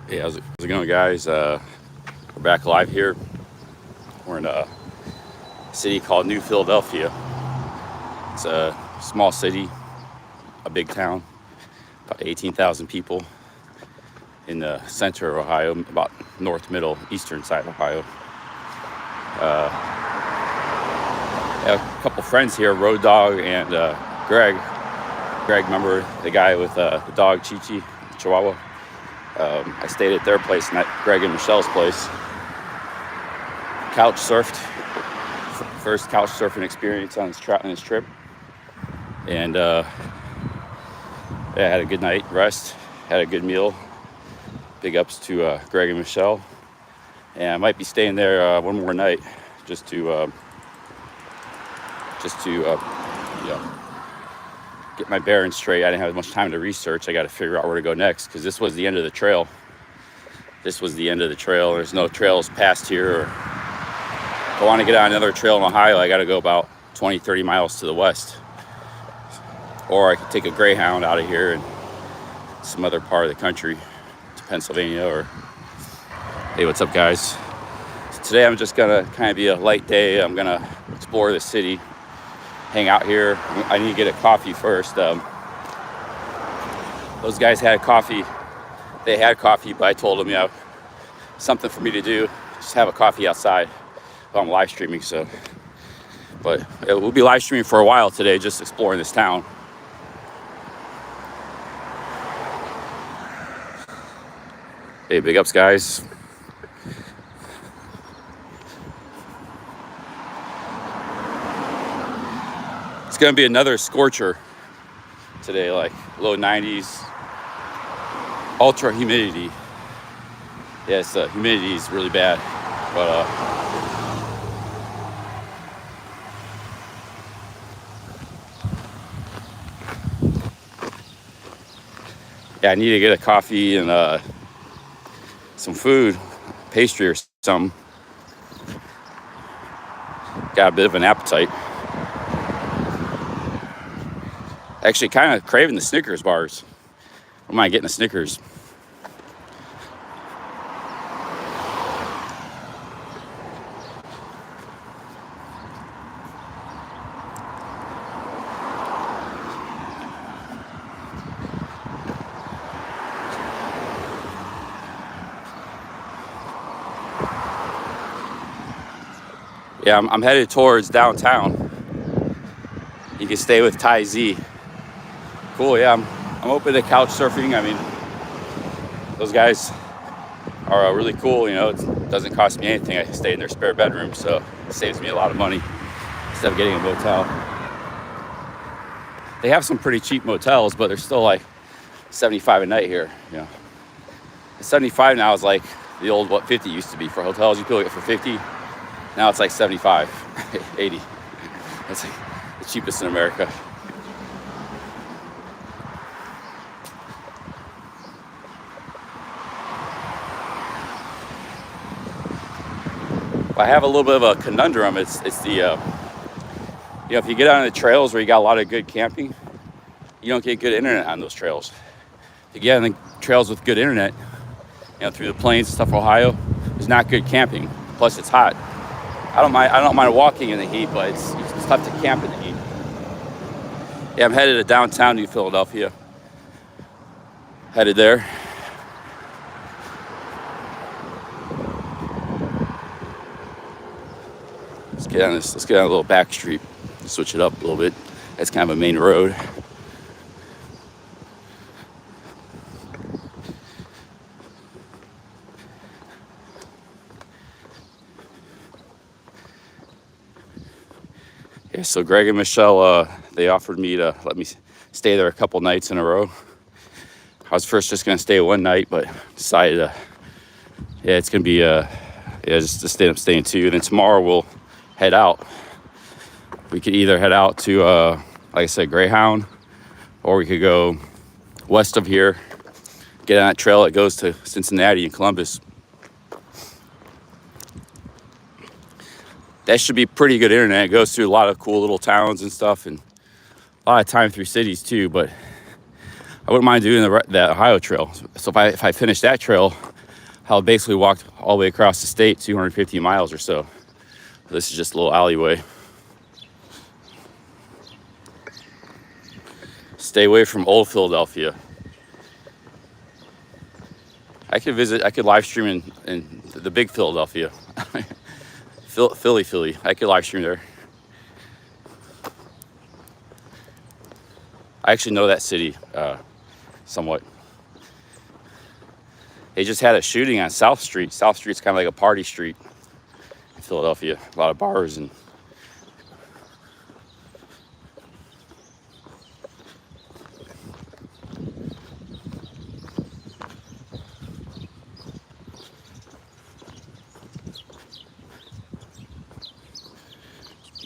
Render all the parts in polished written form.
Hey, how's it going, guys? We're back live here. We're in a city called New Philadelphia. It's a small city, a big town, about 18,000 people in the center of Ohio, about north, middle, eastern side of Ohio. I have a couple friends here, Road Dog and Greg. Greg, remember the guy with the dog, Chi-Chi, Chihuahua? I stayed at their place, not Greg and Michelle's place. Couch surfed, first couch surfing experience on his trip, and I had a good night rest, had a good meal. Big ups to Greg and Michelle, and I might be staying there one more night just to get my bearings straight. I didn't have much time to research. I got to figure out where to go next because this was the end of the trail. There's no trails past here. If I want to get on another trail in Ohio, I got to go about 20, 30 miles to the west. Or I could take a Greyhound out of here and some other part of the country to Pennsylvania. Or hey, what's up, guys? So today I'm just going to kind of be a light day. I'm going to explore the city, hang out here. I need to get a coffee first. Those guys had coffee. They had coffee, but I told them, something for me to do, just have a coffee outside while I'm live streaming. But we'll be live streaming for a while today, just exploring this town. Hey, big ups, guys. It's gonna be another scorcher today, like low 90s, ultra humidity. Yes, humidity is really bad, but I need to get a coffee and some food, pastry or something. Got a bit of an appetite. Actually, kind of craving the Snickers bars. I don't mind getting a Snickers. Yeah, I'm headed towards downtown. You can stay with Ty Z. Cool, yeah, I'm open to couch surfing. I mean, those guys are really cool. It doesn't cost me anything. I stay in their spare bedroom, so it saves me a lot of money instead of getting a motel. They have some pretty cheap motels, but they're still like $75 a night here. $75 now is like the old what $50 used to be for hotels. You could get for $50. Now it's like $75, $80. That's like the cheapest in America. I have a little bit of a conundrum. It's the if you get on the trails where you got a lot of good camping, you don't get good internet on those trails. If you get on the trails with good internet, through the plains and stuff, Ohio, there's not good camping. Plus, it's hot. I don't mind walking in the heat, but it's tough to camp in the heat. Yeah, I'm headed to downtown New Philadelphia. Headed there. Let's get on a little back street. Switch it up a little bit. That's kind of a main road. Yeah, so Greg and Michelle, they offered me to let me stay there a couple nights in a row. I was first just gonna stay one night, but decided, it's gonna be, just end up staying two. And then tomorrow we'll head out. We could either head out to, like I said, Greyhound, or we could go west of here, get on that trail that goes to Cincinnati and Columbus. That should be pretty good internet. It goes through a lot of cool little towns and stuff, and a lot of time through cities too. But I wouldn't mind doing that Ohio trail. So if I finish that trail, how I basically walked all the way across the state, 250 miles or so. This is just a little alleyway. Stay away from old Philadelphia. I could live stream in the big Philadelphia. Philly. I could live stream there. I actually know that city somewhat. They just had a shooting on South Street. South Street's kind of like a party street in Philadelphia. A lot of bars and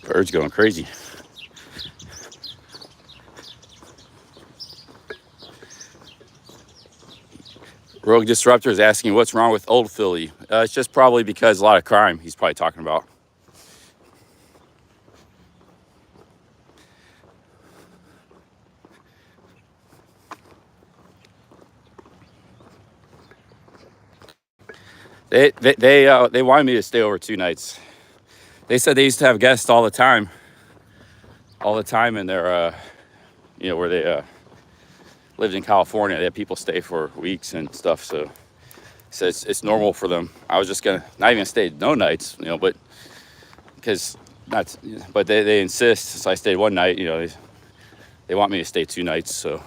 birds going crazy. Rogue Disruptor is asking what's wrong with old Philly. It's just probably because a lot of crime he's probably talking about. They wanted me to stay over 2 nights. They said they used to have guests all the time in their, where they lived in California. They had people stay for weeks and stuff. So it's normal for them. I was just not even stay no nights, but but they insist. So I stayed 1 night. They want me to stay 2 nights. So.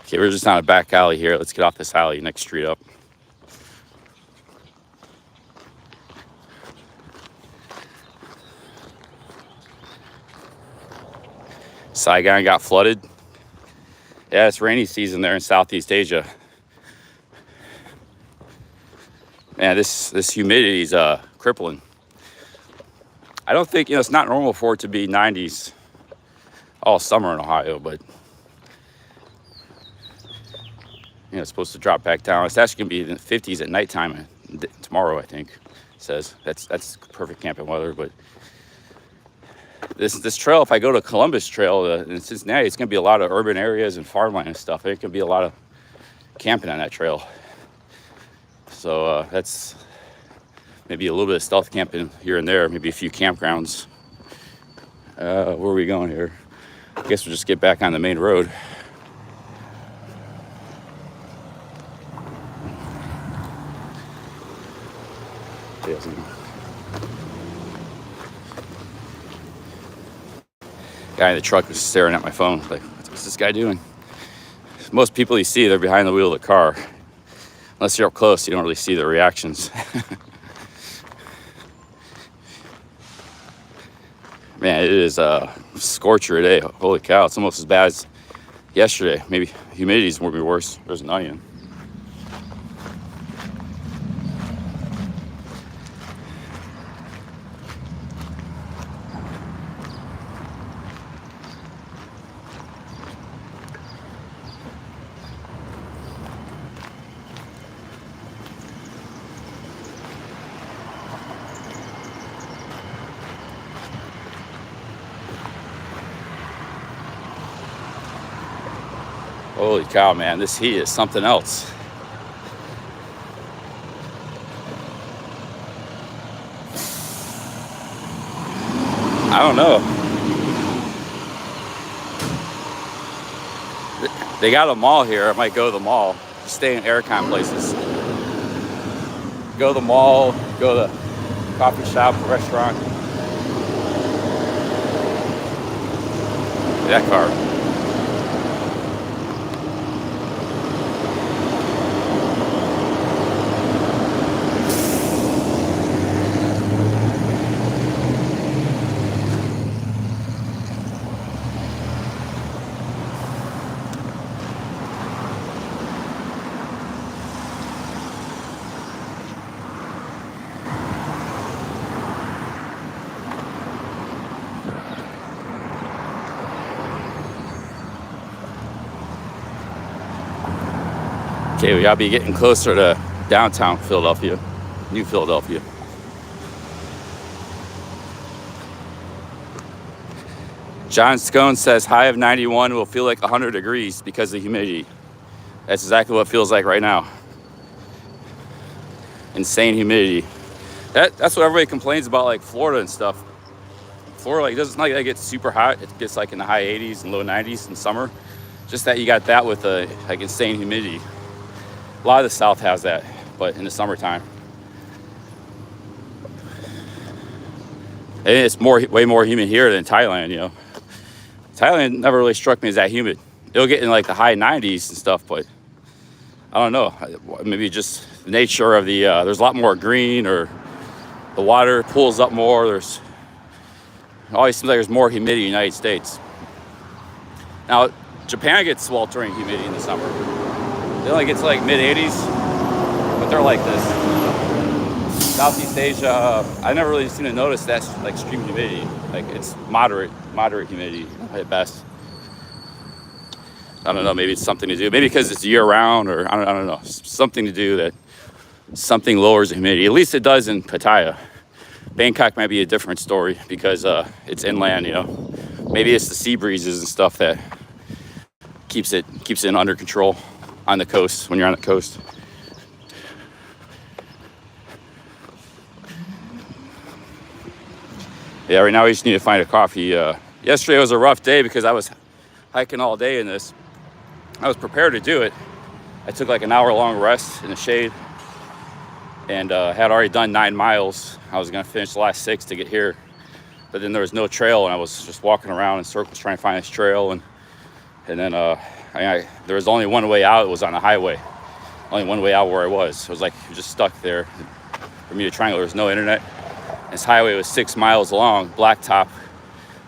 Okay, we're just on a back alley here. Let's get off this alley, next street up. Saigon got flooded. Yeah, it's rainy season there in Southeast Asia. Man, this humidity is crippling. I don't think, it's not normal for it to be 90s all summer in Ohio, but it's supposed to drop back down. It's actually gonna be in the 50s at nighttime tomorrow, I think. It says that's perfect camping weather. But this trail, if I go to Columbus Trail in Cincinnati, it's gonna be a lot of urban areas and farmland and stuff. It can be a lot of camping on that trail. So that's maybe a little bit of stealth camping here and there, maybe a few campgrounds. Where are we going here? I guess we'll just get back on the main road. Guy in the truck was staring at my phone. Like, what's this guy doing? Most people you see, they're behind the wheel of the car. Unless you're up close, you don't really see the reactions. Man, it is a scorcher today. Holy cow, it's almost as bad as yesterday. Maybe humidity's more worse. There's an onion. Holy cow, man, this heat is something else. I don't know. They got a mall here. I might go to the mall. Stay in aircon places. Go to the mall, go to the coffee shop, restaurant. That car. Okay, we gotta be getting closer to downtown Philadelphia, New Philadelphia. John Scone says high of 91 will feel like 100 degrees because of humidity. That's exactly what it feels like right now. Insane humidity. That's what everybody complains about, like Florida and stuff. Florida, like, doesn't like that gets super hot. It gets like in the high 80s and low 90s in summer. Just that you got that with like insane humidity. A lot of the South has that, but in the summertime. And it's way more humid here than Thailand, you know. Thailand never really struck me as that humid. It'll get in like the high 90s and stuff, but I don't know. Maybe just the nature of the, there's a lot more green, or the water pulls up more. It always seems like there's more humidity in the United States. Now, Japan gets sweltering humidity in the summer. It only gets like mid 80s, but they're like this. Southeast Asia, I never really seem to notice that like extreme humidity. Like it's moderate humidity at best. I don't know, maybe it's something to do. Maybe because it's year round, or I don't know. Something to do that something lowers the humidity. At least it does in Pattaya. Bangkok might be a different story because it's inland, you know. Maybe it's the sea breezes and stuff that keeps it under control on the coast when you're on the coast. Yeah, right now we just need to find a coffee. Yesterday was a rough day because I was hiking all day in this. I was prepared to do it. I took like an hour-long rest in the shade and had already done 9 miles. I was going to finish the last 6 to get here, but then there was no trail, and I was just walking around in circles trying to find this trail. And then there was only one way out. It was on the highway. Only one way out where I was. I was like just stuck there. For me to triangle, there was no internet. This highway was 6 miles long, blacktop,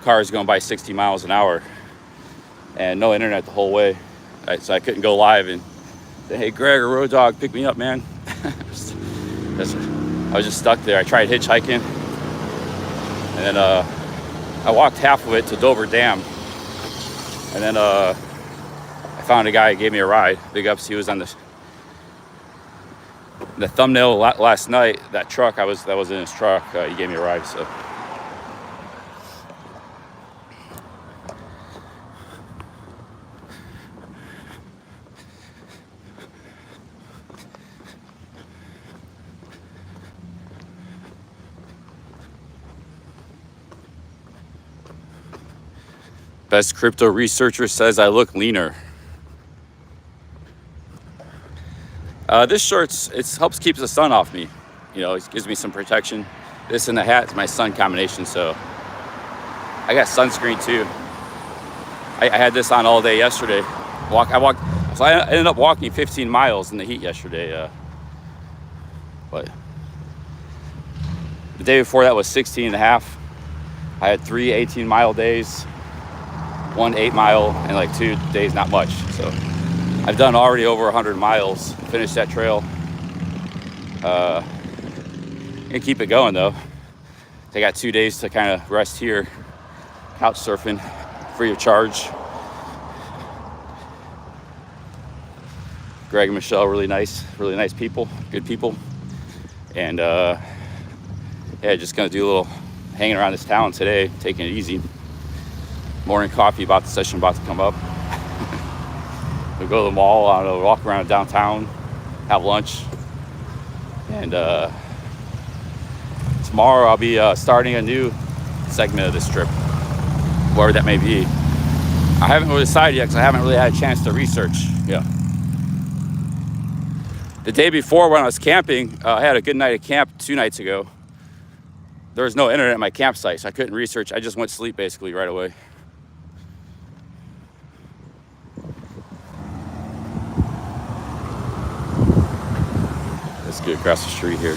cars going by 60 miles an hour, and no internet the whole way. So I couldn't go live and say, hey, Greg or Road Dog, pick me up, man. I was just stuck there. I tried hitchhiking, and then I walked half of it to Dover Dam, and then I found a guy who gave me a ride. Big ups, he was on the thumbnail last night. That truck, that was in his truck. He gave me a ride, so. Best crypto researcher says I look leaner. This shirt, it helps keep the sun off me. You know, it gives me some protection. This and the hat is my sun combination, so I got sunscreen too. I had this on all day yesterday. So I ended up walking 15 miles in the heat yesterday. But the day before that was 16 and a half. I had 3 18-mile days, 1 8-mile, and like 2 days not much. So I've done already over 100 miles, finished that trail. Gonna keep it going though. I got 2 days to kind of rest here, Couchsurfing, free of charge. Greg and Michelle, really nice people, good people. And yeah, just gonna do a little hanging around this town today, taking it easy. Morning coffee about the session about to come up. We'll go to the mall, I don't know, walk around downtown, have lunch. And tomorrow I'll be starting a new segment of this trip, wherever that may be. I haven't really decided yet because I haven't really had a chance to research. Yeah. The day before when I was camping, I had a good night at camp 2 nights ago. There was no internet at my campsite, so I couldn't research. I just went to sleep basically right away. Let's get across the street here.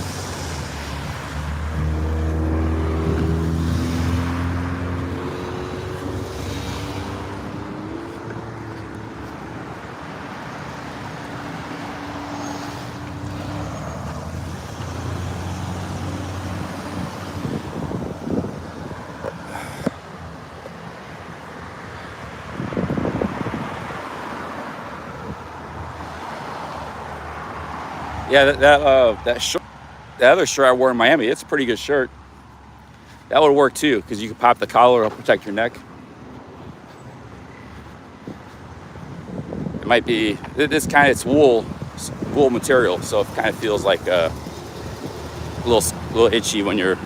Yeah, that shirt, the other shirt I wore in Miami, it's a pretty good shirt. That would work too, because you can pop the collar, it'll protect your neck. It might be this kind of, it's wool material, so it kind of feels like a little itchy when you're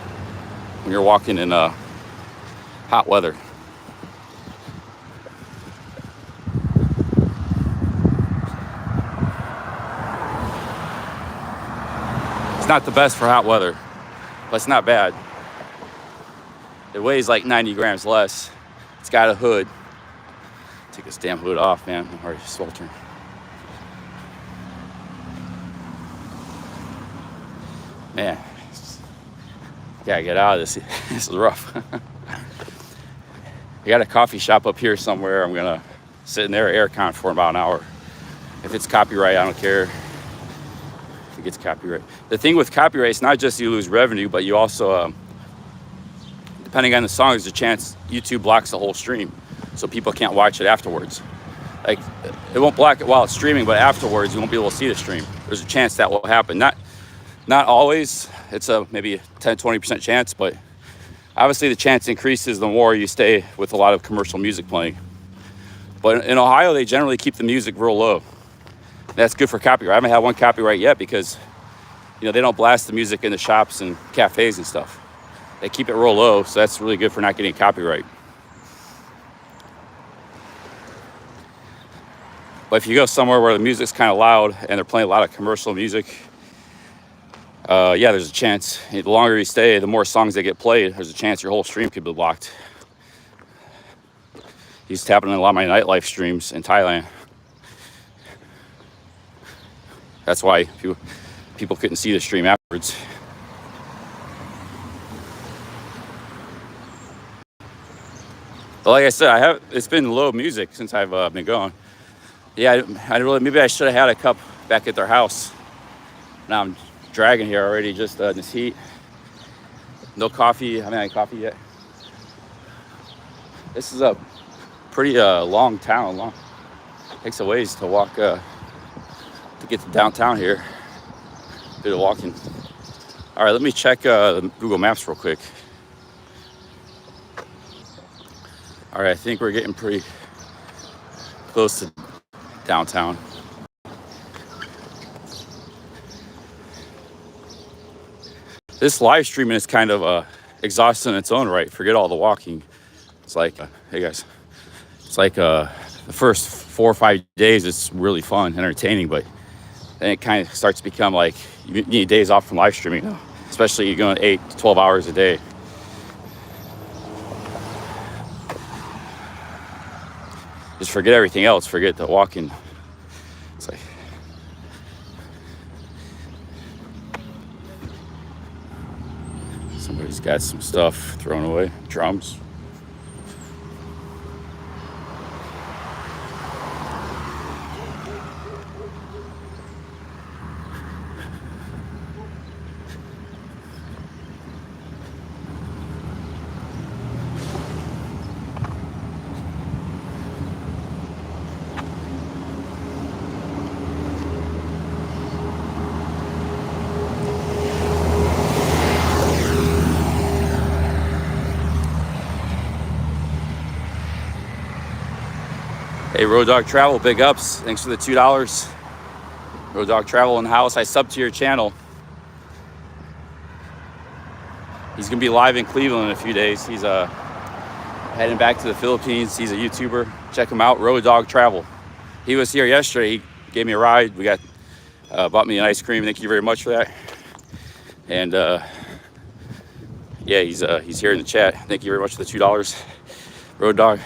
walking in hot weather. It's not the best for hot weather, but it's not bad. It weighs like 90 grams less. It's got a hood. Take this damn hood off, man. I'm already sweltering. Man, gotta get out of this. This is rough. I got a coffee shop up here somewhere. I'm gonna sit in their air con for about an hour. If it's copyright, I don't care. If it gets copyright. The thing with copyright, it's not just you lose revenue, but you also, depending on the song, there's a chance YouTube blocks the whole stream, so people can't watch it afterwards. Like, it won't block it while it's streaming, but afterwards you won't be able to see the stream. There's a chance that will happen. Not always. It's maybe a 10-20% chance, but obviously the chance increases the more you stay with a lot of commercial music playing. But in Ohio, they generally keep the music real low. That's good for copyright. I haven't had one copyright yet because, they don't blast the music in the shops and cafes and stuff. They keep it real low, so that's really good for not getting copyright. But if you go somewhere where the music's kind of loud and they're playing a lot of commercial music, there's a chance. The longer you stay, the more songs that get played, there's a chance your whole stream could be blocked. Used to happen in a lot of my nightlife streams in Thailand. That's why people couldn't see the stream afterwards. But like I said, it's been low music since I've been going. Yeah, maybe I should have had a cup back at their house. Now I'm dragging here already, just in this heat. No coffee. I haven't had coffee yet. This is a pretty long town. Takes a ways to walk to get to downtown here. Bit of walking. All right, let me check Google Maps real quick. All right, I think we're getting pretty close to downtown. This live streaming is kind of exhausting in its own right. Forget all the walking. It's like, hey guys, it's like the first 4 or 5 days, it's really fun, entertaining, but then it kind of starts to become like you need days off from live streaming now, especially you're going 8 to 12 hours a day. Just forget everything else. Forget the walking. It's like, somebody's got some stuff thrown away. Drums. Hey, Road Dog Travel, big ups. Thanks for the $2. Road Dog Travel in the house. I subbed to your channel. He's gonna be live in Cleveland in a few days. He's heading back to the Philippines. He's a YouTuber. Check him out, Road Dog Travel. He was here yesterday. He gave me a ride. We got bought me an ice cream. Thank you very much for that. And yeah, he's here in the chat. Thank you very much for the $2, Road Dog.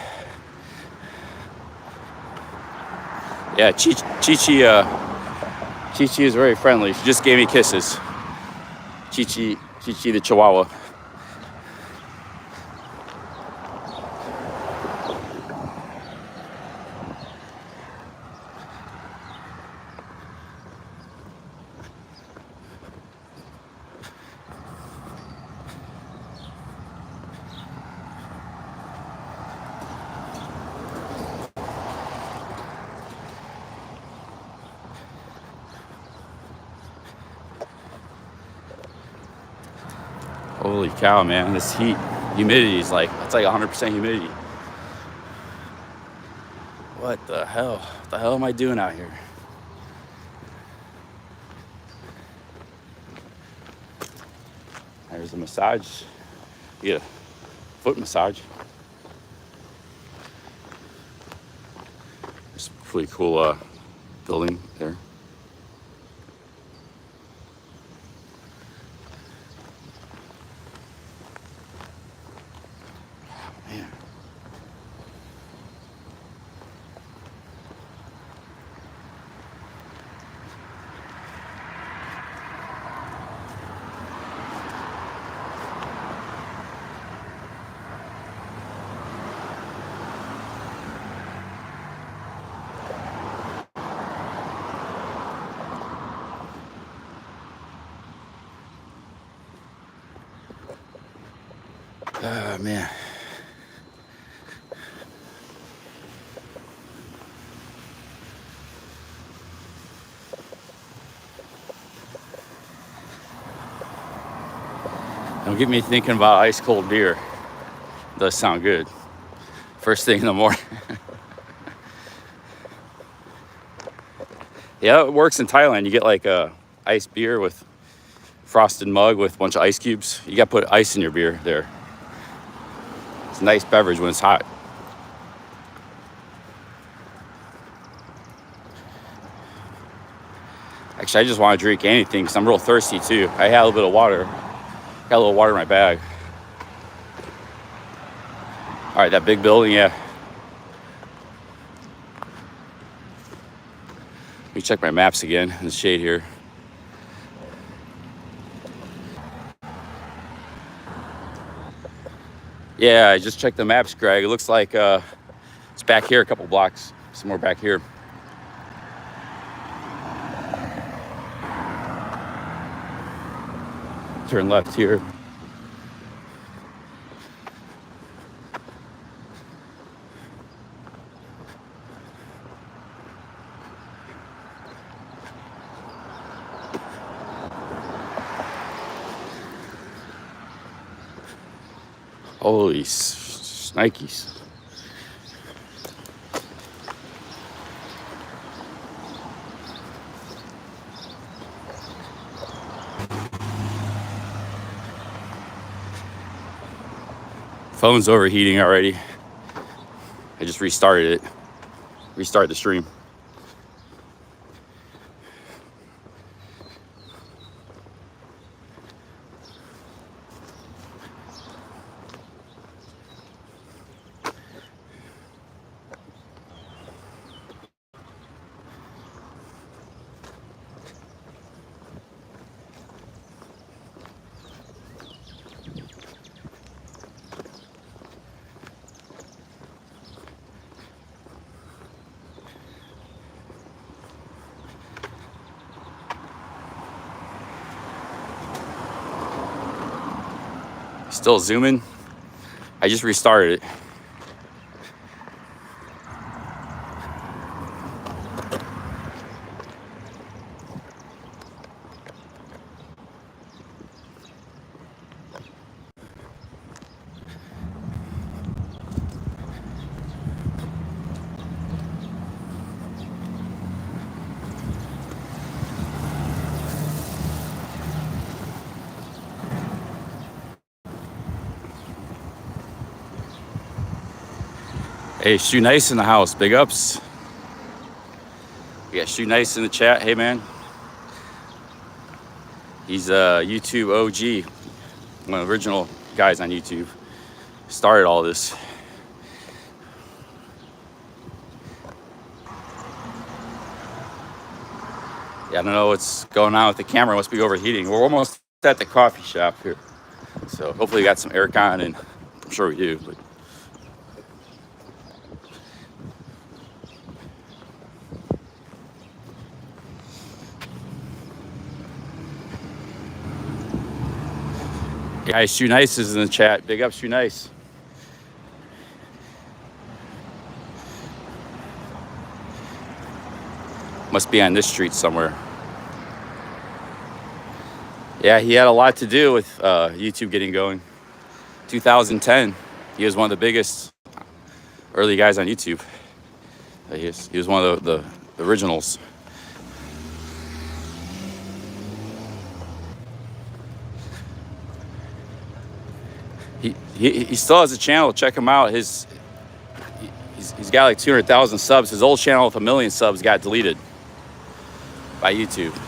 Yeah, Chi-Chi is very friendly. She just gave me kisses. Chi-Chi the Chihuahua. Holy cow, man. This heat, humidity is like, it's like 100% humidity. What the hell? What the hell am I doing out here? There's a massage. Yeah, foot massage. It's a pretty cool building there. Man. Oh, man. Don't get me thinking about ice cold beer. Does sound good. First thing in the morning. Yeah, it works in Thailand. You get like a iced beer with frosted mug with a bunch of ice cubes. You got to put ice in your beer there. It's a nice beverage when it's hot. Actually, I just want to drink anything because I'm real thirsty too. I had a little bit of water. Got a little water in my bag. All right, that big building, yeah. Let me check my maps again in the shade here. Yeah, I just checked the maps, Greg. It looks like it's back here a couple blocks. Somewhere back here. Turn left here. Holy Nikes. Phone's overheating already. I just restarted it. Restart the stream. Still zooming. I just restarted it. Hey, Shoe Nice in the house. Big ups. We got Shoe Nice in the chat. Hey, man. He's a YouTube OG. One of the original guys on YouTube. Started all this. Yeah, I don't know what's going on with the camera. It must be overheating. We're almost at the coffee shop here. So hopefully we got some aircon, and I'm sure we do. But guys, Shoe Nice is in the chat. Big up, Shoe Nice. Must be on this street somewhere. Yeah, he had a lot to do with YouTube getting going. 2010, he was one of the biggest early guys on YouTube. He was one of the originals. He still has a channel. Check him out. He's got like 200,000 subs. His old channel with 1 million subs got deleted by YouTube.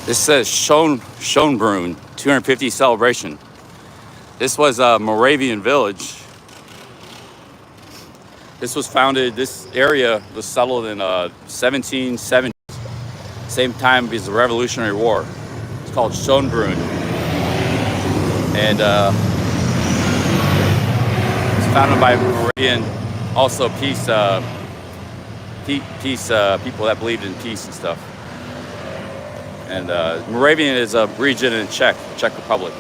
This says Schönbrunn 250 celebration. This was a Moravian village. This was founded, this area was settled in 1770, same time as the Revolutionary War. It's called Schönbrunn. And it's founded by Moravian, also peace people that believed in peace and stuff. And Moravian is a region in Czech Republic.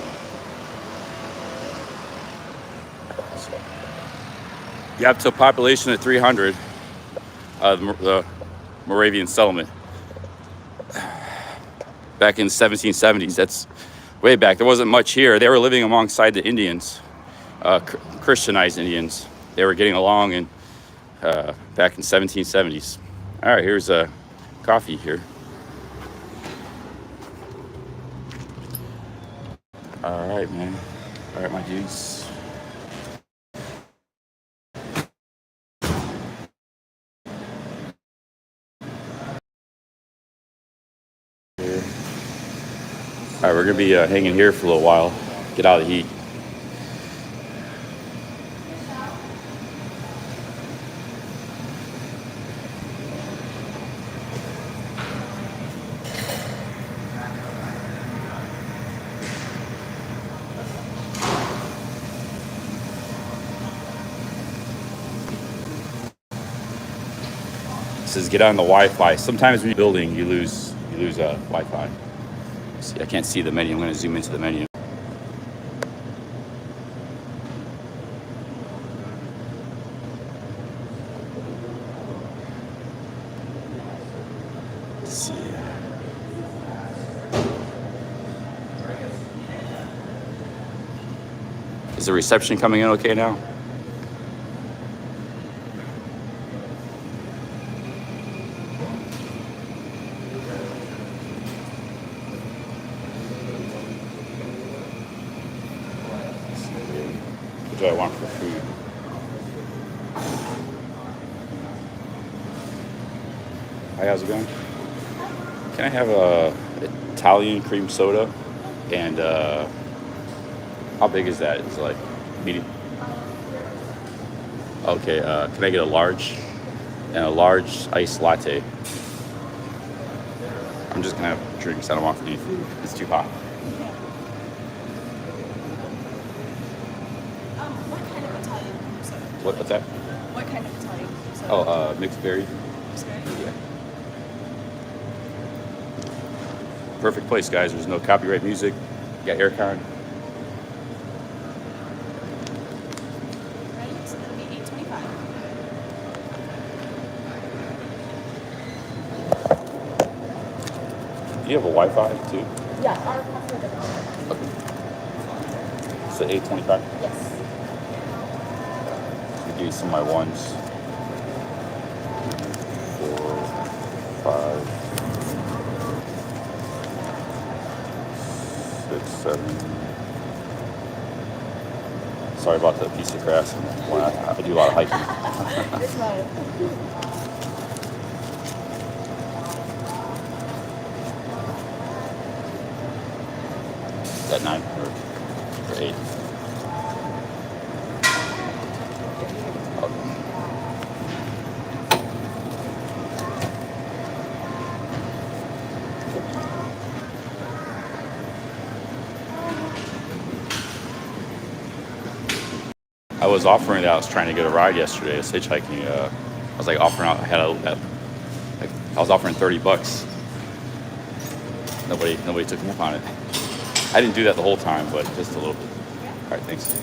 You have to a population of 300, the Moravian settlement. Back in the 1770s, that's way back. There wasn't much here. They were living alongside the Indians, Christianized Indians. They were getting along in, back in 1770s. All right, here's a coffee here. All right, man. All right, my dudes. All right, we're gonna be hanging here for a little while. Get out of the heat. It says get on the Wi-Fi. Sometimes when you're building, you lose Wi-Fi. See, I can't see the menu. I'm going to zoom into the menu. Let's see. Is the reception coming in okay now? What do I want for food? Hi, how's it going? Can I have a Italian cream soda? And how big is that? It's like medium. Okay, can I get a large and a large iced latte? I'm just gonna have drinks. I don't want any food. It's too hot. What's that? What kind of Italian? Oh, mixed berry. Mixed berry? Yeah. Perfect place, guys. There's no copyright music. You got aircon. Right, so that'll be $8.25. Do you have a Wi-Fi too? Yeah, our password is Okay. So $8.25. Yes. I'll give you some of my ones. 4, 5, 6, 7. Sorry about the piece of grass. I do a lot of hiking. It's fine. Is that 9 or 8? I was offering that. I was trying to get a ride yesterday. I was hitchhiking. I was like offering out. I was offering $30. Nobody took me up on it. I didn't do that the whole time, but just a little bit. All right, thanks.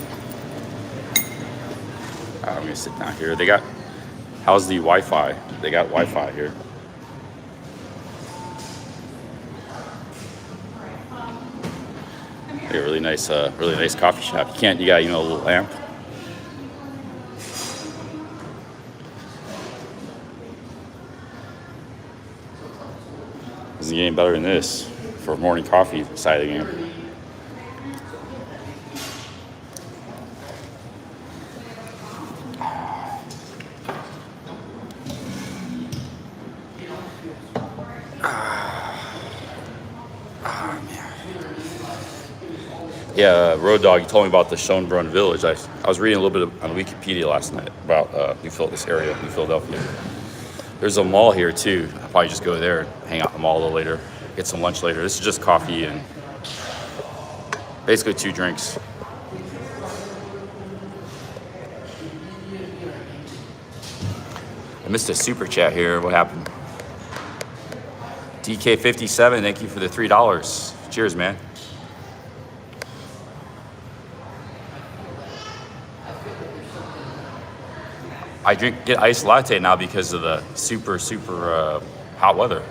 All right, I'm gonna sit down here. How's the Wi-Fi? They got Wi-Fi here. A really nice coffee shop. You got, a little lamp. Isn't getting better than this for morning coffee side of the game. Yeah, Road Dog, you told me about the Schönbrunn Village. I was reading a little bit on Wikipedia last night about this area, New Philadelphia. There's a mall here too. I'll probably just go there and hang out in the mall a little later, get some lunch later. This is just coffee and basically 2 drinks. I missed a super chat here. What happened? DK57, thank you for the $3. Cheers, man. I get iced latte now because of the super hot weather.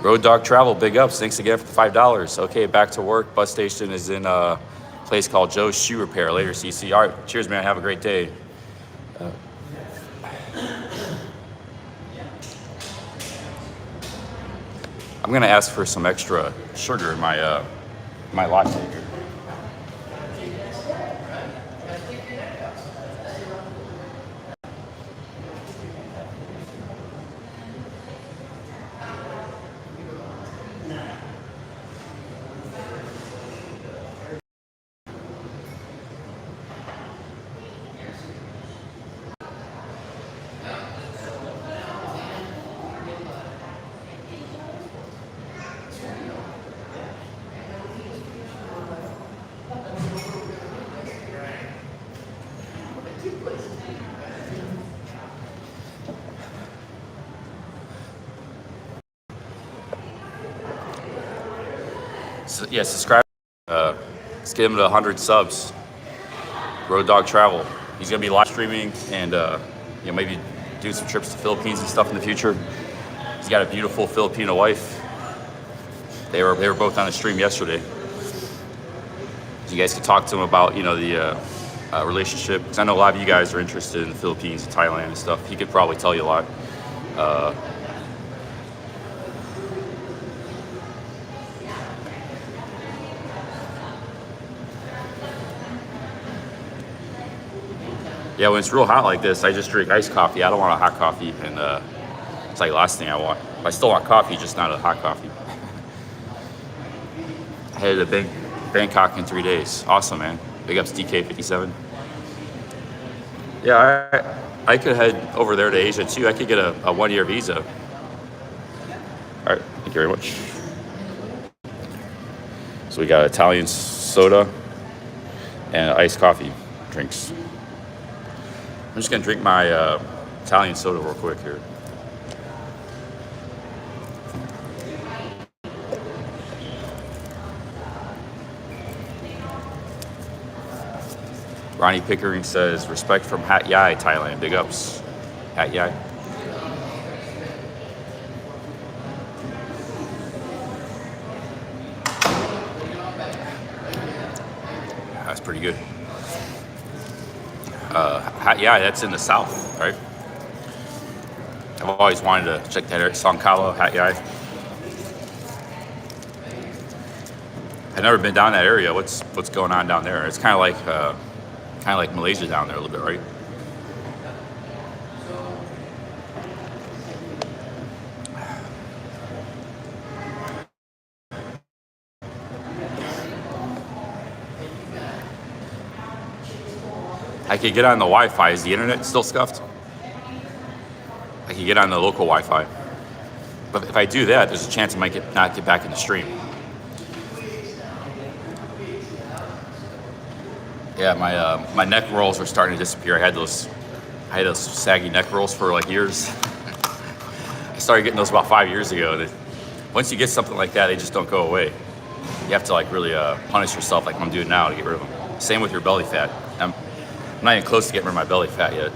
Road Dog Travel, big ups. Thanks again for the $5. Okay, back to work. Bus station is in a place called Joe's Shoe Repair. Later, CC. All right, cheers, man. Have a great day. I'm gonna ask for some extra sugar in my latte here. Yeah, subscribe. Let's get him to 100 subs. Road Dog Travel. He's gonna be live streaming and maybe do some trips to the Philippines and stuff in the future. He's got a beautiful Filipino wife. They were both on a stream yesterday. You guys could talk to him about the relationship, because I know a lot of you guys are interested in the Philippines and Thailand and stuff. He could probably tell you a lot. Yeah, when it's real hot like this, I just drink iced coffee. I don't want a hot coffee, and it's like the last thing I want. I still want coffee, just not a hot coffee. I headed to Bangkok in 3 days. Awesome, man. Big ups DK57. Yeah, I could head over there to Asia too. I could get a 1-year visa. All right, thank you very much. So we got Italian soda and iced coffee drinks. I'm just gonna drink my Italian soda real quick here. Ronnie Pickering says, respect from Hat Yai, Thailand. Big ups. Hat Yai. That's pretty good. Hat Yai, that's in the south, right? I've always wanted to check that area. Songkalo, Hat Yai. I've never been down that area. What's going on down there? It's kind of like Malaysia down there a little bit, right? I could get on the Wi-Fi. Is the internet still scuffed? I could get on the local Wi-Fi. But if I do that, there's a chance I might not get back in the stream. Yeah, my neck rolls are starting to disappear. I had those saggy neck rolls for like years. I started getting those about 5 years ago. Once you get something like that, they just don't go away. You have to like really punish yourself, like I'm doing now, to get rid of them. Same with your belly fat. I'm not even close to getting rid of my belly fat yet.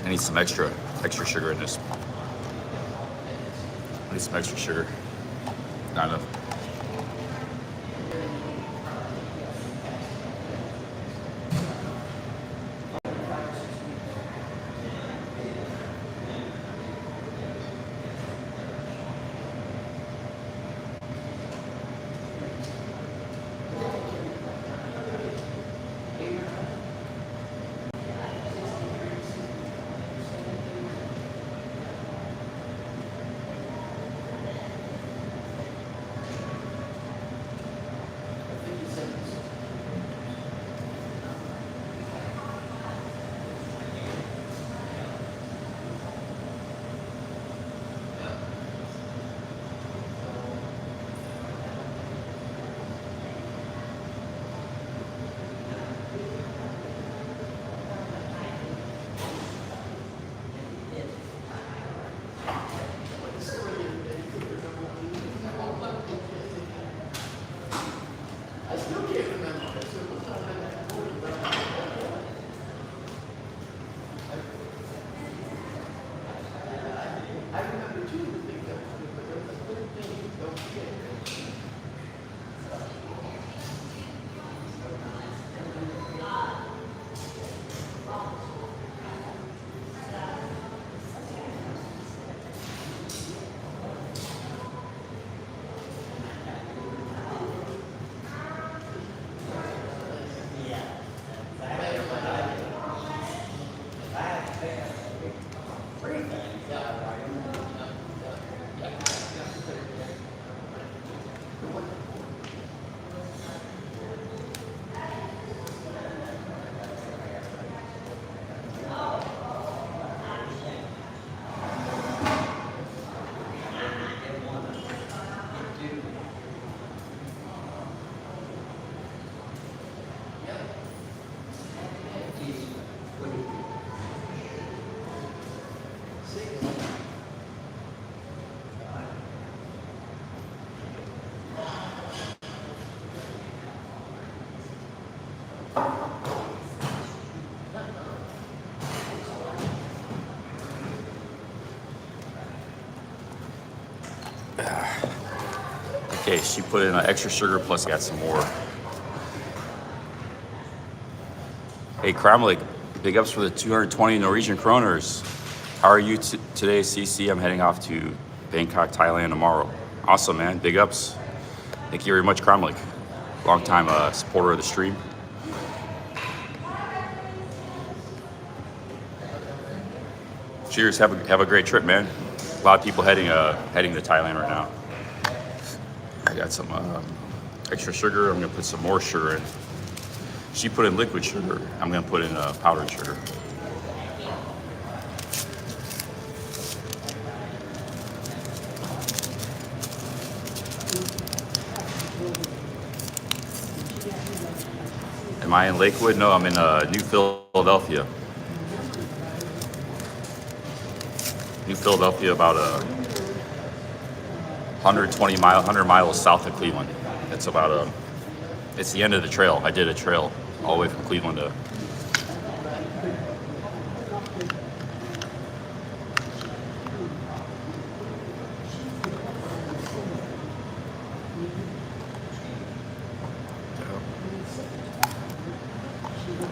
I need some extra sugar in this. I need some extra sugar. Not enough. Okay, she put in extra sugar plus got some more. Hey, Kromlik, big ups for the 220 Norwegian kroners. How are you today, CC? I'm heading off to Bangkok, Thailand tomorrow. Awesome, man. Big ups. Thank you very much, Kromlik. Long time supporter of the stream. Cheers. Have a great trip, man. A lot of people heading to Thailand right now. I got some extra sugar. I'm gonna put some more sugar in. She put in liquid sugar. I'm gonna put in powdered sugar. Am I in Lakewood? No, I'm in New Philadelphia. New Philadelphia, about 100 miles south of Cleveland. It's about it's the end of the trail. I did a trail all the way from Cleveland to.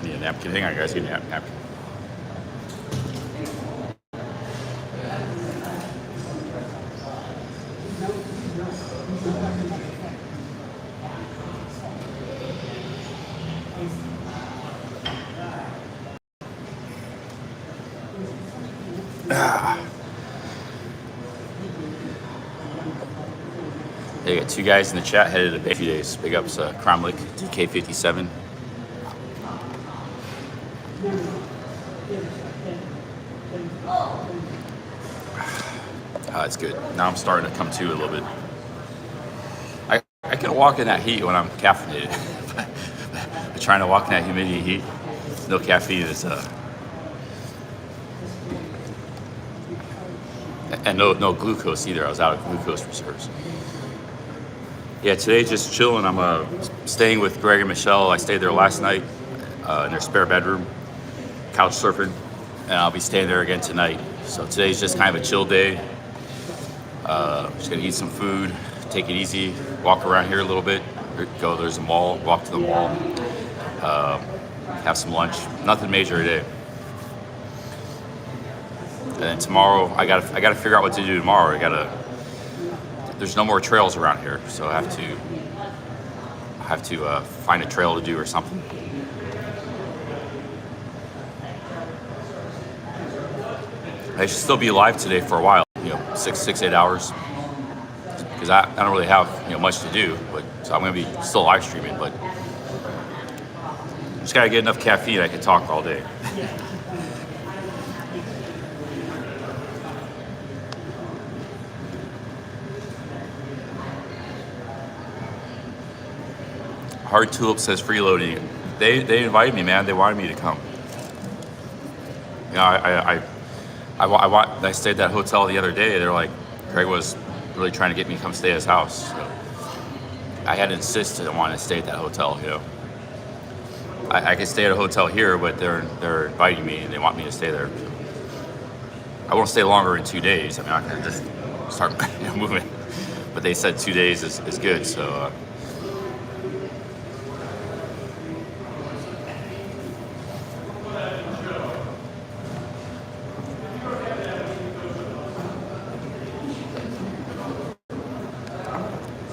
Need a napkin. Hang on, guys. Give me a napkin. They got two guys in the chat headed to Bay 2 days. Big ups, Kromlik, DK57. It's good. Now I'm starting to come to a little bit. I can walk in that heat when I'm caffeinated. But trying to walk in that humidity heat, no caffeine is and no glucose either. I was out of glucose reserves. Yeah, today just chilling. I'm staying with Greg and Michelle. I stayed there last night in their spare bedroom, couch surfing, and I'll be staying there again tonight. So today's just kind of a chill day. Just gonna eat some food, take it easy, walk around here a little bit. There's a mall, walk to the mall, have some lunch. Nothing major today. And then tomorrow, I gotta figure out what to do tomorrow. There's no more trails around here, so I have to find a trail to do or something. I should still be alive today for a while, 8 hours, because I don't really have much to do. But so I'm gonna be still live streaming, but just gotta get enough caffeine I can talk all day. Hard Tulip says freeloading. They invited me, man. They wanted me to come. I stayed at that hotel the other day. They're like, Craig was really trying to get me to come stay at his house. So I had to insist I wanted to stay at that hotel. I could stay at a hotel here, but they're inviting me and they want me to stay there. I won't stay longer than 2 days. I mean, I can just start moving. But they said 2 days is good. So.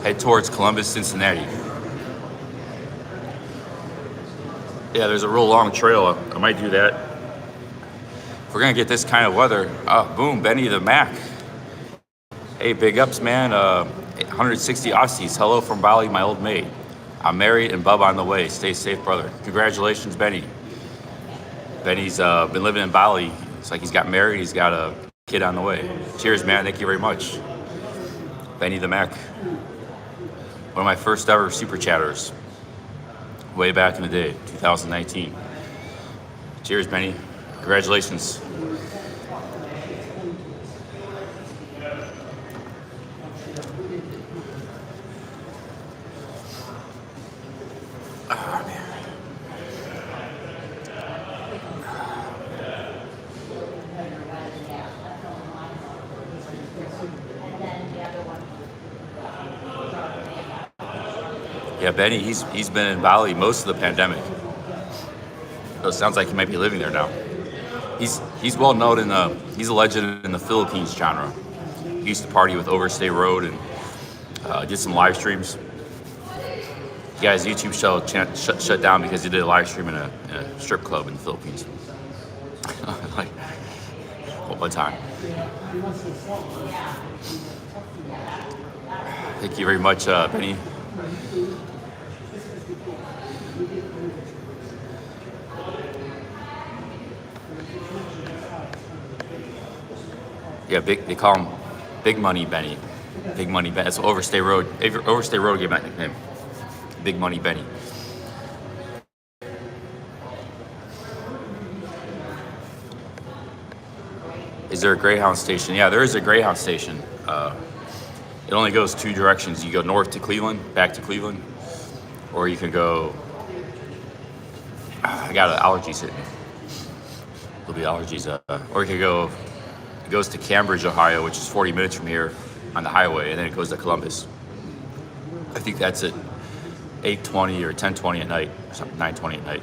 Head towards Columbus, Cincinnati. Yeah, there's a real long trail. I might do that. If we're gonna get this kind of weather, boom, Benny the Mac. Hey, big ups, man. 160 Aussies. Hello from Bali, my old maid. I'm married and Bub on the way. Stay safe, brother. Congratulations, Benny. Benny's been living in Bali. It's like he's got married. He's got a kid on the way. Cheers, man. Thank you very much. Benny the Mac. One of my first ever super chatters, way back in the day, 2019. Cheers, Benny. Congratulations. Oh, man. Yeah, Benny, he's been in Bali most of the pandemic. So it sounds like he might be living there now. He's well known he's a legend in the Philippines genre. He used to party with Overstay Road and did some live streams. Yeah, his YouTube show shut down because he did a live stream in a strip club in the Philippines. Like, one time. Thank you very much, Benny. Yeah, they call him Big Money Benny. Big Money Benny. That's Overstay Road. Overstay Road gave him that nickname. Big Money Benny. Is there a Greyhound station? Yeah, there is a Greyhound station. It only goes 2 directions. You go north to Cleveland, back to Cleveland, or you can go. I got allergies hitting me. There'll be allergies. Or you could go. It goes to Cambridge, Ohio, which is 40 minutes from here on the highway, and then it goes to Columbus. I think that's at 8:20 or 10:20 at night, or something, 9:20 at night.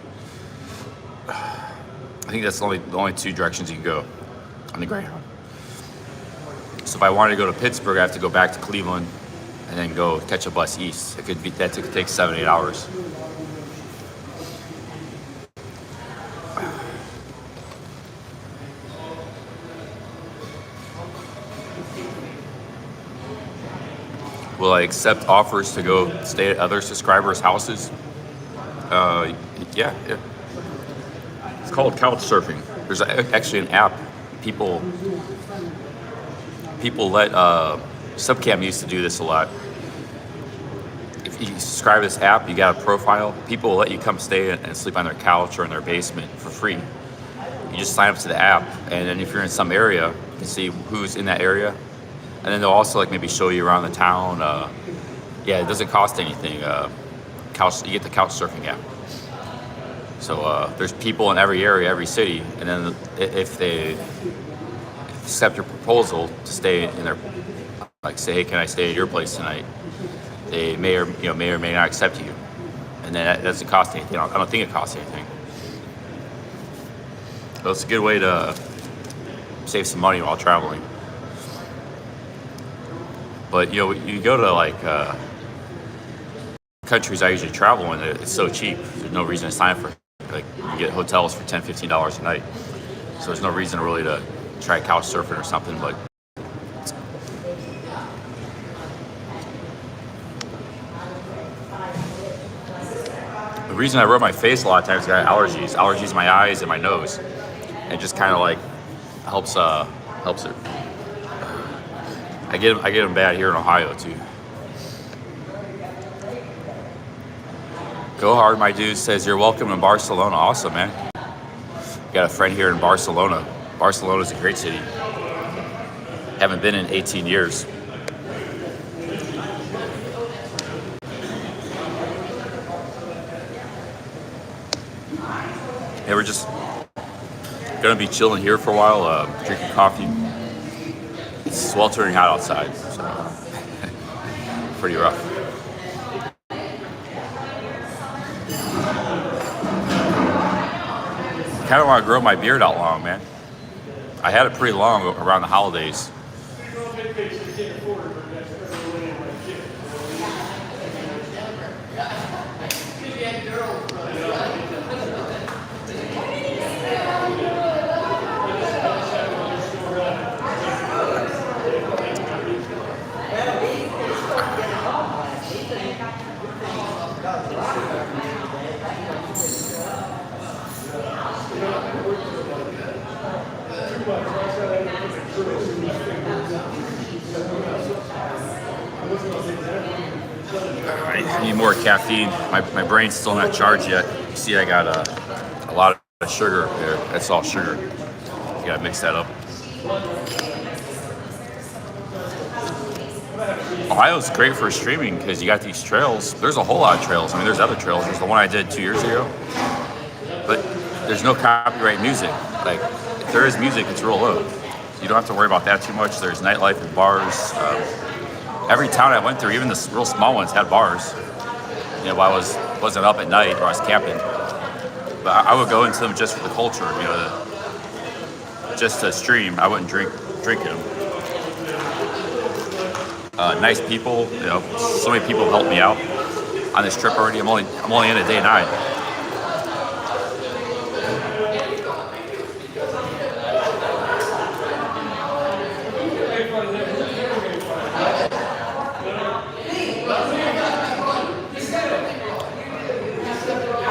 I think that's the only 2 directions you can go on the Greyhound. So if I wanted to go to Pittsburgh, I have to go back to Cleveland and then go catch a bus east. That could take 7-8 hours. Will I accept offers to go stay at other subscribers' houses? Yeah. It's called Couchsurfing. There's actually an app people let Subcam used to do this a lot. If you subscribe to this app, you got a profile. People will let you come stay and sleep on their couch or in their basement for free. You just sign up to the app, and then if you're in some area, you can see who's in that area, and then they'll also like maybe show you around the town. Yeah, it doesn't cost anything. You get the Couchsurfing app. So there's people in every area, every city, and then if they accept your proposal to stay in their, like say, hey, can I stay at your place tonight? They may or may not accept you, and then that doesn't cost anything. I don't think it costs anything. So it's a good way to save some money while traveling. But you go to like countries I usually travel in, it's so cheap. There's no reason to sign up for. Like you get hotels for $10, $15 a night. So there's no reason really to try couch surfing or something. But the reason I rub my face a lot of times is I got allergies in my eyes and my nose. It just kind of like helps it. I get them bad here in Ohio too. Go hard, my dude says you're welcome in Barcelona. Awesome, man. Got a friend here in Barcelona. Barcelona's a great city. Haven't been in 18 years. Yeah, we're just gonna be chilling here for a while, drinking coffee. It's sweltering hot outside, so pretty rough. I kind of want to grow my beard out long, man. I had it pretty long around the holidays. I need more caffeine. My brain's still not charged yet. You see, I got a lot of sugar there. That's all sugar. You gotta mix that up. Ohio's great for streaming because you got these trails. There's a whole lot of trails. I mean, there's other trails. There's the one I did 2 years ago. But there's no copyright music. Like, if there is music, it's real low. So you don't have to worry about that too much. There's nightlife and bars. Every town I went through, even the real small ones, had bars. While I wasn't up at night or I was camping. But I would go into them just for the culture, just to stream. I wouldn't drink them. Nice people, so many people helped me out on this trip already. I'm only in a day 9.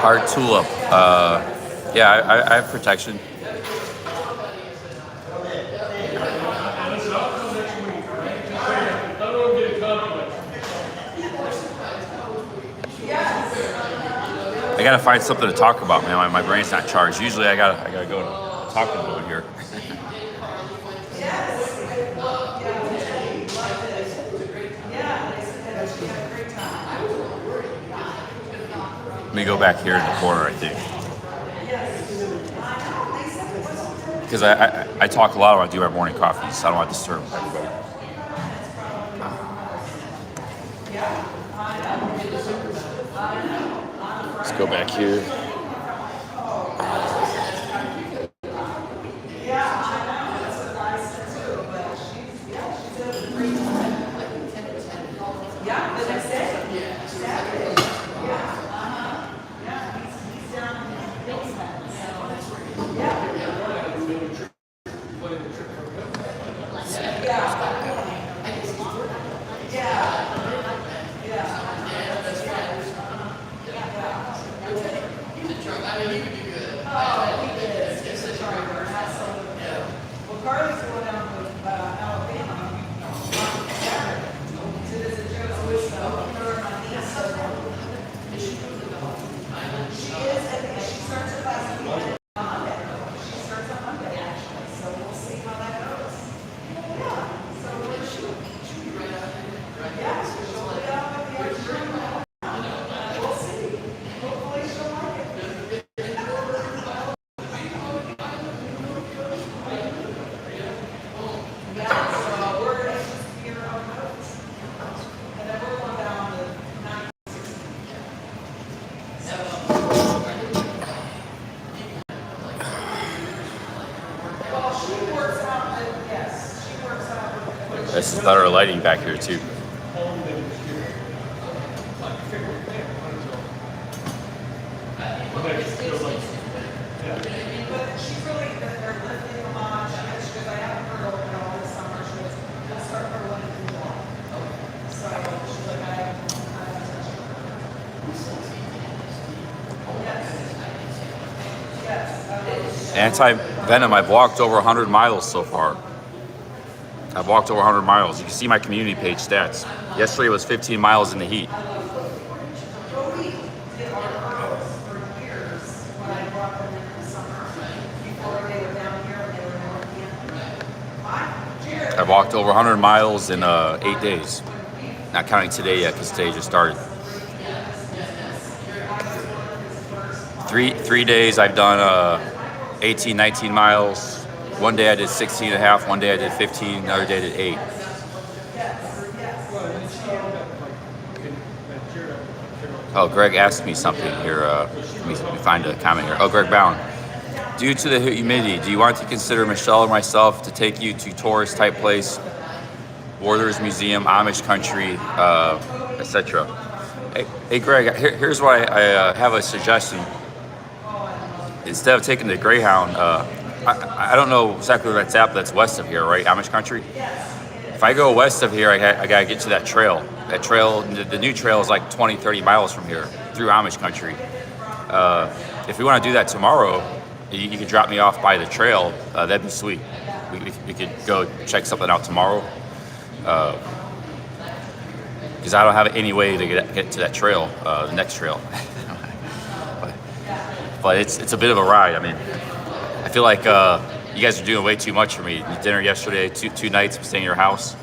Hard tulip. Yeah, I have protection. I gotta find something to talk about, man. My brain's not charged. Usually I gotta go to talking mode here. Let me go back here in the corner, I think. Because I talk a lot when I do our morning coffees, so I don't want to disturb everybody. Let's go back here. This is better lighting back here too. Anti-venom, I've walked over 100 miles so far. I've walked over 100 miles. You can see my community page stats. Yesterday was 15 miles in the heat. I've walked over 100 miles in 8 days. Not counting today yet, because today just started. 3 days I've done 18, 19 miles. One day I did 16 and a half, one day I did 15, another day I did 8. Oh, Greg asked me something here. Let me find a comment here. Oh, Greg Bound. Due to the humidity, do you want to consider Michelle or myself to take you to tourist type place, Warder's Museum, Amish country, etc.? Hey, Greg, here's why I have a suggestion. Instead of taking the Greyhound, I don't know exactly where that's at, but that's west of here, right? Amish country. If I go west of here, I gotta get to that trail. That trail, the new trail is like 20, 30 miles from here through Amish country. If we want to do that tomorrow, you could drop me off by the trail. That'd be sweet. We could go check something out tomorrow. Because I don't have any way to get to that trail, the next trail. But it's a bit of a ride. I mean, I feel like you guys are doing way too much for me. Dinner yesterday, two nights, I'm staying at your house.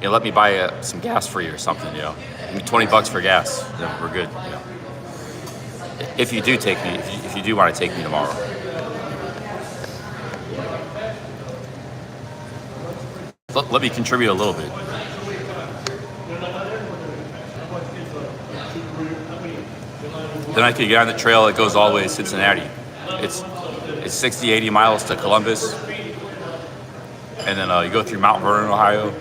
You know, let me buy some gas for you or something. You know, give me $20 for gas. Then we're good. You know, if you do take me, if you do want to take me tomorrow. Let me contribute a little bit. Then I could get on the trail that goes all the way to Cincinnati. It's 60, 80 miles to Columbus. And then you go through Mount Vernon, Ohio.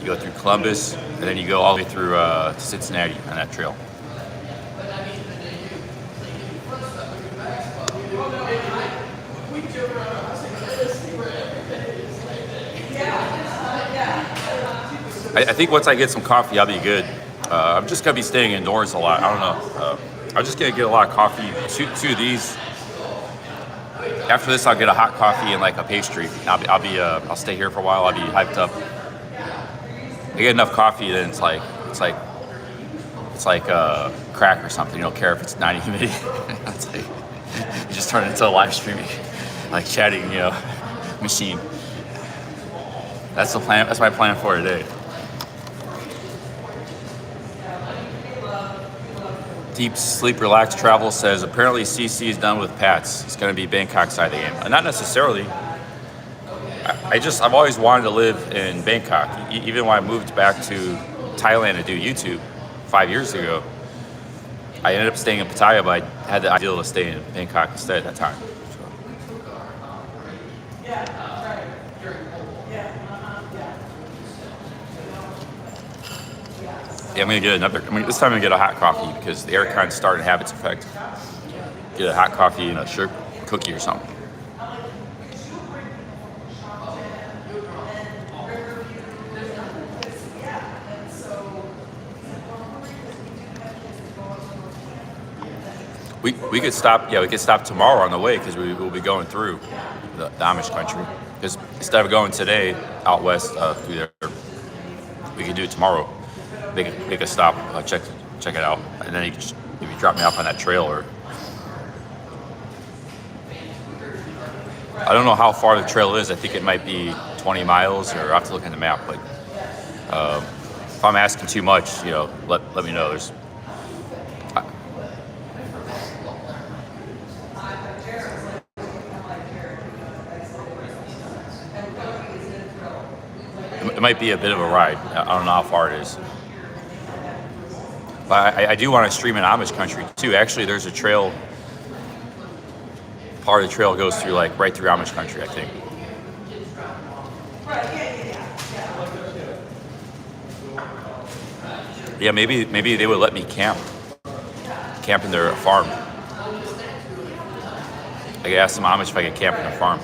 You go through Columbus, and then you go all the way through to Cincinnati on that trail. I think once I get some coffee, I'll be good. I'm just gonna be staying indoors a lot. I don't know. I'm just gonna get a lot of coffee. Two of these. After this, I'll get a hot coffee and like a pastry. I'll stay here for a while. I'll be hyped up. I get enough coffee, then it's like crack or something. You don't care if it's 90 humidity. It's like, you just turn it into a live streaming, like chatting, you know, machine. That's the plan. That's my plan for today. Deep Sleep Relaxed Travel says apparently CC is done with Pats. It's going to be Bangkok side of the game. Not necessarily. I've always wanted to live in Bangkok. Even when I moved back to Thailand to do YouTube 5 years ago, I ended up staying in Pattaya, but I had the ideal to stay in Bangkok instead at that time. So. Yeah, I'm gonna get this time I'm gonna get a hot coffee because the aircon's starting to have its effect. Get a hot coffee and a sugar cookie or something. We could stop. Yeah, we could stop tomorrow on the way because we will be going through the Amish country. Because instead of going today out west through there, we could do it tomorrow. Make a stop, check it out, and then you can just maybe drop me off on that trail. Or I don't know how far the trail is. I think it might be 20 miles, or I have to look at the map. But if I'm asking too much, you know, let me know. It might be a bit of a ride. I don't know how far it is. But I do want to stream in Amish country too. Actually, there's a trail. Part of the trail goes through right through Amish country, I think. Yeah, maybe they would let me camp in their farm. I could ask some Amish if I could camp in their farm.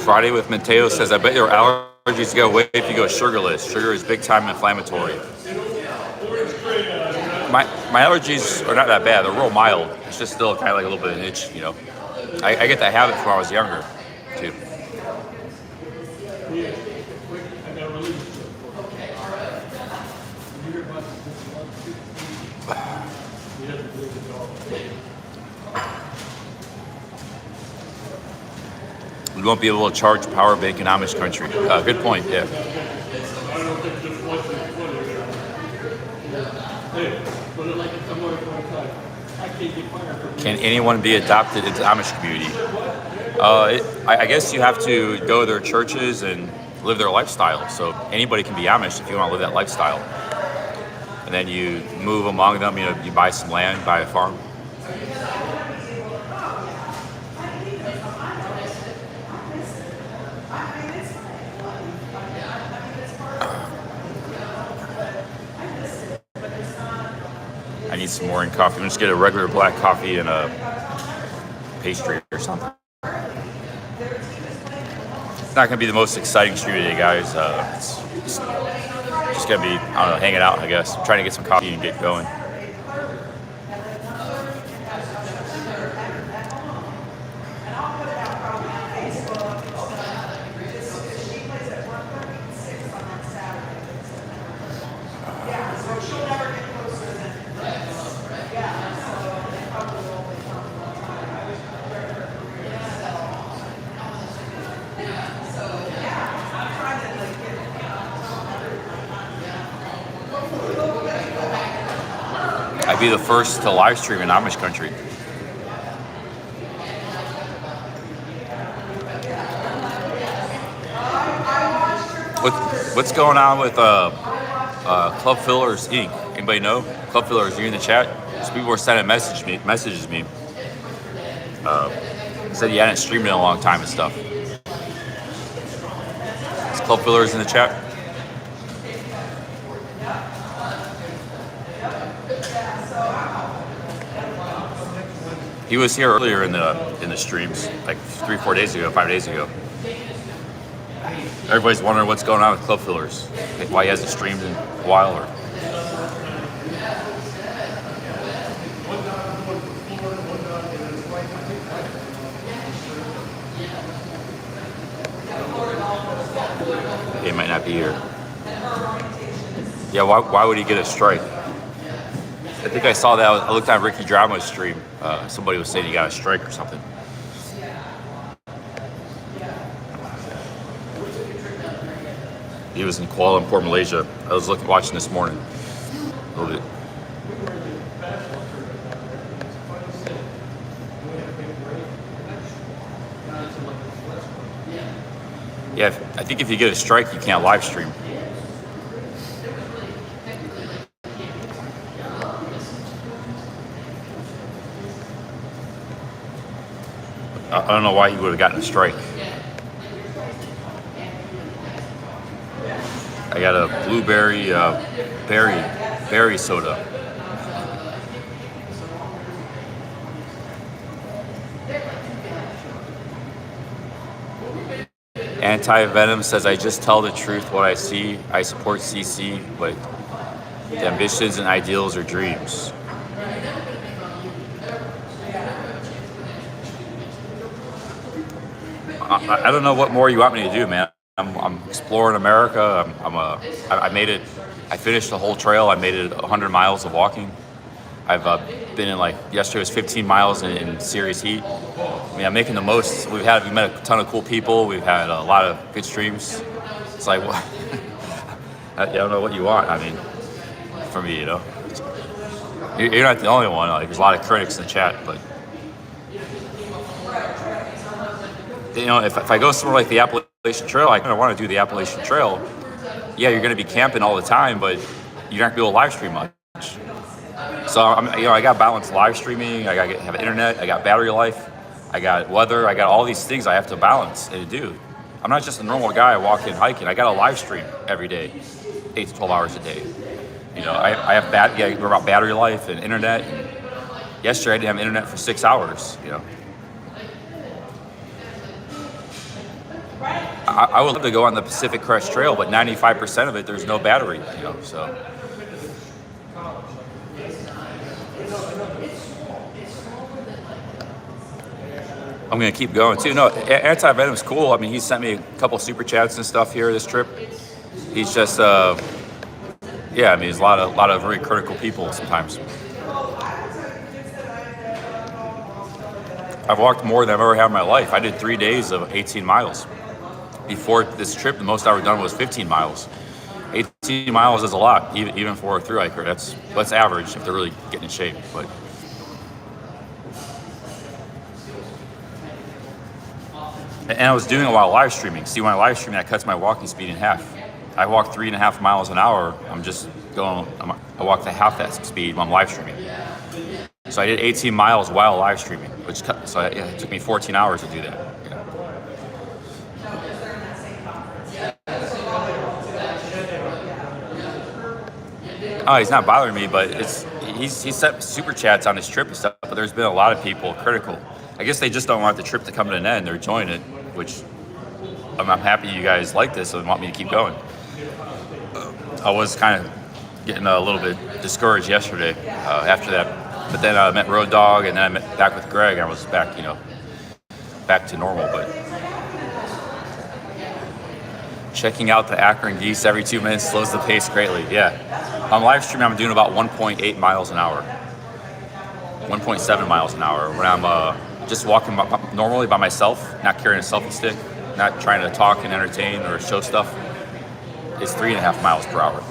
Friday with Mateo says, I bet your allergies go away if you go sugarless. Sugar is big time inflammatory. My allergies are not that bad. They're real mild. It's just still kind of like a little bit of an itch, you know. I get that habit from when I was younger, too. We won't be able to charge power bank in Amish country. Good point, yeah. Can anyone be adopted into the Amish community? I guess you have to go to their churches and live their lifestyle. So anybody can be Amish if you want to live that lifestyle. And then you move among them, you know, you buy some land, buy a farm. I need some more in coffee. I'm just get a regular black coffee and a pastry or something. It's not gonna be the most exciting stream today, guys. It's just gonna be, I don't know, hanging out, I guess. I'm trying to get some coffee and get going. I'd be the first to live stream in Amish country. What's going on with Club Fillers Inc? Anybody know? Club Fillers, are you in the chat? Some people were sending messages me. Said you hadn't streamed in a long time and stuff. Is Club Fillers in the chat? He was here earlier in the streams, like 3-4 days ago, 5 days ago. Everybody's wondering what's going on with Club Fillers, like why he hasn't streamed in a while. Or he might not be here. Yeah, why would he get a strike? I think I saw that. I looked at Ricky Drama's stream. Somebody was saying he got a strike or something. He was in Kuala Lumpur, Malaysia. I was watching this morning a little bit. Yeah, I think if you get a strike, you can't live stream. I don't know why he would have gotten a strike. I got a blueberry berry soda. Anti-Venom says, I just tell the truth what I see. I support CC, but the ambitions and ideals are dreams. I don't know what more you want me to do, man. I'm exploring America. I made it. I finished the whole trail. I made it 100 miles of walking. I've been in, like, yesterday was 15 miles in serious heat. I mean, I'm making the most. We met a ton of cool people. We've had a lot of good streams. It's like, well, I don't know what you want. I mean, for me, you know, you're not the only one. Like, there's a lot of critics in the chat, but you know, if I go somewhere like the Appalachian Trail, I kind of want to do the Appalachian Trail. Yeah, you're going to be camping all the time, but you're not going to be able to live stream much. So I got balanced live streaming. I got to have internet. I got battery life. I got weather. I got all these things I have to balance and do. I'm not just a normal guy walking hiking. I got a live stream every day, 8 to 12 hours a day. I have we're about battery life and internet. And yesterday I didn't have internet for 6 hours. I would love to go on the Pacific Crest Trail, but 95% of it there's no battery. So. I'm gonna keep going too. No, Anti-Venom's cool. I mean, he sent me a couple super chats and stuff here this trip. He's just, he's a lot of very critical people sometimes. I've walked more than I've ever had in my life. I did 3 days of 18 miles. Before this trip, the most I've ever done was 15 miles. 18 miles is a lot, even for a thru hiker. That's average if they're really getting in shape. But and I was doing a lot of live streaming. See, when I live stream, that cuts my walking speed in half. I walk 3.5 miles an hour. I walk to half that speed when I'm live streaming. So I did 18 miles while live streaming, it took me 14 hours to do that. Oh, he's not bothering me, but he's sent super chats on his trip and stuff. But there's been a lot of people critical. I guess they just don't want the trip to come to an end. They're enjoying it, which I'm happy you guys like this and want me to keep going. I was kind of getting a little bit discouraged yesterday after that, but then I met Road Dog, and then I met back with Greg. I was back to normal. But checking out the Akron geese every 2 minutes slows the pace greatly. Yeah, on live stream I'm doing about 1.8 miles an hour, 1.7 miles an hour when I'm just walking normally by myself, not carrying a selfie stick, not trying to talk and entertain or show stuff. It's 3.5 miles per hour.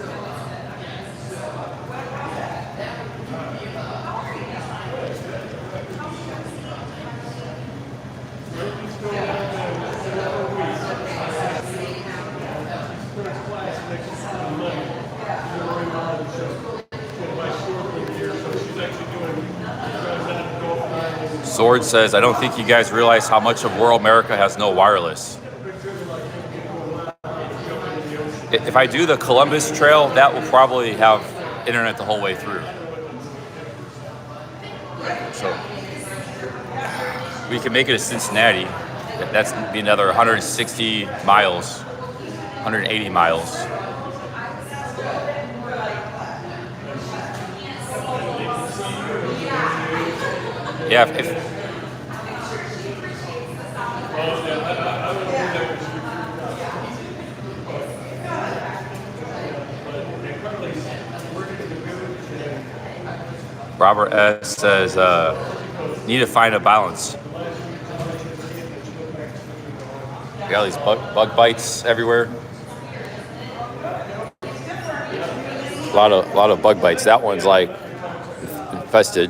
Sword says, I don't think you guys realize how much of rural America has no wireless. If I do the Columbus Trail, that will probably have internet the whole way through. So we can make it to Cincinnati. That's be another 160 miles, 180 miles. Yeah, Robert S. says, need to find a balance. We got all these bug bites everywhere. A lot of bug bites. That one's like infested.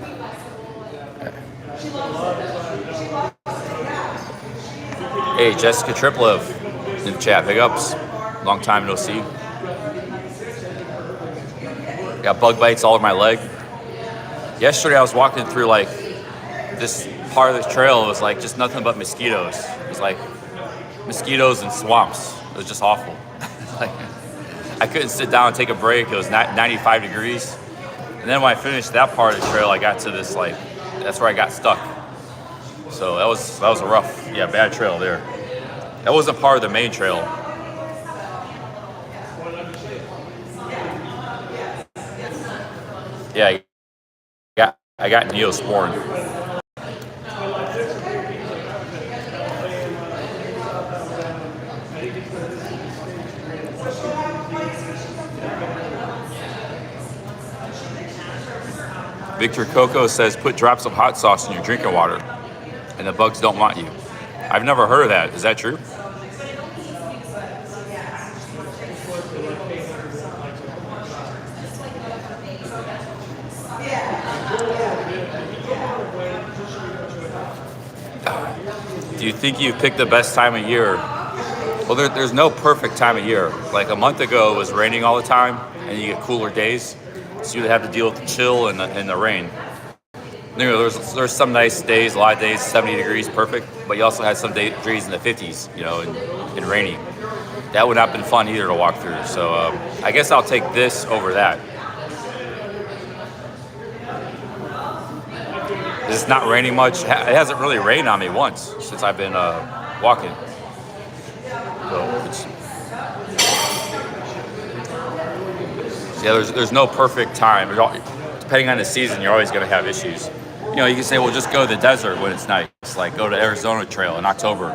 Hey, Jessica Triplev in the chat. Big ups. Long time no see. Got bug bites all over my leg. Yesterday I was walking through like this part of the trail. It was like just nothing but mosquitoes. It was like mosquitoes and swamps. It was just awful. Like, I couldn't sit down and take a break. It was 95 degrees. And then when I finished that part of the trail, I got to this that's where I got stuck. So that was a rough, bad trail there. That wasn't part of the main trail. Yeah, I got Neosporin. Victor Coco says, put drops of hot sauce in your drinking water and the bugs don't want you. I've never heard of that. Is that true? Do you think you picked the best time of year? Well, there's no perfect time of year. Like a month ago, it was raining all the time and you get cooler days. So you have to deal with the chill and the rain. You know, there's some nice days, a lot of days, 70 degrees, perfect. But you also had some days in the 50s, you know, and rainy. That would not have been fun either to walk through. So I guess I'll take this over that. It's not raining much. It hasn't really rained on me once since I've been walking. So there's no perfect time. Depending on the season, you're always going to have issues. You know, you can say, well, just go to the desert when it's nice. Like go to Arizona Trail in October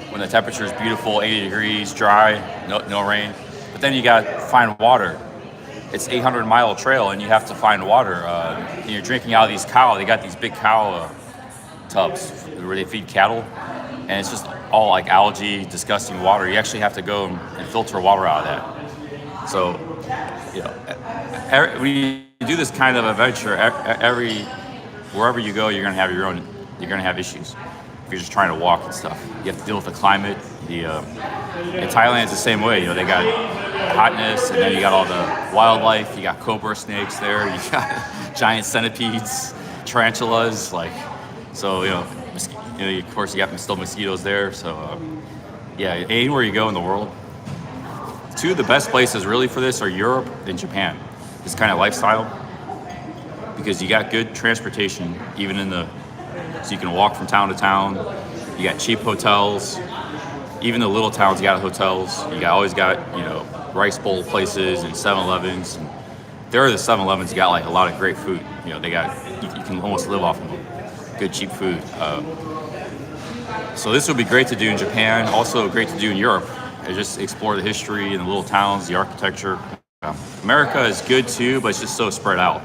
when the temperature is beautiful, 80 degrees, dry, no rain. But then you got to find water. It's 800-mile trail, and you have to find water. And you're drinking out of these cow. They got these big cow tubs where they feed cattle, and it's just all like algae, disgusting water. You actually have to go and filter water out of that. So, you know, when you do this kind of adventure, wherever you go, you're gonna have issues. If you're just trying to walk and stuff, you have to deal with the climate. In Thailand, it's the same way. You know, they got hotness, and then you got all the wildlife. You got cobra snakes there. You got giant centipedes, tarantulas. Like, so you know, of course, you got still mosquitoes there. So, yeah, anywhere you go in the world, two of the best places really for this are Europe and Japan. This kind of lifestyle, because you got good transportation, so you can walk from town to town. You got cheap hotels. Even the little towns, you got hotels. Always got, you know, rice bowl places and 7-Elevens. And there are the 7-Elevens got like a lot of great food. You know, you can almost live off of them. Good cheap food. So this would be great to do in Japan. Also great to do in Europe. And just explore the history and the little towns, the architecture. America is good too, but it's just so spread out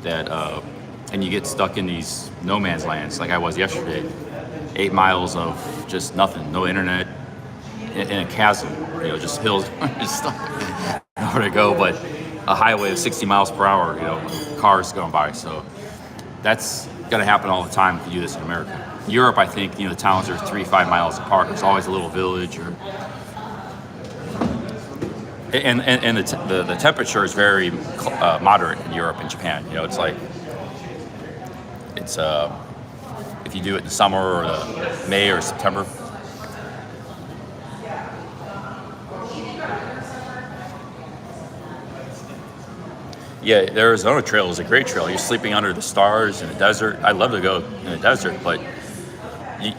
that, and you get stuck in these no man's lands like I was yesterday. 8 miles of just nothing, no internet, in a chasm, you know, just hills, just stuck, nowhere to go, but a highway of 60 miles per hour, you know, cars going by. So that's going to happen all the time if you do this in America. Europe, I think, you know, the towns are 3-5 miles apart. There's always a little village, and the temperature is very moderate in Europe and Japan. You know, it's if you do it in the summer or the May or September. Yeah, the Arizona Trail is a great trail. You're sleeping under the stars in the desert. I'd love to go in the desert, but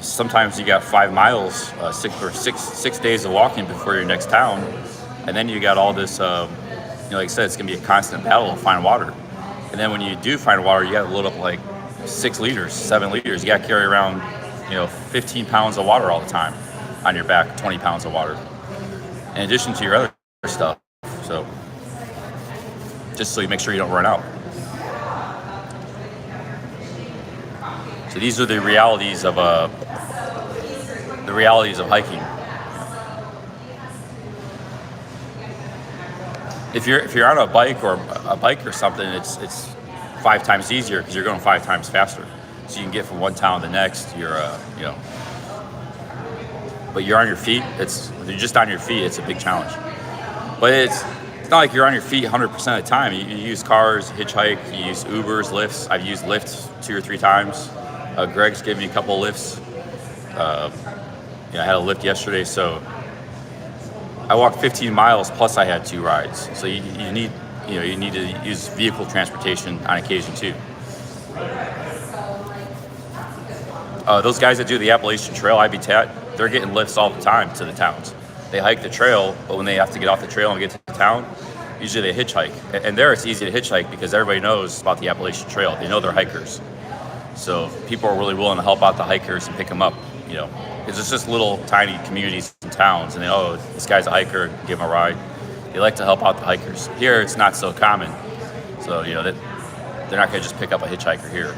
sometimes you got 5 miles, 6 days of walking before your next town, and then you got all this. You know, like I said, it's gonna be a constant battle to find water. And then when you do find water, you got to load up like 6 liters, 7 liters. You got to carry around, you know, 15 pounds of water all the time on your back, 20 pounds of water, in addition to your other stuff. So just so you make sure you don't run out. So these are the realities of hiking. If you're on a bike or something, it's 5 times easier because you're going 5 times faster. So you can get from one town to the next. You know, but you're on your feet. If you're just on your feet, it's a big challenge. But it's not like you're on your feet 100% of the time. You use cars, hitchhike, you use Ubers, Lyfts. I've used Lyft 2 or 3 times. Greg's given me a couple of lifts. I had a lift yesterday, so I walked 15 miles plus I had 2 rides. So you need to use vehicle transportation on occasion too. Those guys that do the Appalachian Trail, Habitat, they're getting lifts all the time to the towns. They hike the trail, but when they have to get off the trail and get to the town, usually they hitchhike. And there it's easy to hitchhike because everybody knows about the Appalachian Trail. They know they're hikers. So people are really willing to help out the hikers and pick them up, you know. Because it's just little tiny communities and towns, and this guy's a hiker, give him a ride. They like to help out the hikers. Here, it's not so common. So, you know, they're not going to just pick up a hitchhiker here.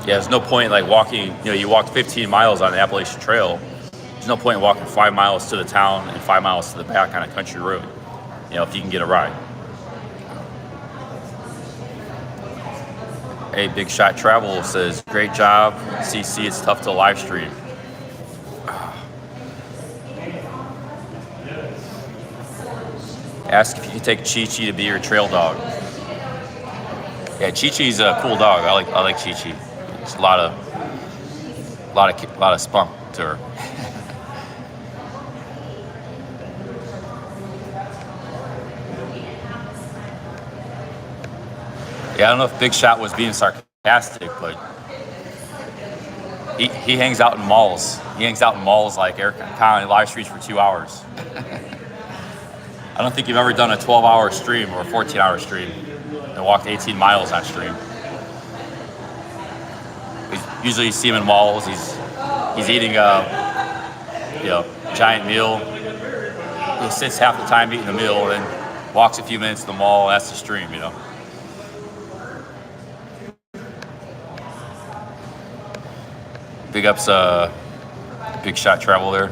Yeah, there's no point like walking, you know, you walked 15 miles on the Appalachian Trail. There's no point in walking 5 miles to the town and 5 miles to the back on a country road, you know, if you can get a ride. Hey, Big Shot Travel says, great job. CC, it's tough to live stream. Ask if you can take Chi-Chi to be your trail dog. Yeah, Chi-Chi's a cool dog. I like Chi-Chi. It's a lot of spunk to her. Yeah, I don't know if Big Shot was being sarcastic, but he hangs out in malls. He hangs out in malls like Eric Conley live streams for 2 hours. I don't think you've ever done a 12-hour stream or a 14-hour stream and walked 18 miles on stream. Usually you see him in malls. He's eating a giant meal. He sits half the time eating the meal and then walks a few minutes to the mall. That's the stream, Big ups, Big Shot Travel there.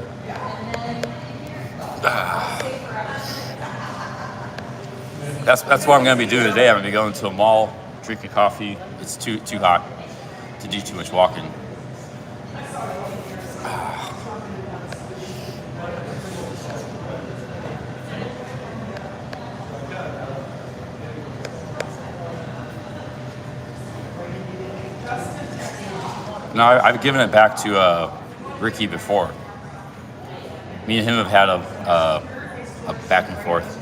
That's what I'm gonna be doing today. I'm gonna be going to a mall, drinking coffee. It's too hot to do too much walking. No, I've given it back to Ricky before. Me and him have had a back and forth.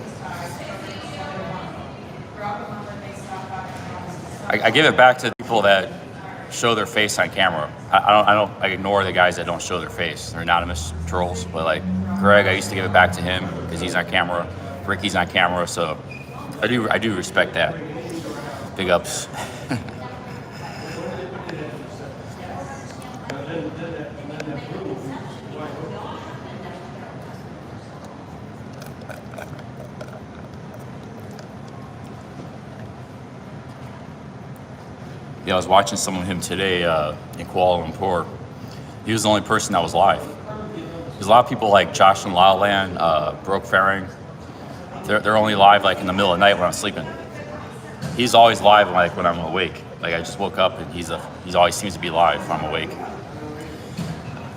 I give it back to people that show their face on camera. I ignore the guys that don't show their face. They're anonymous trolls. But like Greg, I used to give it back to him because he's on camera. Ricky's on camera, so I do respect that. Big ups. Yeah, I was watching some of him today in Kuala Lumpur. He was the only person that was live. There's a lot of people like Josh and La Land, Broke Faring. They're only live like in the middle of the night when I'm sleeping. He's always live like when I'm awake. Like I just woke up and he's always seems to be live when I'm awake.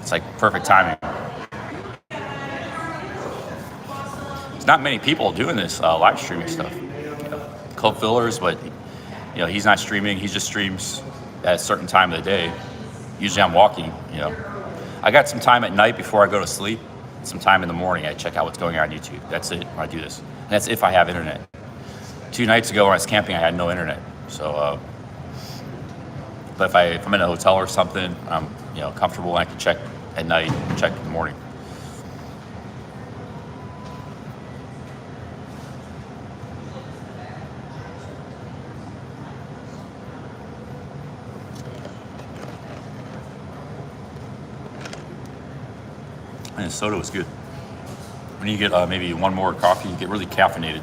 It's like perfect timing. There's not many people doing this live streaming stuff. Club fillers, but he's not streaming. He just streams at a certain time of the day. Usually I'm walking, I got some time at night before I go to sleep. Some time in the morning, I check out what's going on YouTube. That's it when I do this. And that's if I have internet. 2 nights ago when I was camping, I had no internet. So, but if I'm in a hotel or something, I'm comfortable and I can check at night, check in the morning. And the soda was good. When you get maybe one more coffee, you get really caffeinated.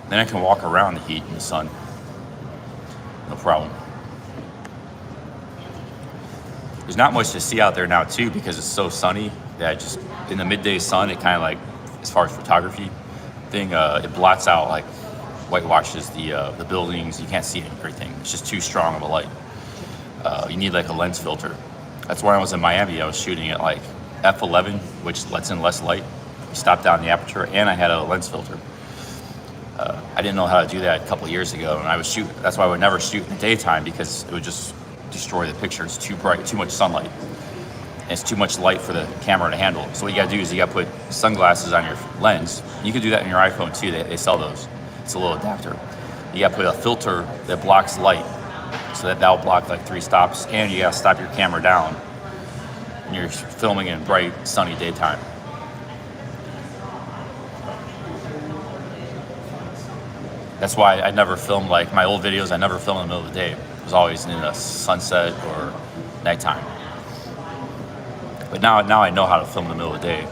Then I can walk around the heat in the sun. No problem. There's not much to see out there now too because it's so sunny that just in the midday sun, it kind of like, as far as photography thing, it blots out, like whitewashes the buildings. You can't see everything. It's just too strong of a light. You need like a lens filter. That's why I was in Miami. I was shooting at like f11, which lets in less light. We stopped down the aperture, and I had a lens filter. I didn't know how to do that a couple of years ago, and I would shoot. That's why I would never shoot in the daytime because it would just destroy the picture. It's too bright, too much sunlight. And it's too much light for the camera to handle. So what you gotta do is you gotta put sunglasses on your lens. You can do that in your iPhone too. They sell those. It's a little adapter. You gotta put a filter that blocks light, so that'll block like 3 stops, and you gotta stop your camera down when you're filming in bright, sunny daytime. That's why I never filmed, like my old videos, I never filmed in the middle of the day. It was always in a sunset or nighttime. But now I know how to film in the middle of the day.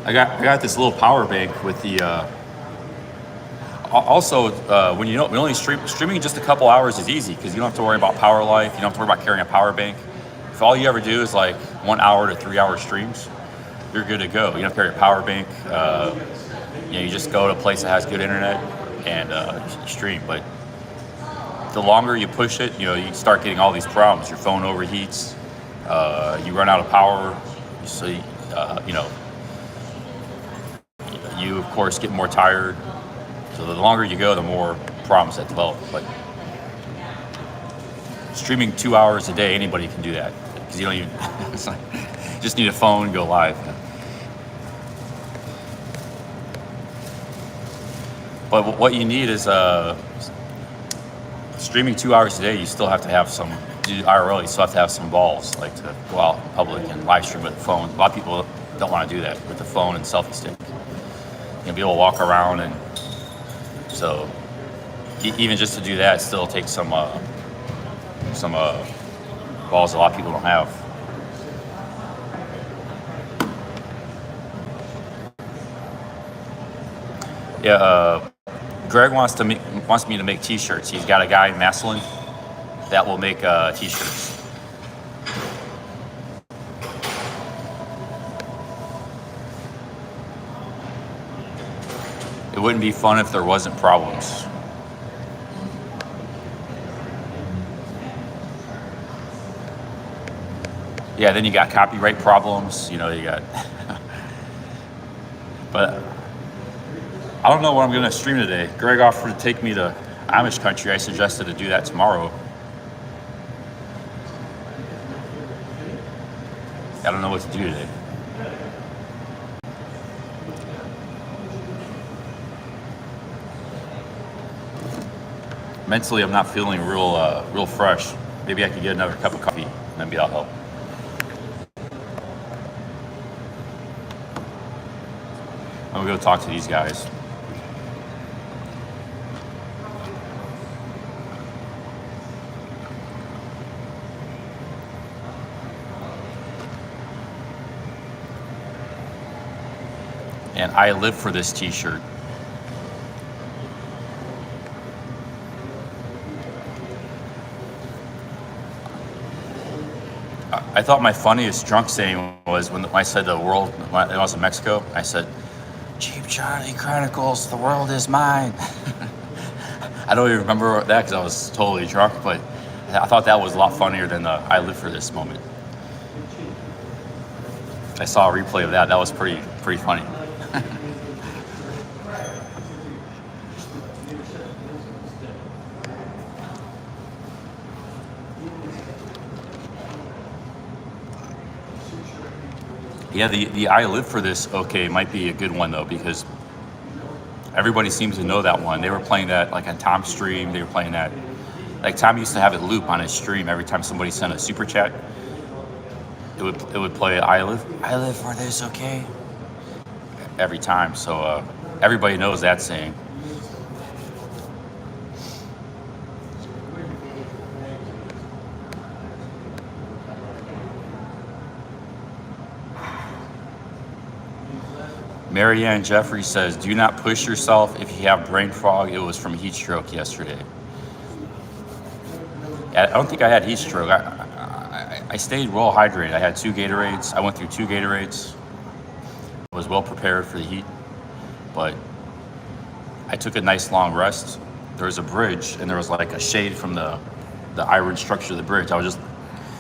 I got this little power bank with the. Also, when we only streaming just a couple hours is easy because you don't have to worry about power life. You don't have to worry about carrying a power bank. If all you ever do is like 1 hour to 3 hour streams, you're good to go. You don't have to carry a power bank. You just go to a place that has good internet and you stream. But the longer you push it, you start getting all these problems. Your phone overheats, you run out of power, so you of course get more tired. So the longer you go, the more problems that develop. But streaming 2 hours a day, anybody can do that because you don't even it's like, you just need a phone and go live. But what you need is streaming 2 hours a day. You still have to have some IRL. You still have to have some balls, like to go out in public and live stream with the phone. A lot of people don't want to do that with the phone and selfie stick. Be able to walk around, and so even just to do that, it still takes some balls a lot of people don't have. Yeah, Greg wants me to make T-shirts. He's got a guy in Massillon that will make T-shirts. It wouldn't be fun if there wasn't problems. Yeah, then you got copyright problems. You got. But I don't know what I'm going to stream today. Greg offered to take me to Amish country. I suggested to do that tomorrow. I don't know what to do today. Mentally, I'm not feeling real fresh. Maybe I could get another cup of coffee. Maybe that'll help. I'm gonna go talk to these guys. And I live for this T-shirt. I thought my funniest drunk saying was when I said the world, when I was in Mexico, I said, "Cheap Charlie Chronicles, the world is mine." I don't even remember that because I was totally drunk, but I thought that was a lot funnier than the "I live for this" moment. I saw a replay of that. That was pretty funny. Yeah, the "I live for this" might be a good one though, because everybody seems to know that one. They were playing that like on Tom's stream. They were playing that. Like Tom used to have it loop on his stream every time somebody sent a super chat. It would play I live for this, okay? Every time. So everybody knows that saying. Marianne Jeffrey says, "Do not push yourself if you have brain fog. It was from heat stroke yesterday." I don't think I had heat stroke. I stayed well hydrated. I had 2 Gatorades. I went through 2 Gatorades. I was well prepared for the heat, but I took a nice long rest. There was a bridge, and there was like a shade from the iron structure of the bridge. I was just,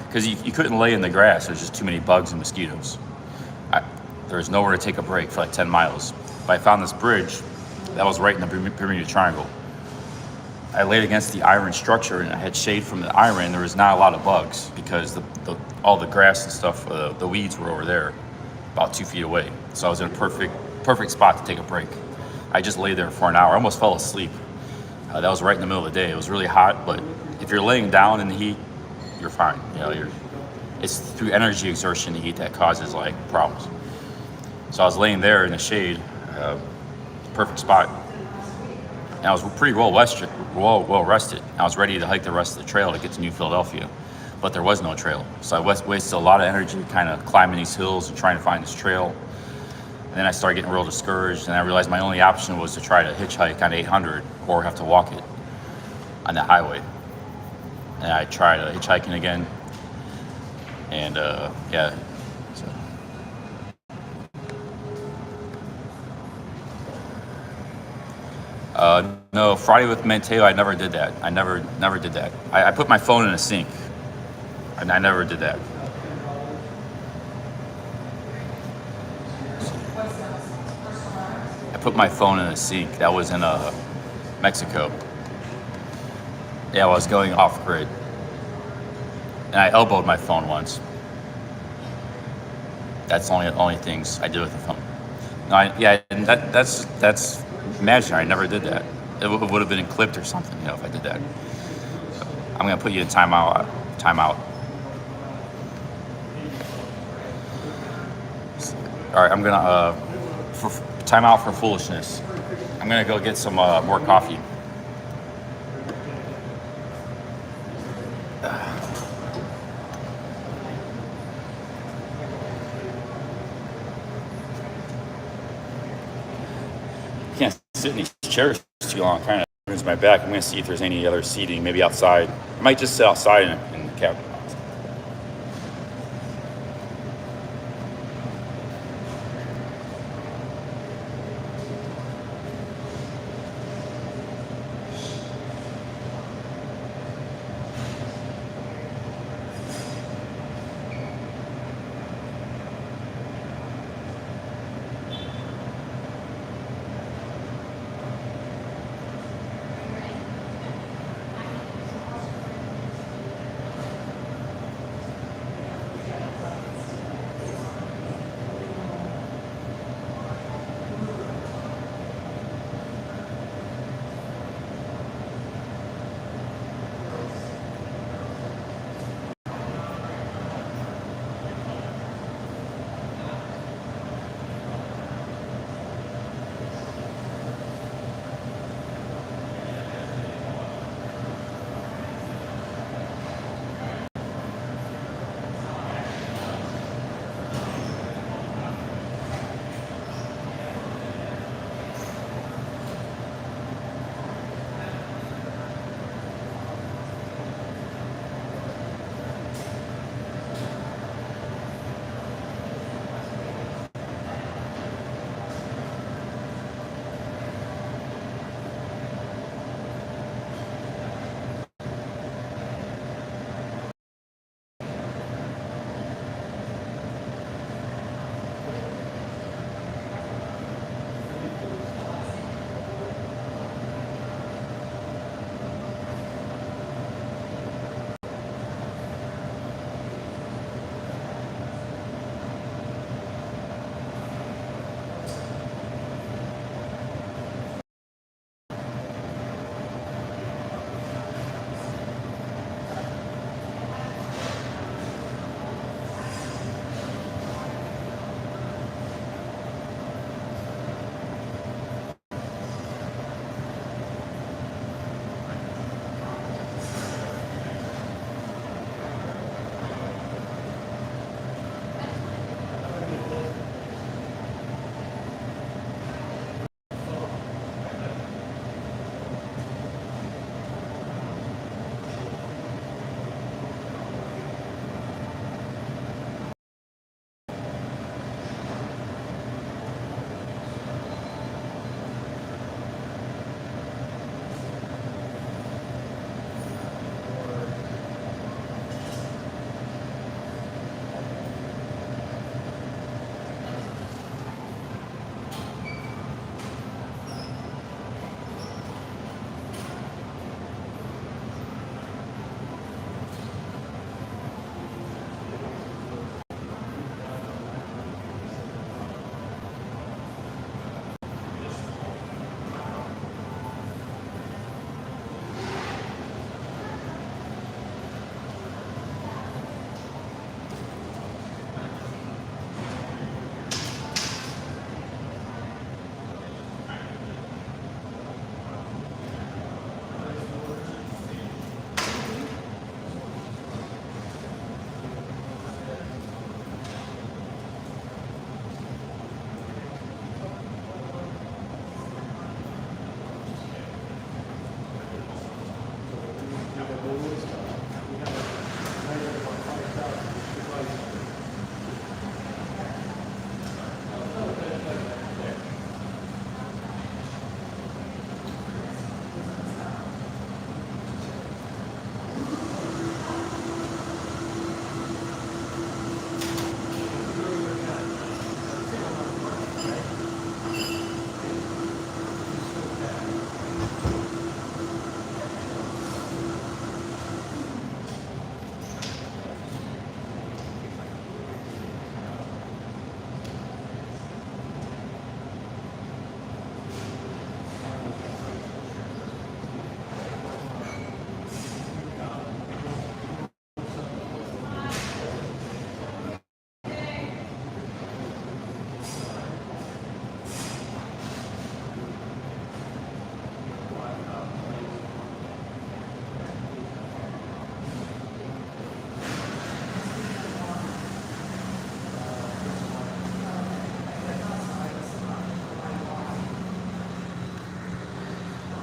because you couldn't lay in the grass. There's just too many bugs and mosquitoes. There was nowhere to take a break for like 10 miles. But I found this bridge that was right in the Bermuda Triangle. I laid against the iron structure and I had shade from the iron. There was not a lot of bugs because all the grass and stuff, the weeds were over there, about 2 feet away. So I was in a perfect spot to take a break. I just lay there for an hour. I almost fell asleep. That was right in the middle of the day. It was really hot, but if you're laying down in the heat, you're fine. It's through energy exertion, the heat that causes like problems. So I was laying there in the shade, perfect spot. And I was pretty well rested. I was ready to hike the rest of the trail to get to New Philadelphia, but there was no trail. So I wasted a lot of energy kind of climbing these hills and trying to find this trail. And then I started getting real discouraged, and I realized my only option was to try to hitchhike on 800 or have to walk it on the highway. And I tried hitchhiking again, and yeah. No, Friday with Mateo, I never did that. I never did that. I put my phone in a sink, and I never did that. I put my phone in a sink. That was in Mexico. Yeah, I was going off grid, and I elbowed my phone once. That's the only things I did with the phone. No, yeah, and that's imaginary. I never did that. It would have been clipped or something, if I did that. So I'm gonna put you in timeout. Timeout. All right, I'm gonna for timeout for foolishness. I'm gonna go get some more coffee. Can't sit in these chairs too long. Kind of turns my back. I'm gonna see if there's any other seating, maybe outside. I might just sit outside in the cabin.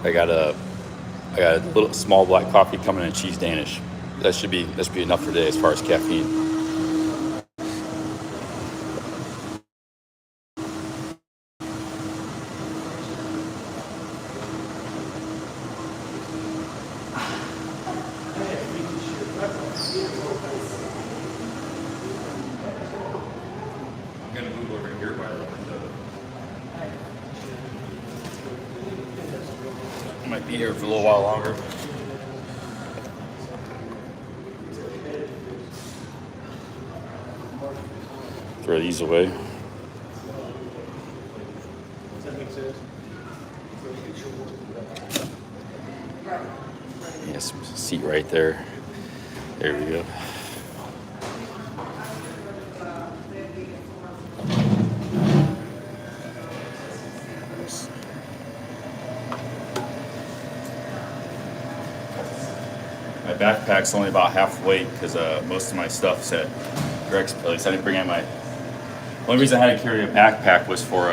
I got a little small black coffee coming in cheese Danish. That should be enough for today as far as caffeine. I'm gonna move over here by the window. I might be here for a little while longer. Throw these away. Yes, seat right there. There we go. My backpack's only about half weight because most of my stuff's at Greg's place. I didn't bring in my. The only reason I had to carry a backpack was for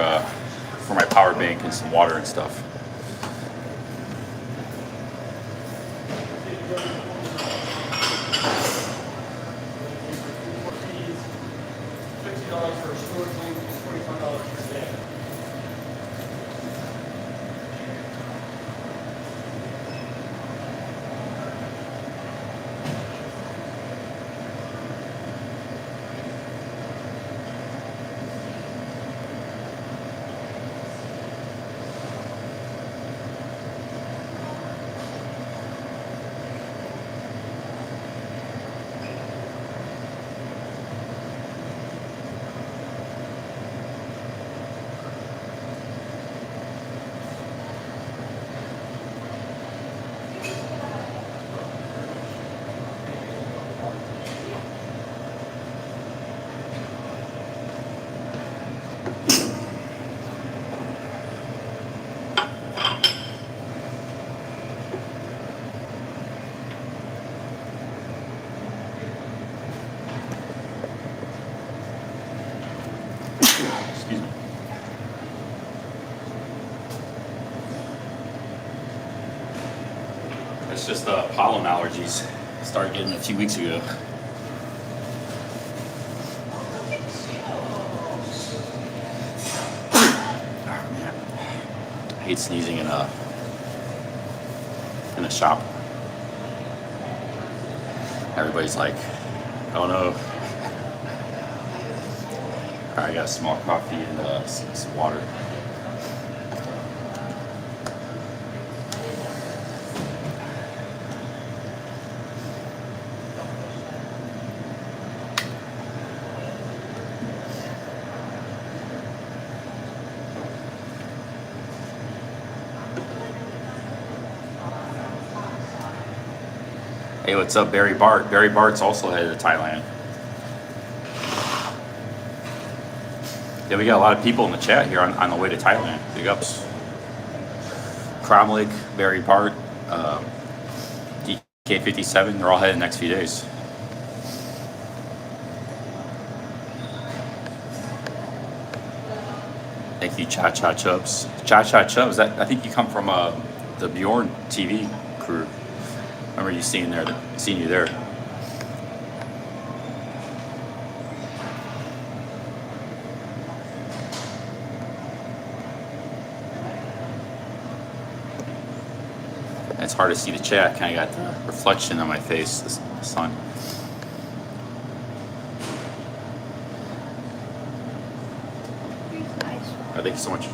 my power bank and some water and stuff. $50 for a storage link and $25 for a day. Excuse me. It's just pollen allergies. Started getting a few weeks ago. Oh man, I hate sneezing in a shop. Everybody's like, "Oh no." All right, I got a small coffee and some water. Hey, what's up, Barry Bart? Barry Bart's also headed to Thailand. Yeah, we got a lot of people in the chat here on the way to Thailand. Big ups. Cromley, Barry Bart, DK57, they're all headed in the next few days. Thank you, Cha Cha Chubs. Cha Cha Chubs, I think you come from the Bjorn TV crew. Remember you seeing you there. It's hard to see the chat. Kind of got the reflection on my face, the sun. Oh, thank you so much.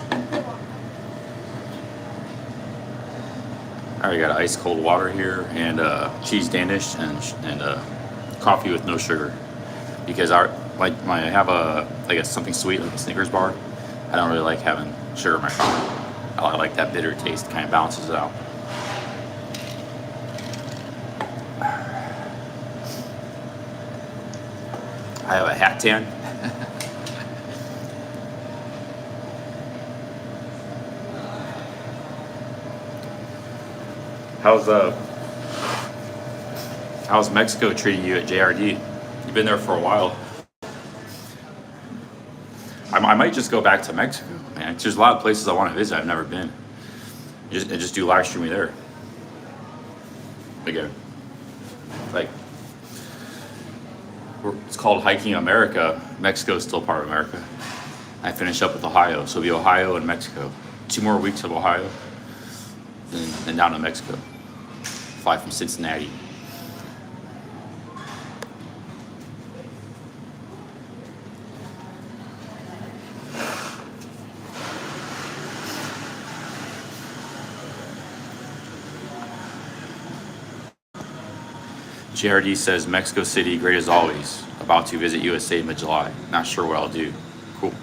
All right, got ice cold water here and cheese Danish and coffee with no sugar because I have something sweet like a Snickers bar. I don't really like having sugar in my coffee. I like that bitter taste. Kind of balances it out. I have a hat tan. How's Mexico treating you at JRD? You've been there for a while. I might just go back to Mexico, man. There's a lot of places I want to visit. I've never been. Just do live streaming there. Again, like it's called Hiking America. Mexico is still part of America. I finish up with Ohio, so it'll be Ohio and Mexico. 2 more weeks of Ohio, and down to Mexico. Fly from Cincinnati. JRD says Mexico City, great as always. About to visit USA mid-July. Not sure what I'll do. Cool.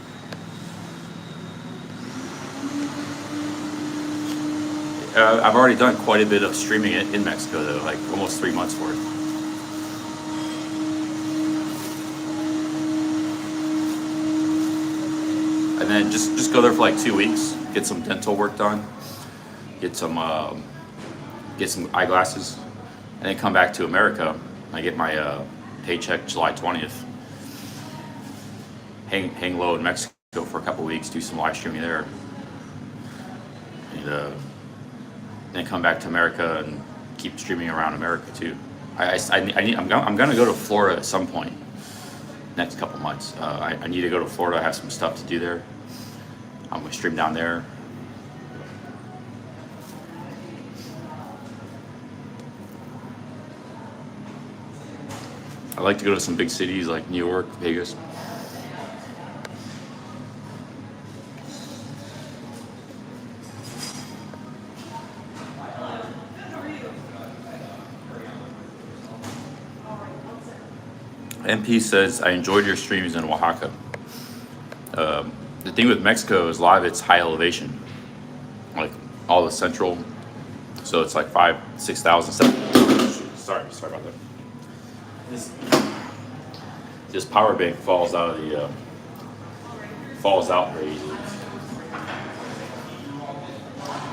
I've already done quite a bit of streaming in Mexico though, like almost 3 months worth. And then just go there for like 2 weeks, get some dental work done, get some eyeglasses, and then come back to America. I get my paycheck July 20th. Hang low in Mexico for a couple weeks, do some live streaming there, and then come back to America and keep streaming around America too. I'm gonna go to Florida at some point next couple months. I need to go to Florida. I have some stuff to do there. I'm gonna stream down there. I like to go to some big cities like New York, Vegas. MP says, I enjoyed your streams in Oaxaca. The thing with Mexico is a lot of it's high elevation, like all the central. So it's like 6,000. Sorry about that. This power bank falls out very easily.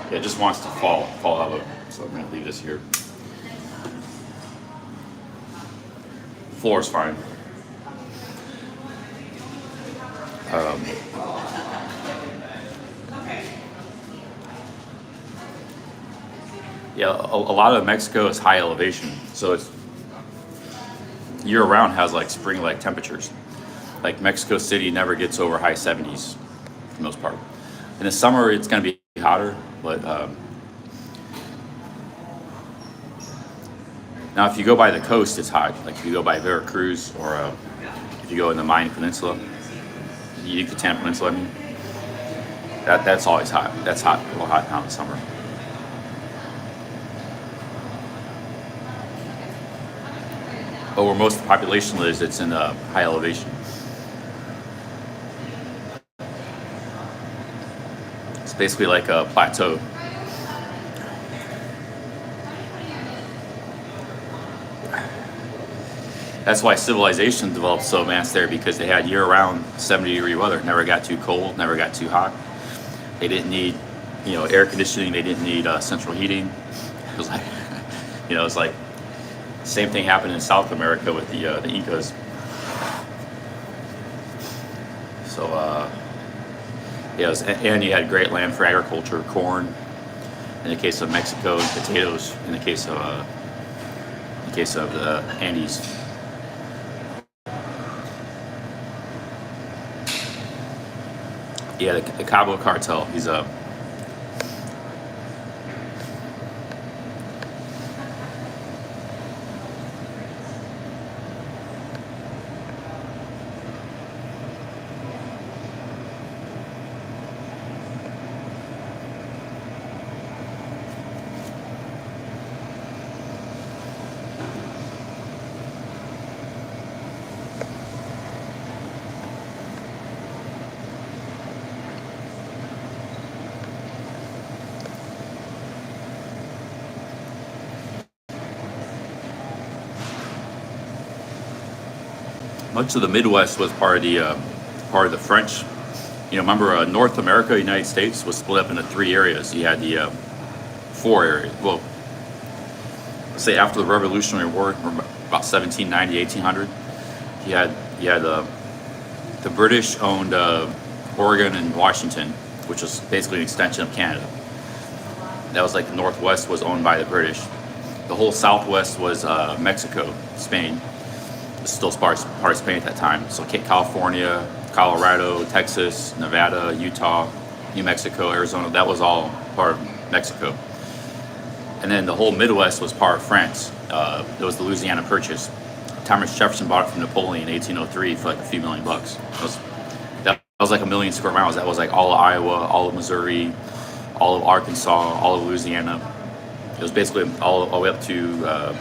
Yeah, it just wants to fall out of it. So I'm gonna leave this here. Floor is fine. Yeah, a lot of Mexico is high elevation, so it's year-round has like spring-like temperatures. Like Mexico City never gets over high 70s for the most part. In the summer, it's going to be hotter, but now if you go by the coast, it's hot. Like if you go by Veracruz or if you go in the Mayan Peninsula, the Yucatan Peninsula, I mean, that's always hot. That's hot, a little hot now in the summer. But where most of the population lives, it's in high elevation. It's basically like a plateau. That's why civilization developed so advanced there, because they had year-round 70-degree weather. Never got too cold, never got too hot. They didn't need, air conditioning. They didn't need central heating. It was like, it's like same thing happened in South America with the Incas. So and you had great land for agriculture, corn. In the case of Mexico, potatoes. In the case of the Andes. Yeah, the Cabo cartel. He's a much of the Midwest was part of the French. Remember North America, United States, was split up into 3 areas. You had the 4 areas. Well, let's say after the Revolutionary War, about 1790, 1800, you had the British owned Oregon and Washington, which was basically an extension of Canada. That was like the Northwest was owned by the British. The whole Southwest was Mexico, Spain. It was still part of Spain at that time. So California, Colorado, Texas, Nevada, Utah, New Mexico, Arizona, that was all part of Mexico. And then the whole Midwest was part of France. It was the Louisiana Purchase. Thomas Jefferson bought it from Napoleon in 1803 for like a few $1 million. That was like 1 million square miles. That was like all of Iowa, all of Missouri, all of Arkansas, all of Louisiana. It was basically all the way up to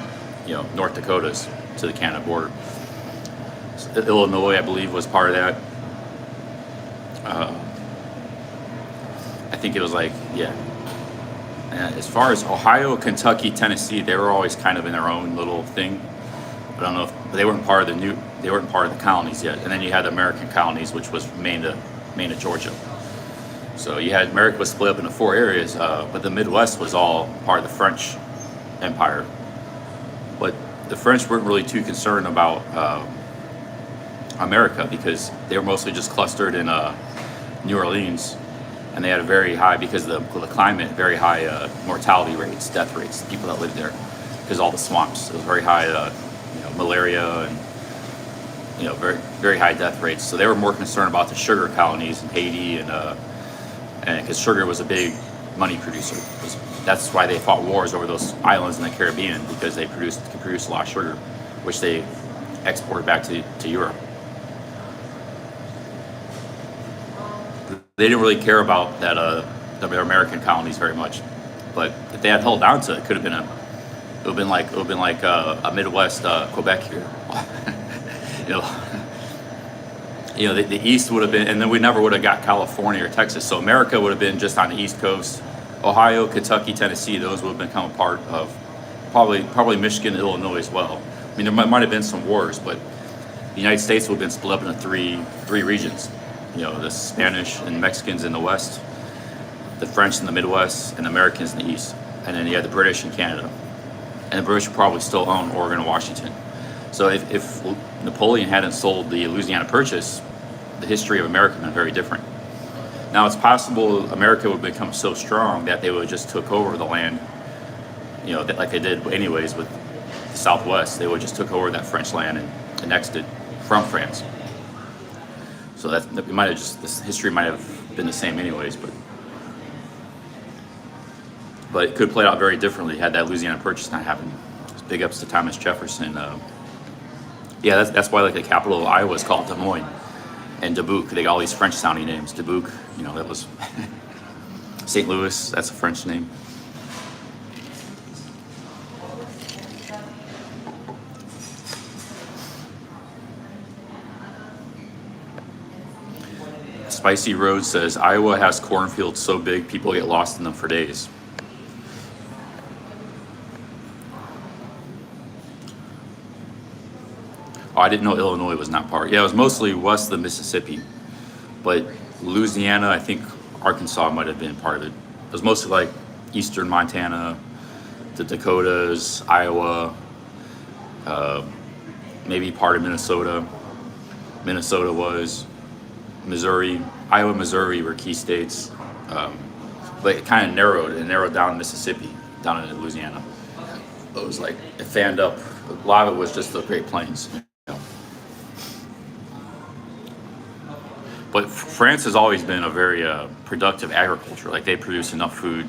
North Dakotas to the Canada border. So Illinois, I believe, was part of that. I think it was like, yeah. And as far as Ohio, Kentucky, Tennessee, they were always kind of in their own little thing. I don't know if they weren't part of they weren't part of the colonies yet. And then you had the American colonies, which was Maine to Georgia. So you had America was split up into 4 areas, but the Midwest was all part of the French Empire. But the French weren't really too concerned about America because they were mostly just clustered in New Orleans, and they had a very high, because of the climate, very high mortality rates, death rates, the people that lived there, because all the swamps. It was very high, malaria and very very high death rates. So they were more concerned about the sugar colonies in Haiti and because sugar was a big money producer. That's why they fought wars over those islands in the Caribbean, because they could produce a lot of sugar, which they exported back to Europe. They didn't really care about that the American colonies very much, but if they had held on to it, it would have been like a Midwest Quebec here. The East would have been, and then we never would have got California or Texas. So America would have been just on the East Coast. Ohio, Kentucky, Tennessee, those would have become a part of probably Michigan, Illinois as well. I mean, there might have been some wars, but the United States would have been split up into three regions. The Spanish and Mexicans in the West, the French in the Midwest, and the Americans in the East. And then you had the British in Canada. And the British would probably still own Oregon and Washington. So if Napoleon hadn't sold the Louisiana Purchase, the history of America would have been very different. Now it's possible America would become so strong that they would have just took over the land, like they did anyways with the Southwest. They would just took over that French land and annexed it from France. So that might have this history might have been the same anyways, but it could play out very differently had that Louisiana Purchase not happened. Big ups to Thomas Jefferson. That's why like the capital of Iowa is called Des Moines and Dubuque. They got all these French sounding names. Dubuque, that was St. Louis. That's a French name. Spicy Road says Iowa has cornfields so big people get lost in them for days. Oh, I didn't know Illinois was not part. Yeah, it was mostly west of the Mississippi, but Louisiana, I think Arkansas might have been part of it. It was mostly like eastern Montana, the Dakotas, Iowa, maybe part of Minnesota. Minnesota was. Missouri, Iowa, Missouri were key states, but it kind of narrowed down Mississippi, down into Louisiana. It was like, it fanned up. A lot of it was just the Great Plains. But France has always been a very productive agriculture. Like they produce enough food.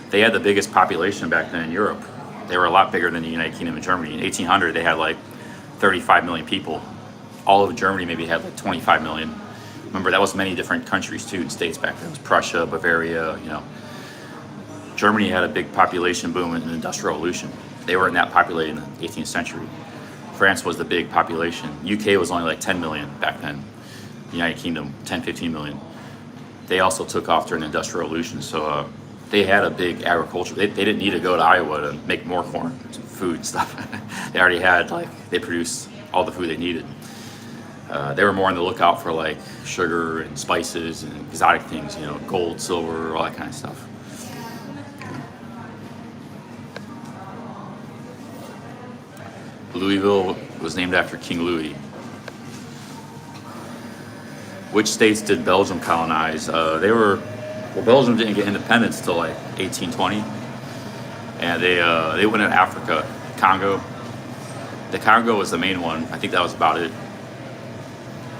They had the biggest population back then in Europe. They were a lot bigger than the United Kingdom and Germany. In 1800, they had like 35 million people. All of Germany maybe had like 25 million. Remember, that was many different countries too, and states back then. It was Prussia, Bavaria, Germany had a big population boom in the Industrial Revolution. They weren't that populated in the 18th century. France was the big population. UK was only like 10 million back then. The United Kingdom, 10, 15 million. They also took off during the Industrial Revolution, so they had a big agriculture. They didn't need to go to Iowa to make more corn, food and stuff. They already had, they produced all the food they needed. They were more on the lookout for like sugar and spices and exotic things, gold, silver, all that kind of stuff. Louisville was named after King Louis. Which states did Belgium colonize? Belgium didn't get independence till like 1820. and they went in Africa, Congo. The Congo was the main one. I think that was about it.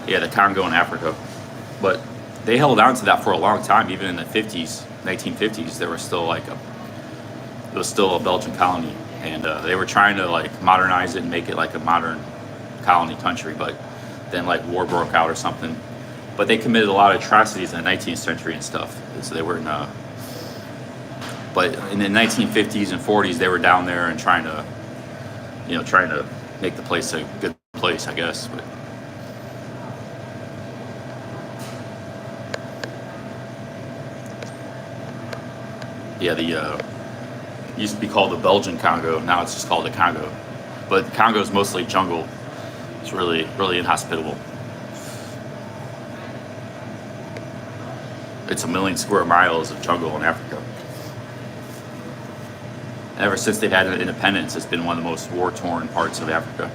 Yeah, the Congo in Africa. But they held on to that for a long time, even in the 50s, 1950s. There was still it was still a Belgian colony, and they were trying to like modernize it and make it like a modern colony country. But then like war broke out or something. But they committed a lot of atrocities in the 19th century and stuff. So they weren't. But in the 1950s and 40s, they were down there and trying to make the place a good place, I guess. But yeah, it used to be called the Belgian Congo. Now it's just called the Congo. But the Congo is mostly jungle. It's really, really inhospitable. It's 1 million square miles of jungle in Africa. Ever since they've had independence, it's been one of the most war-torn parts of Africa.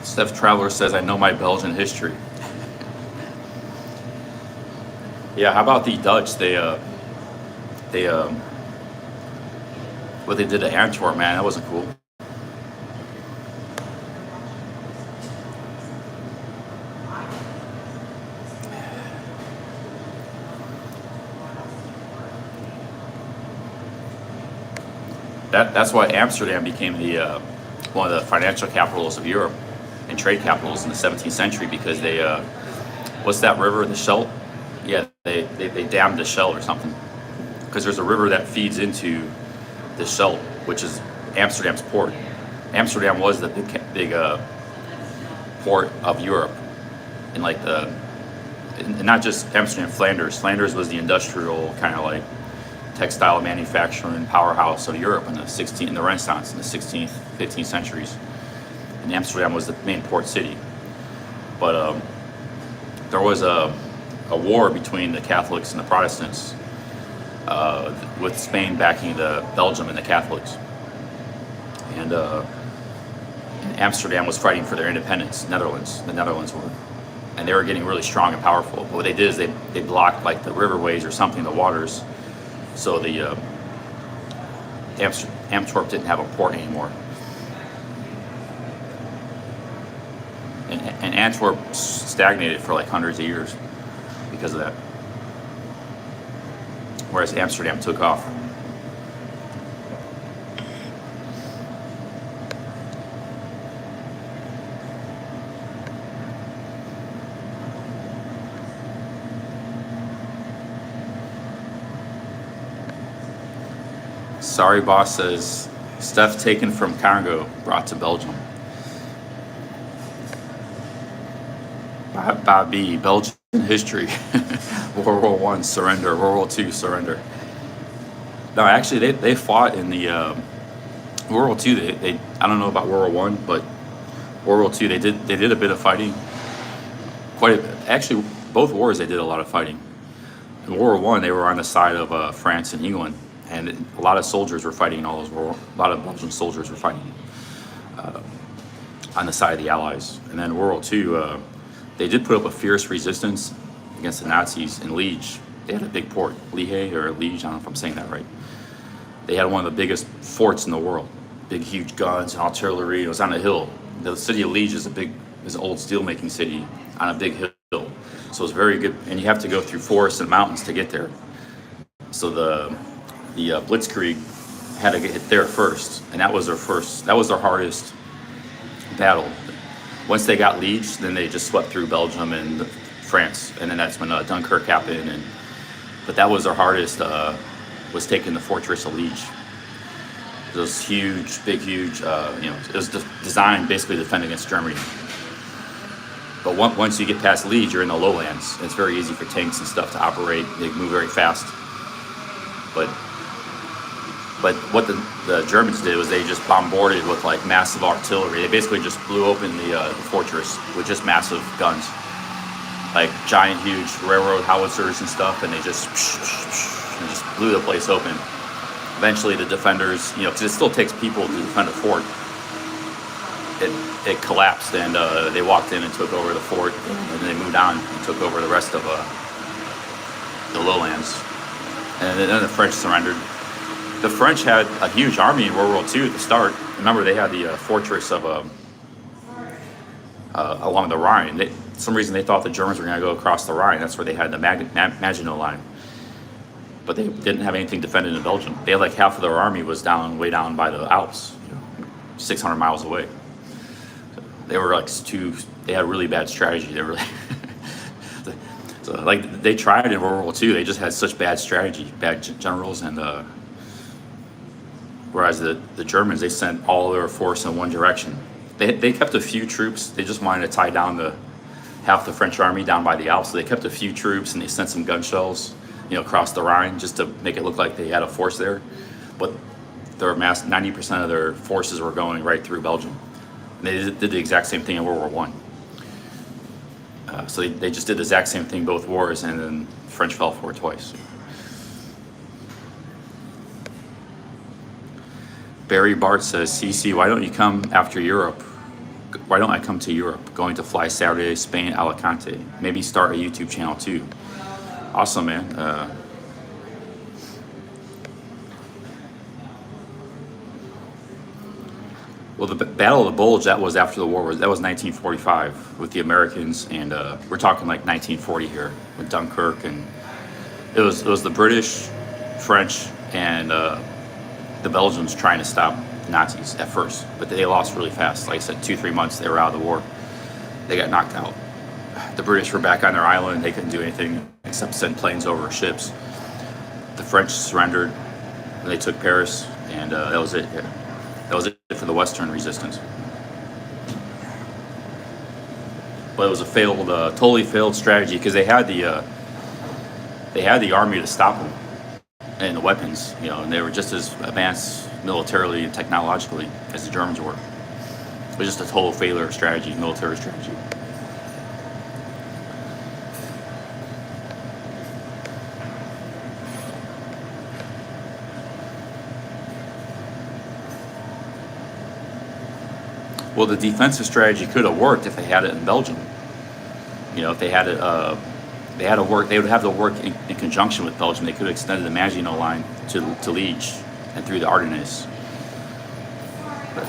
Steph Traveler says, I know my Belgian history. Yeah, how about the Dutch? What they did to Antwerp, man, that wasn't cool. That's why Amsterdam became the one of the financial capitals of Europe and trade capitals in the 17th century, because they what's that river, the Scheldt? Yeah, they dammed the Scheldt or something, because there's a river that feeds into the Scheldt, which is Amsterdam's port. Amsterdam was the big port of Europe, and and not just Amsterdam, Flanders was the industrial kind of like textile manufacturing powerhouse of Europe in the Renaissance in the 16th, 15th centuries. And Amsterdam was the main port city. But there was a war between the Catholics and the Protestants, with Spain backing the Belgium and the Catholics. And Amsterdam was fighting for their independence. The Netherlands were. And they were getting really strong and powerful. But what they did is they blocked like the riverways or something, the waters. So the Antwerp didn't have a port anymore. And Antwerp stagnated for like hundreds of years because of that. Whereas Amsterdam took off. Sorry Boss says, stuff taken from Congo, brought to Belgium. Bobby, Belgian history. World War I, surrender. World War II, surrender. No, actually, they fought in the World War II. They I don't know about World War I, but World War II they did a bit of fighting. Actually, both wars they did a lot of fighting. In World War I, they were on the side of France and England, and a lot of soldiers were fighting in all those wars. A lot of Belgian soldiers were fighting on the side of the Allies. And then World War II. They did put up a fierce resistance against the Nazis in Liege. They had a big port, Liege or Liege, I don't know if I'm saying that right. They had one of the biggest forts in the world. Big, huge guns and artillery. It was on a hill. The city of Liege is an old steelmaking city on a big hill. So it's very good, and you have to go through forests and mountains to get there. So the Blitzkrieg had to get there first, and that was their hardest battle. Once they got Liege, then they just swept through Belgium and France, and then that's when Dunkirk happened. But that was their hardest, was taking the fortress of Liege. It was huge, huge. It was designed basically to defend against Germany. But once you get past Liege, you're in the lowlands. It's very easy for tanks and stuff to operate. They move very fast. But But what the Germans did was they just bombarded with like massive artillery. They basically just blew open the fortress with just massive guns, like giant, huge railroad howitzers and stuff, and they just blew the place open. Eventually, the defenders, because it still takes people to defend a fort, it collapsed, and they walked in and took over the fort, and then they moved on and took over the rest of the lowlands, and then the French surrendered. The French had a huge army in World War II at the start. Remember, they had the fortress of along the Rhine. For some reason, they thought the Germans were going to go across the Rhine. That's where they had the Maginot Line. But they didn't have anything defended in Belgium. They had like half of their army was way down by the Alps, 600 miles away. They were like they had really bad strategy. They really, so like they tried in World War II. They just had such bad strategy, bad generals, and whereas the Germans, they sent all their force in one direction. They kept a few troops. They just wanted to tie down half the French army down by the Alps. So they kept a few troops and they sent some gun shells, across the Rhine just to make it look like they had a force there. But their 90% of their forces were going right through Belgium. And they did the exact same thing in World War One. So they just did the exact same thing both wars, and then the French fell for it twice. Barry Bart says, CC, why don't you come after Europe? Why don't I come to Europe? Going to fly Saturday, Spain, Alicante. Maybe start a YouTube channel too. Awesome, man. Well, the Battle of the Bulge, that was after the war. That was 1945 with the Americans, and we're talking like 1940 here with Dunkirk, and it was the British, French, and the Belgians trying to stop Nazis at first, but they lost really fast. Like I said, 2-3 months they were out of the war. They got knocked out. The British were back on their island. They couldn't do anything except send planes over ships. The French surrendered. And they took Paris, and that was it. Yeah. That was it for the Western resistance. But it was a totally failed strategy, because they had the army to stop them and the weapons, and they were just as advanced militarily and technologically as the Germans were. It was just a total failure of strategy, military strategy. Well, the defensive strategy could have worked if they had it in Belgium. If they had it, they would have to work in conjunction with Belgium. They could have extended the Maginot Line to Liège and through the Ardennes. But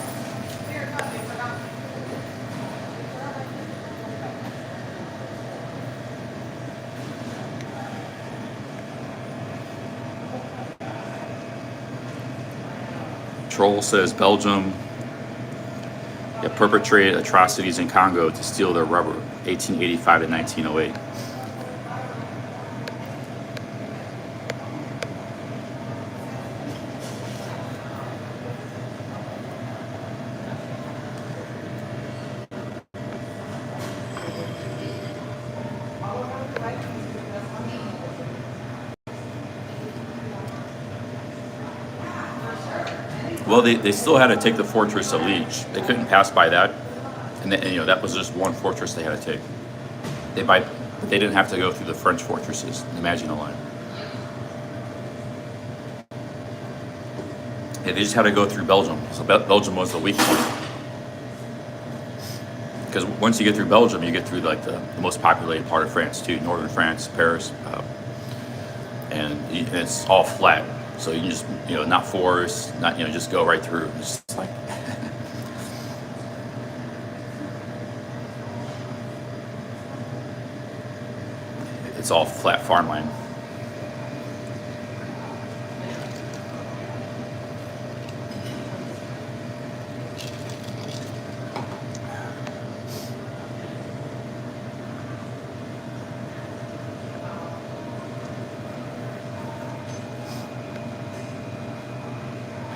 Troll says Belgium perpetrated atrocities in Congo to steal their rubber, 1885 to 1908. Well, they still had to take the fortress of Liège. They couldn't pass by that, and that was just one fortress they had to take. They didn't have to go through the French fortresses, the Maginot Line. Yeah, they just had to go through Belgium. So Belgium was the weak point, because once you get through Belgium, you get through like the most populated part of France too, northern France, Paris, and it's all flat. So you can just, not force, not, just go right through. It's just like, it's all flat farmland.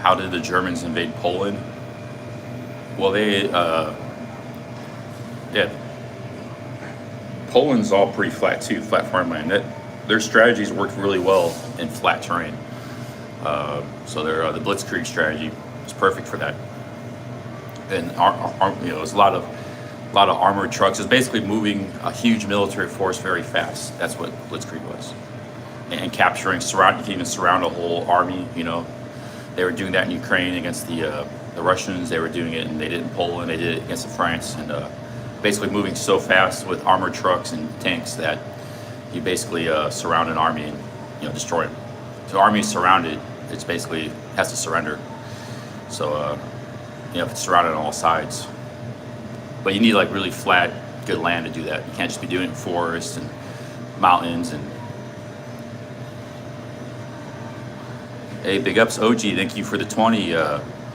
How did the Germans invade Poland? Well, Poland's all pretty flat too, flat farmland. Their strategies worked really well in flat terrain. So the Blitzkrieg strategy is perfect for that. And it was a lot of armored trucks. It's basically moving a huge military force very fast. That's what Blitzkrieg was. And capturing, you can even surround a whole army. They were doing that in Ukraine against the Russians. They were doing it, and they did it in Poland. They did it against France, and basically moving so fast with armored trucks and tanks that you basically surround an army and destroy them. So the army is surrounded. It's basically has to surrender. So if it's surrounded on all sides, but you need like really flat, good land to do that. You can't just be doing it in forests and mountains. And hey, big ups, OG. Thank you for the 20.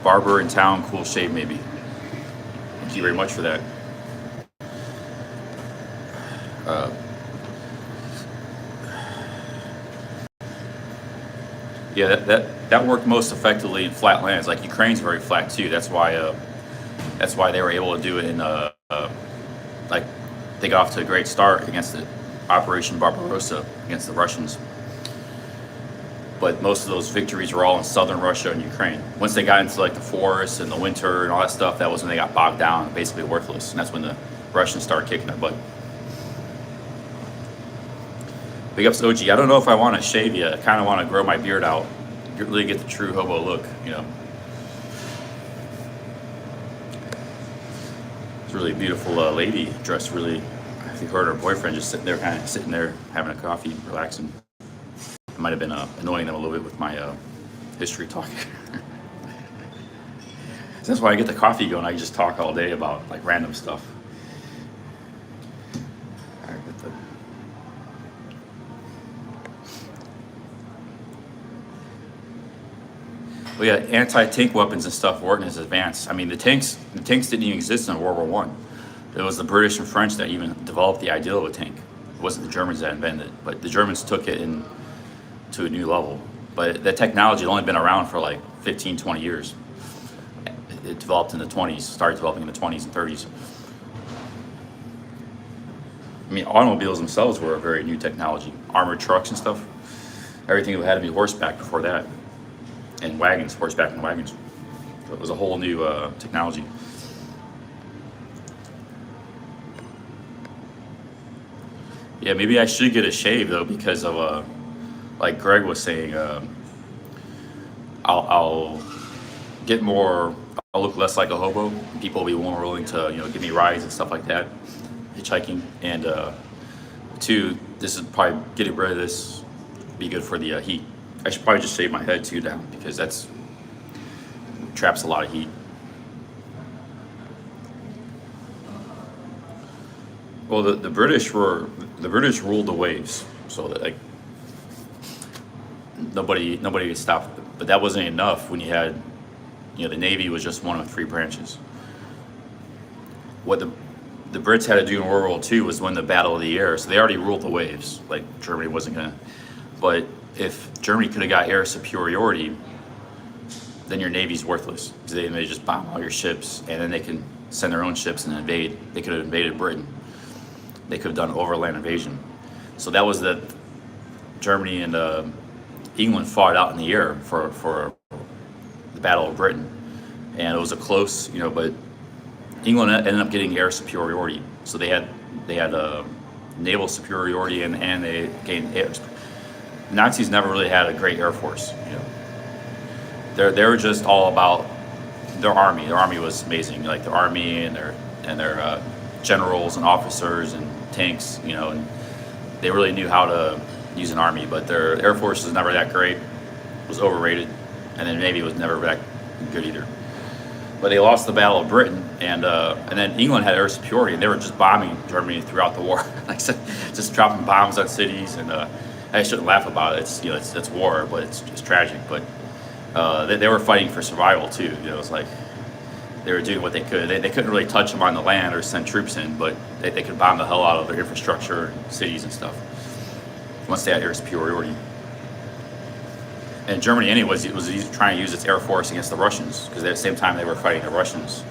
Barber in town, cool shave maybe. Thank you very much for that. Yeah, that worked most effectively in flat lands. Like Ukraine's very flat too. That's why they were able to do it in like they got off to a great start against the Operation Barbarossa against the Russians. But most of those victories were all in southern Russia and Ukraine. Once they got into like the forests and the winter and all that stuff, that was when they got bogged down and basically worthless. And that's when the Russians started kicking their butt. Big ups OG. I don't know if I want to shave yet. I kind of want to grow my beard out, really get the true hobo look. It's a really beautiful lady dressed really. I think her and her boyfriend just sitting there having a coffee, relaxing. I might have been annoying them a little bit with my history talk. That's why I get the coffee going. I just talk all day about like random stuff. Well, yeah, anti-tank weapons and stuff weren't as advanced. I mean, the tanks didn't even exist in World War One. It was the British and French that even developed the idea of a tank. It wasn't the Germans that invented it, but the Germans took it to a new level. But that technology had only been around for like 15, 20 years. It developed in the 20s, started developing in the 20s and 30s. I mean, automobiles themselves were a very new technology. Armored trucks and stuff. Everything had to be horseback before that. And wagons, horseback and wagons. So it was a whole new technology. Yeah, maybe I should get a shave though, because of like Greg was saying, I'll get more. I'll look less like a hobo. People will be more willing to give me rides and stuff like that, hitchhiking. And two, this is probably getting rid of this. Be good for the heat. I should probably just shave my head too down because that's traps a lot of heat. Well, the British ruled the waves, so that like nobody could stop it. But that wasn't enough when you had, the Navy was just one of three branches. What the Brits had to do in World War II was win the Battle of the Air, so they already ruled the waves. Like Germany wasn't gonna, but if Germany could have got air superiority, then your Navy's worthless. They just bomb all your ships, and then they can send their own ships and invade. They could have invaded Britain. They could have done overland invasion. So that was that Germany and England fought out in the air for the Battle of Britain, and it was a close, but England ended up getting air superiority. So they had naval superiority and they gained air. Nazis never really had a great air force. They were just all about their army. Their army was amazing, like their army and their generals and officers and tanks, and they really knew how to use an army. But their air force was never that great. It was overrated, and then Navy was never that good either. But they lost the Battle of Britain, and then England had air superiority, and they were just bombing Germany throughout the war. Like I said, just dropping bombs on cities, and I shouldn't laugh about it. It's war, but it's tragic. But they were fighting for survival too. It's like they were doing what they could. They couldn't really touch them on the land or send troops in, but they could bomb the hell out of their infrastructure, cities and stuff. Once they had air superiority. And Germany, anyways, it was trying to use its air force against the Russians, because at the same time they were fighting the Russians.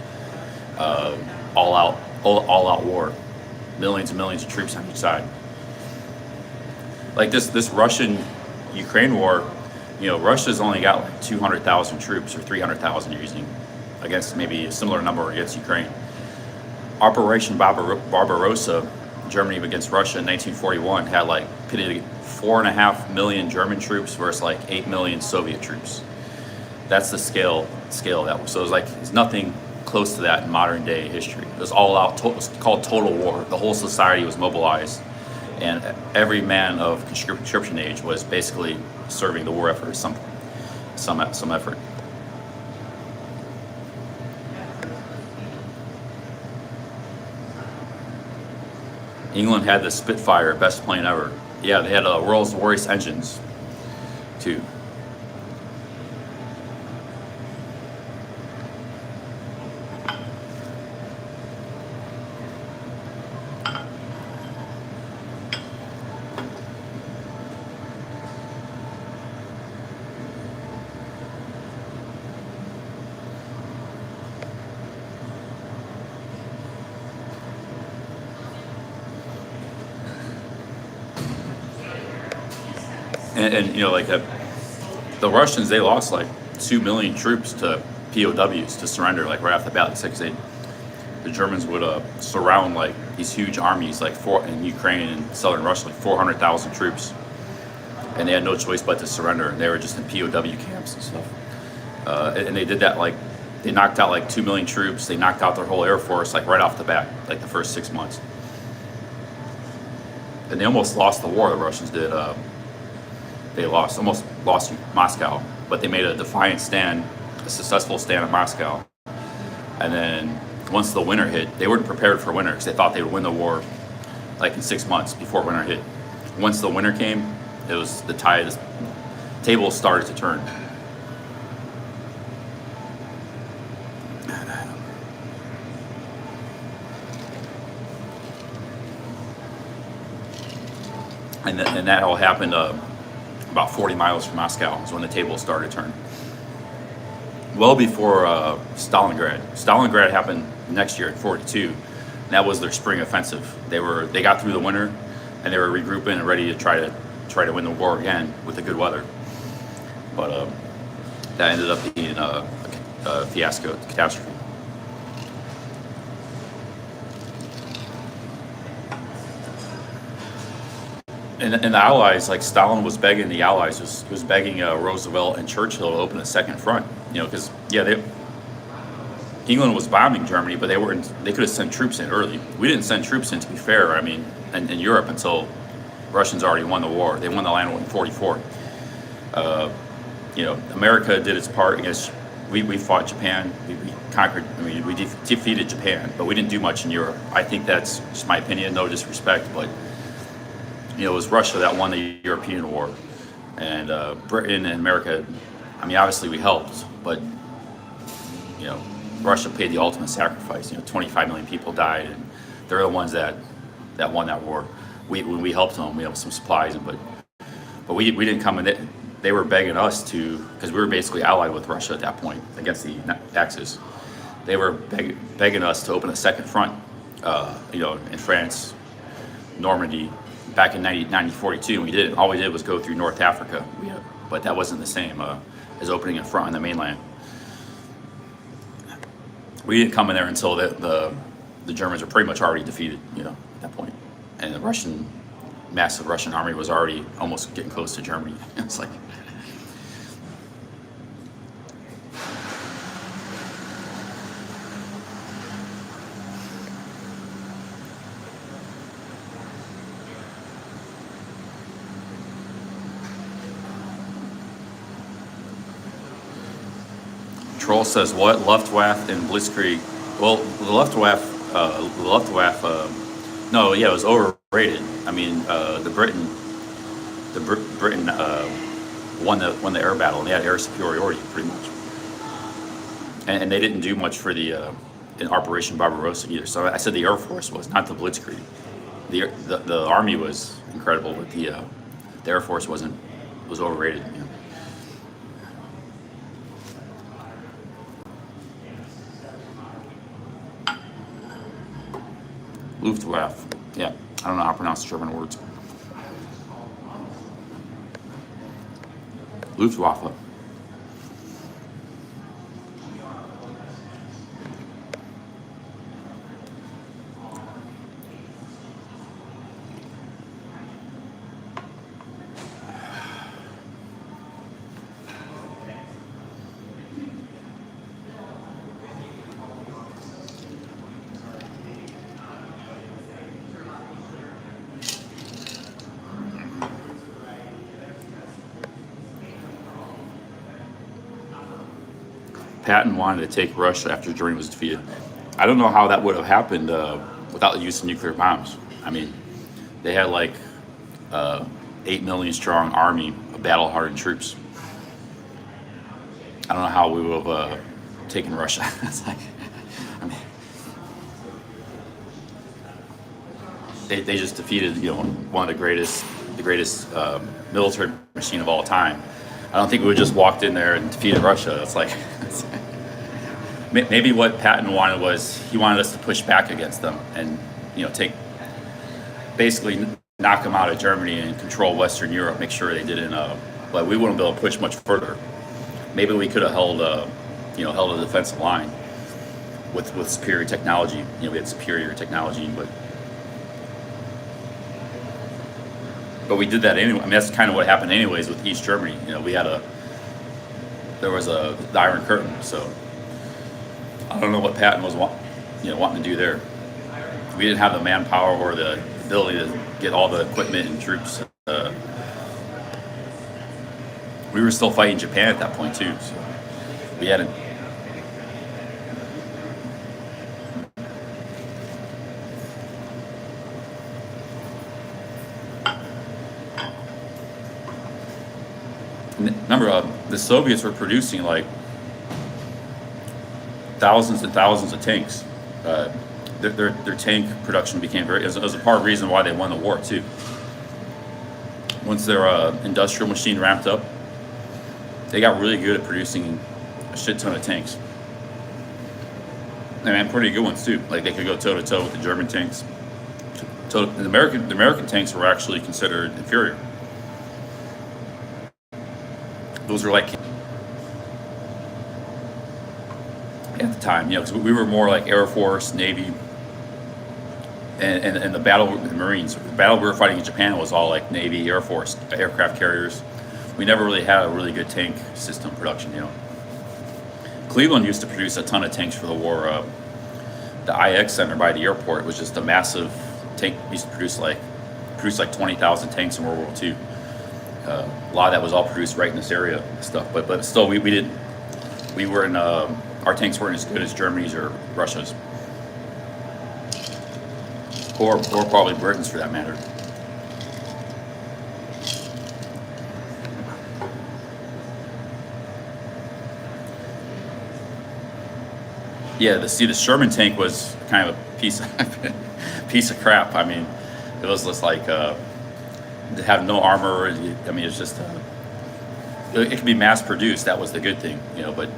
All out war, millions and millions of troops on each side. Like this Russian-Ukraine war, Russia's only got like 200,000 troops or 300,000 using against maybe a similar number against Ukraine. Operation Barbarossa, Germany against Russia in 1941 had like pitted 4.5 million German troops versus like 8 million Soviet troops. That's the scale of that. So it's nothing close to that in modern day history. It was all out. It was called total war. The whole society was mobilized, and every man of conscription age was basically serving the war effort, some effort. England had the Spitfire, best plane ever. Yeah, they had Rolls-Royce engines too. And like the Russians, they lost like 2 million troops to POWs to surrender like right off the bat. Because the Germans would surround like these huge armies like in Ukraine and southern Russia, like 400,000 troops, and they had no choice but to surrender. And they were just in POW camps and stuff. And they did that they knocked out like 2 million troops. They knocked out their whole air force like right off the bat, like the first 6 months. And they almost lost the war. The Russians did. They almost lost Moscow, but they made a defiant stand, a successful stand in Moscow. And then once the winter hit, they weren't prepared for winter because they thought they would win the war like in 6 months before winter hit. Once the winter came, it was the table started to turn. And that all happened about 40 miles from Moscow is when the tables started to turn. Well before Stalingrad. Stalingrad happened next year in 42. And that was their spring offensive. They got through the winter, and they were regrouping and ready to try to win the war again with the good weather. But that ended up being a fiasco, catastrophe. And the Allies, like Stalin was begging the Allies, was begging Roosevelt and Churchill to open a second front. Because England was bombing Germany, but they could have sent troops in early. We didn't send troops in, to be fair. I mean, in Europe until Russians already won the war. They won the land war in 44. America did its part against. We fought Japan. We conquered. We defeated Japan, but we didn't do much in Europe. I think that's just my opinion. No disrespect, but. It was Russia that won the European war, and Britain and America. I mean, obviously we helped, but Russia paid the ultimate sacrifice. 25 million people died, and they're the ones that won that war. We helped them. We have some supplies, but we didn't come in. They were begging us to, because we were basically allied with Russia at that point against the Axis. They were begging us to open a second front. In France, Normandy. Back in 1942, we did it. All we did was go through North Africa, but that wasn't the same as opening a front on the mainland. We didn't come in there until the Germans were pretty much already defeated, at that point, and the massive Russian army was already almost getting close to Germany. It's like. Troll says what? Luftwaffe and Blitzkrieg. Well, the Luftwaffe. No, yeah, it was overrated. I mean, Britain won the air battle, and they had air superiority pretty much. And they didn't do much for the in Operation Barbarossa either. So I said the Air Force was, not the Blitzkrieg. The Army was incredible, but the Air Force was overrated. Luftwaffe. Yeah, I don't know how to pronounce German words. Luftwaffe. Patton wanted to take Russia after Germany was defeated. I don't know how that would have happened without the use of nuclear bombs. I mean, they had like 8 million strong army of battle-hardened troops. I don't know how we would have taken Russia. It's like, I mean, they just defeated one of the greatest military machine of all time. I don't think we would just walked in there and defeated Russia. It's like maybe what Patton wanted was he wanted us to push back against them and basically knock them out of Germany and control Western Europe, make sure they didn't. But we wouldn't be able to push much further. Maybe we could have held a defensive line with superior technology. We had superior technology, but we did that anyway. I mean, that's kind of what happened anyways with East Germany. There was the Iron Curtain. So I don't know what Patton was wanting to do there. We didn't have the manpower or the ability to get all the equipment and troops. We were still fighting Japan at that point too, so we hadn't. Remember, the Soviets were producing like thousands and thousands of tanks. Their tank production became as a part of the reason why they won the war too. Once their industrial machine ramped up, they got really good at producing a shit ton of tanks. And pretty good ones too. Like they could go toe to toe with the German tanks. The American tanks were actually considered inferior. Those were like at the time, because we were more like Air Force, Navy, and the Marines. The battle we were fighting in Japan was all like Navy, Air Force, aircraft carriers. We never really had a really good tank system production. Cleveland used to produce a ton of tanks for the war. The IX Center by the airport was just a massive tank. We used to produce like 20,000 tanks in World War II. A lot of that was all produced right in this area and stuff. But still, we weren't. Our tanks weren't as good as Germany's or Russia's, or probably Britain's for that matter. Yeah, the Sherman tank was kind of a piece of crap. I mean, it was just like it had no armor. I mean, it's just it could be mass produced. That was the good thing, But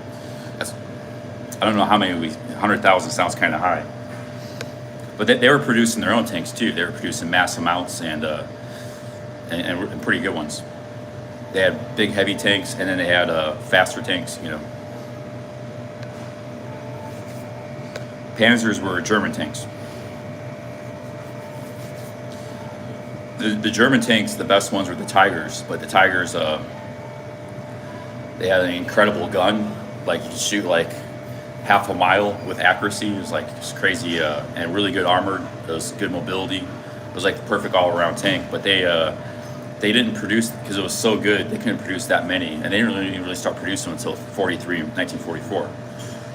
I don't know how many 100,000 sounds kind of high. But they were producing their own tanks too. They were producing mass amounts and pretty good ones. They had big heavy tanks, and then they had faster tanks. Panzers were German tanks. The German tanks, the best ones were the Tigers, but the Tigers, they had an incredible gun. Like you could shoot like half a mile with accuracy. It was like just crazy and really good armored. It was good mobility. It was like the perfect all-around tank. But they didn't produce because it was so good. They couldn't produce that many, and they didn't really start producing until 1944.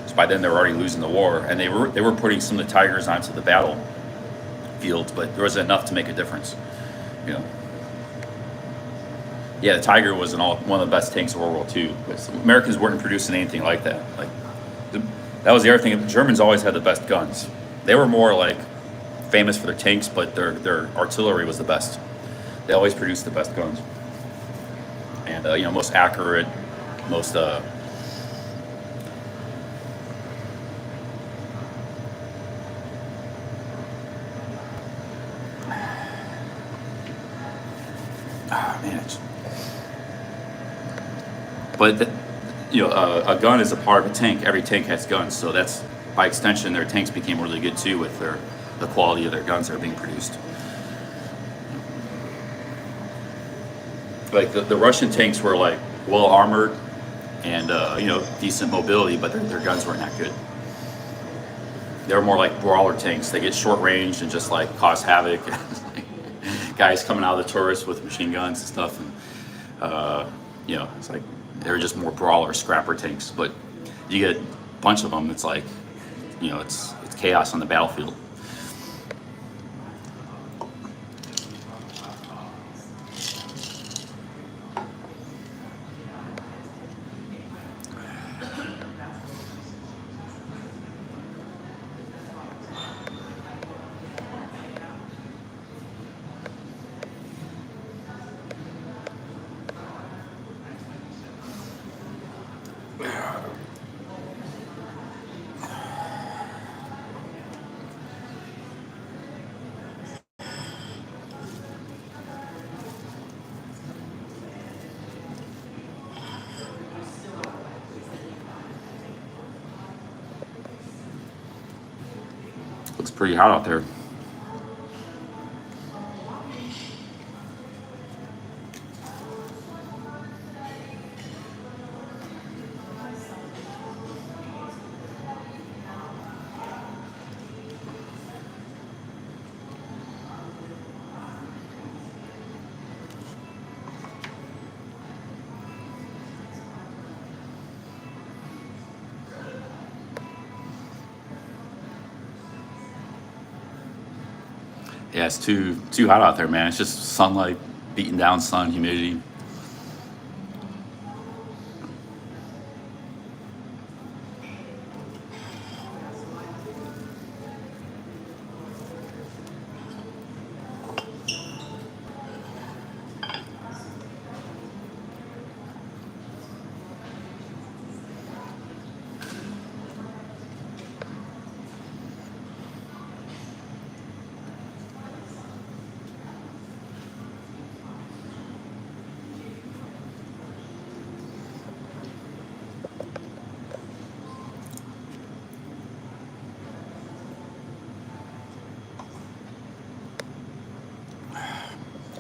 So by then they were already losing the war, and they were putting some of the Tigers onto the battlefield, but there wasn't enough to make a difference. Yeah, the Tiger was one of the best tanks of World War II. But Americans weren't producing anything like that. That was the other thing. The Germans always had the best guns. They were more like famous for their tanks, but their artillery was the best. They always produced the best guns, and most accurate, most. Man, But a gun is a part of a tank. Every tank has guns, so that's by extension their tanks became really good too with the quality of their guns that are being produced. Like the Russian tanks were like well armored and decent mobility, but their guns weren't that good. They were more like brawler tanks. They get short range and just like cause havoc. Guys coming out of the turrets with machine guns and stuff, and it's like they were just more brawler scrapper tanks. But you get a bunch of them, it's like it's chaos on the battlefield. Looks pretty hot out there. Yeah, it's too hot out there, man. It's just sunlight, beating down sun, humidity.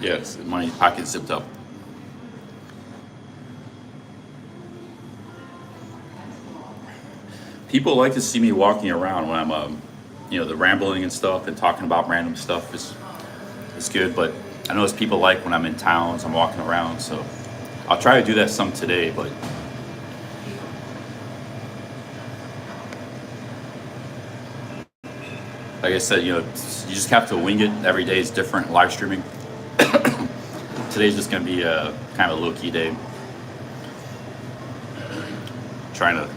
Yes, my pocket zipped up. People like to see me walking around when I'm, the rambling and stuff and talking about random stuff is good. But I notice people like when I'm in towns, I'm walking around. So I'll try to do that some today, but like I said, you just have to wing it. Every day is different. Live streaming. Today's just going to be a kind of a low-key day. Trying to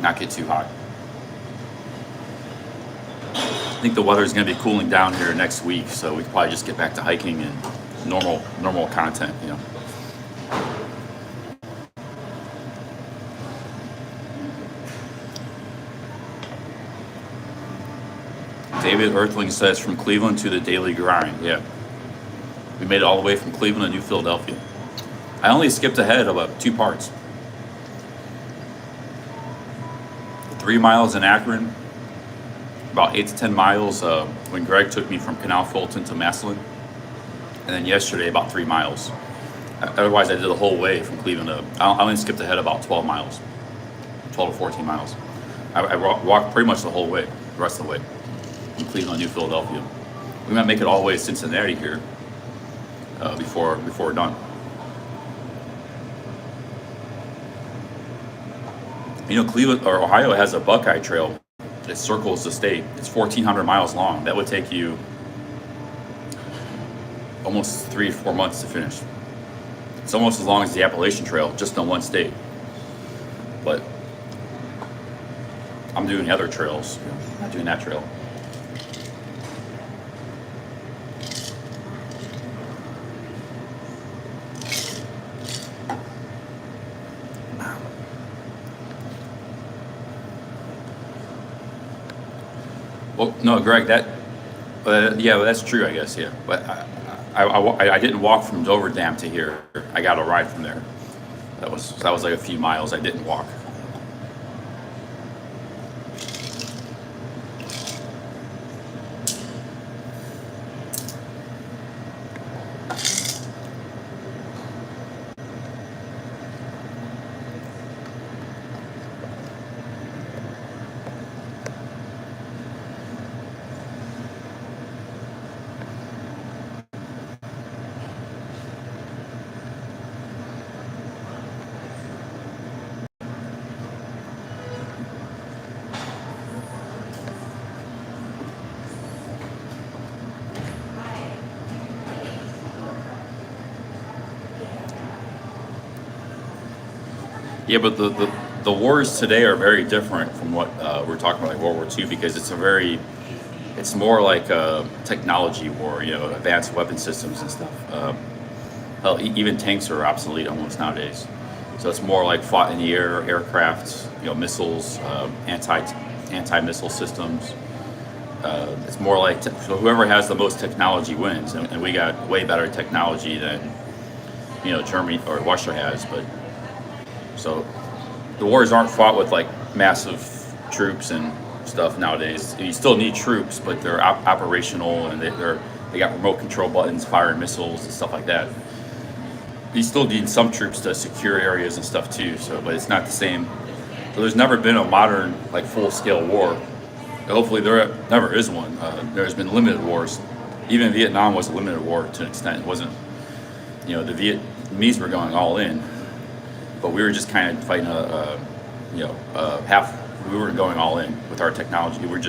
not get too hot. I think the weather's going to be cooling down here next week, so we can probably just get back to hiking and normal content, David Earthling says, from Cleveland to the daily grind. Yeah. We made it all the way from Cleveland to New Philadelphia. I only skipped ahead about 2 parts. 3 miles in Akron, about 8 to 10 miles when Greg took me from Canal Fulton to Massillon, and then yesterday about 3 miles. Otherwise, I did the whole way from Cleveland to. I only skipped ahead about 12 miles, 12 to 14 miles. I walked pretty much the whole way, the rest of the way, from Cleveland to New Philadelphia. We might make it all the way to Cincinnati here before we're done. Cleveland or Ohio has a Buckeye Trail that circles the state. It's 1,400 miles long. That would take you almost 3 to 4 months to finish. It's almost as long as the Appalachian Trail, just in one state. But I'm doing the other trails, not doing that trail. Well, no, Greg, that's true, I guess, yeah. But I didn't walk from Dover Dam to here. I got a ride from there. That was like a few miles I didn't walk. Yeah, but the wars today are very different from what we're talking about, like World War II, because it's more like a technology war, you know, advanced weapon systems and stuff. Hell, even tanks are obsolete almost nowadays. So it's more like fought in the air, aircraft, you know, missiles, anti-missile systems. It's more like so whoever has the most technology wins, and we got way better technology than, you know, Germany or Russia has. But so the wars aren't fought with like massive troops and stuff nowadays. You still need troops, but they're operational, and they got remote control buttons, firing missiles and stuff like that. You still need some troops to secure areas and stuff too. So, but it's not the same. So there's never been a modern like full-scale war. Hopefully there never is one. There's been limited wars. Even Vietnam was a limited war to an extent. It wasn't, you know, the Vietnamese were going all in, but we were just kind of fighting half. We were going all in with our technology. We were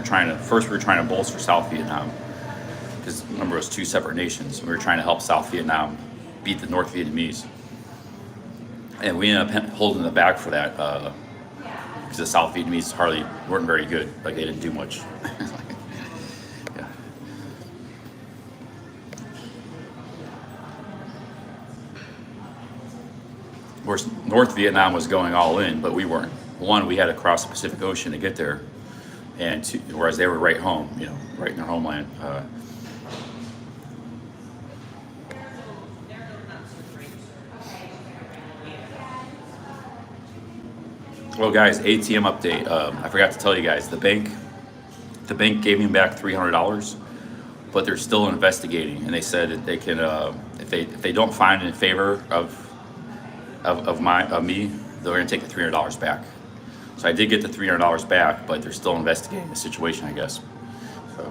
trying to bolster South Vietnam, because remember it was two separate nations. We were trying to help South Vietnam beat the North Vietnamese, and we ended up holding the bag for that because the South Vietnamese weren't very good. Like they didn't do much. Yeah. Whereas North Vietnam was going all in, but we weren't. One, we had to cross the Pacific Ocean to get there, and two, whereas they were right home, you know, right in their homeland. Well, guys, ATM update. I forgot to tell you guys, the bank gave me back $300, but they're still investigating, and they said that they can, if they don't find in favor of me, they're gonna take the $300 back. So I did get the $300 back, but they're still investigating the situation, I guess. So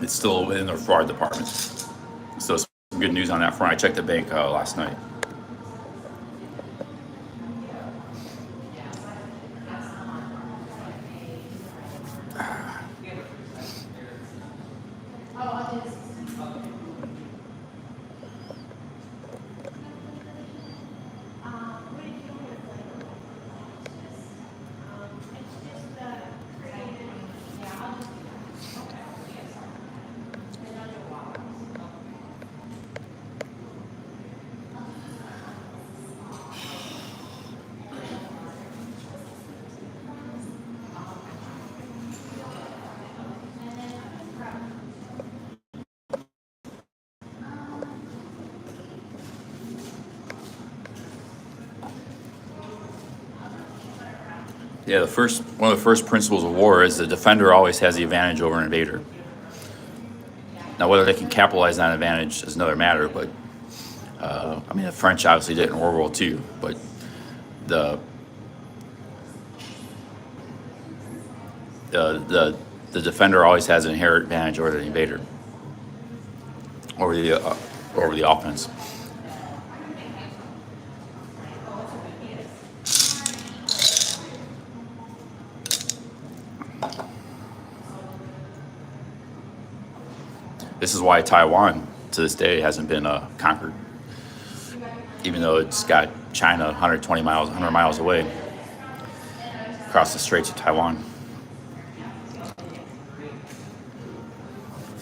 it's still in the fraud department. So some good news on that front. I checked the bank last night. Yeah, one of the first principles of war is the defender always has the advantage over an invader. Now, whether they can capitalize on that advantage is another matter, but I mean, the French obviously did it in World War II, but the defender always has an inherent advantage over the invader, over the offense. This is why Taiwan, to this day, hasn't been conquered, even though it's got China 100 miles away, across the Straits of Taiwan.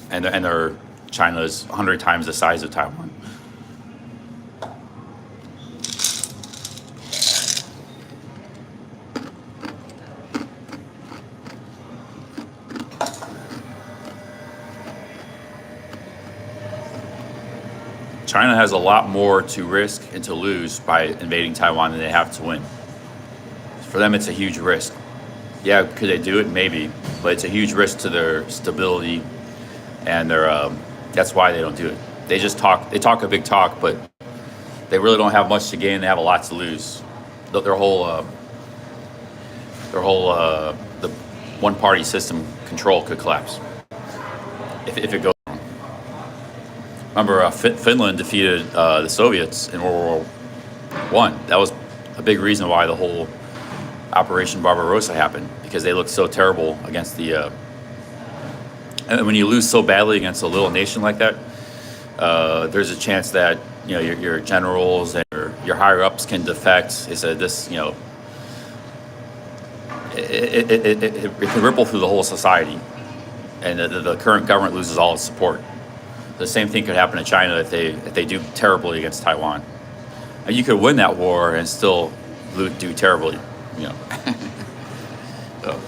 And China is 100 times the size of Taiwan. China has a lot more to risk and to lose by invading Taiwan than they have to win. For them, it's a huge risk. Yeah, could they do it? Maybe, but it's a huge risk to their stability, and their that's why they don't do it. They just talk. They talk a big talk, but they really don't have much to gain. They have a lot to lose. Their whole the one-party system control could collapse if it goes wrong. Remember, Finland defeated the Soviets in World War One. That was a big reason why the whole Operation Barbarossa happened, because they looked so terrible against the. And when you lose so badly against a little nation like that, there's a chance that your generals and your higher ups can defect. They said this, it can ripple through the whole society, and the current government loses all its support. The same thing could happen to China if they do terribly against Taiwan. And you could win that war and still do terribly, So.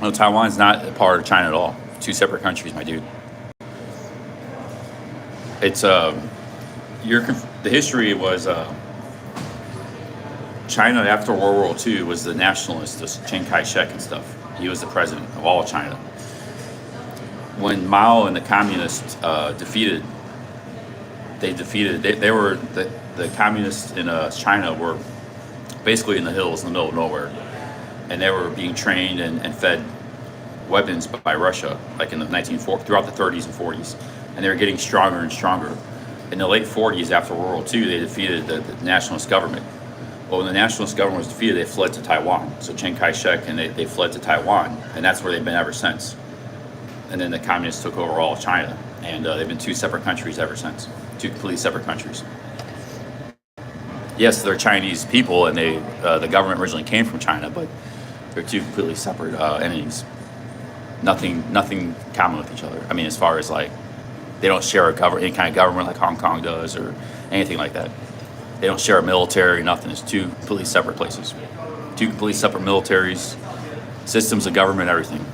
No, Taiwan's not a part of China at all. Two separate countries, my dude. It's the history was China after World War II was the nationalists, Chiang Kai-shek and stuff. He was the president of all of China. When Mao and the communists defeated, they were the communists in China were basically in the hills in the middle of nowhere, and they were being trained and fed weapons by Russia, like in the 1940s, throughout the 30s and 40s, and they were getting stronger and stronger. In the late 40s, after World War II, they defeated the nationalist government. Well, when the nationalist government was defeated, they fled to Taiwan. So Chiang Kai-shek and they fled to Taiwan, and that's where they've been ever since. And then the communists took over all of China, and they've been two separate countries ever since, two completely separate countries. Yes, they're Chinese people, and the government originally came from China, but they're two completely separate entities. Nothing common with each other. I mean, as far as like, they don't share any kind of government like Hong Kong does or anything like that. They don't share a military, nothing. It's two completely separate places. Two completely separate militaries, systems of government, everything.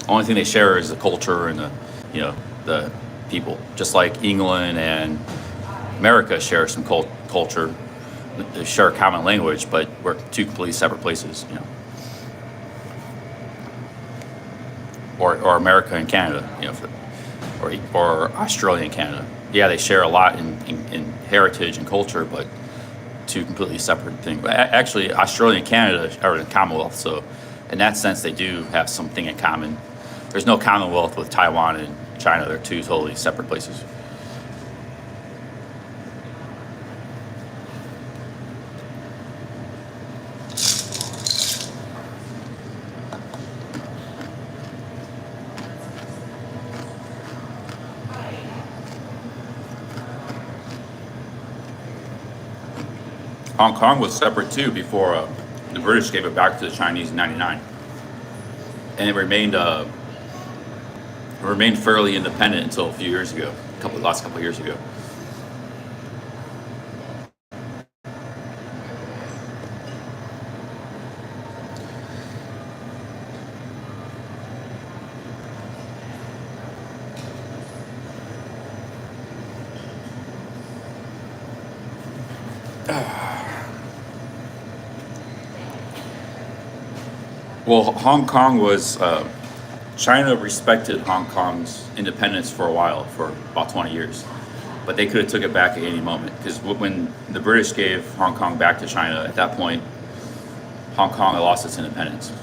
Only thing they share is the culture and the people. Just like England and America share some culture. They share a common language, but we're two completely separate places, Or America and Canada, or Australia and Canada. Yeah, they share a lot in heritage and culture, but two completely separate things. But actually, Australia and Canada are in the Commonwealth, so in that sense, they do have something in common. There's no Commonwealth with Taiwan and China. They're two totally separate places. Hong Kong was separate too before the British gave it back to the Chinese in '99, and it remained fairly independent until a few years ago, last couple of years ago. Well, Hong Kong was, China respected Hong Kong's independence for a while, for about 20 years. But they could have took it back at any moment. Because when the British gave Hong Kong back to China, at that point, Hong Kong had lost its independence.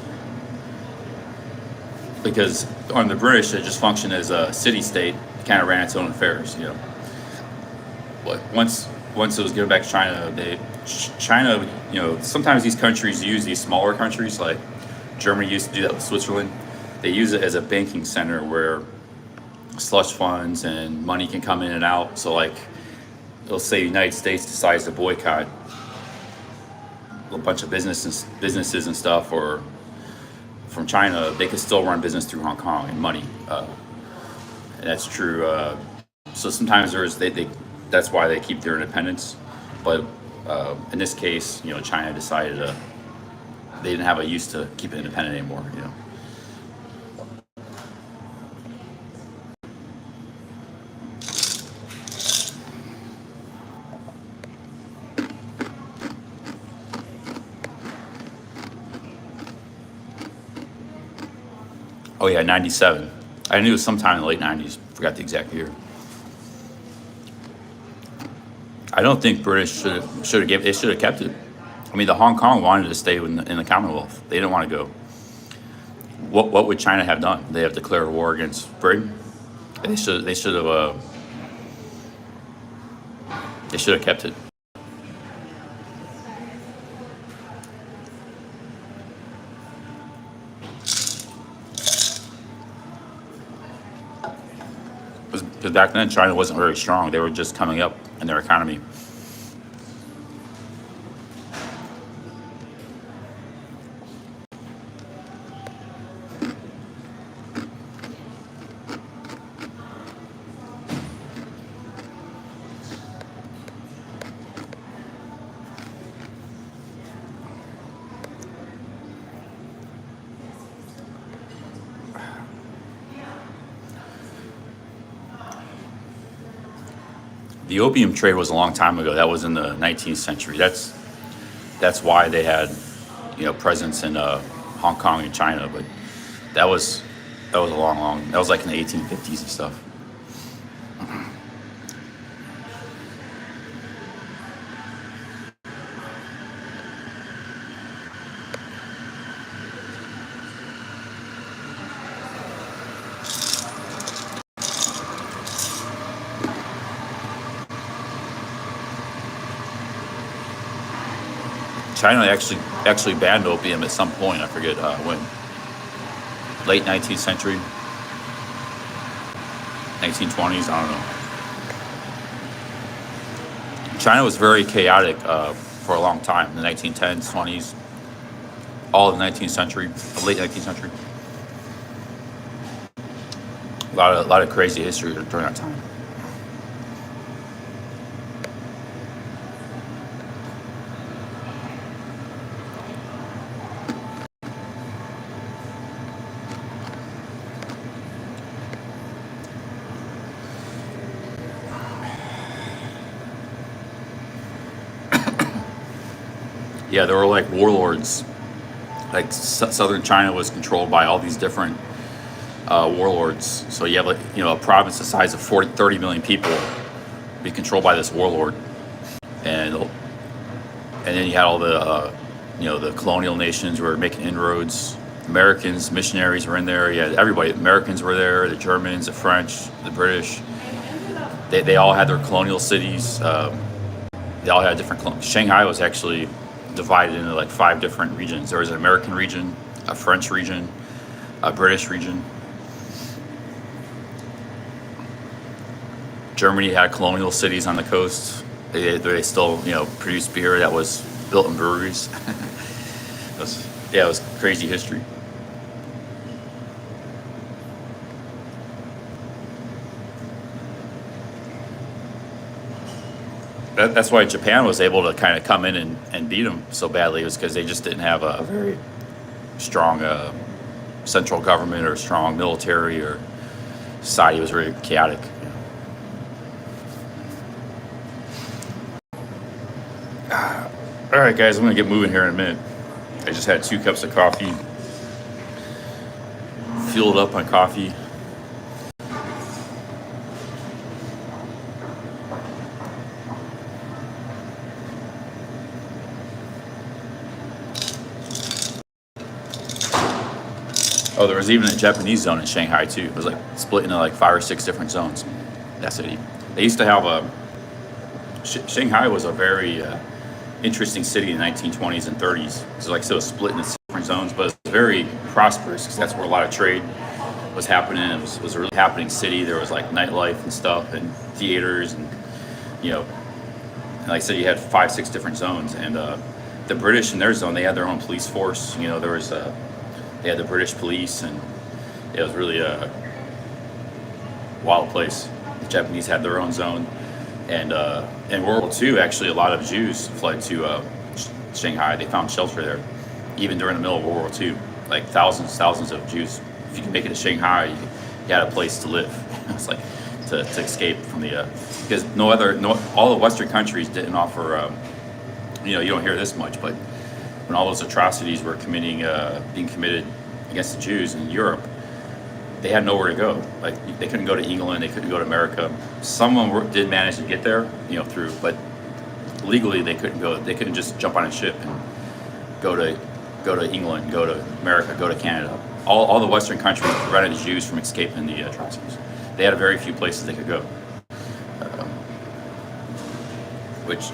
Because on the British, it just functioned as a city-state, kind of ran its own affairs, But once it was given back to China, China, sometimes these countries use these smaller countries, like Germany used to do that with Switzerland. They use it as a banking center where slush funds and money can come in and out. So like, let's say the United States decides to boycott a bunch of businesses and stuff, or from China, they could still run business through Hong Kong and money. And that's true. So sometimes that's why they keep their independence. But in this case, China decided they didn't have a use to keep it independent anymore. Oh yeah, 97. I knew it was sometime in the late 90s. Forgot the exact year. I don't think British should have kept it. I mean, the Hong Kong wanted to stay in the Commonwealth. They didn't want to go. What would China have done? They have declared war against Britain. They should have kept it. Because back then China wasn't very strong. They were just coming up in their economy. The opium trade was a long time ago. That was in the 19th century. That's why they had, presence in Hong Kong and China. But that was a long. That was like in the 1850s and stuff. China actually banned opium at some point. I forget when. Late 19th century, 1920s. I don't know. China was very chaotic for a long time. The 1910s, 20s, all of the 19th century, late 19th century. A lot of crazy history during that time. Yeah, there were like warlords. Like southern China was controlled by all these different warlords. So you have a province the size of 30 million people be controlled by this warlord, and then you had all the the colonial nations were making inroads. Americans, missionaries were in there. You had everybody. Americans were there. The Germans, the French, the British. They all had their colonial cities. They all had different. Shanghai was actually divided into like 5 different regions. There was an American region, a French region, a British region. Germany had colonial cities on the coast. They still produced beer that was built in breweries. It was crazy history. That's why Japan was able to kind of come in and beat them so badly, was because they just didn't have a very strong central government or strong military, or society was very chaotic. All right, guys, I'm going to get moving here in a minute. I just had 2 cups of coffee, fueled up on coffee. Oh, there was even a Japanese zone in Shanghai too. It was like split into like 5 or 6 different zones. That city. They used to have Shanghai was a very interesting city in the 1920s and 30s. So like, so it was split into different zones, but it was very prosperous because that's where a lot of trade was happening. It was a really happening city. There was like nightlife and stuff, and theaters, and and like I said, you had 5, 6 different zones. And the British in their zone, they had their own police force. There was they had the British police, and it was really a wild place. The Japanese had their own zone. And in World War II, actually, a lot of Jews fled to Shanghai. They found shelter there, even during the middle of World War II. Like thousands of Jews. If you can make it to Shanghai, you had a place to live. It's like to escape from the because all the Western countries didn't offer. You don't hear this much, but when all those atrocities were being committed against the Jews in Europe, they had nowhere to go. Like they couldn't go to England, they couldn't go to America. Some of them did manage to get there, but legally they couldn't go. They couldn't just jump on a ship and go to England, go to America, go to Canada. All the Western countries prevented the Jews from escaping the atrocities. They had very few places they could go, which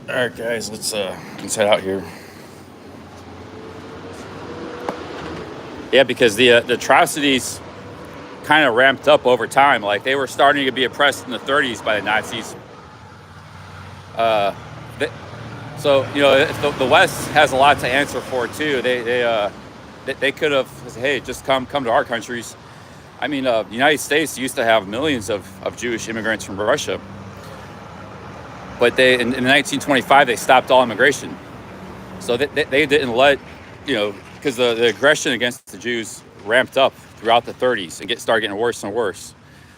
All right, guys, let's head out here. Yeah, because the atrocities kind of ramped up over time. Like they were starting to be oppressed in the 30s by the Nazis. So the West has a lot to answer for too. They could have said, hey, just come to our countries. I mean, the United States used to have millions of Jewish immigrants from Russia. But in 1925, they stopped all immigration. So they didn't let, because the aggression against the Jews ramped up throughout the 30s and started getting worse and worse.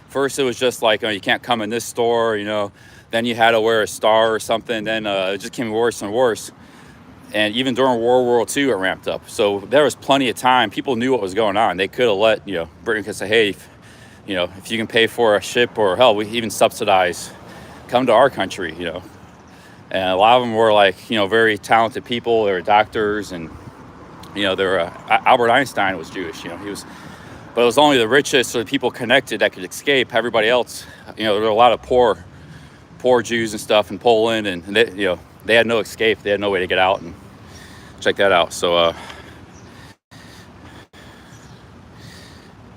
First, it was just like, you can't come in this store, Then you had to wear a star or something. Then it just became worse and worse. And even during World War II, it ramped up. So there was plenty of time. People knew what was going on. They could have let, Britain could say, hey, if you can pay for a ship or hell, we even subsidize, come to our country, And a lot of them were like, very talented people. They were doctors and, Albert Einstein was Jewish, but it was only the richest or the people connected that could escape. Everybody else, there were a lot of poor Jews and stuff in Poland, and they had no escape. They had no way to get out and check that out. So,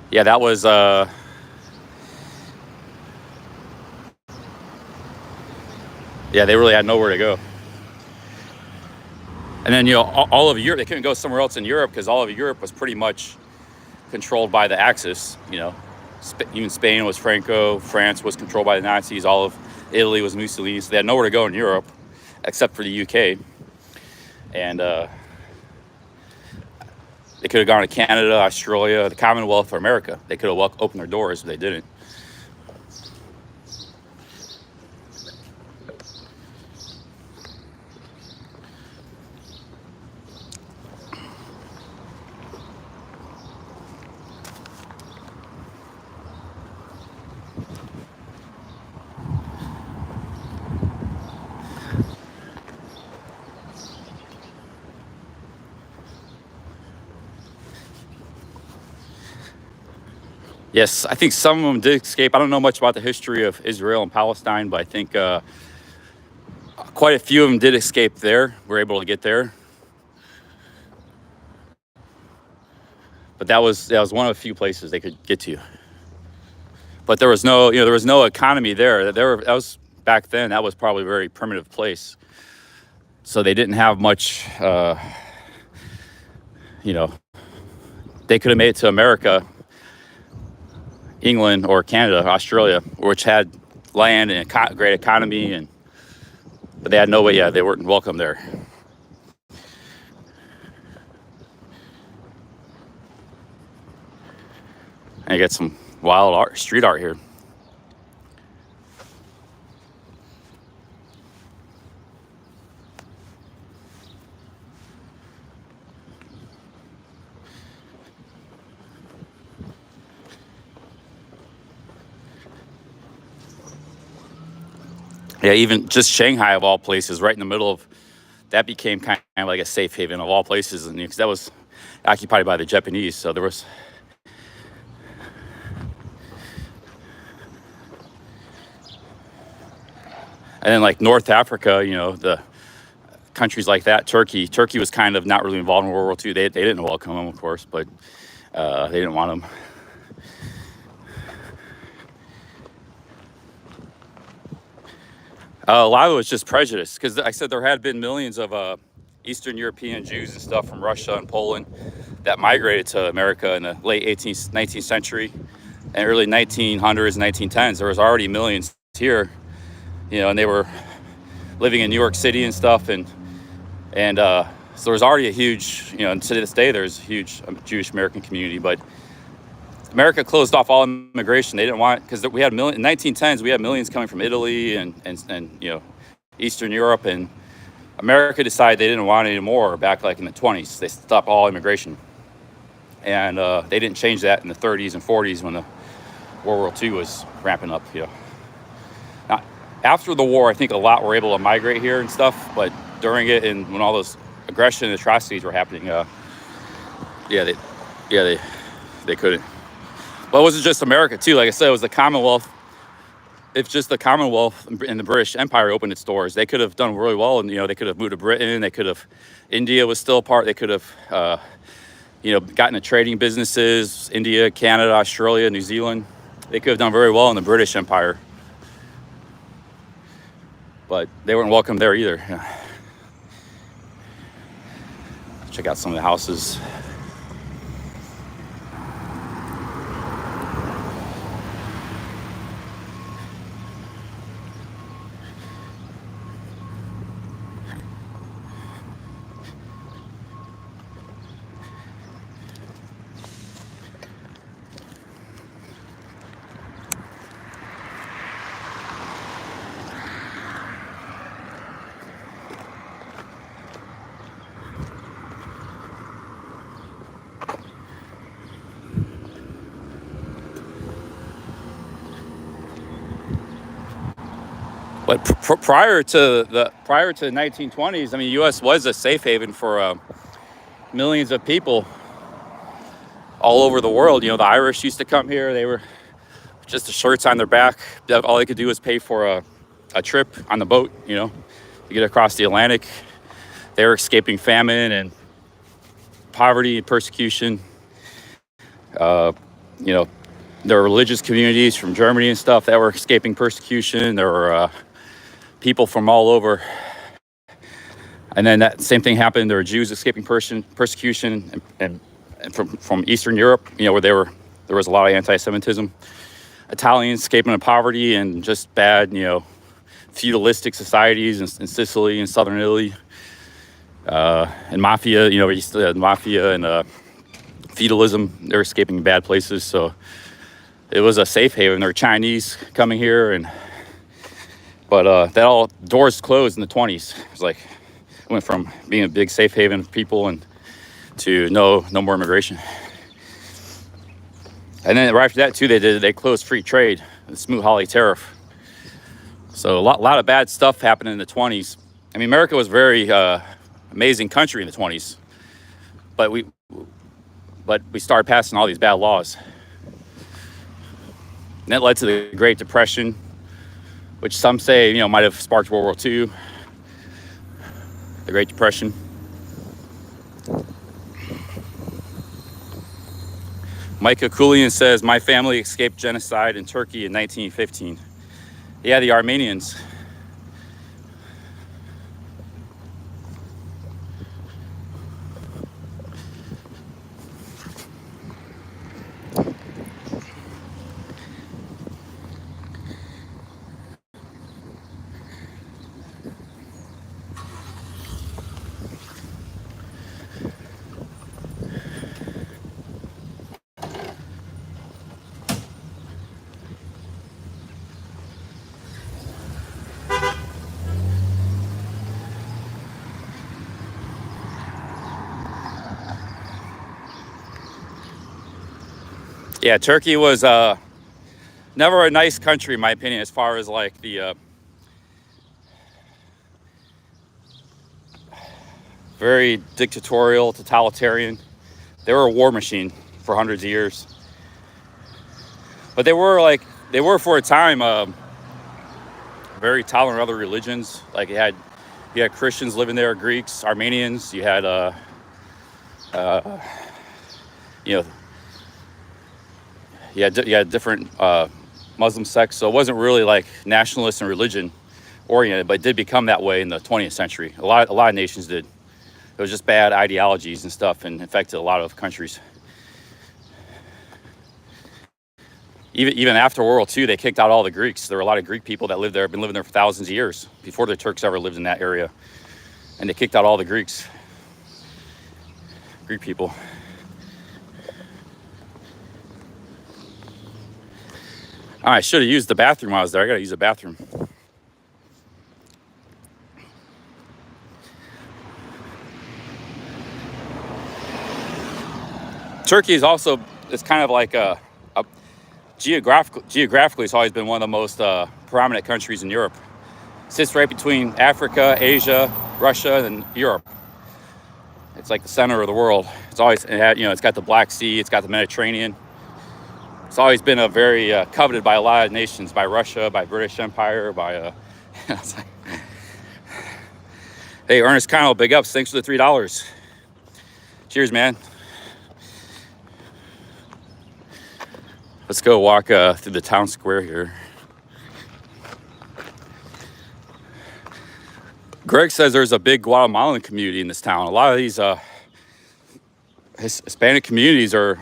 yeah, that was, yeah, they really had nowhere to go. And then, all of Europe, they couldn't go somewhere else in Europe because all of Europe was pretty much controlled by the Axis, even Spain was Franco, France was controlled by the Nazis, all of Italy was Mussolini, so they had nowhere to go in Europe except for the UK. And they could have gone to Canada, Australia, the Commonwealth, or America. They could have opened their doors, but they didn't. Yes, I think some of them did escape. I don't know much about the history of Israel and Palestine, but I think quite a few of them did escape there, were able to get there. But that was one of the few places they could get to. But there was no economy there. That was back then. That was probably a very primitive place. So they didn't have much. They could have made it to America, England, or Canada, Australia, which had land and a great economy, but they had no way. Yeah, they weren't welcome there. And you get some wild street art here. Yeah, even just Shanghai of all places, right in the middle of that, became kind of like a safe haven of all places, and because that was occupied by the Japanese, so there was. And then like North Africa, the countries like that, Turkey was kind of not really involved in World War II. They didn't welcome them, of course, but they didn't want them. A lot of it was just prejudice, because I said there had been millions of Eastern European Jews and stuff from Russia and Poland that migrated to America in the late 18th, 19th century and early 1900s, 1910s. There was already millions here, and they were living in New York City and stuff, and so there was already a huge, and to this day there's a huge Jewish American community, but America closed off all immigration. They didn't want, because we had in 1910s, we had millions coming from Italy and Eastern Europe, and America decided they didn't want any more back like in the 20s. They stopped all immigration, and they didn't change that in the 30s and 40s when the World War II was ramping up. Now, after the war, I think a lot were able to migrate here and stuff, but during it and when all those aggression and atrocities were happening, they couldn't. But it wasn't just America too. Like I said, it was the Commonwealth. If just the Commonwealth and the British Empire opened its doors, they could have done really well. And, they could have moved to Britain. They could have, India was still a part. They could have, gotten into trading businesses, India, Canada, Australia, New Zealand. They could have done very well in the British Empire. But they weren't welcome there either. Check out some of the houses. But prior to the 1920s, I mean, U.S. was a safe haven for millions of people all over the world. The Irish used to come here. They were just the shirts on their back. All they could do was pay for a trip on the boat, to get across the Atlantic. They were escaping famine and poverty and persecution. There were religious communities from Germany and stuff that were escaping persecution. There were people from all over. And then that same thing happened. There were Jews escaping persecution and from Eastern Europe, where there was a lot of anti-Semitism. Italians escaping poverty and just bad, feudalistic societies in Sicily and southern Italy. And mafia, we used to have mafia and feudalism. They're escaping bad places. So it was a safe haven. There were Chinese coming here, but that all doors closed in the 20s. It was like it went from being a big safe haven for people and to no more immigration. And then right after that too, they closed free trade, the Smoot-Hawley tariff. So a lot of bad stuff happened in the 20s. I mean, America was a very amazing country in the 20s, but we started passing all these bad laws. And that led to the Great Depression, which some say, might have sparked World War II, the Great Depression. Micah Coulian says, my family escaped genocide in Turkey in 1915. Yeah, the Armenians. Yeah, Turkey was never a nice country, in my opinion, as far as like the very dictatorial, totalitarian. They were a war machine for hundreds of years. But they were for a time very tolerant of other religions. Like you had Christians living there, Greeks, Armenians. You had you know, you had different Muslim sects. So it wasn't really like nationalist and religion oriented, but it did become that way in the 20th century. A lot of nations did. It was just bad ideologies and stuff, and affected a lot of countries. Even after World War II, they kicked out all the Greeks. There were a lot of Greek people that lived there, been living there for thousands of years, before the Turks ever lived in that area. And they kicked out all the Greek people. I should have used the bathroom while I was there. I gotta use the bathroom. Turkey is also, it's kind of like geographically, it's always been one of the most prominent countries in Europe. It sits right between Africa, Asia, Russia, and Europe. It's like the center of the world. It's got the Black Sea, it's got the Mediterranean. It's always been a very coveted by a lot of nations, by Russia, by British Empire, by Hey, Ernest Connell, big ups. Thanks for the $3. Cheers, man. Let's go walk through the town square here. Greg says there's a big Guatemalan community in this town. A lot of these Hispanic communities are,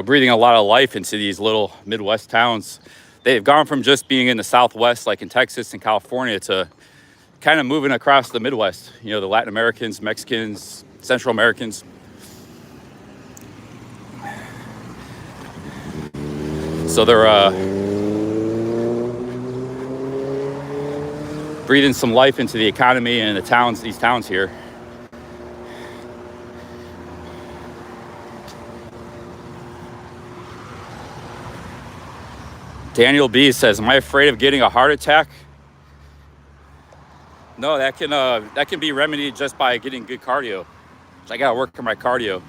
breathing a lot of life into these little Midwest towns. They've gone from just being in the Southwest, like in Texas and California, to kind of moving across the Midwest. The Latin Americans, Mexicans, Central Americans. So they're breathing some life into the economy and these towns here. Daniel B says, "Am I afraid of getting a heart attack?" No, that can be remedied just by getting good cardio. I gotta work on my cardio.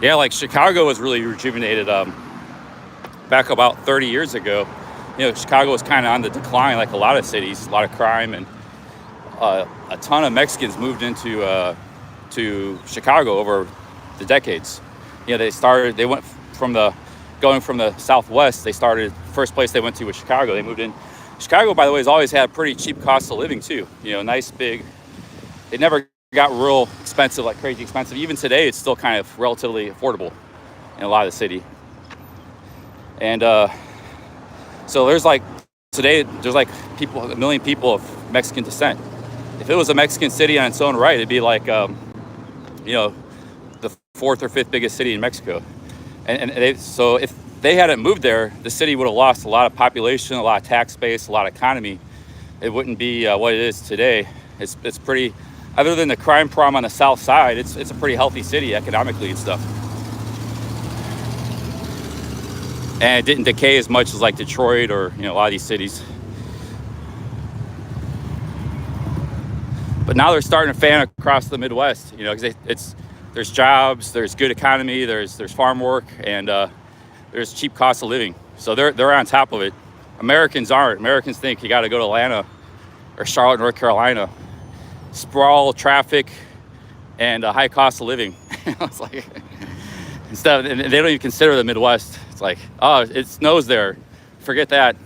Yeah, like Chicago was really rejuvenated back about 30 years ago. Chicago was kind of on the decline, like a lot of cities, a lot of crime, and a ton of Mexicans moved into to Chicago over the decades. They went going from the Southwest. First place they went to was Chicago. They moved in. Chicago, by the way, has always had pretty cheap cost of living too. Nice, big. It never got real expensive, like crazy expensive. Even today, it's still kind of relatively affordable in a lot of the city. And so there's like a million people of Mexican descent. If it was a Mexican city on its own right, it'd be like the fourth or fifth biggest city in Mexico. So if they hadn't moved there, the city would have lost a lot of population, a lot of tax base, a lot of economy. It wouldn't be what it is today. It's pretty, other than the crime problem on the south side, it's a pretty healthy city economically and stuff. And it didn't decay as much as like Detroit or a lot of these cities. But now they're starting to fan across the Midwest, because there's jobs, there's good economy, there's farm work, and there's cheap cost of living. So they're on top of it. Americans aren't. Americans think you got to go to Atlanta or Charlotte, North Carolina. Sprawl, traffic, and a high cost of living. It's like, and they don't even consider the Midwest. It's like, oh, it snows there. Forget that.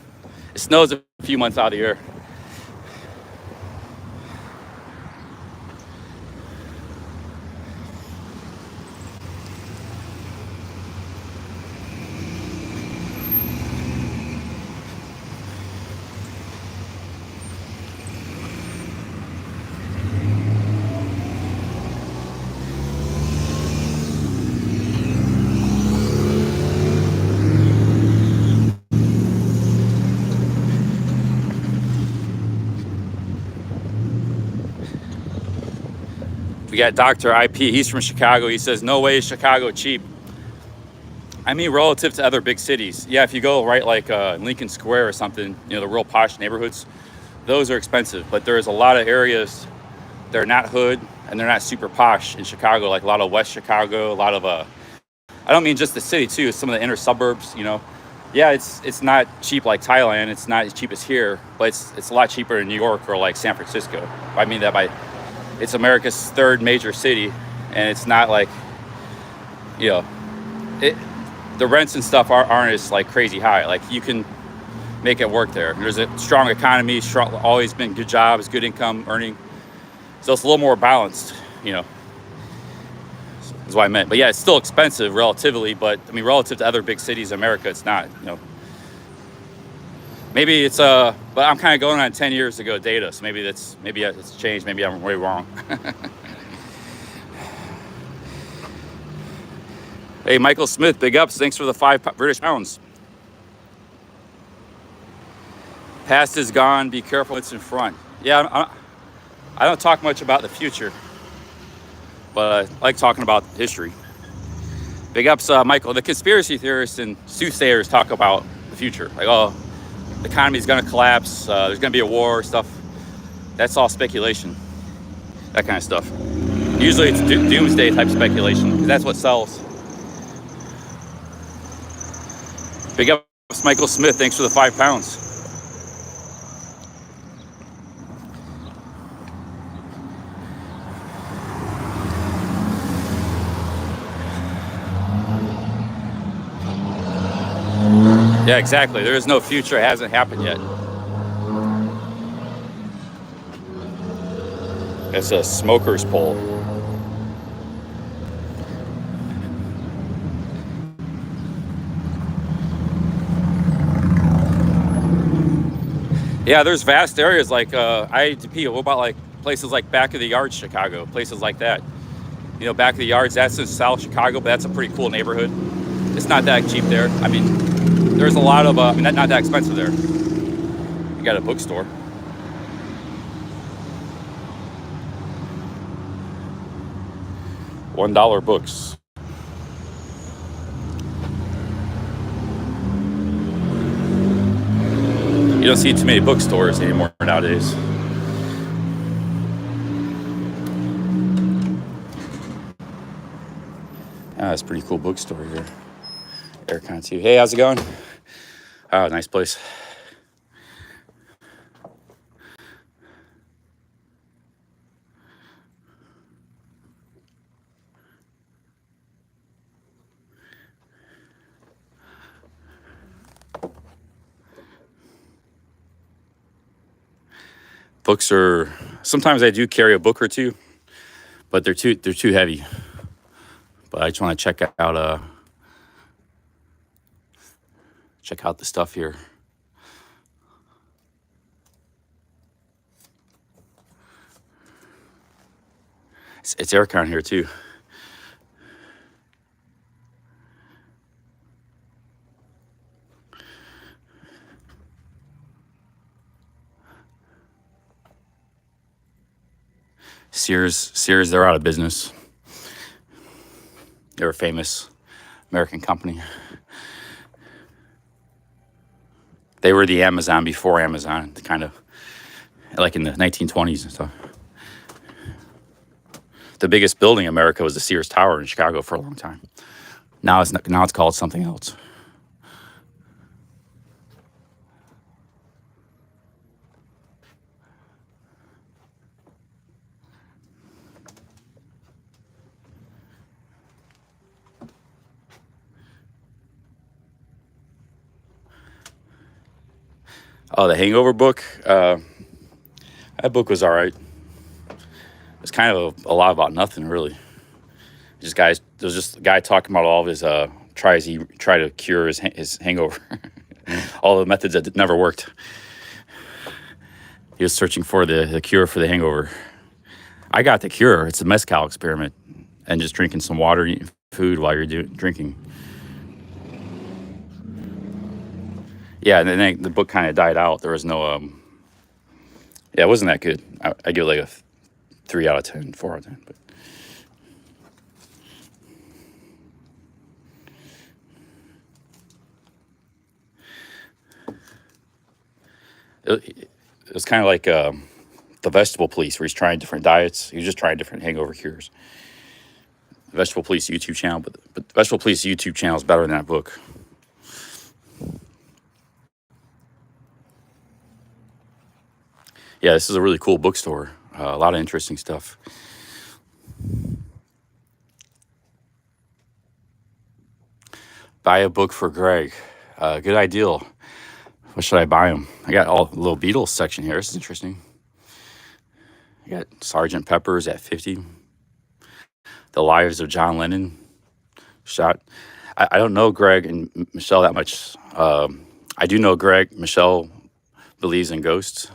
It snows a few months out of the year. We got Dr. IP. He's from Chicago. He says, no way is Chicago cheap. I mean, relative to other big cities, yeah. If you go right like Lincoln Square or something, the real posh neighborhoods, those are expensive. But there's a lot of areas that are not hood and they're not super posh in Chicago, like a lot of West Chicago, a lot of I don't mean just the city too. Some of the inner suburbs, Yeah, it's not cheap like Thailand. It's not as cheap as here, but it's a lot cheaper in New York or like San Francisco. I mean that by it's America's third major city, and it's not like you know it. The rents and stuff aren't as like crazy high. Like you can make it work there. There's a strong economy, always been good jobs, good income earning, so it's a little more balanced. Is what I meant. But yeah, it's still expensive relatively. But I mean, relative to other big cities in America, it's not. Maybe it's but I'm kind of going on 10 years ago data, so maybe it's changed. Maybe I'm way wrong. Hey, Michael Smith, big ups. Thanks for the 5 British pounds. Past is gone. Be careful what's in front. Yeah, I don't talk much about the future, but I like talking about history. Big ups, Michael. The conspiracy theorists and soothsayers talk about the future. Like, oh, the economy is going to collapse. There's going to be a war, stuff. That's all speculation. That kind of stuff. Usually it's doomsday type speculation because that's what sells. Big ups, Michael Smith. Thanks for the 5 pounds. Yeah, exactly. There is no future. It hasn't happened yet. It's a smoker's pole. Yeah, there's vast areas like IDP. What about like places like Back of the Yards, Chicago? Places like that. Back of the Yards, that's in South Chicago, but that's a pretty cool neighborhood. It's not that cheap there. I mean, there's a lot of, not that expensive there. You got a bookstore. $1 books. You don't see too many bookstores anymore nowadays. That's a pretty cool bookstore here. Aircon too. Hey, how's it going? Oh, nice place. Books are sometimes I do carry a book or two, but they're too heavy. But I just want to check out the stuff here. It's aircon here too. Sears, they're out of business. They're a famous American company. They were the Amazon before Amazon, kind of like in the 1920s and stuff. The biggest building in America was the Sears Tower in Chicago for a long time. Now it's called something else. Oh, the Hangover book. That book was all right. It's kind of a lot about nothing, really. There was just a guy talking about all of his tries he tried to cure his hangover. All the methods that never worked. He was searching for the cure for the hangover. I got the cure. It's a mezcal experiment, and just drinking some water, eating food while you're drinking. Yeah, and then the book kind of died out. There was no, it wasn't that good. I give it like a 3 out of 10, 4 out of 10. But It was kind of like the Vegetable Police, where he's trying different diets. He was just trying different hangover cures. Vegetable Police YouTube channel, but the Vegetable Police YouTube channel is better than that book. Yeah, this is a really cool bookstore. A lot of interesting stuff. Buy a book for Greg. Good idea. What should I buy him? I got all the little Beatles section here. This is interesting. I got Sergeant Pepper's at 50. The Lives of John Lennon. Shot. I don't know Greg and Michelle that much. I do know Michelle believes in ghosts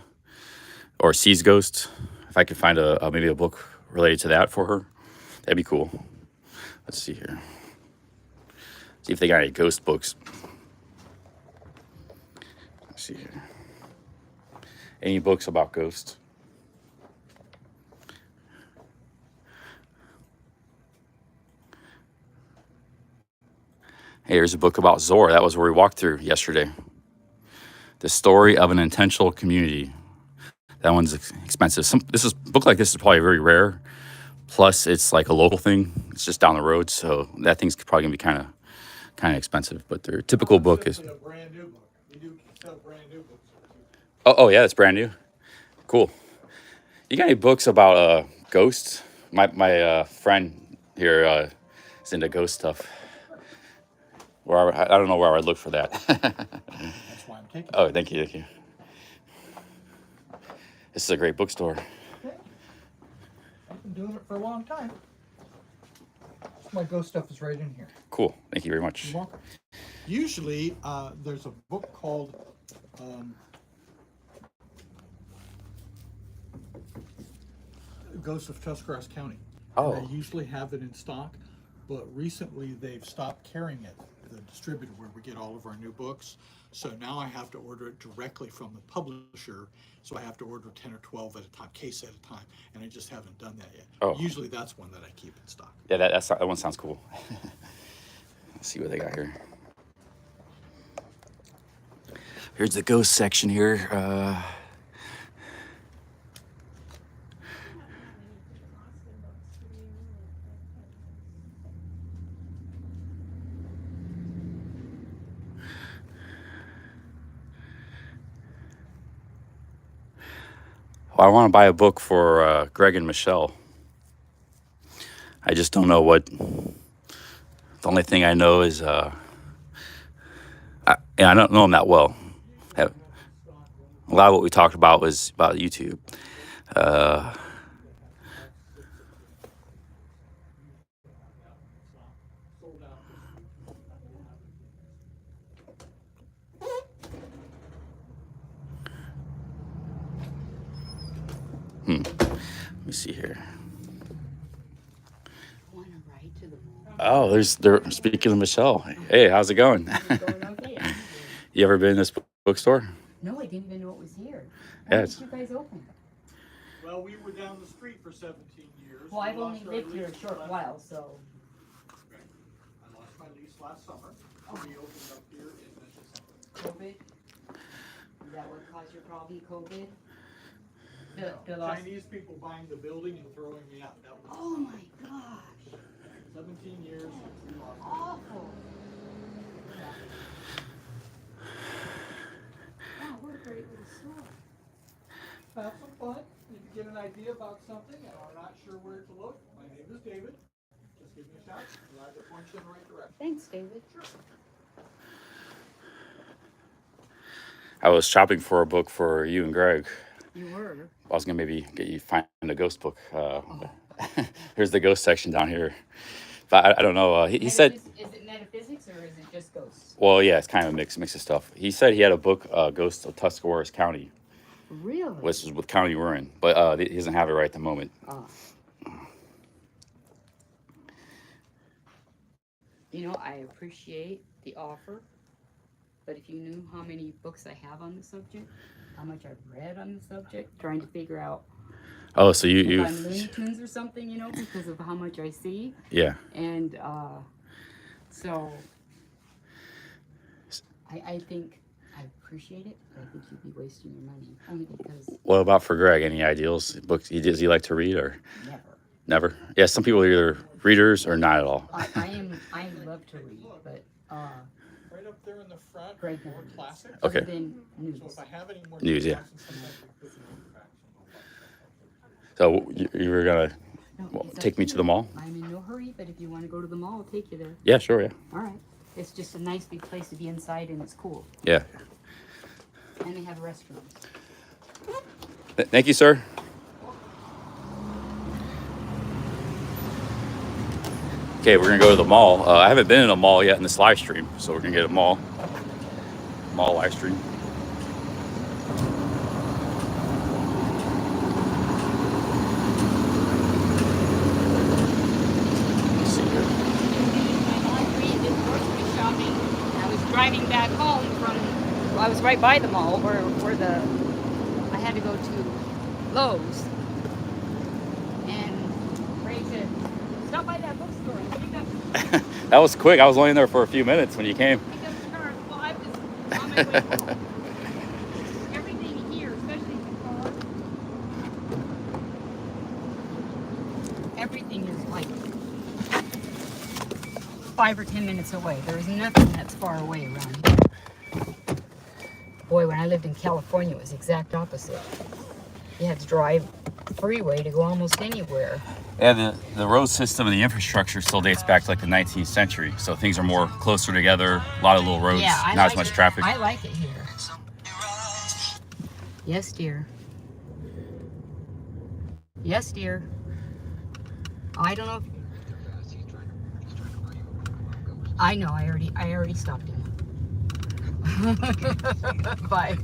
or sees ghosts. If I could find maybe a book related to that for her, that'd be cool. Let's see here. See if they got any ghost books. Let's see here. Any books about ghosts? Hey, here's a book about Zor. That was where we walked through yesterday. The Story of an Intentional Community. That one's expensive. Book like this is probably very rare. Plus, it's like a local thing. It's just down the road, so that thing's probably gonna be kind of expensive. But their typical book is. A brand new book. We do sell brand new books. Oh yeah, that's brand new. Cool. You got any books about ghosts? My friend here is into ghost stuff. I don't know where I'd look for that. That's why I'm taking it. Oh, thank you. This is a great bookstore. Okay. I've been doing it for a long time. My ghost stuff is right in here. Cool. Thank you very much. You're welcome. Usually, there's a book called Ghosts of Tuscarawas County. Oh. And they usually have it in stock, but recently they've stopped carrying it, the distributor where we get all of our new books. So now I have to order it directly from the publisher. So I have to order 10 or 12 at a time, case at a time, and I just haven't done that yet. Oh. Usually that's one that I keep in stock. Yeah, that one sounds cool. Let's see what they got here. Here's the ghost section here. Well, I want to buy a book for Greg and Michelle. I just don't know what. The only thing I know is, I don't know them that well. A lot of what we talked about was about YouTube. Let me see here. Want to ride to the mall? Oh, they're speaking of Michelle. Hey, how's it going? Going okay. You ever been in this bookstore? No, I didn't even know it was here. Yeah, When it's- did you guys open? Well, we were down the street for 17 years. Well, I've We only lost our lived here a lease short last- while, so. I lost my lease last summer. We opened up here in December. COVID? Is that what caused your problem, COVID? The loss. Chinese people buying the building and throwing me out. That was Oh my gosh, 17 years. We lost it. awful. Wow, what a great little store. Have some fun. You can get an idea about something and are not sure where to look. My name is David. Just give me a shout. Glad to point you in the right direction. Thanks, David. I was shopping for a book for you and Greg. You were. I was gonna maybe get you find a ghost book. Here's the ghost section down here. But I don't know. He said, Is it metaphysics or is it just ghosts? well, yeah, it's kind of a mix of stuff. He said he had a book, Ghosts of Tuscarawas County, Really? which is what county we're in, but he doesn't have it right at the moment. Ah. You know, I appreciate the offer, but if you knew how many books I have on the subject, how much I've read on the subject, trying to figure out Oh, so if you I'm Looney Tunes or something, you know, because of how much I see. yeah. And so I think I appreciate it, but I think you'd be wasting your money only because What about for Greg? Any ideals? Books? Does he like to read or never. never? Yeah, some people are either readers or not at all. I love to read, but Right up there in the front, Greg more knows. classics. Okay. Other than news. So if I have any more News, yeah. classics, sometimes we put them in the back. So you were gonna No, it's up take me you. to the mall? I'm in no hurry, but if you want to go to the mall, I'll take you there. Yeah, sure, yeah. All right. It's just a nice big place to be inside and it's cool. Yeah. And they have restrooms. Thank you, sir. Okay, we're gonna go to the mall. I haven't been in a mall yet in this live stream, so we're gonna get a mall live stream. Let's see here. My laundry, did grocery shopping. I was driving back home well, I was right by the mall where I had to go to Lowe's. And Ray said, stop by that bookstore and pick up That was quick. I was only in there for a few minutes when you came. the car. Well, I was on my way home. Everything here, especially the car, everything is like 5 or 10 minutes away. There is nothing that's far away around here. Boy, when I lived in California, it was the exact opposite. You had to drive freeway to go almost anywhere. Yeah, the road system and the infrastructure still dates back to like the 19th century. So things are more closer together, a lot of little roads, I not like as much it. traffic. I like it here. Yes, dear. Yes, dear. I don't know. I know. I already stopped him. Bye.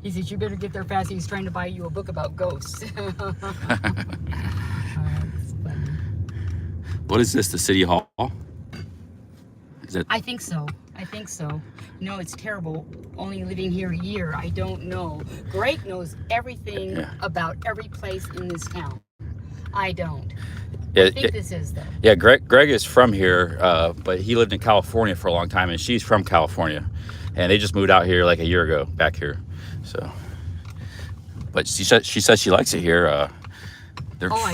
He said, you better get there fast. He's trying to buy you a book about ghosts. That's funny. What is this, the city hall? Is it? I think so. No, it's terrible. Only living here a year, I don't know. Greg knows everything about every place in this town. I don't. Yeah, I think this is, though. Yeah, Greg is from here, but he lived in California for a long time, and she's from California. And they just moved out here like a year ago, back here. So, but she says she likes it here. I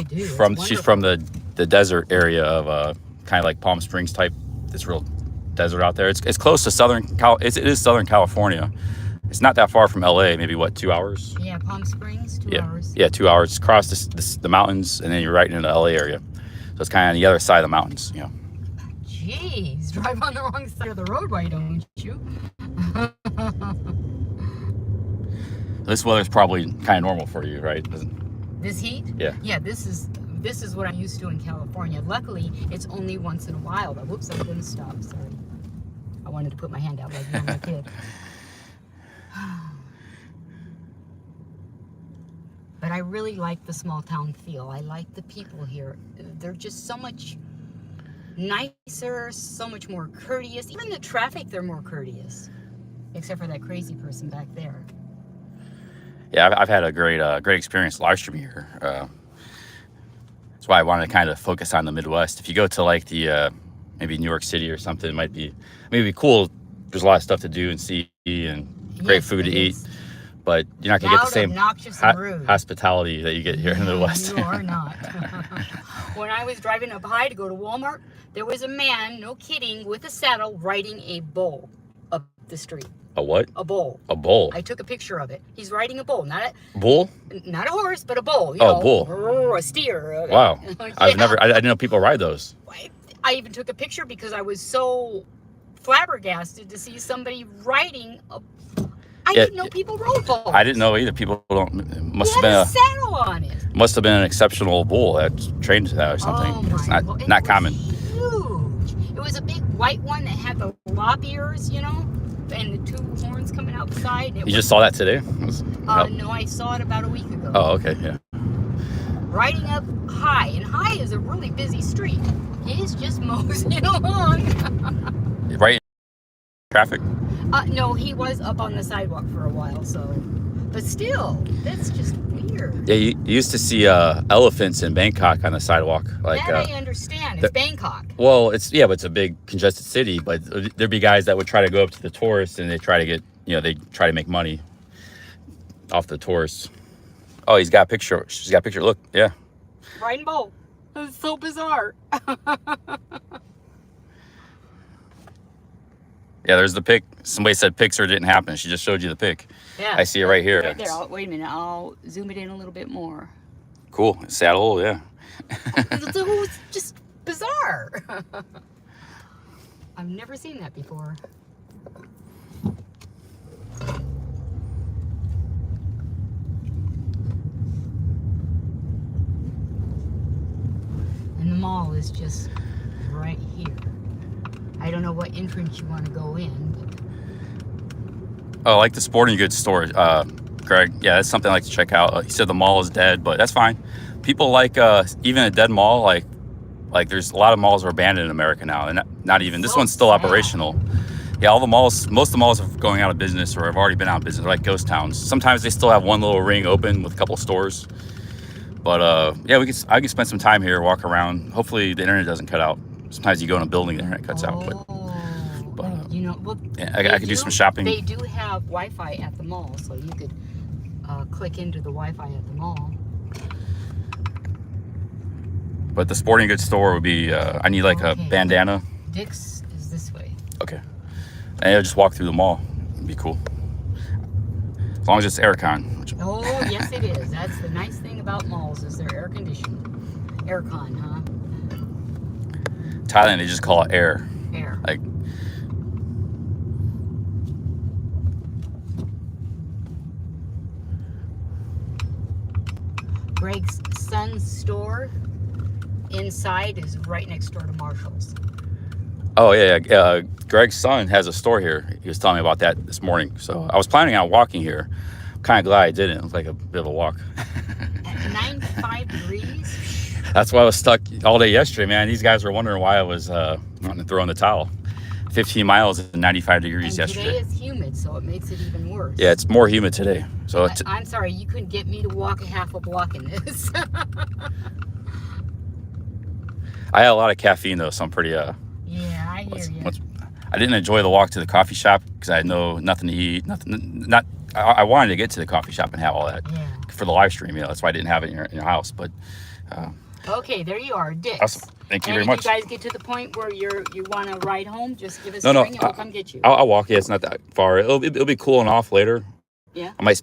do. It's She's wonderful. from the desert area of kind of like Palm Springs type. This real desert out there. It's close to it is Southern California. It's not that far from LA. Maybe what, 2 hours? Yeah, Palm Springs, 2 hours. Yeah, 2 hours. Cross the mountains, and then you're right into the LA area. So it's kind of on the other side of the mountains. You know. Jeez, drive on the wrong side of the road, why don't you? This weather's probably kind of normal for you, right? This heat? Yeah. Yeah, this is what I'm used to in California. Luckily, it's only once in a while. But whoops, I'm gonna stop. Sorry. I wanted to put my hand out like a normal kid. But I really like the small town feel. I like the people here. They're just so much nicer, so much more courteous. Even the traffic, they're more courteous. Except for that crazy person back there. Yeah, I've had a great experience live streaming here. That's why I wanted to kind of focus on the Midwest. If you go to like the maybe New York City or something, it might be cool. There's a lot of stuff to do and see and great food to eat, but you're not gonna get the same hospitality that you get here in the West. You are not. When I was driving up high to go to Walmart, there was a man, no kidding, with a saddle riding a bull up the street. A what? A bull. A bull. I took a picture of it. He's riding a bull, not a horse, but a bull. You know, bull. A steer. Wow. Yeah. I didn't know people ride those. I even took a picture because I was so flabbergasted to see somebody riding a. I didn't know people rode bulls. I didn't know either. People must have been a saddle on it. Must have been an exceptional bull that's trained to that or something. Oh It's my not common. Huge. It was a big white one that had the lop ears, you know, and the 2 horns coming out the side. You just saw that today? No, I saw it about a week ago. Oh, okay, yeah. Riding up High, and High is a really busy street. He's just moseying along. Right in traffic? No, he was up on the sidewalk for a while, so. But still, that's just weird. Yeah, you used to see elephants in Bangkok on the sidewalk. Like, That I understand. It's Bangkok. well, it's but it's a big congested city. But there'd be guys that would try to go up to the tourists and they try to get, they try to make money off the tourists. Oh, he's got a picture. She's got a picture. Look, yeah. Rainbow. That's so bizarre. Yeah, there's the pic. Somebody said Pixar didn't happen. She just showed you the pic. Yeah. I see it right here. Right there. Wait a minute. I'll zoom it in a little bit more. Cool. Saddle, yeah. It's just bizarre. I've never seen that before. And the mall is just right here. I don't know what entrance you want to go in. Oh, I like the sporting goods store, Greg. Yeah, that's something I like to check out. He said the mall is dead, but that's fine. People like even a dead mall, like there's a lot of malls are abandoned in America now, and not even this So one's still sad. operational. Yeah, all the malls, most of the malls are going out of business or have already been out of business. They're like ghost towns. Sometimes they still have one little ring open with a couple of stores. But yeah, I can spend some time here, walk around. Hopefully the internet doesn't cut out. Sometimes you go in a building, the internet cuts out. But Well, yeah, I can do some shopping. They do have Wi-Fi at the mall, so you could click into the Wi-Fi at the mall. But the sporting goods store would be, I need like a bandana. Dick's is this way. Okay. And I'll just walk through the mall. It'd be cool. As long as it's aircon. Oh, yes it is. That's the nice thing about malls is they're air conditioned. Aircon, huh? Thailand, they just call it air. Air. Like, Greg's son's store inside is right next door to Marshall's. oh yeah. Greg's son has a store here. He was telling me about that this morning. So I was planning on walking here. I'm kind of glad I didn't. It was like a bit of a walk. At 95 degrees? That's why I was stuck all day yesterday, man. These guys were wondering why I was wanting to throw in the towel. 15 miles and 95 degrees And yesterday. today is humid, so it makes it even worse. Yeah, it's more humid today. So it's, I'm sorry, you couldn't get me to walk a half a block in this. I had a lot of caffeine though, so I'm pretty Yeah, I hear you. I didn't enjoy the walk to the coffee shop because I had nothing to eat. I wanted to get to the coffee shop and have all that Yeah. for the live stream. That's why I didn't have it in your house. But Okay, there you are, Dick's. awesome. Thank you And very if much. you guys get to the point where you want to ride home, just give us No, a no, ring and we'll come get you. I'll walk. Yeah, it's not that far. It'll be cooling off later. Yeah. I might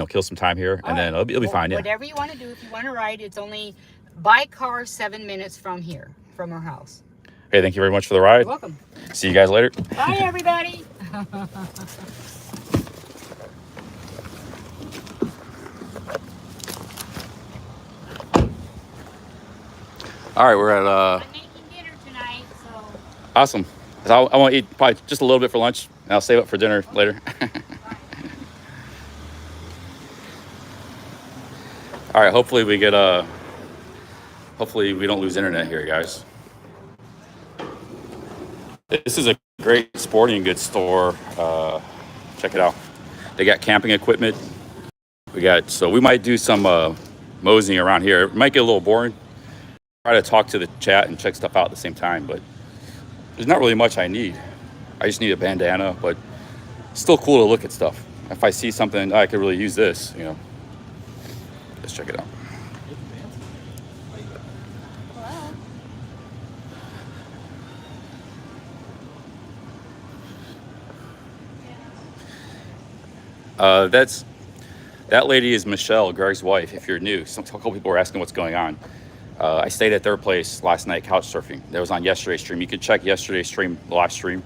kill some time here, and then it'll be fine. Yeah. Whatever you want to do, if you want to ride, it's only by car 7 minutes from here, from our house. Hey, thank you very much for the ride. You're welcome. See you guys later. Bye, everybody. All right, we're at I'm making dinner tonight, so. awesome. So I want to eat probably just a little bit for lunch, and I'll save it for dinner later. All right, hopefully we get hopefully we don't lose internet here, guys. This is a great sporting goods store. Check it out. They got camping equipment. So we might do some moseying around here. It might get a little boring. Try to talk to the chat and check stuff out at the same time, but there's not really much I need. I just need a bandana, but it's still cool to look at stuff. If I see something, I could really use this, Let's check it out. That lady is Michelle, Greg's wife, if you're new. A couple people were asking what's going on. I stayed at their place last night, Couchsurfing. That was on yesterday's stream. You can check yesterday's stream, live stream.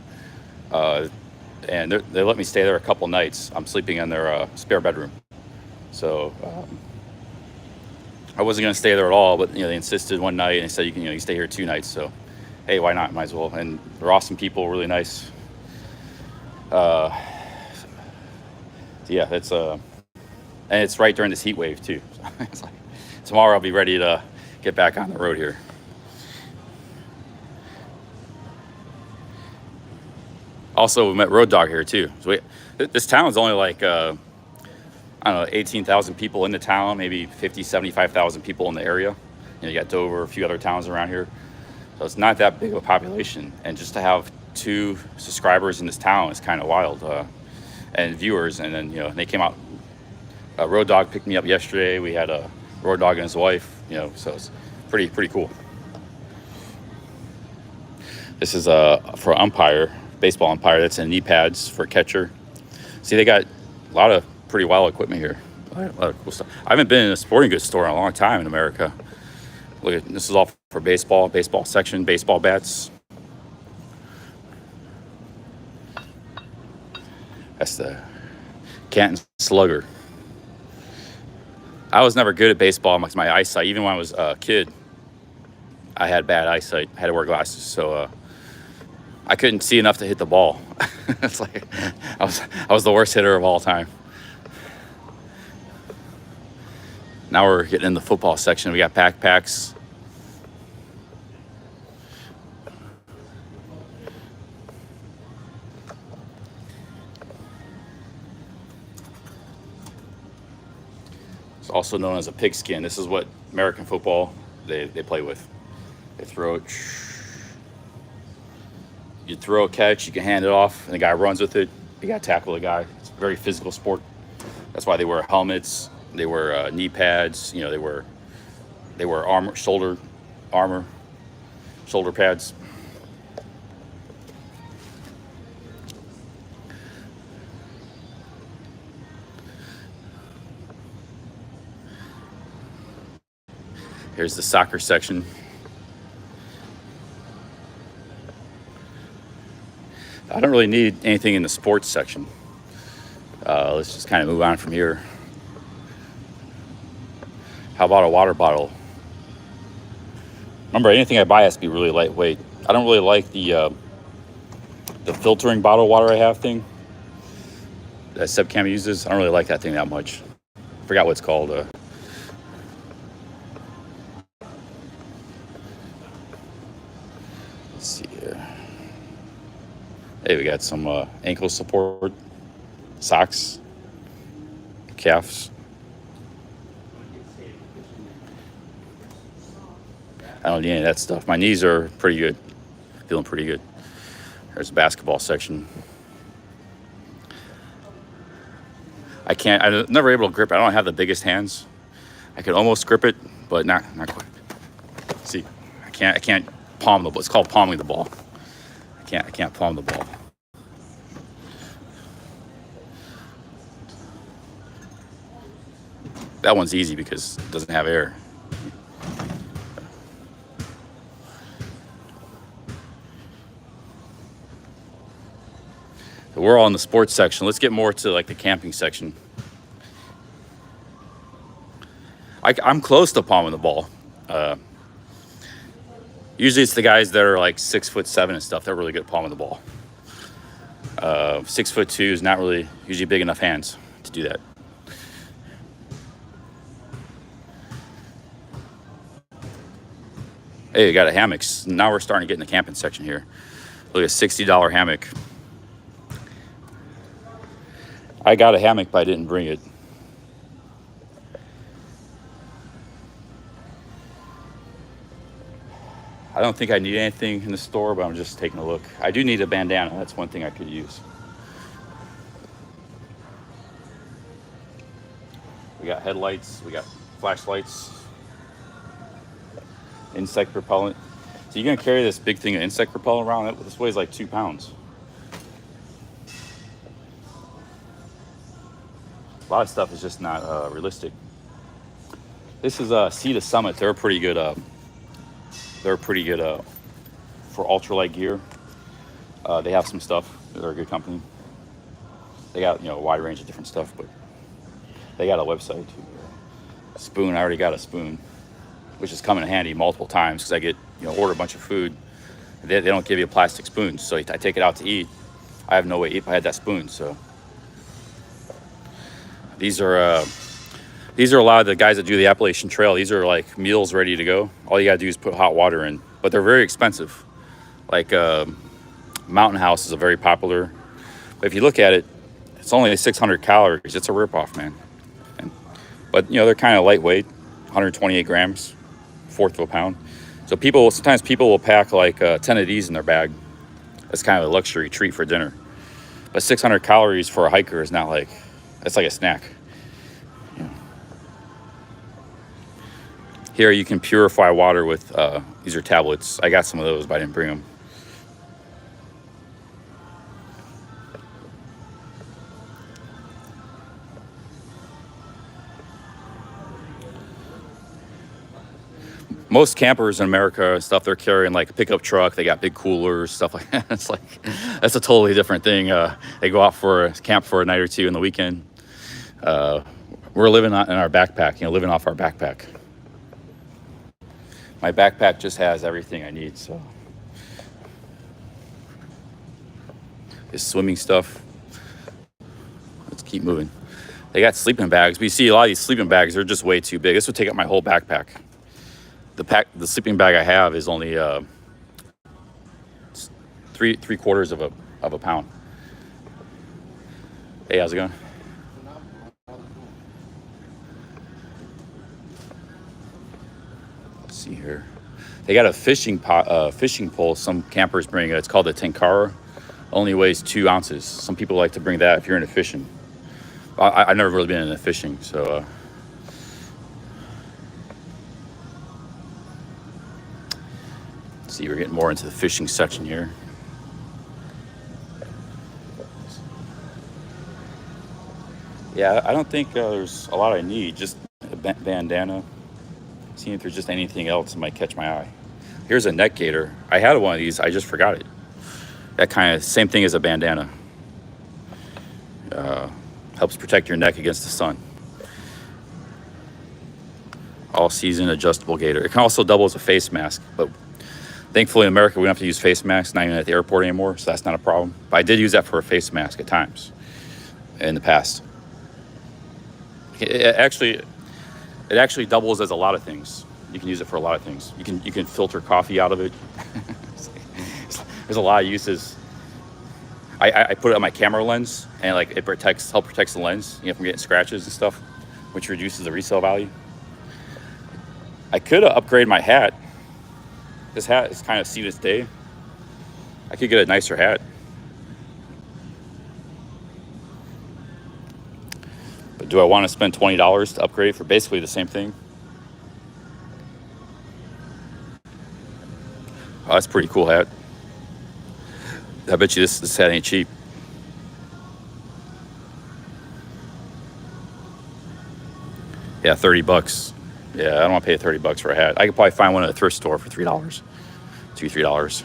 And they let me stay there a couple nights. I'm sleeping in their spare bedroom. So I wasn't going to stay there at all, but they insisted one night and they said you can stay here 2 nights. So hey, why not? Might as well. And they're awesome people, really nice. Yeah, that's and it's right during this heat wave too. So it's like tomorrow I'll be ready to get back on the road here. Also, we met Road Dog here too. So this town is only like I I don't know, 18,000 people in the town, maybe 50, 75,000 people in the area. You got Dover, a few other towns around here. So it's not that big of a population. And just to have 2 subscribers in this town is kind of wild. And viewers. And then, they came out. Road Dog picked me up yesterday. We had a Road Dog and his wife, so it's pretty cool. This is for umpire, baseball umpire. That's in knee pads for catcher. See, they got a lot of pretty wild equipment here. A lot of cool stuff. I haven't been in a sporting goods store in a long time in America. Look at this, is all for baseball section, baseball bats. That's the Canton Slugger. I was never good at baseball because my eyesight, even when I was a kid, I had bad eyesight. I had to wear glasses, so I couldn't see enough to hit the ball. It's like I was the worst hitter of all time. Now we're getting in the football section. We got backpacks. It's also known as a pigskin. This is what American football they play with. They throw it. You throw a catch, you can hand it off, and the guy runs with it. You got to tackle the guy. It's a very physical sport. That's why they wear helmets. They wear knee pads. They wear armor, shoulder pads. Here's the soccer section. I don't really need anything in the sports section. Let's just kind of move on from here. How about a water bottle? Remember, anything I buy has to be really lightweight. I don't really like the filtering bottled water I have thing that Sebcam uses. I don't really like that thing that much. I forgot what it's called. Let's see here. Hey, we got some ankle support, socks, calves. I don't need any of that stuff. My knees are pretty good. Feeling pretty good. There's a basketball section. I'm never able to grip it. I don't have the biggest hands. I can almost grip it, but not quite. See, I can't palm the ball. It's called palming the ball. I can't palm the ball. That one's easy because it doesn't have air. We're all in the sports section. Let's get more to like the camping section. I'm close to palming the ball. Usually it's the guys that are like 6'7" and stuff. They're really good at palming the ball. 6'2" is not really usually big enough hands to do that. Hey, we got a hammocks. Now we're starting to get in the camping section here. Look at $60 hammock. I got a hammock, but I didn't bring it. I don't think I need anything in the store, but I'm just taking a look. I do need a bandana. That's one thing I could use. We got headlights. We got flashlights. Insect repellent. So you're going to carry this big thing of insect repellent around? This weighs like 2 pounds. A lot of stuff is just not realistic. This is Sea to Summit. They're pretty good. They're pretty good for ultralight gear. They have some stuff. They're a good company. They got a wide range of different stuff, but they got a website too. A spoon. I already got a spoon, which is coming in handy multiple times because I get order a bunch of food. They don't give you a plastic spoon, so I take it out to eat. I have no way to eat if I had that spoon. So. These are a lot of the guys that do the Appalachian Trail. These are like meals ready to go. All you gotta do is put hot water in, but they're very expensive. Like Mountain House is a very popular, but if you look at it, it's only 600 calories. It's a ripoff, man. but they're kind of lightweight, 128 grams, fourth of a pound. So sometimes people will pack like 10 of these in their bag. That's kind of a luxury treat for dinner. But 600 calories for a hiker is not like, that's like a snack. Here you can purify water with, these are tablets. I got some of those, but I didn't bring them. Most campers in America and stuff, they're carrying like a pickup truck. They got big coolers, stuff like that. It's like, that's a totally different thing. They go out for a camp for a night or two in the weekend. We're living in our backpack, living off our backpack. My backpack just has everything I need, so. This swimming stuff. Let's keep moving. They got sleeping bags, but you see a lot of these sleeping bags, they're just way too big. This would take up my whole backpack. The sleeping bag I have is only three quarters of a pound. Hey, how's it going? Let's see here. They got a fishing pole. Some campers bring. It's called a tenkara. Only weighs 2 ounces. Some people like to bring that if you're into fishing. I've never really been into fishing, so. See, we're getting more into the fishing section here. Yeah, I don't think there's a lot I need. Just a bandana. Seeing if there's just anything else that might catch my eye. Here's a neck gaiter. I had one of these. I just forgot it. That kind of same thing as a bandana. Helps protect your neck against the sun. All season adjustable gaiter. It can also double as a face mask, but thankfully in America, we don't have to use face masks, not even at the airport anymore, so that's not a problem. But I did use that for a face mask at times in the past. It actually doubles as a lot of things. You can use it for a lot of things. You can filter coffee out of it. There's a lot of uses. I put it on my camera lens, and like it protects the lens, from getting scratches and stuff, which reduces the resale value. I could upgrade my hat. This hat is kind of seen its day. I could get a nicer hat. But do I want to spend $20 to upgrade for basically the same thing? Oh, that's a pretty cool hat. I bet you this hat ain't cheap. Yeah, $30. Yeah, I don't want to pay $30 for a hat. I could probably find one at a thrift store for $3, $3.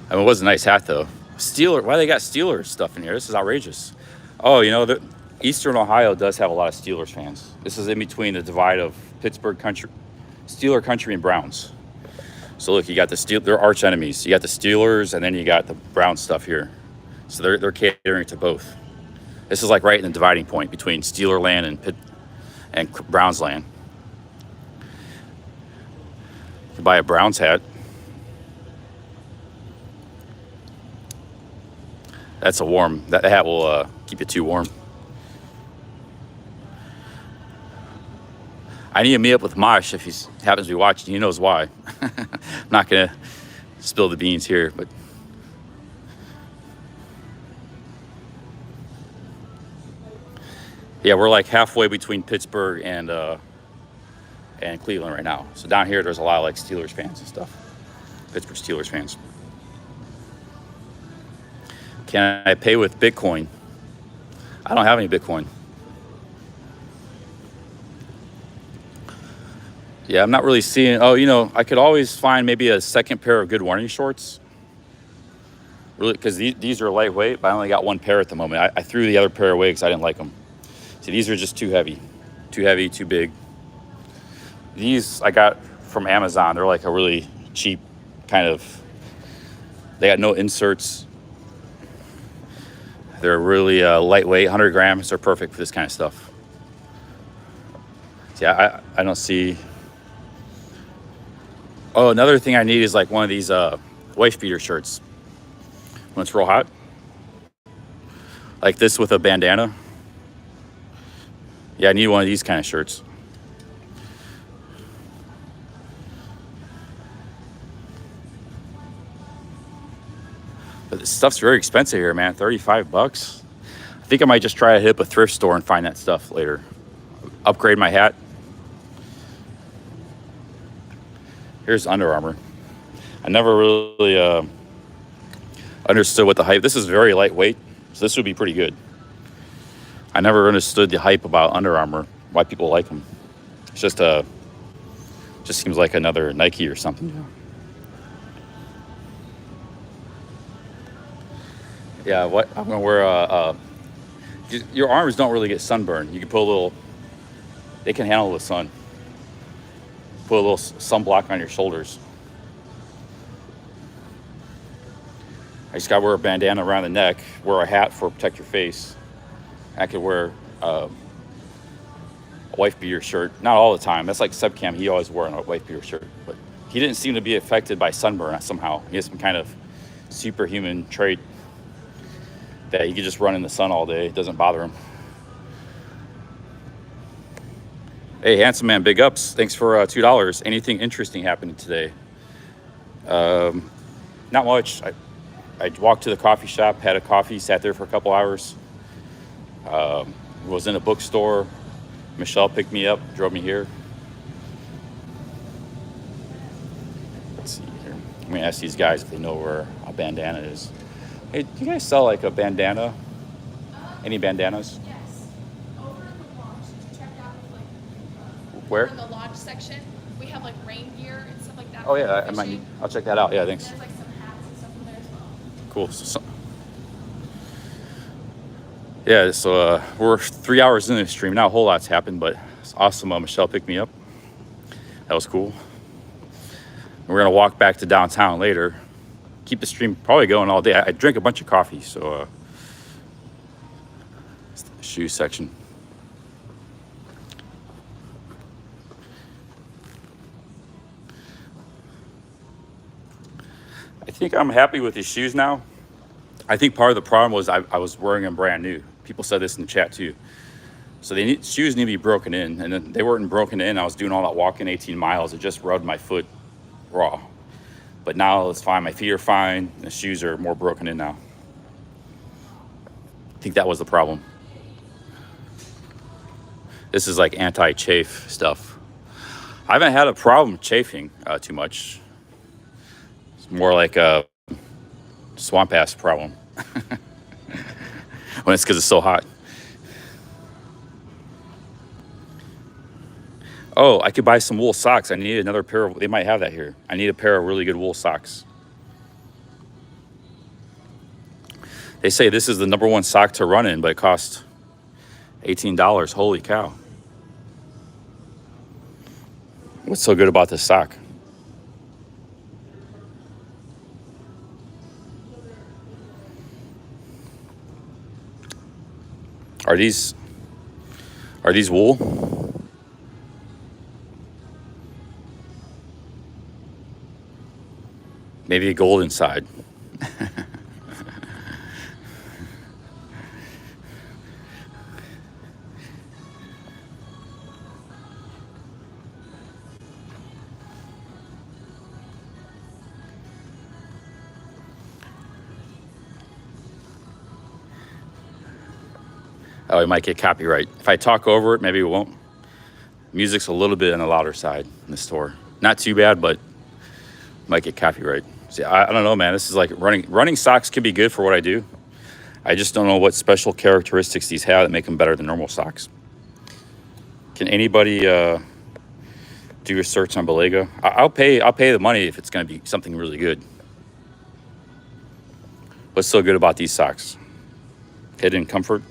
I mean, it was a nice hat though. Steeler, why they got Steelers stuff in here? This is outrageous. Oh, the Eastern Ohio does have a lot of Steelers fans. This is in between the divide of Pittsburgh country, Steeler country, and Browns. So look, you got they're arch enemies. You got the Steelers, and then you got the Brown stuff here. So they're catering to both. This is like right in the dividing point between Steeler land and Browns land. You can buy a Browns hat. That hat will keep you too warm. I need to meet up with Mosh if he happens to be watching. He knows why. I'm not going to spill the beans here, but yeah, we're like halfway between Pittsburgh and Cleveland right now. So down here, there's a lot of like Steelers fans and stuff. Pittsburgh Steelers fans. Can I pay with Bitcoin? I don't have any Bitcoin. Yeah, I'm not really seeing. Oh, I could always find maybe a second pair of good running shorts. Really, because these are lightweight, but I only got one pair at the moment. I threw the other pair away because I didn't like them. See, these are just too heavy, too big. These I got from Amazon. They're like a really cheap kind of. They got no inserts. They're really lightweight, 100 grams. They're perfect for this kind of stuff. Yeah, I don't see. Oh, another thing I need is like one of these wife beater shirts when it's real hot. Like this with a bandana. Yeah, I need one of these kind of shirts. But this stuff's very expensive here, man. 35 bucks. I think I might just try to hit up a thrift store and find that stuff later. Upgrade my hat. Here's Under Armour. I never really understood what the hype. This is very lightweight, so this would be pretty good. I never understood the hype about Under Armour, why people like them. It's just seems like another Nike or something. Yeah, what I'm gonna wear. Your arms don't really get sunburned. You can put a little. They can handle the sun. Put a little sunblock on your shoulders. I just gotta wear a bandana around the neck. Wear a hat for protect your face. I could wear a wife beater shirt. Not all the time. That's like Subcam. He always wore a wife beater shirt, but he didn't seem to be affected by sunburn somehow. He has some kind of superhuman trait that he could just run in the sun all day. It doesn't bother him. Hey, handsome man, big ups. Thanks for $2. Anything interesting happening today? Not much. I walked to the coffee shop, had a coffee, sat there for a couple hours. Was in a bookstore. Michelle picked me up, drove me here. Let's see here. I'm gonna ask these guys if they know where a bandana is. Hey, do you guys sell like a bandana? Any bandanas? Yes. Over in the lodge, did you check out like Where? in the lodge section? We have like rain gear and stuff like that. Oh for yeah, I might fishing. need. I'll check that out. Yeah, thanks. There's like some hats and stuff in there as well. Cool. Yeah, so we're 3 hours into the stream. Not a whole lot's happened, but it's awesome. Michelle picked me up. That was cool. We're gonna walk back to downtown later. Keep the stream probably going all day. I drank a bunch of coffee, so it's the shoe section. I think I'm happy with these shoes now. I think part of the problem was I was wearing them brand new. People said this in the chat too. So shoes need to be broken in, and then they weren't broken in. I was doing all that walking 18 miles. It just rubbed my foot raw. But now it's fine. My feet are fine. The shoes are more broken in now. I think that was the problem. This is like anti-chafe stuff. I haven't had a problem chafing too much. It's more like a swamp ass problem. When it's because it's so hot. Oh, I could buy some wool socks. I need another pair of, they might have that here. I need a pair of really good wool socks. They say this is the #1 sock to run in, but it costs $18. Holy cow. What's so good about this sock? Are these wool? Maybe gold inside. Oh, it might get copyright. If I talk over it, maybe it won't. Music's a little bit on the louder side in the store. Not too bad, but might get copyright. See, I don't know, man. This is like running socks can be good for what I do. I just don't know what special characteristics these have that make them better than normal socks. Can anybody do a search on Belega? I'll pay the money if it's going to be something really good. What's so good about these socks? Hidden comfort.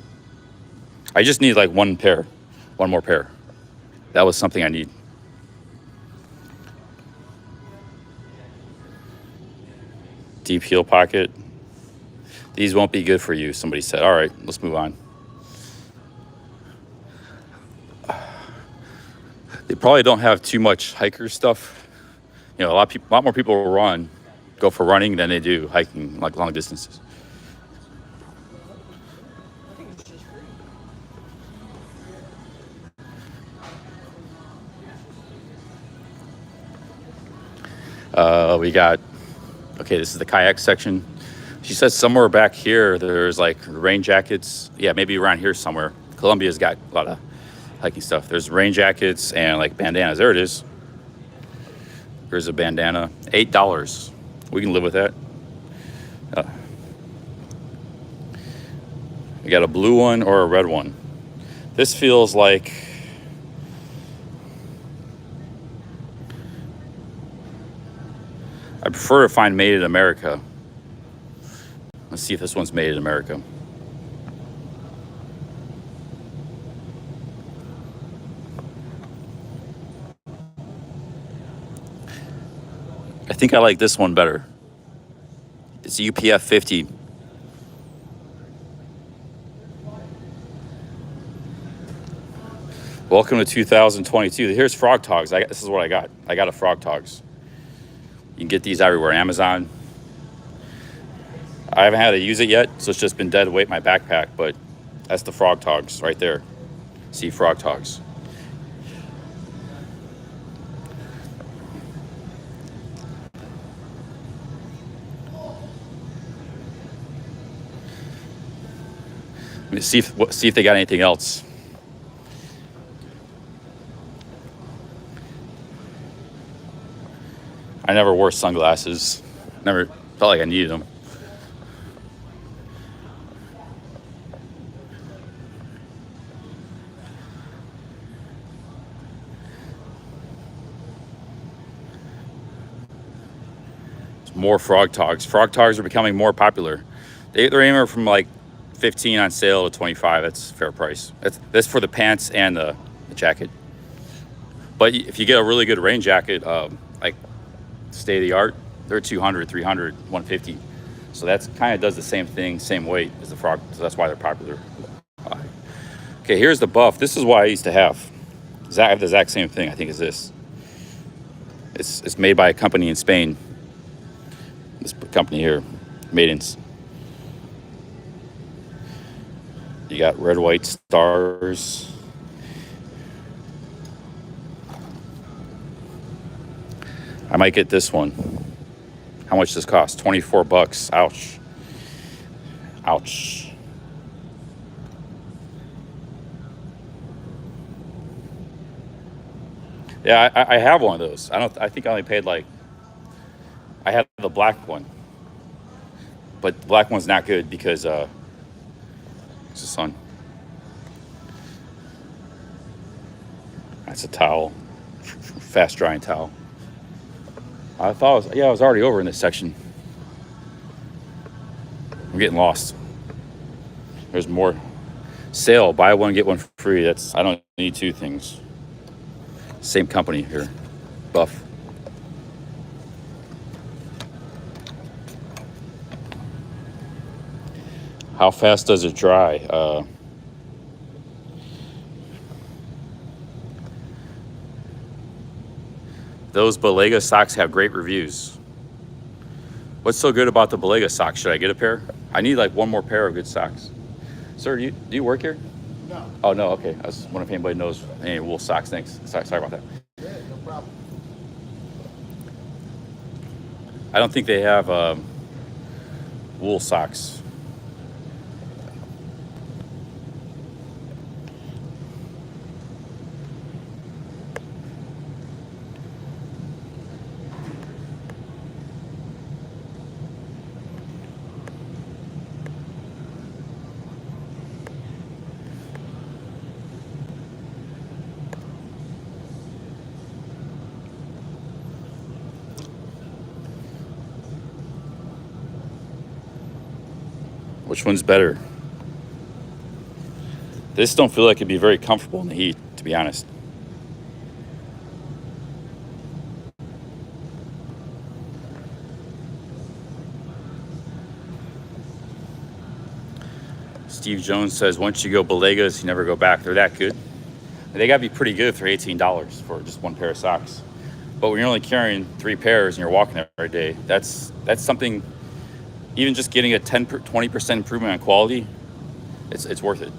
I just need like one more pair. That was something I need. Deep heel pocket. These won't be good for you, somebody said. All right, let's move on. They probably don't have too much hiker stuff. You know, a lot more people run go for running than they do hiking like long distances. We got, okay, this is the kayak section. She says somewhere back here there's like rain jackets. Yeah, maybe around here somewhere. Columbia's got a lot of hiking stuff. There's rain jackets and like bandanas. There it is. Here's a bandana, $8. We can live with that. We got a blue one or a red one. This feels like, I prefer to find made in America. Let's see if this one's made in America. I think I like this one better. It's UPF 50. Welcome to 2022. Here's Frog Togs. This is what I got. I got a Frog Togs. You can get these everywhere. Amazon. I haven't had to use it yet, so it's just been dead weight in my backpack, but that's the Frog Togs right there. See, Frog Togs. Let me see if they got anything else. I never wore sunglasses. Never felt like I needed them. More Frog Togs. Frog Togs are becoming more popular. They're anywhere from like 15 on sale to 25. That's a fair price. That's for the pants and the jacket. But if you get a really good rain jacket, like state of the art, they're 200, 300, 150. So that's kind of does the same thing, same weight as the Frog. So that's why they're popular. Okay, here's the Buff. This is what I used to have. I have the exact same thing. I think is this. It's made by a company in Spain. This company here, Maidens. You got red, white stars. I might get this one. How much does this cost? 24 bucks. Ouch. Ouch. Yeah, I have one of those. I think I only paid like, I had the black one, but the black one's not good because it's the sun. That's a towel, fast drying towel. I thought I was already over in this section. I'm getting lost. There's more sale, buy one get one free. I don't need two things. Same company here, Buff. How fast does it dry? Those Belega socks have great reviews. What's so good about the Belega socks? Should I get a pair? I need like one more pair of good socks. Sir, do you work here? No. Oh, no, okay. I was wondering if anybody knows any wool socks. Thanks. Sorry about that. Yeah, no problem. I don't think they have wool socks. Which one's better? This don't feel like it'd be very comfortable in the heat, to be honest. Steve Jones says, once you go Belegas, you never go back. They're that good. They gotta be pretty good for $18 for just one pair of socks. But when you're only carrying 3 pairs and you're walking every day, that's something. Even just getting a 20% improvement on quality, it's worth it.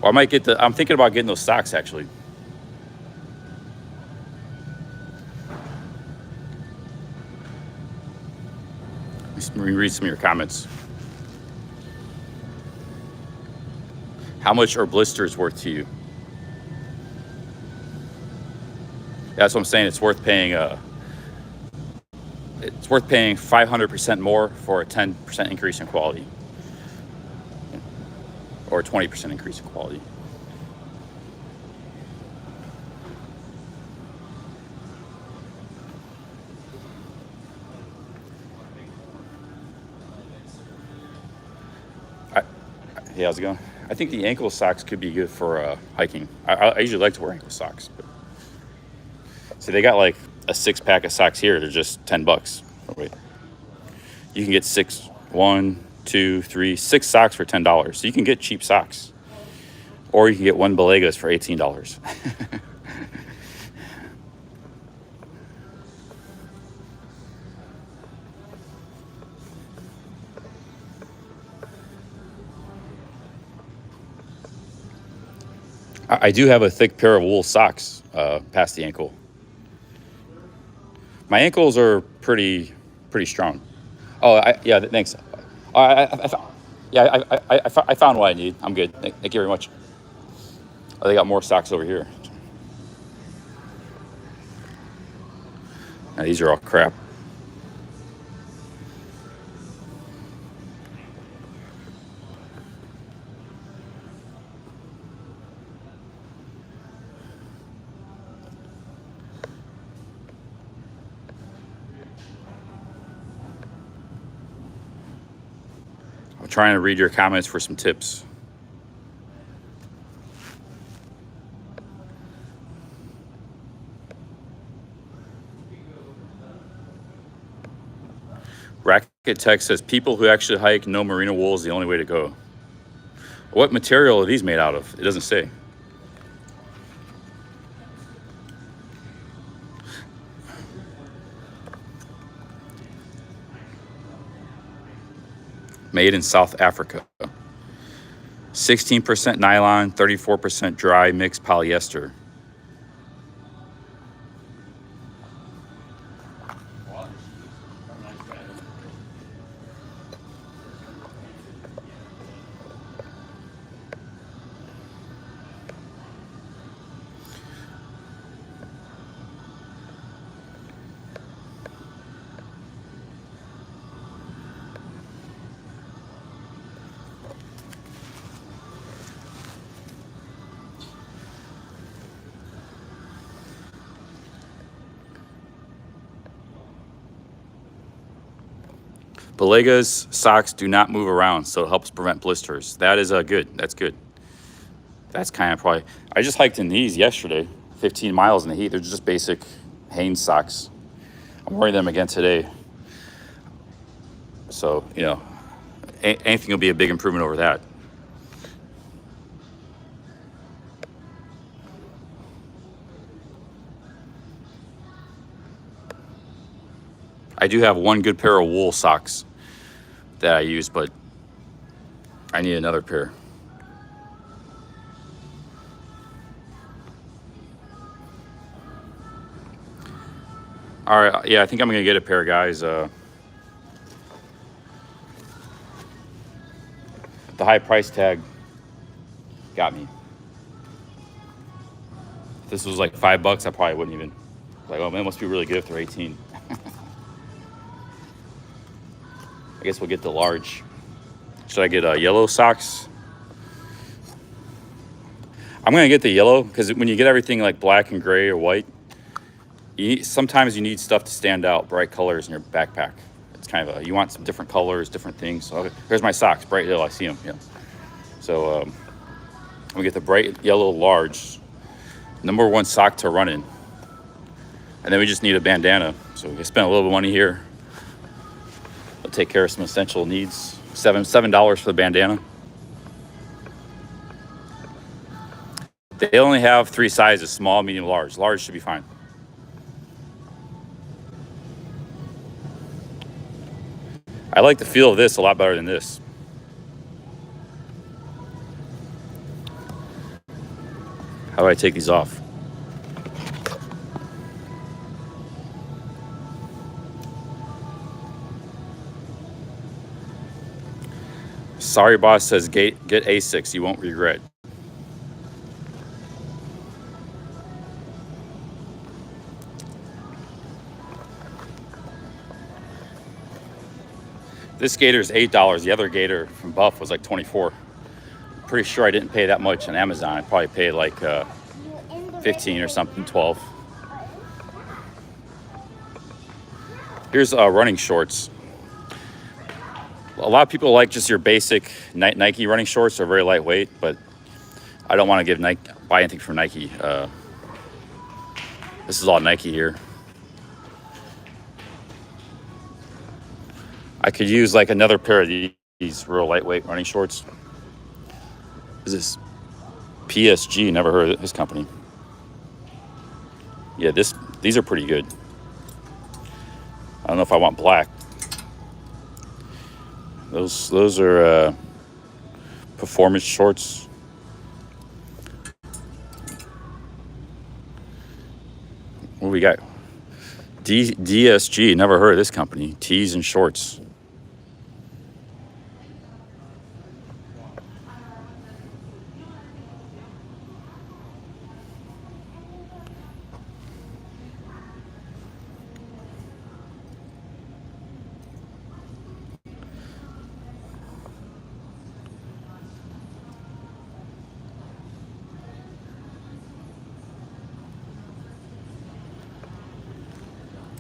Or I might get I'm thinking about getting those socks actually. Let me read some of your comments. How much are blisters worth to you? That's what I'm saying. It's worth paying 500% more for a 10% increase in quality, or a 20% increase in quality. Hey, how's it going? I think the ankle socks could be good for hiking. I usually like to wear ankle socks. But... So they got like a 6-pack of socks here. They're just $10. Oh, wait. You can get 6 socks for $10. So you can get cheap socks. Or you can get 1 Balegas for $18. I do have a thick pair of wool socks past the ankle. My ankles are pretty strong. Oh, yeah, thanks. I found what I need. I'm good. Thank you very much. Oh, they got more socks over here. Now, these are all crap. I'm trying to read your comments for some tips. Racket Tech says people who actually hike know merino wool is the only way to go. What material are these made out of? It doesn't say. Made in South Africa. 16% nylon, 34% dry mixed polyester. Balega's socks do not move around, so it helps prevent blisters. That is good. That's good. That's kind of probably... I just hiked in these yesterday, 15 miles in the heat. They're just basic Hanes socks. I'm wearing them again today. So, you know, anything will be a big improvement over that. I do have one good pair of wool socks that I use, but I need another pair. All right, yeah, I think I'm gonna get a pair, guys. The high price tag got me. If this was like $5, I probably wouldn't even. Like, oh man, it must be really good if they're 18. I guess we'll get the large. Should I get yellow socks? I'm gonna get the yellow because when you get everything like black and gray or white, sometimes you need stuff to stand out, bright colors in your backpack. It's kind of you want some different colors, different things. So here's my socks, bright yellow. I see them. Yeah. So we get the bright yellow large, #1 sock to run in, and then we just need a bandana. So we spent a little bit of money here. I'll take care of some essential needs. $7 for the bandana. They only have 3 sizes: small, medium, large. Large should be fine. I like the feel of this a lot better than this. How do I take these off? Sorry Boss says get A6, you won't regret. This gator is $8. The other gator from Buff was like $24. Pretty sure I didn't pay that much on Amazon. I probably paid like 15 or something, 12. Here's running shorts. A lot of people like just your basic Nike running shorts. They're very lightweight, but I don't want to buy anything from Nike. This is all Nike here. I could use like another pair of these real lightweight running shorts. Is this PSG? Never heard of this company. Yeah, these are pretty good. I don't know if I want black. Those are performance shorts. What do we got? DSG. Never heard of this company. Tees and shorts.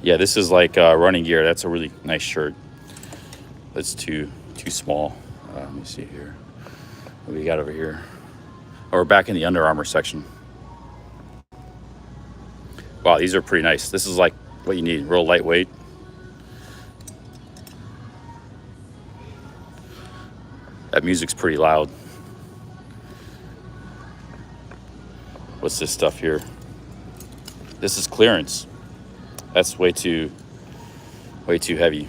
Yeah, this is like running gear. That's a really nice shirt. That's too small. Let me see here. What do we got over here? Oh, we're back in the Under Armour section. Wow, these are pretty nice. This is like what you need, real lightweight. That music's pretty loud. What's this stuff here? This is clearance. That's way too heavy.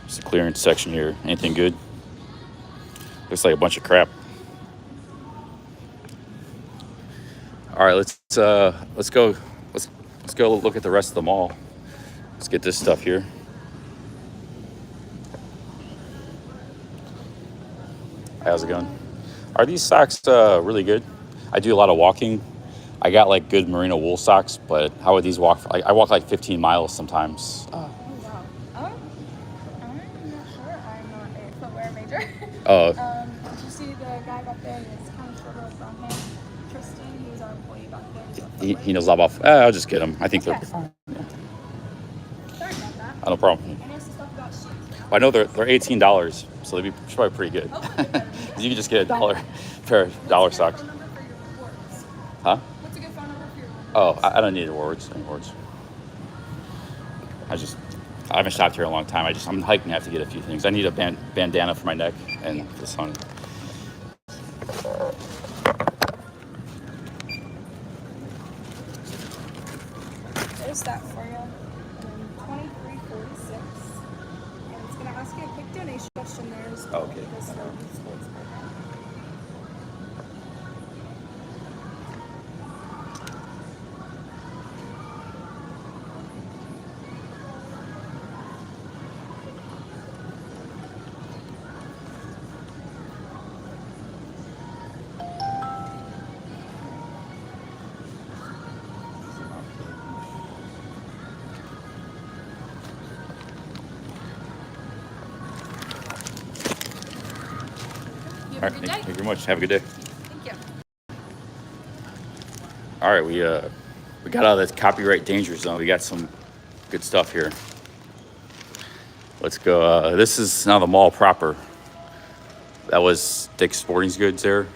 It's a clearance section here. Anything good? Looks like a bunch of crap. All right, let's go look at the rest of the mall. Let's get this stuff here. How's it going? Are these socks really good? I do a lot of walking. I got like good merino wool socks, but how would these walk? I walk like 15 miles sometimes. Oh, wow. I'm not sure. I'm not a footwear major. Oh. Did you see the guy back there? He's kind of shorter with brown hair. Tristan, he was our employee back there. He knows a lot about. I'll just get them. I think Okay. they're fine. Sorry about that. No problem. And there's some stuff about shoes. I know they're $18, so they'd be probably pretty good. You can just get a pair of dollar socks. Phone number for your rewards. Huh? What's a good phone number for your rewards? Oh, I don't need awards. I haven't shopped here in a long time. I'm hiking. I have to get a few things. I need a bandana for my neck and the sun. There's that for you. 2346. And it's gonna ask you a quick donation question there as well. Okay. Because of the sports program. All right, thank you very much. Have a good day. Thank you. All right, we got out of this copyright danger zone. We got some good stuff here. Let's go. This is now the mall proper. That was Dick's Sporting Goods there.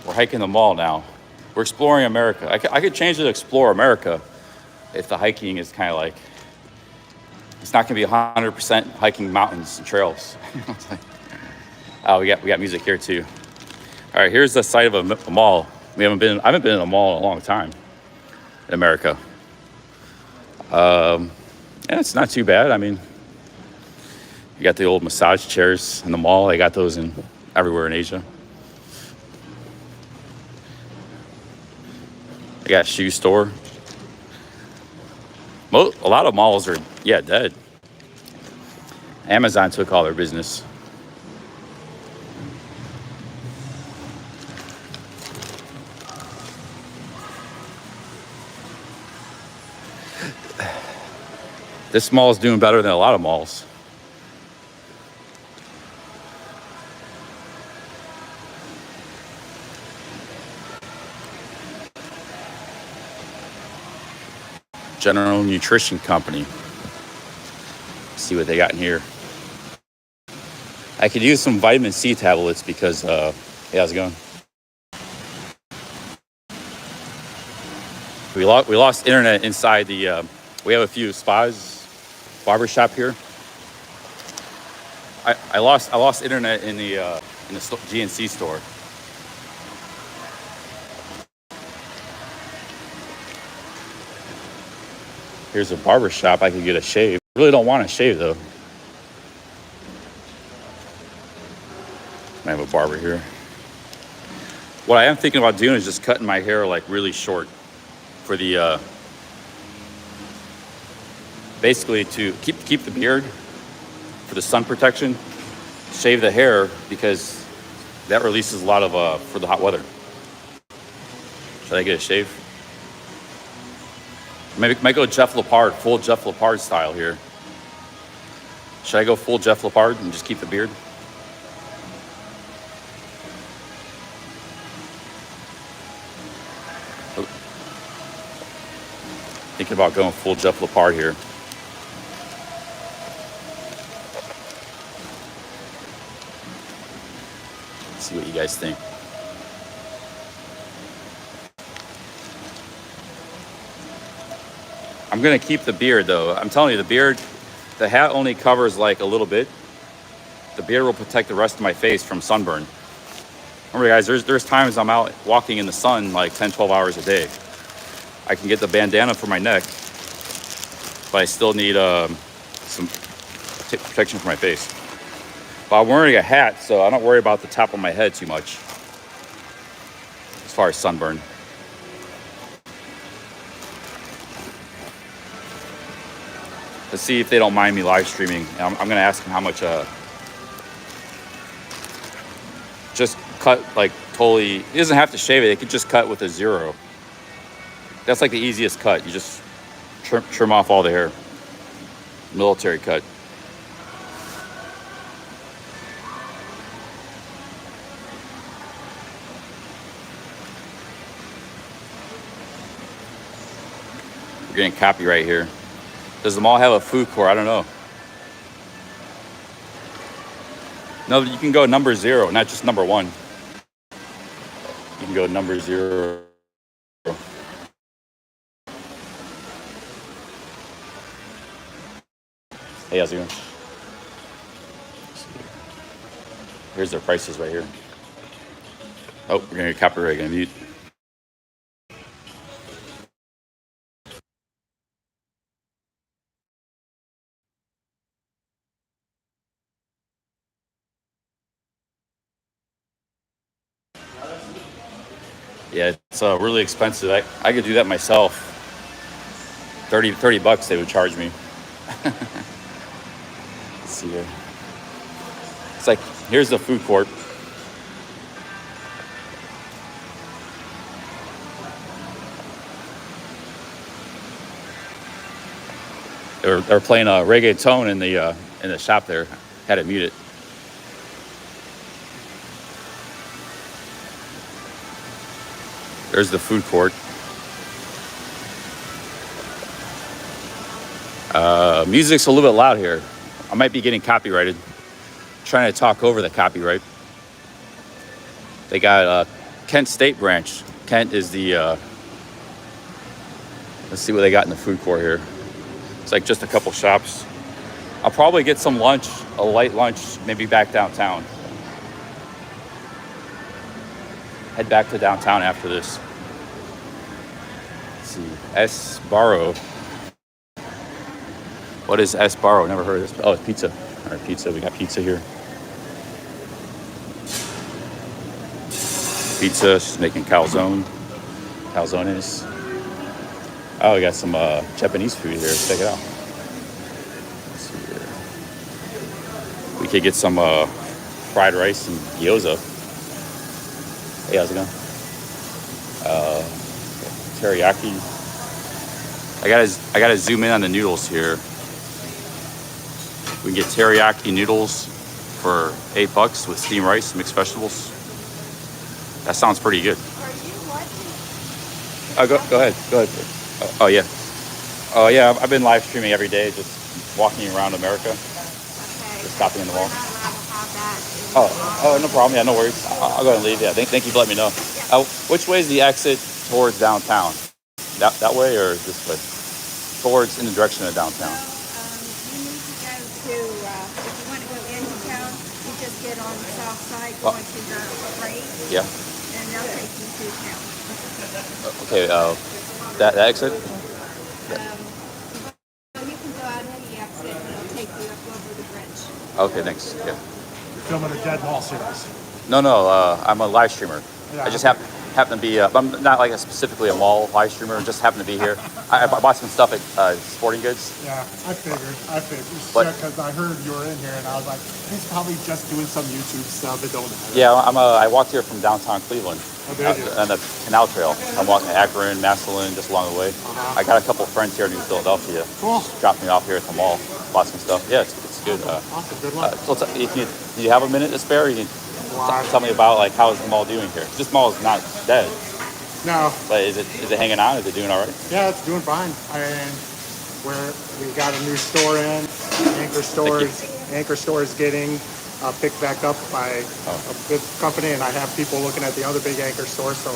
We're hiking the mall now. We're exploring America. I could change it to Explore America if the hiking is kind of like It's not going to be 100% hiking mountains and trails. Oh, we got music here too. All right, here's the site of a mall. I haven't been in a mall in a long time in America. And it's not too bad. I mean, you got the old massage chairs in the mall. They got those in everywhere in Asia. They got a shoe store. A lot of malls are, dead. Amazon took all their business. This mall is doing better than a lot of malls. General Nutrition Company. Let's see what they got in here. I could use some vitamin C tablets because, hey, how's it going? We lost internet inside the, we have a few spas, barbershop here. I lost internet in the GNC store. Here's a barber shop. I could get a shave. Really don't want a shave though. I have a barber here. What I am thinking about doing is just cutting my hair like really short for the basically to keep the beard for the sun protection. Shave the hair because that releases a lot of for the hot weather. Should I get a shave? Maybe might go Jeff Lepard, full Jeff Lepard style here. Should I go full Jeff Lepard and just keep the beard? Thinking about going full Jeff Lepard here. Let's see what you guys think. I'm gonna keep the beard though. I'm telling you, the hat only covers like a little bit. The beard will protect the rest of my face from sunburn. Remember guys, there's times I'm out walking in the sun like 10, 12 hours a day. I can get the bandana for my neck, but I still need some protection for my face. But I'm wearing a hat, so I don't worry about the top of my head too much as far as sunburn. Let's see if they don't mind me live streaming. I'm gonna ask them how much. Just cut like totally. It doesn't have to shave it. It could just cut with a 0. That's like the easiest cut. You just trim off all the hair. Military cut. We're getting copyright here. Does the mall have a food court? I don't know. No, you can go number 0, not just number 1. You can go number 0. Hey, how's it going? Here's their prices right here. Oh, we're gonna get copyright, gonna mute. Yeah, it's really expensive. I could do that myself. 30 bucks they would charge me. Let's see here. It's like, here's the food court. They're playing a reggaeton in the shop there. Had it muted. There's the food court. Music's a little bit loud here. I might be getting copyrighted. Trying to talk over the copyright. They got Kent State branch. Kent is the, let's see what they got in the food court here. It's like just a couple shops. I'll probably get some lunch, a light lunch, maybe back downtown. Head back to downtown after this. Let's see, S Barrow. What is S Barrow? Never heard of this. Oh, it's pizza. All right, pizza. We got pizza here. Pizza. She's making calzones. Oh, we got some Japanese food here. Check it out. Let's see here. We could get some fried rice and gyoza. Hey, how's it going? Teriyaki. I gotta zoom in on the noodles here. We can get teriyaki noodles for $8 with steamed rice, mixed vegetables. That sounds pretty good. Are you watching? Go ahead. Oh yeah. Oh yeah. I've been live streaming every day, just walking around America, Okay. just stopping in the mall. We're not allowed to have that in Oh, no problem. Yeah, no worries. I'll go ahead and leave. Yeah, thank you for letting me know. Which way is the exit towards downtown? That way or this way? Towards in the direction of downtown. You need to go to, if you want to go into town, you just get on the south side going to your freight, Yeah. and they'll take you to town. Okay. That exit. So you can go out any exit, and it'll take you up over the bridge. Okay. Thanks. Yeah. Filming a Dead Mall series. No. I'm a live streamer. I just happen to be. I'm not like specifically a mall live streamer. Just happen to be here. I bought some stuff at Sporting Goods. Yeah, I figured. But- Because I heard you were in here, and I was like, he's probably just doing some YouTube stuff that don't matter. Yeah. I walked here from downtown Cleveland did you? on the Canal Trail. I'm walking Akron, Massillon, just along the way. I got a couple of friends here in New Philadelphia. Cool. Dropped me off here at the mall. Bought some stuff. Yeah, it's good. Awesome. Good luck. So do you have a minute to spare? You can tell me about like how is the mall doing here? This mall is not dead, No. but is it hanging on? Is it doing all right? Yeah, it's doing fine. And we got a new store in. Anchor Store is getting picked back up by a good company, and I have people looking at the other big Anchor store. So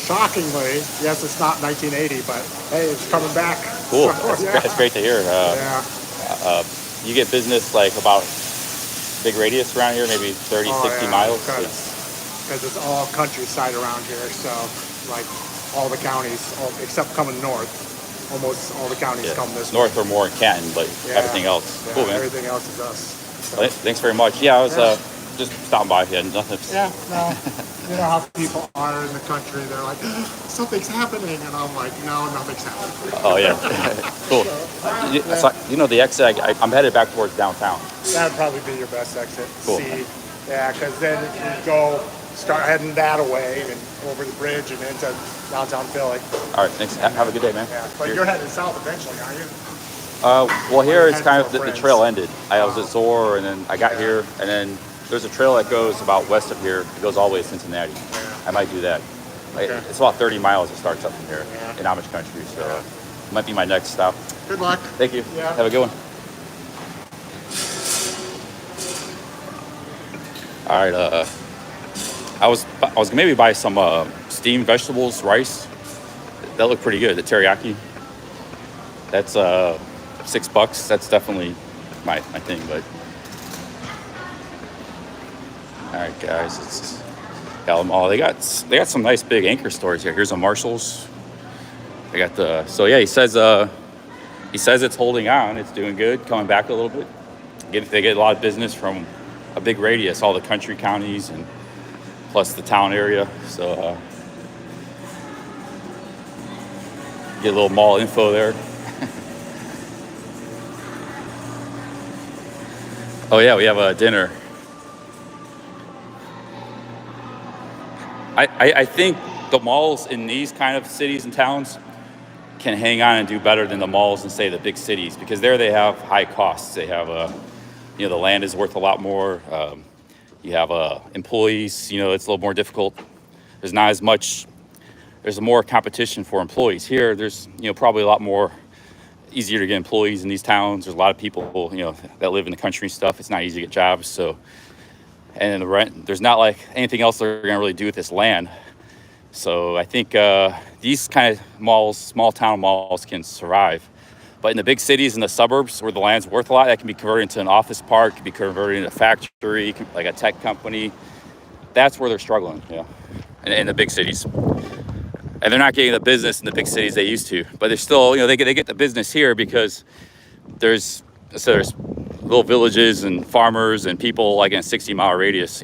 shockingly, yes, it's not 1980, but hey, it's coming back. Cool. So, That's great to hear. Yeah. You get business like about big radius around here, maybe 30, 60 miles. Because it's all countryside around here. So like all the counties, except coming north, almost all the counties come this North way. or more in Canton, but Yeah. everything else. Yeah, Cool, man. everything else is us. So, Well, thanks very much. Yeah, I was just stopping by. Yeah, nothing. yeah, no, you know how people are in the country. They're like, something's happening, and I'm like, no, nothing's happening. Oh yeah, cool. You know the exit. I'm headed back towards downtown. That'd probably be your best exit. Cool. See, yeah, because then you start heading that away and over the bridge and into downtown Philly. All right, thanks. Have a good day, man. Yeah, but you're heading south eventually, aren't you? Well, here it's Heading kind of for the friends. trail ended. I was at Zor, and then I got here, and then there's a trail that goes about west of here. It goes all the way to Cincinnati. I might do that. Okay. It's about 30 miles. It starts up from here Yeah. in Amish country, so it might be my next stop. Good luck. Thank you. Yeah. Have a good one. All right. I was gonna maybe buy some steamed vegetables, rice. That looked pretty good. The teriyaki. That's $6. That's definitely my thing. But all right, guys, it's got them all. They got some nice big Anchor stores here. Here's a Marshalls. They got the he says it's holding on. It's doing good, coming back a little bit. They get a lot of business from a big radius, all the country counties and plus the town area. So get a little mall info there. Oh yeah, we have a dinner. I think the malls in these kind of cities and towns can hang on and do better than the malls in, say, the big cities, because there they have high costs. They have the land is worth a lot more. You have employees. It's a little more difficult. There's not as much. There's more competition for employees here. There's probably a lot more easier to get employees in these towns. There's a lot of people that live in the country and stuff. It's not easy to get jobs. So, and then the rent. There's not like anything else they're gonna really do with this land. So I think these kind of malls, small town malls, can survive. But in the big cities and the suburbs where the land's worth a lot, that can be converted into an office park, can be converted into a factory, like a tech company. That's where they're struggling, in the big cities. And they're not getting the business in the big cities they used to. But they're still, they get the business here because there's little villages and farmers and people like in a 60-mile radius,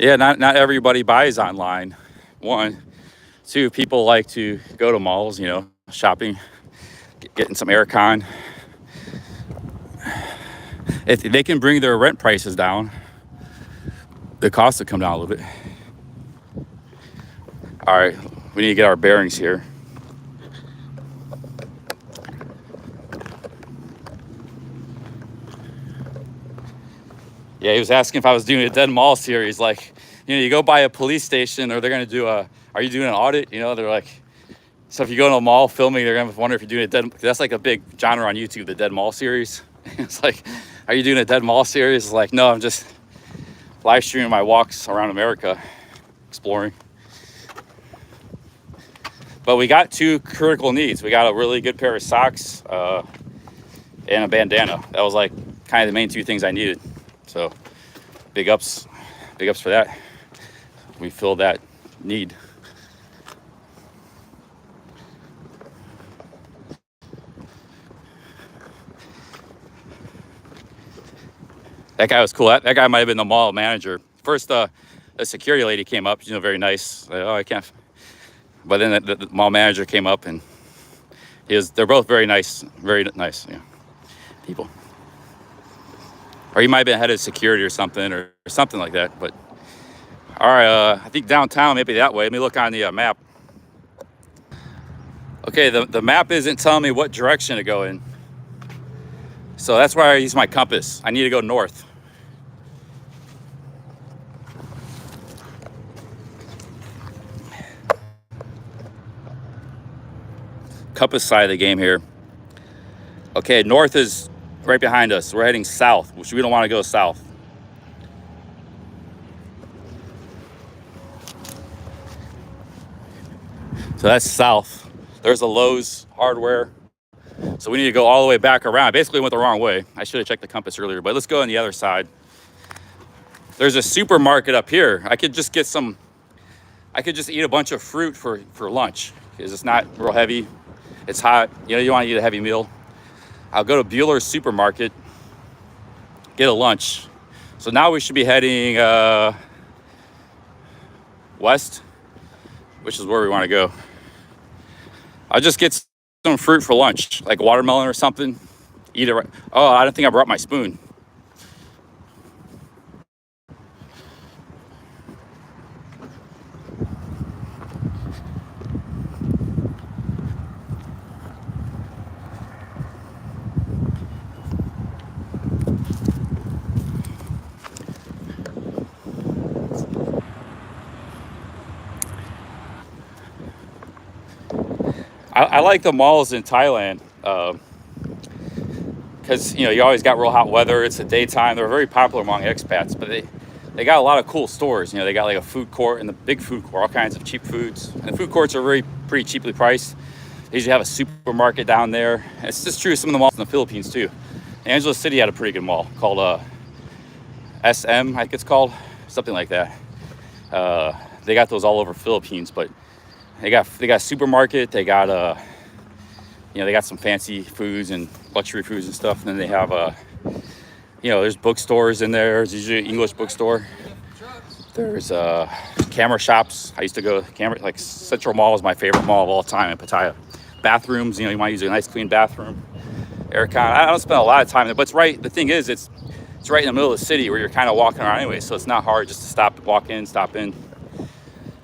Yeah, not everybody buys online. One. Two, people like to go to malls, shopping, getting some aircon. If they can bring their rent prices down, the cost will come down a little bit. All right, we need to get our bearings here. Yeah, he was asking if I was doing a dead mall series. Like, you go by a police station, or they're gonna do are you doing an audit? They're like, so if you go to a mall filming, they're gonna wonder if you're doing a dead. That's like a big genre on YouTube, the dead mall series. It's like, are you doing a dead mall series? It's like, no, I'm just live streaming my walks around America, exploring. But we got 2 critical needs. We got a really good pair of socks and a bandana. That was like kind of the main 2 things I needed. So big ups for that. We filled that need. That guy was cool. That guy might have been the mall manager. First, a security lady came up, very nice. Like, oh, I can't. But then the mall manager came up, and they're both very nice people. Or he might have been head of security or something like that. But all right, I think downtown, maybe that way. Let me look on the map. Okay, the map isn't telling me what direction to go in. So that's why I use my compass. I need to go north. Compass side of the game here. Okay, north is right behind us. We're heading south, which we don't want to go south. So that's south. There's a Lowe's Hardware. So we need to go all the way back around. Basically went the wrong way. I should have checked the compass earlier, but let's go on the other side. There's a supermarket up here. I could just eat a bunch of fruit for lunch because it's not real heavy. It's hot. You want to eat a heavy meal. I'll go to Bueller's Supermarket, get a lunch. So now we should be heading west, which is where we want to go. I'll just get some fruit for lunch, like watermelon or something. Eat it right. Oh, I don't think I brought my spoon. I like the malls in Thailand because you always got real hot weather. It's the daytime. They're very popular among expats, but they got a lot of cool stores. They got like a food court and the big food court, all kinds of cheap foods. And the food courts are pretty cheaply priced. They usually have a supermarket down there. And it's just true of some of the malls in the Philippines too. Angeles City had a pretty good mall called SM, I think it's called, something like that. They got those all over Philippines, but they got supermarket. They got they got some fancy foods and luxury foods and stuff. And then they have there's bookstores in there. There's usually an English bookstore. There's camera shops. I used to go like Central Mall is my favorite mall of all time in Pattaya. Bathrooms, you might use a nice clean bathroom. Aircon. I don't spend a lot of time there, but it's right. The thing is, it's right in the middle of the city where you're kind of walking around anyway, so it's not hard just to stop in,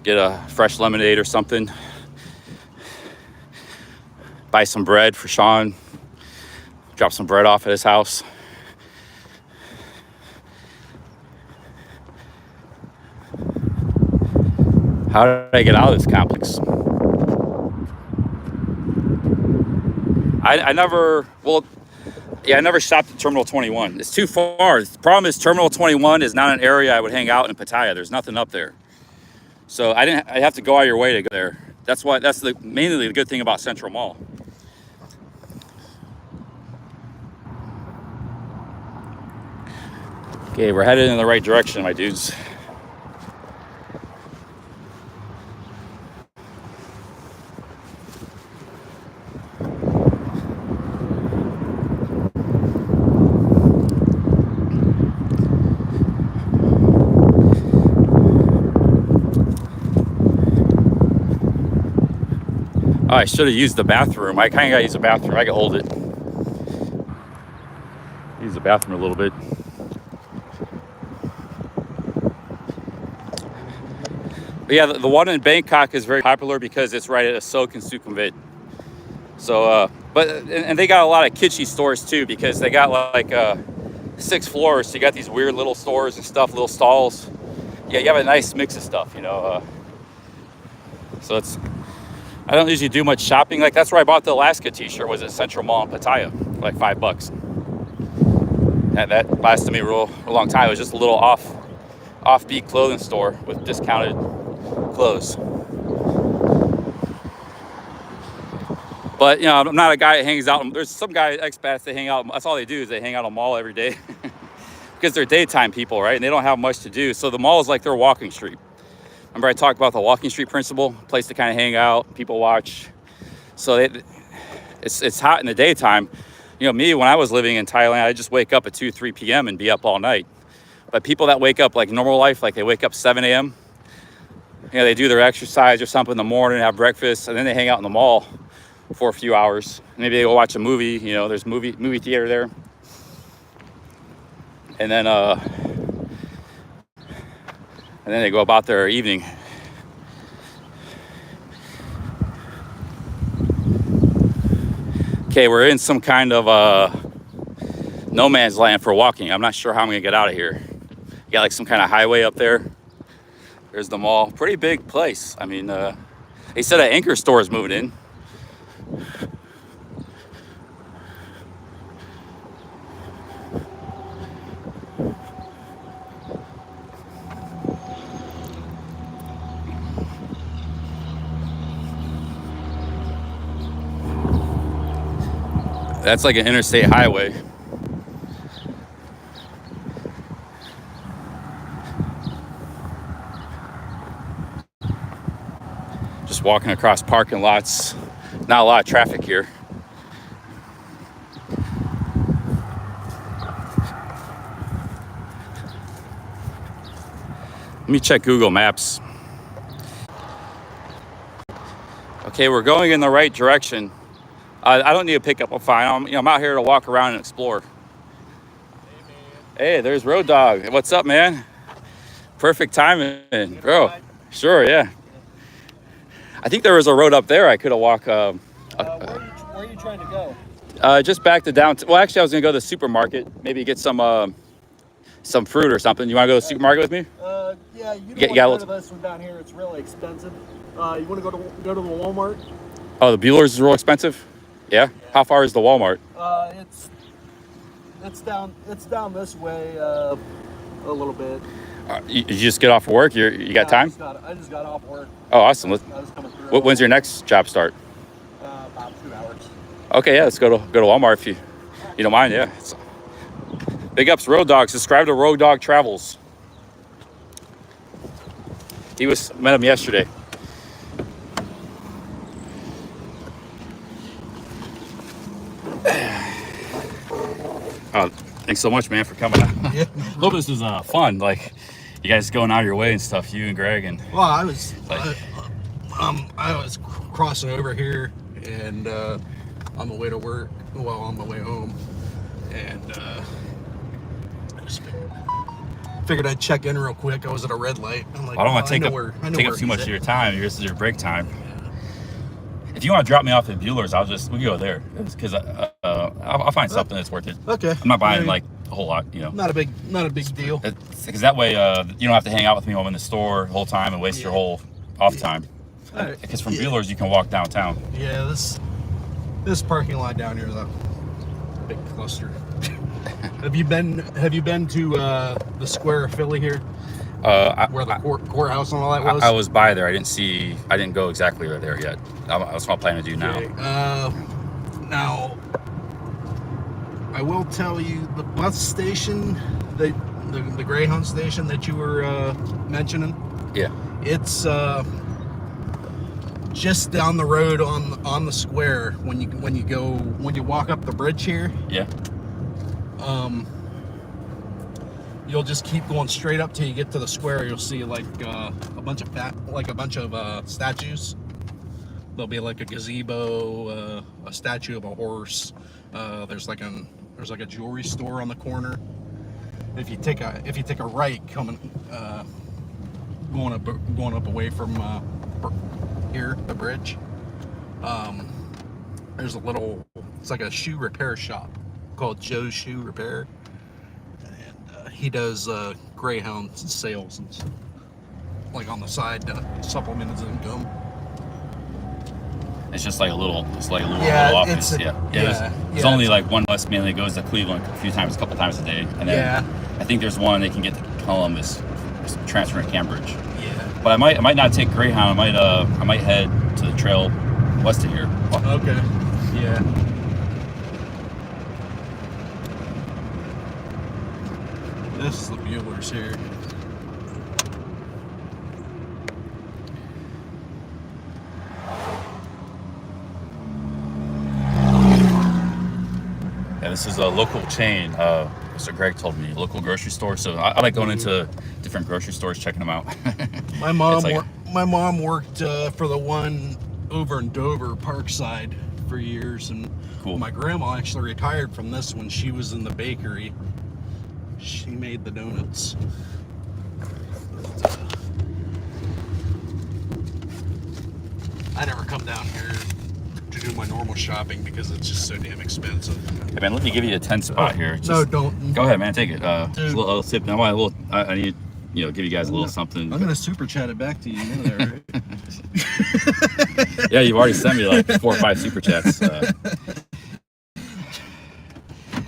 get a fresh lemonade or something. Buy some bread for Sean. Drop some bread off at his house. How did I get out of this complex? I never, well, Yeah, I never stopped at Terminal 21. It's too far. The problem is Terminal 21 is not an area I would hang out in Pattaya. There's nothing up there. So I have to go out of your way to go there. That's mainly the good thing about Central Mall. Okay, we're headed in the right direction, my dudes. Oh, I should have used the bathroom. I kind of got to use the bathroom. I can hold it. Use the bathroom a little bit. But yeah, the one in Bangkok is very popular because it's right at Asok and Sukhumvit. So, and they got a lot of kitschy stores too, because they got like 6 floors. So you got these weird little stores and stuff, little stalls. Yeah, you have a nice mix of stuff, you know. So I don't usually do much shopping. Like that's where I bought the Alaska t-shirt, was at Central Mall in Pattaya for like $5. And that lasted me a long time. It was just a little offbeat clothing store with discounted clothes. But you know, I'm not a guy that hangs out. There's some guy, expats, they hang out. That's all they do is they hang out on the mall every day because they're daytime people, right? And they don't have much to do. So the mall is like their walking street. Remember I talked about the walking street principle, place to kind of hang out, people watch. So it's hot in the daytime. You know, me, when I was living in Thailand, I just wake up at 2, 3 p.m. and be up all night. But people that wake up like normal life, like they wake up 7 a.m., you know, they do their exercise or something in the morning, have breakfast, and then they hang out in the mall for a few hours. Maybe they go watch a movie, you know, there's movie theater there. And then they go about their evening. Okay, we're in some kind of no man's land for walking. I'm not sure how I'm gonna get out of here. You got like some kind of highway up there. There's the mall. Pretty big place. I mean, they said an Anchor store is moving in. That's like an interstate highway. Just walking across parking lots. Not a lot of traffic here. Let me check Google Maps. Okay, we're going in the right direction. I don't need a pickup. I'm fine. I'm out here to walk around and explore. Hey, there's Road Dog. What's up, man? Perfect timing, bro. Sure, yeah. I think there was a road up there I could have walked. Where are you trying to go? Just back to downtown. Well, actually, I was gonna go to the supermarket. Maybe get some fruit or something. You want to go to the supermarket with me? Yeah, you don't want to go to this one down here. It's really expensive. You want to go to the Walmart? Oh, the Bueller's is real expensive. Yeah. How far is the Walmart? It's down this way a little bit. You just get off work? You got time? I just got off work. Oh, awesome. I was coming through. When's your next job start? About 2 hours. Okay, yeah, let's go to Walmart if you don't mind. Yeah. Big ups, Road Dog. Subscribe to Road Dog Travels. Met him yesterday. Oh, thanks so much, man, for coming out. Yeah. Hope this is fun. Like, you guys going out of your way and stuff. You and Greg and. Well, I was crossing over here and on the way to work. Well, on my way home, and I just figured I'd check in real quick. I was at a red light. I'm like, I don't want to take up too much of your time. This is your break time. If you want to drop me off at Bueller's, we can go there because I'll find something that's worth it. Okay. I'm not buying like a whole lot, you know. Not a big deal. Because that way you don't have to hang out with me while I'm in the store the whole time and waste your whole off time. Because from Bueller's you can walk downtown. Yeah, this parking lot down here is big cluster. Have you been to the square of Philly here, where the courthouse and all that was? I was by there. I didn't go exactly there yet. That's what I'm planning to do now. Okay. Now, I will tell you the bus station, the Greyhound station that you were mentioning. Yeah. It's just down the road on the square when you walk up the bridge here. Yeah. You'll just keep going straight up till you get to the square. You'll see like a bunch of statues. There'll be like a gazebo, a statue of a horse. There's like a jewelry store on the corner. If you take a right coming going up away from here, the bridge, there's it's like a shoe repair shop called Joe's Shoe Repair, and he does Greyhound sales and stuff, like on the side to supplement his income. It's just like a little Yeah, office. There's only it's- like one bus man that goes to Cleveland a couple times a day, and then I think there's one they can get to Columbus, transfer to Cambridge. Yeah. But I might not take Greyhound. I might head to the trail west of here. Okay. Yeah. This is the Bueller's here. Yeah, this is a local chain. Mr. Greg told me, local grocery store. So I like going into different grocery stores, checking them out. My mom It's like- my mom worked for the one over in Dover, Parkside, for years, and Cool. my grandma actually retired from this when she was in the bakery. She made the donuts. But, I never come down here to do my normal shopping because it's just so damn expensive. Hey man, let me give you a 10 spot here. No, don't. Go ahead, man. Take it. Just Dude. a little sip. I need, give you guys a little something. I'm gonna super chat it back to you. You know that, right? Yeah, you've already sent me like 4 or 5 super chats.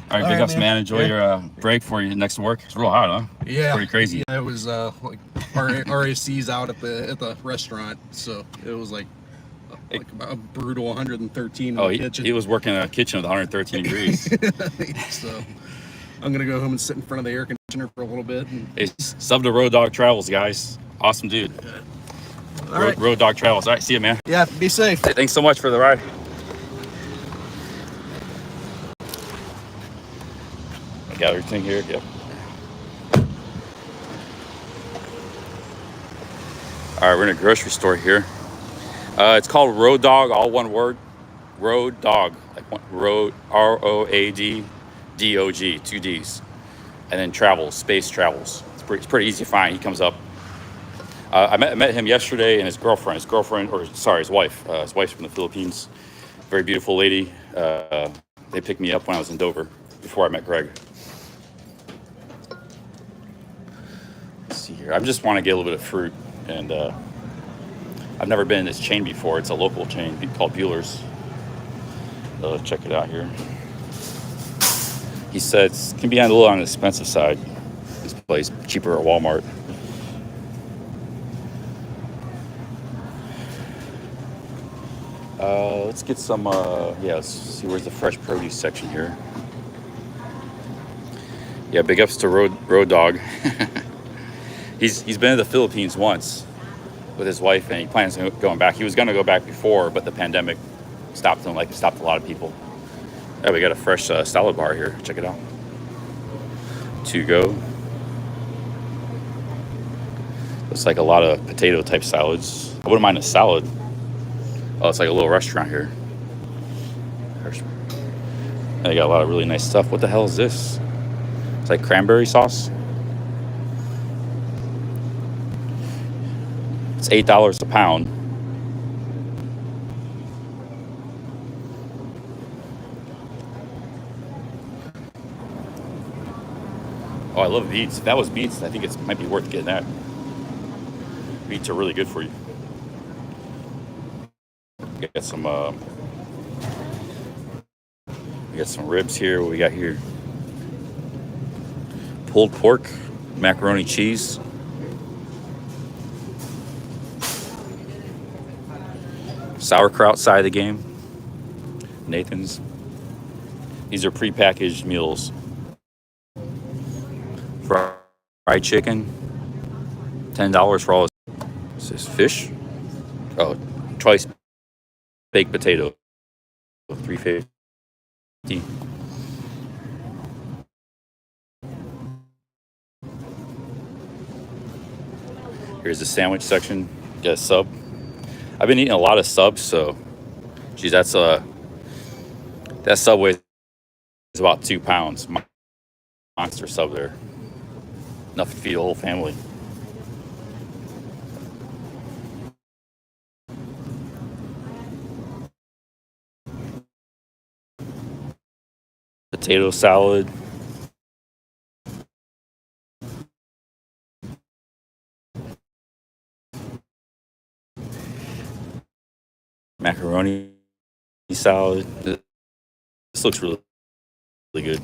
All right, big right, ups, man. man. Enjoy your break for your next work. It's real hot, huh? Yeah, Pretty crazy. Yeah, it was like RAC's out at the restaurant, so it was like a brutal 113 in Oh, the kitchen. he was working in a kitchen with 113 degrees. So I'm gonna go home and sit in front of the air conditioner for a little bit. And, Hey, sub to Road Dog Travels, guys. Awesome dude. all right. Road Dog Travels. All right, see you, man. Yeah, be safe. Hey, thanks so much for the ride. I got everything here. Yep. All right, we're in a grocery store here. It's called Road Dog, all one word. Road Dog, like Road, ROADDOG, 2 Ds. And then Travels, Space Travels. It's pretty easy to find. He comes up. I met him yesterday, and his wife. His wife's from the Philippines. Very beautiful lady. They picked me up when I was in Dover before I met Greg. Let's see here. I just want to get a little bit of fruit, and I've never been in this chain before. It's a local chain called Bueller's. Check it out here. He said it can be a little on the expensive side. This place cheaper at Walmart. Let's get some. Let's see where's the fresh produce section here. Yeah, big ups to Road Dog. He's been to the Philippines once with his wife, and he plans on going back. He was going to go back before, but the pandemic stopped him, like it stopped a lot of people. Yeah, we got a fresh salad bar here. Check it out. To go. Looks like a lot of potato type salads. I wouldn't mind a salad. Oh, it's like a little restaurant here. And they got a lot of really nice stuff. What the hell is this? It's like cranberry sauce. It's $8 a pound. Oh, I love beets. If that was beets, I think it might be worth getting that. Beets are really good for you. Get some. We We got some ribs here. What we got here? Pulled pork, macaroni cheese. Sauerkraut side of the game. Nathan's. These are prepackaged meals. Fried chicken. $10 for all. Is this fish? Oh, twice baked potato. $3.50. Here's the sandwich section. Get a sub. I've been eating a lot of subs, so geez, that Subway is about 2 pounds. Monster sub there. Enough to feed a whole family. Potato salad. Macaroni salad. This looks really, really good.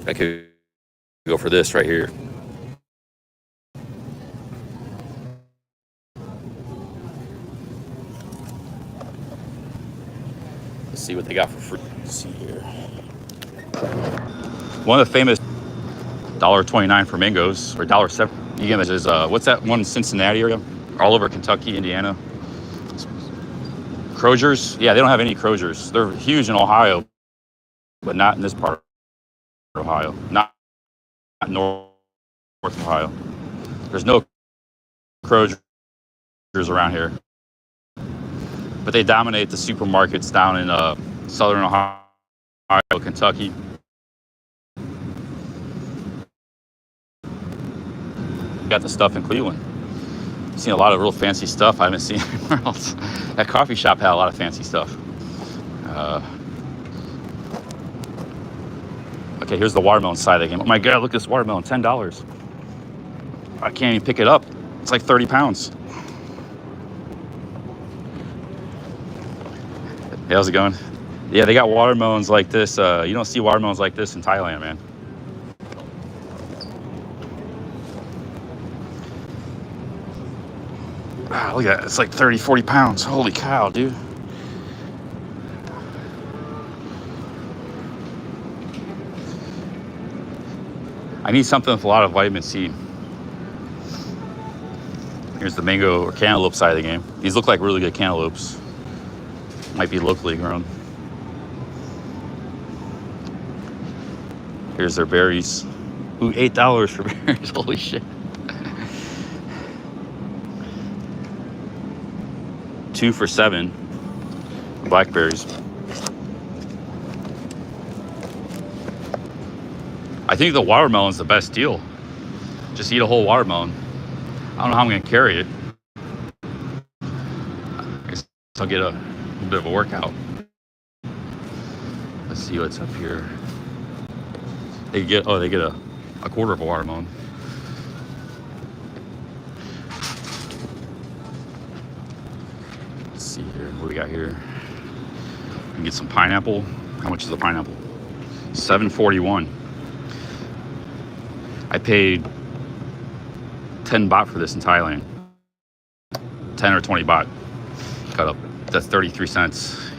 I could go for this right here. Let's see what they got for free. Let's see here. One of the famous $1.29 for mangoes, or $1.07. You get this is what's that one in Cincinnati area? All over Kentucky, Indiana. Crozier's, yeah, they don't have any Crozier's. They're huge in Ohio, but not in this part of Ohio. Not North Ohio. There's no Crozier's around here, but they dominate the supermarkets down in southern Ohio, Kentucky. Got the stuff in Cleveland. Seen a lot of real fancy stuff I haven't seen anywhere else. That coffee shop had a lot of fancy stuff. Okay, here's the watermelon side of the game. Oh my God, look at this watermelon, $10. I can't even pick it up. It's like 30 pounds. Hey, how's it going? Yeah, they got watermelons like this. You don't see watermelons like this in Thailand, man. Wow, look at that. It's like 30, 40 pounds. Holy cow, dude. I need something with a lot of vitamin C. Here's the mango or cantaloupe side of the game. These look like really good cantaloupes. Might be locally grown. Here's their berries. Ooh, $8 for berries. Holy shit. 2 for $7. Blackberries. I think the watermelon's the best deal. Just eat a whole watermelon. I don't know how I'm gonna carry it. I guess I'll get a bit of a workout. Let's see what's up here. They get a quarter of a watermelon. Let's see here, what we got here. We can get some pineapple. How much is the pineapple? $7.41. I paid 10 baht for this in Thailand. 10 or 20 baht. Cut up. That's 33 cents.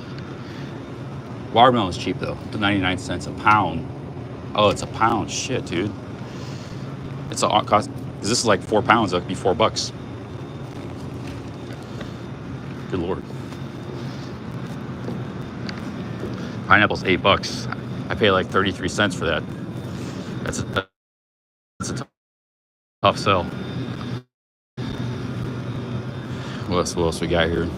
Watermelon is cheap though. 99 cents a pound. Oh, it's a pound. Shit, dude. It's a cost. Because this is like 4 pounds. That could be $4. Good lord. Pineapple's $8. I pay like 33 cents for that. That's a tough sell. What else we got here?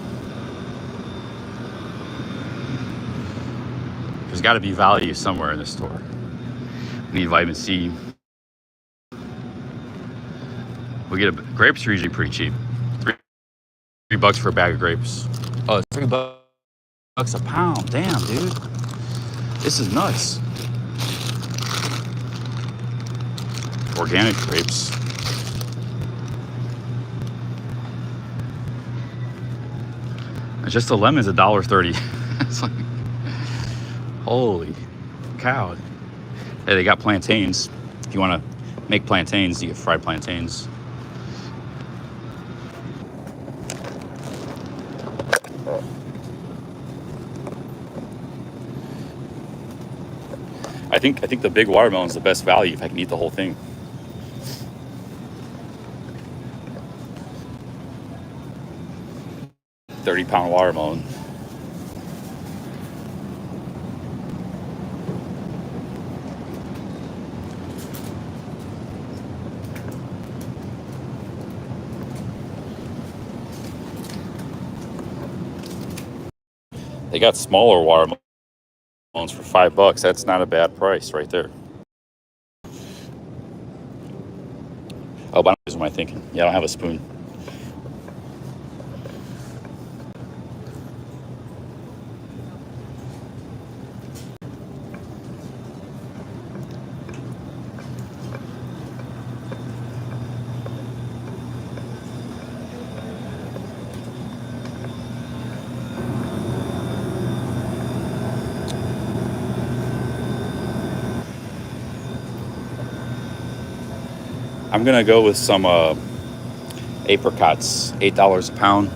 There's got to be value somewhere in this store. We need vitamin C. Grapes are usually pretty cheap. $3 for a bag of grapes. Oh, it's $3 a pound. Damn, dude. This is nuts. Organic grapes. Just the lemon's $1.30. It's like, holy cow. Hey, they got plantains. If you want to make plantains, you get fried plantains. I think the big watermelon is the best value if I can eat the whole thing. £30 watermelon. They got smaller watermelons for $5. That's not a bad price right there. Oh, but what am I thinking? Yeah, I don't have a spoon. I'm gonna go with some apricots, $8 a pound.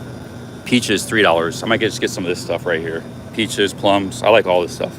Peaches, $3. I might just get some of this stuff right here. Peaches, plums. I like all this stuff.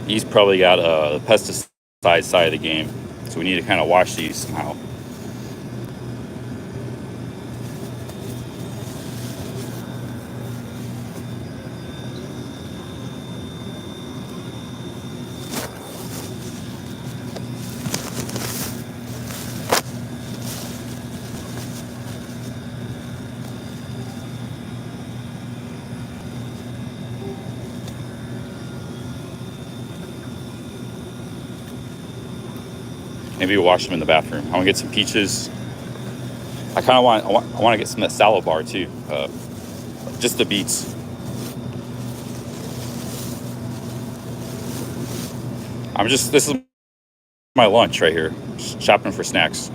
He's probably got the pesticide side of the game, so we need to kind of wash these somehow. Maybe we'll wash them in the bathroom. I want to get some peaches. I kind of want to get some of that salad bar too. Just the beets. This is my lunch right here. Just shopping for snacks.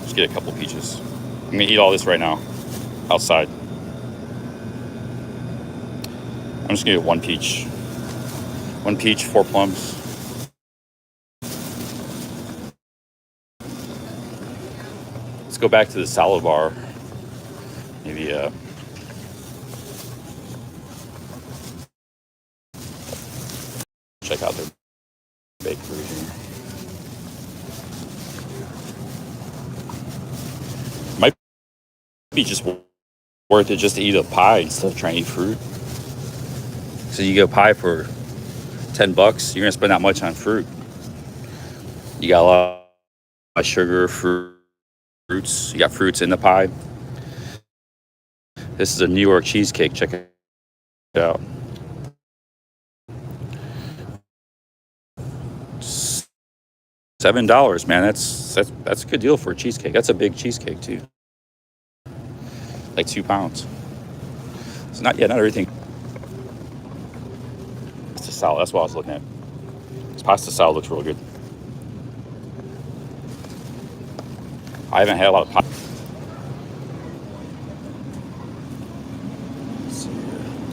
Just get a couple peaches. I'm gonna eat all this right now, outside. I'm just gonna get one peach. One peach, 4 plums. Let's go back to the salad bar. Maybe check out their bakery here. Might be just worth it just to eat a pie instead of trying to eat fruit. So you get a pie for $10, you're gonna spend that much on fruit. You got a lot of sugar, fruits. You got fruits in the pie. This is a New York cheesecake. Check it out. $7, man. That's a good deal for a cheesecake. That's a big cheesecake too. Like 2 pounds. It's not everything. It's a salad. That's what I was looking at. This pasta salad looks real good. I haven't had a lot of pasta.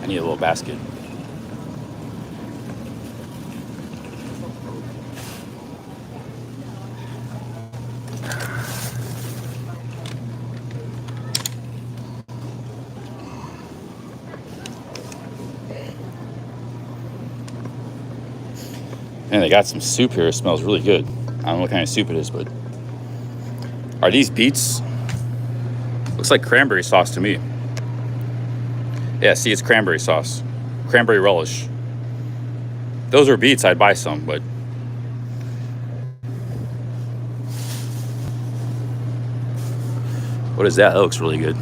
I need a little basket. And they got some soup here. It smells really good. I don't know what kind of soup it is, but are these beets? Looks like cranberry sauce to me. Yeah, see, it's cranberry sauce. Cranberry relish. If those were beets, I'd buy some, but What is that? That looks really good.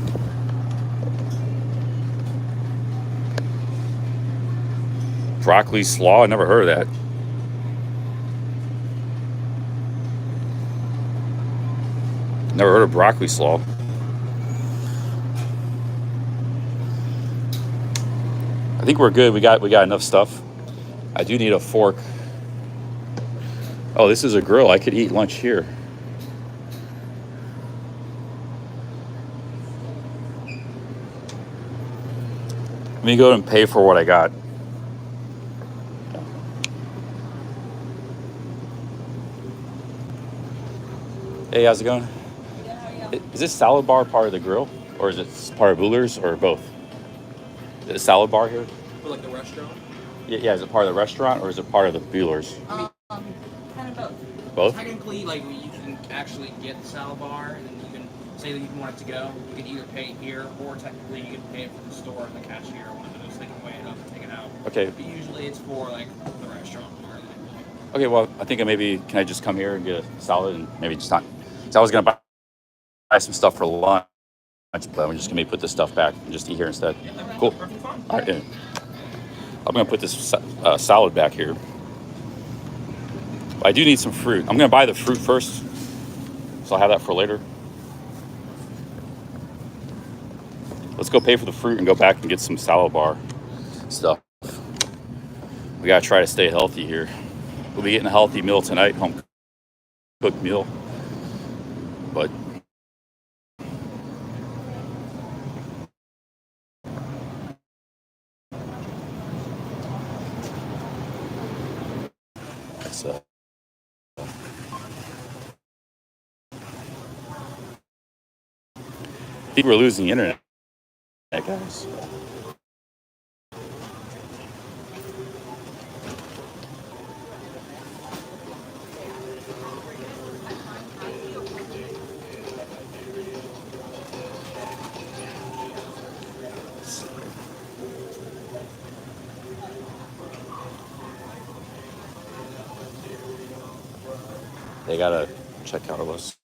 Broccoli slaw. I never heard of that. Never heard of broccoli slaw. I think we're good. We got enough stuff. I do need a fork. Oh, this is a grill. I could eat lunch here. Let me go and pay for what I got. Hey, how's it going? Is this salad bar part of the grill, or is it part of Boulers, or both? Is it a salad bar here? For like the restaurant? Yeah. Is it part of the restaurant, or is it part of the Bueller's? Kind of both. Both? Technically, like you can actually get the salad bar, and then you can say that you want it to go. You can either pay it here, or technically you can pay it from the store and the cashier. One of those, they can weigh it up and take it out. Okay. But usually it's for like the restaurant. Okay. Well, I think can I just come here and get a salad and maybe just not? So I was gonna buy some stuff for lunch, but I'm just gonna maybe put this stuff back and just eat here instead. Yeah, Cool. perfect fun. All right. Yeah. I'm gonna put this salad back here. I do need some fruit. I'm gonna buy the fruit first, so I'll have that for later. Let's go pay for the fruit and go back and get some salad bar stuff. We gotta try to stay healthy here. We'll be getting a healthy meal tonight, home cooked meal. But that's I think we're losing the internet, guys. They gotta check out of us.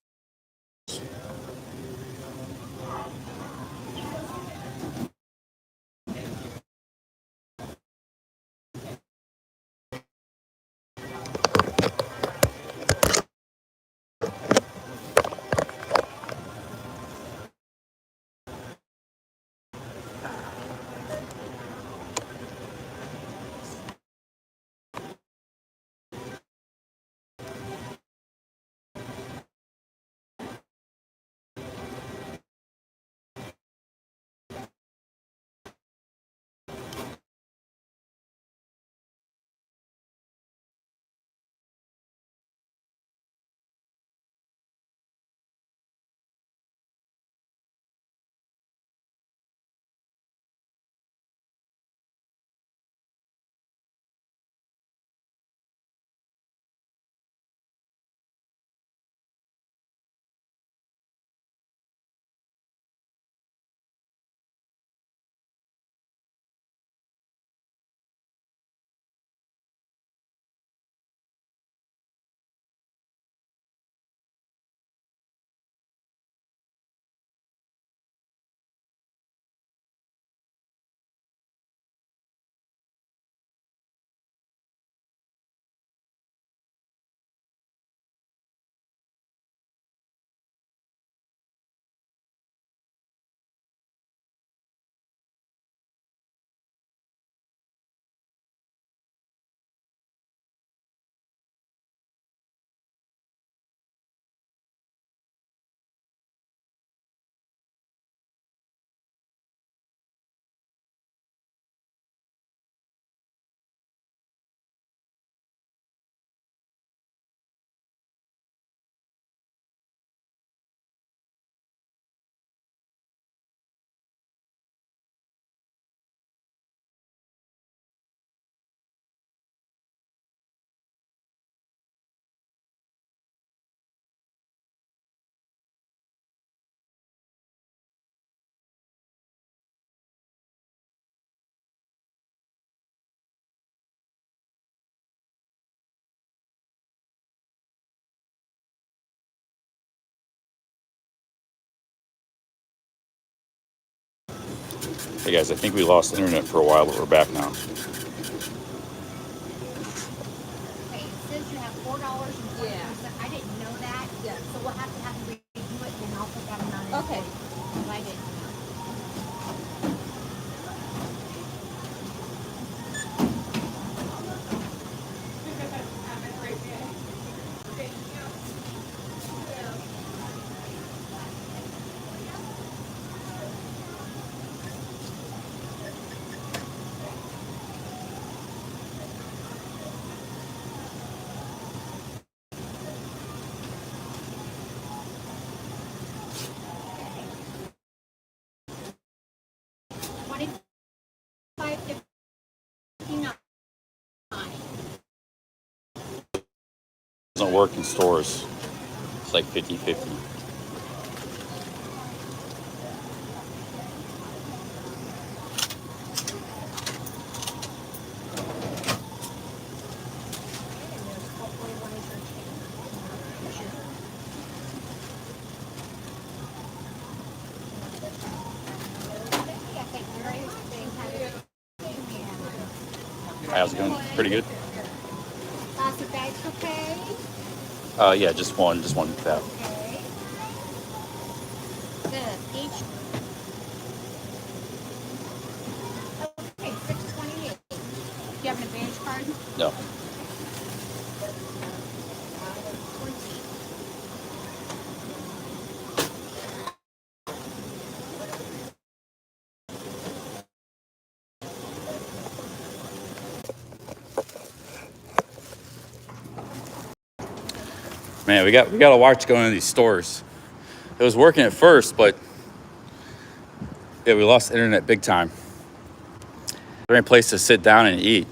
Hey guys, I think we lost internet for a while, but we're back now. Okay, it says you have $4 and 20 cents. I didn't know that. Yeah. So we'll have to redo it, and I'll put that amount in. Okay. Because I didn't know. Doesn't work in stores. It's like 50-50. How's it going? Pretty good. Lots of bags okay? Yeah, just one bag. Okay. The peach. Okay, $6.28. Do you have an advantage card? No. Man, we got to watch going to these stores. It was working at first, but yeah, we lost internet big time. There ain't a place to sit down and eat.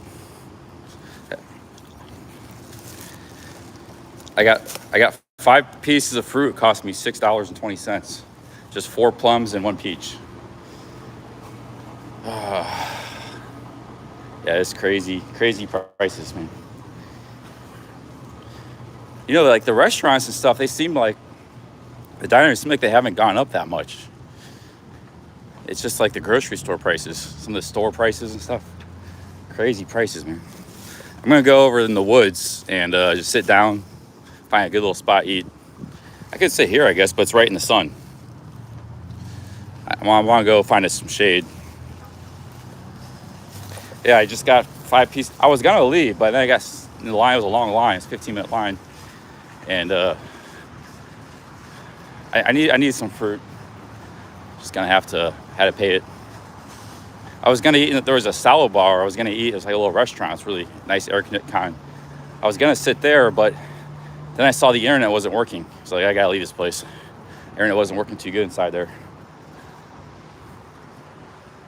I got 5 pieces of fruit. It cost me $6.20. Just 4 plums and 1 peach. Yeah, it's crazy prices, man. You know, like the restaurants and stuff, they seem like, the diners seem like they haven't gone up that much. It's just like the grocery store prices, some of the store prices and stuff. Crazy prices, man. I'm gonna go over in the woods and just sit down, find a good little spot, eat. I could sit here, I guess, but it's right in the sun. I want to go find us some shade. Yeah, I just got 5 pieces. I was gonna leave, but then the line was a long line. It's a 15-minute line, and I need some fruit. Just gonna had to pay it. I was gonna eat. There was a salad bar. I was gonna eat. It was like a little restaurant. It's really nice, air conditioned kind. I was gonna sit there, but then I saw the internet wasn't working. So I gotta leave this place. Internet wasn't working too good inside there.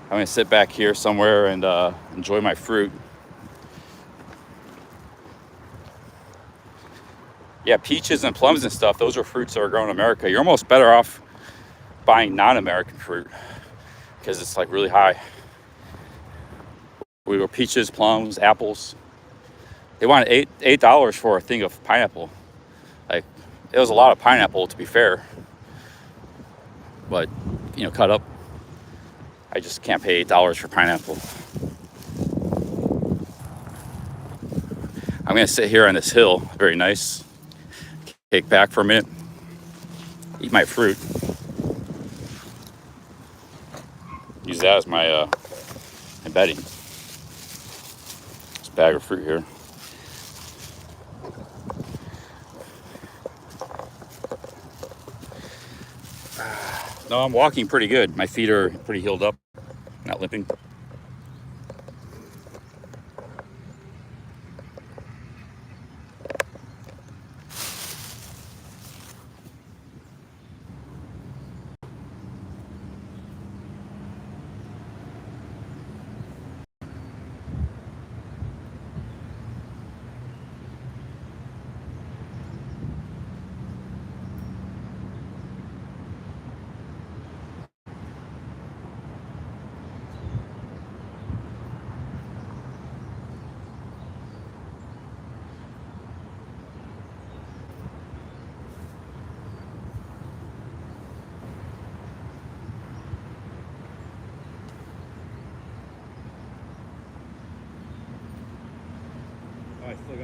I'm gonna sit back here somewhere and enjoy my fruit. Yeah, peaches and plums and stuff, those are fruits that are grown in America. You're almost better off buying non-American fruit because it's like really high. We were peaches, plums, apples. They wanted $8 for a thing of pineapple. Like, it was a lot of pineapple, to be fair, but you know, cut up. I just can't pay $8 for pineapple. I'm gonna sit here on this hill, very nice. Kick back for a minute, eat my fruit. Use that as my bedding. This bag of fruit here. No, I'm walking pretty good. My feet are pretty healed up, not limping.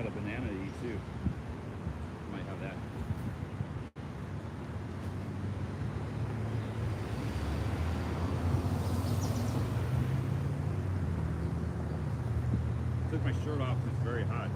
a banana to eat too. Might have that. Took my shirt off. It's very hot.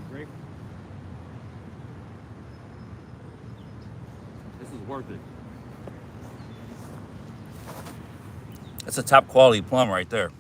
Great. This is worth it. That's a top quality plum right there.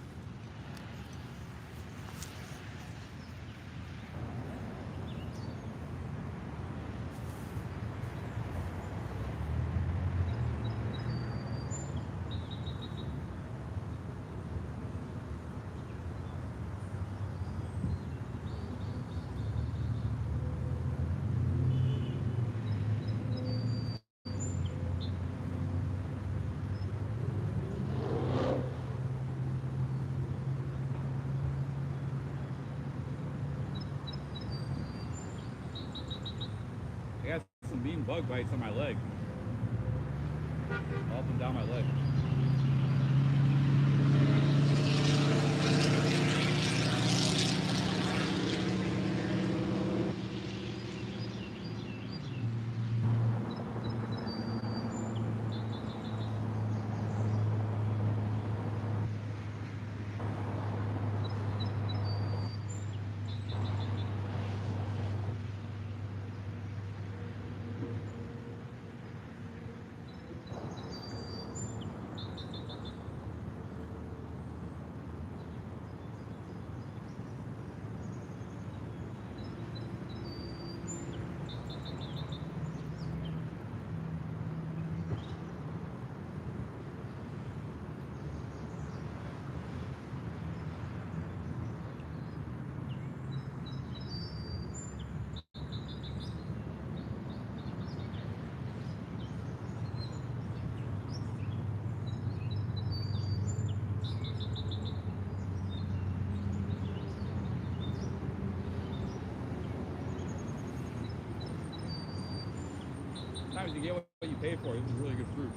I got some mean bug bites on my leg. All up and down my leg. Sometimes you get what you pay for. This is really good fruit.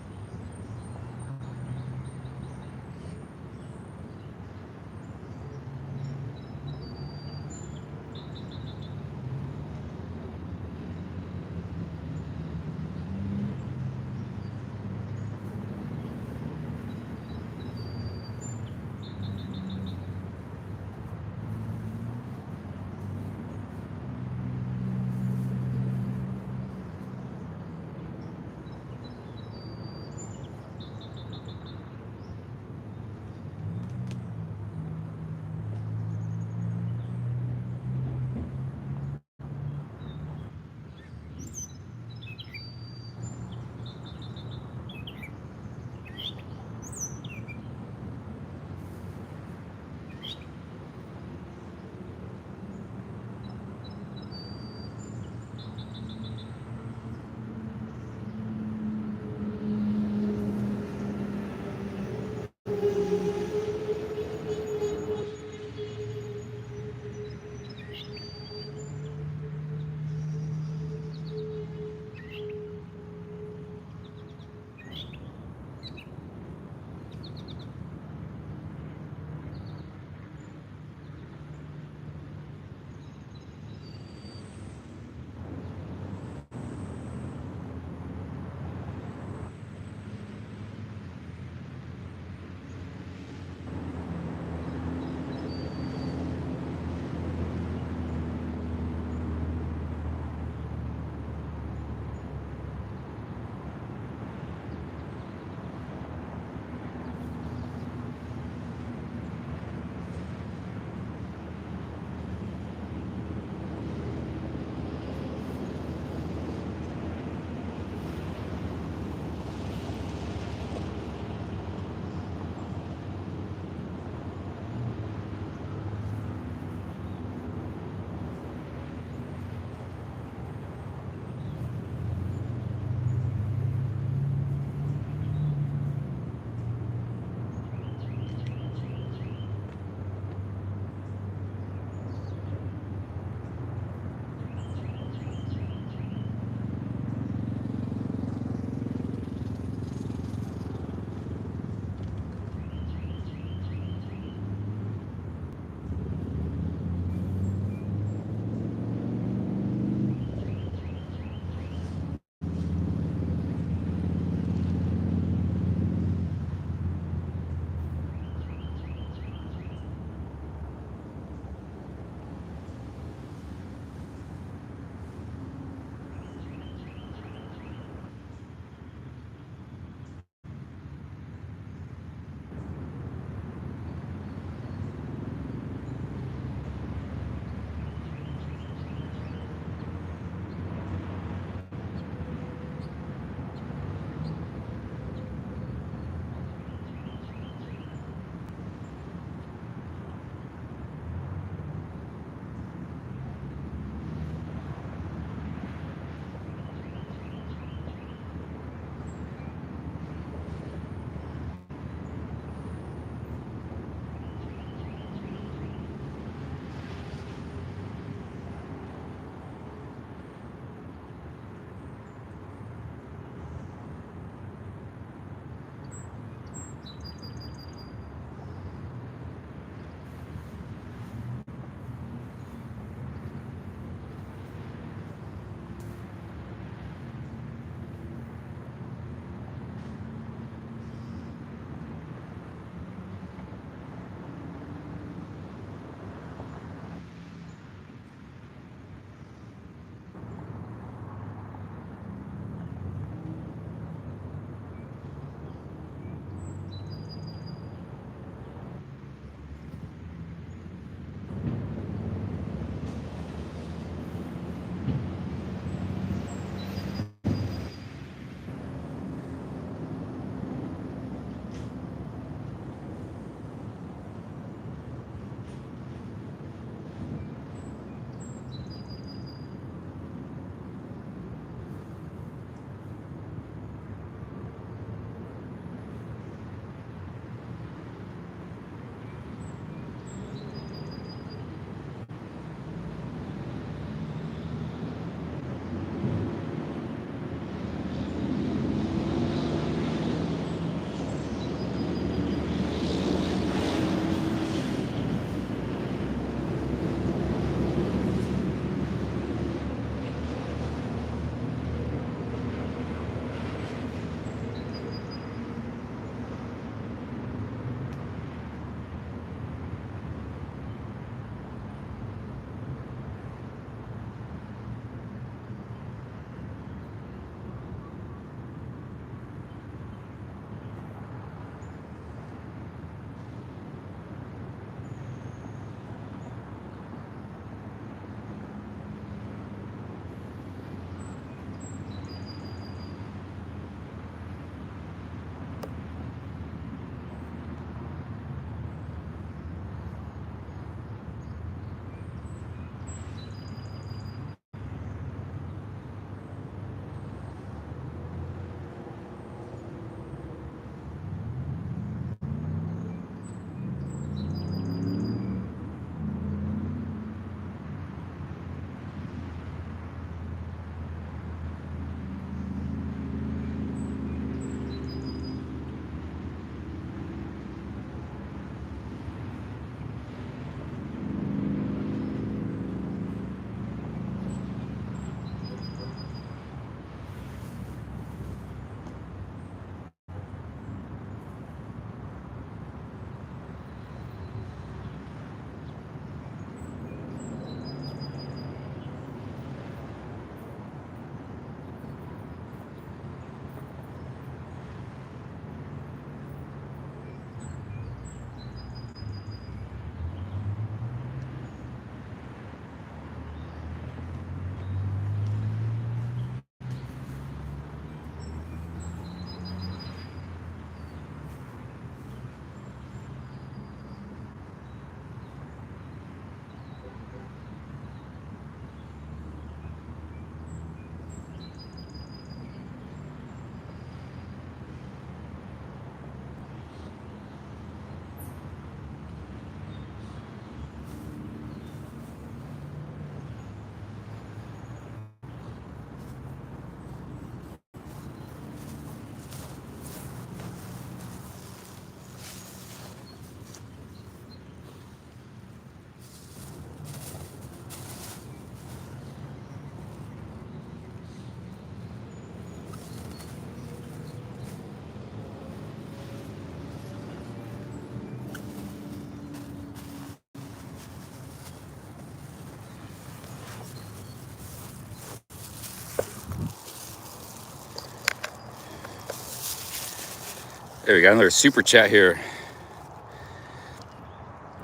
There we got another super chat here.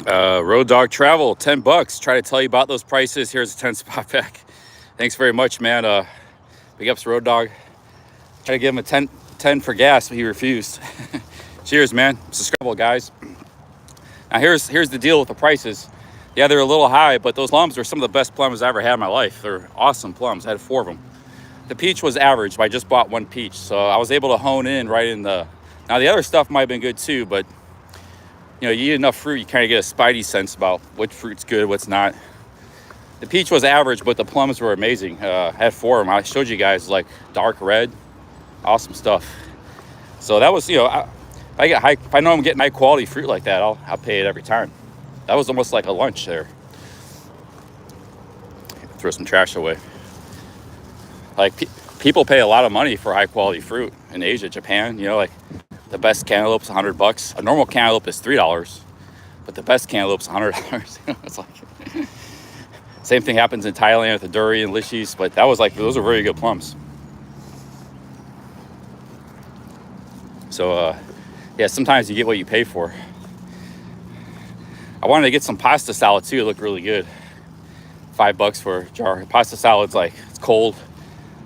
Road Dog Travel, $10. Try to tell you about those prices. Here's a 10 spot pack. Thanks very much, man. Big ups, Road Dog. Try to give him a 10 for gas, but he refused. Cheers, man. Subscribe, guys. Now here's the deal with the prices. Yeah, they're a little high, but those plums are some of the best plums I ever had in my life. They're awesome plums. I had 4 of them. The peach was average, but I just bought 1 peach, so I was able to hone in right in the. Now the other stuff might have been good too, but you know, you eat enough fruit, you kind of get a spidey sense about what fruit's good, what's not. The peach was average, but the plums were amazing. I had 4 of them. I showed you guys, like dark red, awesome stuff. So that was, you know, if I know I'm getting high quality fruit like that, I'll pay it every time. That was almost like a lunch there. Throw some trash away. Like people pay a lot of money for high quality fruit in Asia, Japan. You know, like the best cantaloupe's $100. A normal cantaloupe is $3, but the best cantaloupe's $100. You know, it's like same thing happens in Thailand with the durian, lychees, but that was like, those are very good plums. So yeah, sometimes you get what you pay for. I wanted to get some pasta salad too. It looked really good. $5 for a jar. Pasta salad's like, it's cold,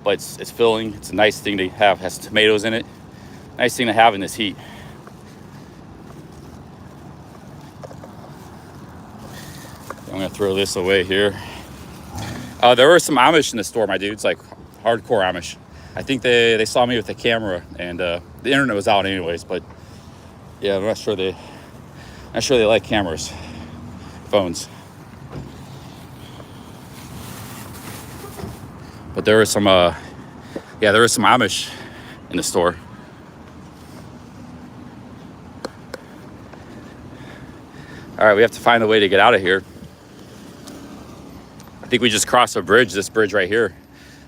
but it's filling. It's a nice thing to have. It has tomatoes in it. Nice thing to have in this heat. I'm gonna throw this away here. There were some Amish in the store, my dudes, like hardcore Amish. I think they saw me with the camera, and the internet was out anyways. But yeah, I'm not sure they like cameras, phones. But there were some Amish in the store. All right, we have to find a way to get out of here. I think we just crossed a bridge. This bridge right here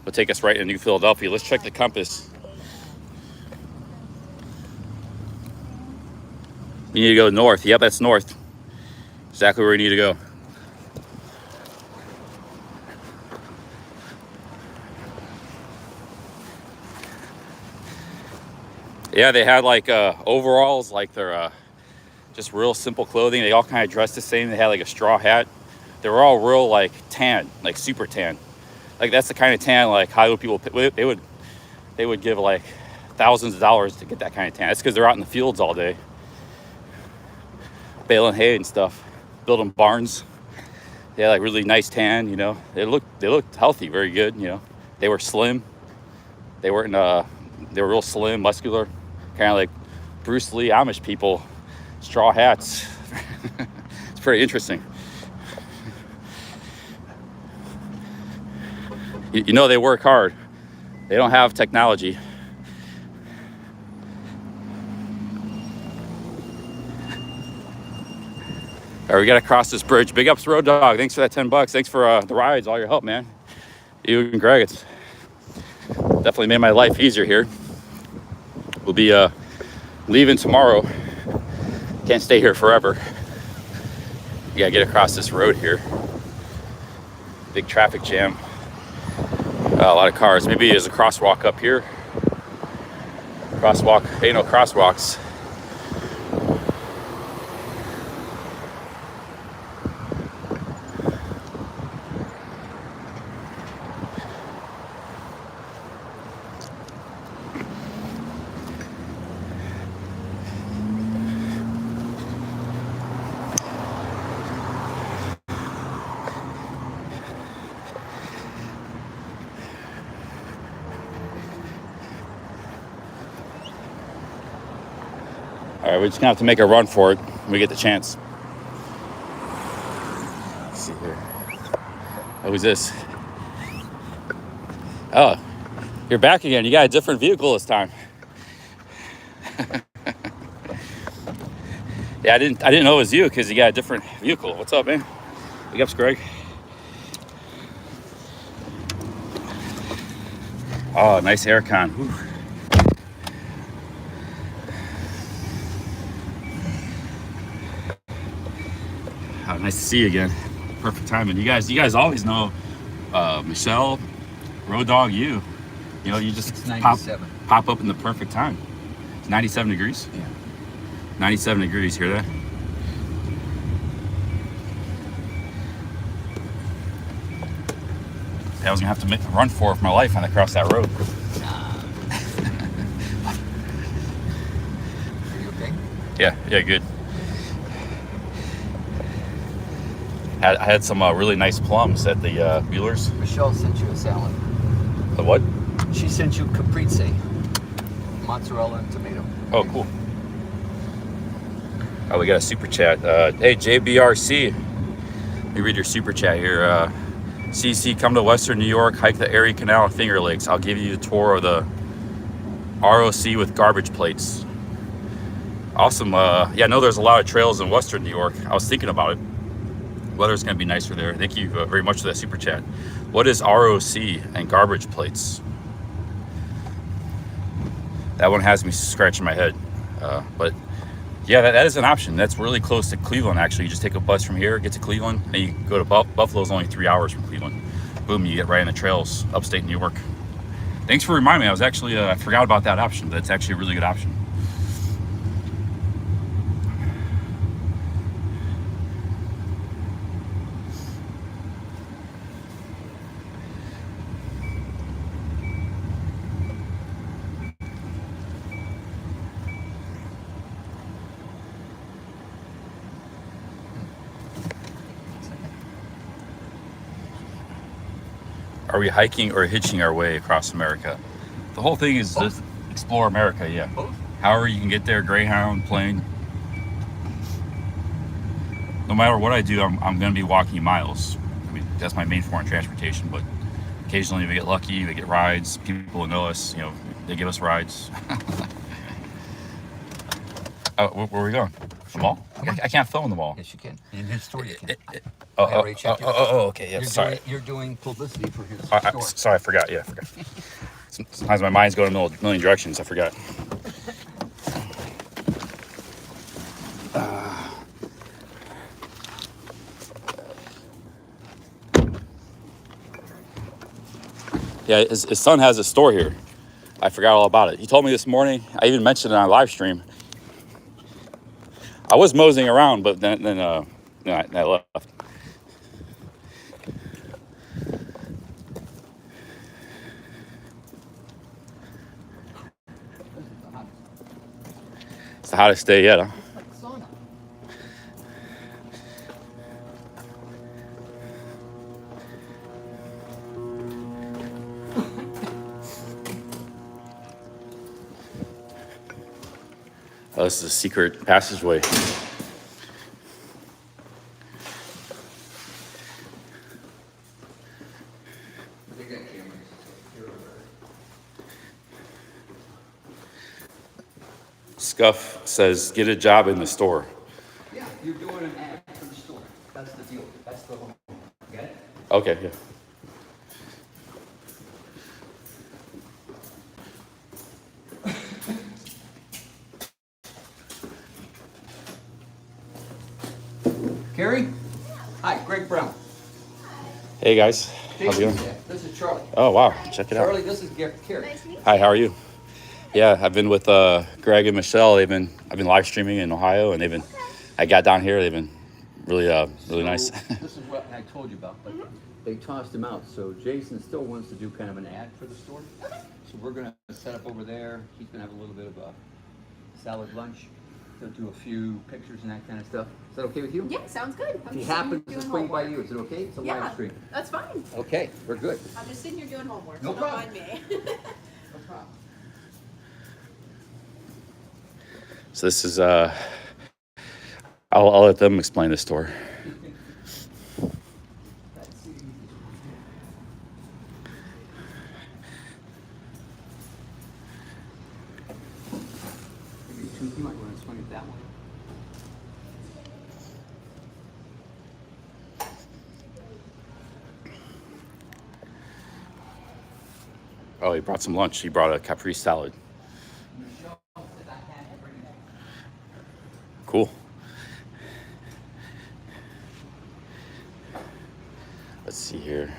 will take us right into New Philadelphia. Let's check the compass. You need to go north. Yep, that's north. Exactly where you need to go. Yeah, they had like overalls, like they're just real simple clothing. They all kind of dressed the same. They had like a straw hat. They were all real like tan, like super tan. Like that's the kind of tan like Hollywood people, they would give like thousands of dollars to get that kind of tan. That's because they're out in the fields all day, baling hay and stuff, building barns. They had like really nice tan, you know. They looked healthy, very good, you know. They were slim. They were real slim, muscular, kind of like Bruce Lee Amish people, straw hats. It's pretty interesting. You know, they work hard. They don't have technology. All right, we got to cross this bridge. Big ups, Road Dog. Thanks for that $10. Thanks for the rides, all your help, man. You and Greg, it's definitely made my life easier here. We'll be leaving tomorrow. Can't stay here forever. You gotta get across this road here. Big traffic jam. A lot of cars. Maybe there's a crosswalk up here. Crosswalk. Ain't no crosswalks. All right, we're just gonna have to make a run for it when we get the chance. Let's see here. Oh, who's this? Oh, you're back again. You got a different vehicle this time. Yeah, I didn't know it was you because you got a different vehicle. What's up, man? Big ups, Greg. Oh, nice aircon. Whew. Oh, nice to see you again. Perfect timing. You guys always know Michelle, Road Dog, you know, you just pop up in the perfect time. It's 97 degrees. Yeah. 97 degrees, hear that? I was gonna have to make a run for my life when I crossed that road. Are you okay? Yeah, good. I had some really nice plums at the Bueller's. Michelle sent you a salad. The what? She sent you caprese, mozzarella and tomato. Oh, cool. Oh, we got a super chat. Hey, JBRC. Let me read your super chat here. CC, come to Western New York, hike the Erie Canal and Finger Lakes. I'll give you a tour of the ROC with garbage plates. Awesome. Yeah, I know there's a lot of trails in Western New York. I was thinking about it. Weather's going to be nicer there. Thank you very much for that super chat. What is ROC and garbage plates? That one has me scratching my head. But yeah, that is an option. That's really close to Cleveland, actually. You just take a bus from here, get to Cleveland, and you go to Buffalo's only 3 hours from Cleveland. Boom, you get right in the trails, upstate New York. Thanks for reminding me. I was actually, I forgot about that option. That's actually a really good option. Are we hiking or hitching our way across America? The whole thing is just explore America, yeah. However you can get there, Greyhound, plane. No matter what I do, I'm going to be walking miles. I mean, that's my main form of transportation, but occasionally we get lucky, we get rides. People know us, you know, they give us rides. Oh, where are we going? The mall? I can't film the mall. Yes, you can. In his store, you can. Okay, yeah, sorry. You're doing publicity for his store. Sorry, I forgot. Yeah, I forgot. Sometimes my mind's going in a million directions. I forgot. Yeah, his son has a store here. I forgot all about it. He told me this morning. I even mentioned it on live stream. I was moseying around, but then I left. It's the hottest day yet, huh? Oh, this is a secret passageway. Scuff says, get a job in the store. Yeah, you're doing an ad for the store. That's the deal. That's the whole. Get it? Okay, yeah. Carrie? Hi, Greg Brown. Hey guys, how's it going? This is Charlie. Oh wow, check it out. Charlie, this is Carrie. Hi, how are you? Yeah, I've been with Greg and Michelle. I've been live streaming in Ohio, and I got down here. They've been really nice. This is what I told you about, but they tossed him out. So Jason still wants to do kind of an ad for the store. So we're gonna set up over there. He's gonna have a little bit of a salad lunch. He'll do a few pictures and that kind of stuff. Is that okay with you? Yeah, sounds good. If he happens to swing by you, is it okay? It's a live stream. That's fine. Okay, we're good. I'm just sitting here doing homework. No so problem. Don't mind me. No problem. So this is I'll let them explain the store. You might want to swing it that way. Oh, he brought some lunch. He brought a caprese salad. Cool. Let's see here.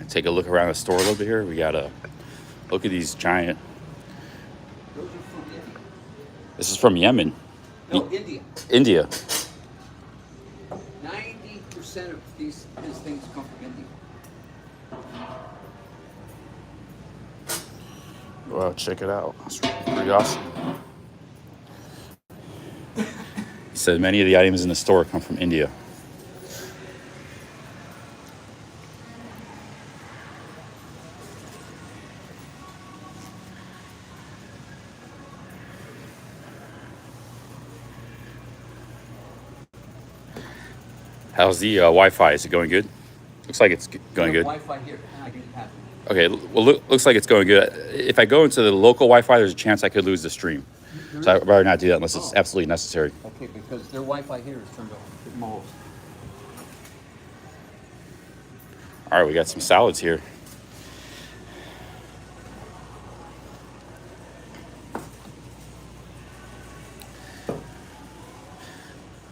Take a look around the store a little bit here. We got look at these giant. This is from Yemen. No, India. India. 90% of his things come from India. Well, check it out. It's pretty awesome. He said many of the items in the store come from India. How's the Wi-Fi? Is it going good? Looks like it's going good. Wi-Fi here. I can have it. Okay, well, looks like it's going good. If I go into the local Wi-Fi, there's a chance I could lose the stream. So I'd rather not do that unless it's absolutely necessary. Okay, because their Wi-Fi here is turned off. Most. All right, we got some salads here.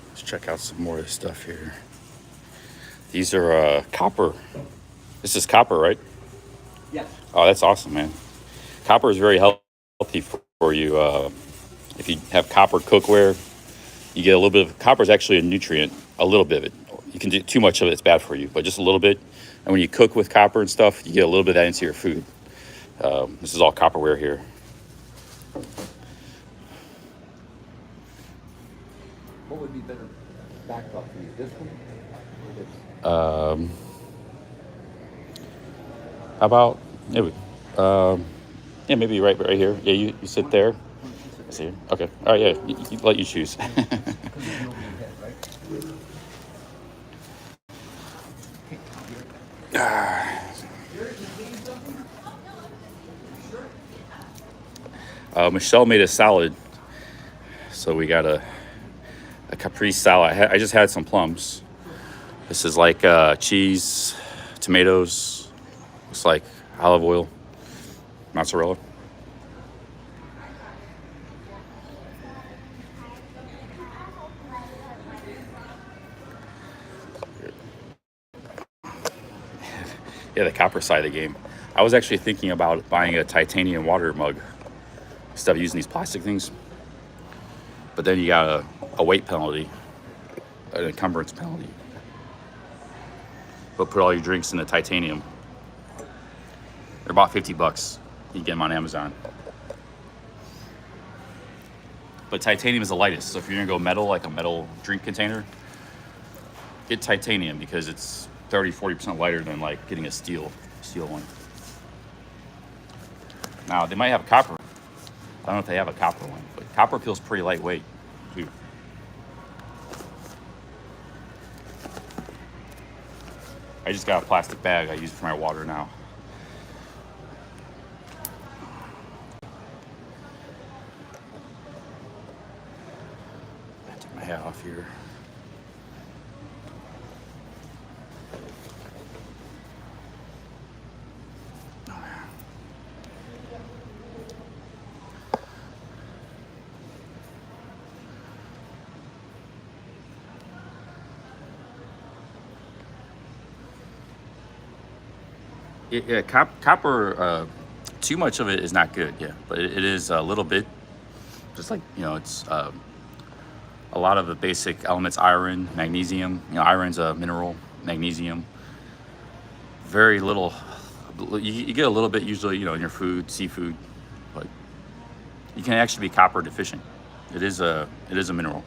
Let's check out some more of this stuff here. These are copper. This is copper, right? Yes. Oh, that's awesome, man. Copper is very healthy for you. If you have copper cookware, you get a little bit of copper is actually a nutrient, a little bit of it. You can do too much of it, it's bad for you, but just a little bit. And when you cook with copper and stuff, you get a little bit of that into your food. This is all copperware here. What would be better backdrop for you? This one or this? How about maybe, yeah, maybe right here. Yeah, you sit there. See here. Okay. All right. Yeah. You let you choose. Michelle made a salad, so we got a caprese salad. I just had some plums. This is like cheese, tomatoes, looks like olive oil, mozzarella. Yeah, the copper side of the game. I was actually thinking about buying a titanium water mug instead of using these plastic things. But then you got a weight penalty, an encumbrance penalty. But put all your drinks in the titanium. They're about $50. You can get them on Amazon. But titanium is the lightest, so if you're gonna go metal, like a metal drink container, get titanium because it's 30-40% lighter than like getting a steel one. Now they might have copper. I don't know if they have a copper one, but copper feels pretty lightweight too. I just got a plastic bag I use for my water now. I'll take my hat off here. Yeah, copper, too much of it is not good, yeah. But it is a little bit, just like, you know, it's a lot of the basic elements, iron, magnesium. You know, iron's a mineral, magnesium. Very little, you get a little bit usually, you know, in your food, seafood, but you can actually be copper deficient. It is a mineral.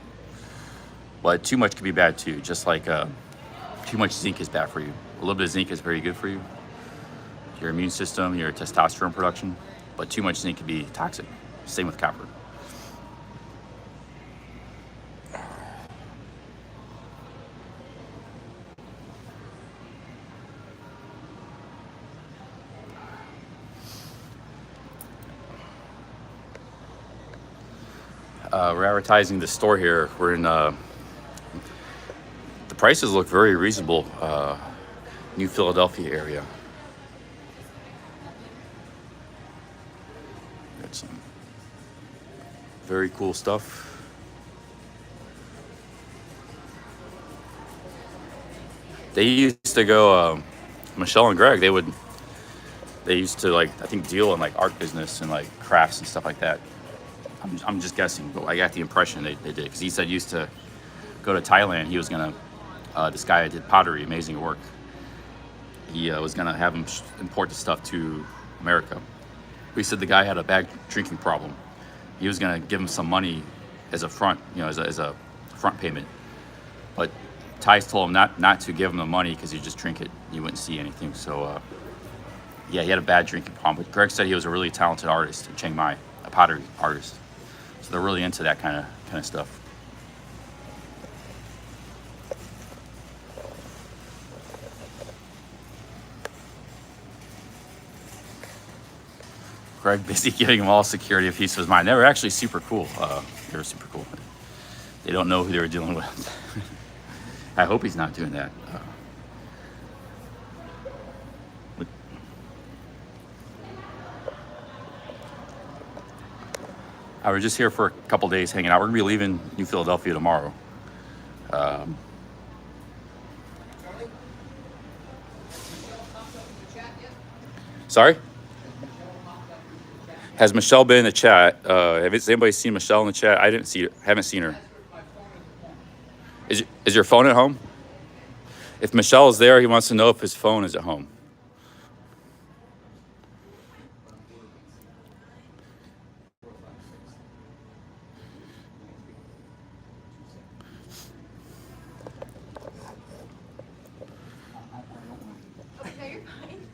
But too much can be bad too, just like too much zinc is bad for you. A little bit of zinc is very good for you. Your immune system, your testosterone production, but too much zinc can be toxic. Same with copper. We're advertising the store here. We're in, the prices look very reasonable, New Philadelphia area. Got some very cool stuff. They used to go, Michelle and Greg, they used to, like, I think deal in like art business and like crafts and stuff like that. I'm just guessing, but I got the impression they did, because he said he used to go to Thailand. He was gonna, this guy did pottery, amazing work. He was gonna have him import the stuff to America. He said the guy had a bad drinking problem. He was gonna give him some money as a front, as a front payment. But Thais told him not to give him the money because he'd just drink it. You wouldn't see anything. So yeah, he had a bad drinking problem. But Greg said he was a really talented artist in Chiang Mai, a pottery artist. So they're really into that kind of stuff. Greg busy giving them all security, a piece of his mind. They were actually super cool. They were super cool. They don't know who they were dealing with. I hope he's not doing that. I was just here for a couple days hanging out. We're gonna be leaving New Philadelphia tomorrow. Sorry? Has Michelle been in the chat? Has anybody seen Michelle in the chat? I haven't seen her. Is your phone at home? If Michelle is there, he wants to know if his phone is at home. Okay, you're fine.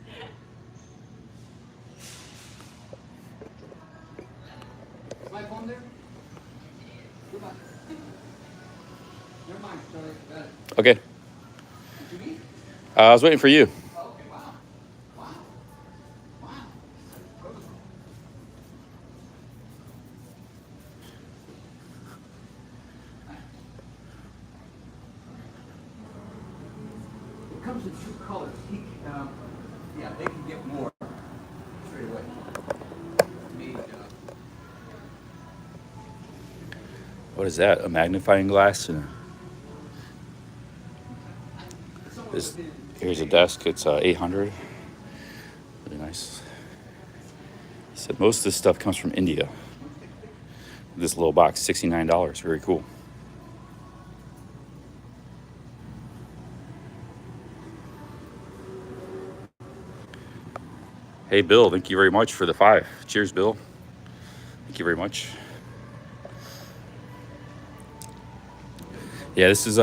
Is my phone there? Goodbye. Never mind, sorry. Got it. Okay. Did you eat? I was waiting for you. Oh, okay, wow. Wow. Wow. It comes in two colors. Yeah, they can get more straight away. Made, What is that? A magnifying glass? Here's a desk. It's 800. Really nice. He said most of this stuff comes from India. This little box, $69. Very cool. Hey, Bill, thank you very much for the 5. Cheers, Bill. Thank you very much. Yeah, this is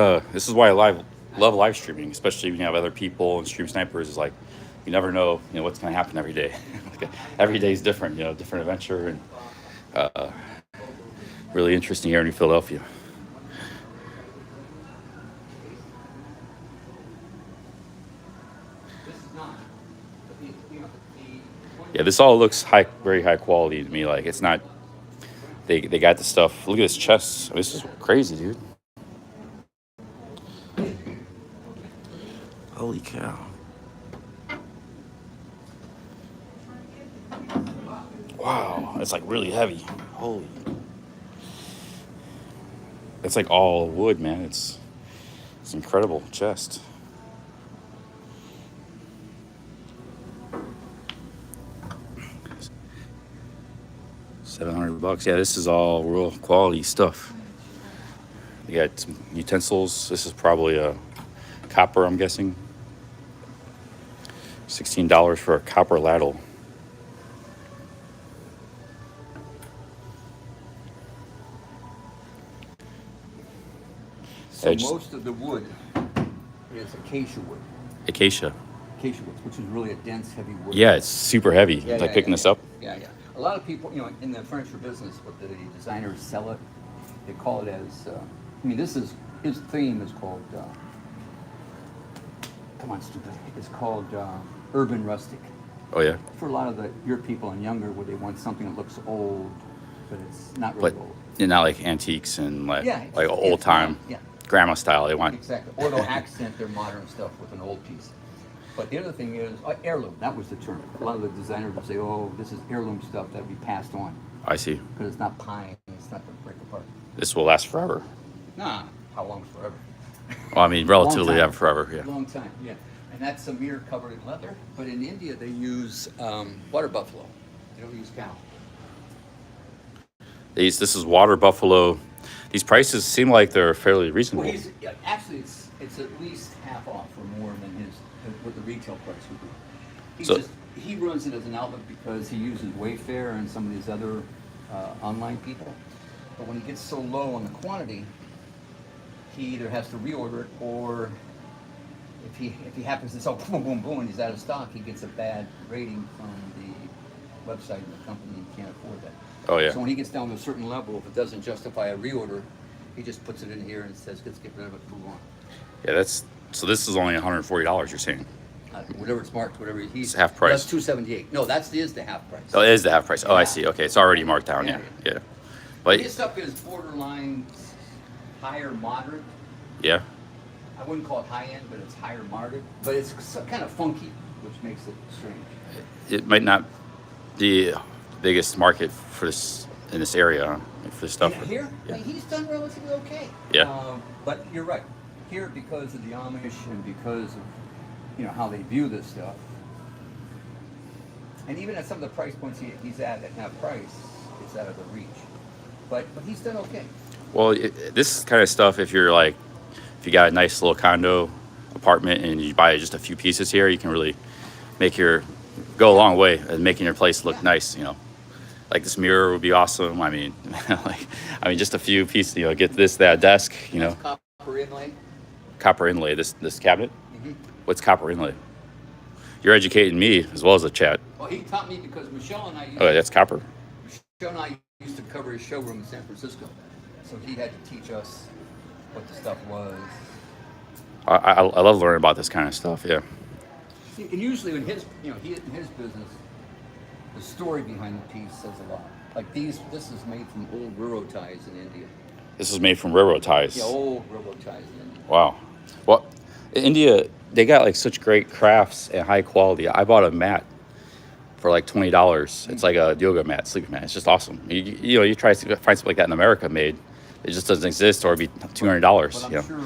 why I love live streaming, especially when you have other people and stream snipers. Is like you never know, what's going to happen every day. Every day is different, different adventure, and really interesting here in New Philadelphia. Yeah, this all looks very high quality to me. Like it's not. They got the stuff. Look at this chest. This is crazy, dude. Holy cow. Wow, it's like really heavy. Holy. It's like all wood, man. It's incredible chest. $700. Yeah, this is all real quality stuff. They got some utensils. This is probably a copper, I'm guessing. $16 for a copper ladle. So most of the wood is acacia wood. Acacia. Acacia wood, which is really a dense, heavy wood. Yeah, it's super heavy. Yeah, Like picking this up. Yeah. A lot of people, in the furniture business, what the designers sell it, they call it as, this is, his theme is called, come on, stupid, it's called urban rustic. Oh, yeah? For a lot of your people and younger, where they want something that looks old, but it's not really old. Not like antiques and like it's old time, grandma style. They want exactly, or they'll accent their modern stuff with an old piece. But the other thing is heirloom. That was the term. A lot of the designers will say, "Oh, this is heirloom stuff that'll be passed on." I see. Because it's not pine. It's not going to break apart. This will last forever. Nah, how long's forever? Well, I mean, relatively forever. Yeah. Long time. Yeah. And that's a mirror covered in leather. But in India, they use water buffalo. They don't use cow. This is water buffalo. These prices seem like they're fairly reasonable. Well, actually, it's at least half off or more than what the retail price would be. He runs it as an outlet because he uses Wayfair and some of these other online people. But when he gets so low on the quantity, he either has to reorder it, or if he happens to sell boom, boom, boom, and he's out of stock, he gets a bad rating from the website and the company, and can't afford that. Oh yeah. So when he gets down to a certain level, if it doesn't justify a reorder, he just puts it in here and says, let's get rid of it, move on. Yeah, so this is only $140. You're saying? Whatever it's marked, whatever it's half price. That's $278. No, is the half price. Oh, it is the half price. Oh, Yeah. I see. Okay, it's already marked down. Yeah. But This stuff is borderline higher moderate. yeah. I wouldn't call it high end, but it's higher moderate. But it's kind of funky, which makes it strange. It might not be the biggest market for this in this area for this stuff. And here, Yeah. he's done relatively okay. Yeah. But you're right. Here, because of the Amish and because of how they view this stuff, and even at some of the price points he's at half price, it's out of the reach. But he's done okay. Well, this kind of stuff, if you got a nice little condo apartment and you buy just a few pieces here, you can really go a long way in making your place look nice. Like this mirror would be awesome. I mean, just a few pieces. Get that desk. Copper inlay. Copper inlay. This cabinet. Mm-hmm. What's copper inlay? You're educating me as well as the chat. Well, he taught me because Michelle and I That's copper. Michelle and I used to cover his showroom in San Francisco, so he had to teach us what the stuff was. I love learning about this kind of stuff. Yeah. And usually in his business, the story behind the piece says a lot. Like this is made from old railroad ties in India. This is made from railroad ties. Yeah, old railroad ties in India. Wow. Well, in India, they got like such great crafts and high quality. I bought a mat for like $20. It's like a yoga mat, sleeping mat. It's just awesome. You try to find something like that in America made. It just doesn't exist, or it'd be $200. But I'm sure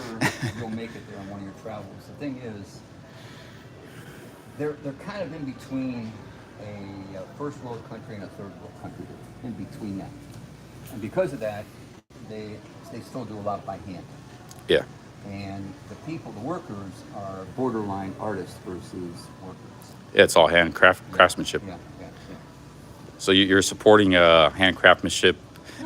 you'll make it there on one of your travels. The thing is, they're kind of in between a first world country and a third world country. They're in between that, and because of that, they still do a lot by hand. Yeah. And the workers are borderline artists versus workers. Yeah, it's all craftsmanship. Yeah. So you're supporting hand craftsmanship,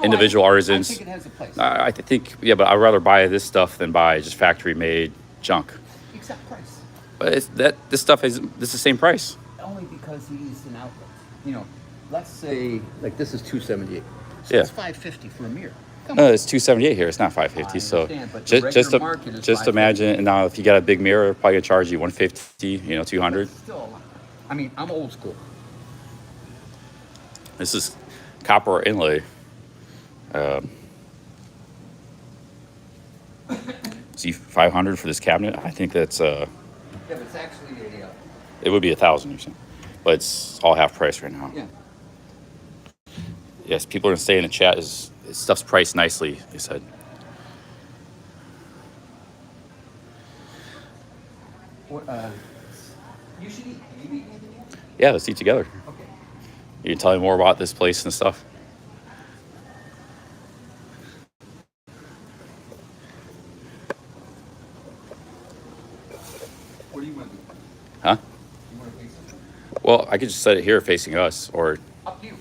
individual artisans. I think it has a place. I think, but I'd rather buy this stuff than buy just factory made junk. Exact price. But this stuff is the same price. Only because he's an outlet. Let's say like this is $278. So Yeah. it's $550 for a mirror. Come on. No, it's $278 here. It's not $550. So understand, but the regular market is just $550. imagine now if you got a big mirror, probably gonna charge you $150. $200. Still a lot. I mean, I'm old school. This is copper inlay. See, $500 for this cabinet. I think that's Yeah, but it's actually it would be $1,000. You're saying, but it's all half price right now. yeah. Yes, people are gonna say in the chat is stuff's priced nicely. They said. What, you should eat. You eat anything yet? Yeah, let's eat together. Okay. You can tell me more about this place and stuff. What do you want to do? Huh? You want to face it? Well, I could just set it here facing us, or Up to you.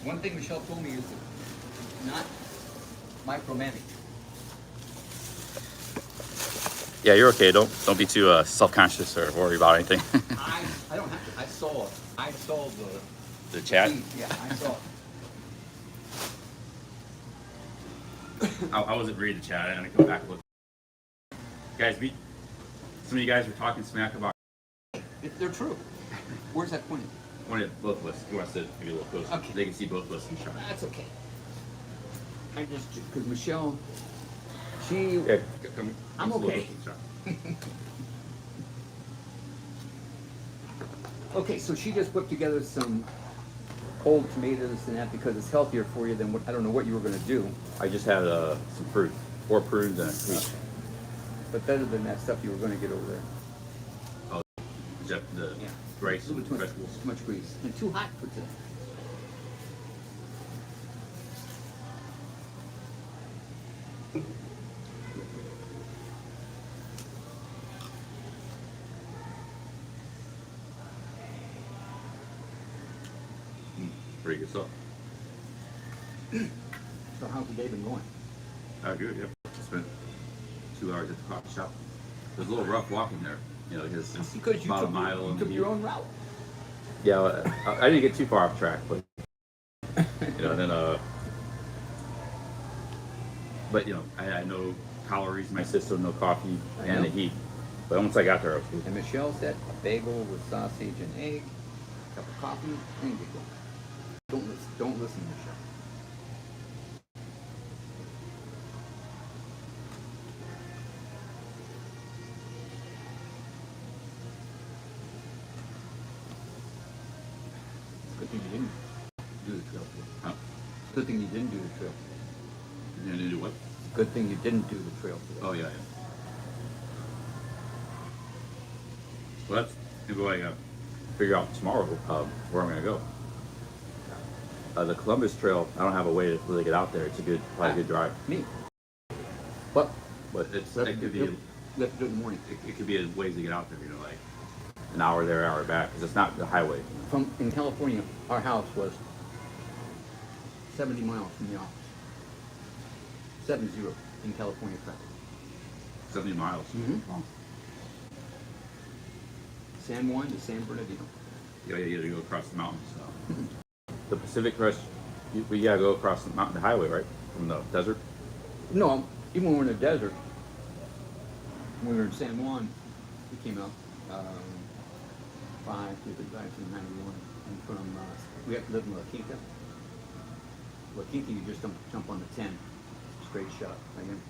One thing Michelle told me is not micromanage. yeah, you're okay. Don't be too self-conscious or worry about anything. I don't have to. I saw The chat. Yeah, I saw it. I wasn't reading the chat. I'm gonna go back and look. Guys, some of you guys were talking smack about. They're true. Where's that pointed? One of both of us. He wants to give you a little closer. Okay. They can see both of us in the shot. That's okay. I just because Michelle, she. Yeah, come, I'm just a little okay. closer in the shot. Okay, so she just put together some cold tomatoes and that because it's healthier for you than what I don't know what you were going to do, I just had some fruit, 4 prunes and a peach. but better than that stuff you were going to get over there. Oh, the Yeah. rice A little and bit vegetables. too much grease and too hot for today. So how's the day been going? Good, yep. Spent 2 hours at the coffee shop. It was a little rough walking there, you know, because it's Because you about took, a mile. you and took your own route. Yeah, well, I didn't get too far off track, but you know, then but you know, I had no calories in my system, no coffee, I and know. the heat. But once I got there, I was good. And Michelle said a bagel with sausage and egg, a cup of coffee, and get going. Don't listen, Michelle. Good thing you didn't do the trail. Huh? Good thing you didn't do the trail. You didn't do what? Good thing you didn't do the trail today. Oh yeah, yeah. Well, that's maybe what I gotta figure out tomorrow where I'm gonna go. The Columbus Trail, I don't have a way to really get out there. It's a good, probably a good drive. Me. But But it's let's it could be do it in the morning. it could be a ways to get out there. You know, like an hour there, hour back, because it's not the highway. From in California, our house was 70 miles from the office. 70 in California traffic. 70 miles. Mm-hmm. San Juan to San Bernardino. Yeah, you got to go across the mountains. The Pacific Crest, we gotta go across the mountain, the highway, right, from the desert. No, even when we were in the desert, when we were in San Juan, we came out 5 to the drive to 91, and from we have to live in La Quinta. La Quinta, you just don't jump on the 10, straight shot. Right in.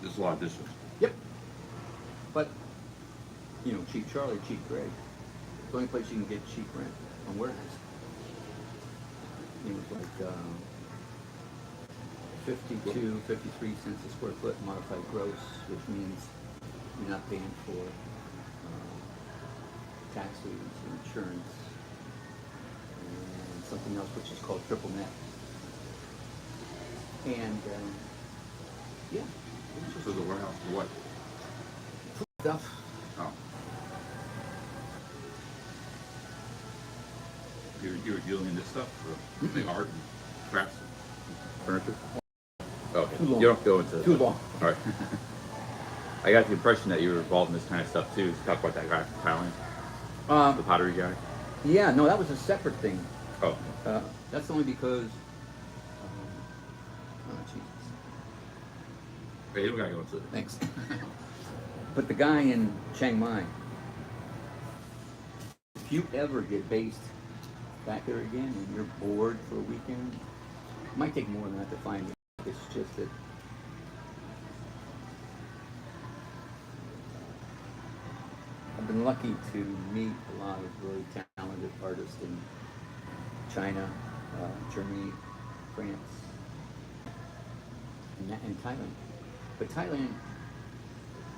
There's a lot of distance. Yep. But you know, cheap Charlie, cheap Greg. The only place you can get cheap rent on warehouse. It was like 52, 53 cents a square foot modified gross, which means you're not paying for taxes and insurance and something else which is called triple net. And yeah, it was just So the warehouse for what? stuff. Oh. You were dealing in this stuff for the art and crafts, furniture. Okay. Too long. You don't go into Too long. All right. I got the impression that you were involved in this kind of stuff too. Talk about that guy from Thailand, the pottery guy. Yeah, no, that was a separate thing. Oh. That's only because. Oh, Jesus. Hey, you don't gotta go into it. Thanks. But the guy in Chiang Mai, if you ever get based back there again and you're bored for a weekend, it might take more than that to find you. It's just that I've been lucky to meet a lot of really talented artists in China, Germany, France, and Thailand. But Thailand,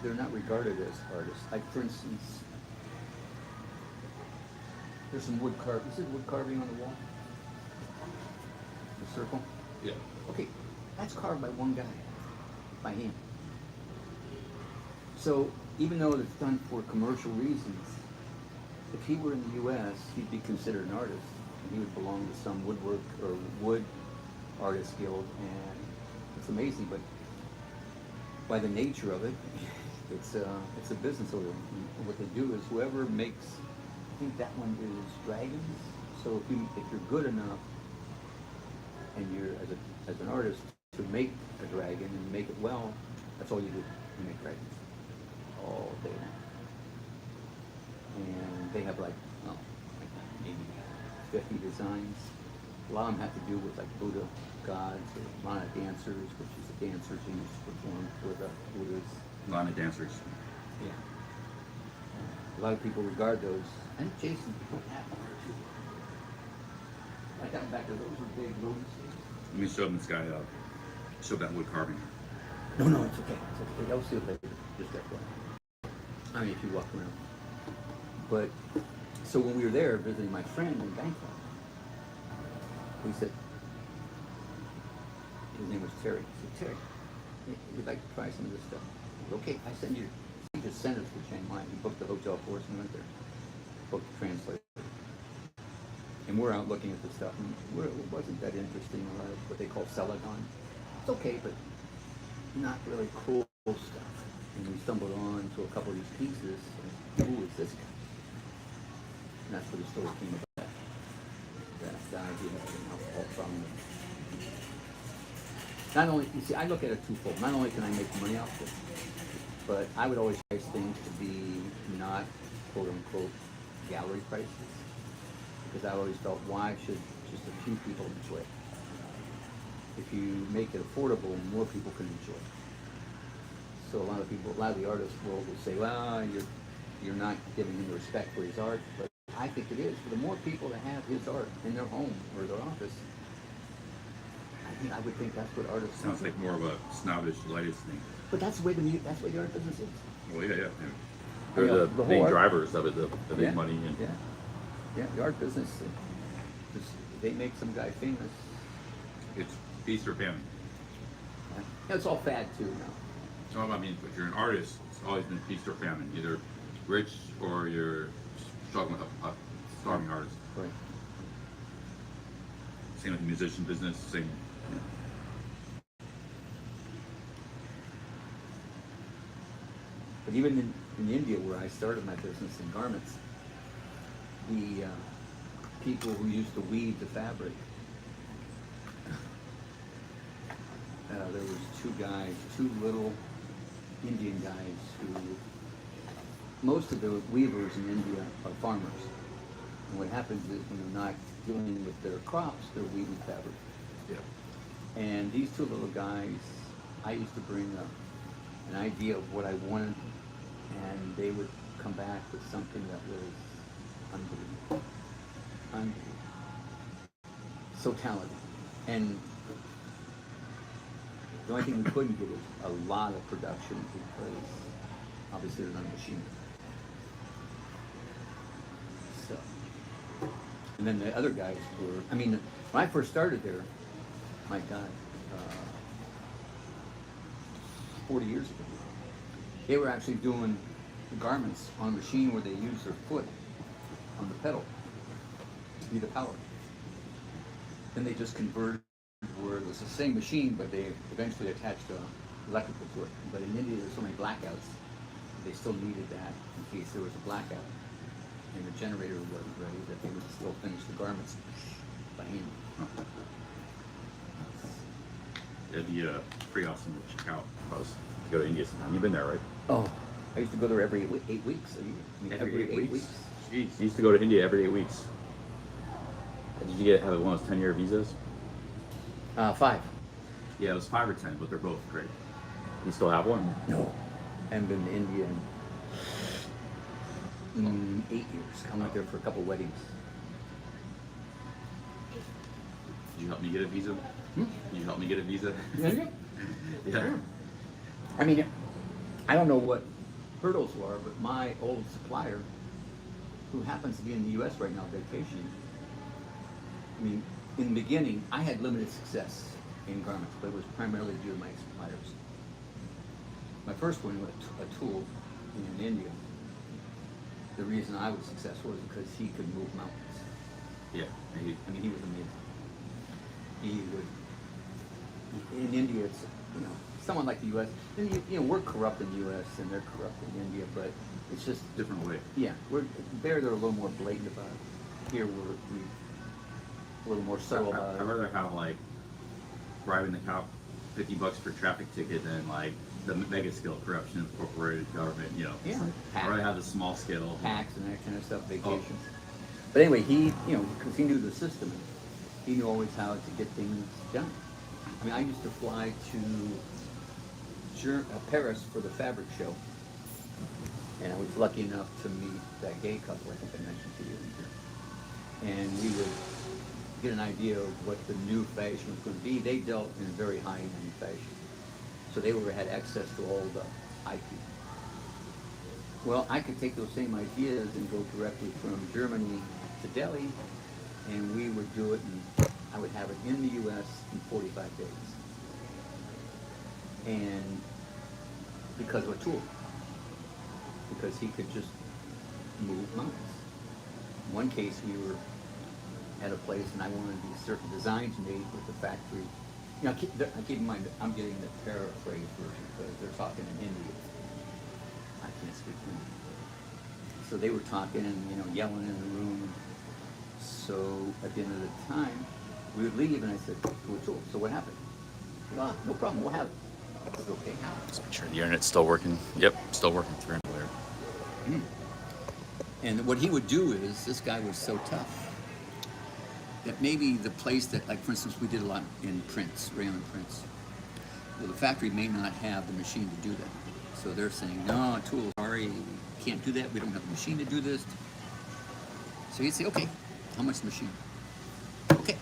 they're not regarded as artists. Like, for instance, there's some wood carving. Is it wood carving on the wall? The circle? Yeah. Okay, that's carved by one guy, by hand. So even though it's done for commercial reasons, if he were in the U.S., he'd be considered an artist, and he would belong to some woodwork or wood artist guild, and it's amazing. But by the nature of it, it's a business order. And what they do is whoever makes, I think that one is dragons. So if you're good enough, and you're as an artist to make a dragon and make it well, that's all you do. You make dragons all day long. And they have like maybe 50 designs. A lot of them have to do with like Buddha gods or Lana dancers, which is the dancers who used to perform for the Buddhas. Lana dancers. Yeah. A lot of people regard those. I think Jason put that one or two. I got back to those were big lotus. Let me show them this guy. Show that wood carving. No, it's okay. It's okay. I'll see it later. Just that way. I mean, if you walk around. But, so when we were there visiting my friend in Bangkok, we said, his name was Terry. I said, Terry, you'd like to try some of this stuff? I said, okay, I send you. He just sent us to Chiang Mai. He booked the hotel for us and went there. Booked the translator. And we're out looking at the stuff, and it wasn't that interesting. A lot of what they call celadon. It's okay, but not really cool stuff. And we stumbled on to a couple of these pieces. And, who is this guy? And that's where the story came about. That guy who had an alcohol problem. Not only, you see, I look at it twofold. Not only can I make money off this, but I would always price things to be not quote unquote gallery prices. Because I always felt, why should just a few people enjoy it? If you make it affordable, more people can enjoy it. So a lot of the artist world will say, well, you're not giving him the respect for his art, but I think it is. For the more people that have his art in their home or their office, I mean, I would think that's what artists Sounds like more of a snobbish, lightest thing. But that's the way that's the way the art business is. Well, yeah. They're the main drivers of it, the big money. And Yeah, the art business, they make some guy famous. it's feast or famine. Yeah, it's all fad too now. So I mean, if you're an artist, it's always been feast or famine. Either rich or you're struggling with a starving artist. Right. Same with the musician business, same. But even in India, where I started my business in garments, the people who used to weave the fabric, there was two little Indian guys who, most of the weavers in India are farmers. And what happens is when they're not dealing with their crops, they're weaving fabric. Yeah. And these two little guys, I used to bring an idea of what I wanted, and they would come back with something that was unbelievable. So talented. And the only thing we couldn't get is a lot of production because obviously they're not a machine. So, and then the other guys were, I mean, when I first started there, my God, 40 years ago, they were actually doing the garments on a machine where they use their foot on the pedal to be the power. Then they just converted where it was the same machine, but they eventually attached electrical to it. But in India, there's so many blackouts, they still needed that in case there was a blackout and the generator wasn't ready, that they would still finish the garments by hand. It'd be pretty awesome to check out. To go to India sometime. You've been there, right? Oh, I used to go there every 8 weeks a year. I mean, every 8 weeks. Jeez, you used to go to India every 8 weeks. Did you have one of those 10-year visas? 5. Yeah, it was 5 or 10, but they're both great. You still have one? No. I haven't been to India in 8 years. I went there for a couple weddings. Did you help me get a visa? Did you help me get a visa? Yeah. I mean, I don't know what hurdles were, but my old supplier, who happens to be in the U.S. right now vacationing, I mean, in the beginning, I had limited success in garments, but it was primarily due to my suppliers. My first one was a tool in India. The reason I was successful was because he could move mountains. Yeah. I mean, he was amazing. He would, in India, it's, you know, someone like the U.S., and you know, we're corrupt in the U.S. and they're corrupt in India, but it's just Different way. yeah, they're a little more blatant about it. Here we're a little more subtle about I'd it. rather have like bribing the cop $50 for a traffic ticket than like the mega scale corruption of corporate government. You know, Yeah. I'd rather have the small scale. Hacks and that kind of stuff, vacations. But anyway, he, you know, because he knew the system, he knew always how to get things done. I mean, I used to fly to Paris for the fabric show, and I was lucky enough to meet that gay couple I think I mentioned to you. And we would get an idea of what the new fashion was going to be. They dealt in very high-end fashion, so they had access to all the IP. Well, I could take those same ideas and go directly from Germany to Delhi, and we would do it, and I would have it in the U.S. in 45 days. And because of a tool, because he could just move mountains. In one case, we were at a place and I wanted these certain designs made with the factory. You know, keep in mind that I'm getting the paraphrase version because they're talking in Hindi. I can't speak Hindi. So they were talking and, you know, yelling in the room. So at the end of the time, we would leave and I said, so what happened? No problem, we'll have it. I said, okay, how? Just make sure the internet's still working. Yep, still working through there. Mm. And what he would do is, this guy was so tough that maybe the place that, like for instance, we did a lot in prints, rayon prints. Well, the factory may not have the machine to do that. So they're saying, no, tool, sorry, we can't do that. We don't have the machine to do this. So he'd say, okay, how much the machine? Okay.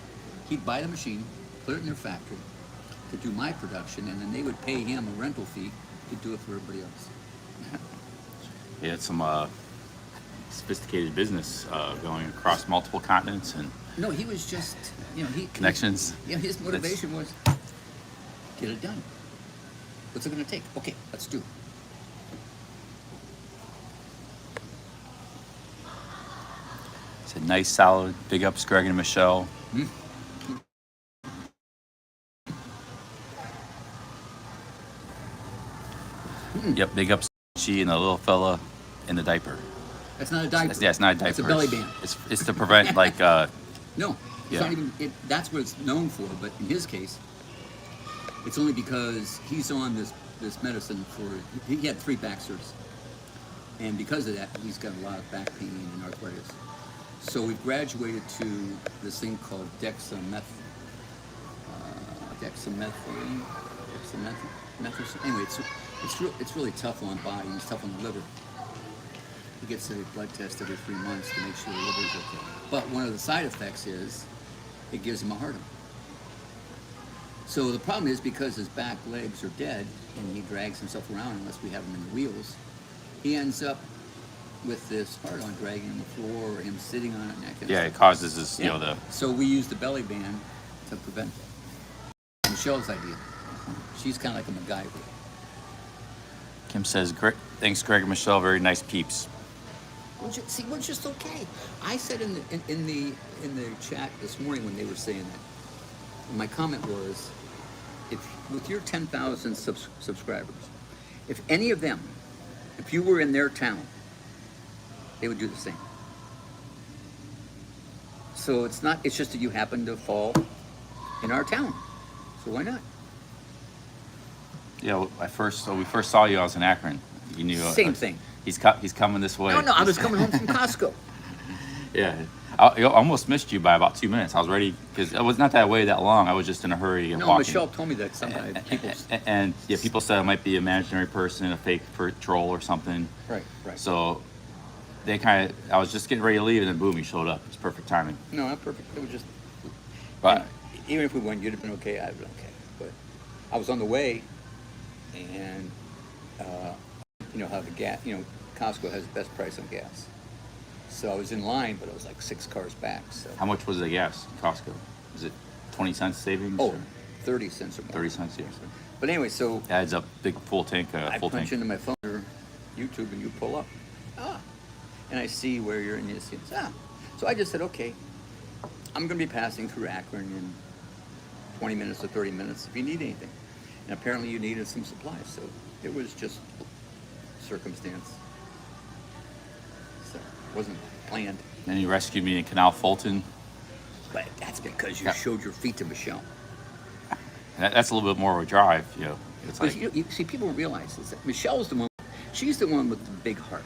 He'd buy the machine, put it in their factory to do my production, and then they would pay him a rental fee to do it for everybody else. He had some sophisticated business going across multiple continents and No, he was just, you know, connections. Yeah, his motivation was get it done. What's it going to take? Okay, let's do it. It's a nice, solid, big ups, Greg and Michelle. Hmm? Yep, big ups, she and the little fella in the diaper. That's not a diaper. It's not a diaper. It's a belly band. It's to prevent like. No, it's Yeah. not even. That's what it's known for. But in his case, it's only because he's on this medicine for. He had 3 back surgeries, and because of that, he's got a lot of back pain and arthritis. So we've graduated to this thing called dexamethasone. Anyway, it's really tough on the body. It's tough on the liver. He gets a blood test every 3 months to make sure the liver's okay. But one of the side effects is it gives him a heart attack. So the problem is because his back legs are dead and he drags himself around unless we have him in the wheels, he ends up with this heart on dragging on the floor or him sitting on it and that kind of Yeah, stuff. it causes this, you know, the. So we use the belly band to prevent that. Michelle's idea. She's kind of like a MacGyver. Kim says, thanks, Greg and Michelle. Very nice peeps. We're just okay. I said in the chat this morning when they were saying that, my comment was, if with your 10,000 subscribers, if any of them, if you were in their town, they would do the same. So it's just that you happen to fall in our town. So why not? Yeah, we first saw you. I was in Akron. You knew. Same thing. He's coming this way. No, I was coming home from Costco. Yeah, I almost missed you by about 2 minutes. I was ready because I was not that way that long. I was just in a hurry and No, walking. Michelle told me that sometimes people. And yeah, people said it might be an imaginary person, a fake troll or something. Right. So they I was just getting ready to leave, and then boom, you showed up. It's perfect timing. No, not perfect. It was just. But Even if we went, you'd have been okay. I'd have been okay. But I was on the way, and you know how the gas. You know, Costco has the best price on gas. So I was in line, but I was like 6 cars back. So how much was the gas at Costco? Is it 20 cents savings? Oh, or 30 cents or more. 30 cents, yeah. But anyway, so Adds up big full tank. I Full punch tank. into my phone or YouTube and you pull up. And I see where you're in this. So I just said, okay, I'm going to be passing through Akron in 20 minutes or 30 minutes if you need anything. And apparently you needed some supplies. So it was just circumstance. So it wasn't planned. And you rescued me in Canal Fulton. But that's because you Yeah. showed your feet to Michelle. That's a little bit more of a drive, you know. It's But like, you see, people don't realize is that Michelle's the one. She's the one with the big heart.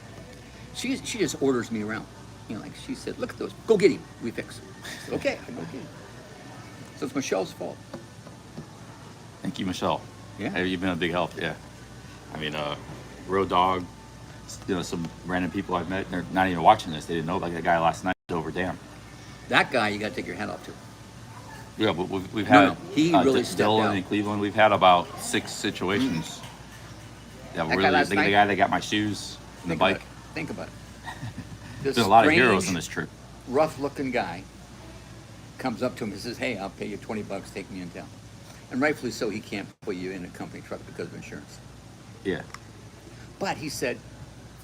She just orders me around. You know, like she said, look at those. Go get him. We fix him. I said, okay, I go get him. So it's Michelle's fault. thank you, Michelle. Yeah. You've been a big help, yeah. I mean, Road Dog, you know, some random people I've met, they're not even watching this. They didn't know about that guy last night at Dover Dam. That guy, you got to take your hat off to. Yeah, but we've No, had he really stepped Dylan out. in Cleveland. We've had about 6 situations. That That guy really, last the night? guy that got my shoes and the bike. Think about it. There's a lot of heroes on this trip. Rough-looking guy comes up to him and says, hey, I'll pay you $20, take me in town. And rightfully so, he can't put you in a company truck because of insurance. Yeah, But he said,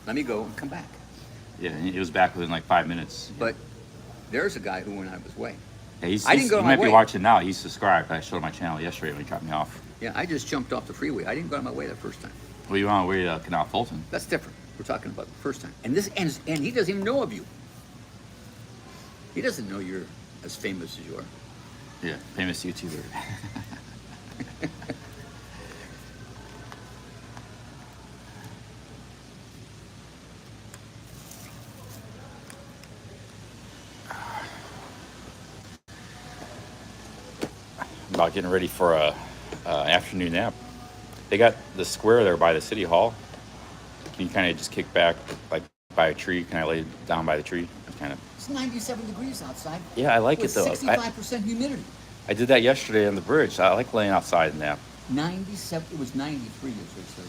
let me go and come back. yeah. And he was back within like 5 minutes. But There's a guy who went out of his way. Yeah, I didn't go he my might be way. watching now. He's subscribed. I showed him my channel yesterday when he dropped me off. Yeah, I just jumped off the freeway. I didn't go out of my way that first time. Well, you on the way to Canal Fulton? That's different. We're talking about the first time. And he doesn't even know of you. He doesn't know you're as famous as you are. Yeah, famous YouTuber. About getting ready for a afternoon nap. They got the square there by the city hall. Can you kind of just kick back like by a tree? Kind of lay down by the tree? Kind of. It's 97 degrees outside. Yeah, I like it with though. 65% humidity. I did that yesterday on the bridge. I like laying outside and nap. 97. It was 93 yesterday. So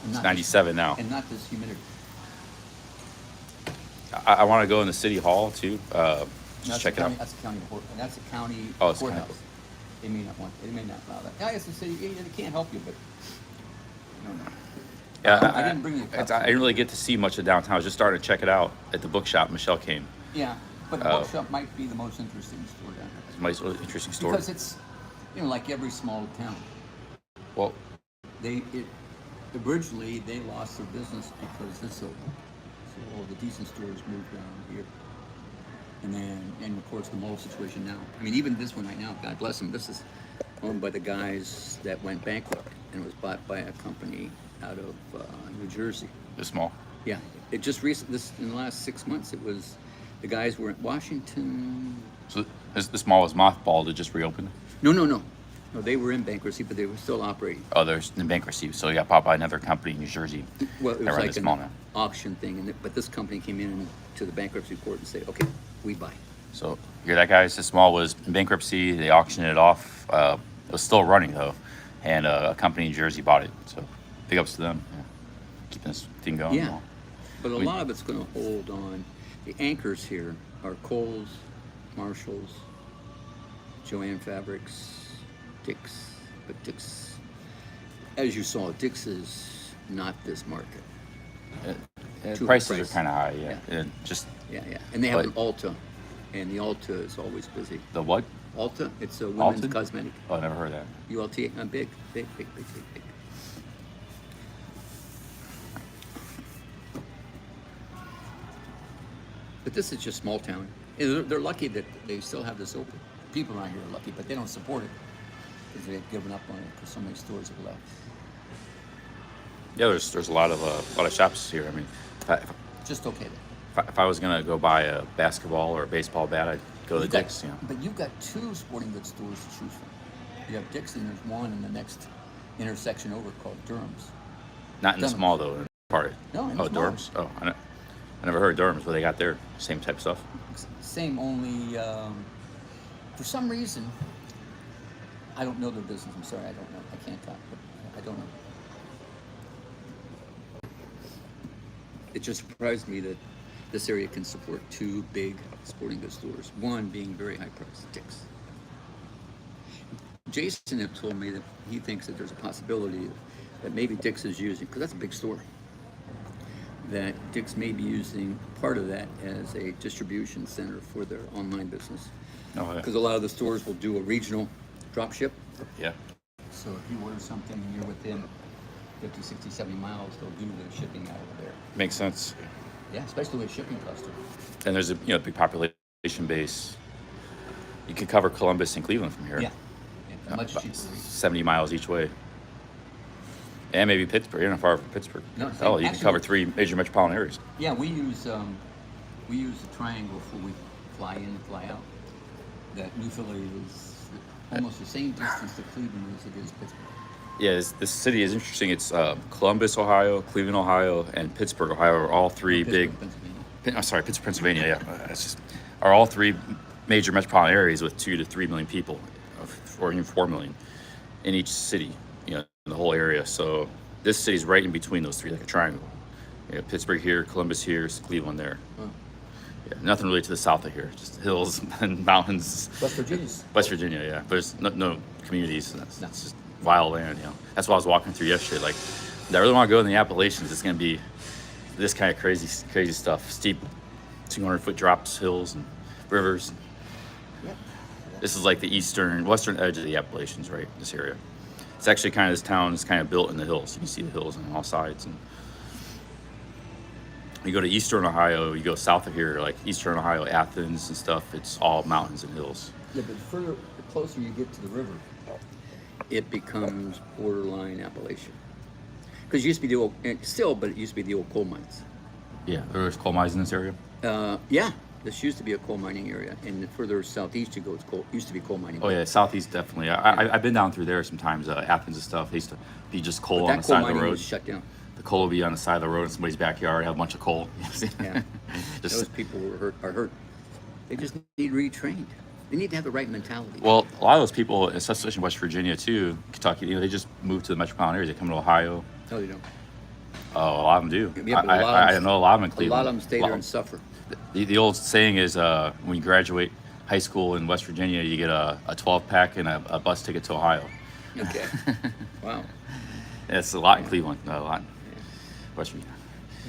It's 97 now. And not this humidity. I want to go in the city hall too. Just That's check it out. That's a county That's a county Oh, it's courthouse. county. They may not want. They may not allow that. I guess the city. They can't help you, but no. Yeah, I didn't bring you cups. I didn't really get to see much of downtown. I was just starting to check it out at the bookshop. Michelle came. Yeah, but the bookshop might be the most interesting store down there. It's a nice, really interesting store. Because it's, like every small town. Well, Originally they lost their business because this opened. So all the decent stores moved down here. And of course the mall situation now. I mean, even this one right now, God bless them, this is owned by the guys that went bankrupt and it was bought by a company out of New Jersey. this mall. Yeah, it just in the last 6 months, it was, the guys were at Washington. So this mall was mothballed. It just reopened. No, they were in bankruptcy, but they were still operating. Oh, there's in bankruptcy. So you got bought by another company in New Jersey. Well, it that was run like this an mall now. auction thing, but this company came in to the bankruptcy court and said, okay, we buy. So you hear that, guys? This mall was in bankruptcy. They auctioned it off. It was still running though, and a company in Jersey bought it. So big ups to them. Yeah. Keeping this thing going. Yeah, but a lot of it's going to hold on. The anchors here are Kohl's, Marshall's, Joann Fabrics, Dick's. But Dick's, as you saw, Dick's is not this market. Prices are kind of high. Yeah. And just Yeah. And they have an Ulta, and the Ulta is always busy. the what? Ulta, it's a women's Alton? cosmetic. Oh, I never heard of that. ULT, big. But this is just small town. They're lucky that they still have this open. People around here are lucky, but they don't support it because they've given up on it because so many stores have left. Yeah, there's a lot of shops here. I mean, Just okay then. if I was gonna go buy a basketball or a baseball bat, I'd go to You've got- Dick's. You know. But you've got two sporting goods stores to choose from. You have Dick's and there's one in the next intersection over called Durham's. Not in this Durham's. mall though. In part. No, in Oh, this mall. Durham's. Oh, I never heard of Durham's, but they got their same type of stuff. Same, only for some reason, I don't know their business. I'm sorry, I don't know. I can't talk, but I don't know. It just surprised me that this area can support two big sporting goods stores. One being very high priced, Dick's. Jason had told me that he thinks that there's a possibility that maybe Dick's is using, because that's a big store, that Dick's may be using part of that as a distribution center for their online business. Oh, yeah. Because a lot of the stores will do a regional drop ship. Yeah. So if you order something and you're within 50, 60, 70 miles, they'll do the shipping out of there. Makes sense. Yeah, especially with shipping cluster. And there's a big population base. You could cover Columbus and Cleveland from here. Yeah. Much About cheaper. 70 miles each way. And maybe Pittsburgh. You're not far from Pittsburgh. No, Oh, you can actually- cover 3 major metropolitan areas. Yeah, we use the triangle for we fly in and fly out. That New Philly is almost the same distance to Cleveland as it is Pittsburgh. Yeah, this city is interesting. It's Columbus, Ohio, Cleveland, Ohio, and Pittsburgh, Ohio are all three big. Pittsburgh, Pennsylvania. Yeah, it's just are all 3 major metropolitan areas with 2 to 3 million people, or even 4 million in each city. In the whole area. So this city's right in between those 3, like a triangle. Pittsburgh here, Columbus here, Cleveland there. Oh. Yeah, nothing really to the south of here, just hills and mountains. West Virginia's. West Virginia, yeah. But there's no communities. That's just wild land, That's what I was walking through yesterday. Like, I really want to go in the Appalachians. It's going to be this kind of crazy stuff. Steep 200-foot drops, hills, and rivers. Yep. This is like the western edge of the Appalachians, right? This area. It's actually kind of, this town is kind of built in the hills. You can see the hills on all sides. And you go to eastern Ohio, you go south of here, like eastern Ohio, Athens and stuff. It's all mountains and hills. Yeah, but the closer you get to the river, it becomes borderline Appalachian. Because it used to be the old, and still, but it used to be the old coal mines. Yeah, there's coal mines in this area. Yeah, this used to be a coal mining area, and the further southeast you go, used to be coal mining. Oh yeah, southeast definitely. I've been down through there sometimes. Athens and stuff. It used to be just coal But on the that coal side of the mining road. was shut down. The coal will be on the side of the road in somebody's backyard. Have a bunch of coal. Yeah. Just, Those people are hurt. They just need retrained. They need to have the right mentality. well, a lot of those people, especially in West Virginia too, Kentucky, they just move to the metropolitan areas. They come to Ohio. No, they don't. Oh, a lot of them do. Yeah, but I know a lot of them in A Cleveland. lot of them stay there and suffer. The old saying is, when you graduate high school in West Virginia, you get a 12-pack and a bus ticket to Ohio. Okay. Wow. It's a lot in Cleveland, a lot in West Virginia.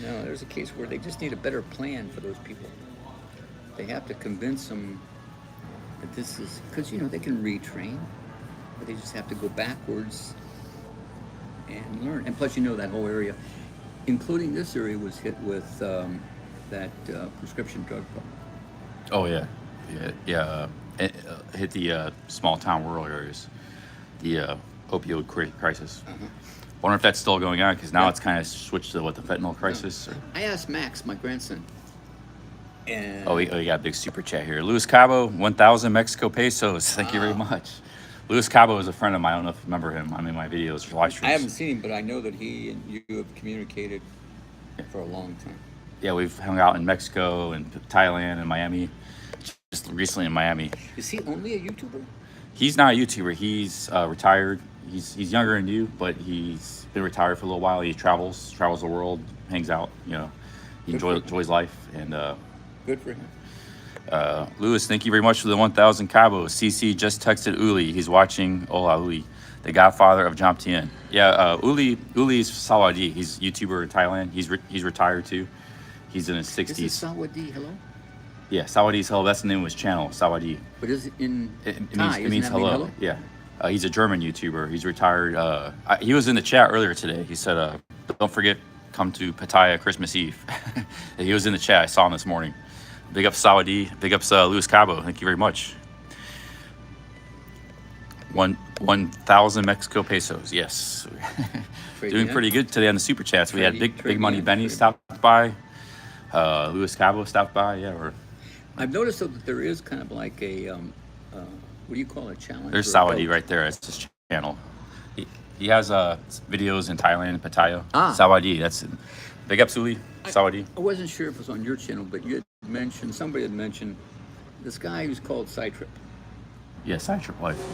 No, there's a case where they just need a better plan for those people. They have to convince them that this is, because, they can retrain, but they just have to go backwards and learn. And plus, that whole area, including this area, was hit with that prescription drug problem. Oh yeah. It hit the small town rural areas, the opioid crisis. Wonder if that's still going on, because now Yeah. it's kind of switched to the fentanyl crisis. I asked Max, my grandson, and We got a big super chat here. Luis Cabo, 1,000 Mexico pesos. Thank you very much. Luis Cabo is a friend of mine. I don't know if you remember him. I'm in my videos, live streams. I haven't seen him, but I know that he and you have communicated for a long time. Yeah, we've hung out in Mexico and Thailand and Miami. Just recently in Miami. Is he only a YouTuber? He's not a YouTuber. He's retired. He's younger than you, but he's been retired for a little while. He travels the world, hangs out. He enjoys life. And Good for him. Louis, thank you very much for the 1,000 Cabo. CC just texted Uli. He's watching Ola Uli, the godfather of Jomtien. Yeah, Uli's Sawadi. He's a YouTuber in Thailand. He's retired too. He's in his 60s. This is Sawadi, hello? Yeah, Sawadi's hello. That's the name of his channel, Sawadi. But is it in It Thai? means Doesn't that mean hello. Yeah. He's a German YouTuber. He's retired. He was in the chat earlier today. He said, don't forget, come to Pattaya Christmas Eve. He was in the chat. I saw him this morning. Big ups Sawadi. Big ups Luis Cabo. Thank you very much. 1,000 Mexico pesos. Yes. Doing pretty good today on the super chats. We had Big Money Benny stopped by. Luis Cabo stopped by. Yeah. I've noticed though that there is kind of like a what do you call it, challenge? There's or a Sawadi vote? right there. It's his channel. He has videos in Thailand and Pattaya. Ah. That's it. Big up Suli. Sawadi. I wasn't sure if it was on your channel, but somebody had mentioned this guy who's called Sidetrip. Yeah, Side Trip Life.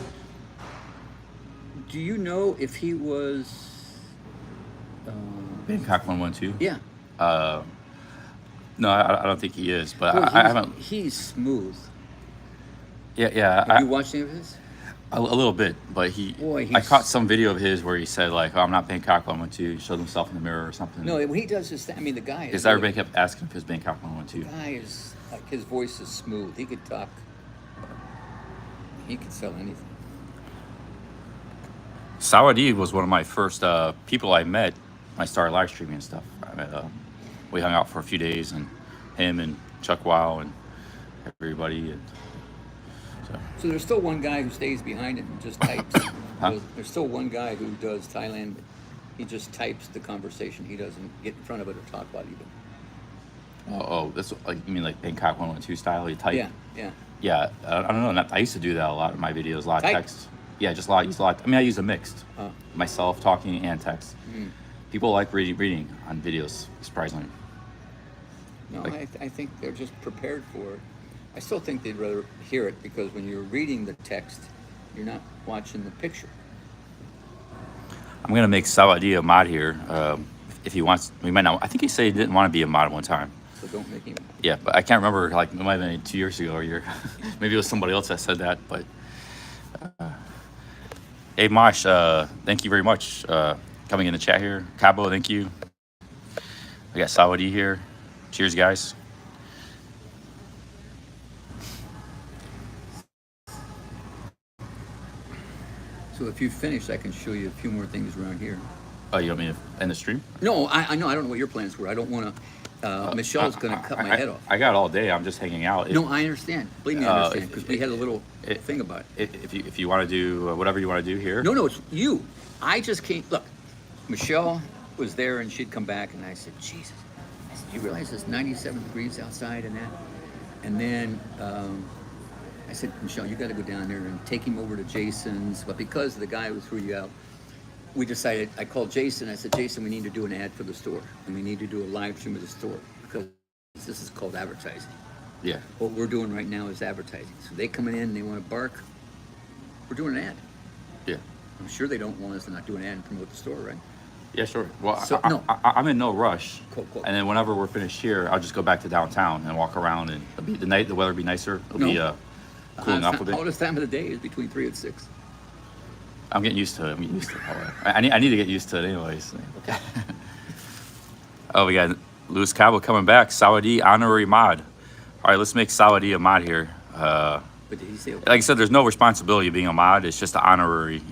Do you know if he was? Bangkok 112. Yeah. No, I don't think he is, but Boy, I haven't. He's smooth. Yeah. Have you watched any of his? A little bit, but Boy, I caught some video of his where he said like, "Oh, I'm not Bangkok 112." He showed himself in the mirror or something. No, when he does his thing, I mean, the guy is. Because everybody kept asking if he was Bangkok 112. The guy is like, his voice is smooth. He could talk. He could sell anything. Sawadi was one of my first people I met when I started live streaming and stuff. I met, we hung out for a few days, and him and Chuck Wow and everybody. And So there's still one guy who stays behind it and just types. Huh? There's still one guy who does Thailand. He just types the conversation. He doesn't get in front of it or talk about it even. That's like, you mean like Bangkok 112 style? You type? Yeah. Yeah, I don't know. I used to do that a lot in my videos, a lot of Type? text. Yeah, just a lot. I mean, I use a mixed. Myself talking and text. People like reading on videos, surprisingly. No, Like- I think they're just prepared for it. I still think they'd rather hear it because when you're reading the text, you're not watching the picture. I'm going to make Sawadi a mod here. If he wants, we might not. I think he said he didn't want to be a mod one time. So don't make him. Yeah, but I can't remember. Like, it might have been 2 years ago or a year. Maybe it was somebody else that said that. But hey, Mosh, thank you very much coming in the chat here. Cabo, thank you. We got Sawadi here. Cheers, guys. So if you finish, I can show you a few more things around here. Oh, you want me to end the stream? No, I know. I don't know what your plans were. I don't want to. Michelle's going to cut my head off. I got all day. I'm just hanging out. No, I understand. Believe me, I understand, because we had a little thing about it. If you want to do whatever you want to do here. No, it's you. I just can't. Look, Michelle was there, and she'd come back, and I said, Jesus. I said, you realize it's 97 degrees outside and that? And then I said, Michelle, you got to go down there and take him over to Jason's. But because the guy who threw you out, we decided, I called Jason. I said, Jason, we need to do an ad for the store. And we need to do a live stream of the store, because this is called advertising. Yeah. What we're doing right now is advertising. So they come in and they want to bark. We're doing an ad. Yeah. I'm sure they don't want us to not do an ad and promote the store, right? Yeah, sure. Well, So, no. I'm in no rush. Cool. And then whenever we're finished here, I'll just go back to downtown and walk around, and the weather will be nicer. It'll be cooling off a bit. Hottest time of the day is between 3 and 6. I'm getting used to it. I need to get used to it anyways. Okay. Oh, we got Luis Cabo coming back. Saudi honorary mod. All right, let's make Saudi a mod here. But did he say okay? Like I said, there's no responsibility of being a mod. It's just an honorary,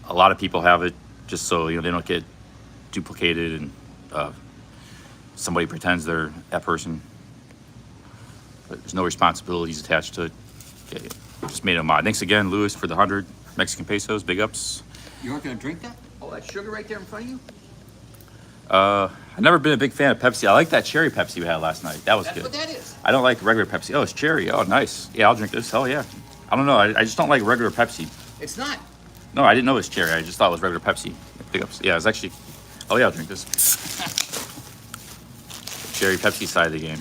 a lot of people have it just so, they don't get duplicated and somebody pretends they're that person. But there's no responsibilities attached to it. Okay, just made a mod. Thanks again, Luis, for the 100 Mexican pesos. Big ups. You aren't going to drink that? Oh, that sugar right there in front of you? I've never been a big fan of Pepsi. I like that cherry Pepsi we had last night. That was That's good. what that is. I don't like regular Pepsi. Oh, it's cherry. Oh, nice. Yeah, I'll drink this. Hell yeah. I don't know. I just don't like regular Pepsi. It's not. No, I didn't know it was cherry. I just thought it was regular Pepsi. Big ups. Yeah, it's actually. Oh yeah, I'll drink this. Cherry Pepsi side of the game.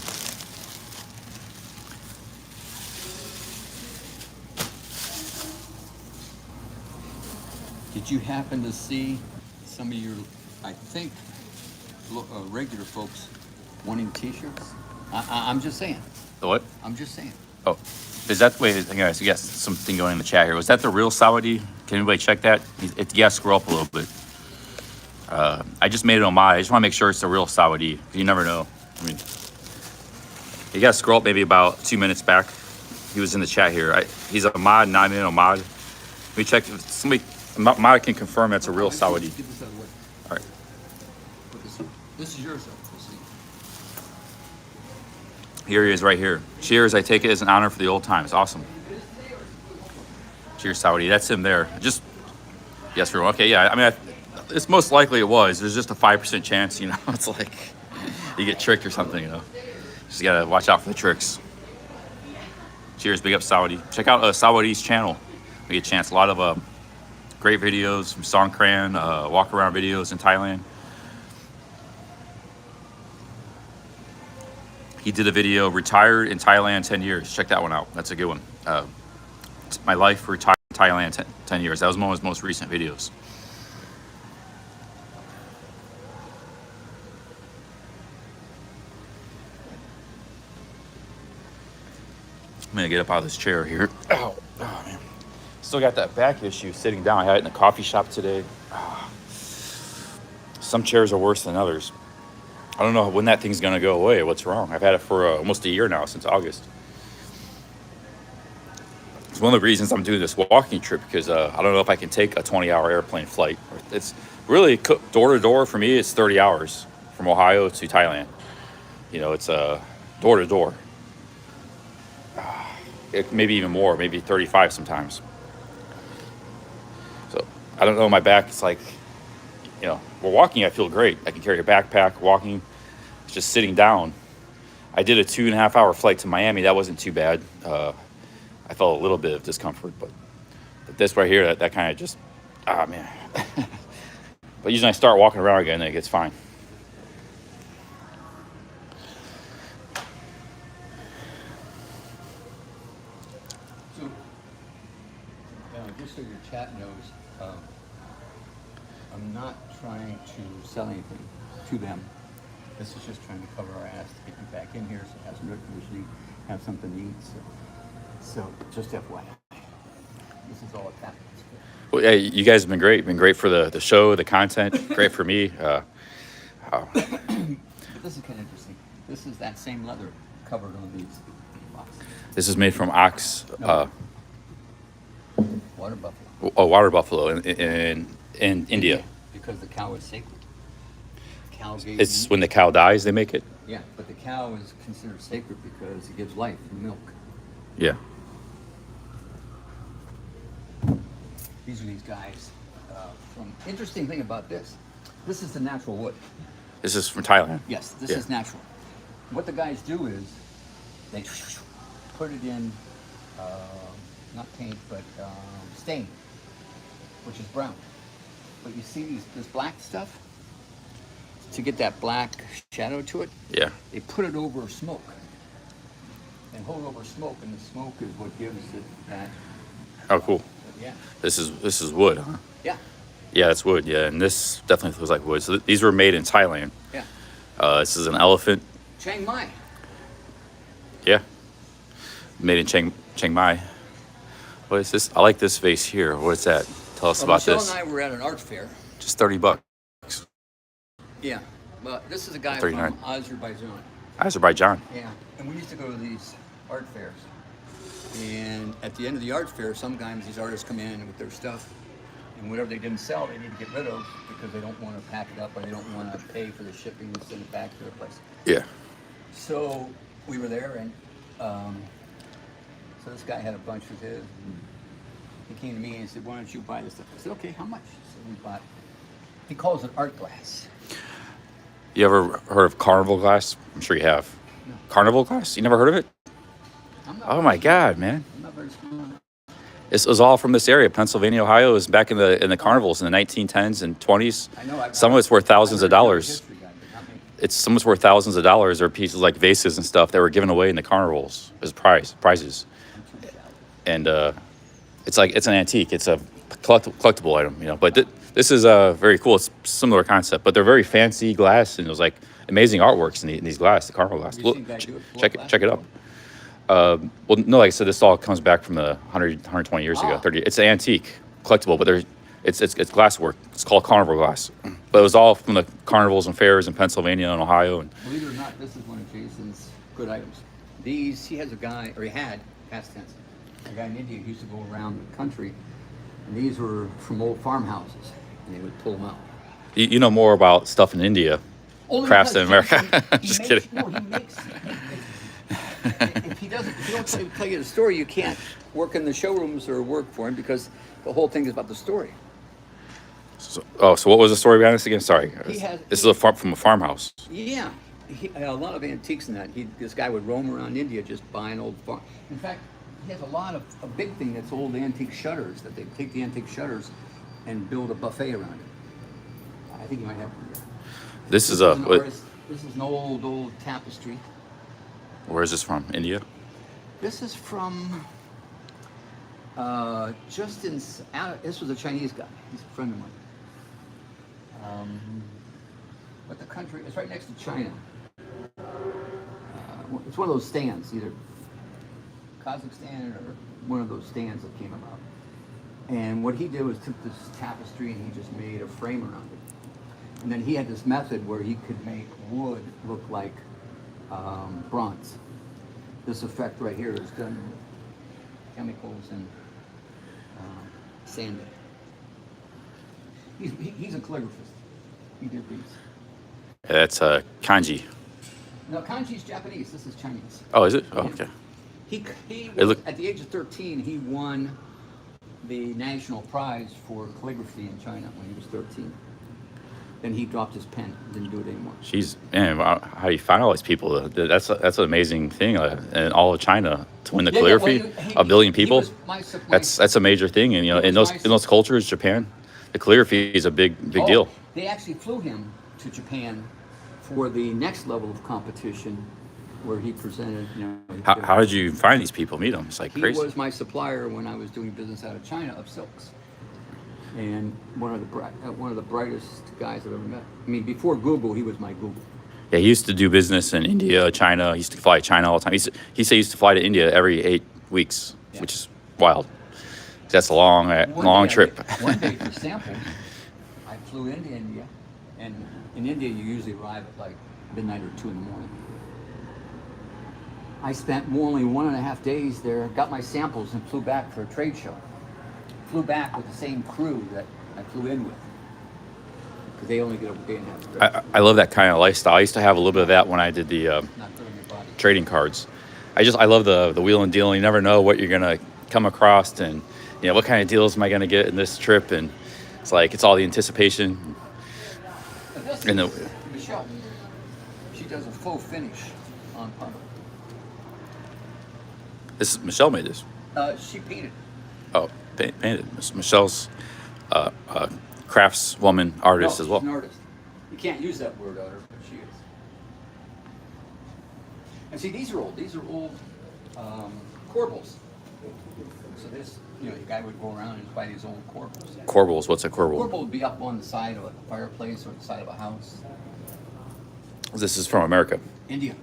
Did you happen to see some of your, I think, regular folks wanting T-shirts? I'm just saying. The what? I'm just saying. Oh, is that wait? Anyways, yes, something going in the chat here. Was that the real Saudi? Can anybody check that? Yeah, scroll up a little bit. I just made it on my. I just want to make sure it's the real Saudi. You never know. I mean, you got to scroll up maybe about 2 minutes back. He was in the chat here. He's a mod, not a mod. Let me check. If somebody mod can confirm that's a real Saudi. Get this out of the way. All right. Put this in. This is yours, though. Let's see. Here he is right here. Cheers, I take it as an honor for the old times. Awesome. Cheers, Saudi. That's him there. Just, yes, everyone. Okay, yeah. I mean, it's most likely it was. There's just a 5% chance, It's like you get tricked or something, Just got to watch out for the tricks. Cheers, big up Saudi. Check out Saudi's channel. We get a chance. A lot of great videos from Songkran, walk-around videos in Thailand. He did a video, retired in Thailand 10 years. Check that one out. That's a good one. My life retired in Thailand 10 years. That was one of his most recent videos. I'm gonna get up out of this chair here. Ow. Oh, man. Still got that back issue sitting down. I had it in the coffee shop today. Some chairs are worse than others. I don't know when that thing's gonna go away. What's wrong? I've had it for almost a year now, since August. It's one of the reasons I'm doing this walking trip, because I don't know if I can take a 20-hour airplane flight. It's really door to door for me. It's 30 hours from Ohio to Thailand. It's door to door. Maybe even more, maybe 35 sometimes. So I don't know. My back, it's like, we're walking, I feel great. I can carry a backpack, walking. It's just sitting down. I did a 2.5-hour flight to Miami. That wasn't too bad. I felt a little bit of discomfort, but this right here, that kind of just, man. But usually I start walking around again, and it gets fine. So, just so your chat knows, I'm not trying to sell anything to them. This is just trying to cover our ass to get you back in here, so it hasn't usually have something to eat. So just FYI, this is all a tactic. Well, yeah, you guys have been great. Been great for the show, the content. Great for me. But this is kind of interesting. This is that same leather covered on these boxes. This is made from ox. Water buffalo. Oh, water buffalo in India. Because the cow is sacred. Cow gave It's when the cow dies they make it. Yeah, but the cow is considered sacred because it gives life and milk. Yeah. These are these guys. Interesting thing about this. This is the natural wood. This is from Thailand. Yes, this Yeah. is natural. What the guys do is they put it in, not paint, but stain, which is brown. But you see this black stuff? To get that black shadow to it, Yeah. they put it over smoke. And hold over smoke, and the smoke is what gives it that, Oh, cool. yeah. This is wood, huh? Yeah, Yeah, that's wood. Yeah, and this definitely feels like wood. So these were made in Thailand. yeah. This is an elephant. Chiang Mai. Yeah. Made in Chiang Mai. What is this? I like this vase here. What's that? Tell us about Michelle this. and I were at an art fair. Just $30. Yeah, well, this is a guy 39. from Azerbaijan. Azerbaijan. Yeah, and we used to go to these art fairs. And at the end of the art fair, sometimes these artists come in with their stuff, and whatever they didn't sell, they need to get rid of because they don't want to pack it up or they don't want to pay for the shipping and send it back to their place. Yeah. So we were there, and so this guy had a bunch of his. And he came to me and said, "Why don't you buy this stuff?" I said, "Okay, how much?" So we bought. He calls it art glass. You ever heard of carnival glass? I'm sure you have. No. Carnival glass? You never heard of it? I'm not Oh very my smart. God, man. I'm not very smart. This was all from this area, Pennsylvania, Ohio. It was back in the carnivals in the 1910s and 20s. I know. Some of it's worth thousands of dollars. History guy, but not me. It's some of it's worth thousands of dollars, or pieces like vases and stuff that were given away in the carnivals as prizes. I'm too shallow. And it's an antique. It's a collectible item, you know. But this is very cool. It's a similar concept, but they're very fancy glass, and it was like amazing artworks in these glass, the carnival glass. Have you seen guys do it? Check it out. Well, no, like I said, this all comes back from the 120 years ago, 30. It's an antique, collectible, but it's glass work. It's called carnival glass. But it was all from the carnivals and fairs in Pennsylvania and Ohio. And Believe it or not, this is one of Jason's good items. These, he has a guy, or he had, past tense, a guy in India who used to go around the country, and these were from old farmhouses, and they would pull them out. you know more about stuff in India, Only crafts because in America. Jason, he Just makes- kidding. No, he makes. If he don't tell you the story, you can't work in the showrooms or work for him because the whole thing is about the story. So what was the story behind this again? Sorry. He This is from a farmhouse. Yeah, a lot of antiques in that. This guy would roam around India just buying old farm. In fact, he has a big thing that's old antique shutters that they take the antique shutters and build a buffet around it. I think you might have. This is This is an old tapestry. where is this from? India? This is from this was a Chinese guy. He's a friend of mine. But the country, it's right next to China. It's one of those stands, either Kazakhstan or one of those stands that came about. And what he did was took this tapestry and he just made a frame around it. And then he had this method where he could make wood look like bronze. This effect right here is done with chemicals and sanding. He's a calligraphist. He did these. That's kanji. No, kanji's Japanese. This is Chinese. Oh, is it? Oh, okay. He It look- at the age of 13, he won the national prize for calligraphy in China when he was 13. Then he dropped his pen, didn't do it anymore. Jeez, man, how you find all these people? That's an amazing thing in all of China to win the Yeah, calligraphy. well, A billion he people. was my- That's a major thing, and you know, He in was those cultures, Japan, the calligraphy is a big Oh, deal. They actually flew him to Japan for the next level of competition, where he presented. You know, How did you find these people? Meet them? It's like he crazy. was my supplier when I was doing business out of China of silks, and one of the brightest guys I've ever met. I mean, before Google, he was my Google. Yeah, he used to do business in India, China. He used to fly to China all the time. He said he used to fly to India every 8 weeks, Yeah. which is wild. That's a long One day trip. One day for samples, I flew into India, and in India you usually arrive at like midnight or 2 in the morning. I spent only 1.5 days there, got my samples, and flew back for a trade show. flew back with the same crew that I flew in with. Because they only get a day and a half trip. I love that kind of lifestyle. I used to have a little bit of that when I did the Not good on your body. trading cards. I love the wheel and deal. You never know what you're gonna come across, and what kind of deals am I gonna get in this trip, and it's all the anticipation. And Michelle, she does a full finish on pump. Michelle made this. She painted. Oh, painted. Michelle's craftswoman artist as well. She's an artist. You can't use that word on her, but she is. And see, these are old. These are old corbels. So this, the guy would go around and buy these old corbels. Corbels. What's a corbel? Corbel would be up on the side of a fireplace or the side of a house. This is from America. India.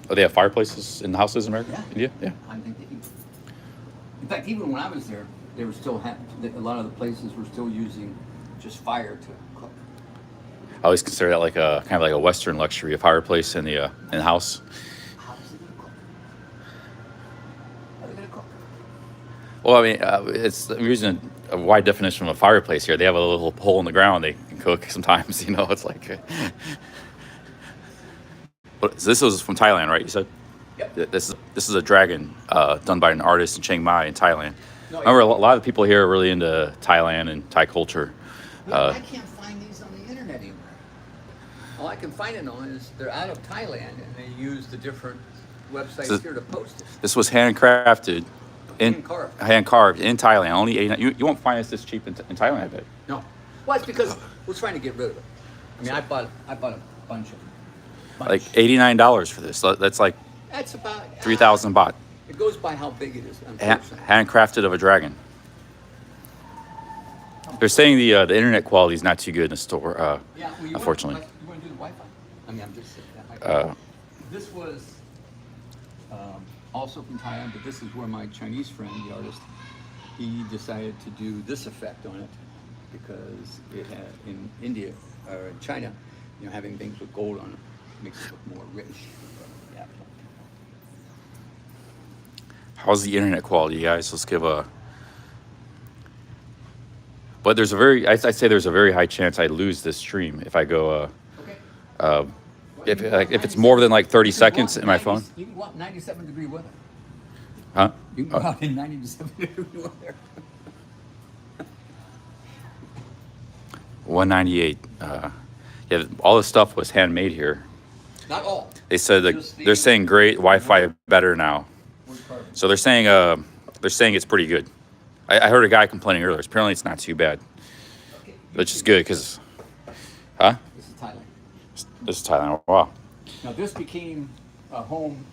Oh, they have fireplaces in the houses in America? Yeah. India? Yeah. I think they do. In fact, even when I was there, they were still a lot of the places were still using just fire to cook. I always consider that like a kind of like a Western luxury, a fireplace in the house. How is it gonna cook? How are they gonna cook? Well, I mean, I'm using a wide definition of a fireplace here. They have a little hole in the ground they can cook sometimes. It's like. But this was from Thailand, right? You said. Yep. This is a dragon done by an artist in Chiang Mai in Thailand. No, Remember, a lot of people here are really into Thailand and Thai culture. I can't find these on the internet anywhere. All I can find it on is they're out of Thailand and they use the different websites here to post it. This was handcrafted, hand carved in Thailand. Only 89. You won't find this cheap in Thailand, I bet. No, well, it's because we're trying to get rid of it. I mean, I bought a bunch of them. Like $89 for this. That's like That's about 3,000 baht. It goes by how big it is. Unfortunately. Handcrafted of a dragon. They're saying the internet quality is not too good in the store. Unfortunately. You want to do the Wi-Fi? I mean, I'm just saying that. This was also from Thailand, but this is where my Chinese friend, the artist, he decided to do this effect on it because it had in India or in China, having things with gold on it makes it look more rich. Yeah. How's the internet quality, guys? Let's give a. But I'd say there's a very high chance I'd lose this stream if I go. If it's more than like 30 seconds in my phone. You can go out 97-degree weather. Huh? You can go out in 97-degree weather. 198. Yeah, all this stuff was handmade here. Not all. They said they're saying great Wi-Fi better now. So they're saying it's pretty good. I heard a guy complaining earlier. Apparently it's not too bad, which is good because, huh? This is Thailand. This is Thailand. Wow. Now this became a home.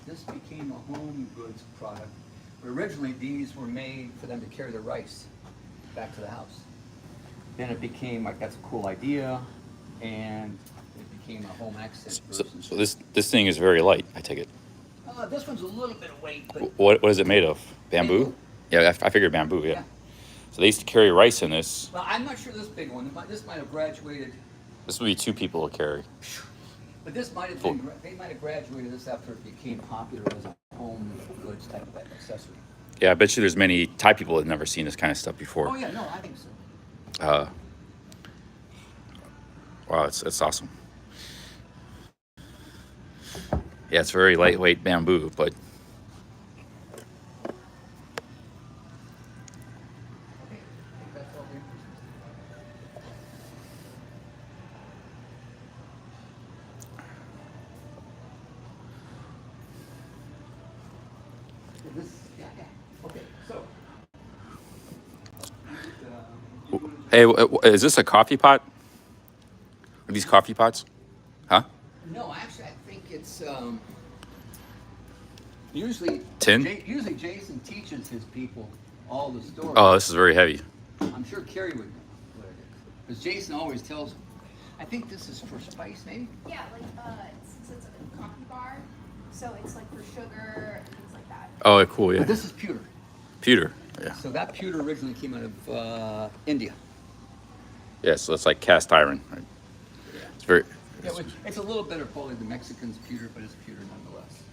This became a home goods product. But originally these were made for them to carry their rice back to the house. Then it became like that's a cool idea, and it became a home accent. So this thing is very light. I take it. This one's a little bit of weight, but What is it made of? Bamboo? Yeah, I figured bamboo. Yeah. So they used to carry rice in this. Well, I'm not sure this big one. This might have graduated. This would be 2 people to carry. But this might have been. They might have graduated this after it became popular as a home goods type of accessory. Yeah, I bet you there's many Thai people that have never seen this kind of stuff before. Oh yeah, no, I think so. Wow, it's awesome. Yeah, it's very lightweight bamboo, but hey, is this a coffee pot? Are these coffee pots? Huh? No, actually, I think it's usually tin. Usually, Jason teaches his people all the stories. Oh, this is very heavy. I'm sure Carrie would know what it is because Jason always tells them. I think this is for spice, maybe. Yeah, like it's a coffee bar, so it's like for sugar and things like that. Oh, cool. Yeah. But this is pewter. Pewter. Yeah. So that pewter originally came out of India. Yeah, so it's like cast iron. Right? Yeah. It's very. Yeah, it's a little better quality than Mexican's pewter, but it's pewter nonetheless.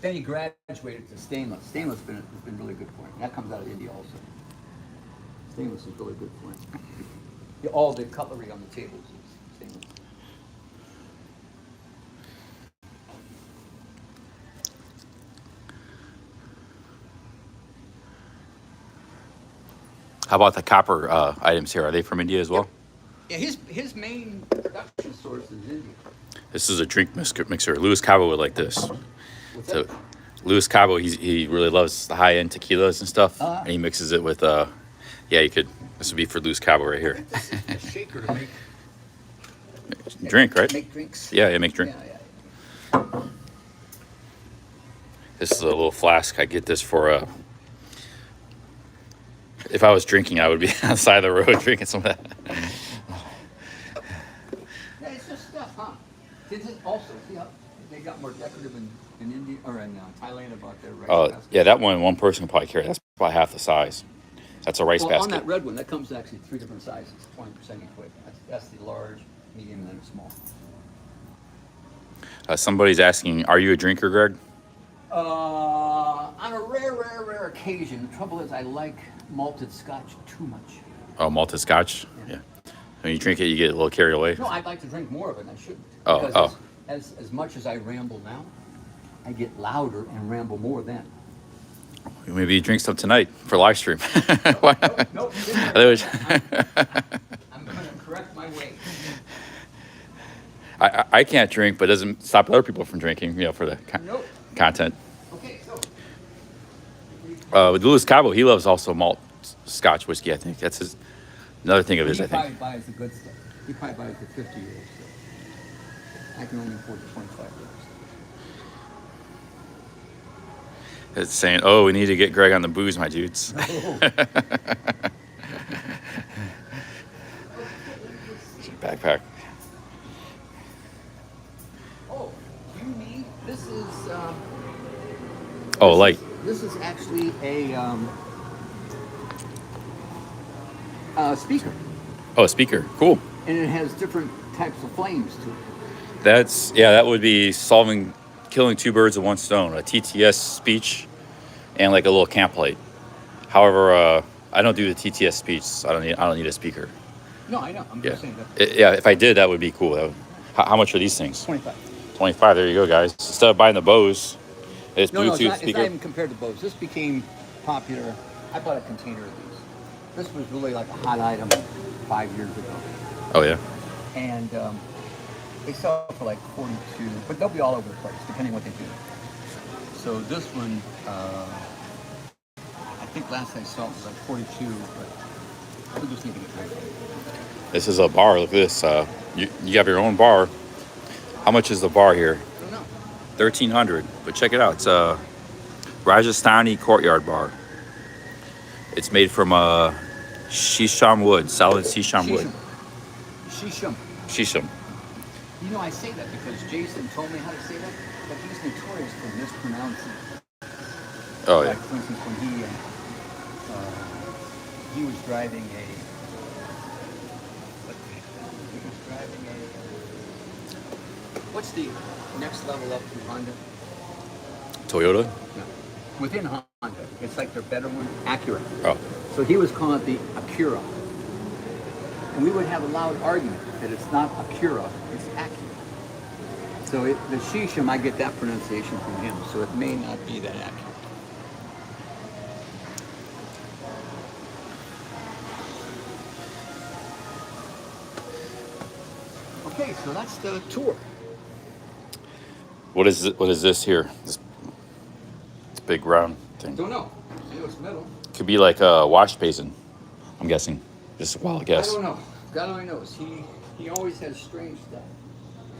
Then he graduated to stainless. Stainless has been really good for him. That comes out of India also. stainless is really good for him. Yeah, all the cutlery on the tables is stainless. How about the copper items here? Are they from India as well? Yeah, his main production source is India. This is a drink mixer. Luis Cabo would like this. What's So, that? Luis Cabo, he really loves the high end tequilas and stuff, and he mixes it with yeah, you could. This would be for Luis Cabo right here. This is a shaker to make Drink, right? make drinks. Yeah, make drink. Yeah. This is a little flask. I get this for if I was drinking, I would be on the side of the road drinking some of that. Yeah, it's just stuff, huh? This is also, see how they got more decorative in India or in Thailand about their rice Oh, basket. yeah, that one person can probably carry. That's probably half the size. That's a rice Well, basket. on that red one, that comes actually 3 different sizes, 20% equate. That's the large, medium, and then small. Somebody's asking, are you a drinker, Greg? On a rare occasion, the trouble is I like malted scotch too much. Oh, malted scotch? Yeah. When you drink it, you get a little carried away? No, I'd like to drink more of it, and I shouldn't. Oh, Because as much as I ramble now, I get louder and ramble more then. Maybe you drink some tonight for live stream. Why not? Nope. Otherwise- I'm going to correct my way. I can't drink, but it doesn't stop other people from drinking, for the Nope. content. Okay, so With Luis Cabo, he loves also malt scotch whiskey, I think. That's another thing of his, he I think. probably buys the good stuff. He probably buys the 50-year-old stuff. I can only afford the 25-year-old stuff. It's saying, oh, we need to get Greg on the booze, my dudes. Backpack. Oh, you need, this is, Oh, light. this is actually a speaker, Oh, a speaker. Cool. and it has different types of flames to it. That would be killing two birds with one stone. A TTS speech and like a little camp light. However, I don't do the TTS speech. So I don't need a speaker. No, I know. I'm Yeah. just saying that. Yeah, if I did, that would be cool. How much are these things? 25. 25. There you go, guys. Instead of buying the Bose, it's No, Bluetooth it's not speaker. even compared to Bose. This became popular. I bought a container of these. This was really like a hot item 5 years ago. Oh yeah. And they sell for like 42, but they'll be all over the place depending what they do. So this one, I think last I saw it was like 42, but we just need to get rid of it. This is a bar. Look at this. You have your own bar. How much is the bar here? I don't know. 1,300. But check it out. It's a Rajasthani courtyard bar. It's made from shisham wood, solid shisham wood. Shisham. Shisham. You know, I say that because Jason told me how to say that, but he's notorious for mispronouncing. Oh Like, yeah. for instance, when he was driving a, what's the next level up from Honda? Toyota. No. Within Honda, it's like their better one, Acura. Oh. So he was calling it the Acura. And we would have a loud argument that it's not Acura, it's Acura. So the Shisham, I get that pronunciation from him, so it may not be that accurate. Okay, so that's the tour. What is it? What is this here? This big round thing. Don't know. I know it's metal. Could be like a wash basin. I'm guessing. Just a wild guess. I don't know. God only knows. He always has strange stuff.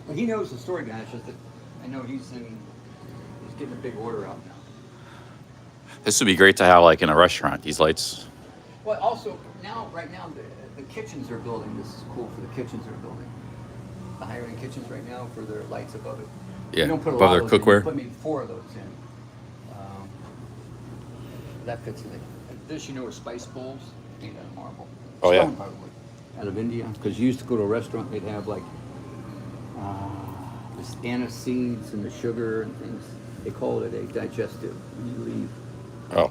Well, he knows the story behind it. It's just that I know he's getting a big order out now. This would be great to have like in a restaurant. These lights. Well, also right now, the kitchens are building. This is cool for the kitchens they're building. The higher end kitchens right now for their lights above it. Yeah, You don't put a above lot their of those in. cookware. You put maybe 4 of those in. That fits in it. This, is spice bowls made out of marble. Oh, yeah. Stone, probably. Out of India, because you used to go to a restaurant, they'd have like this anise seeds and the sugar and things. They call it a digestive when you leave. Oh.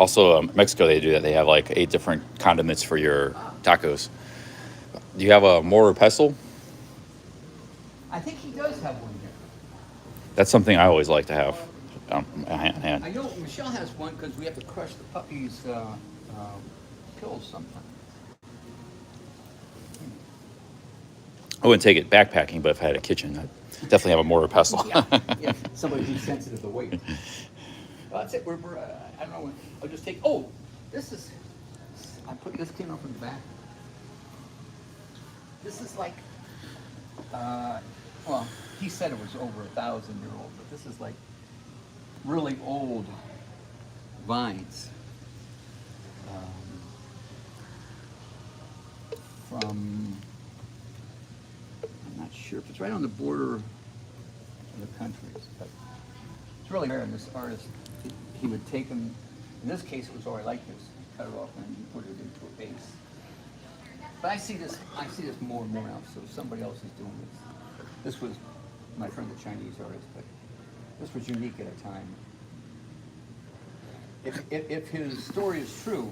Also, Mexico, they do that. They have like 8 different condiments for your tacos. Do you have a mortar pestle? I think he does have one here. That's something I always like to have on hand. I know Michelle has one because we have to crush the puppy's pills sometimes. I wouldn't take it backpacking, but if I had a kitchen, I'd definitely have a mortar pestle. Yeah, somebody who's sensitive to weight. Well, that's it. We're I don't know. I'll just take. Oh, this is. This came up from the back. This is like. Well, he said it was over 1,000-year-old, but this is like really old vines. From. I'm not sure if it's right on the border of the countries, but it's really rare. And this artist, he would take them. In this case, it was already like this. He cut it off and he put it into a vase. But I see this more and more now. So somebody else is doing this. This was my friend, the Chinese artist, but this was unique at a time. If his story is true,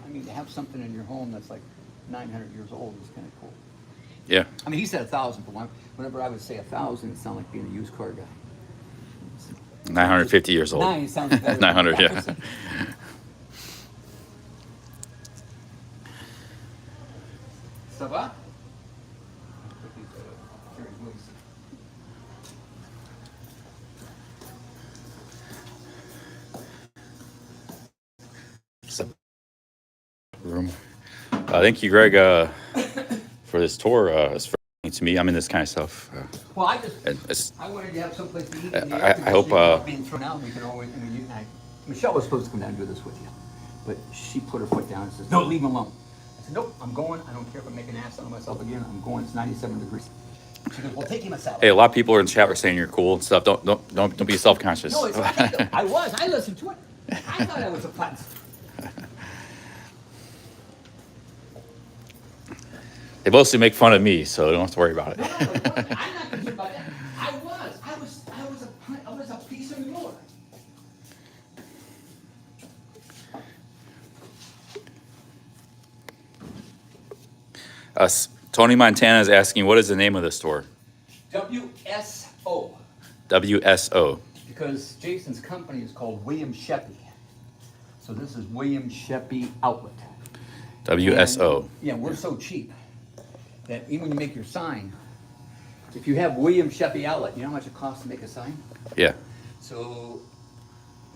I mean, to have something in your home that's like 900 years old is kind of cool. Yeah. I mean, he said 1,000, but whenever I would say 1,000, it sounded like being a used car guy. 950 years old. 9 sounds better. 900, yeah. Ça va? Room. Thank you, Greg, for this tour. It's fascinating to me. I'm in this kind of stuff. Well, I wanted to have someplace to eat. I hope. Being thrown out, we could always. I mean, Michelle was supposed to come down and do this with you, but she put her foot down and says, "No, leave him alone." I said, "Nope, I'm going. I don't care if I make an ass out of myself again. I'm going. It's 97 degrees." She goes, "Well, take him a salad." Hey, a lot of people are in the chat were saying you're cool and stuff. Don't be self-conscious. No, it's okay. I was. I listened to it. I thought I was a putz. They mostly make fun of me, so don't have to worry about it. No, I'm not concerned about that. I was a piece of manure. Tony Montana is asking, what is the name of the store? WSO. WSO. Because Jason's company is called William Sheppy. So this is William Sheppy Outlet. WSO. And, yeah, we're so cheap that even when you make your sign, if you have William Sheppy Outlet, you know how much it costs to make a sign? Yeah. So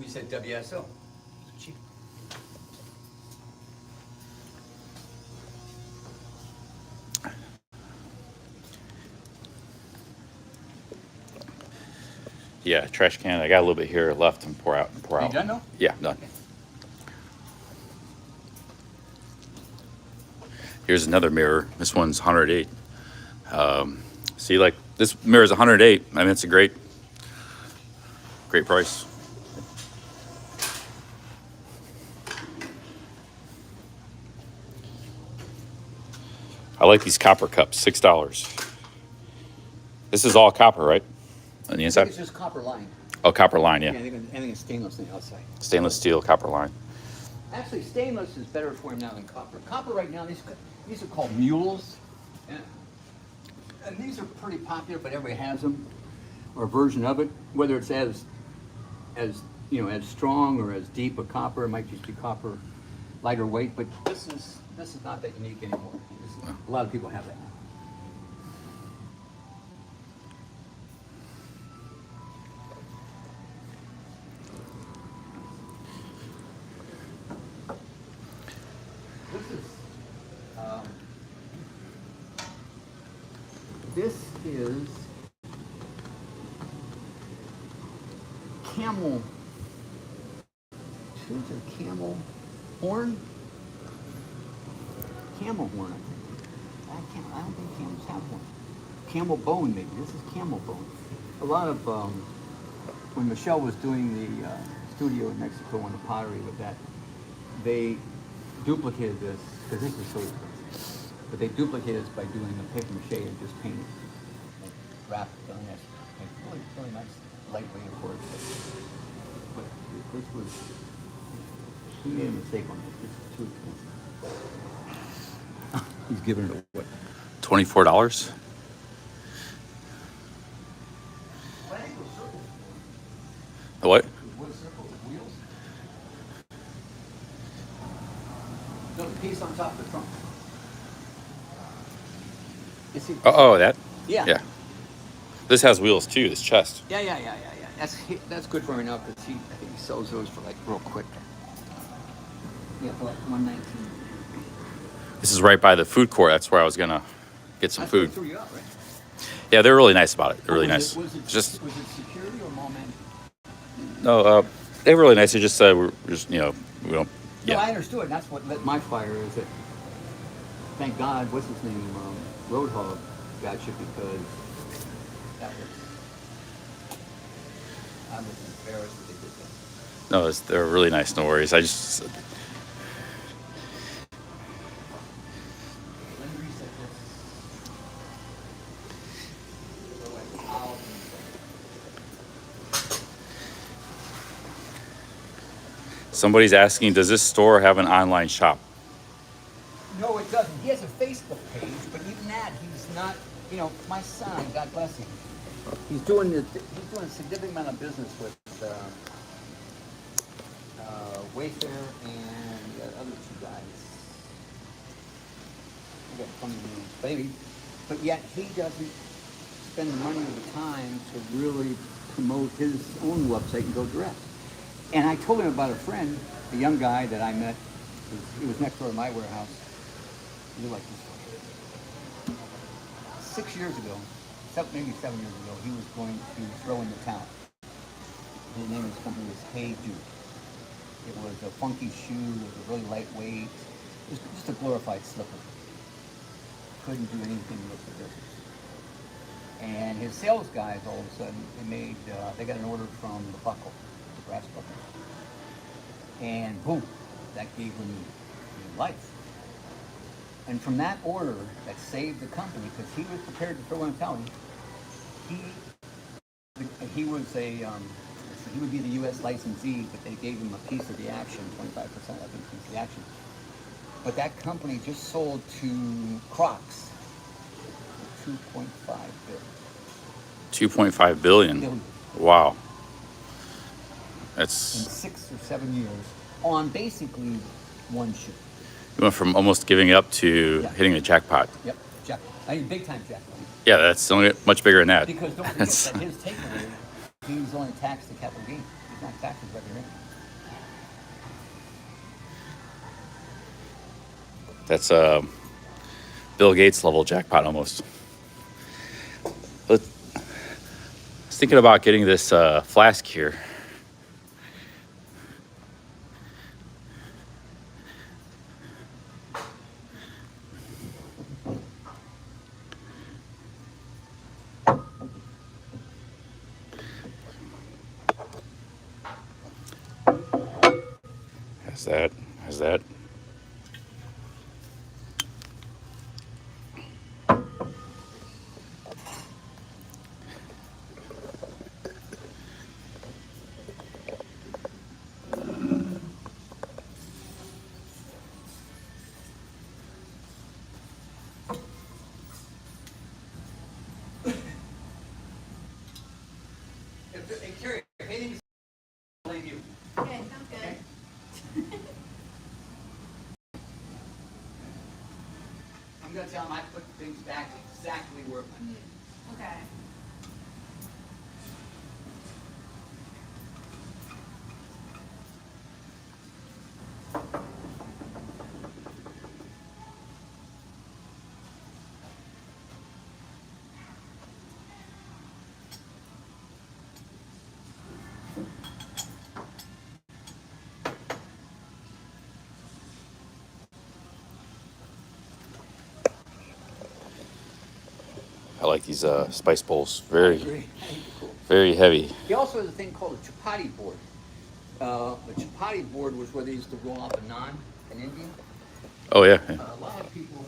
we said WSO. It's cheap. Yeah, trash can. I got a little bit here left and pour out. Are you done now? Yeah, done. Okay. Here's another mirror. This one's 108. See, like this mirror is 108. I mean, it's a great price. I like these copper cups. $6. This is all copper, right? On the I inside. think it's just copper line. Oh, copper line. Yeah, Yeah. I think it's stainless on the outside. Stainless steel copper line. Actually, stainless is better for him now than copper. Copper right now, these are called mules. And these are pretty popular, but everybody has them, or a version of it. Whether it's as strong or as deep a copper, it might just be copper, lighter weight. But this is not that unique anymore. A lot of people have that now. This is camel. Is it camel horn? Camel horn, I think. I don't think camels have one. Camel bone, maybe. This is camel bone. A lot of when Michelle was doing the studio in Mexico on the pottery with that, they duplicated this because this is so expensive. But they duplicated this by doing a paper mache and just painted, like wrapped it on this. Like really nice, lightweight, of course. But this was He made a mistake on this. This is too expensive. He's giving it away. $24. The what? What circle? Wheels? No, the piece on top of the trunk. You see? Oh, that? Yeah. Yeah. This has wheels too, this chest. Yeah. That's good for me now because I think he sells those for like real quick. Yeah, for like $119. This is right by the food court. That's where I was gonna get some That's what food. threw you out, right? Yeah, they're really nice about it. They're really nice. Was it Just security or mall man? no, they were really nice. They just said we're just we don't. No, Yeah. I understood. That's what lit my fire is that, thank God, what's his name, Roadhog got you because that was, I was embarrassed that they did that. No, they're really nice. No worries. I just Let me reset this. So like, somebody's asking, does this store have an online shop? no, it doesn't. He has a Facebook page, but even that, he's not. My son, God bless him, he's doing a significant amount of business with Wayfair and the other two guys. I got funny names, baby. But yet he doesn't spend the money or the time to really promote his own website and go direct. And I told him about a friend, a young guy that I met. He was next door to my warehouse. You like this story. 6 years ago, maybe 7 years ago, he was going to throw in the towel. The name of his company was Hey Dude. It was a funky shoe, it was a really lightweight. It was just a glorified slipper. Couldn't do anything with the business. And his sales guys, all of a sudden, they got an order from the buckle, the brass buckle. And boom, that gave him life. And from that order that saved the company, because he was prepared to throw in a towel, he was he would be the U.S. licensee, but they gave him a piece of the action, 25% of a piece of the action. But that company just sold to Crocs for $2.5 billion. $2.5 billion. Wow. In 6 or 7 years on basically one shoe. You went from almost giving up to hitting the jackpot. Yep, jackpot. I mean, big time jackpot. Yeah, that's only much bigger than that. Because don't forget that his takeaway, he's only taxed the capital gain. He's not taxed his regular income. That's Bill Gates level jackpot almost. I was thinking about getting this flask here. Has that. Hey, Carrie, if anything's blame you. Okay, sounds good. I'm gonna tell him I put things back exactly where. Okay. I like these spice bowls. I Very, agree. very heavy. He also has a thing called a chapati board. The chapati board was where they used to roll off a naan in India. Oh yeah. A lot of people.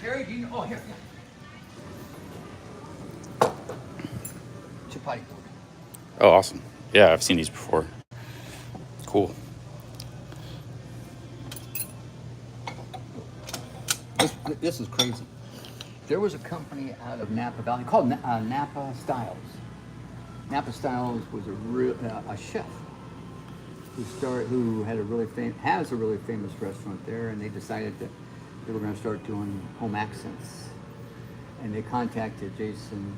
Carrie, do you know? Oh, here. Chapati board. Oh, awesome. Yeah, I've seen these before. Cool. This is crazy. There was a company out of Napa Valley called Napa Styles. Napa Styles was a chef who had has a really famous restaurant there, and they decided that they were going to start doing home accents. And they contacted Jason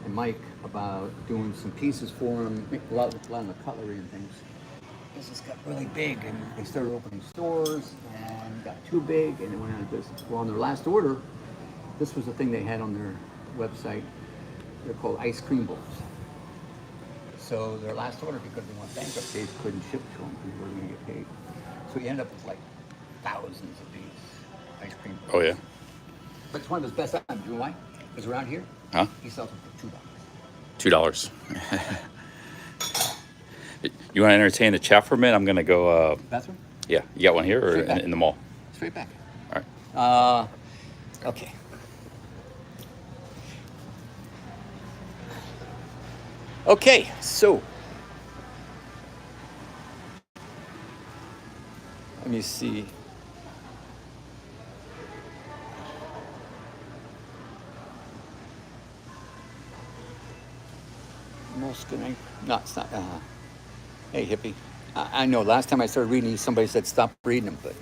and Mike about doing some pieces for them, a lot of the cutlery and things. This just got really big, and they started opening stores, and got too big, and it went out of business. Well, on their last order, this was the thing they had on their website. They're called ice cream bowls. So their last order, because they went bankrupt, they couldn't ship to them because they were going to get paid. So you end up with like thousands of these ice cream bowls. Oh, yeah. But it's one of his best items. You know why? Because around here, Huh? he sells them for $2. $2. You want to entertain the chat for a minute? I'm going to go. Bathroom? Yeah. You got one here or Straight back. in the mall? Straight back. All right. Okay. Okay, so let me see. No, it's not. Hey, hippie. I know. Last time I started reading these, somebody said stop reading them, but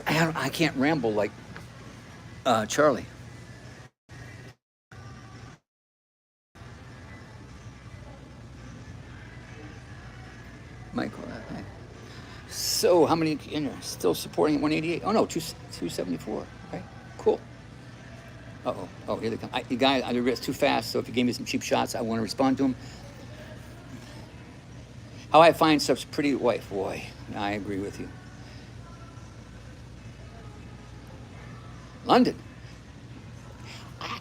I can't ramble like Charlie. Michael, so how many in there? Still supporting at 188? Oh no, 274. Okay, cool. Uh-oh. Oh, here they come. You guys, it's too fast, so if you gave me some cheap shots, I want to respond to them. How I find such pretty wife, boy. I agree with you. London.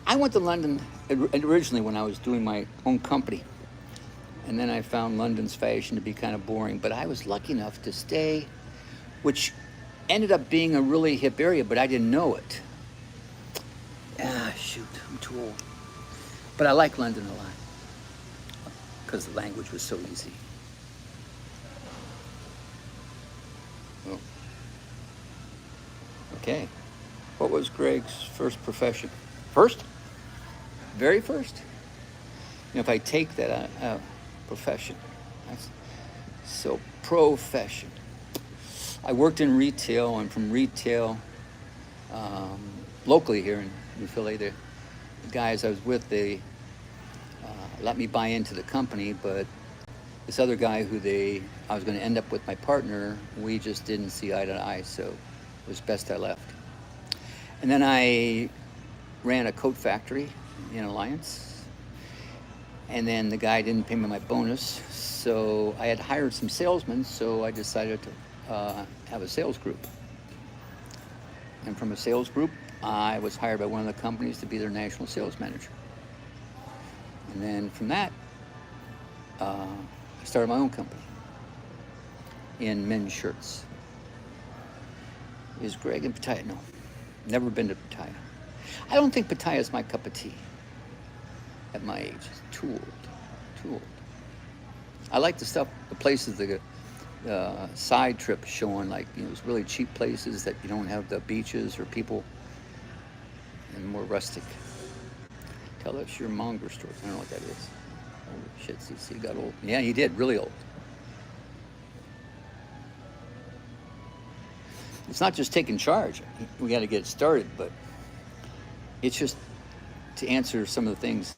I went to London originally when I was doing my own company. And then I found London's fashion to be kind of boring. But I was lucky enough to stay, which ended up being a really hip area, but I didn't know it. Shoot, I'm too old. But I like London a lot because the language was so easy. Oh. Okay. What was Greg's first profession? First? Very first? You know, if I take that profession, so profession. I worked in retail, and from retail, locally here in Philly, the guys I was with, they let me buy into the company, but this other guy I was going to end up with my partner, we just didn't see eye to eye, so it was best I left. And then I ran a coat factory in Alliance, and then the guy didn't pay me my bonus, so I had hired some salesmen, so I decided to have a sales group. And from a sales group, I was hired by one of the companies to be their national sales manager. And then from that, I started my own company in men's shirts. Is Greg in Pattaya? No, never been to Pattaya. I don't think Pattaya is my cup of tea at my age. It's too old. I like the places, the side trips showing, like, you know, those really cheap places that you don't have the beaches or people, and more rustic. Tell us your monger story. I don't know what that is. Oh shit, CC got old. Yeah, he did, really old. It's not just taking charge. We got to get it started, but it's just to answer some of the things.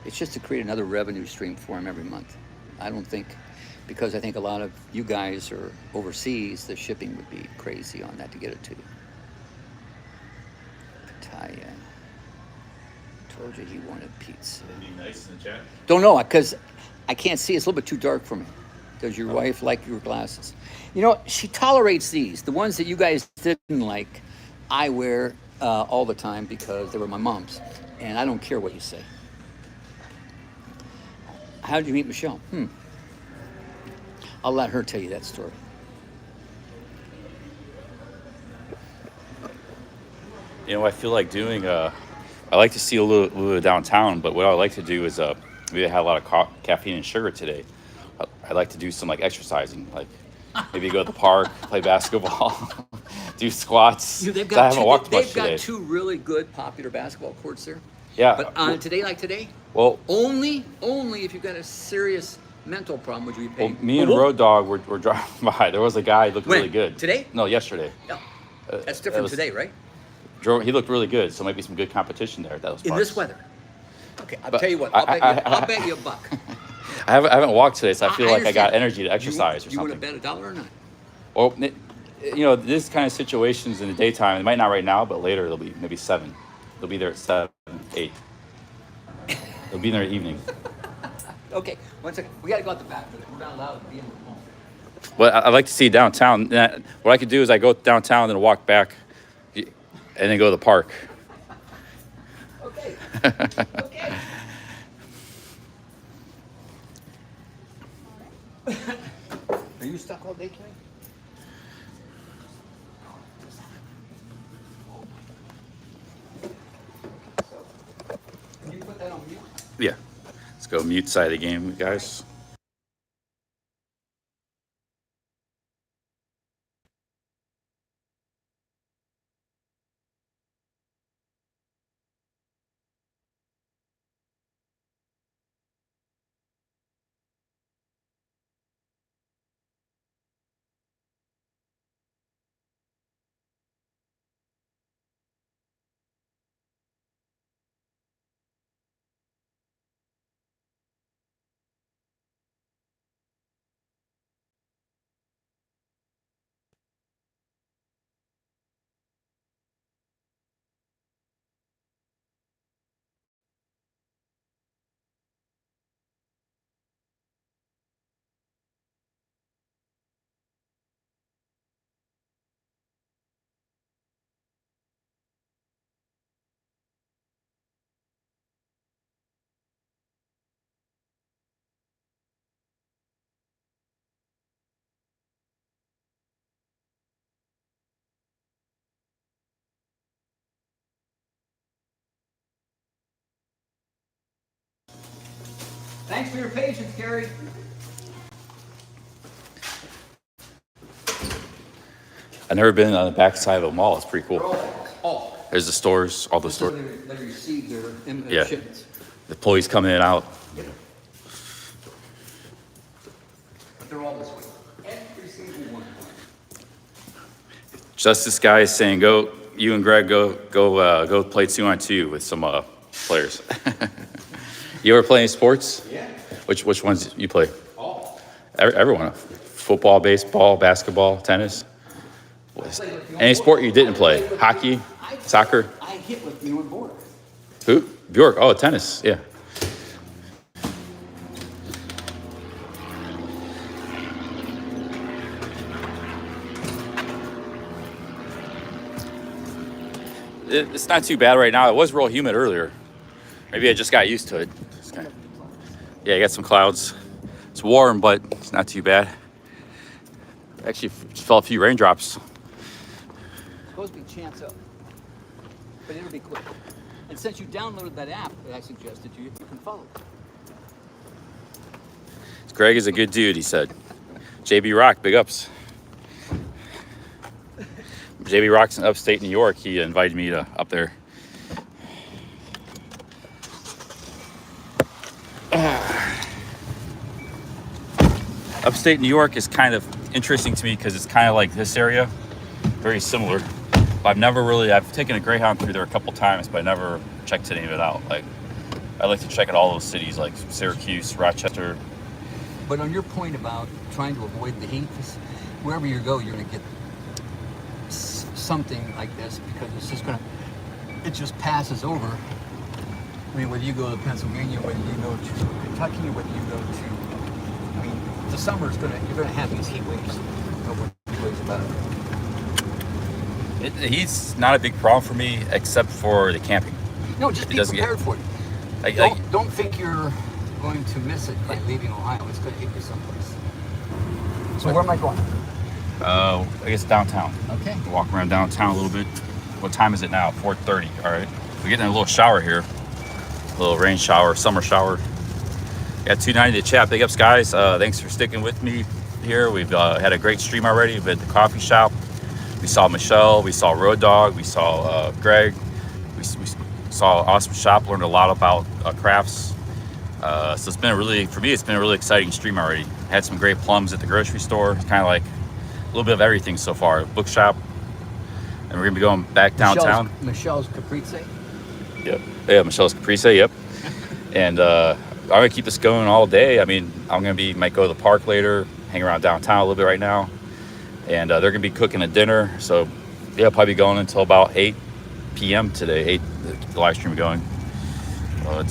It's just to create another revenue stream for him every month. I don't think, because I think a lot of you guys are overseas, the shipping would be crazy on that to get it to you. Pattaya. Told you he wanted pizza. Be nice in the chat. Don't know, because I can't see. It's a little bit too dark for me. Does your wife like your glasses? You know, she tolerates these. The ones that you guys didn't like, I wear all the time because they were my mom's. And I don't care what you say. How did you meet Michelle? I'll let her tell you that story. I feel like doing. I like to see a little downtown, but what I like to do is we had a lot of caffeine and sugar today. I like to do some like exercising, like maybe go to the park, play basketball, do squats. They've 'Cause I haven't walked much they've today. got two really good popular basketball courts there. Yeah. But on today like today, Well, only if you've got a serious mental problem would you be well, paid. me and Road Dog were driving by. There was a guy who looked When? really good. Today? No, yesterday. No, that's that different was- today, right? He looked really good, so maybe some good competition there at those In parks. this weather. Okay, I'll But tell you what. I- I'll bet you $1. I haven't walked today, so I feel like I got understand. energy to exercise or You want something. to bet $1 or not? Well, this kind of situations in the daytime, it might not right now, but later it'll be maybe 7. They'll be there at 7, 8. They'll be there at evening. Okay, 1 second. We got to go out the back. We're not allowed to be in the home. But I like to see downtown. What I could do is I go downtown, then walk back, and then go to the park. Okay. Okay. Are you stuck all day, Kenny? Can you put that on mute? Yeah. Let's go mute side of the game, guys. Thanks for your patience, Gary. I've never been on the back side of a mall. It's pretty cool. Oh, There's the stores, all the this is stores. where they receive their Yeah. shipments. The employees come in and out. But they're all this way. Every single one. Justice guy is saying, "Go, you and Greg, go play 2-on-2 with some players." You ever play any sports? Yeah. Which ones you play? All. Everyone. Football, baseball, basketball, tennis. Any sport you didn't play? Hockey, soccer. I hit with you and Borg. Who? Bjork. Oh, tennis. Yeah. It's not too bad right now. It was real humid earlier. Maybe I just got used to it. Yeah, I got some clouds. It's warm, but it's not too bad. Actually, fell a few raindrops. It's supposed to be chance up. But it'll be quick. And since you downloaded that app that I suggested to you, you can follow it. Greg is a good dude, he said. JB Rock, big ups. JB Rock's in upstate New York. He invited me to up there. Upstate New York is kind of interesting to me because it's kind of like this area, very similar. But I've taken a Greyhound through there a couple times, but I never checked any of it out. Like, I like to check out all those cities, like Syracuse, Rochester. But on your point about trying to avoid the heat, wherever you go, you're going to get something like this because it just passes over. I mean, whether you go to Pennsylvania, whether you go to Kentucky, whether you go to, I mean, the summer's you're going to have these heat waves. No heat waves about it. He's not a big problem for me, except for the camping. No, just be prepared for it. Don't think you're going to miss it by leaving Ohio. It's going to hit you someplace. So where am I going? I guess downtown. Okay. Walk around downtown a little bit. What time is it now? 4:30. All right. We're getting a little shower here. A little rain shower, summer shower. Got 290 to chat. Big ups, guys. Thanks for sticking with me here. We've had a great stream already. We've at the coffee shop. We saw Michelle. We saw Road Dog. We saw Greg. We saw awesome shop. Learned a lot about crafts. So it's been for me, it's been a really exciting stream already. Had some great plums at the grocery store. It's kind of like a little bit of everything so far. Bookshop. And we're gonna be going back downtown. Michelle's Caprese. Yep. Yeah, Michelle's Caprese. Yep. And I'm gonna keep this going all day. I mean, might go to the park later, hang around downtown a little bit right now, and they're gonna be cooking a dinner. So yeah, probably going until about 8 p.m. today. The live stream going. Well,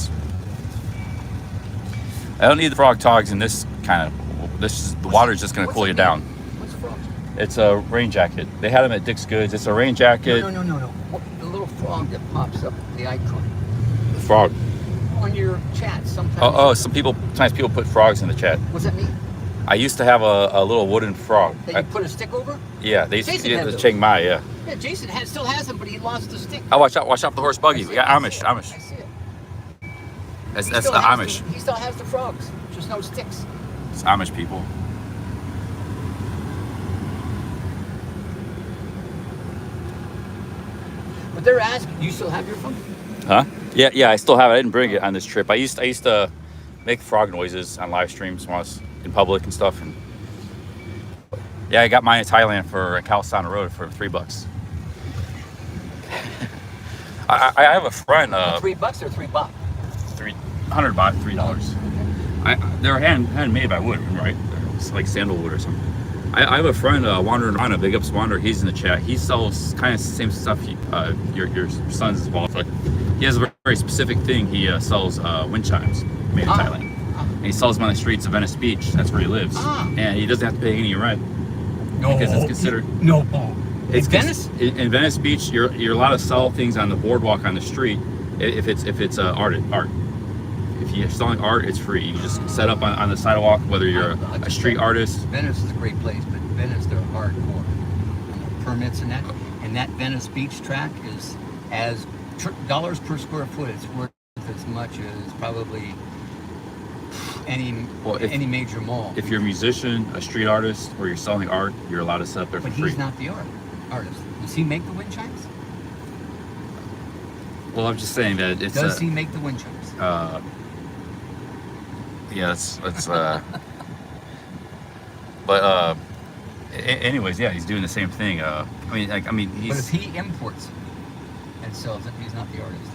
I don't need the frog togs in this kind of. The water's just gonna cool you down. What's frog? It's a rain jacket. They had them at Dick's Goods. It's a rain jacket. No. The little frog that pops up, the icon. The frog. On your chat sometimes. Sometimes people put frogs in the chat. What's that mean? I used to have a little wooden frog. That you put a stick over? Yeah, they used Jason to get had the those. Chiang Mai, yeah. Yeah, Jason still has them, but he lost the stick. Oh, watch out for the horse buggy. We got Amish. I see it. That's He the still has Amish. He still has the frogs, just no sticks. It's Amish people. But they're asking, you still have your phone? Huh? Yeah, I still have it. I didn't bring it on this trip. I used to make frog noises on live streams when I was in public and stuff. And yeah, I got mine in Thailand for Khao Road for $3. I have a friend. $3 or $3 baht? 300 baht, $3. They're handmade by wood, right? It's like sandalwood or something. I have a friend, Wandering Around, Big Ups Wander. He's in the chat. He sells kind of the same stuff your son's involved with. He has a very specific thing. He sells wind chimes made in Thailand. And he sells them on the streets of Venice Beach. That's where he lives. And he doesn't have to pay any rent. No. Because it's considered... No. It's Venice? In Venice Beach, you're allowed to sell things on the boardwalk on the street if it's art. If you're selling art, it's free. You just set up on the sidewalk, whether you're a street artist. Venice is a great place, but Venice, they're hardcore on the permits and that. And that Venice Beach track is as dollars per square foot. It's worth as much as probably any major mall. If you're a musician, a street artist, or you're selling art, you're allowed to set up there for But free. he's not the artist. Does he make the wind chimes? Well, I'm just saying that it's. Does he make the wind chimes? Yeah, that's. But anyways, yeah, he's doing the same thing. He's. But if he imports it and sells it, he's not the artist.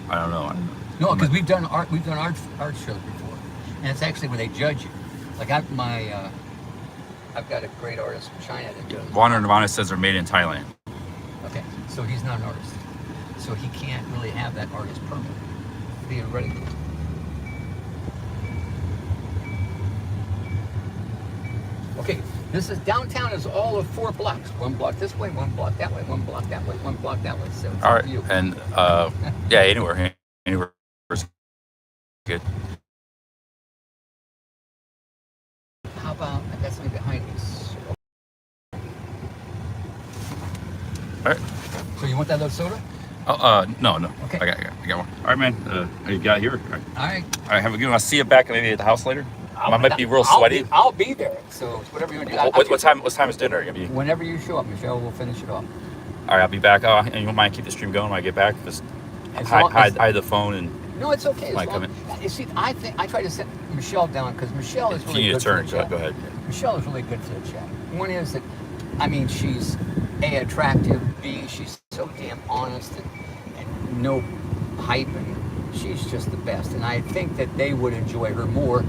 I don't know. No, because we've done art shows before, and it's actually where they judge you. Like I've got a great artist from China that does. Wander Nirvana says they're made in Thailand. Okay, so he's not an artist, so he can't really have that artist permit. Theoretically. Okay, downtown is all of 4 blocks. 1 block this way, 1 block that way, 1 block that way, 1 block that way. So it's All up right, to you. and yeah, anywhere is good. How about I got something behind us? All right. So you want that little soda? Oh, no. Okay. I got one. All right, man. You got it here. All right. All right, have a good one. I'll see you back maybe at the house later. I might be real sweaty. I'll be there. So whatever you want to do. What time is dinner? Gonna be? Whenever you show up, Michelle will finish it off. All right, I'll be back. And you don't mind keep the stream going when I get back? Just hide the phone and. No, it's okay. Might come in. You see, I think I try to set Michelle down because Michelle is If really you need good a turn, for the chat. go ahead. Michelle is really good for the chat. One is that, she's A, attractive, B, she's so damn honest and no hype, and she's just the best. And I think that they would enjoy her more,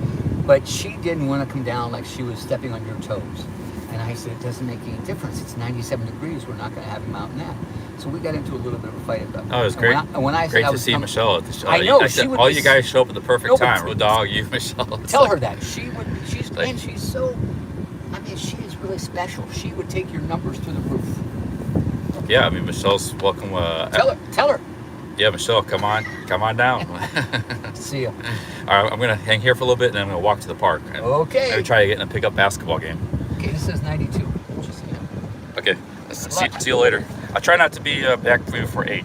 but she didn't want to come down like she was stepping on your toes. And I said, it doesn't make any difference. It's 97 degrees. We're not going to have him out in that. So we got into a little bit of a fight about that. Oh, it was great. When I Great said to see Michelle at the show. I know. All you guys show up at the perfect time. but- Road Dog, you, Michelle. It's Tell like- her that. She's so, she is really special. She would take your numbers to the roof. Yeah, Michelle's welcome. Tell her. Yeah, Michelle, come on down. See ya. All right, I'm gonna hang here for a little bit, and then I'm gonna walk to the park. And Okay. maybe try to get in a pickup basketball game. Okay, this says 92. Just, Okay, see you later. I try not to be back for you for 8.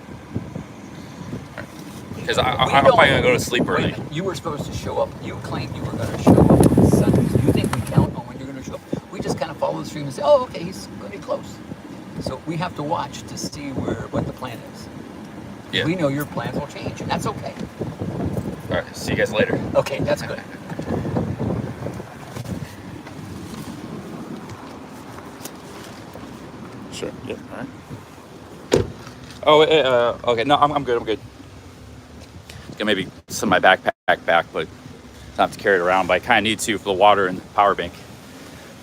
Because I'm We probably don't- going to go to sleep Wait a early. minute. You were supposed to show up. You claimed you were going to show up on Sunday. So you think we count on when you're going to show up? We just kind of follow the stream and say, oh, okay, he's going to be close. So we have to watch to see what the plan is. Yeah. We know your plans will change, and that's okay. All right, see you guys later. Okay, that's good. Sure. Yeah. All right. Oh, okay. No, I'm good. I'm good. Gonna maybe send my backpack back, but not have to carry it around. But I kind of need to for the water and the power bank.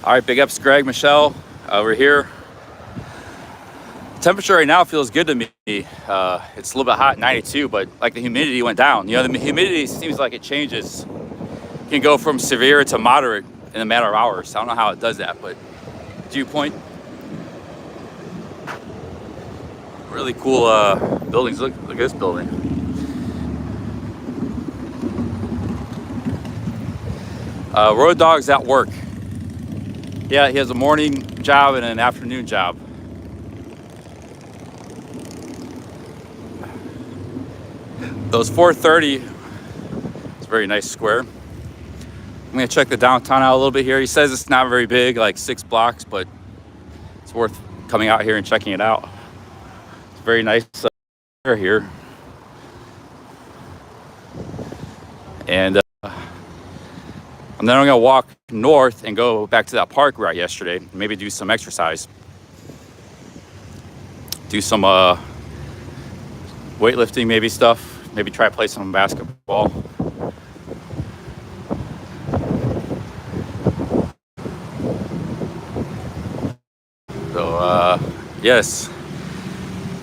All right, big ups, Greg, Michelle. We're here. Temperature right now feels good to me. It's a little bit hot, 92, but like the humidity went down. You know, the humidity seems like it changes. It can go from severe to moderate in a matter of hours. I don't know how it does that, but dew point. Really cool buildings. Look at this building. Road Dog's at work. Yeah, he has a morning job and an afternoon job. Those 430, it's a very nice square. I'm gonna check the downtown out a little bit here. He says it's not very big, like 6 blocks, but it's worth coming out here and checking it out. It's very nice here. And then I'm gonna walk north and go back to that park we were at yesterday. Maybe do some exercise. Do some weightlifting, maybe stuff. Maybe try to play some basketball. So yes,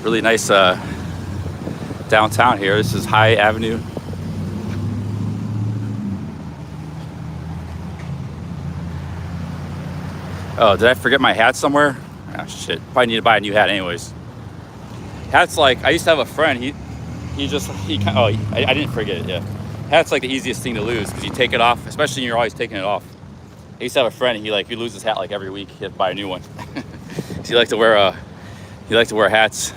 really nice downtown here. This is High Avenue. Oh, did I forget my hat somewhere? Oh shit, probably need to buy a new hat anyways. Hat's like, I used to have a friend, I didn't forget it, yeah. Hat's like the easiest thing to lose because you take it off, especially when you're always taking it off. I used to have a friend, he loses his hat like every week, he had to buy a new one. So he liked to wear hats.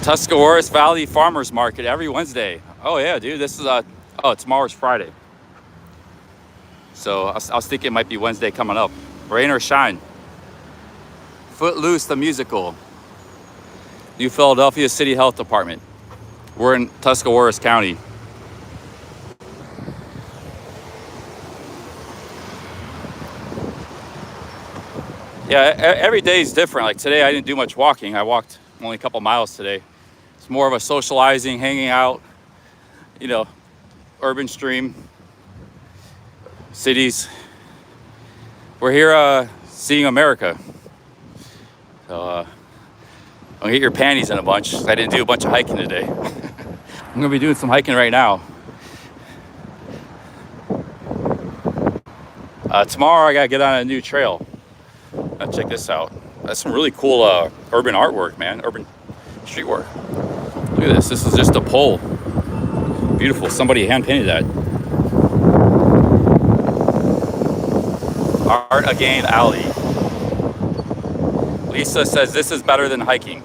Tuscarawas Valley Farmers Market every Wednesday. Oh yeah, dude, this is tomorrow's Friday. So I was thinking it might be Wednesday coming up. Rain or shine. Footloose the musical. New Philadelphia City Health Department. We're in Tuscarawas County. Yeah, every day is different. Like today I didn't do much walking. I walked only a couple miles today. It's more of a socializing, hanging out, you know, urban stream, cities. We're here seeing America. So I'm gonna get your panties in a bunch. I didn't do a bunch of hiking today. I'm gonna be doing some hiking right now. Tomorrow I gotta get on a new trail. Check this out. That's some really cool urban artwork, man. Urban street work. Look at this. This is just a pole. Beautiful. Somebody hand painted that. Art Again Alley. Lisa says this is better than hiking.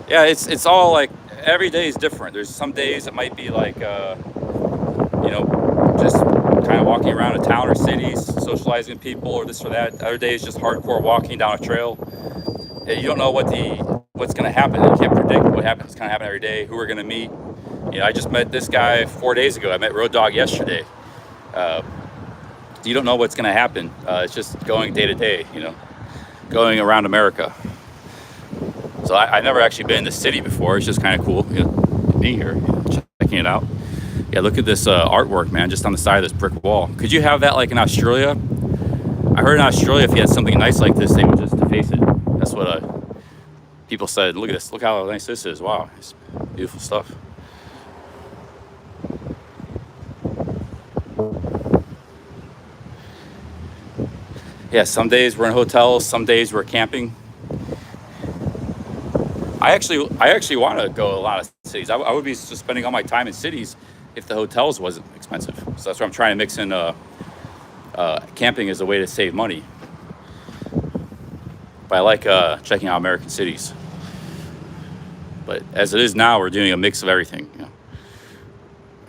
Yeah, it's all like every day is different. There's some days it might be like you know, just kind of walking around a town or cities, socializing with people or this or that. Other days just hardcore walking down a trail. You don't know what's going to happen. You can't predict what happens. It's going to happen every day. Who we're going to meet. You know, I just met this guy 4 days ago. I met Road Dog yesterday. You don't know what's going to happen. It's just going day to day. You know, going around America. So I've never actually been in the city before. It's just kind of cool, you know, being here, checking it out. Yeah, look at this artwork, man, just on the side of this brick wall. Could you have that like in Australia? I heard in Australia if you had something nice like this, they would just deface it. That's what people said. Look at this. Look how nice this is. Wow, it's beautiful stuff. Yeah, some days we're in hotels, some days we're camping. I actually want to go to a lot of cities. I would be just spending all my time in cities if the hotels wasn't expensive. So that's why I'm trying to mix in camping as a way to save money. But I like checking out American cities. But as it is now, we're doing a mix of everything. You know?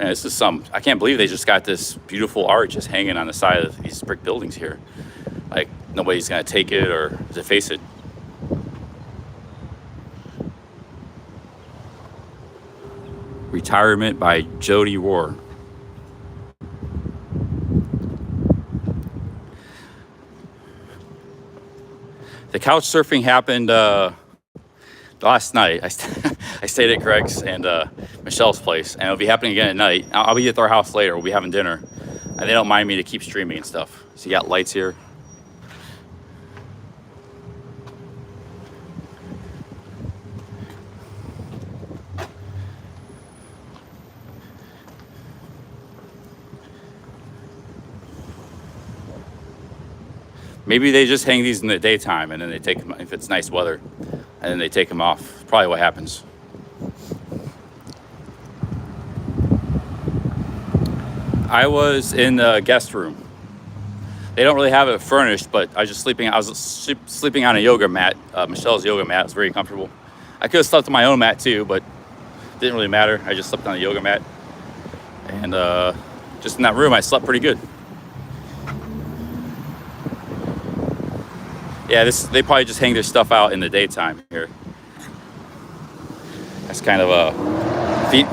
And this is I can't believe they just got this beautiful art just hanging on the side of these brick buildings here. Like nobody's gonna take it or deface it. Retirement by Jody Rohr. The couch surfing happened last night. I stayed at Greg's and Michelle's place, and it'll be happening again at night. I'll be at their house later. We'll be having dinner, and they don't mind me to keep streaming and stuff. So you got lights here. Maybe they just hang these in the daytime and then they take them if it's nice weather, and then they take them off. Probably what happens. I was in the guest room. They don't really have it furnished, but I was sleeping on a yoga mat, Michelle's yoga mat. It was very comfortable. I could have slept on my own mat too, but it didn't really matter. I just slept on a yoga mat, and just in that room, I slept pretty good. Yeah, they probably just hang their stuff out in the daytime here. That's kind of a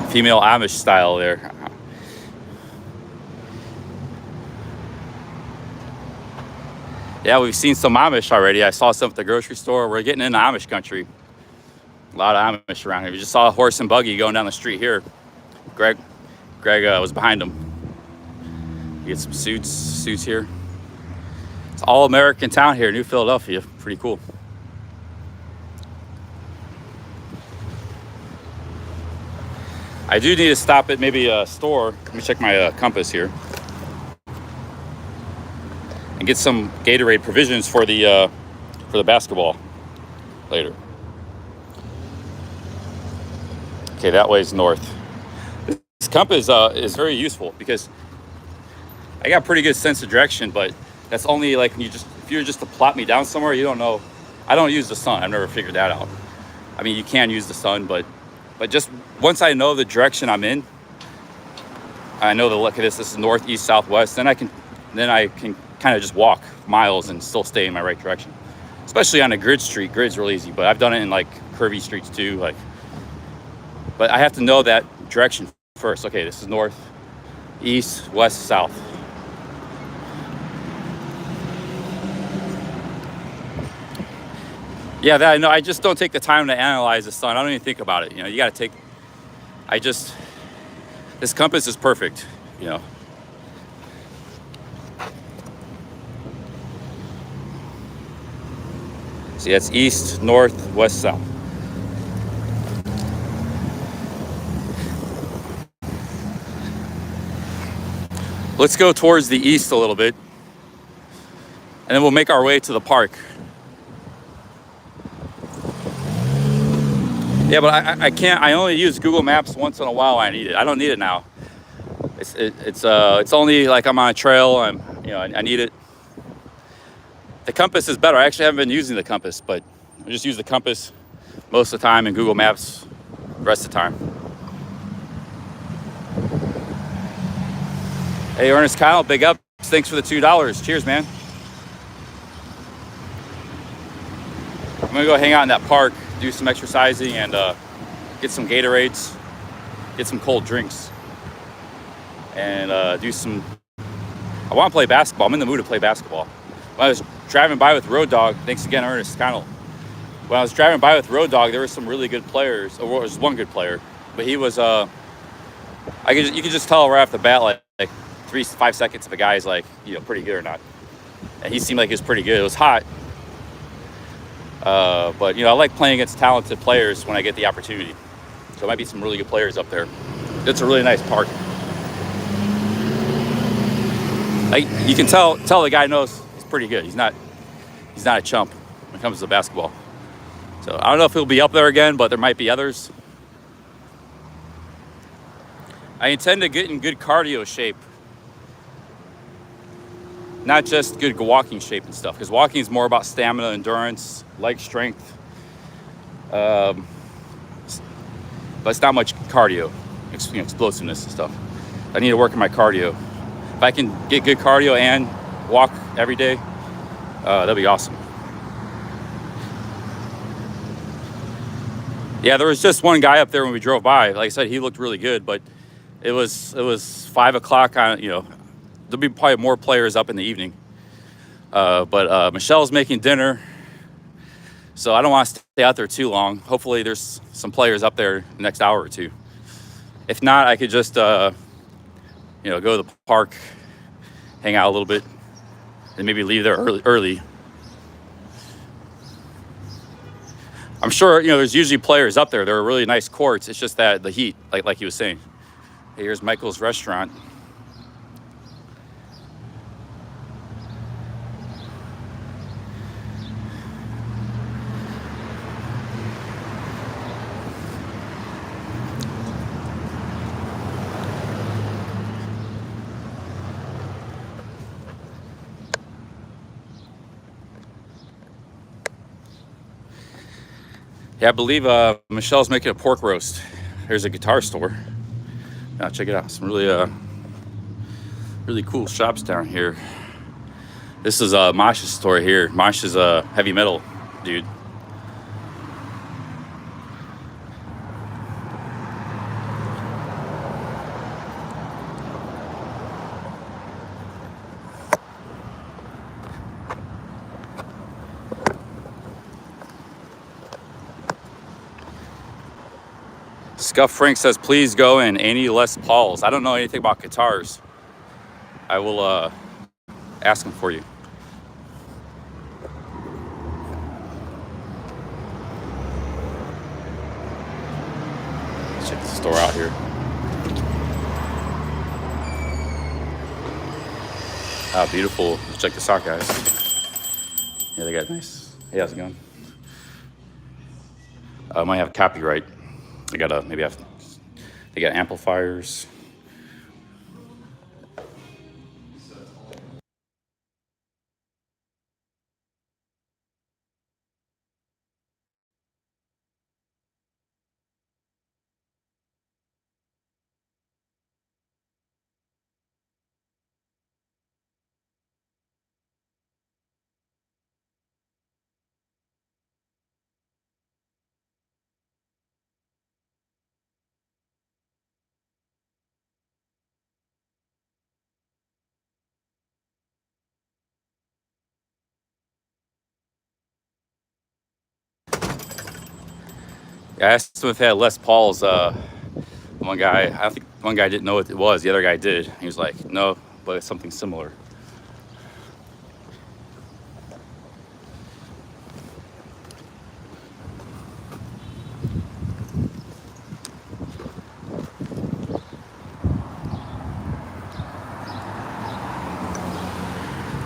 female Amish style there. Yeah, we've seen some Amish already. I saw some at the grocery store. We're getting into Amish country. A lot of Amish around here. We just saw a horse and buggy going down the street here. Greg was behind them. You get some suits here. It's all American town here, New Philadelphia. Pretty cool. I do need to stop at maybe a store. Let me check my compass here. And get some Gatorade provisions for the basketball later. Okay, that way is north. This compass is very useful because I got a pretty good sense of direction, but that's only like if you're just to plot me down somewhere, you don't know. I don't use the sun. I've never figured that out. I mean, you can use the sun, but just once I know the direction I'm in, I know the look at this is north, east, southwest, then I can kind of just walk miles and still stay in my right direction. Especially on a grid street. Grid's real easy, but I've done it in like curvy streets too. But I have to know that direction first. Okay, this is north, east, west, south. Yeah, that I know. I just don't take the time to analyze the sun. I don't even think about it. You know, you got to this compass is perfect, you know. See, that's east, north, west, south. Let's go towards the east a little bit, and then we'll make our way to the park. Yeah, but I can't. I only use Google Maps once in a while when I need it. I don't need it now. It's only like I'm on a trail. I need it. The compass is better. I actually haven't been using the compass, but I just use the compass most of the time and Google Maps the rest of the time. Hey, Ernest Kyle, big ups. Thanks for the $2. Cheers, man. I'm gonna go hang out in that park, do some exercising, and get some Gatorades, get some cold drinks, and do some. I want to play basketball. I'm in the mood to play basketball. When I was driving by with Road Dog, thanks again, Ernest Connell. When I was driving by with Road Dog, there were some really good players. Or there was one good player, but he was. You could just tell right off the bat, like 3-5 seconds if a guy's like, pretty good or not. And he seemed like he was pretty good. It was hot, but I like playing against talented players when I get the opportunity. So there might be some really good players up there. It's a really nice park. You can tell the guy knows he's pretty good. He's not a chump when it comes to basketball. So I don't know if he'll be up there again, but there might be others. I intend to get in good cardio shape, not just good walking shape and stuff, because walking is more about stamina, endurance, leg strength, but it's not much cardio, explosiveness and stuff. I need to work on my cardio. If I can get good cardio and walk every day, that'd be awesome. Yeah, there was just one guy up there when we drove by. Like I said, he looked really good, but it was 5 o'clock on, there'll be probably more players up in the evening. But Michelle's making dinner, so I don't want to stay out there too long. Hopefully there's some players up there the next hour or two. If not, I could just, go to the park, hang out a little bit, and maybe leave there early. I'm sure, there's usually players up there. There are really nice courts. It's just that the heat, like he was saying. Hey, here's Michael's restaurant. Yeah, I believe Michelle's making a pork roast. There's a guitar store. Now check it out. Some really cool shops down here. This is Mosh's store here. Mosh is a heavy metal dude. Scuff Frank says, please go in any Les Pauls. I don't know anything about guitars. I will ask him for you. Check the store out here. Ah, beautiful. Let's check this out, guys. Yeah, they got nice. Hey, how's it going? I might have copyright. They got they got amplifiers. I asked him if they had Les Pauls. One guy, I think one guy didn't know what it was. The other guy did. He was like, no, but it's something similar.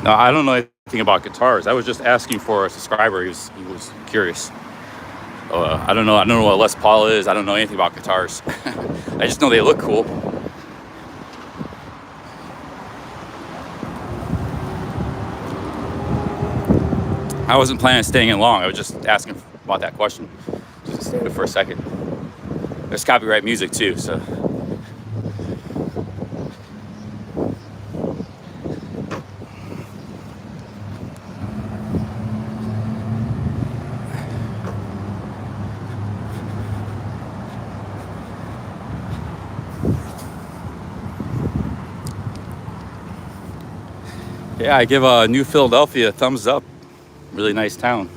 No, I don't know anything about guitars. I was just asking for a subscriber. He was curious. I don't know what a Les Paul is. I don't know anything about guitars. I just know they look cool. I wasn't planning on staying in long. I was just asking about that question. Just to stay there for a second. There's copyright music too, so. Yeah, I give New Philadelphia a thumbs up. Really nice town.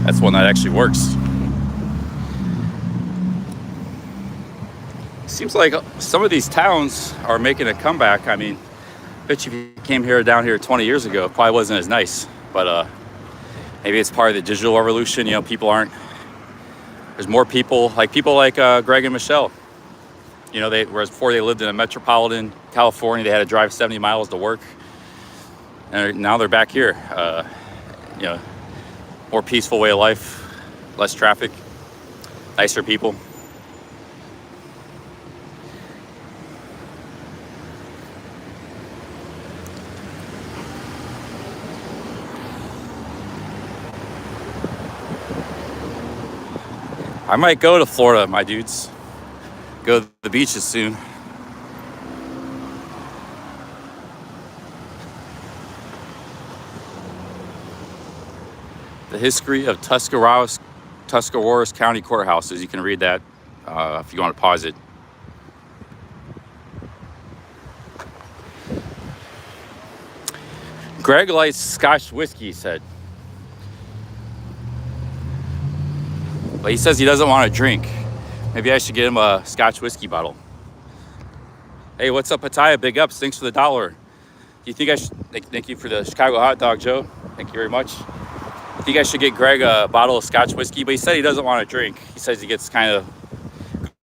That's one that actually works. Seems like some of these towns are making a comeback. I mean, I bet you if you came down here 20 years ago, it probably wasn't as nice. But maybe it's part of the digital revolution. People aren't. There's more people like Greg and Michelle. You know, whereas before they lived in a metropolitan California, they had to drive 70 miles to work. And now they're back here. You know, more peaceful way of life, less traffic, nicer people. I might go to Florida, my dudes. Go to the beaches soon. The history of Tuscarawas County courthouses. You can read that if you want to pause it. Greg likes Scotch whiskey, he said. But he says he doesn't want to drink. Maybe I should get him a Scotch whiskey bottle. Hey, what's up, Pataya? Big ups. Thanks for the $1. Do you think I should... Thank you for the Chicago hot dog, Joe. Thank you very much. I think I should get Greg a bottle of Scotch whiskey, but he said he doesn't want to drink. He says he gets kind of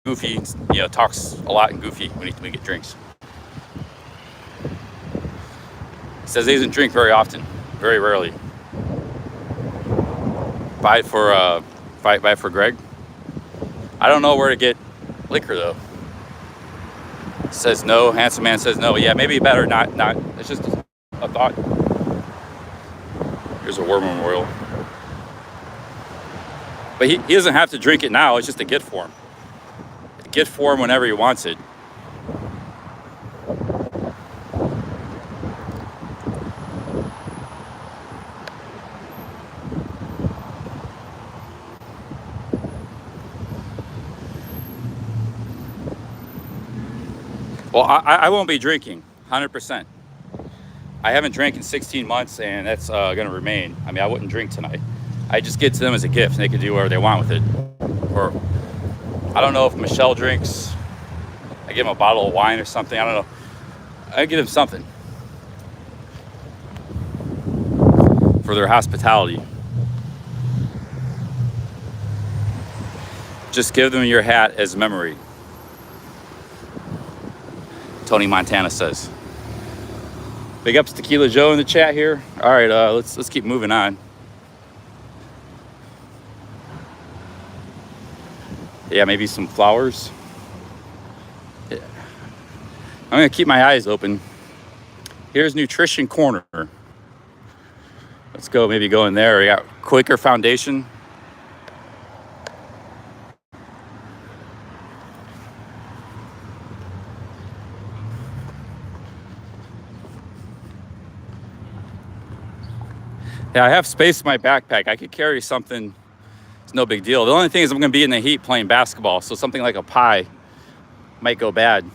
goofy, you know, talks a lot and goofy when we get drinks. He says he doesn't drink very often, very rarely. Buy it for Greg. I don't know where to get liquor though. Says no. Handsome man says no. Yeah, maybe better not. It's just a thought. Here's a war memorial. But he doesn't have to drink it now. It's just a gift for him. A gift for him whenever he wants it. Well, I won't be drinking, 100%. I haven't drank in 16 months, and that's going to remain. I mean, I wouldn't drink tonight. I just get to them as a gift, and they can do whatever they want with it. Or, I don't know if Michelle drinks. I give them a bottle of wine or something. I don't know. I give them something for their hospitality. Just give them your hat as memory. Tony Montana says. Big ups Tequila Joe in the chat here. All right, let's keep moving on. Yeah, maybe some flowers. Yeah. I'm gonna keep my eyes open. Here's Nutrition Corner. Let's go, maybe go in there. We got Quaker Foundation. Yeah, I have space in my backpack. I could carry something. It's no big deal. The only thing is I'm going to be in the heat playing basketball, so something like a pie might go bad.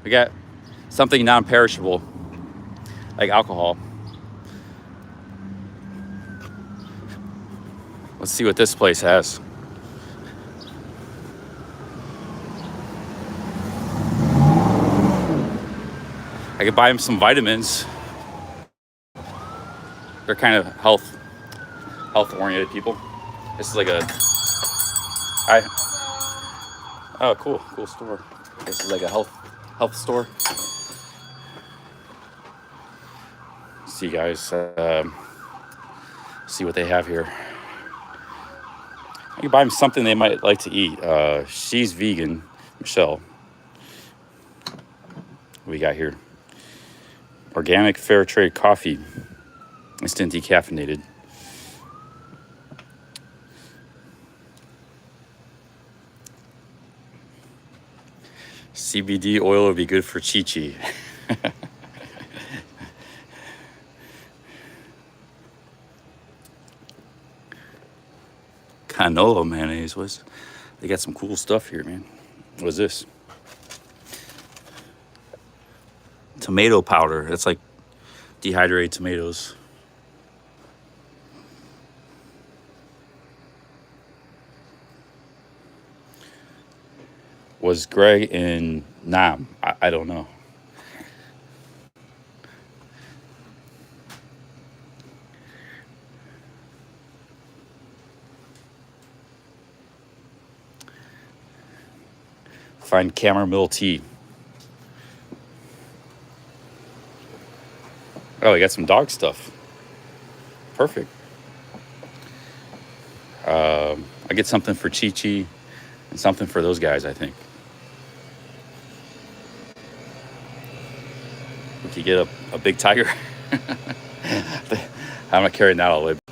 We got something non-perishable, like alcohol. Let's see what this place has. I could buy him some vitamins. They're kind of health-oriented people. This is like oh, cool store. This is like a health store. See, guys, see what they have here. I can buy them something they might like to eat. She's vegan, Michelle. What we got here? Organic fair trade coffee. Instant decaffeinated. CBD oil would be good for Chi-Chi. Canola mayonnaise was. They got some cool stuff here, man. What is this? Tomato powder. That's like dehydrated tomatoes. Was Greg in Nam? I don't know. Find chamomile tea. Oh, we got some dog stuff. Perfect. I get something for Chi Chi and something for those guys, I think. We could get a big tiger. I'm not carrying that all the way back.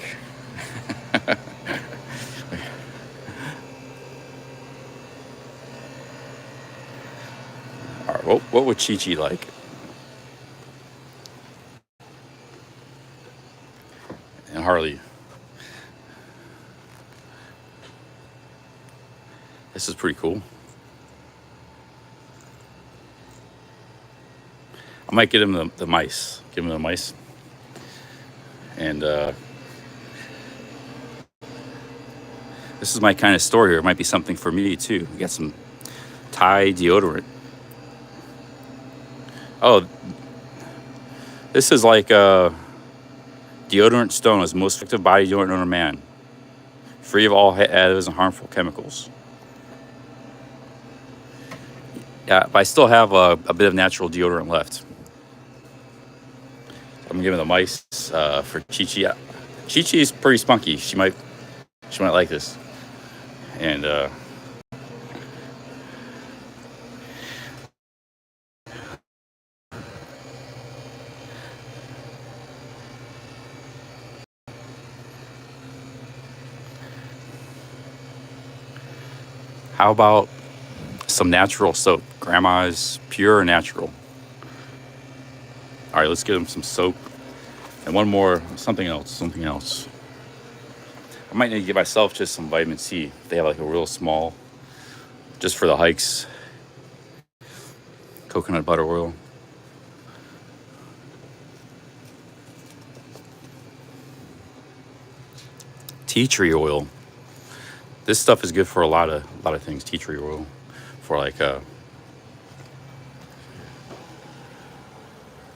All right, what would Chi Chi like? And Harley. This is pretty cool. I might get him the mice. Give him the mice. And this is my kind of store here. It might be something for me too. We got some Thai deodorant. Oh, this is like deodorant stone is the most effective body deodorant known to man. Free of all additives and harmful chemicals. Yeah, but I still have a bit of natural deodorant left. I'm giving the mice for Chi Chi. Chi Chi is pretty spunky. She might like this. And how about some natural soap? Grandma's pure and natural. All right, let's get them some soap. And one more, something else. I might need to give myself just some vitamin C. They have like a real small, just for the hikes. Coconut butter oil. Tea tree oil. This stuff is good for a lot of things. Tea tree oil for like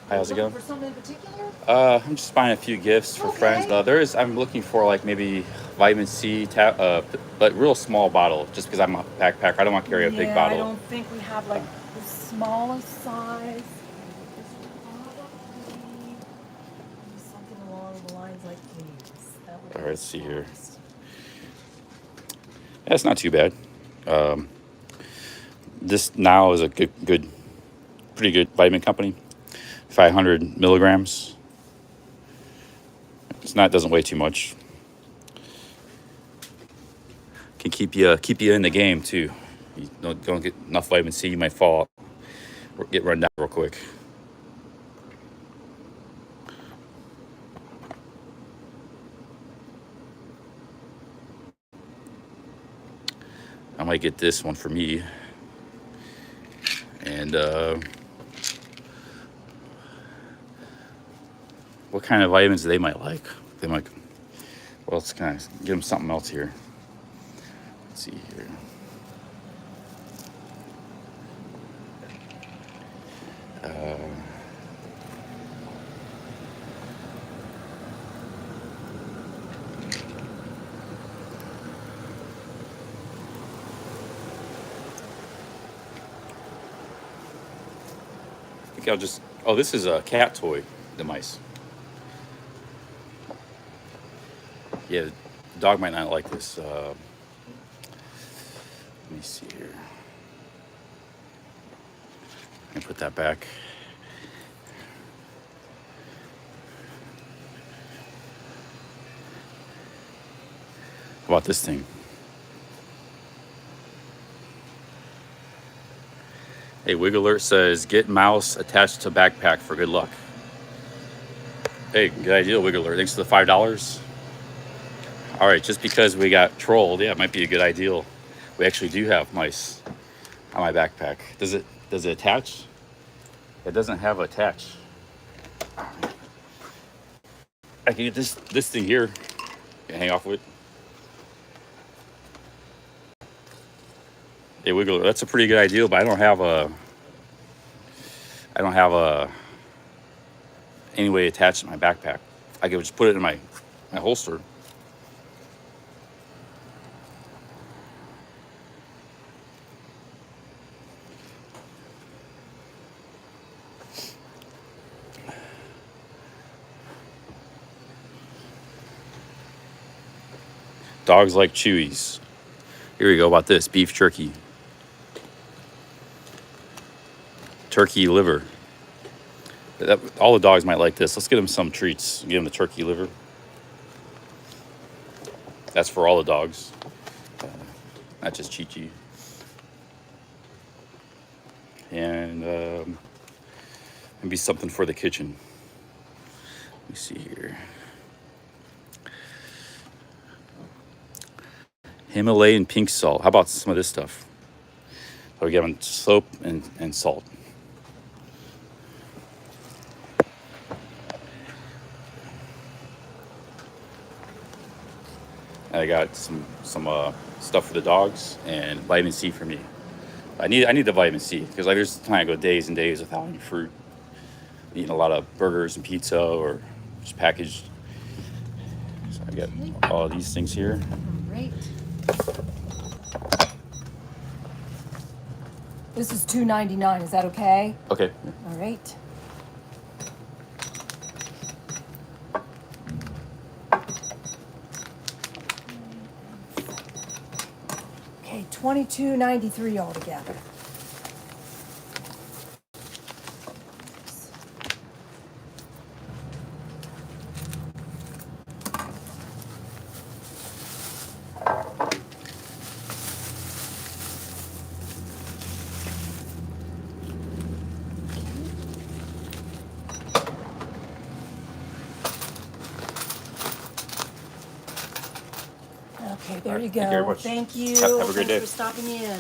how's it going? For something in particular? I'm just buying a few gifts for friends. I'm looking for like maybe vitamin C, but real small bottle, just because I'm a backpacker. I don't want to carry a big bottle. I don't think we have like the smallest size. Something along the lines like these. All right, let's see here. That's not too bad. This now is a pretty good vitamin company. 500 milligrams. Doesn't weigh too much. Can keep you in the game too. You don't get enough vitamin C, you might fall, or get run down real quick. I might get this one for me. And what kind of vitamins they might like. Well, let's kind of give them something else here. Let's see here. I think this is a cat toy, the mice. Yeah, the dog might not like this. Let me see here. I can put that back. How about this thing? Hey, Wiggle Alert says, get mouse attached to backpack for good luck. Hey, good idea, Wiggle Alert. Thanks for the $5. All right, just because we got trolled, yeah, it might be a good idea. We actually do have mice on my backpack. Does it attach? It doesn't have a attach. I can get this thing here. Can hang off with it. Hey, Wiggle, that's a pretty good idea, but I don't have any way attached to my backpack. I could just put it in my holster. Dogs like chewies. Here we go about this beef jerky, turkey liver. All the dogs might like this. Let's get them some treats. Give them the turkey liver. That's for all the dogs, not just Chi-Chi. And maybe something for the kitchen. Let me see here. Himalayan pink salt. How about some of this stuff? So we get them soap and salt. I got some stuff for the dogs and vitamin C for me. I need the vitamin C because like there's time I go days and days without any fruit. Eating a lot of burgers and pizza or just packaged. So I got all these things here. Great. This is $2.99. Is that okay? Okay. All right. Okay, $22.93 altogether. Okay, there you go. Thank you very much. Thank you. Have a great day. Thanks for stopping in.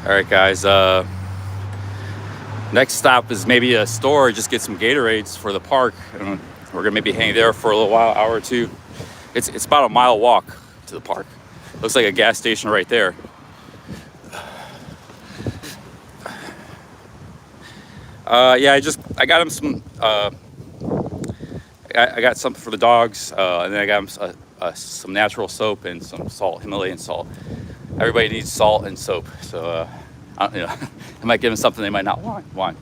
All right, guys. Next stop is maybe a store. Just get some Gatorades for the park. We're gonna maybe hang there for a little while, hour or two. It's about a mile walk to the park. Looks like a gas station right there. Yeah, I got him some. I got something for the dogs, and then I got him some natural soap and some salt, Himalayan salt. Everybody needs salt and soap, so I might give them something they might not want.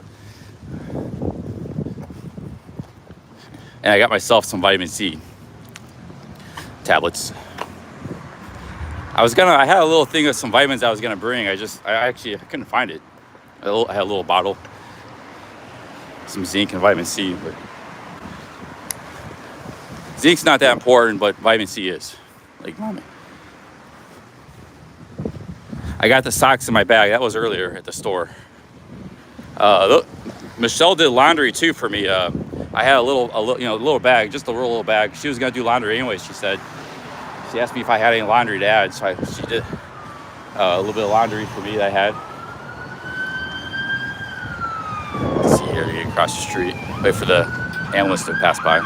And I got myself some vitamin C tablets. I had a little thing of some vitamins I was gonna bring. I couldn't find it. I had a little bottle, some zinc and vitamin C, but zinc's not that important, but vitamin C is. Like, mommy. I got the socks in my bag. That was earlier at the store. Michelle did laundry too for me. I had a little bag, just a little bag. She was gonna do laundry anyway. She said. She asked me if I had any laundry to add, so she did a little bit of laundry for me that I had. Let's see here, get across the street. Wait for the ambulance to pass by.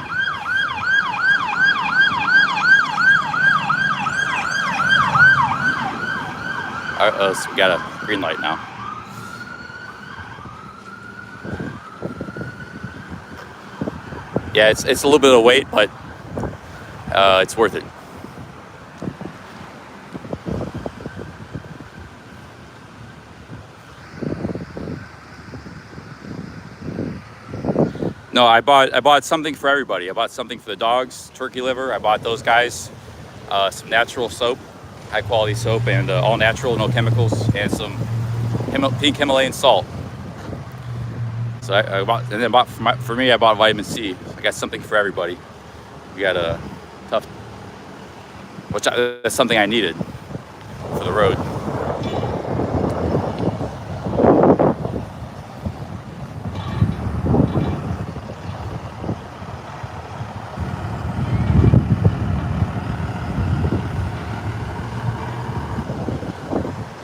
So we got a green light now. Yeah, it's a little bit of wait, but it's worth it. No, I bought something for everybody. I bought something for the dogs, turkey liver. I bought those guys some natural soap, high quality soap, and all natural, no chemicals, and some pink Himalayan salt. So I bought, and then for me, I bought vitamin C. I got something for everybody. We got a tough, that's something I needed for the road.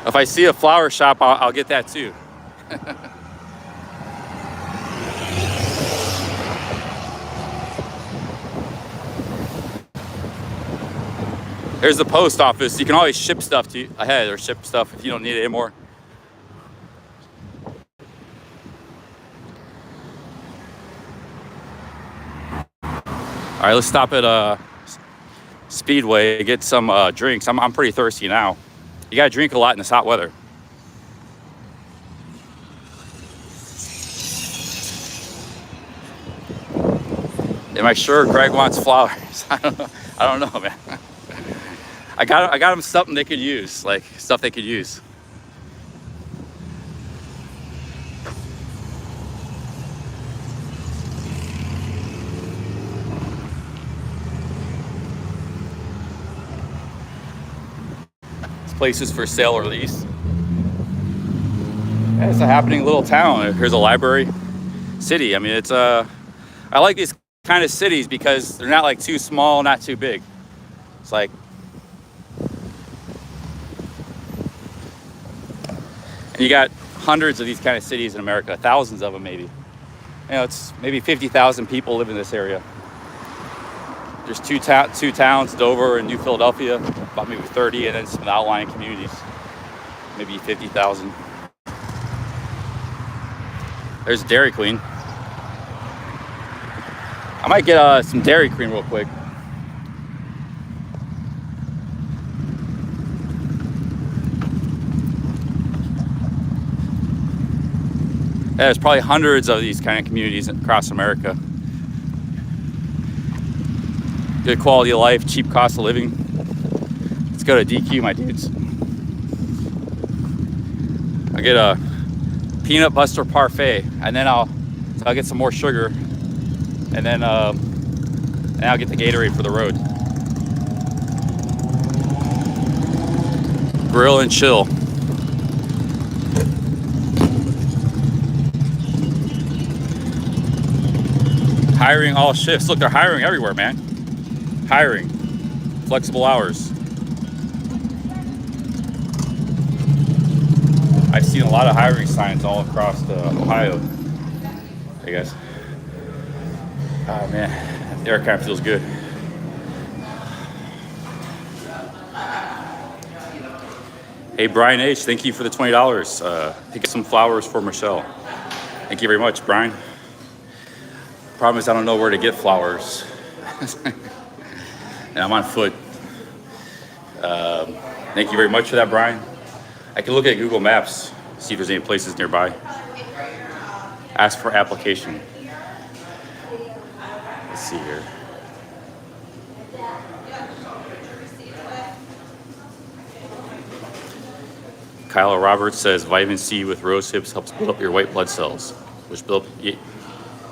If I see a flower shop, I'll get that too. There's the post office. You can always ship stuff to you ahead or ship stuff if you don't need it anymore. All right, let's stop at Speedway, get some drinks. I'm pretty thirsty now. You gotta drink a lot in this hot weather. Am I sure Greg wants flowers? I don't know, man. I got him something they could use, like stuff they could use. This place is for sale or lease. Yeah, it's a happening little town. Here's a library, city. I mean, it's I like these kind of cities because they're not like too small, not too big. It's like, and you got hundreds of these kind of cities in America, thousands of them maybe. You know, it's maybe 50,000 people live in this area. There's two towns, Dover and New Philadelphia, about maybe 30, and then some outlying communities, maybe 50,000. There's Dairy Queen. I might get some Dairy Queen real quick. Yeah, there's probably hundreds of these kind of communities across America. Good quality of life, cheap cost of living. Let's go to DQ, my dudes. I'll get a peanut butter parfait, and then I'll get some more sugar, and then I'll get the Gatorade for the road. Grill and chill. Hiring all shifts. Look, they're hiring everywhere, man. Hiring. Flexible hours. I've seen a lot of hiring signs all across Ohio. Hey guys. Oh man, the air kind of feels good. Hey Brian H, thank you for the $20. Pick up some flowers for Michelle. Thank you very much, Brian. Problem is I don't know where to get flowers. And I'm on foot. Thank you very much for that, Brian. I can look at Google Maps, see if there's any places nearby. Ask for application. Let's see here. Kyla Roberts says vitamin C with rose hips helps build up your white blood cells, which build up.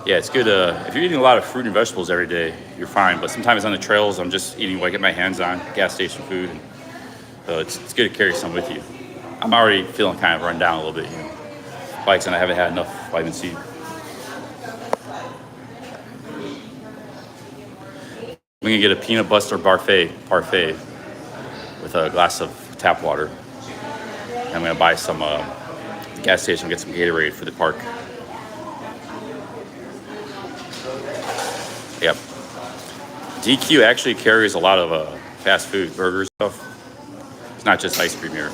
Yeah, it's good. If you're eating a lot of fruit and vegetables every day, you're fine. But sometimes on the trails, I'm just eating what I get my hands on, gas station food. And, so it's good to carry some with you. I'm already feeling kind of run down a little bit, you know. Probably because I haven't had enough vitamin C. I'm gonna get a peanut butter parfait with a glass of tap water. And I'm gonna buy some gas station, get some Gatorade for the park. Yep. DQ actually carries a lot of fast food, burgers, stuff. It's not just ice cream here.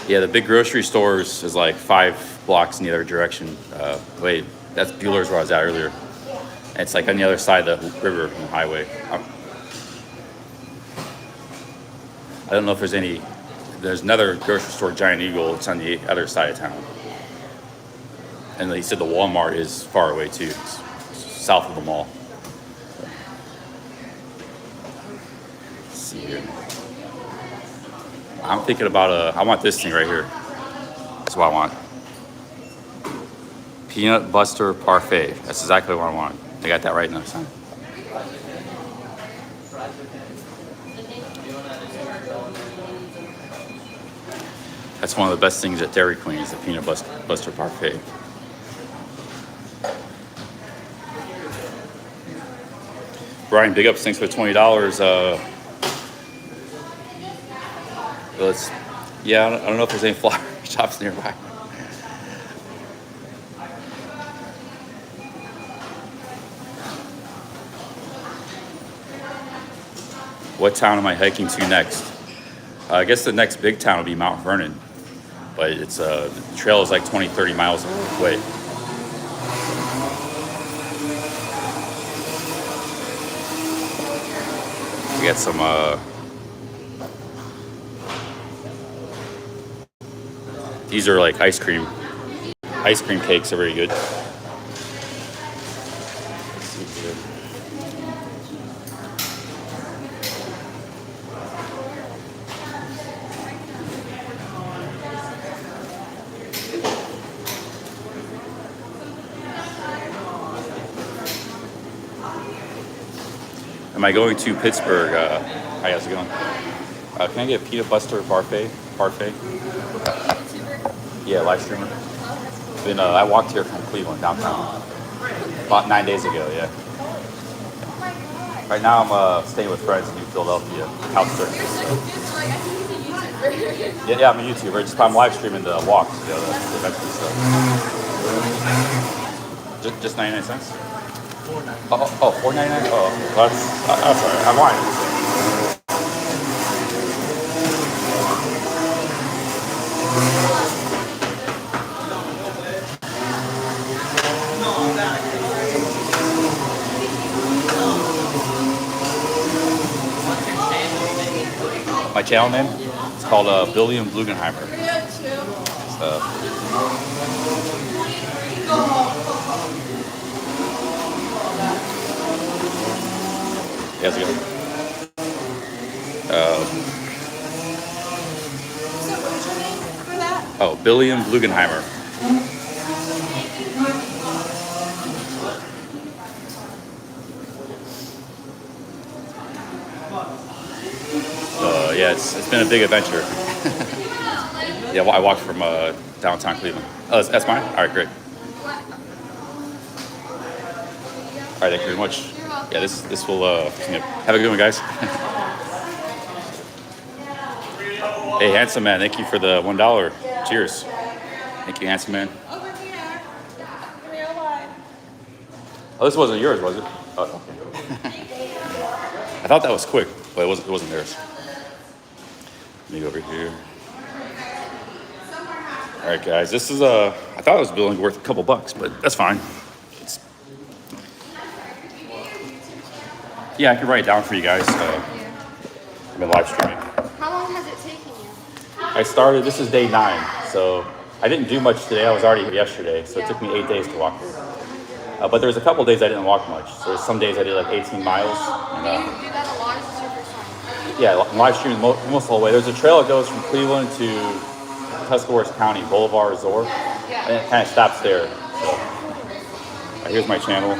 Yeah, the big grocery stores is like 5 blocks in the other direction. Wait, that's Bueller's where I was at earlier. And it's like on the other side of the river and the highway. I don't know if there's any. There's another grocery store, Giant Eagle. It's on the other side of town. And he said the Walmart is far away too. It's south of the mall. Let's see here. I'm thinking about I want this thing right here. That's what I want. Peanut butter parfait. That's exactly what I want. They got that right in the sign. That's one of the best things at Dairy Queen is the peanut butter parfait. Brian, big ups, thanks for the $20. Yeah, I don't know if there's any flower shops nearby. What town am I hiking to next? I guess the next big town will be Mount Vernon, but it's the trail is like 20, 30 miles away. We got some these are like ice cream cakes. Are very good. Let's see here. Am I going to Pittsburgh? Hi, how's it going? Can I get a peanut butter parfait? Yeah, live streamer. Then I walked here from Cleveland downtown about 9 days ago. Yeah. Right now I'm staying with friends in New Philadelphia. Couchsurfing. Yeah, I'm a YouTuber. I'm live streaming the walks, the events and stuff. Just 99 cents. Oh, $4.99? Oh, that's all right. I'm lying. My channel name? It's called Billiam Blugenheimer. How's it going? So what was your name for that? Oh, Billiam Blugenheimer. Yeah, it's been a big adventure. Yeah, I walked from downtown Cleveland. Oh, that's mine? All right, great. All right, thank you very much. Yeah, this will have a good one, guys. Hey, handsome man, thank you for the $1. Cheers. Thank you, handsome man. Over here. Real life. Oh, this wasn't yours, was it? Oh, okay. I thought that was quick, but it wasn't theirs. Let me go over here. All right, guys, this is I thought it was billing worth a couple bucks, but that's fine. Yeah, I can write it down for you guys. I've been live streaming. How long has it taken you? I started, this is day 9, so I didn't do much today. I was already here yesterday, so it took me 8 days to walk here. But there was a couple days I didn't walk much. So there's some days I did like 18 miles. And, Do you do that a lot? Is this your first time? yeah, I'm live streaming most of the whole way. There's a trail that goes from Cleveland to Tuscarawas County, Boulevard Resort, and it kind of stops there. So here's my channel.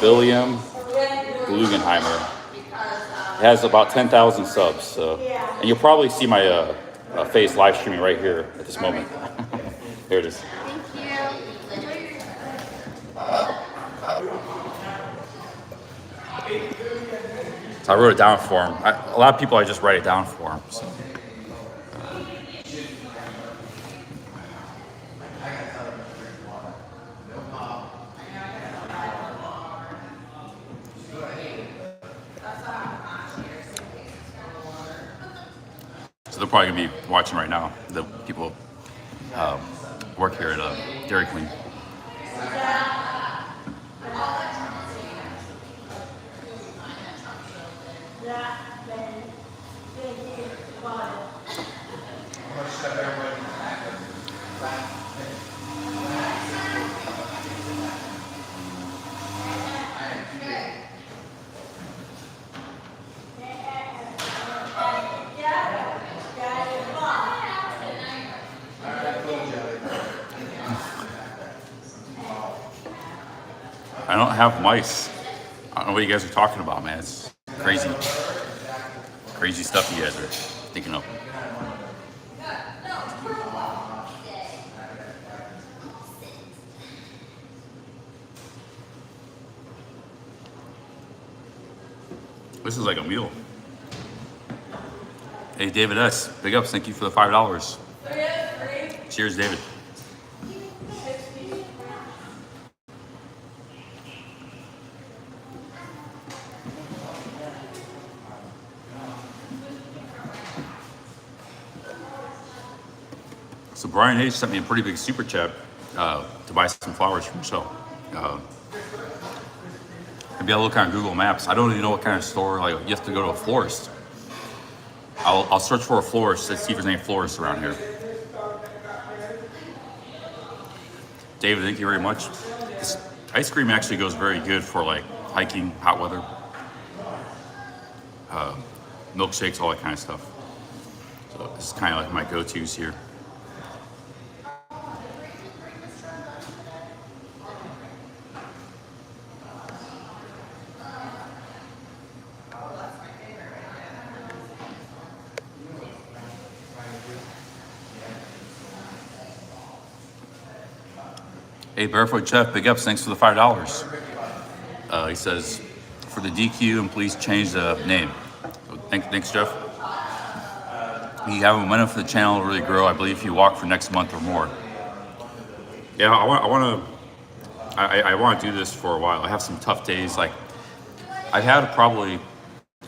Billiam Blugenheimer. It has about 10,000 subs, so, and you'll probably see my face live streaming right here at this moment. There it is. So I wrote it down for him. A lot of people, I just write it down for him. So. So they're probably gonna be watching right now. The people work here at Dairy Queen. I don't have mice. I don't know what you guys are talking about, man. It's crazy stuff you guys are thinking of. This is like a meal. Hey, David S. Big ups. Thank you for the $5. Cheers, David. So Brian H sent me a pretty big super chat to buy some flowers for Michelle. Maybe I'll look on Google Maps. I don't even know what kind of store. Like you have to go to a florist. I'll search for a florist. Let's see if there's any florists around here. David, thank you very much. This ice cream actually goes very good for like hiking, hot weather, milkshakes, all that kind of stuff. So this is kind of like my go-tos here. Hey, Barefoot Jeff, big ups. Thanks for the $5. He says, for the DQ, and please change the name. So thanks, Jeff. You have momentum for the channel to really grow. I believe if you walk for next month or more. Yeah, I want to do this for a while. I have some tough days. Like I've had probably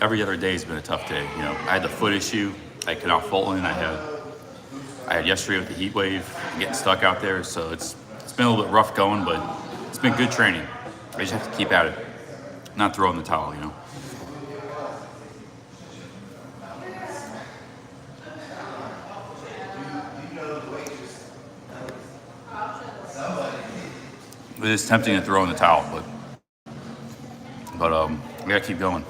every other day has been a tough day. You know, I had the foot issue at Canal Fulton. I had yesterday with the heat wave, getting stuck out there. So it's been a little bit rough going, but it's been good training. I just have to keep at it, not throw in the towel, you know. It is tempting to throw in the towel, but we gotta keep going.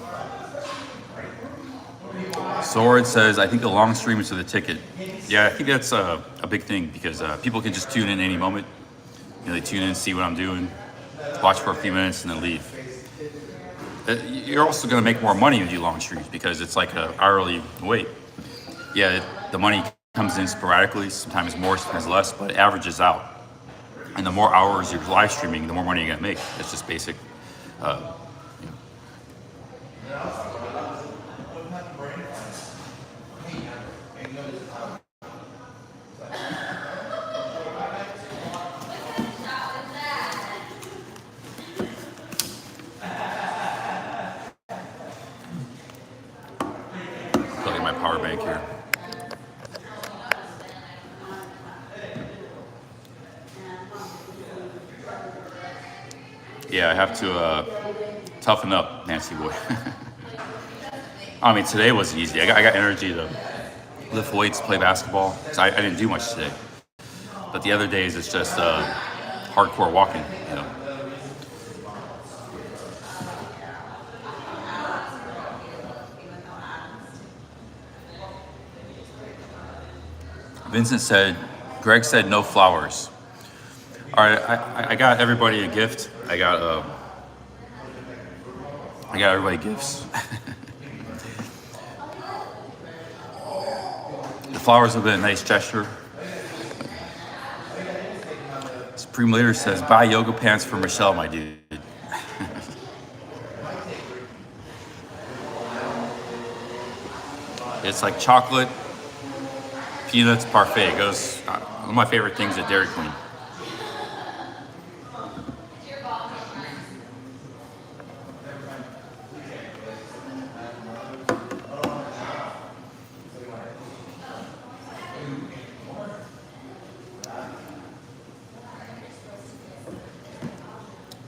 Sword says, I think the long stream is to the ticket. Yeah, I think that's a big thing because people can just tune in any moment. You know, they tune in, see what I'm doing, watch for a few minutes, and then leave. You're also going to make more money with you long streams because it's like an hourly wait. Yeah, the money comes in sporadically, sometimes more, sometimes less, but it averages out. And the more hours you're live streaming, the more money you're going to make. It's just basic. Power bank here. Yeah, I have to toughen up, Nancy boy. I mean, today wasn't easy. I got energy to lift weights, play basketball. So I didn't do much today. But the other days, it's just hardcore walking, you know. Vincent said, Greg said no flowers. All right, I got everybody a gift. I got everybody gifts. The flowers have been a nice gesture. Supreme Leader says, buy yoga pants for Michelle, my dude. It's like chocolate, peanuts parfait. It goes one of my favorite things at Dairy Queen.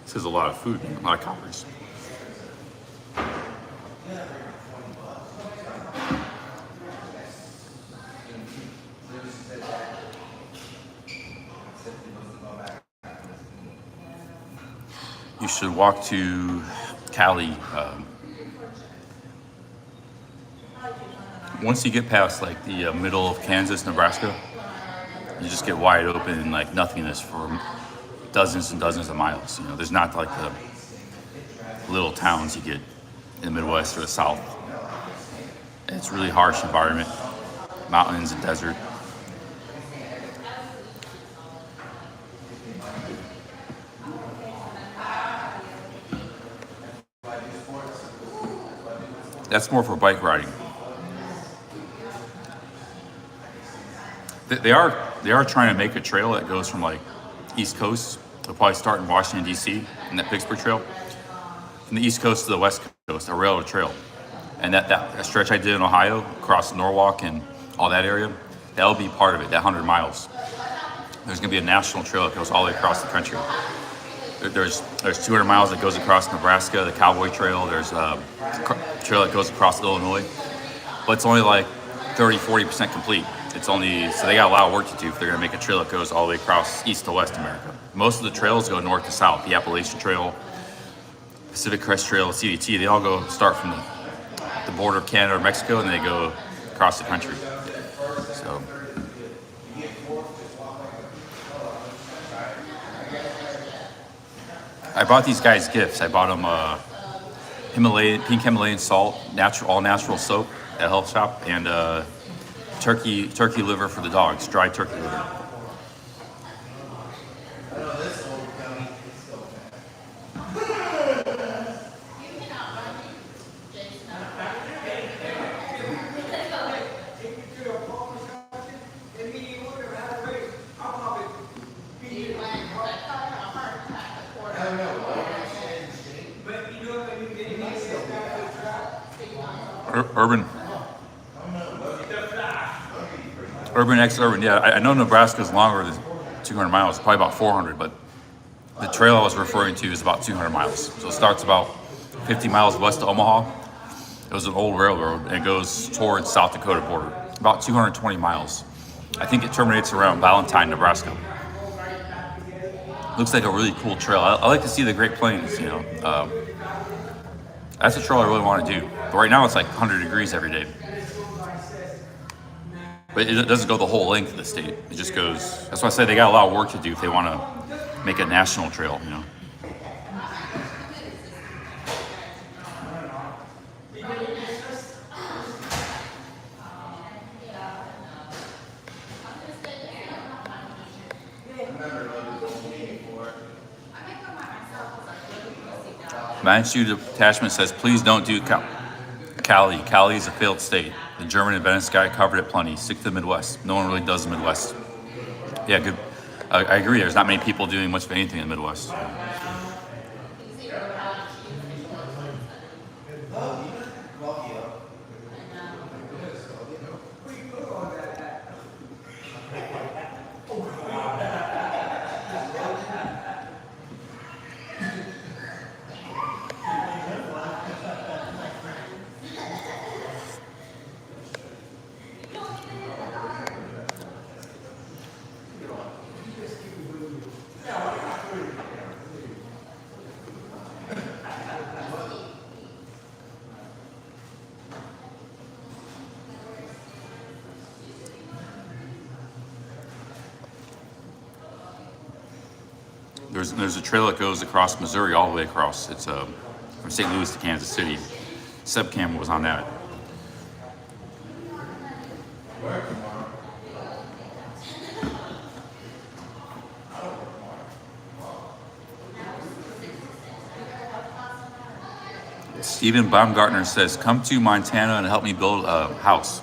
This is a lot of food, a lot of calories. You should walk to Cali. Once you get past like the middle of Kansas, Nebraska, you just get wide open and like nothingness for dozens and dozens of miles. You know, there's not like the little towns you get in the Midwest or the South. It's a really harsh environment, mountains and desert. That's more for bike riding. They are trying to make a trail that goes from like East Coast. They'll probably start in Washington, D.C. in that Pittsburgh trail. From the East Coast to the West Coast, a railroad trail. And that stretch I did in Ohio, across Norwalk and all that area, That'll be part of it, that 100 miles. There's gonna be a national trail that goes all the way across the country. There's 200 miles that goes across Nebraska, the Cowboy Trail. There's a trail that goes across Illinois, but it's only like 30-40% complete. It's only, so they got a lot of work to do if they're gonna make a trail that goes all the way across East to West America. Most of the trails go north to south. The Appalachian Trail, Pacific Crest Trail, CDT, they all go start from the border of Canada or Mexico, and they go across the country. So. I bought these guys gifts. I bought them pink Himalayan salt, all natural soap at Health Shop, and turkey liver for the dogs, dried turkey liver. Urban X Urban, yeah. I know Nebraska's longer than 200 miles, probably about 400, but the trail I was referring to is about 200 miles. So it starts about 50 miles west of Omaha. It was an old railroad, and it goes towards South Dakota border, about 220 miles. I think it terminates around Valentine, Nebraska. Looks like a really cool trail. I like to see the Great Plains, you know. That's a trail I really want to do. But right now it's like 100 degrees every day. But it doesn't go the whole length of the state. It just goes, that's why I said they got a lot of work to do if they want to make a national trail, you know. Magnitude attachment says, please don't do Cali. Cali is a failed state. The German and Venice guy covered it plenty. Stick to the Midwest. No one really does the Midwest. Yeah, good. I agree. There's not many people doing much of anything in the Midwest. There's a trail that goes across Missouri all the way across. It's from St. Louis to Kansas City. Sebcam was on that. Stephen Baumgartner says, come to Montana and help me build a house.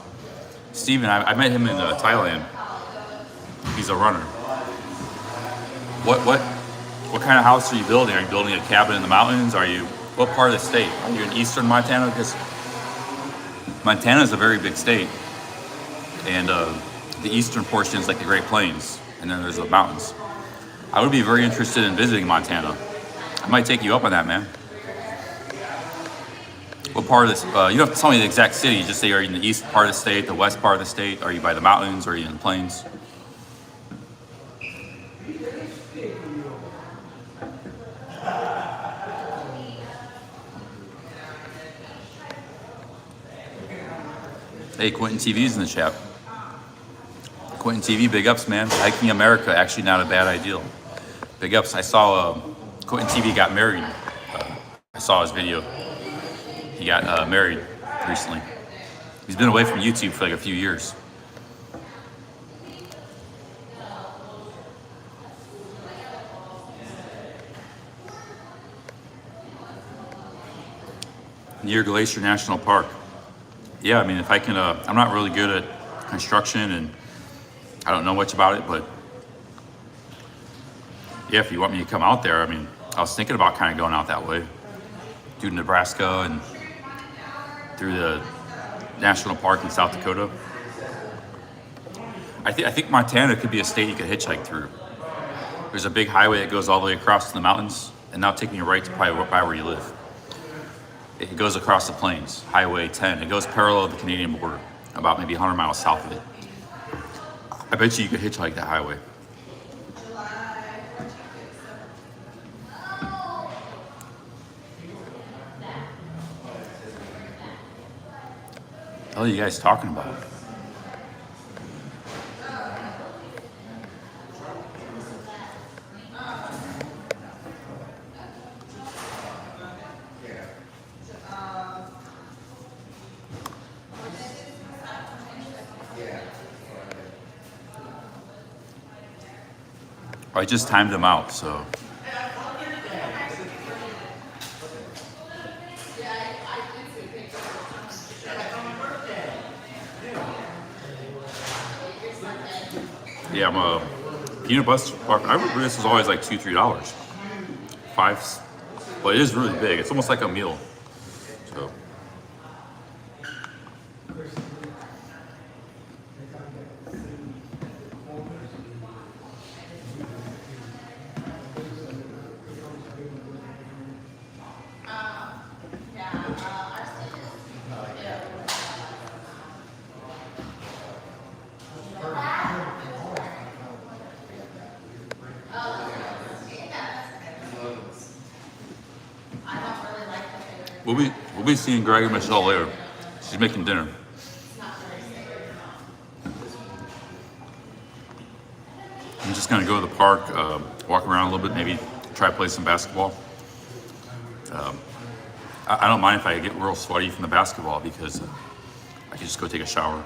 Stephen, I met him in Thailand. He's a runner. What kind of house are you building? Are you building a cabin in the mountains? What part of the state? Are you in eastern Montana? Because Montana is a very big state, and the eastern portion is like the Great Plains, and then there's the mountains. I would be very interested in visiting Montana. I might take you up on that, man. What part of this? You don't have to tell me the exact city. Just say, are you in the east part of the state, the west part of the state? Are you by the mountains? Or are you in the plains? Hey, Quentin TV's in the chat. Quentin TV, big ups, man. Hiking America, actually not a bad idea. Big ups. I saw Quentin TV got married. I saw his video. He got married recently. He's been away from YouTube for like a few years. Near Glacier National Park. Yeah, I mean, if I can, I'm not really good at construction and I don't know much about it, but yeah, if you want me to come out there, I mean, I was thinking about kind of going out that way, through Nebraska and through the national park in South Dakota. I think Montana could be a state you could hitchhike through. There's a big highway that goes all the way across the mountains, and now taking a right to probably by where you live. It goes across the plains, Highway 10. It goes parallel to the Canadian border, about maybe 100 miles south of it. I bet you could hitchhike that highway. What are you guys talking about? I just timed them out, so. Yeah, I'm a peanut butter. I remember this was always like $2-3, $5, but it is really big. It's almost like a meal. So. We'll be seeing Greg and Michelle later. She's making dinner. I'm just gonna go to the park, walk around a little bit, maybe try to play some basketball. I don't mind if I get real sweaty from the basketball because I can just go take a shower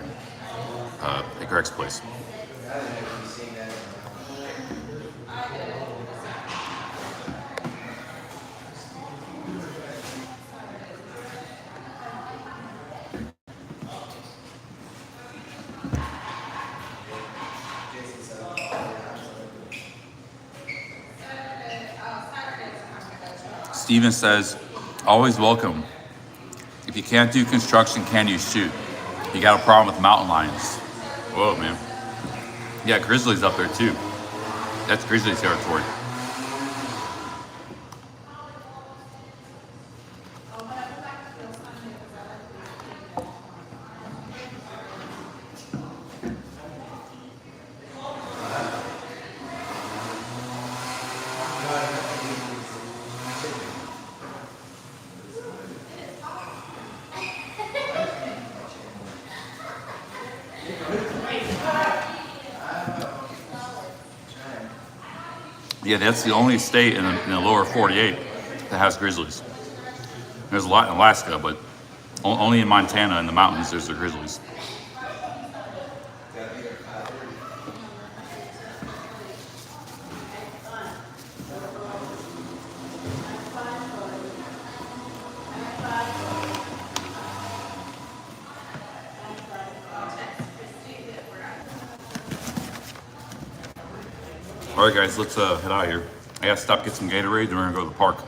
at Greg's place. Steven says, always welcome. If you can't do construction, can you shoot? You got a problem with mountain lions. Whoa, man. Yeah, grizzlies up there too. That's grizzly territory. Yeah, that's the only state in the lower 48 that has grizzlies. There's a lot in Alaska, but only in Montana in the mountains there's the grizzlies. All right, guys, let's head out of here. I gotta stop, get some Gatorade, then we're gonna go to the park.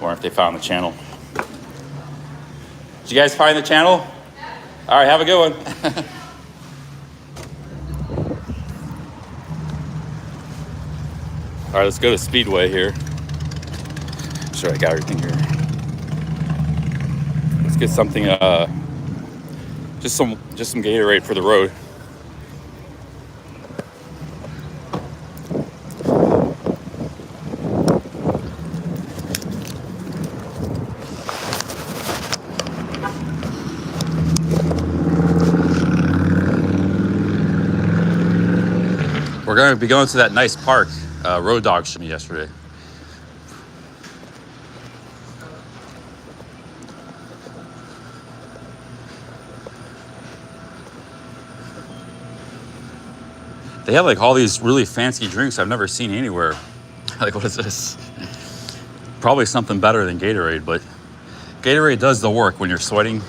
Or if they found the channel. Did you guys find the channel? All right, have a good one. All right, let's go to Speedway here. Sure, I got everything here. Let's get something, just some Gatorade for the road. We're going to be going to that nice park. Road Dog showed me yesterday. They have like all these really fancy drinks I've never seen anywhere. Like, what is this? Probably something better than Gatorade, but Gatorade does the work when you're sweating.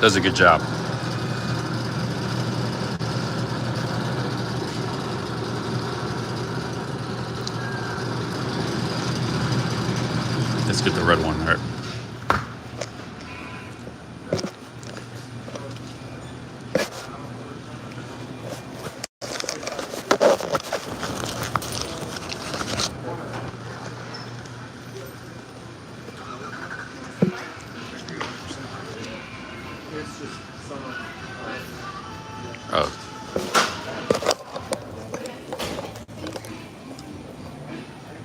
Does a good job. Let's get the red one there. Oh.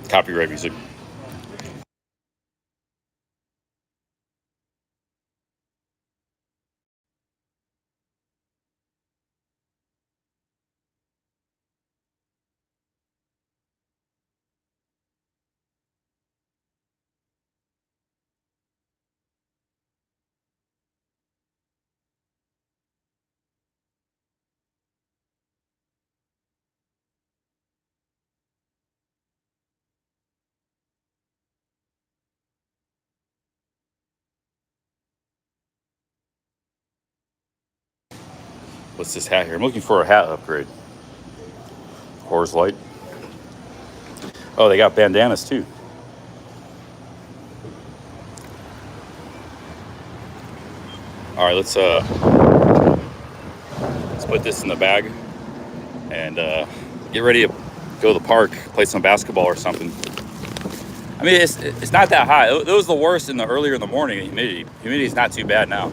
Copyright music. What's this hat here? I'm looking for a hat upgrade. Coors Light. Oh, they got bandanas too. All right, let's put this in the bag and get ready to go to the park, play some basketball or something. I mean, it's not that hot. It was the worst earlier in the morning. Humidity. Humidity is not too bad now.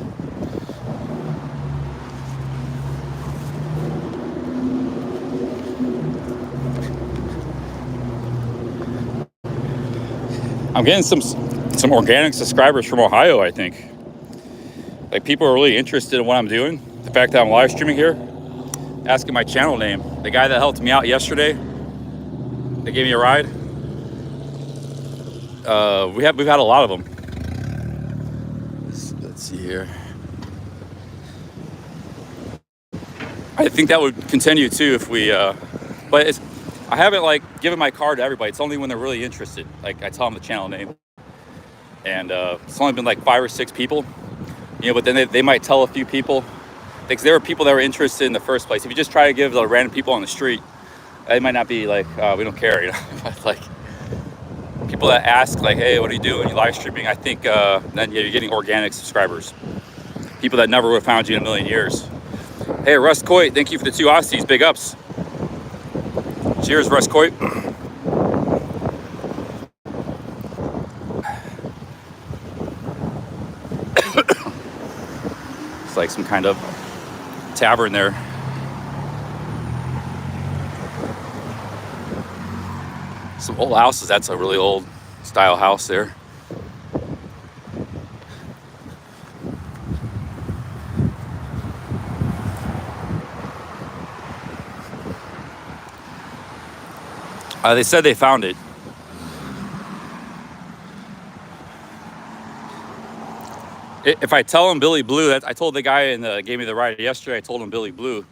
I'm getting some organic subscribers from Ohio, I think. Like, people are really interested in what I'm doing. The fact that I'm live streaming here, asking my channel name. The guy that helped me out yesterday, that gave me a ride. We've had a lot of them. Let's see here. I think that would continue too if we, but I haven't like given my card to everybody. It's only when they're really interested. Like, I tell them the channel name, and it's only been like 5 or 6 people, you know. But then they might tell a few people, because there were people that were interested in the first place. If you just try to give the random people on the street, they might not be like, we don't care, you know. But like people that ask, like, hey, what are you doing? You live streaming? I think then you're getting organic subscribers. People that never would have found you in a million years. Hey, Russ Coit, thank you for the 2 Aussies. Big ups. Cheers, Russ Coit. It's like some kind of tavern there. Some old houses. That's a really old style house there. They said they found it. If I tell him Billy Blue, I told the guy that gave me the ride yesterday, I told him Billy Blue,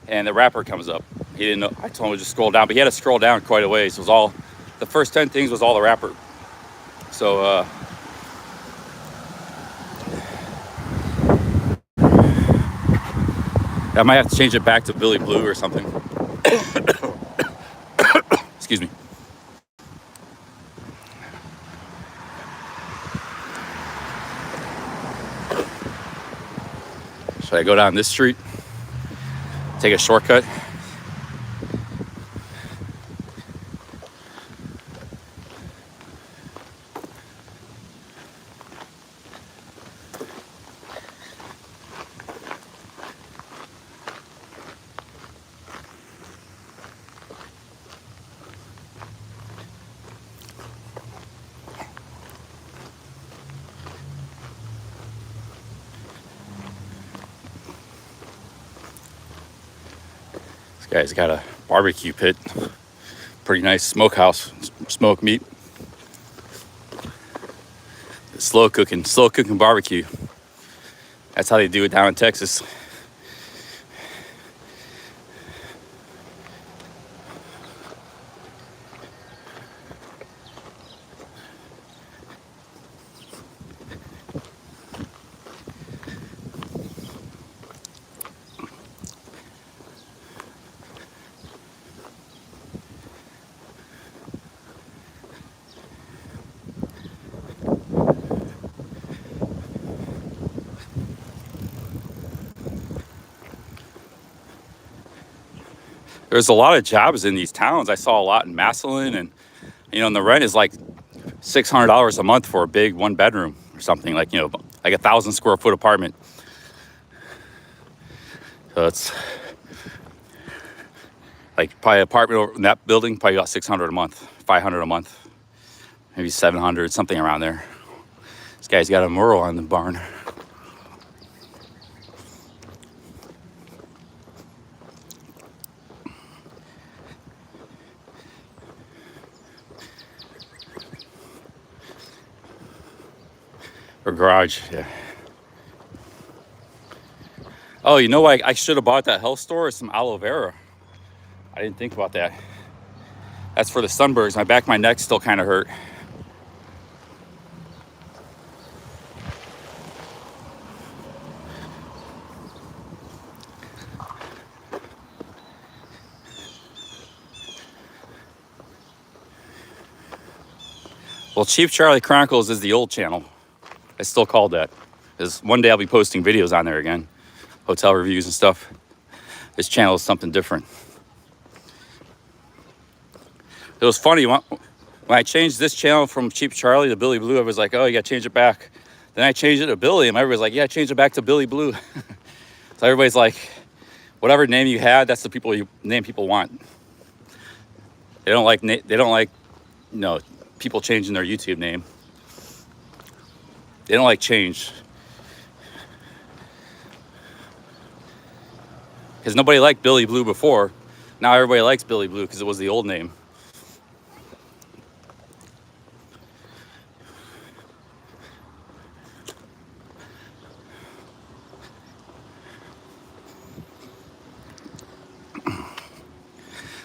and the rapper comes up. He didn't know. I told him to just scroll down, but he had to scroll down quite a ways. It was all, the first 10 things was all the rapper. So, I might have to change it back to Billy Blue or something. Excuse me. Should I go down this street? Take a shortcut? This guy's got a barbecue pit. Pretty nice smokehouse, smoke meat. Slow cooking barbecue. That's how they do it down in Texas. there's a lot of jobs in these towns. I saw a lot in Massillon, and and the rent is like $600 a month for a big 1 bedroom or something, like like 1,000 square foot apartment. So it's like probably an apartment over in that building, probably about 600 a month, 500 a month, maybe 700, something around there. This guy's got a mural on the barn. Or garage, yeah. Oh, you know what? I should have bought that health store, some aloe vera. I didn't think about that. That's for the sunburns. My back, my neck still kind of hurt. Well, Chief Charlie Chronicles is the old channel. It's still called that. Because one day I'll be posting videos on there again, hotel reviews and stuff. This channel is something different. It was funny when I changed this channel from Cheap Charlie to Billy Blue. I was like, oh, you got to change it back. Then I changed it to Billy, and everybody's like, yeah, change it back to Billy Blue. So everybody's like, whatever name you had, that's the name people want. They don't like people changing their YouTube name. They don't like change. Because nobody liked Billy Blue before. Now everybody likes Billy Blue because it was the old name.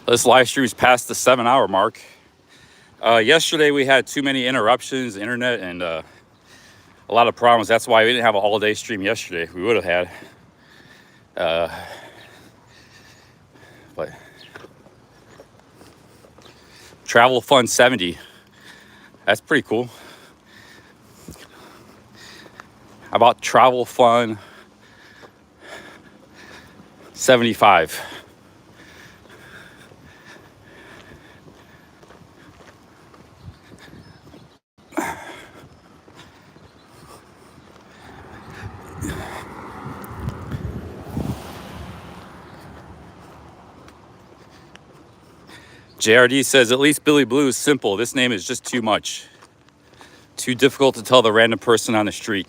This live stream's past the 7-hour mark. Yesterday we had too many interruptions, internet, and a lot of problems. That's why we didn't have an all-day stream yesterday. We would have had. But Travel Fun 70. That's pretty cool. How about Travel Fun 75? JRD says, at least Billy Blue is simple. This name is just too much. Too difficult to tell the random person on the street.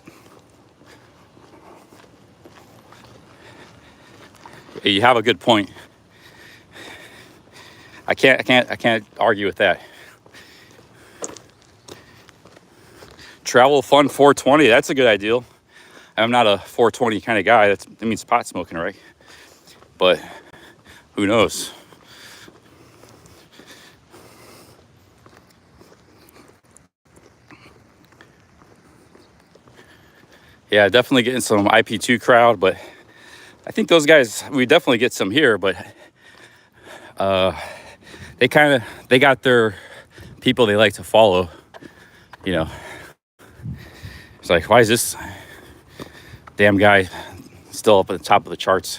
You have a good point. I can't argue with that. Travel Fun 420, that's a good idea. I'm not a 420 kind of guy. That means pot smoking, right? But who knows? Yeah, definitely getting some IP2 crowd, but I think those guys, we definitely get some here, but they got their people they like to follow, It's like, why is this damn guy still up at the top of the charts?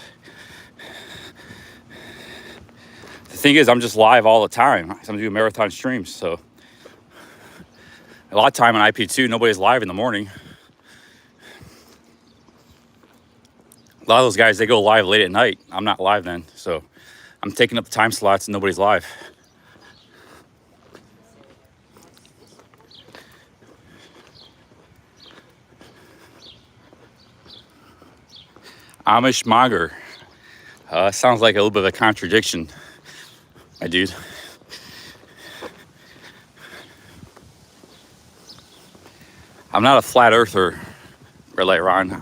The thing is, I'm just live all the time. I'm doing marathon streams, so a lot of time on IP2, nobody's live in the morning. A lot of those guys, they go live late at night. I'm not live then, so I'm taking up the time slots and nobody's live. Amish monger. Sounds like a little bit of a contradiction, my dude. I'm not a flat earther, Red Light Ron.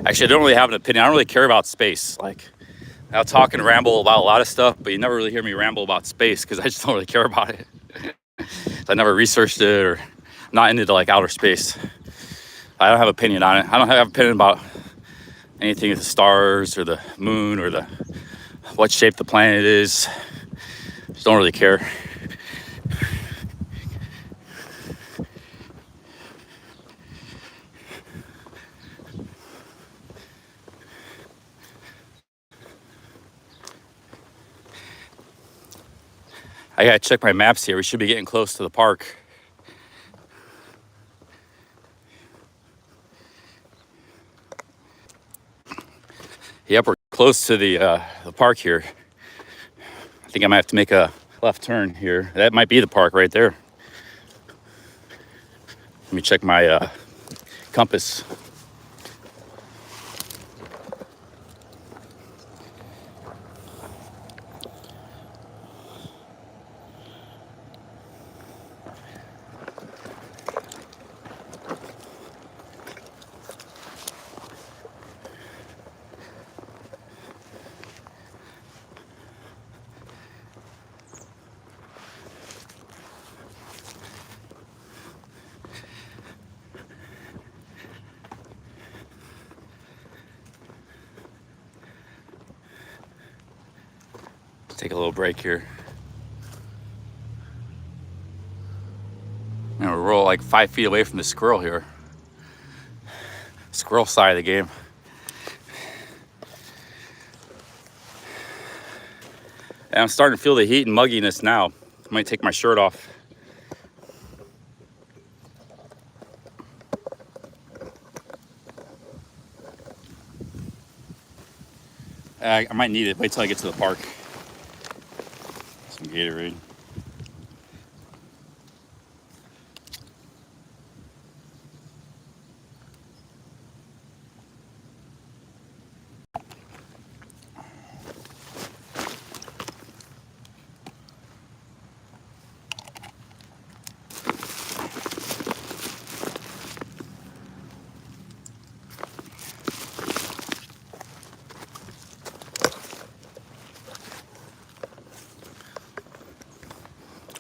Actually, I don't really have an opinion. I don't really care about space. Like, I'll talk and ramble about a lot of stuff, but you never really hear me ramble about space because I just don't really care about it. I never researched it, or I'm not into like outer space. I don't have an opinion on it. I don't have an opinion about anything with the stars or the moon or what shape the planet is. Just don't really care. I gotta check my maps here. We should be getting close to the park. Yep, we're close to the park here. I think I might have to make a left turn here. That might be the park right there. Let me check my compass. Take a little break here. And we're all like 5 feet away from the squirrel here. Squirrel side of the game. And I'm starting to feel the heat and mugginess now. I might take my shirt off. I might need it. Wait till I get to the park. Some Gatorade.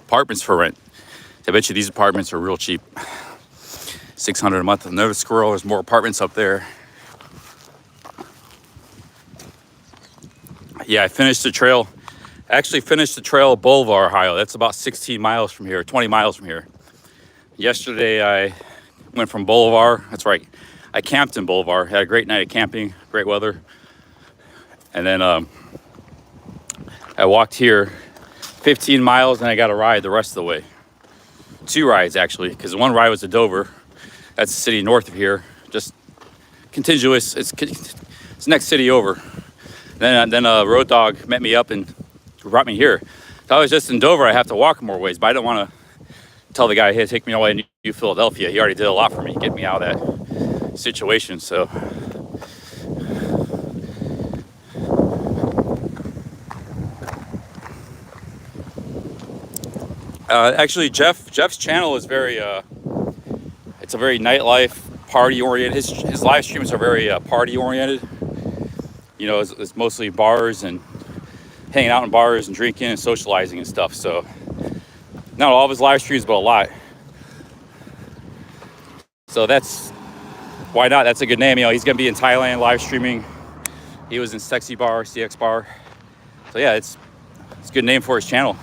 Apartments for rent. I bet you these apartments are real cheap. $600 a month. Another squirrel. There's more apartments up there. Yeah, I finished the trail. I actually finished the trail of Bolivar, Ohio. That's about 16 miles from here, 20 miles from here. Yesterday, I went from Bolivar. That's right. I camped in Bolivar. Had a great night of camping, great weather. And then I walked here 15 miles and I got a ride the rest of the way. 2 rides actually, because one ride was to Dover. That's the city north of here. Just contiguous. It's next city over. Then a road dog met me up and brought me here. If I was just in Dover, I have to walk more ways, but I don't want to tell the guy, hey, take me all the way to New Philadelphia. He already did a lot for me, get me out of that situation. So actually, Jeff's channel is very, it's a very nightlife, party oriented. His live streams are very party oriented. You know, it's mostly bars and hanging out in bars and drinking and socializing and stuff. So not all of his live streams, but a lot. So that's, why not? That's a good name. You know, he's gonna be in Thailand live streaming. He was in Sexy Bar, CX Bar. So yeah, it's a good name for his channel.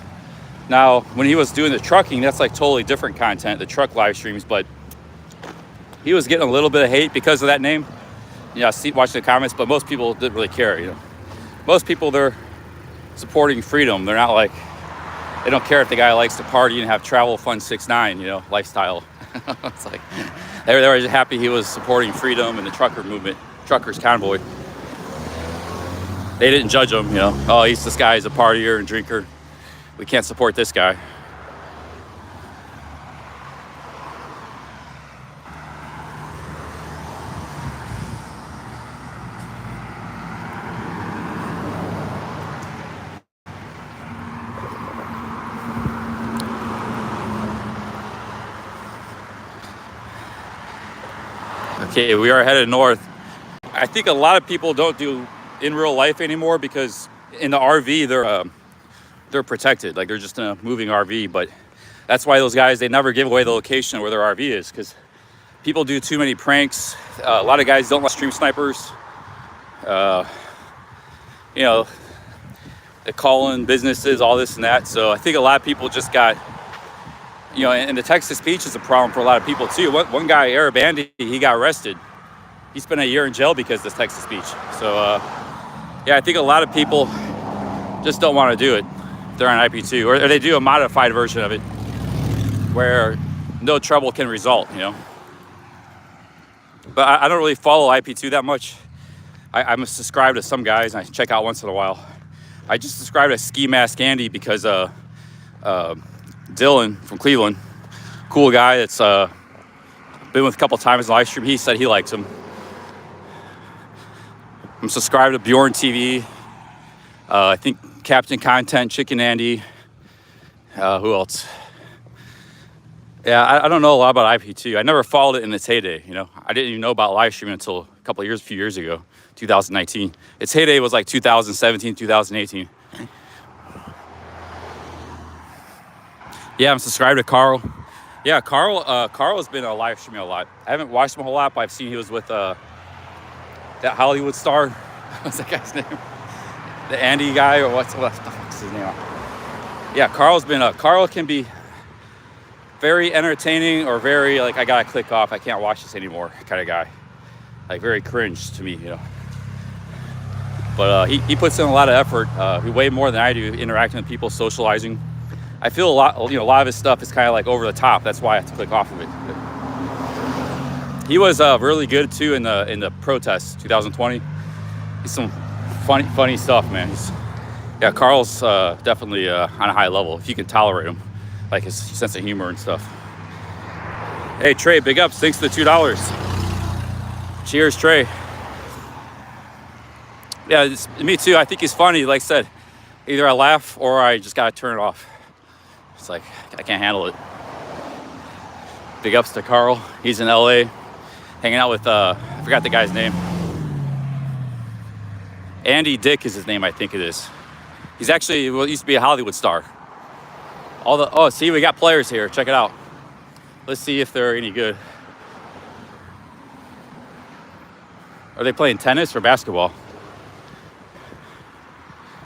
Now, when he was doing the trucking, that's like totally different content, the truck live streams, but he was getting a little bit of hate because of that name. You know, watching the comments, but most people didn't really care, you know. Most people, they're supporting freedom. They're not like, they don't care if the guy likes to party and have travel fun 6ix9ine, you know, lifestyle. It's like, they were just happy he was supporting freedom and the trucker movement, truckers convoy. They didn't judge him, you know. Oh, this guy's a partier and drinker. We can't support this guy. Okay, we are headed north. I think a lot of people don't do in real life anymore because in the RV, they're protected. Like they're just in a moving RV, but that's why those guys, they never give away the location of where their RV is because people do too many pranks. A lot of guys don't like stream snipers. You know, they call in businesses, all this and that. So I think a lot of people just got, you know, and the text-to speech is a problem for a lot of people too. One guy, Arabandi, he got arrested. He spent a year in jail because of this text-to speech. So yeah, I think a lot of people just don't want to do it they're on IP2, or they do a modified version of it where no trouble can result, you know. But I don't really follow IP2 that much. I'm subscribed to some guys, and I check out once in a while. I just subscribed to Ski Mask Andy because Dylan from Cleveland, cool guy that's been with a couple times in live stream. He said he likes him. I'm subscribed to Bjorn TV. I think Captain Content, Chicken Andy. Who else? Yeah, I don't know a lot about IP2. I never followed it in its heyday, you know. I didn't even know about live streaming until a few years ago, 2019. Its heyday was like 2017, 2018. Yeah, I'm subscribed to Carl. Yeah, Carl has been live streaming a lot. I haven't watched him a whole lot, but I've seen he was with that Hollywood star. What's that guy's name? The Andy guy, or what's the fuck's his name? Yeah, Carl can be very entertaining or very like, I gotta click off, I can't watch this anymore kind of guy. Like very cringe to me, you know. But he puts in a lot of effort. Way more than I do, interacting with people, socializing. I feel a lot of his stuff is kind of like over the top. That's why I have to click off of it. He was really good too in the protests 2020. He's some funny stuff, man. Carl's definitely on a high level if you can tolerate him, like his sense of humor and stuff. Hey Trey, big ups, thanks for the $2. Cheers, Trey. Yeah, me too. I think he's funny. Like I said, either I laugh or I just gotta turn it off. It's like, I can't handle it. Big ups to Carl. He's in LA, hanging out with, I forgot the guy's name. Andy Dick is his name, I think it is. He's actually, used to be a Hollywood star. See, we got players here. Check it out. Let's see if they're any good. Are they playing tennis or basketball?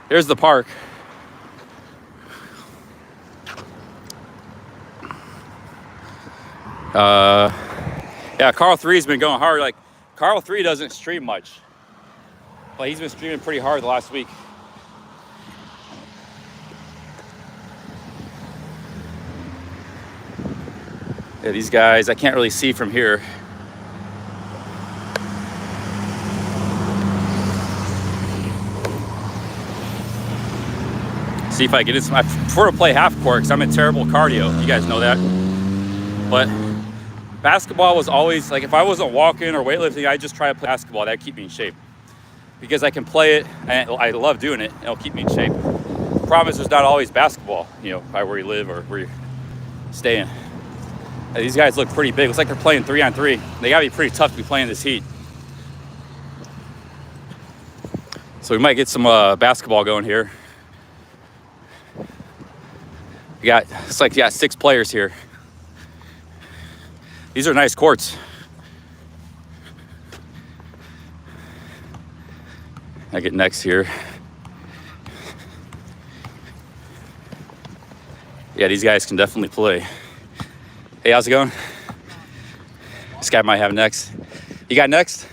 There's the park. Yeah, Carl 3's been going hard. Like, Carl 3 doesn't stream much, but he's been streaming pretty hard the last week. Yeah, these guys, I can't really see from here. See if I get it. I prefer to play half court because I'm in terrible cardio. You guys know that. But basketball was always, like, if I wasn't walking or weightlifting, I'd just try to play basketball. That'd keep me in shape. Because I can play it, and I love doing it, and it'll keep me in shape. The problem is there's not always basketball, you know, by where you live or where you're staying. And these guys look pretty big. Looks like they're playing 3-on-3. They gotta be pretty tough to be playing this heat. So we might get some basketball going here. It's like you got 6 players here. These are nice courts. I get next here. Yeah, these guys can definitely play. Hey, how's it going? This guy might have next. You got next?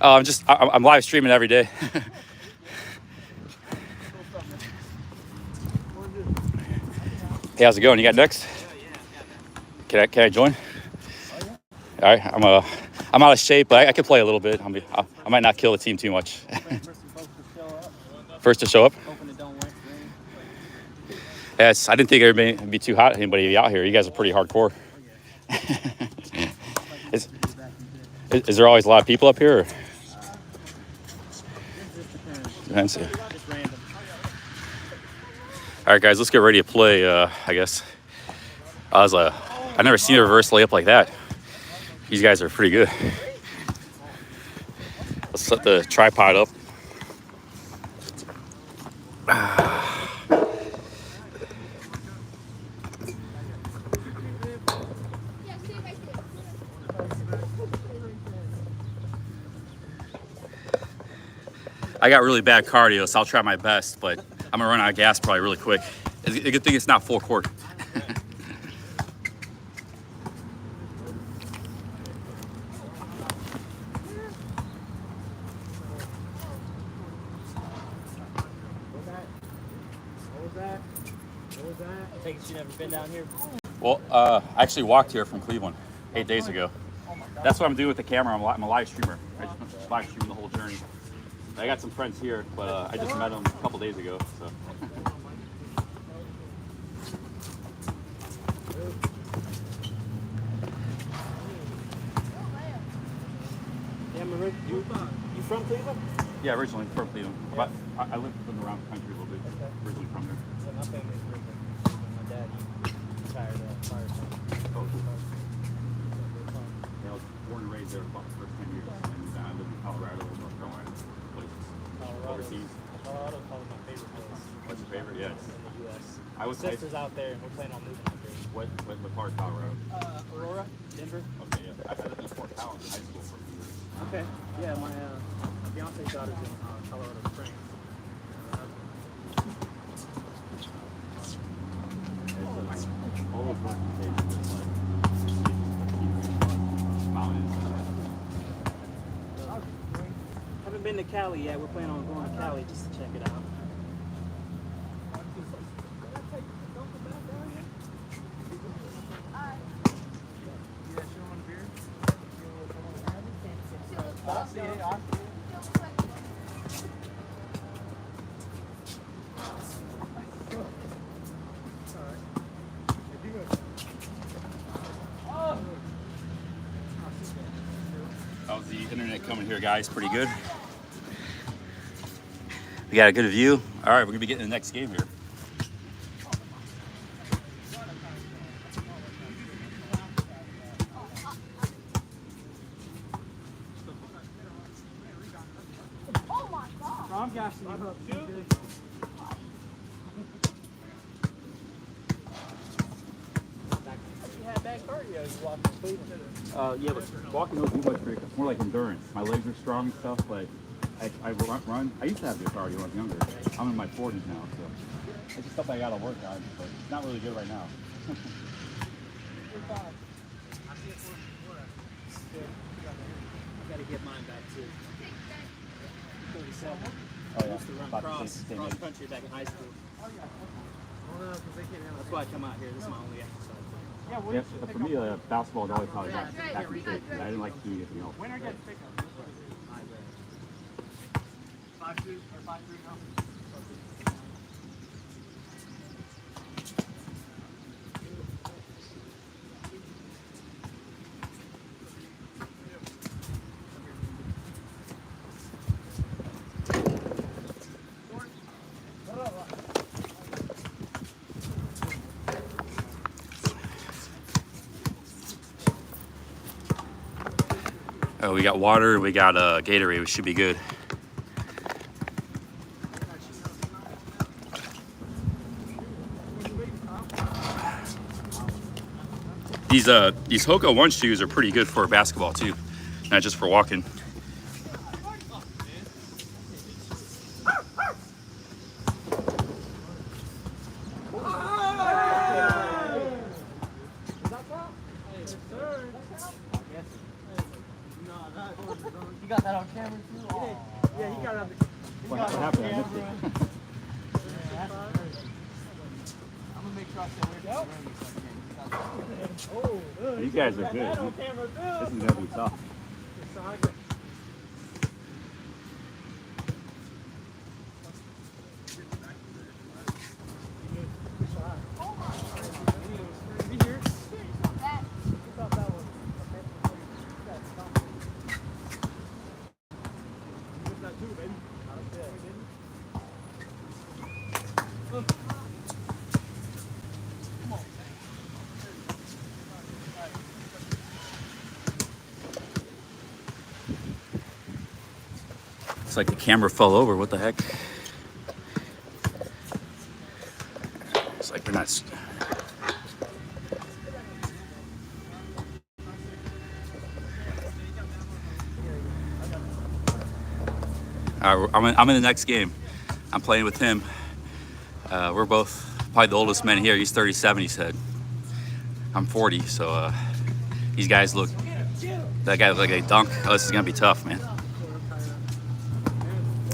Oh, I'm live streaming every day. Hey, how's it going? You got next? Can I join? All right, I'm out of shape, but I can play a little bit. I might not kill the team too much. First to show up. Yes, I didn't think it would be too hot. Anybody out here? You guys are pretty hardcore. Is there always a lot of people up here? Or? Depends. All right, guys, let's get ready to play. I guess I've never seen a reverse layup like that. These guys are pretty good. Let's set the tripod up. I got really bad cardio, so I'll try my best, but I'm gonna run out of gas probably really quick. It's a good thing it's not full court. I think you never been down here. Well, I actually walked here from Cleveland 8 days ago. That's what I'm doing with the camera. I'm a live streamer. I just live stream the whole journey. I got some friends here, but I just met them a couple days ago. So. Yeah, you from Cleveland? Yeah, originally from Cleveland. But I lived around the country a little bit. Originally from there. Yeah, my family's originally from Cleveland. My dad retired fire department. Oh. Yeah, I was born and raised there about the first 10 years. And I lived in Colorado, North Carolina, places overseas. Colorado's probably my favorite place. What's your favorite? Yes. In the U.S. I was My sister's out there, and we're planning on moving out there. What part of Colorado? Aurora, Denver. Okay, yeah. I lived in Fort Collins in high school for a few years. Okay. Yeah, my fiance's daughter's in Colorado Springs. All those working stations, just like mountains. Haven't been to Cali yet. We're planning on going to Cali just to check it out. How's the internet coming here, guys? Pretty good. We got a good view. All right, we're gonna be getting the next game here. I'm gassing you up, dude. You had bad cardio. You walked from Cleveland. Yeah, but walking don't do much for you. It's more like endurance. My legs are strong and stuff, but I run. I used to have good cardio when I was younger. I'm in my 40s now, so it's just stuff I gotta work on, but it's not really good right now. I gotta get mine back too. 37. Oh, yeah. I used to run About the cross same age. country back in high school. That's why I come out here. This is my only exercise. Yeah, for me, basketball is always how I got back in shape. I didn't like doing anything else. Winner gets pick up. 5-2 or 5-3 now. Oh, we got water, we got Gatorade, which should be good. These Hoka One shoes are pretty good for basketball too, not just for walking. You got that on camera too? Oh. Yeah, he got it on the What happened? I missed it. I'm gonna make sure I stay away from These guys are good. This is gonna be tough. It's like the camera fell over. What the heck? It's like we're not. I'm in the next game. I'm playing with him. We're both probably the oldest men here. He's 37, he said. I'm 40, so these guys look. That guy looks like a dunk. Oh, this is gonna be tough, man.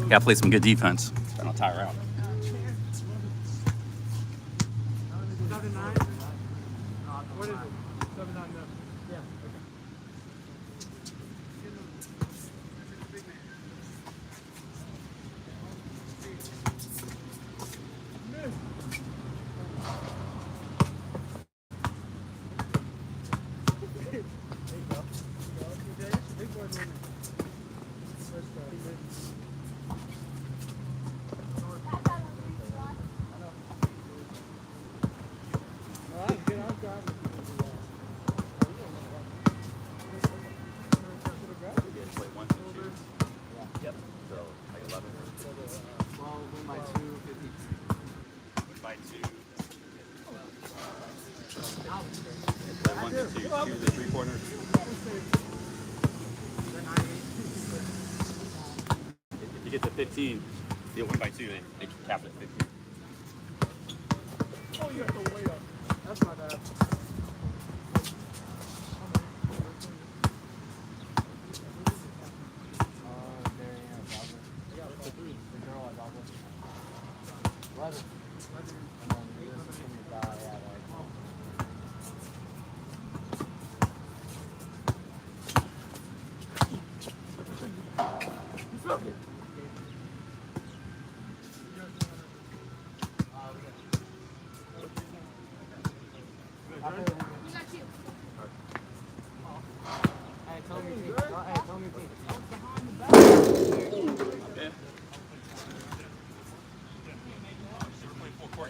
Gotta play some good defense. I'll tire out. Yep. So like 11 or 12 by 2, 50. 1 by 2. Play 1 to 2, 2 the 3-pointer. If you get to 15, you get 1 by 2, they can cap it at 15. Oh, you have to wait up. That's not bad.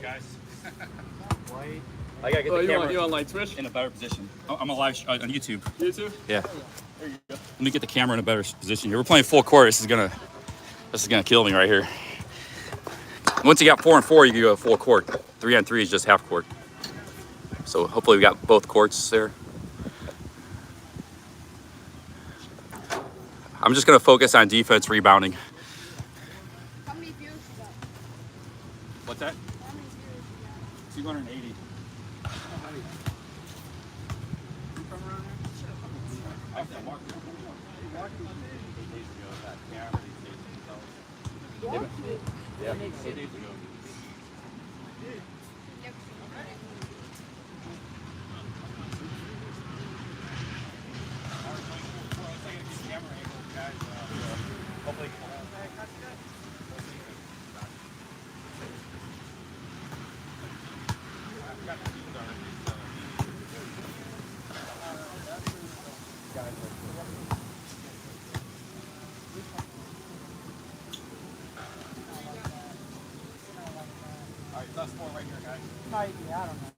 Guys. I gotta get the camera you on like Twitch? in a better position. I'm a live on YouTube. YouTube? Yeah. There you go. Let me get the camera in a better position here. We're playing full court. This is gonna kill me right here. Once you got 4 and 4, you can go full court. 3 on 3 is just half court. So hopefully we got both courts there. I'm just gonna focus on defense, rebounding. How many views you got? What's that? How many views you 280. Yeah. Us 4 right here, guys. Might be, I don't know.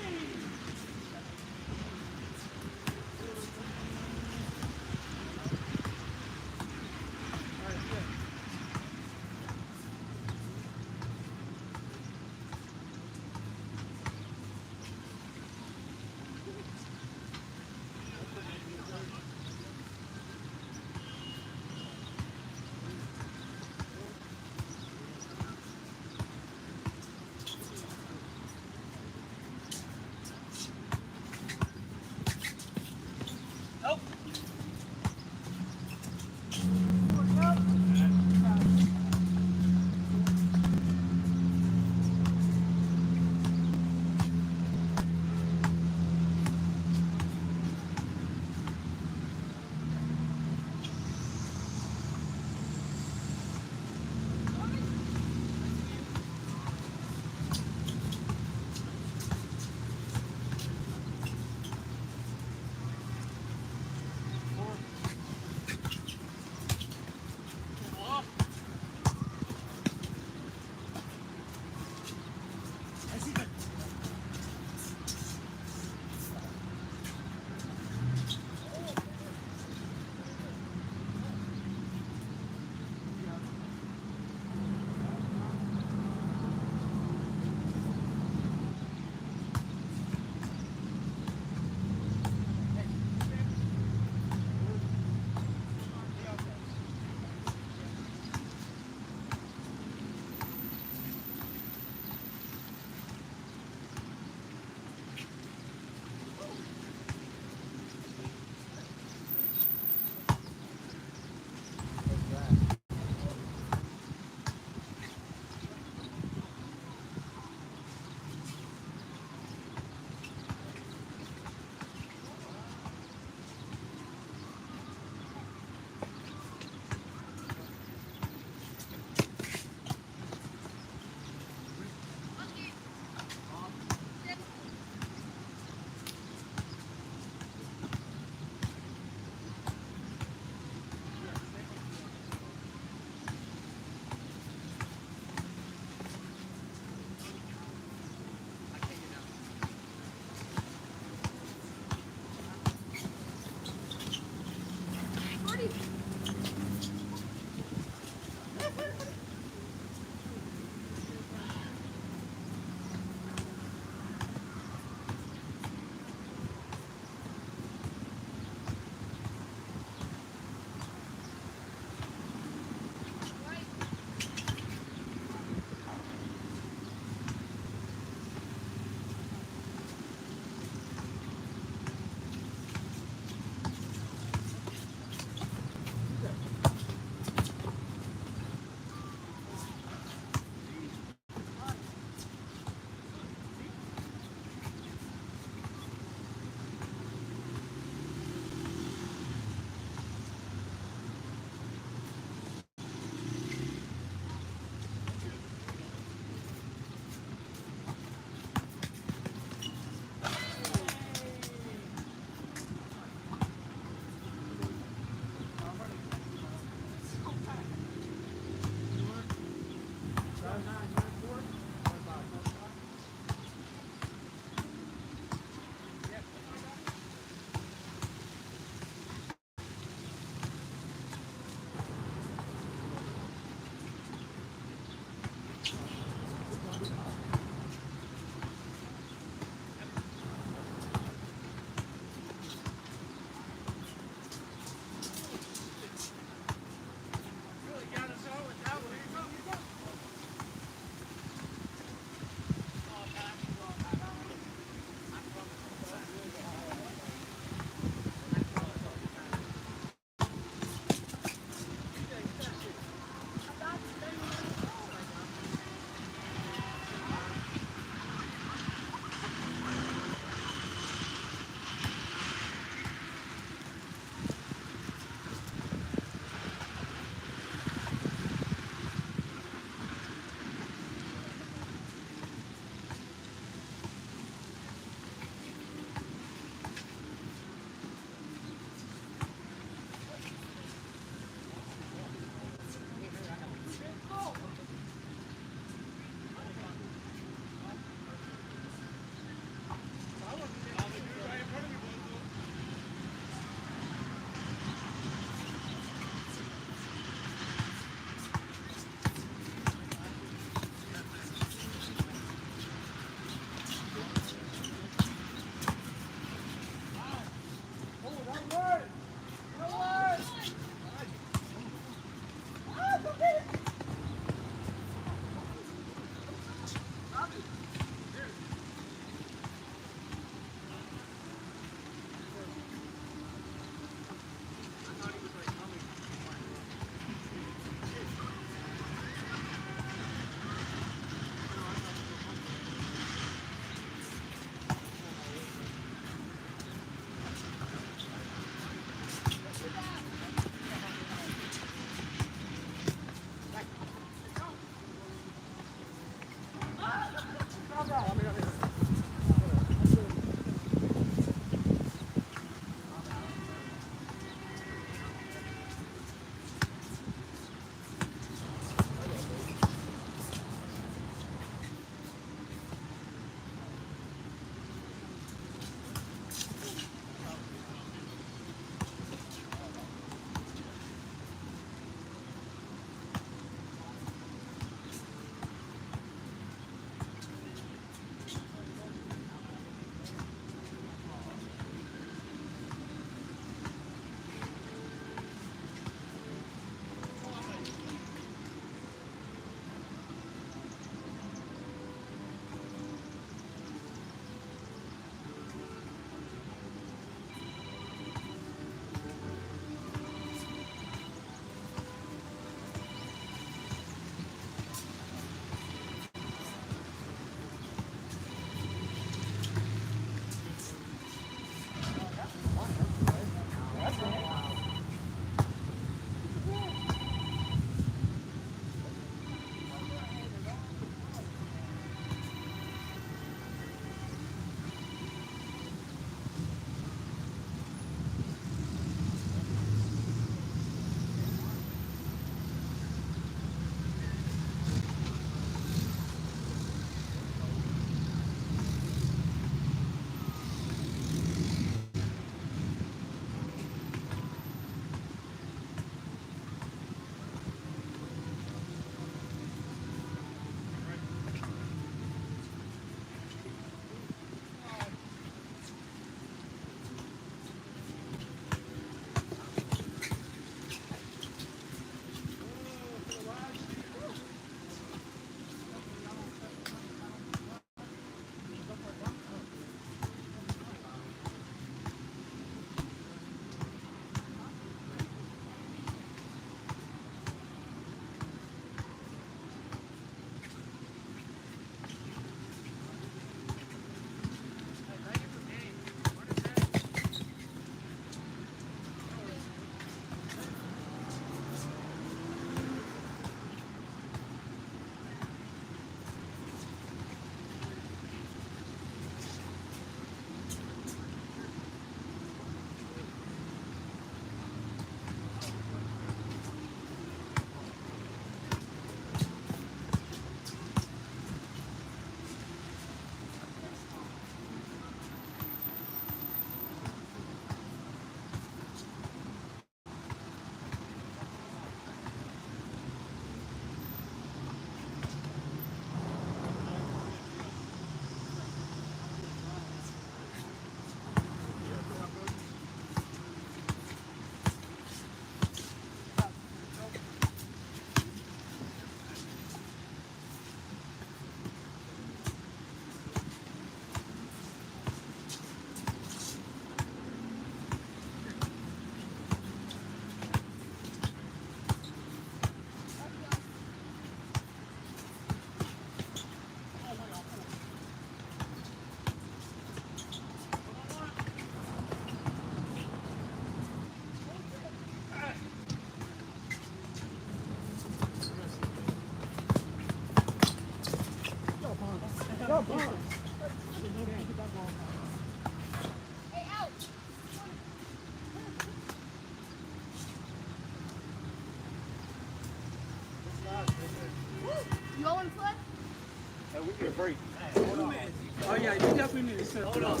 Oh yeah, you definitely need to sit. Hold on.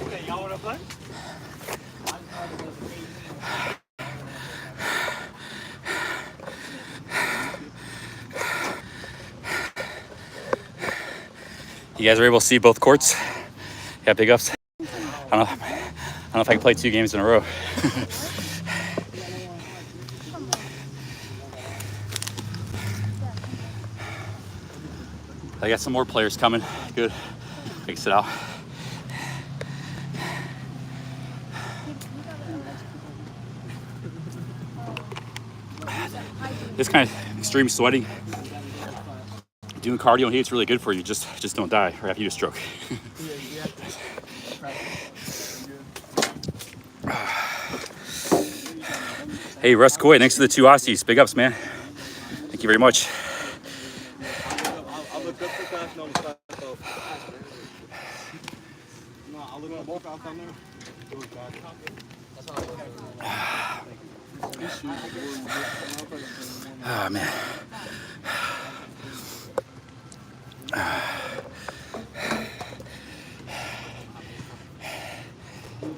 Okay, y'all wanna play? You guys are able to see both courts? Yeah, big ups. I don't know if I can play 2 games in a row. I got some more players coming. Good. I can sit out. This kind of extreme sweating, doing cardio in heat's really good for you. Just don't die or have heat stroke. Hey, Russ Coy, thanks for the 2 Aussies. Big ups, man. Thank you very much. Oh, man.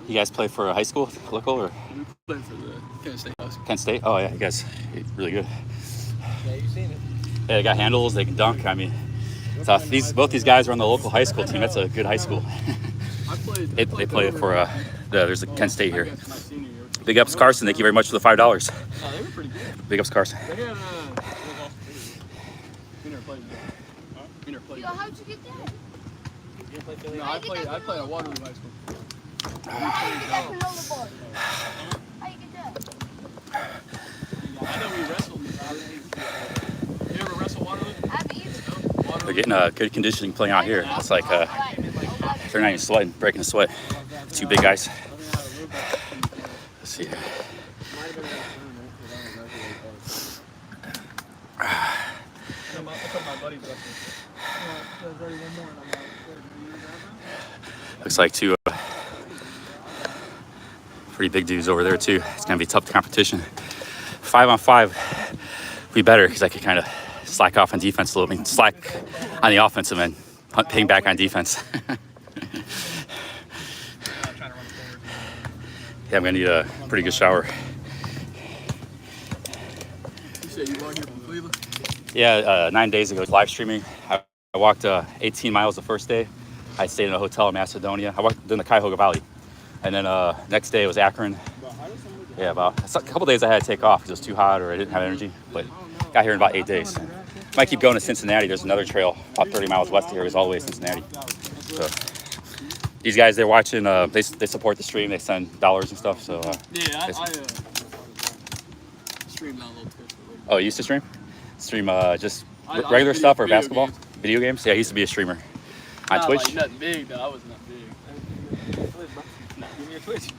You guys play for a high school, local, or? We play for the Kent State House. Kent State? Oh, yeah, you guys are really good. Yeah, you've seen it. Yeah, they got handles, they can dunk. I mean, so both these guys are on the local high school team. That's a good high school. They play for, there's a Kent State here. Big ups, Carson. Thank you very much for the $5. Oh, they were pretty good. Big ups, Carson. They had, we never played together. We never played together. How'd you get that? You play Philly? No, I played at Waterloo High School. How you get that granola bar? How you get that? I know we wrestled. You ever wrestle Waterloo? I haven't either. They're getting good conditioning playing out here. It's like they're not even sweating, breaking a sweat. 2 big guys. Let's see here. Looks like 2 pretty big dudes over there too. It's gonna be tough competition. 5-on-5 would be better because I could kind of slack off on defense a little bit. Slack on the offensive end, paying back on defense. Yeah, I'm gonna need a pretty good shower. You said you walked here from Cleveland? Yeah, 9 days ago, live streaming. I walked 18 miles the first day. I stayed in a hotel in Macedonia. I walked in the Cuyahoga Valley. And then next day was Akron. Yeah, about a couple days I had to take off because it was too hot or I didn't have energy. But got here in about 8 days. Might keep going to Cincinnati. There's another trail about 30 miles west of here. It's all the way to Cincinnati. So these guys, they're watching. They support the stream. They send dollars and stuff. So yeah, I streamed on a little bit. Oh, you used to stream? Stream just regular stuff or basketball? Video games? Yeah, I used to be a streamer. On Not Twitch? Like nothing big though. I was not big. Nah, give me a Twitch.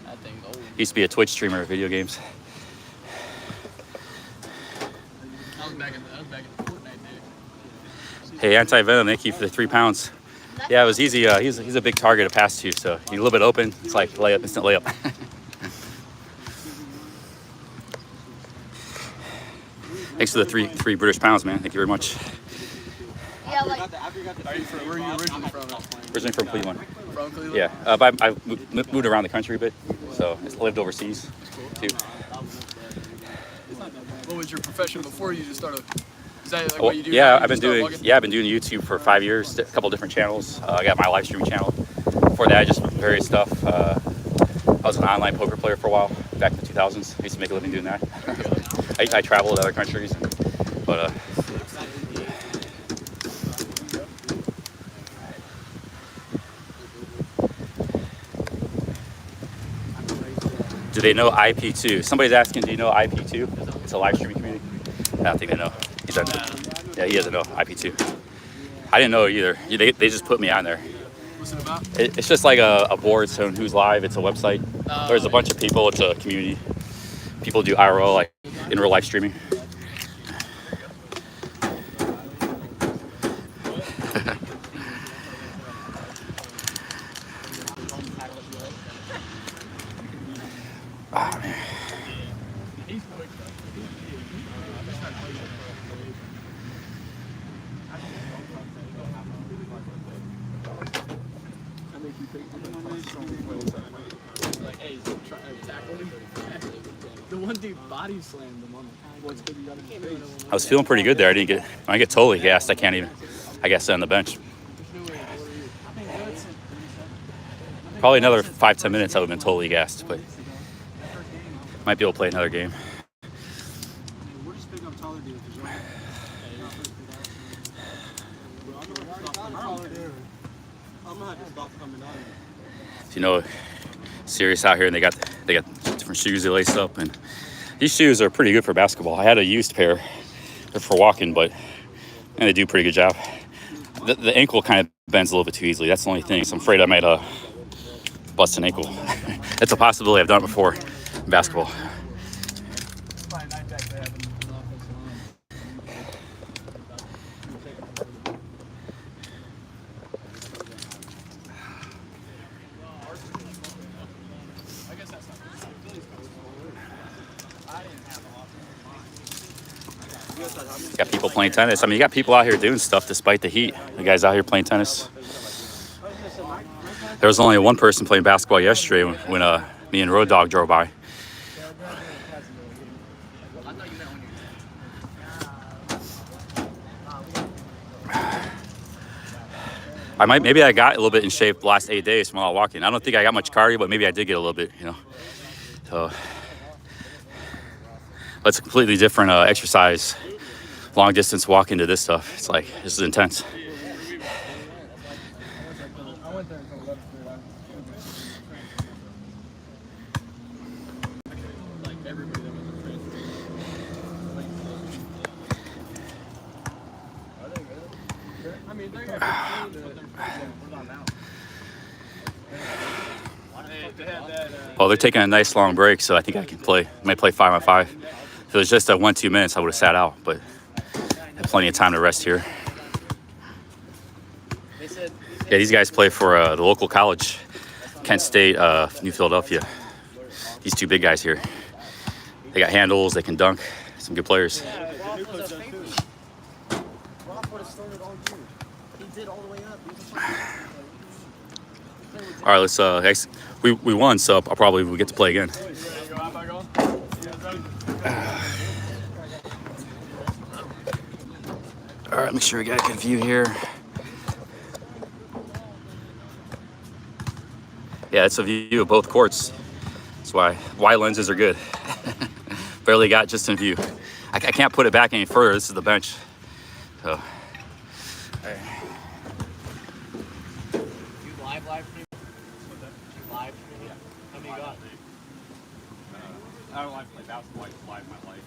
That thing's old. Used to be a Twitch streamer of video games. I was back in the Fortnite days. Hey, Anti-Venom, thank you for the 3 pounds. Yeah, it was easy. He's a big target to pass to, so he's a little bit open. It's like layup, instant layup. Thanks for the three British pounds, man. Thank you very much. Yeah, like. Where are you originally from? Originally from Cleveland. From Cleveland? Yeah, but I've moved around the country a bit, so I lived overseas too. What was your profession before you just started? Is that like Oh, what you do? yeah, now? I've been doing YouTube for 5 years, a couple different channels. I got my live streaming channel. Before that, just various stuff. I was an online poker player for a while back in the 2000s. I used to make a living doing that. I traveled to other countries, but do they know IP2? Somebody's asking, do you know IP2? It's a live streaming community. I don't think they know. He doesn't know IP2. I didn't know it either. They just put me on there. What's it about? It's just like a board showing who's live. It's a website. There's a bunch of people. It's a community. People do IRL, like in real life streaming. Oh, man. One dude body slammed him on the what's good. You got I was feeling pretty good there. When I get totally gassed, I can't even. I guess sit on the bench. Probably another 5-10 minutes, I would have been totally gassed, but might be able to play another game. We're just picking up taller dudes. I'm gonna have to stop coming out. You know, serious out here, and they got different shoes they lace up, and these shoes are pretty good for basketball. I had a used pair. They're for walking, but they do a pretty good job. The ankle kind of bends a little bit too easily. That's the only thing. So I'm afraid I might bust an ankle. That's a possibility. I've done it before in basketball. Got people playing tennis. I mean, you got people out here doing stuff despite the heat. The guys out here playing tennis. There was only one person playing basketball yesterday when me and Road Dogg drove by. Maybe I got a little bit in shape the last 8 days from all walking. I don't think I got much cardio, but maybe I did get a little bit, you know. So it's a completely different exercise. Long distance walking to this stuff. It's like, this is intense. Well, they're taking a nice long break, so I think I can play. I might play 5-on-5. If it was just a 1-2 minutes, I would have sat out, but I have plenty of time to rest here. Yeah, these guys play for the local college, Kent State, New Philadelphia. These two big guys here. They got handles, they can dunk, some good players. All right, let's. We won, so I'll probably get to play again. All right, make sure we got a good view here. Yeah, it's a view of both courts. That's why wide lenses are good. Barely got just in view. I can't put it back any further. This is the bench. So. All right. Live stream? Live stream? Yeah. How many you got? I don't like to play basketball. I just live my life.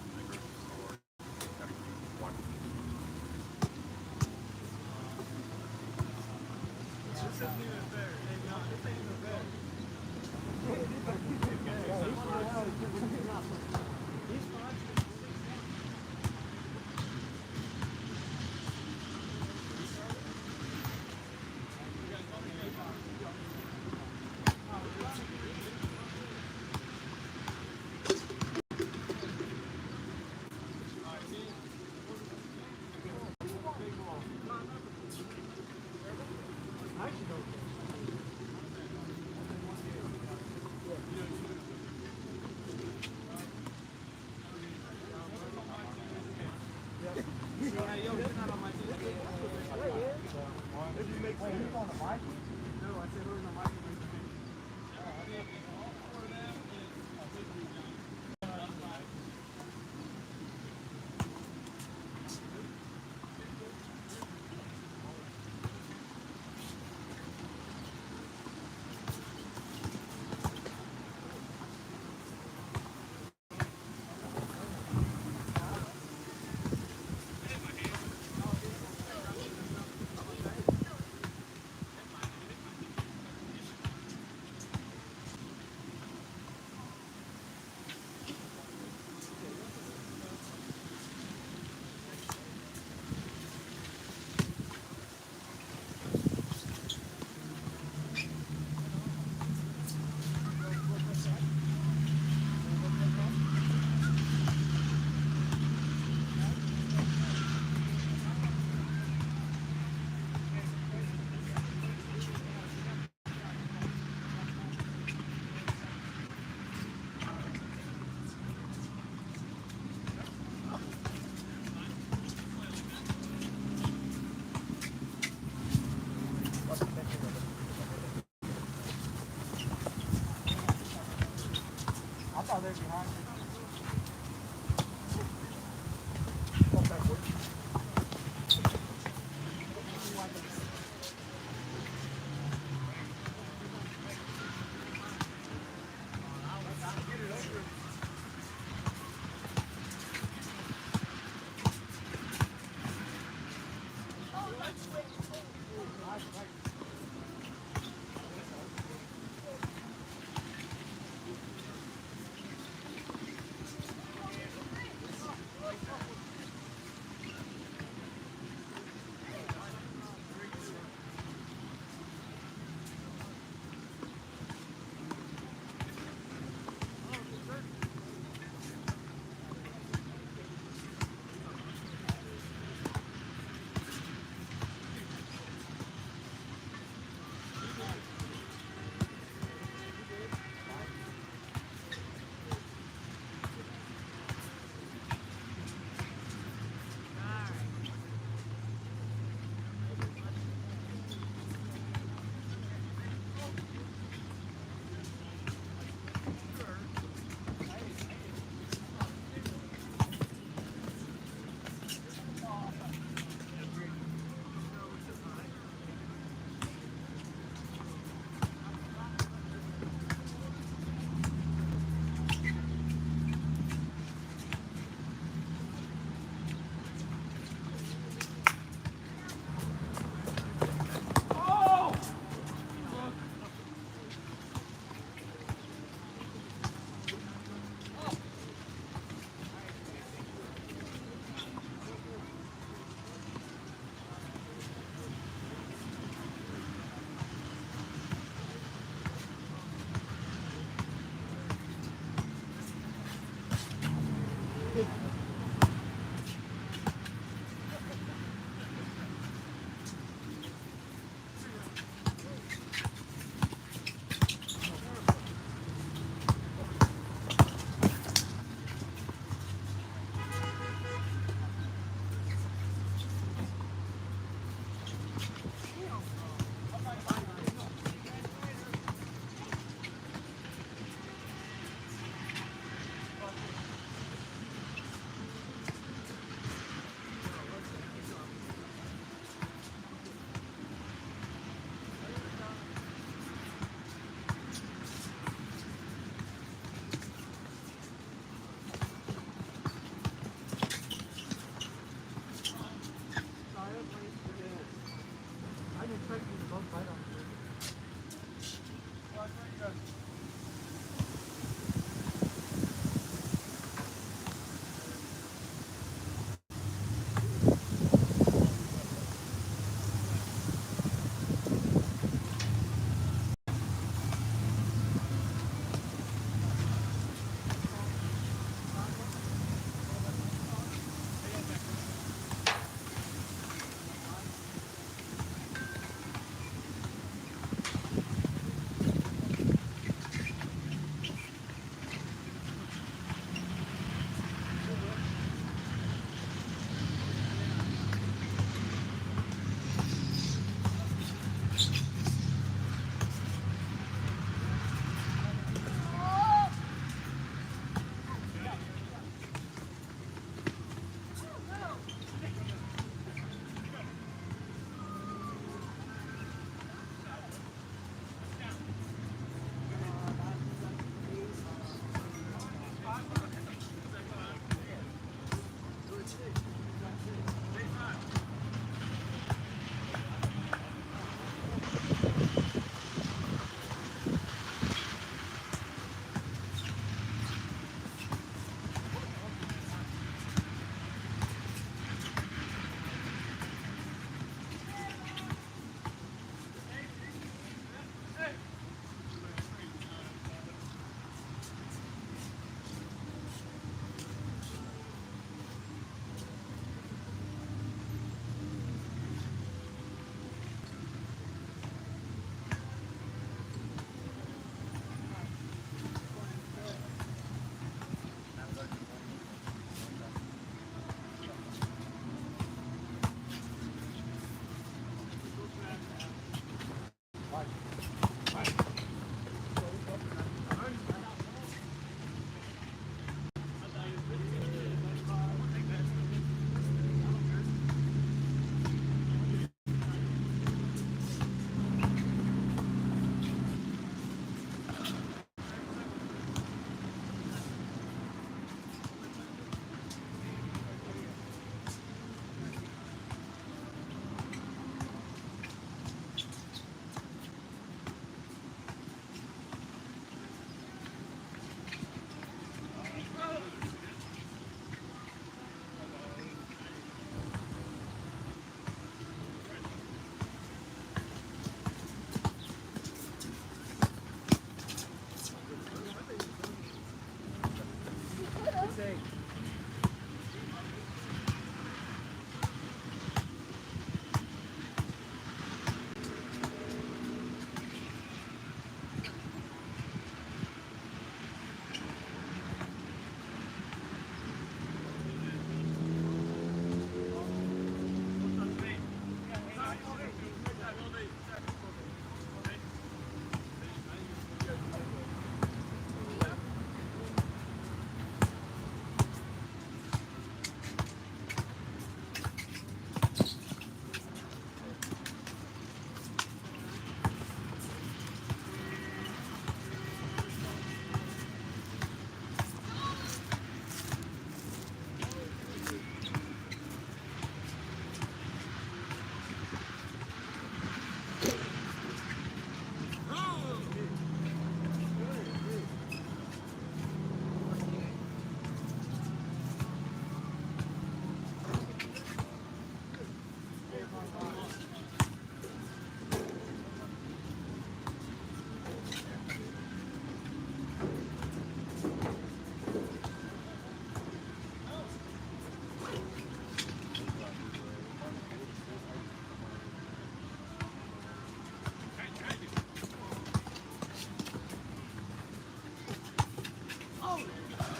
Oh, they're behind.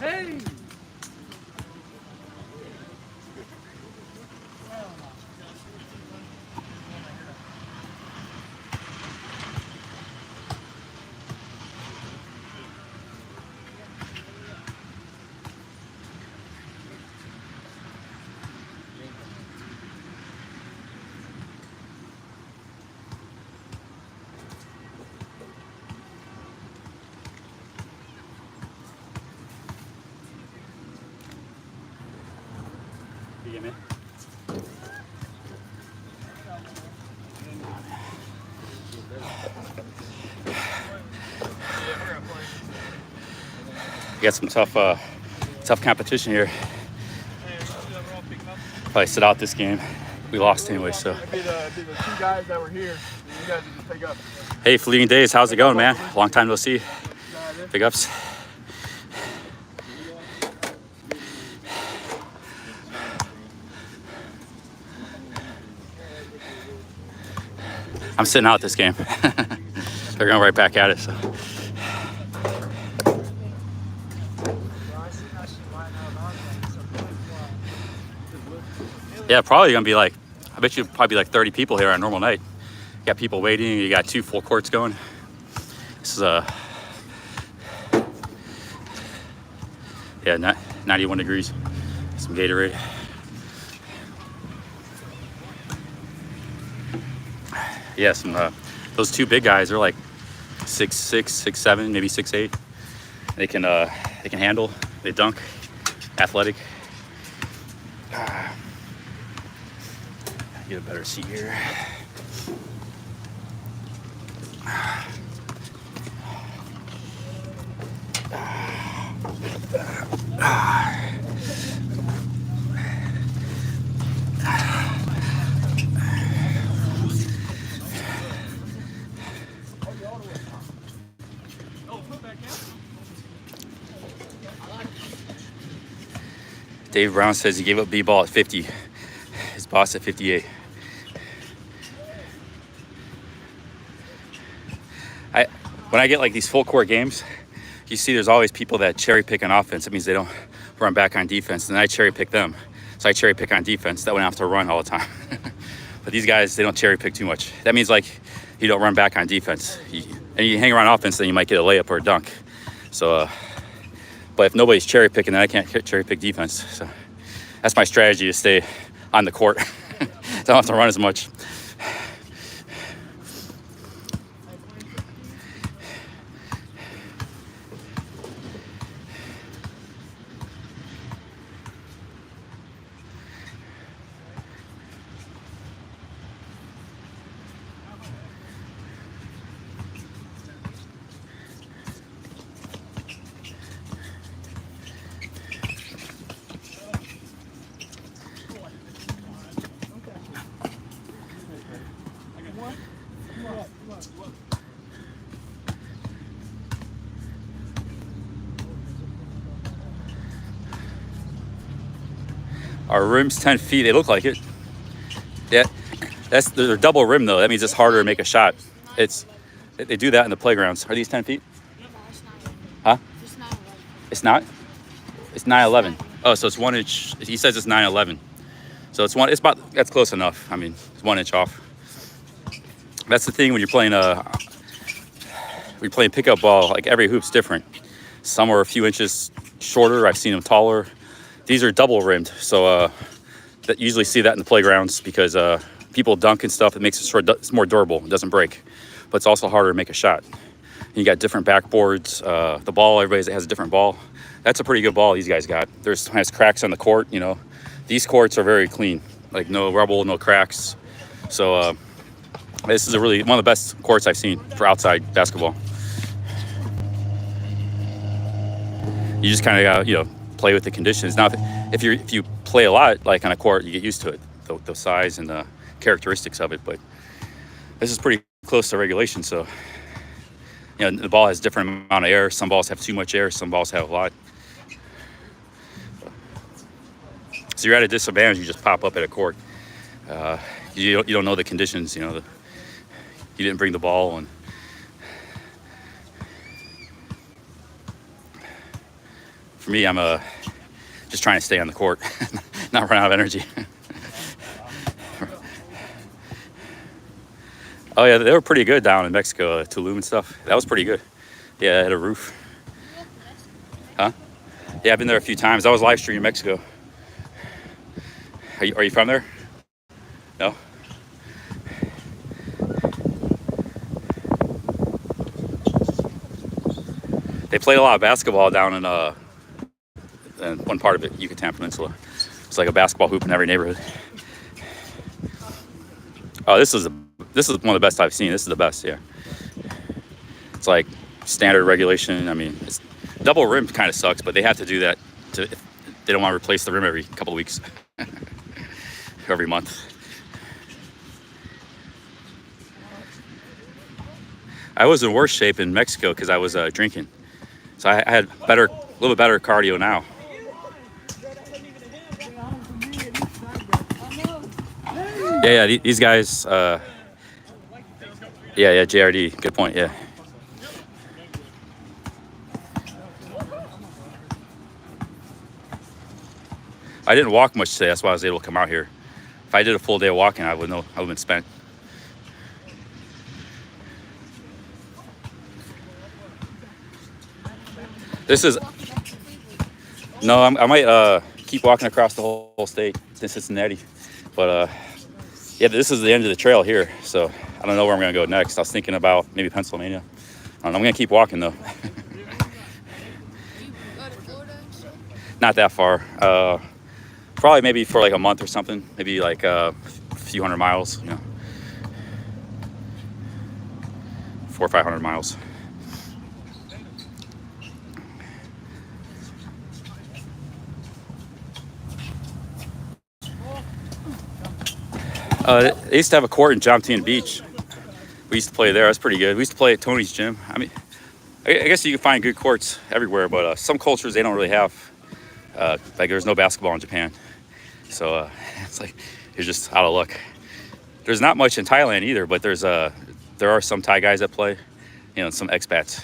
Hey! You get me? You got some tough competition here. Probably sit out this game. We lost anyway, so. It'd be the two guys that were here. You guys would just pick up. Hey, Fleeting Days, how's it going, man? Long time no see. Big ups. I'm sitting out this game. They're going right back at it, so. Yeah, probably gonna be like, I bet you probably be like 30 people here on a normal night. You got people waiting, you got 2 full courts going. This is yeah, 91 degrees. Some Gatorade. Yeah, those 2 big guys are like 6'6", 6'7", maybe 6'8". They can handle, they dunk, athletic. Get a better seat here. Dave Brown says he gave up b-ball at 50. His boss at 58. When I get like these full court games, you see there's always people that cherry pick on offense. That means they don't run back on defense. And then I cherry pick them. So I cherry pick on defense. That way I don't have to run all the time. But these guys, they don't cherry pick too much. That means like you don't run back on defense. And you hang around offense, then you might get a layup or a dunk. So, but if nobody's cherry picking, then I can't cherry pick defense. So that's my strategy, to stay on the court. Don't have to run as much. Our rim's 10 feet. They look like it. Yeah, they're double rim though. That means it's harder to make a shot. They do that in the playgrounds. Are these 10 feet? Huh? It's not? It's 9/11. Oh, so it's 1 inch. He says it's 9/11. So it's about, that's close enough. I mean, it's 1 inch off. That's the thing when you're playing pickup ball, like every hoop's different. Some are a few inches shorter. I've seen them taller. These are double rimmed, so that usually see that in the playgrounds because people dunk and stuff. It makes it it's more durable. It doesn't break, but it's also harder to make a shot. You got different backboards. The ball, everybody has a different ball. That's a pretty good ball these guys got. Has cracks on the court. You know, these courts are very clean, like no rubble, no cracks. So this is one of the best courts I've seen for outside basketball. You just kind of got play with the conditions. Now, if you play a lot, like on a court, you get used to it, the size and the characteristics of it. But this is pretty close to regulation, so the ball has different amount of air. Some balls have too much air. Some balls have a lot. So you're at a disadvantage. You just pop up at a court. You don't know the conditions. You didn't bring the ball and. For me, I'm just trying to stay on the court, not run out of energy. Oh yeah, they were pretty good down in Mexico, Tulum and stuff. That was pretty good. Yeah, it had a roof. Huh? Yeah, I've been there a few times. I was live streaming Mexico. Are you from there? No? They played a lot of basketball down in one part of it, Yucatan Peninsula. It's like a basketball hoop in every neighborhood. Oh, this is one of the best I've seen. This is the best, yeah. It's like standard regulation. I mean, it's double rim kind of sucks, but they have to do that if they don't want to replace the rim every couple of weeks, every month. I was in worse shape in Mexico because I was drinking, so I had a little bit better cardio now. Yeah, these guys. Yeah, JRD. Good point. Yeah. I didn't walk much today. That's why I was able to come out here. If I did a full day of walking, I would have been spent. This is no. I might keep walking across the whole state to Cincinnati, but yeah, this is the end of the trail here. So I don't know where I'm gonna go next. I was thinking about maybe Pennsylvania. I'm gonna keep walking though. Not that far. Probably maybe for like a month or something. Maybe like a few hundred miles. 400 or 500 miles. They used to have a court in Jomtien Beach. We used to play there. That's pretty good. We used to play at Tony's gym. I mean, I guess you can find good courts everywhere, but some cultures they don't really have. Like there's no basketball in Japan, so it's like you're just out of luck. There's not much in Thailand either, but there are some Thai guys that play, some expats.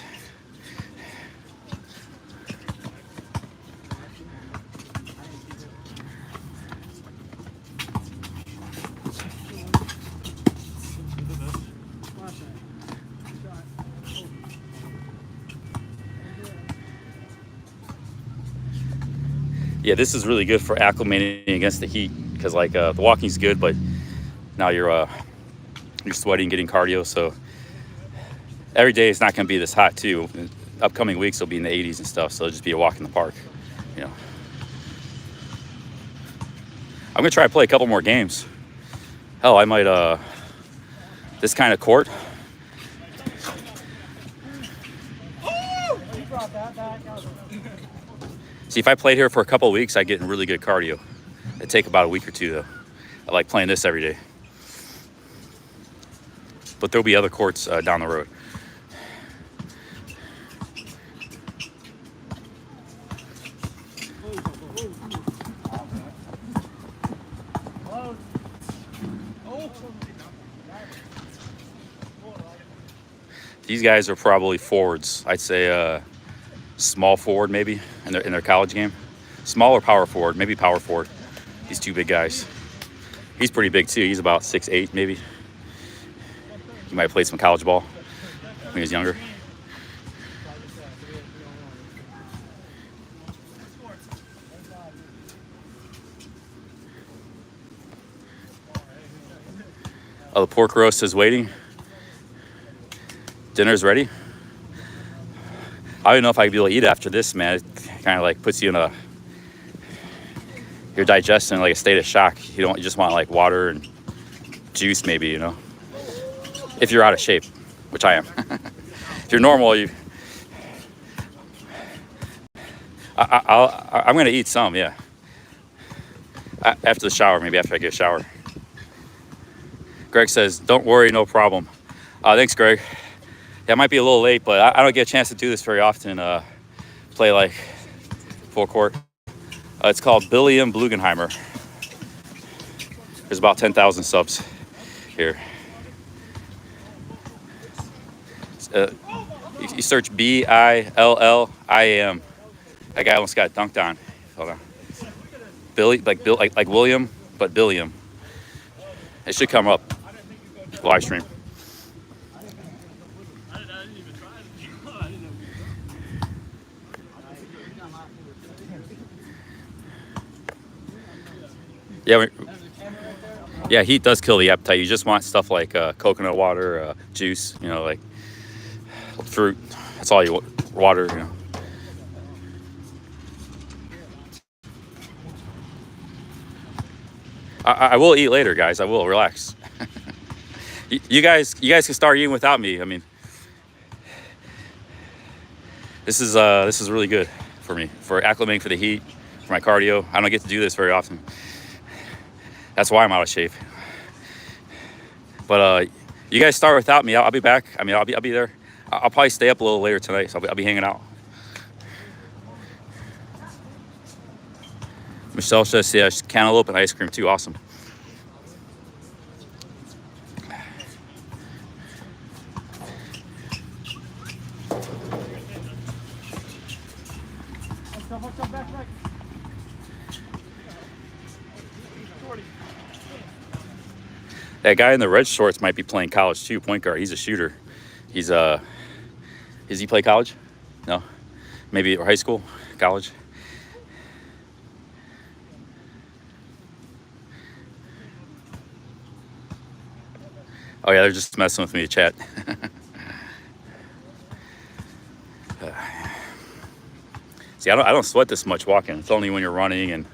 Yeah, this is really good for acclimating against the heat because like the walking's good, but now you're sweating, getting cardio. So every day it's not going to be this hot too. Upcoming weeks will be in the 80s and stuff, so it'll just be a walk in the park. I'm gonna try to play a couple more games. Hell, I might this kind of court. See, if I played here for a couple of weeks, I'd get in really good cardio. It'd take about a week or two, though. I like playing this every day. But there'll be other courts down the road. These guys are probably forwards. I'd say small forward maybe in their college game. Small or power forward, maybe power forward. These two big guys. He's pretty big too. He's about 6'8" maybe. He might have played some college ball when he was younger. Oh, the pork roast is waiting. Dinner's ready. I don't know if I'd be able to eat after this, man. It kind of like puts you in your digestion in like a state of shock. You just want like water and juice maybe, if you're out of shape, which I am. If you're normal, I'm gonna eat some, yeah. After the shower, maybe after I get a shower. Greg says, don't worry, no problem. Thanks, Greg. Yeah, I might be a little late, but I don't get a chance to do this very often, play like full court. It's called Billy M. Blugenheimer. There's about 10,000 subs here. You search BILLIAM. That guy almost got dunked on. Hold on. Billy, like William, but Billiam. It should come up. Live stream. Yeah, heat does kill the appetite. You just want stuff like coconut water, juice, you know, like fruit. That's all you want. Water, you know. I will eat later, guys. I will. Relax. you guys can start eating without me. I mean, this is really good for me, for acclimating for the heat, for my cardio. I don't get to do this very often. That's why I'm out of shape. But you guys start without me. I'll be back. I mean, I'll be there. I'll probably stay up a little later tonight, so I'll be hanging out. Michelle says, yeah, cantaloupe and ice cream too. Awesome. That guy in the red shorts might be playing college too, point guard. He's a shooter. He's does he play college? No, maybe or high school, college. Oh yeah, they're just messing with me to chat. See, I don't sweat this much walking. It's only when you're running, and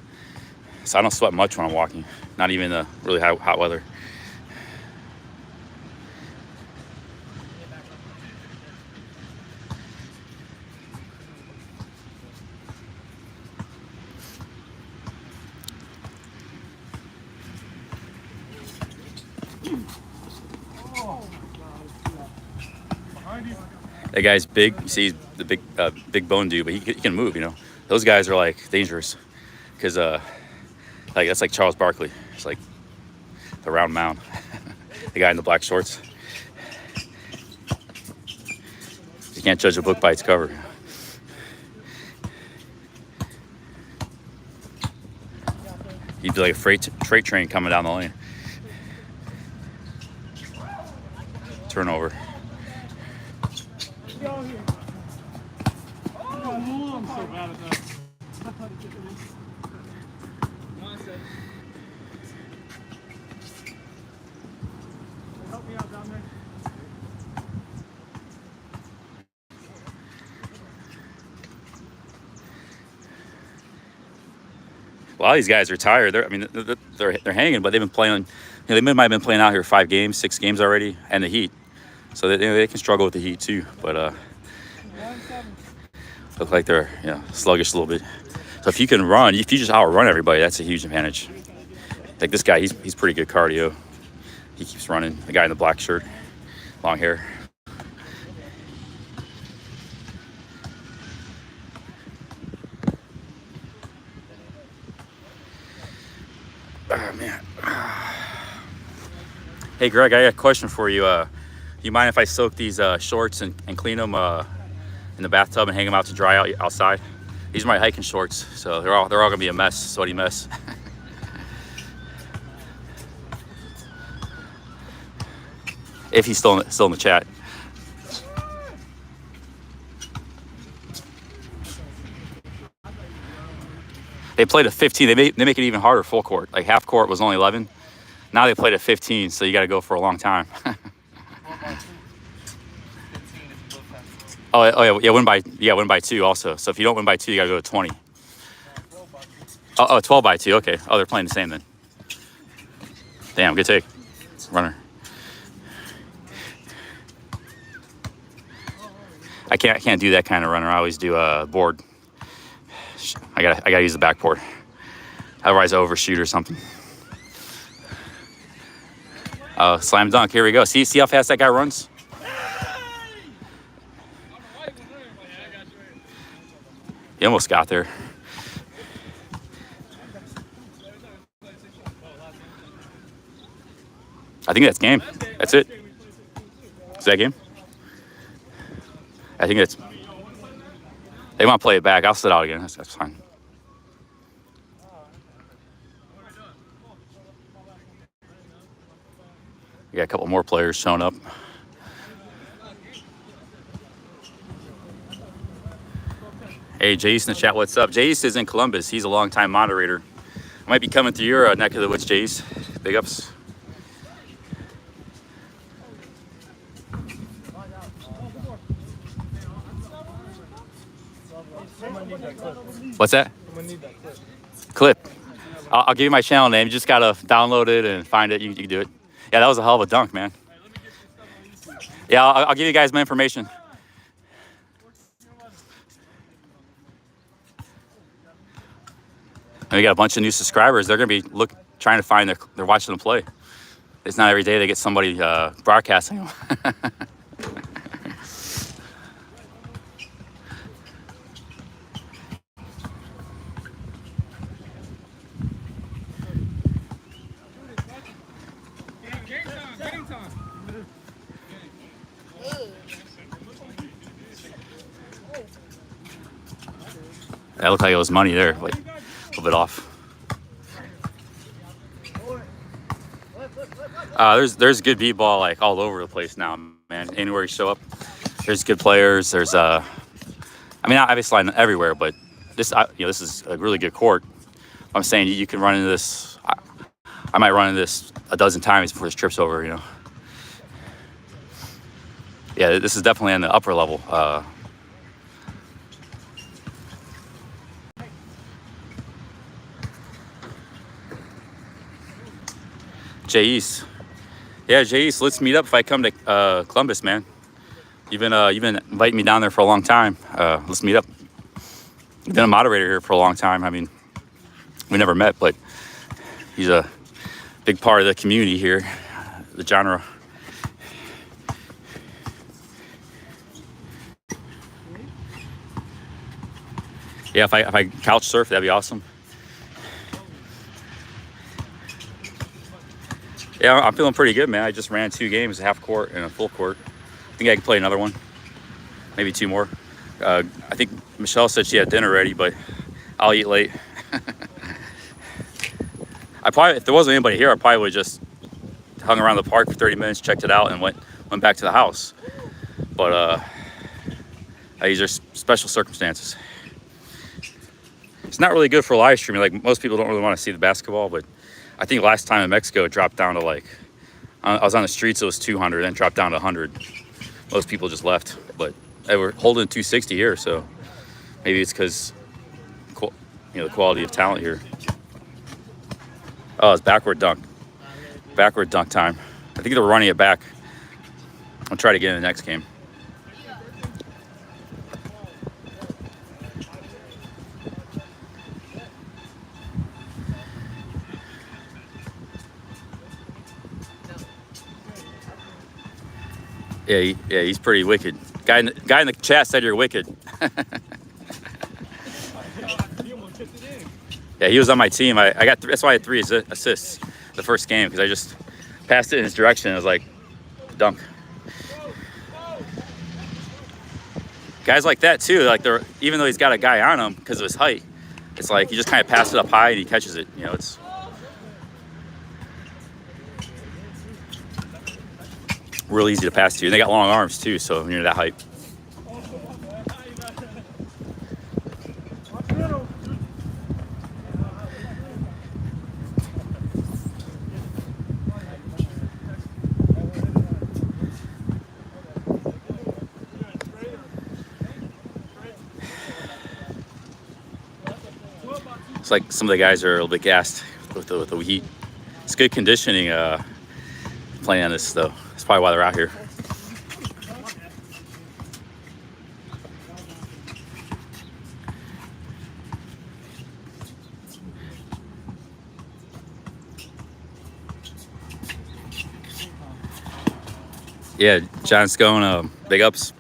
so I don't sweat much when I'm walking. Not even in the really hot weather. That guy's big. You see the big bone dude, but he can move. You know, those guys are like dangerous because like that's like Charles Barkley. It's like the round mound. The guy in the black shorts. You can't judge a book by its cover. He'd be like a freight train coming down the lane. Turnover. I'm so bad at that. Help me out down there. A lot of these guys are tired. They're hanging, but they've been playing. You know, they might have been playing out here 5 games, 6 games already, and the heat. So they can struggle with the heat too. But look like they're sluggish a little bit. So if you can run, if you just outrun everybody, that's a huge advantage. Like this guy, he's pretty good cardio. He keeps running. The guy in the black shirt, long hair. Oh man. Hey Greg, I got a question for you. Do you mind if I soak these shorts and clean them in the bathtub and hang them out to dry outside? These are my hiking shorts, so they're all gonna be a mess, sweaty mess. If he's still in the chat. They played at 15. They make it even harder full court. Like half court was only 11. Now they played at 15, so you got to go for a long time. Win by 2 also. So if you don't win by 2, you got to go to 20. 12 by 2. Okay. Oh, they're playing the same then. Damn, good take, runner. I can't do that kind of runner. I always do a board. I gotta use the backboard. Otherwise I overshoot or something. Slam dunk, here we go. See how fast that guy runs? He almost got there. I think that's game. That's it. Is that game? I think that's... They want to play it back. I'll sit out again. That's fine. We got a couple more players showing up. Hey, Jace in the chat, what's up? Jace is in Columbus. He's a longtime moderator. I might be coming through your neck of the woods, Jace. Big ups. What's that? Clip. I'll give you my channel name. You just gotta download it and find it. You can do it. Yeah, that was a hell of a dunk, man. Yeah, I'll give you guys my information. And we got a bunch of new subscribers. They're gonna be trying to find they're watching them play. It's not every day they get somebody broadcasting them. That looked like it was money there, like a little bit off. There's good b-ball like all over the place now, man. Anywhere you show up, there's good players. There's I mean, obviously not everywhere, but this this is a really good court. I'm saying you can run into this. I might run into this a dozen times before this trip's over. Yeah, this is definitely on the upper level. Jay East. Yeah, Jay East, let's meet up if I come to Columbus, man. You've been inviting me down there for a long time. Let's meet up. You've been a moderator here for a long time. I mean, we never met, but he's a big part of the community here, the genre. Yeah, if I couch surf, that'd be awesome. Yeah, I'm feeling pretty good, man. I just ran 2 games, a half court and a full court. I think I can play another one, maybe 2 more. I think Michelle said she had dinner ready, but I'll eat late. If there wasn't anybody here, I probably would have just hung around the park for 30 minutes, checked it out, and went back to the house. But these are special circumstances. It's not really good for live streaming. Like, most people don't really want to see the basketball, but I think last time in Mexico it dropped down to like, I was on the streets, it was 200, then dropped down to 100. Most people just left, but they were holding 260 here, so maybe it's because, the quality of talent here. Oh, it's backward dunk. Backward dunk time. I think they're running it back. I'll try to get in the next game. Yeah, he's pretty wicked. Guy in the chat said you're wicked. Yeah, he was on my team. That's why I had 3 assists the first game, because I just passed it in his direction. It was like, dunk. Guys like that too. Like, even though he's got a guy on him because of his height, it's like he just kind of passes it up high and he catches it. It's real easy to pass to. And they got long arms too, so when you're that height. It's like some of the guys are a little bit gassed with the heat. It's good conditioning playing on this, though. That's probably why they're out here. Yeah, John Scone, big ups.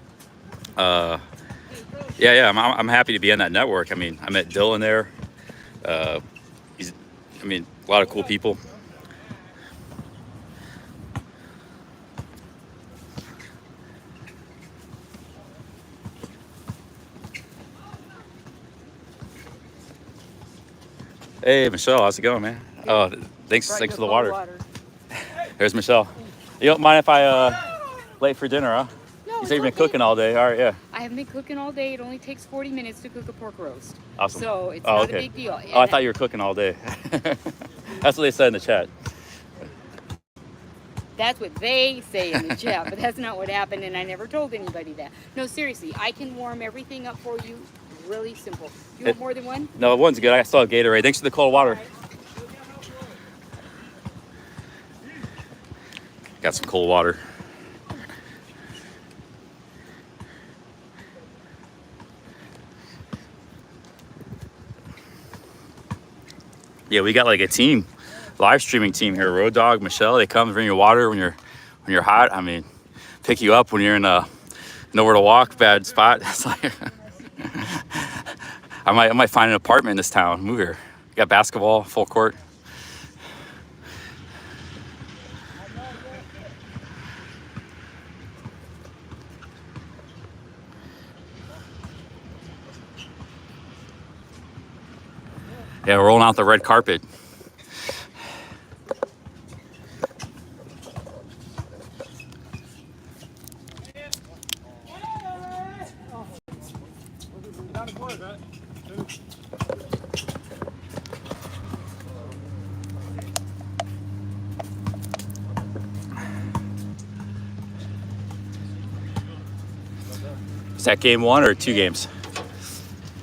Yeah, I'm happy to be on that network. I mean, I met Dylan there. A lot of cool people. Hey, Michelle, how's it going, man? Oh, thanks for the water. There's Michelle. You don't mind if I late for dinner, huh? No, You say you've been cooking all day. All right, yeah. I have been cooking all day. It only takes 40 minutes to cook a pork roast. Awesome. So it's not a big deal. Oh, I thought you were cooking all day. That's what they said in the chat. That's what they say in the chat, but that's not what happened, and I never told anybody that. No, seriously, I can warm everything up for you. Really simple. You want more than one? No, one's good. I still have Gatorade. Thanks for the cold water. Got some cold water. Yeah, we got like a team, live streaming team here. Road Dog, Michelle, they come bring you water when you're hot. I mean, pick you up when you're in nowhere to walk, bad spot. It's like I might find an apartment in this town. Move here. Got basketball, full court. Yeah, we're rolling out the red carpet. Is that game 1 or 2 games?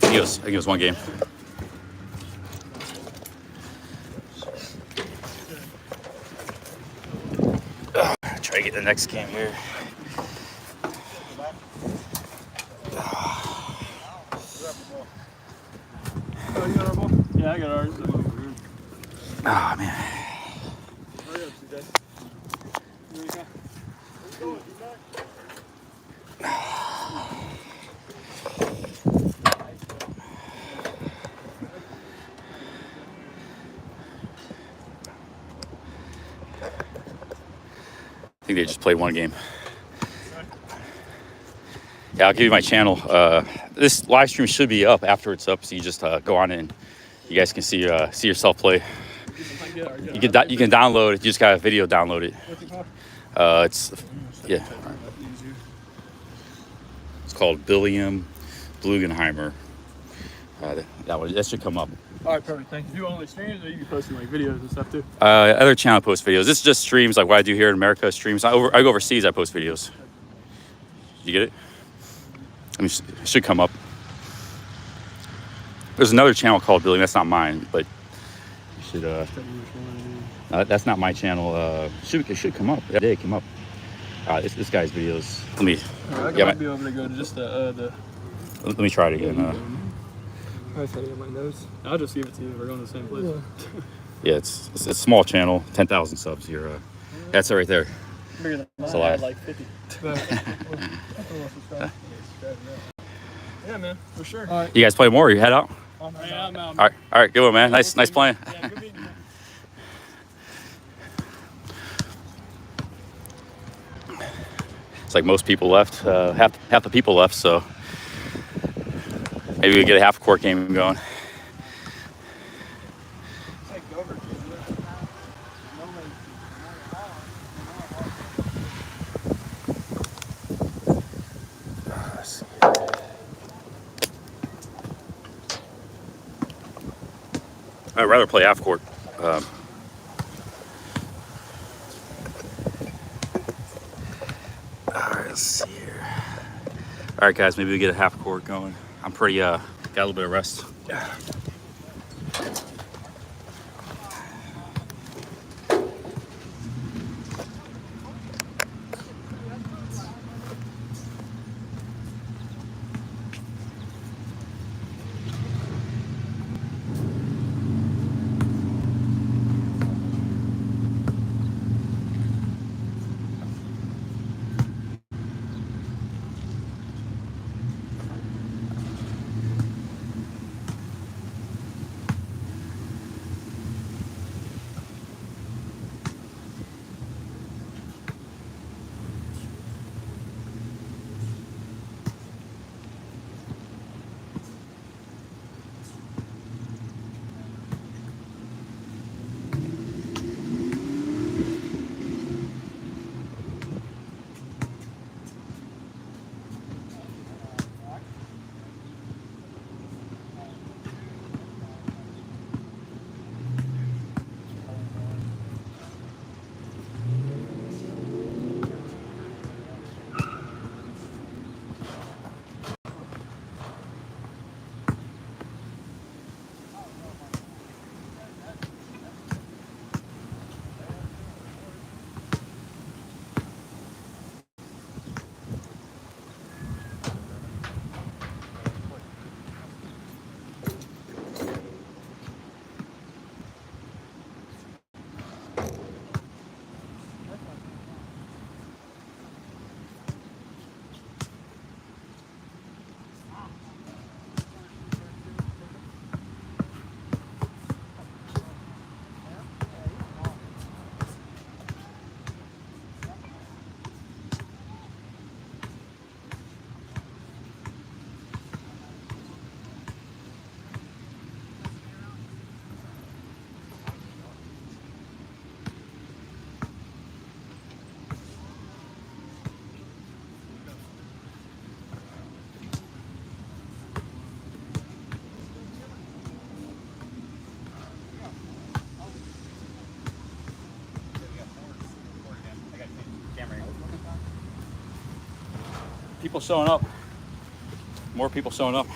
I think it was 1 game. Try to get the next game here. Yeah, I got ours. Oh man. I think they just played 1 game. Yeah, I'll give you my channel. This live stream should be up after it's up, so you just go on in. You guys can see yourself play. You can download it. You just got a video download it. It's called Billiam Blugenheimer. That should come up. All right, perfect. Thank you. Do you only streams, or you posting like videos and stuff too? Other channel post videos. This is just streams, like what I do here in America. Streams. I go overseas. I post videos. You get it? I mean, it should come up. There's another channel called Billiam. That's not mine, but you should. That's not my channel. It should come up. That day it came up. This guy's videos. Let me. I might be able to go to just the. Let me try it again. I said it in my notes. I'll just give it to you. We're going to the same place. Yeah, it's a small channel. 10,000 subs here. That's it right there. Bigger than mine. It's a lot. Like 50. Yeah, man, for sure. All right. You guys play more? Or you head out? Yeah, I'm out. All right, good one, man. Nice playing. Yeah, good meeting you, man. It's like most people left. Half the people left, so maybe we get a half-court game going. I'd rather play half-court. All right, let's see here. All right, guys, maybe we get a half-court going. I'm pretty, got a little bit of rest. people showing up. More people showing up.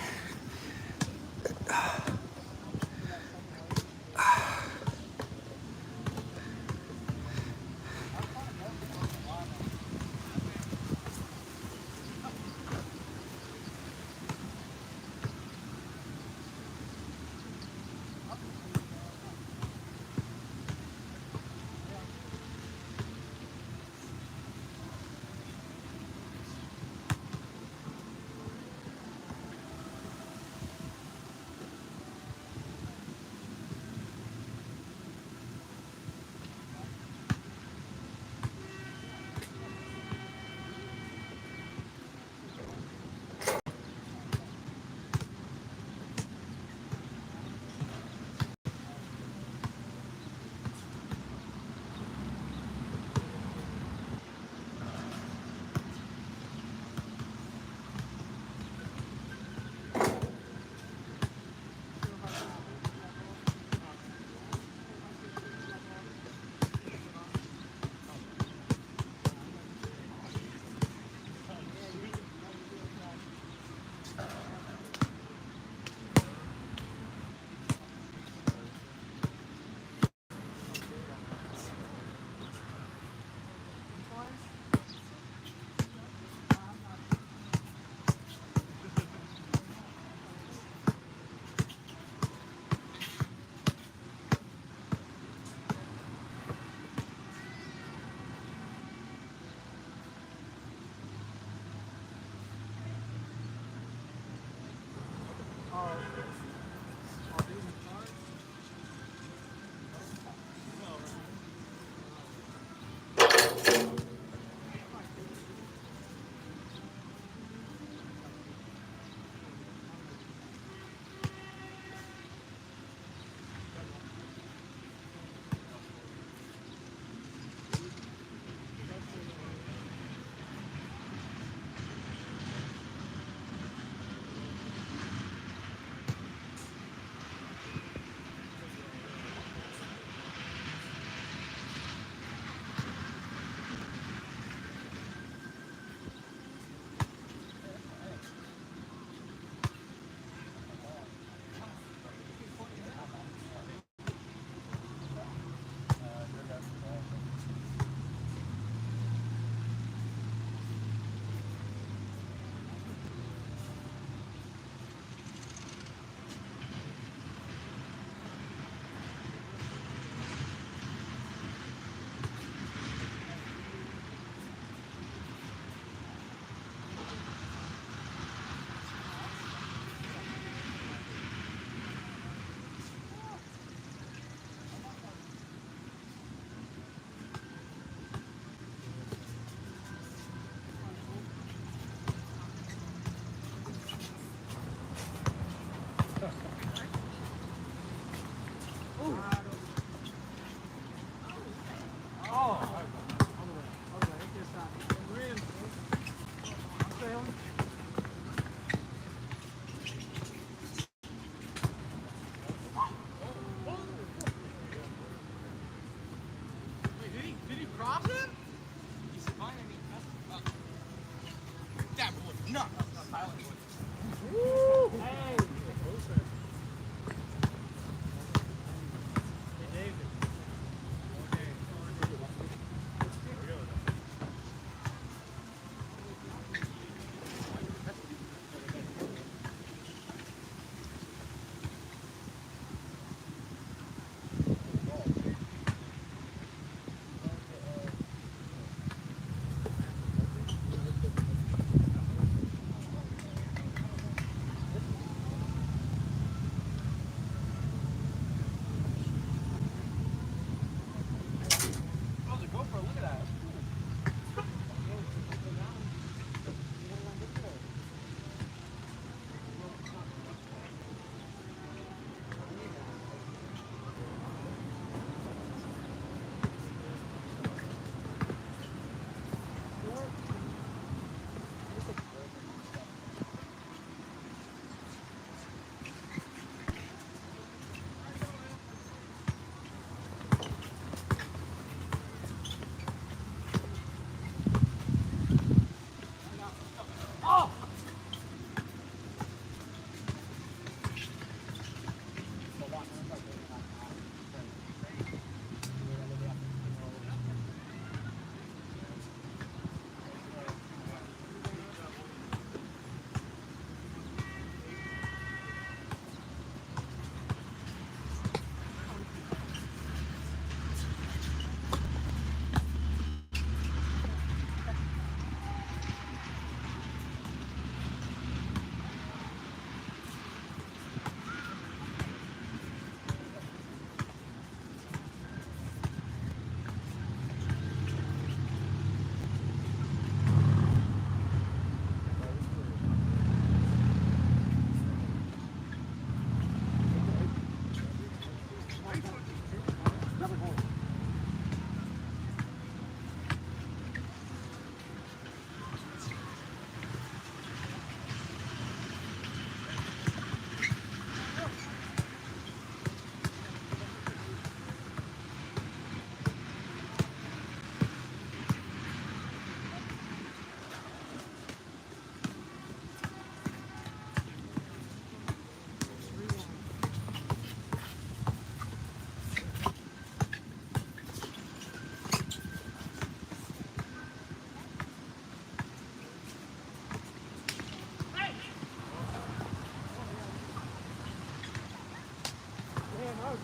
Well,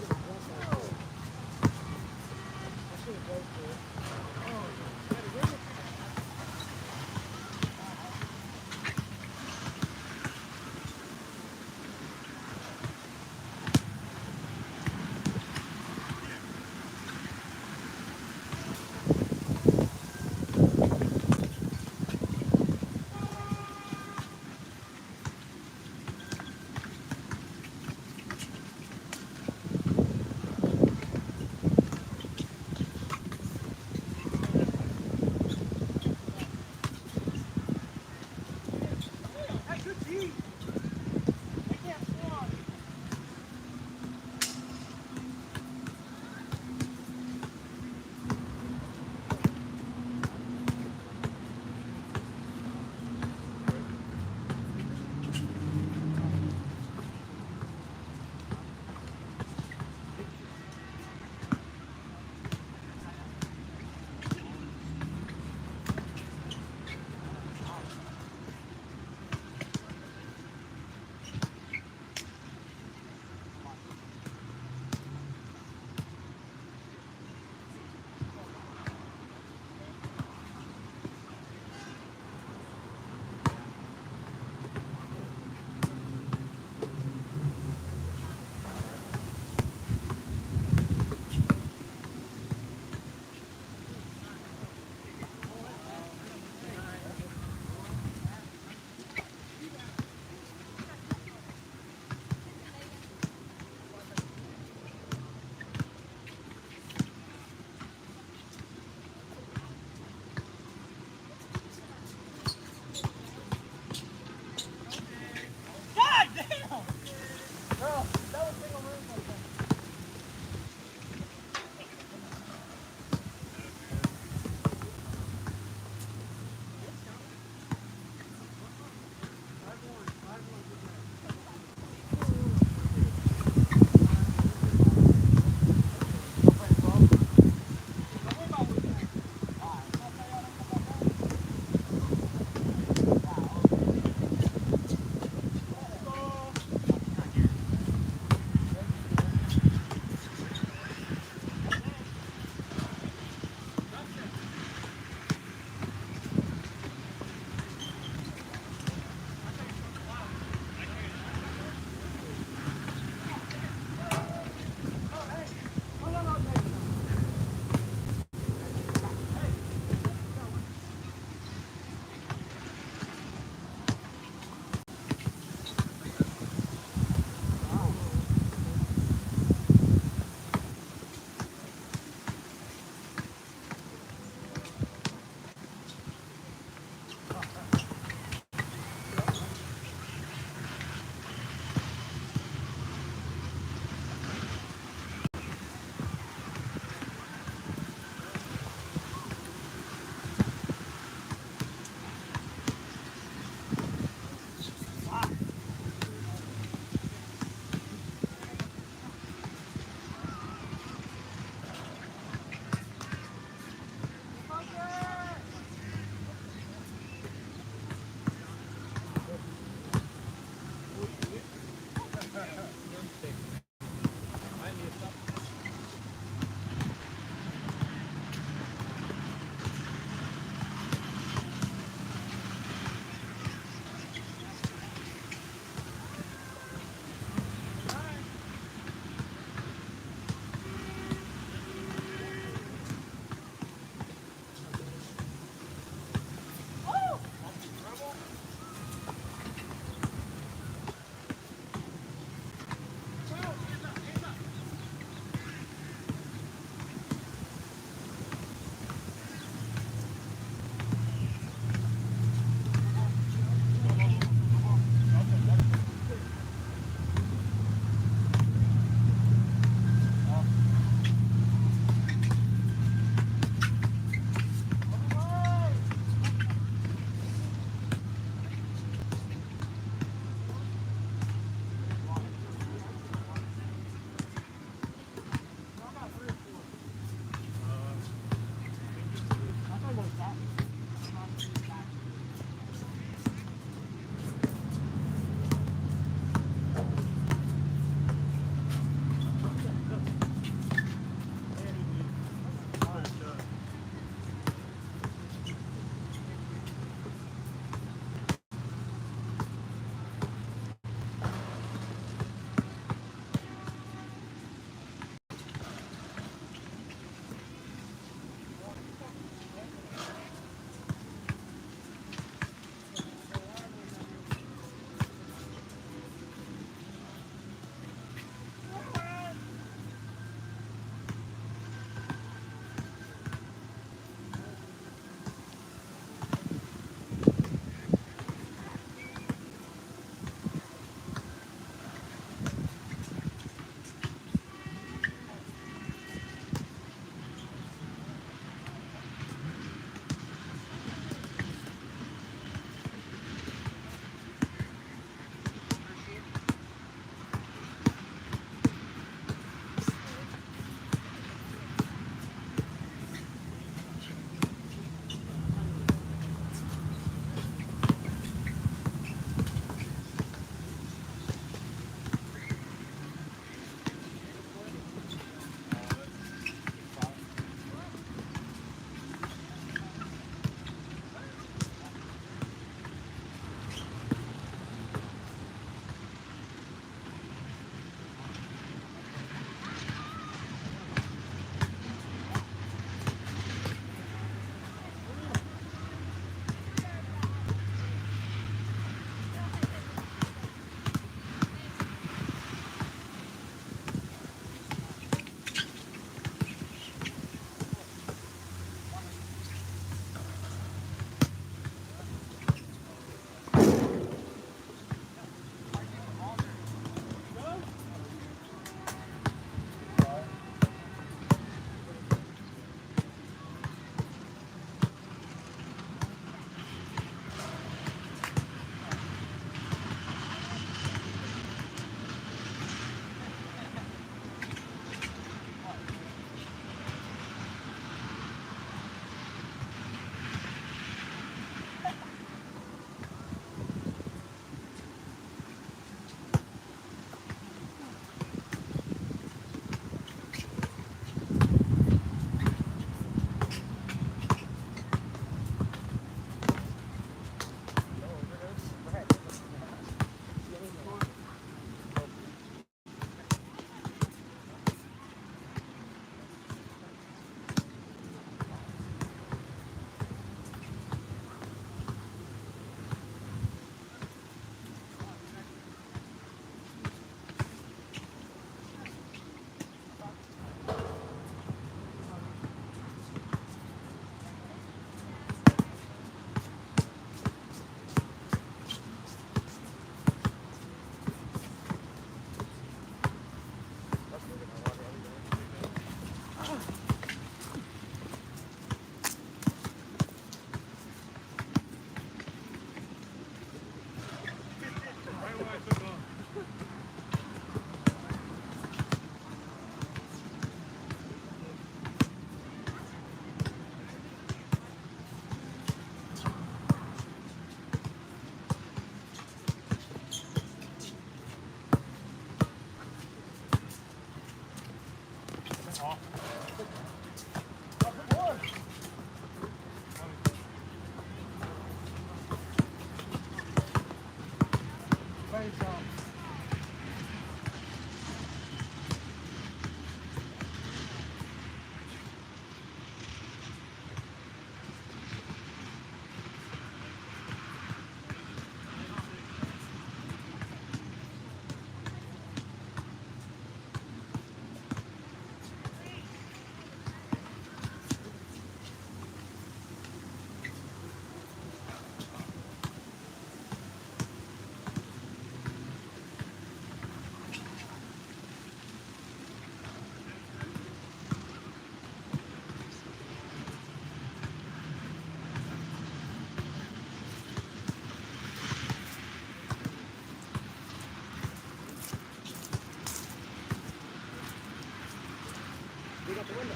got the window.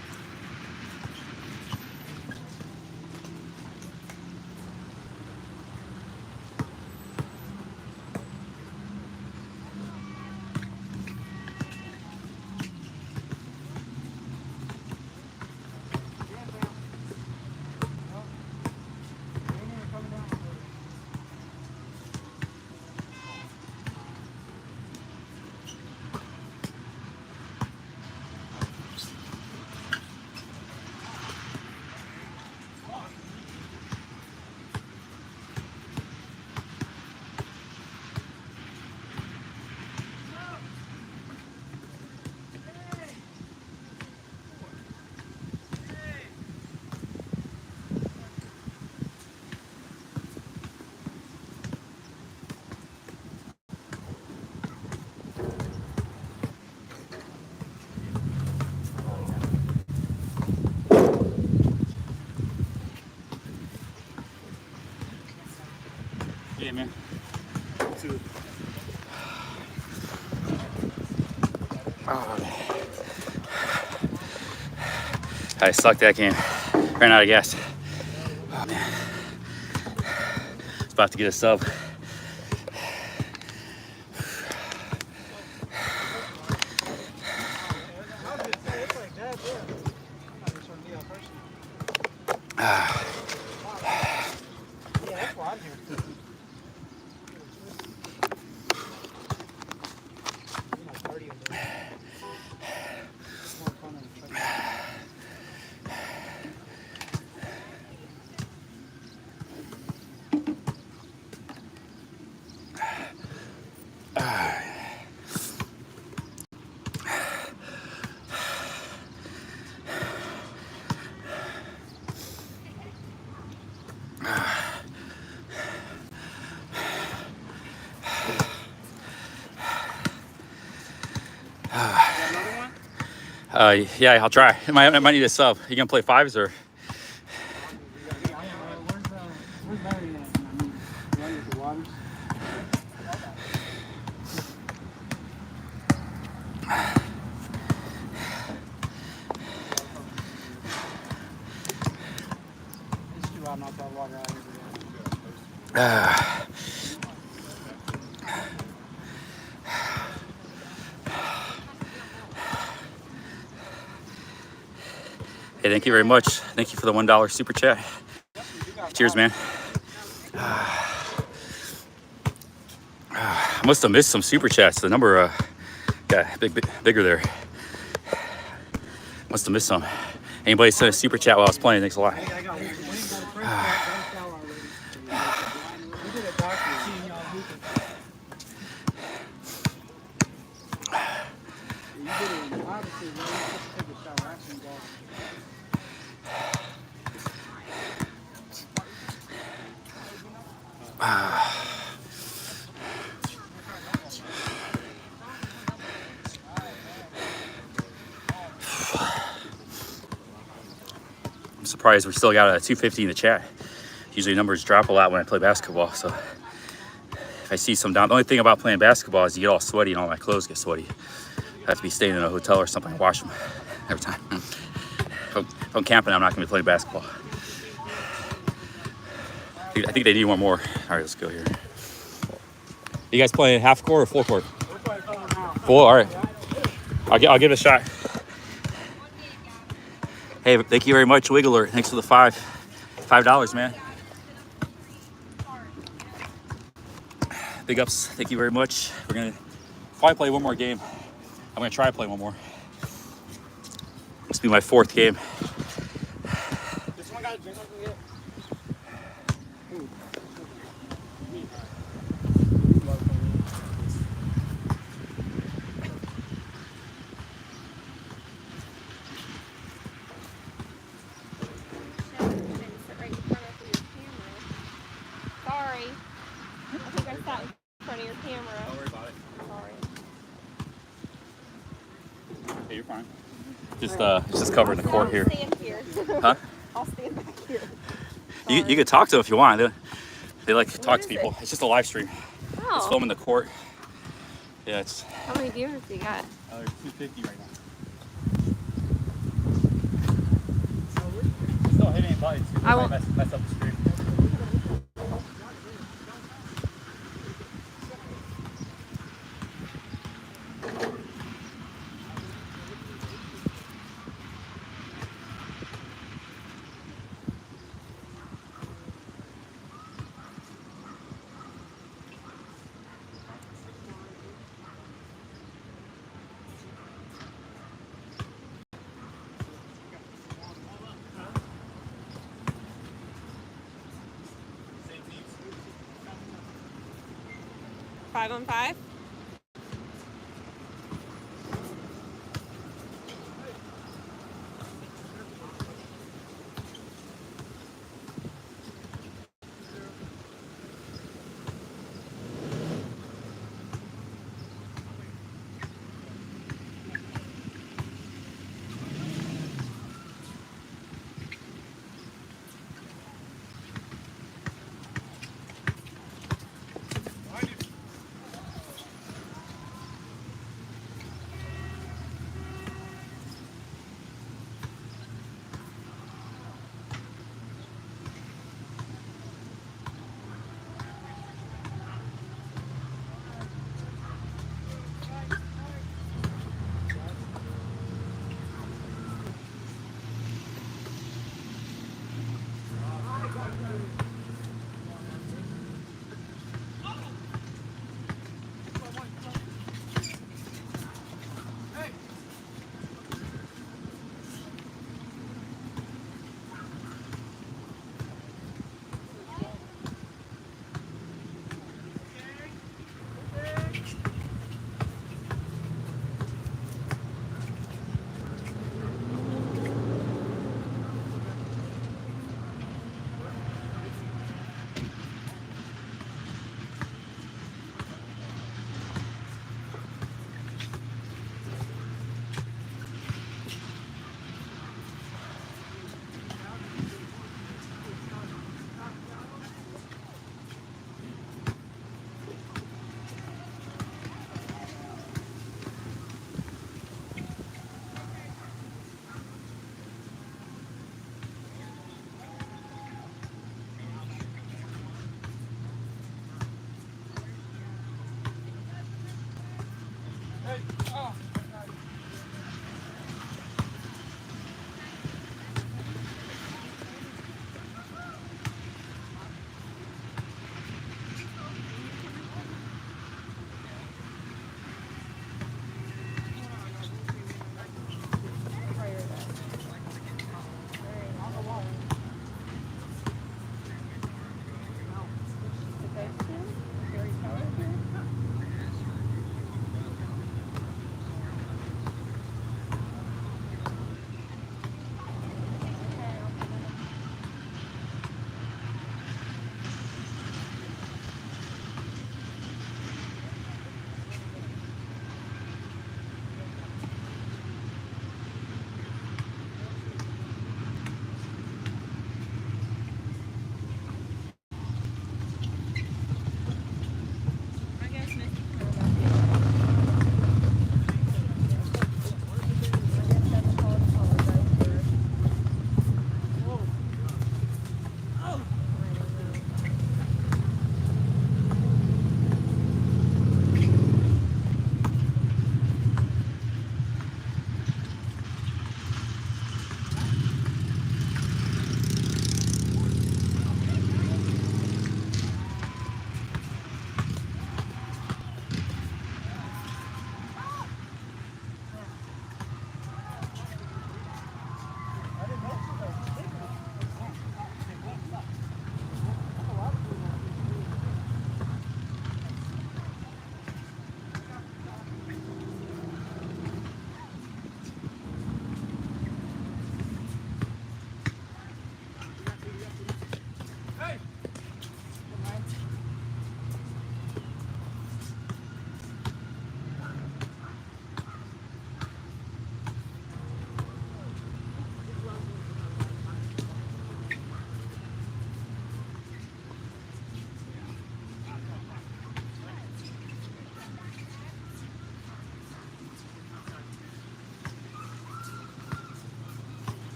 Yeah, man. I sucked that game. Ran out of gas. Oh man. It's about to get a sub. Yeah, I'll try. I might need a sub. You gonna play fives or? Where's Larry at? Larry at the waters. It's too hot, knock that water out every day. Hey, thank you very much. Thank you for the $1 super chat. Cheers, man. I must have missed some super chats. The number got bigger there. Must have missed some. Anybody sent a super chat while I was playing? Thanks a lot. I'm surprised we still got a 250 in the chat. Usually numbers drop a lot when I play basketball, so if I see some down, the only thing about playing basketball is you get all sweaty and all my clothes get sweaty. I have to be staying in a hotel or something and wash them every time. If I'm camping, I'm not going to be playing basketball. I think they need one more. All right, let's go here. You guys playing half court or full court? We're playing full now. Full? All right. I'll give it a shot. Hey, thank you very much, Wiggler. Thanks for the $5, man. Big ups. Thank you very much. We're going to probably play one more game. I'm going to try to play one more. This will be my 4th game. This one got a drink I can get. Sorry. I think I sat in front of your camera. Don't worry about it. Sorry. Hey, you're fine. Just covering the court here. I'll stand here. Huh? I'll stand back here. You can talk to them if you want. They like to talk to people. It's just a live stream. Oh. It's filming the court. Yeah, it's. How many viewers do you got? There's 250 right now. many bites. I won't- Mess up the screen. Five on five.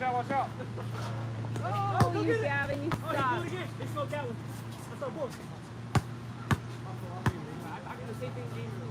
out, watch out. Oh, you Gavin, you Oh, stop. he do it again. They smoked that one. That's our book. I got the same thing James did.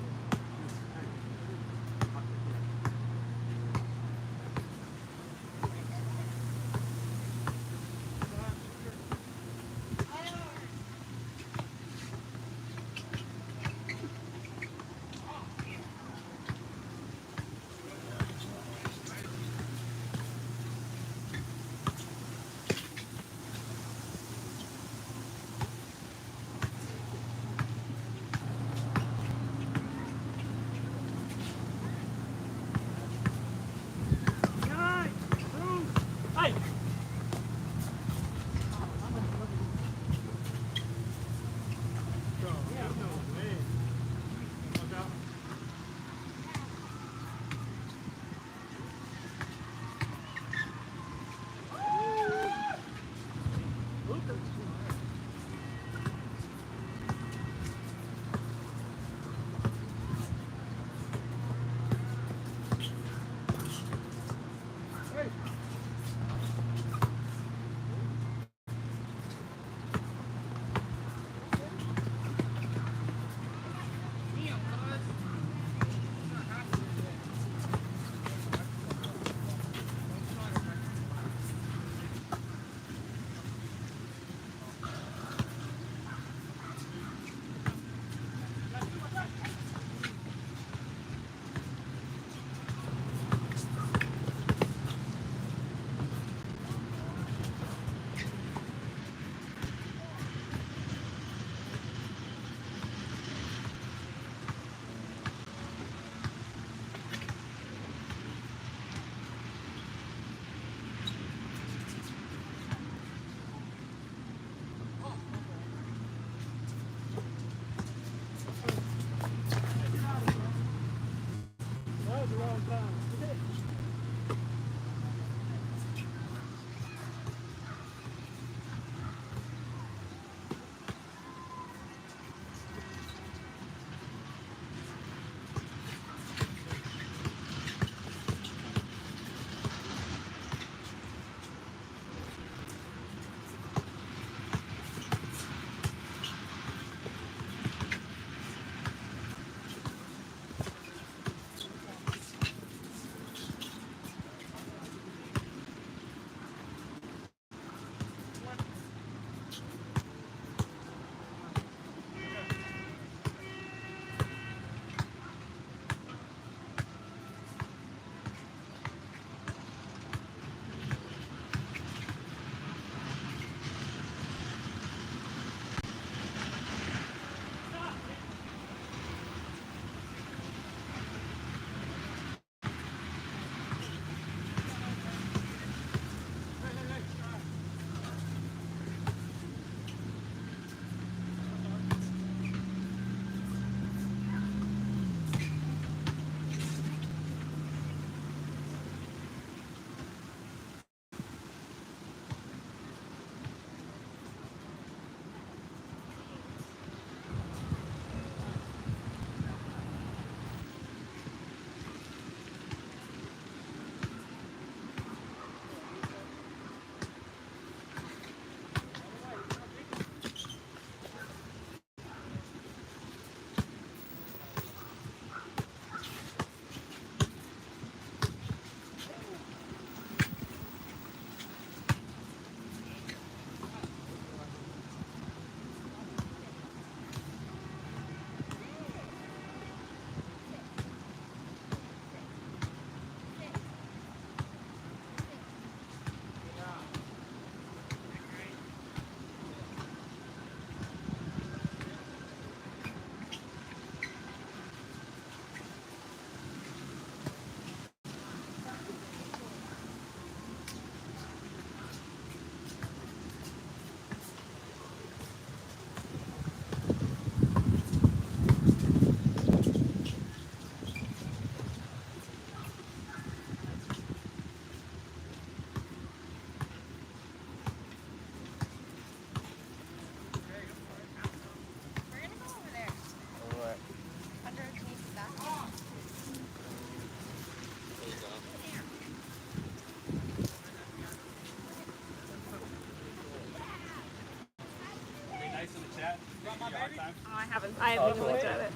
I haven't even looked at it.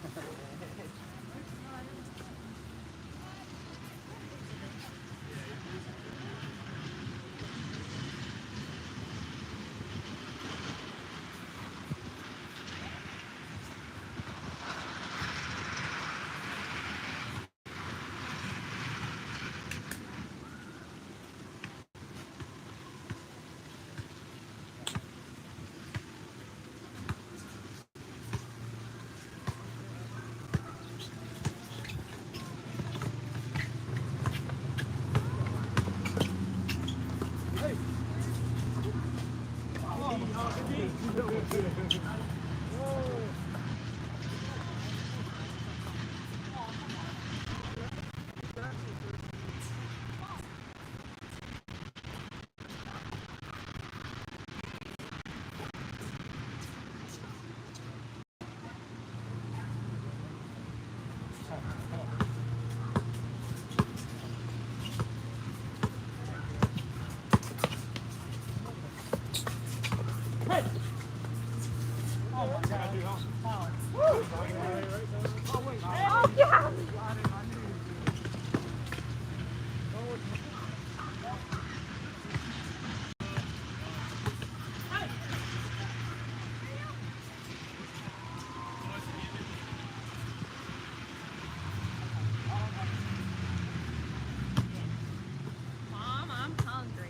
Mom, I'm hungry.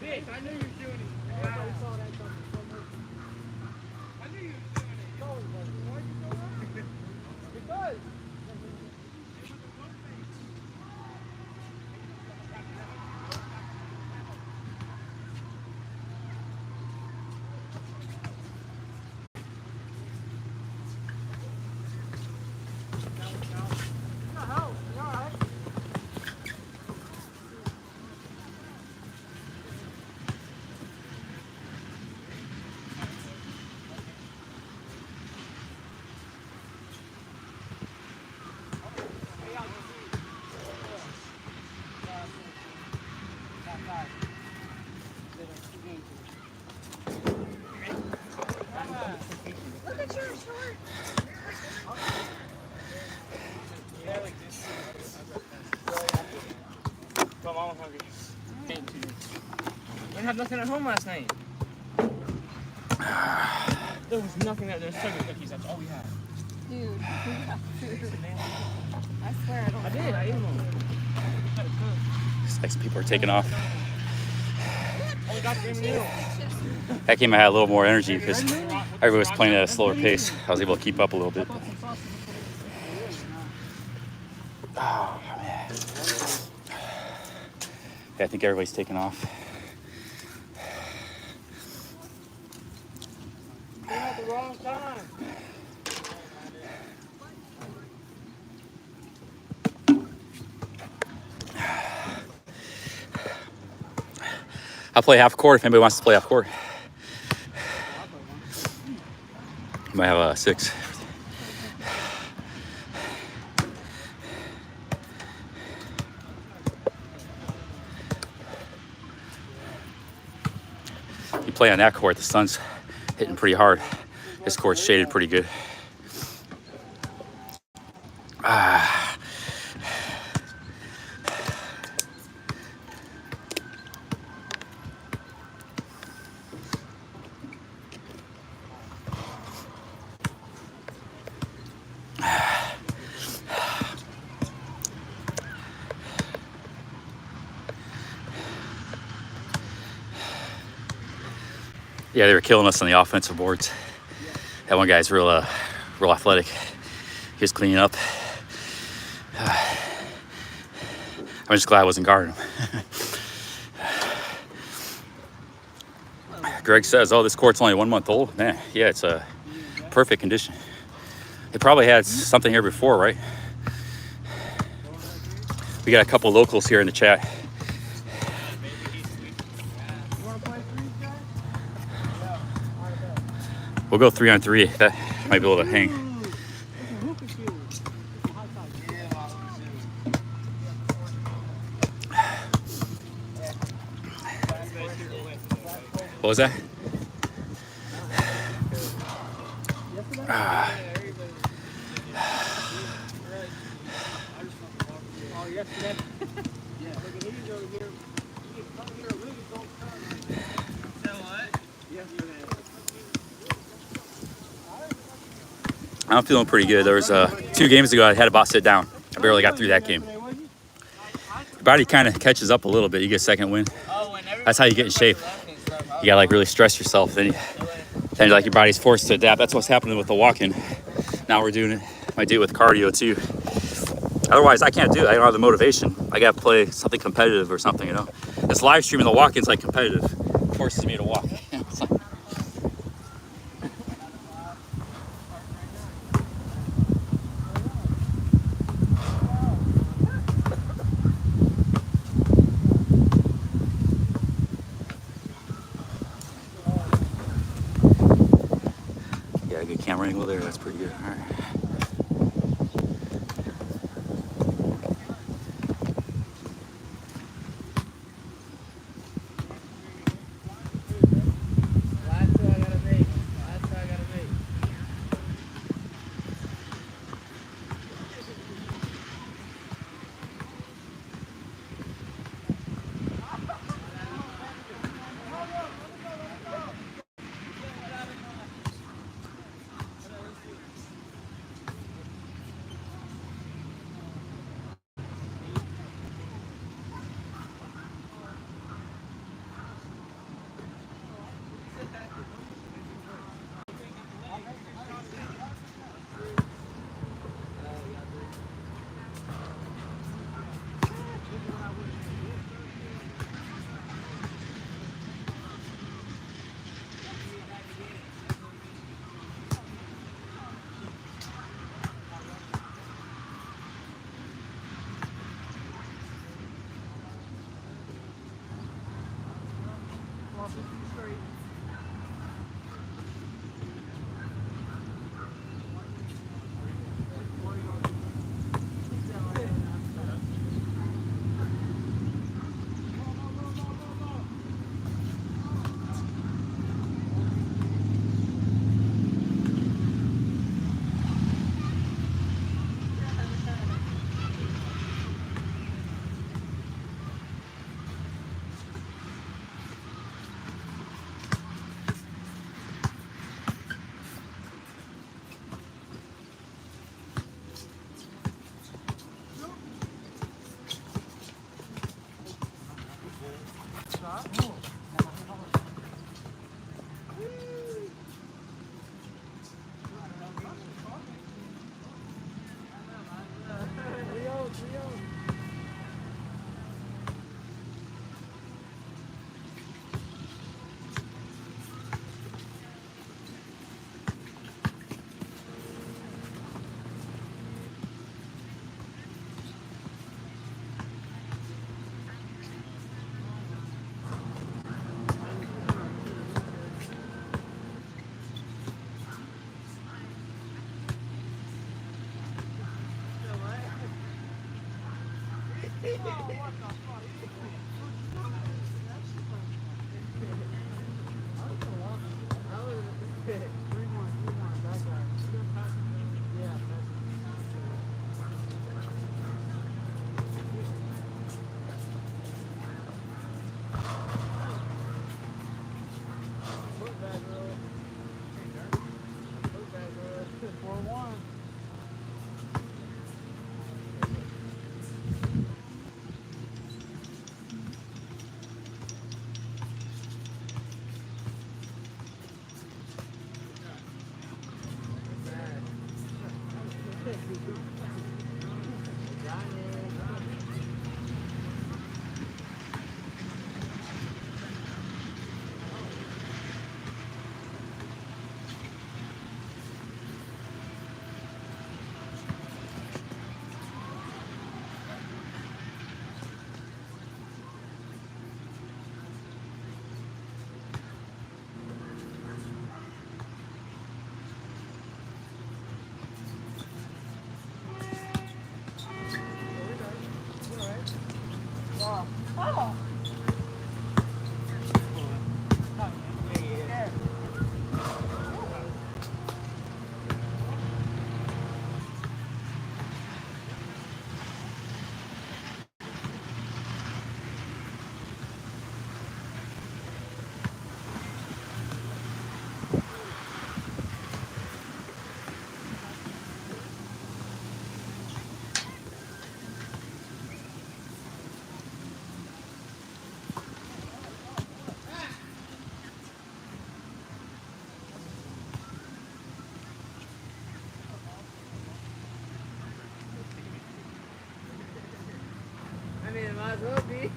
Bitch, I knew you were doing it. Yeah, we saw that coming. I knew you were doing it. Why are you doing that? Because. Look at your short. Come on, I'm hungry. We didn't have nothing at home last night. There was nothing there. There's sugar cookies. That's all we had. Dude, we got food. I swear I don't. I did. I ate them. Looks like some people are taking off. Oh, we got the meal. That game I had a little more energy because everybody was playing at a slower pace. I was able to keep up a little bit. Oh, man. Yeah, I think everybody's taking off. We're at the wrong time. I'll play half court if anybody wants to play half court. Might have a 6. You play on that court, the sun's hitting pretty hard. This court's shaded pretty good. Yeah, they were killing us on the offensive boards. That one guy's real athletic. He was cleaning up. I'm just glad I wasn't guarding him. Greg says, "Oh, this court's only 1 month old." Man, yeah, it's a perfect condition. They probably had something here before, right? We got a couple locals here in the chat. We'll go 3-on-3. That might be able to hang. What was that? I'm feeling pretty good. There was 2 games ago I had about sit down. I barely got through that game. Your body kind of catches up a little bit. You get a second wind. That's how you get in shape. You gotta like really stress yourself. Then like your body's forced to adapt. That's what's happening with the walking. Now we're doing it. Might do it with cardio too. Otherwise, I can't do it. I don't have the motivation. I gotta play something competitive or something, you know. This live streaming, the walking's like competitive. It forces me to walk. It's like, yeah, a good camera angle there. That's pretty good. All right. Oh. I mean, it might as well be.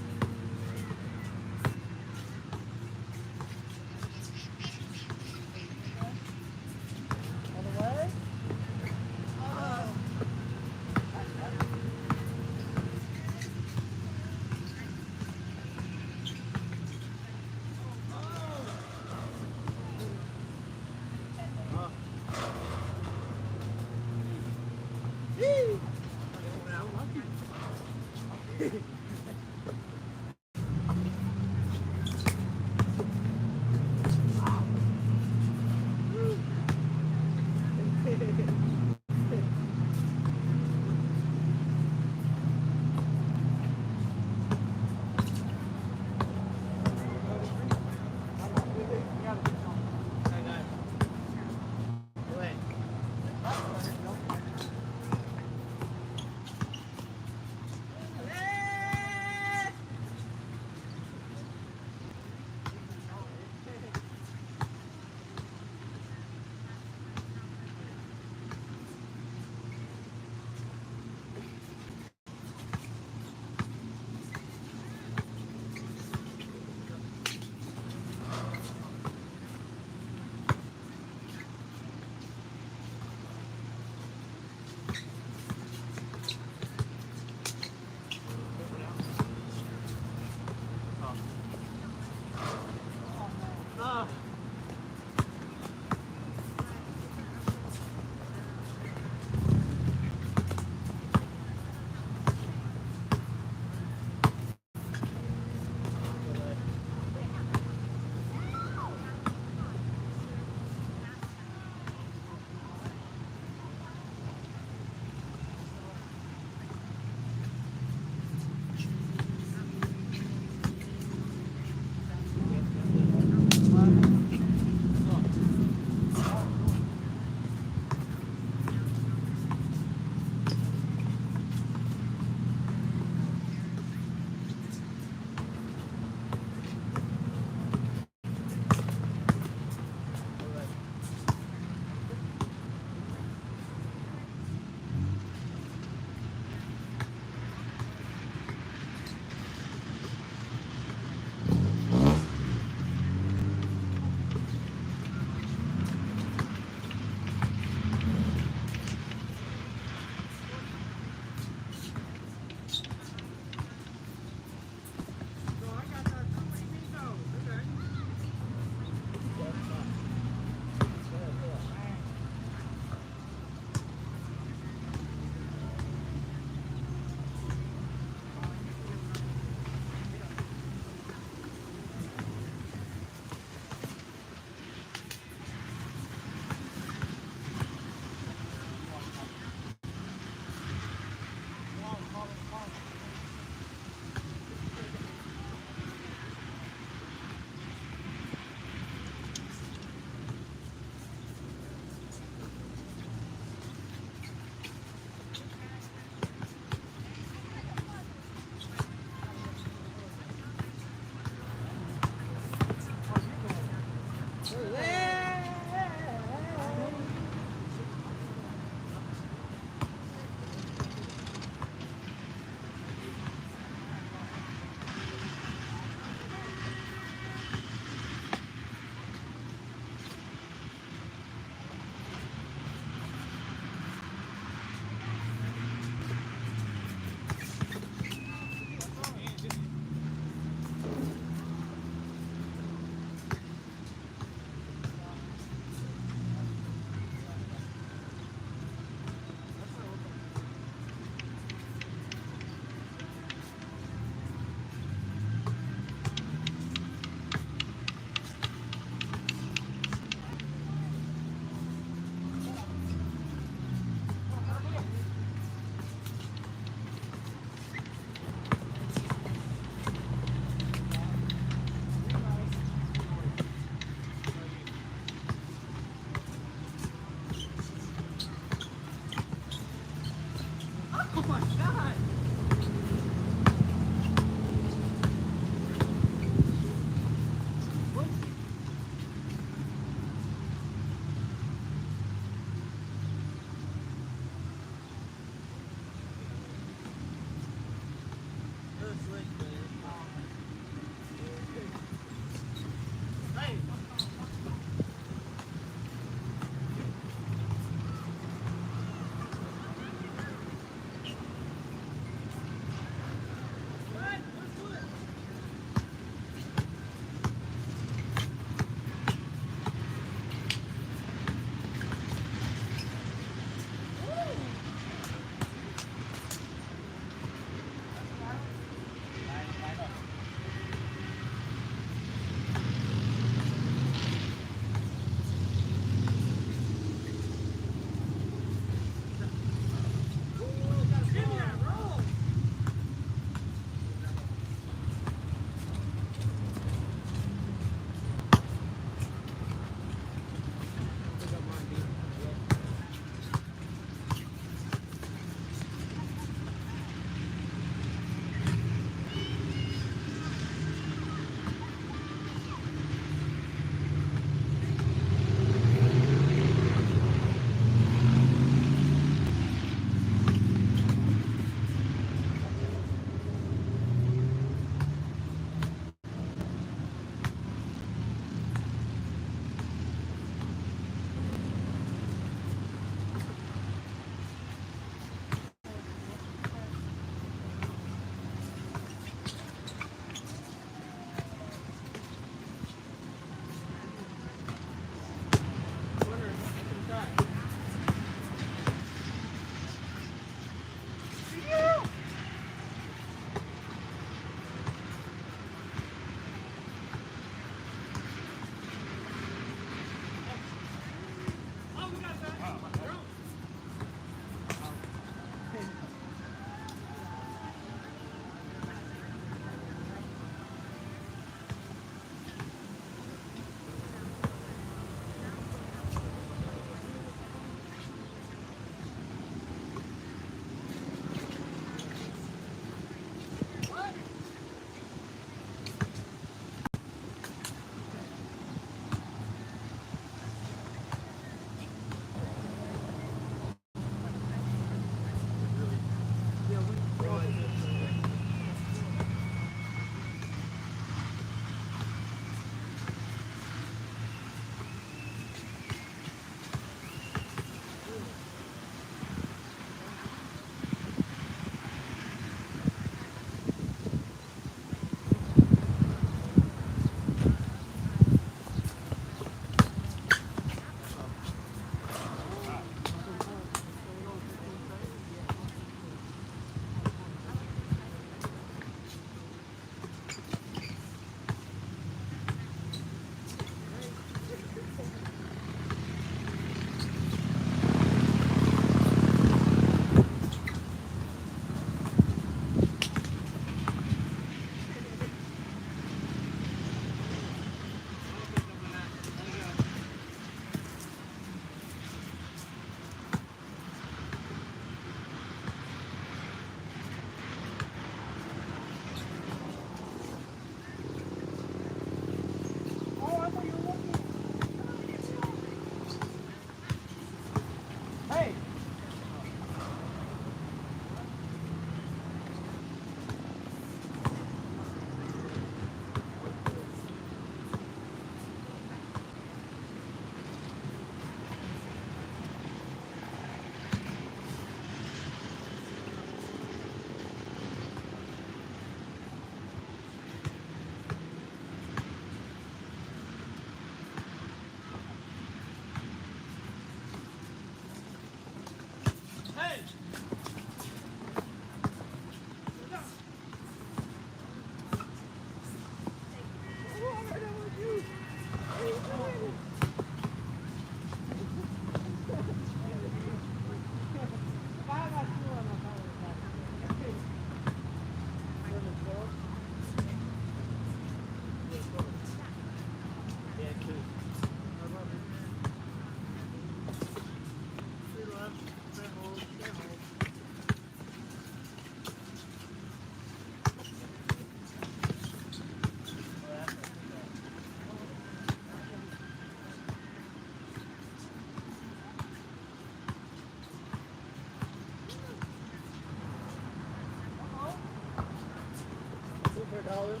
$20.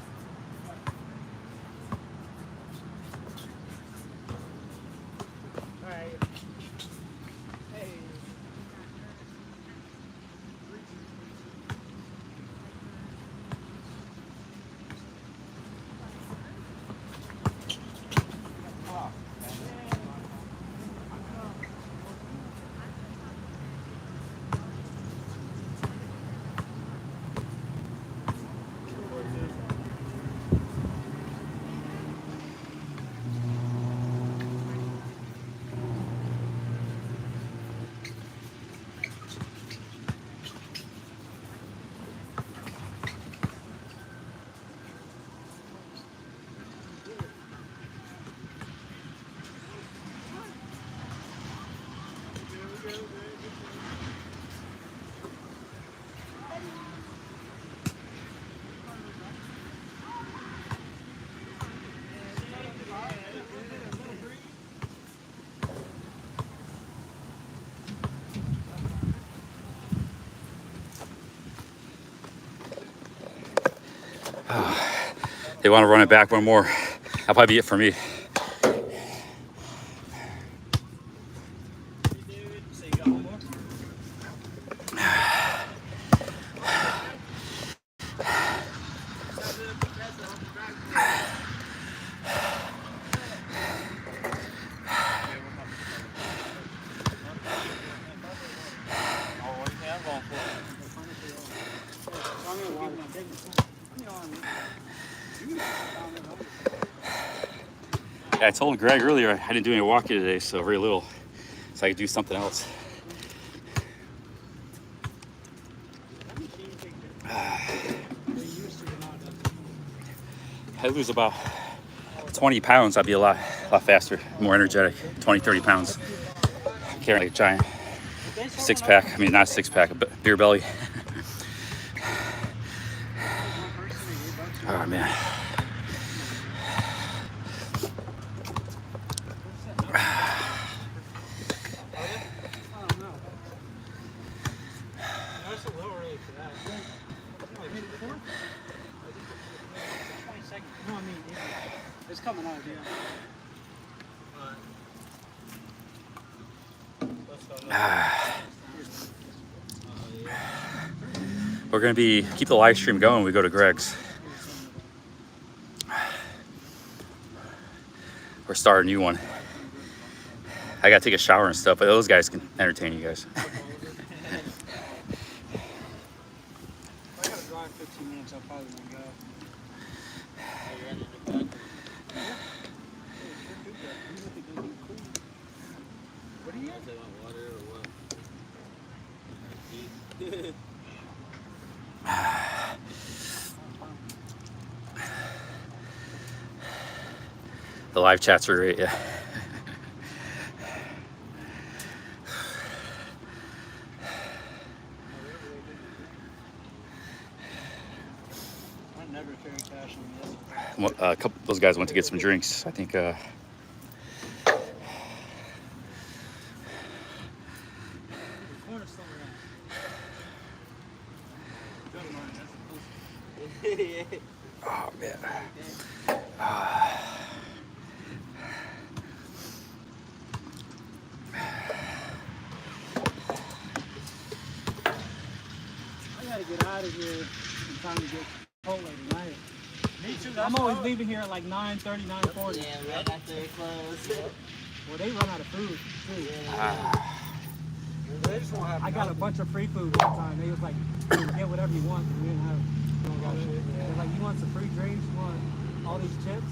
Alright. Hey. They want to run it back one more. That'll probably be it for me. Yeah, I told Greg earlier I didn't do any walking today, so very little, so I could do something else. I lose about 20 pounds, I'd be a lot faster, more energetic. 20, 30 pounds. Carrying like a giant six-pack. I mean, not a six-pack, but beer belly. Oh man. It's coming out, We're gonna keep the live stream going when we go to Greg's. Or start a new one. I gotta take a shower and stuff, but those guys can entertain you guys. I gotta drive 15 minutes, I probably won't go. What do you have? They want water or what? The live chats are great, yeah. I never carry cash on this. A couple those guys went to get some drinks. I think oh man. I gotta get out of here in time to get Chipotle tonight. Me too. I'm always leaving here at like 9:30, 9:40. Yeah, right after they close. Well, they run out of food too. I got a bunch of free food all the time. They was like, get whatever you want. We didn't have. They were like, you want some free drinks? You want all these chips?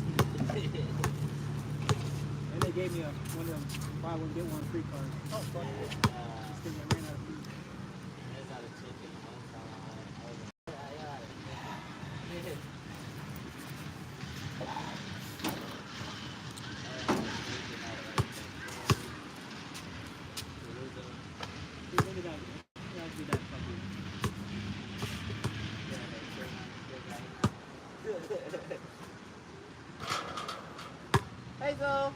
And they gave me one of them buy one get one free card. Oh, fuck it. Just because I ran out of food. There's not a chicken. Hazel!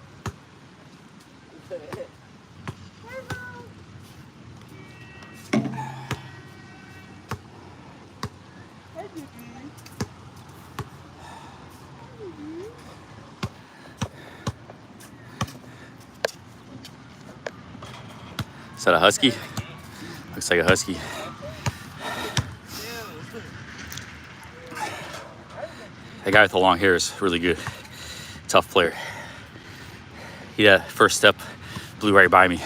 Is that a husky? Looks like a husky. The guy with the long hair is really good. Tough player. He had first step, blew right by me.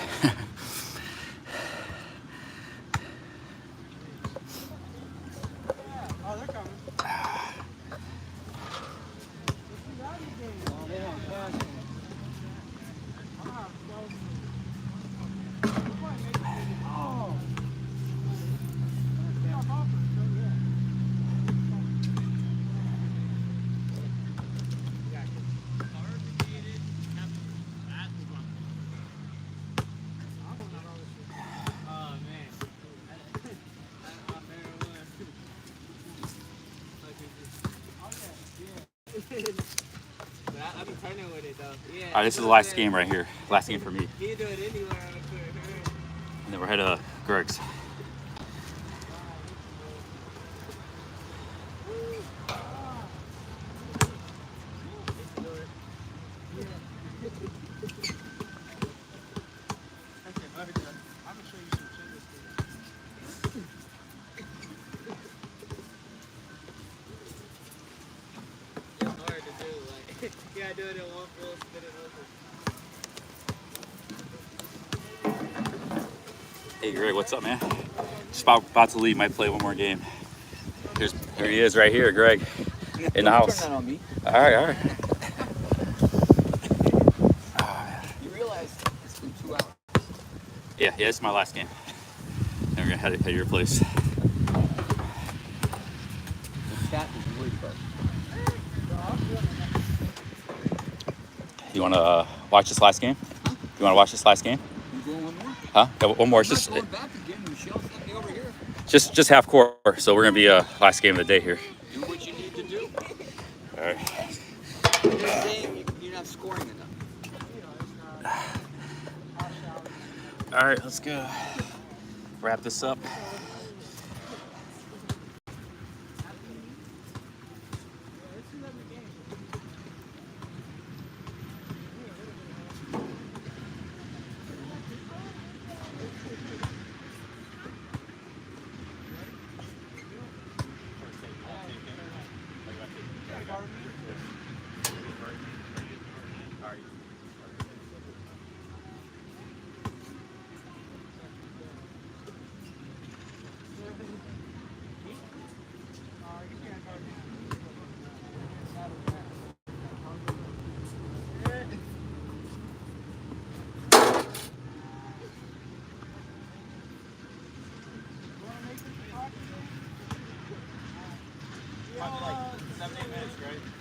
I'll be turning with it though. Yeah. All right, this is the last game right here. Last game for me. You do it anywhere. And then we're headed to Greg's. You gotta do it in one full spin it over. Hey Greg, what's up, man? Just about to leave. Might play one more game. Here he is, right here, Greg, in the house. Turn that on me. All right. You realize it's been 2 hours. Yeah, it's my last game. Then we're gonna head to your place. The chat is really fun. You wanna watch this last game? You wanna watch this last game? You going one more? Huh? Got one more. It's I'm just not going back again. Michelle sent me over here. just half court. So we're gonna be last game of the day here. Do what you need to do. All right. You're saying you're not scoring enough. All right, let's go. Wrap this up.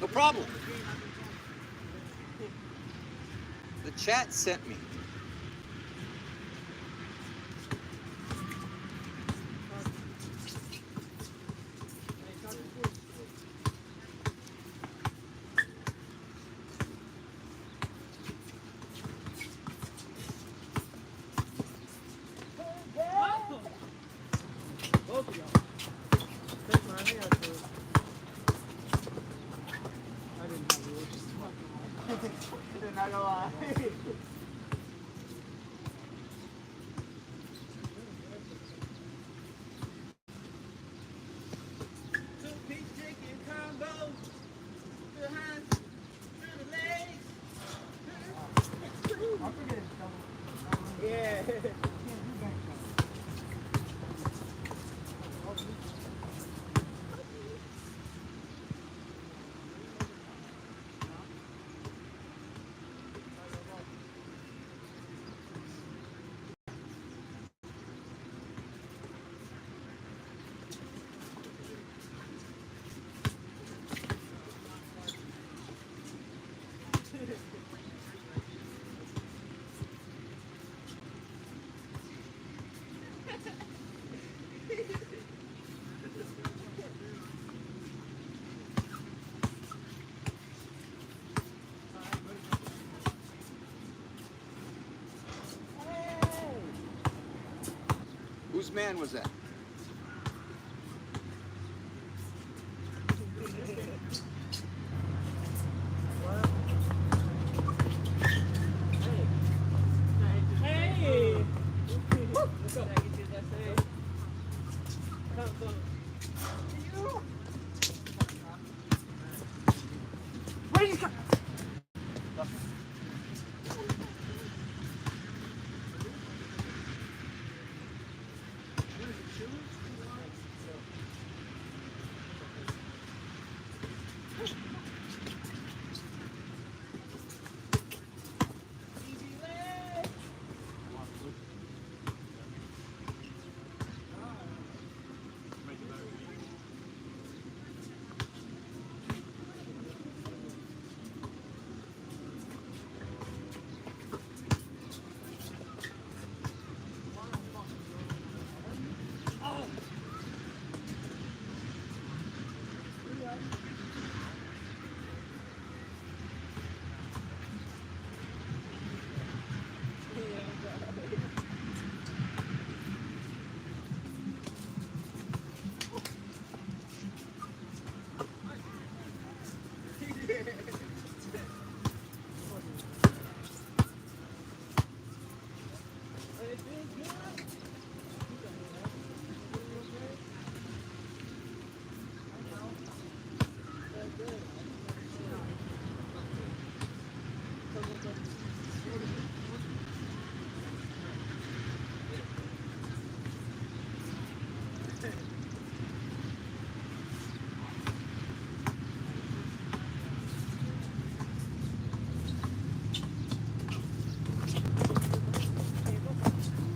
No problem. The chat sent me. Not gonna lie. Two-piece chicken combo. Behind through the legs. Yeah. Whose man was that? Hey.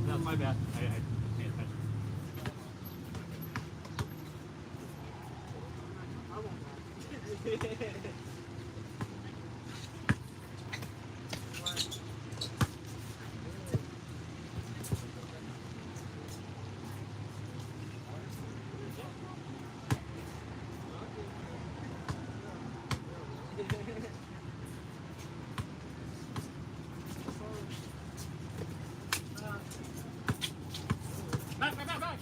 No, my bad. I paid attention. Back.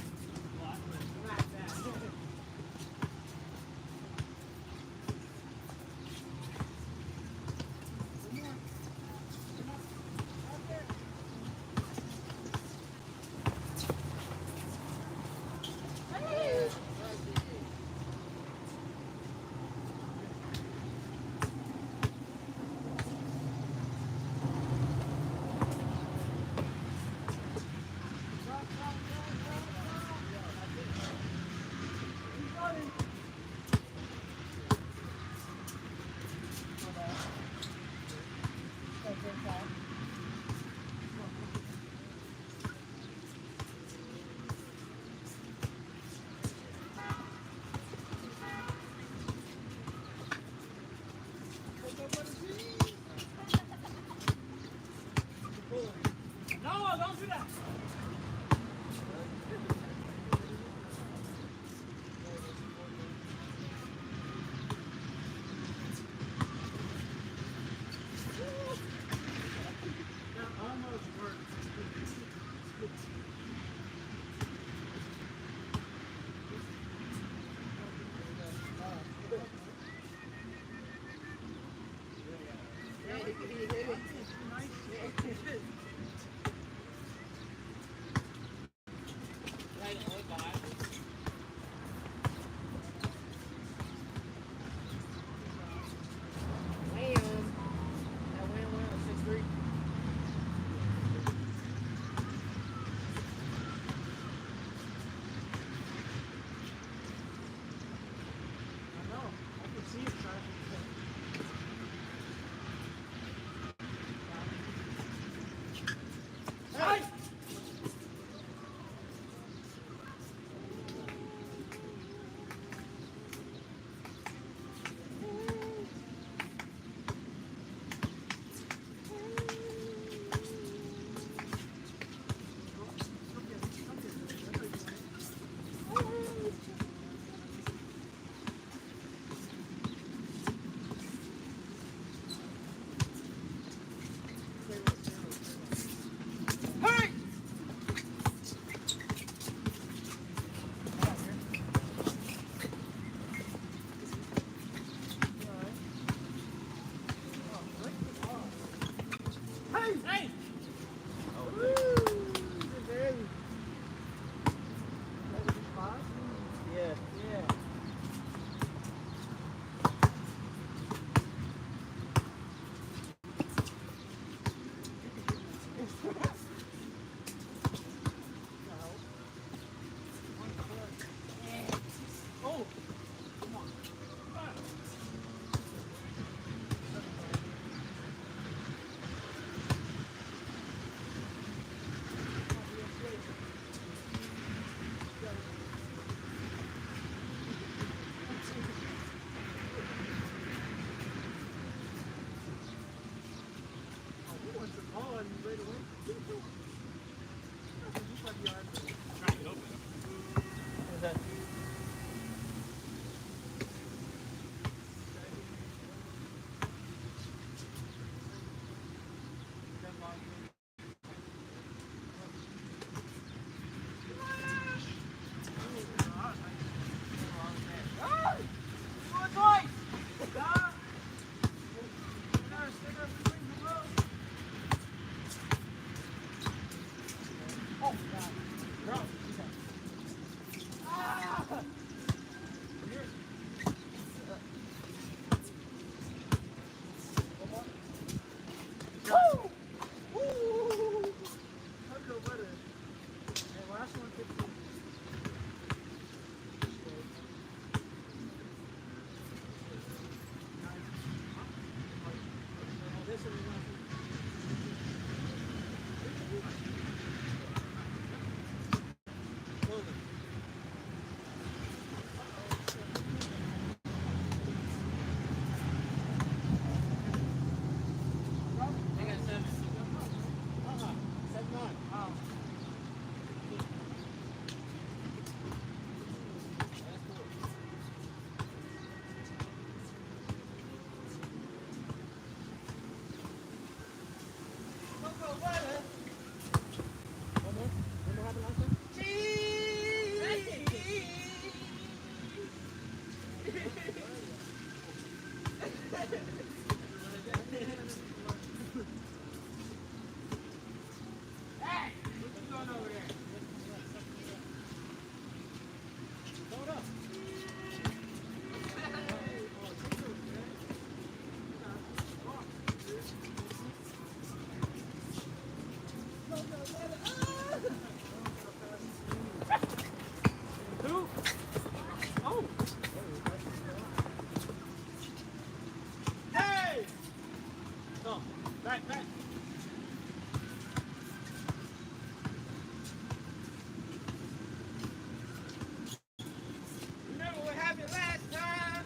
Remember what happened last time?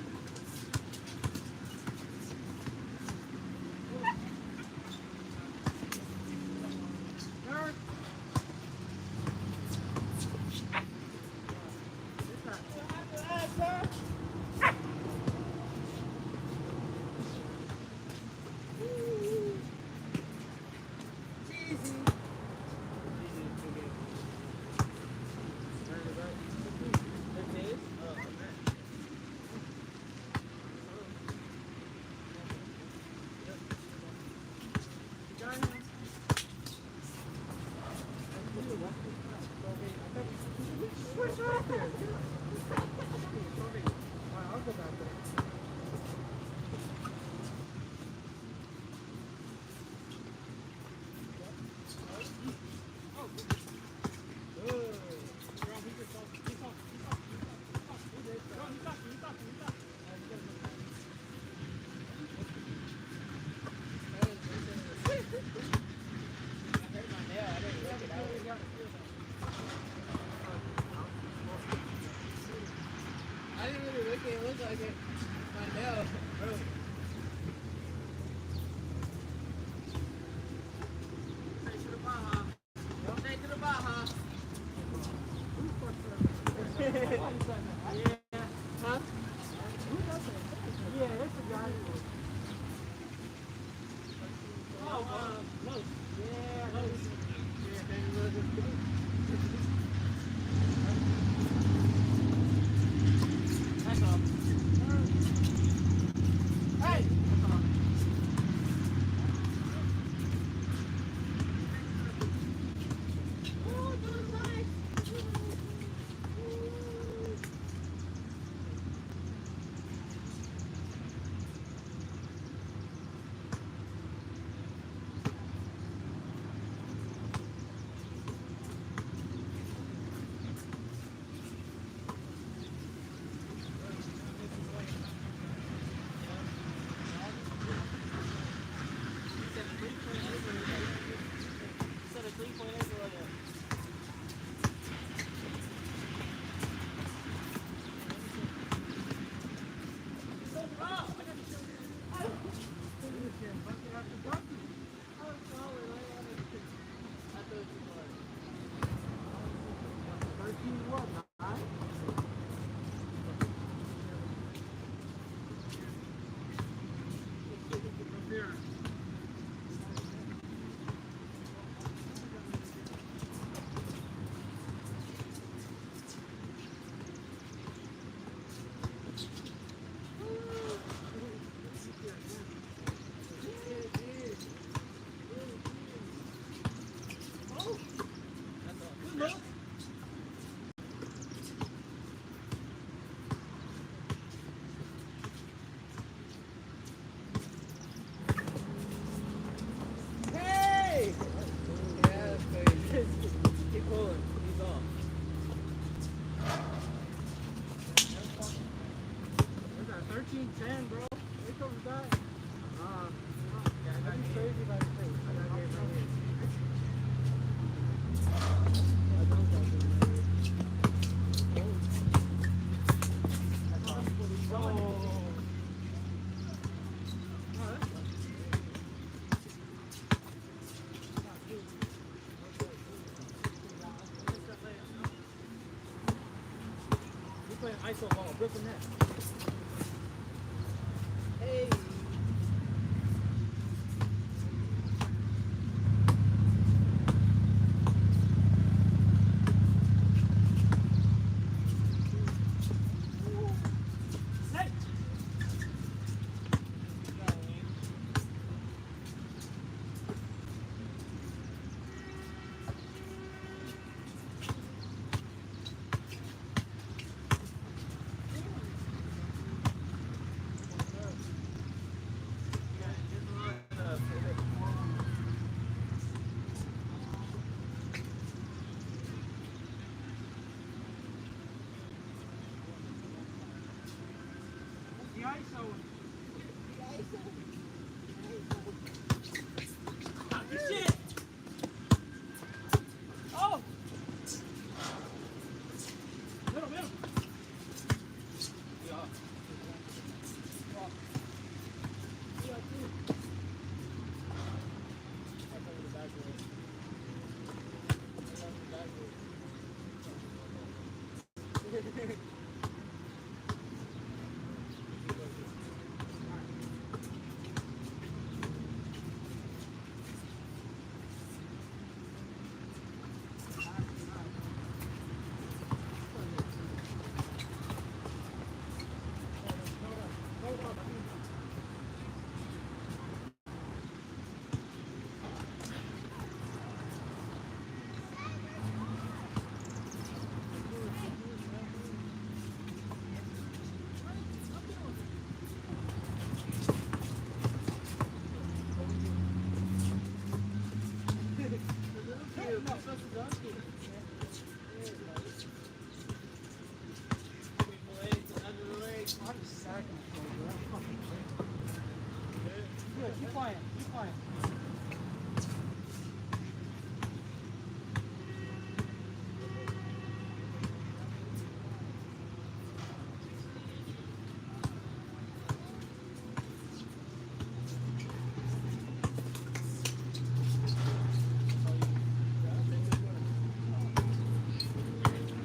I didn't really look at it. It looked like it. My nail, bro. Take to the Baja. Don't take to the Baja. Yeah. Huh? Yeah, that's the guy. Oh, Los. Yeah, Los. Yeah, thank you, Los. That's all. Hey! That's all. Oh, that's nice. 1910, bro. They covered that. That'd be crazy if I could say. I gotta get right here. I don't got it right here. Oh. We're playing ISO ball, Brooklyn Nets. Hey. The ISO. Shit. Oh. Middle. Yeah. Keep quiet.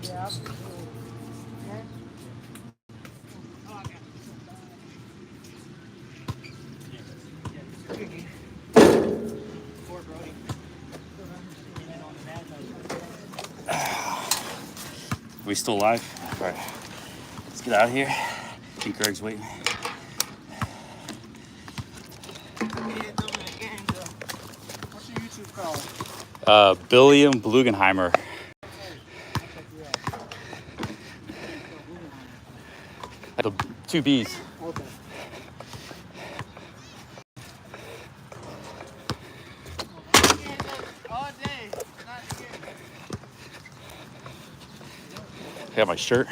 Yeah. We still live? All right, let's get out of here. I think Greg's waiting. What's your YouTube called? Billiam Blugenheimer. The 2 B's. Okay. All day. I got my shirt.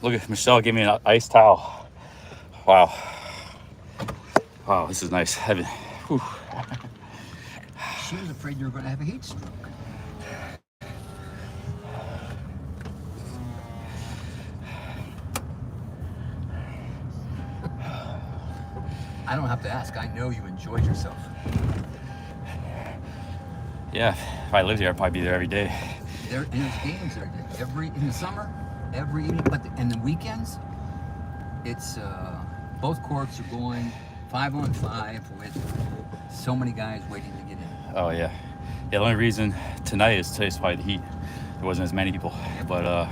Look at Michelle gave me an ice towel. Wow. Wow, this is nice. Whew. She was afraid you were going to have a heat stroke. I don't have to ask. I know you enjoyed yourself. Yeah, if I lived here, I'd probably be there every day. And there's games there in the summer, every evening, but and the weekends, it's both courts are going 5-on-5 with so many guys waiting to get in. Oh yeah. Yeah, the only reason today's probably the heat. There wasn't as many people, but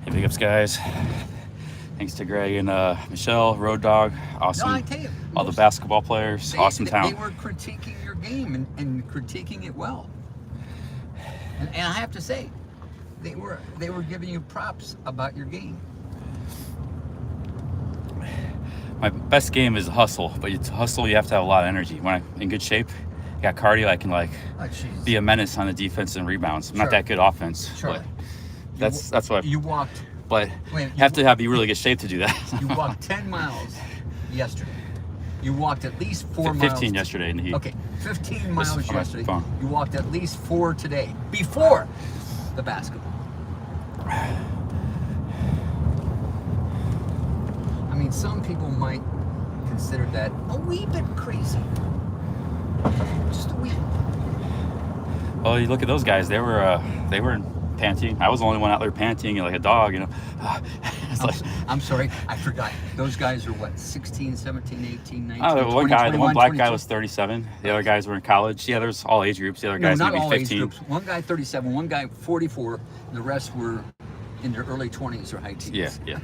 hey, big ups, guys. Thanks to Greg and Michelle, Road Dog, awesome. No, I tell you, all the basketball players, awesome town. They were critiquing your game and critiquing it well. And I have to say, they were giving you props about your game. My best game is hustle, but to hustle you have to have a lot of energy. When I'm in good shape, got cardio, I can be a menace on the defense and rebounds. I'm not that good offense, but that's what you walked. But you have to be really good shape to do that. You walked 10 miles yesterday. You walked at least 4 miles. 15 yesterday in the heat. Okay, 15 miles yesterday. You walked at least 4 today, before the basketball. I mean, some people might consider that a wee bit crazy. Just a wee. Well, you look at those guys. They were panting. I was the only one out there panting like a dog, you know. I'm sorry, I forgot. Those guys are what, 16, 17, 18, 19, oh, 20, 21, the one black 22? guy was 37. The other guys were in college. Yeah, there's all age groups. The other guys not maybe all 15. age groups. One guy 37, one guy 44, and the rest were in their early 20s or high teens. Yeah.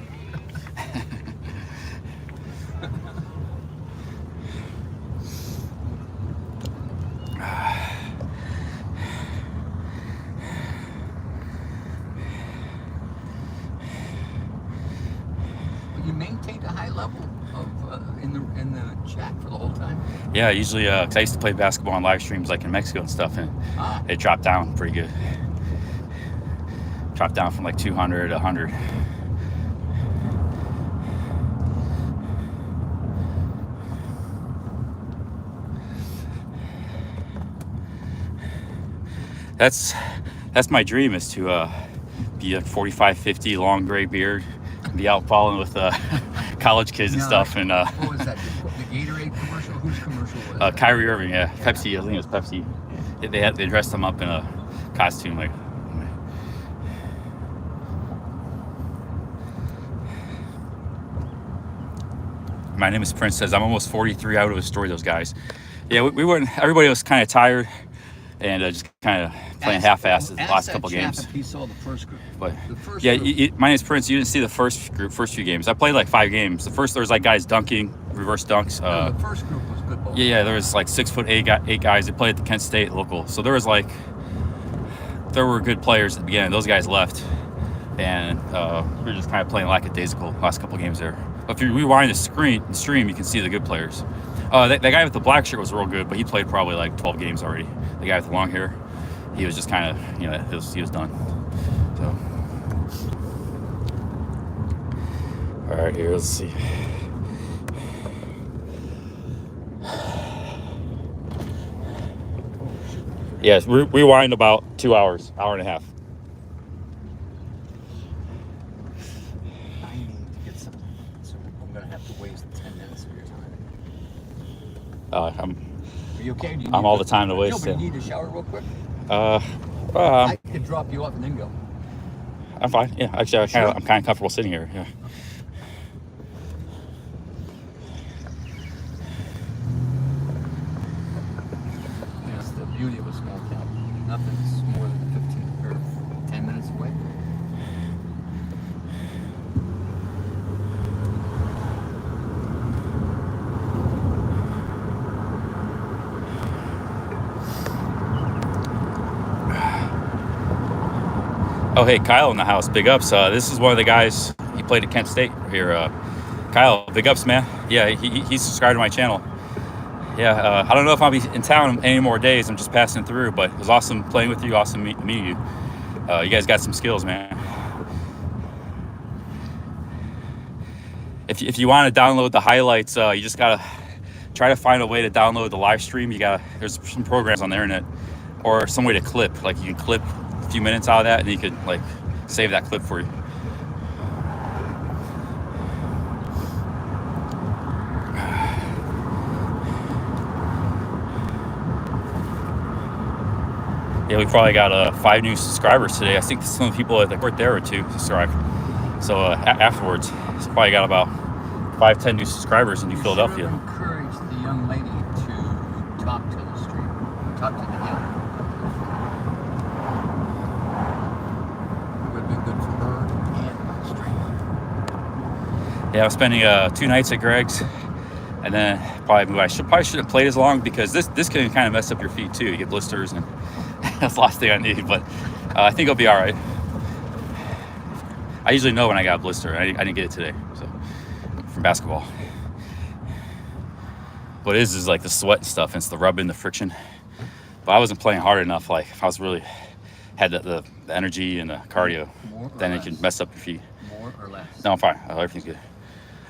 You maintained a high level of in the chat for the whole time. Yeah, usually, cause I used to play basketball on live streams like in Mexico and stuff, and it dropped down pretty good. Dropped down from like 200 to 100. That's my dream, is to be a 45, 50, long gray beard, be out following with college kids and stuff. And what was that? The Gatorade commercial? Whose commercial was that? Kyrie Irving, yeah, Pepsi. I think it was Pepsi. They dressed him up in a costume like. My name is Prince. Says I'm almost 43. I would have destroyed those guys. Yeah, we weren't. Everybody was kind of tired and just kind of playing half-assed the last couple games. If he saw the first group. But the first yeah, group. My name's Prince. You didn't see the first few games. I played like 5 games. The first there was like guys dunking, reverse dunks. No, the first group was good ball. Yeah, there was like 6'8" guys that played at the Kent State local. So there were good players at the beginning. Those guys left, and we were just kind of playing lackadaisical last couple games there. But if you rewind the stream, you can see the good players. That guy with the black shirt was real good, but he played probably like 12 games already. The guy with the long hair, he was just kind of, he was done. So, all right, here, let's see. Yes, rewind about 2 hours, hour and a half. I need to get something, so I'm gonna have to waste 10 minutes of your time. Are you okay? I'm all the time to waste. No, but you need to shower real quick. I could drop you off and then go. I'm fine. Yeah, actually, I'm kind of comfortable sitting here. Yeah. That's the beauty of a small town. Nothing's more than 15 or 10 minutes away. Oh, hey, Kyle in the house. Big ups. This is one of the guys. He played at Kent State here. Kyle, big ups, man. Yeah, he subscribed to my channel. Yeah, I don't know if I'll be in town any more days. I'm just passing through, but it was awesome playing with you. Awesome meeting you. You guys got some skills, man. If you want to download the highlights, you just gotta try to find a way to download the live stream. There's some programs on the internet, or some way to clip. Like you can clip a few minutes out of that, and you could like save that clip for you. Yeah, we probably got 5 new subscribers today. I think some of the people that weren't there were 2 subscribed. So afterwards, it's probably got about 5-10 new subscribers in New Philadelphia. Encourage the young lady to talk to the stream, talk to the hill. It would be good for her and the stream. Yeah, I'm spending 2 nights at Greg's, and then I should have played as long, because this can kind of mess up your feet too. You get blisters, and that's the last thing I need. But I think it'll be all right. I usually know when I got a blister. I didn't get it today, so from basketball. What it is like the sweat and stuff, and it's the rubbing, the friction. But I wasn't playing hard enough. Like if I was really had the energy and the cardio, then it can mess up your feet. More or less? No, I'm fine. Everything's good.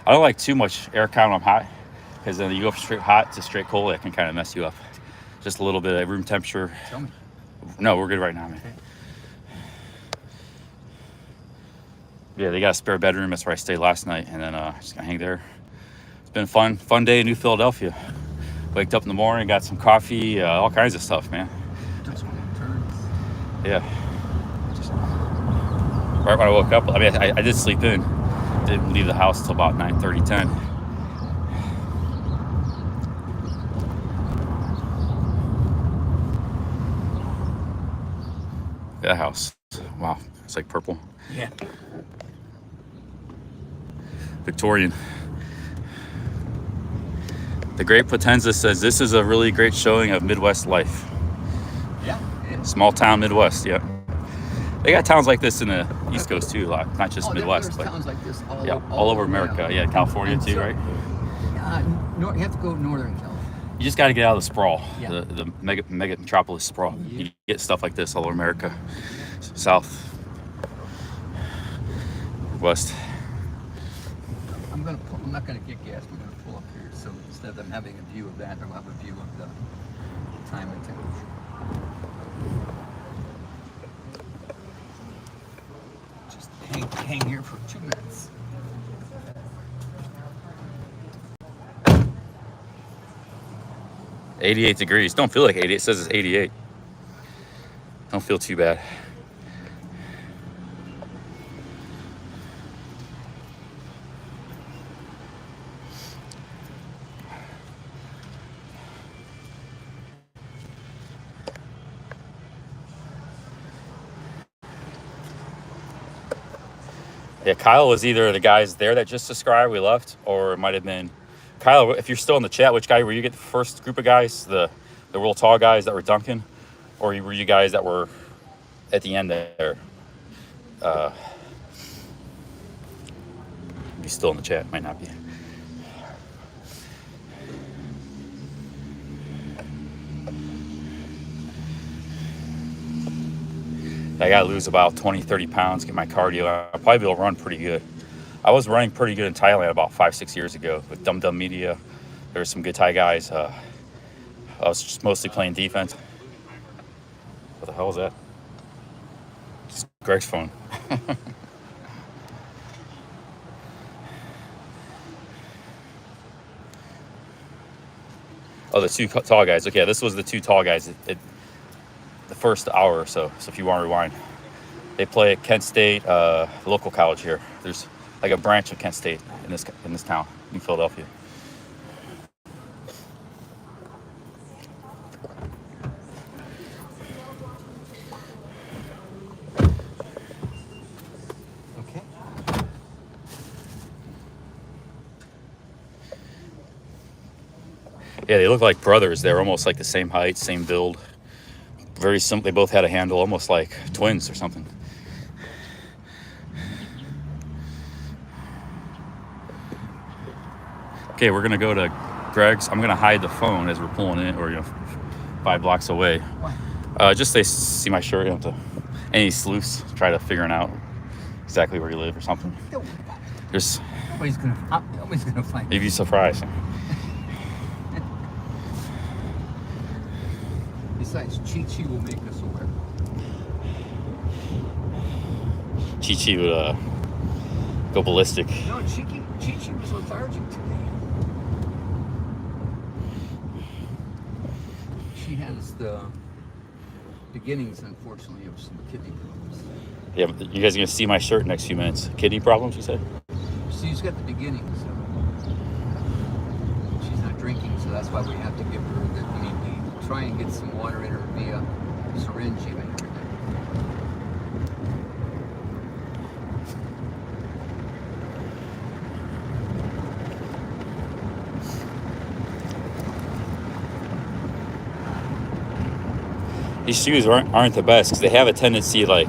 I don't like too much air count when I'm hot, because then you go from straight hot to straight cold, it can kind of mess you up. Just a little bit of room temperature. Tell me. No, we're good right now, man. Okay. Yeah, they got a spare bedroom. That's where I stayed last night, and then just gonna hang there. It's been a fun day in New Philadelphia. Waked up in the morning, got some coffee, all kinds of stuff, man. Took some turns. Yeah. Just right when I woke up, I mean, I did sleep in. Didn't leave the house till about 9:30, 10. That house, wow, it's like purple. Yeah. Victorian. The Great Potenza says this is a really great showing of Midwest life. Yeah. Small town Midwest, yeah. They got towns like this in the East Coast too, a lot, not just Midwest, there's but towns like this all over America. Yeah, California And too, so, right? You have to go northern California. You just got to get out of the sprawl, Yeah. the mega metropolis sprawl. Yeah. You get stuff like this all over America, South, West. I'm not gonna get gas. I'm gonna pull up here, so instead of them having a view of that, I'll have a view of the time and temperature. Just hang here for 2 minutes. $88 degrees. Don't feel like 88. It says it's 88. Don't feel too bad. Yeah, Kyle was either the guys there that just subscribed, we left, or it might have been Kyle. If you're still in the chat, which guy were you? Get the first group of guys, the real tall guys that were dunking, or were you guys that were at the end there? Be still in the chat, might not be. I gotta lose about 20-30 pounds, get my cardio. I'll probably be able to run pretty good. I was running pretty good in Thailand about 5-6 years ago with Dum Dum Media. There were some good Thai guys. I was just mostly playing defense. What the hell was that? It's Greg's phone. Oh, the 2 tall guys. Okay, this was the 2 tall guys. The first hour or so. So if you want to rewind, they play at Kent State, the local college here. There's like a branch of Kent State in this town, in Philadelphia. Okay. Yeah, they look like brothers. They're almost like the same height, same build. Very simple. They both had a handle, almost like twins or something. Okay, we're gonna go to Greg's. I'm gonna hide the phone as we're pulling in, or 5 blocks away. Just they see my shirt, and any sleuths try to figure out exactly where you live or something. Just Nobody's gonna find you'd be surprised. Besides, Chi-Chi will make us aware. Chi-Chi would go ballistic. No, Chi-Chi was lethargic today. She has the beginnings, unfortunately, of some kidney problems. Yeah, but you guys are gonna see my shirt next few minutes. Kidney problems, you said? She's got the beginnings. She's not drinking, so that's why we have to give her we try and get some water in her via syringe even every day. These shoes aren't the best because they have a tendency, like,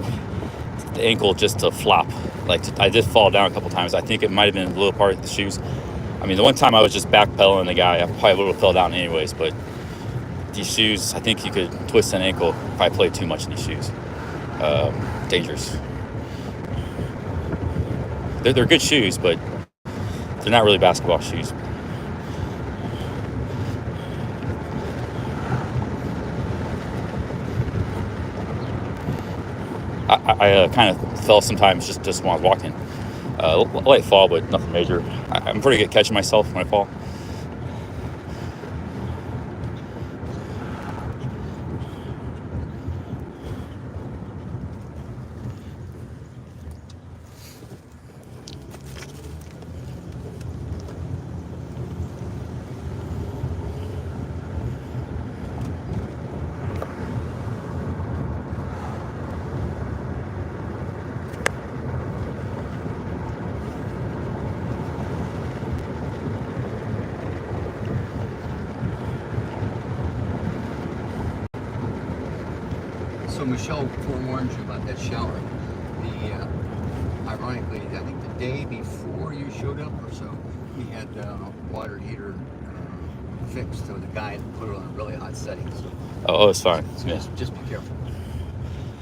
the ankle just to flop. Like, I did fall down a couple times. I think it might have been a little part of the shoes. I mean, the one time I was just backpedaling the guy, I probably would have fell down anyways, but these shoes, I think you could twist an ankle if I played too much in these shoes. Dangerous. They're good shoes, but they're not really basketball shoes. I kind of fell sometimes just when I was walking. Light fall, but nothing major. I'm pretty good at catching myself when I fall. So Michelle forewarned you about that shower. Ironically, I think the day before you showed up or so, we had water heater fixed, so the guy put it on a really hot setting. So Oh, it's fine. so Yeah. just be careful.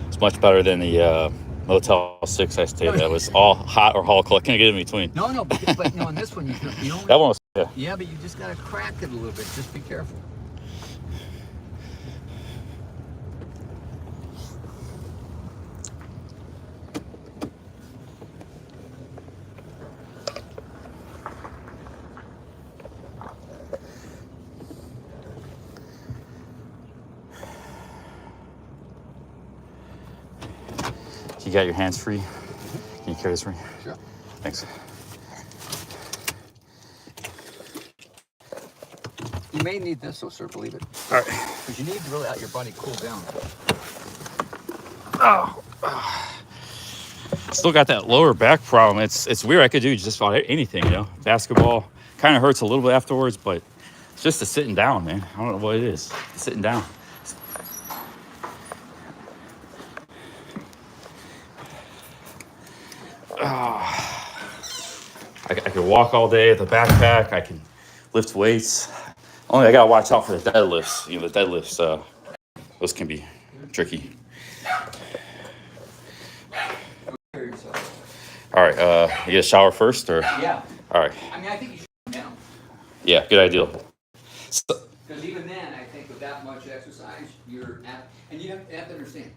It's much better than the Motel 6 I stayed at. That was all hot or all cold. Couldn't get in between. No, but no, on this one you only, That one was, yeah. yeah, but you just gotta crack it a little bit. Just be careful. You got your hands free? Can you carry this for me? Sure. Thanks. You may need this, so sir, believe it. All right. Because you need to really let your body cool down. Still got that lower back problem. It's weird. I could do just about anything, Basketball kind of hurts a little bit afterwards, but it's just the sitting down, man. I don't know what it is. The sitting down. I can walk all day with a backpack. I can lift weights. Only I gotta watch out for the deadlifts. The deadlifts, those can be tricky. All right, you get a shower first, or? Yeah. All right. I mean, I think you should come down. Yeah, good idea. Because even then, I think with that much exercise, you're at, and you have to understand,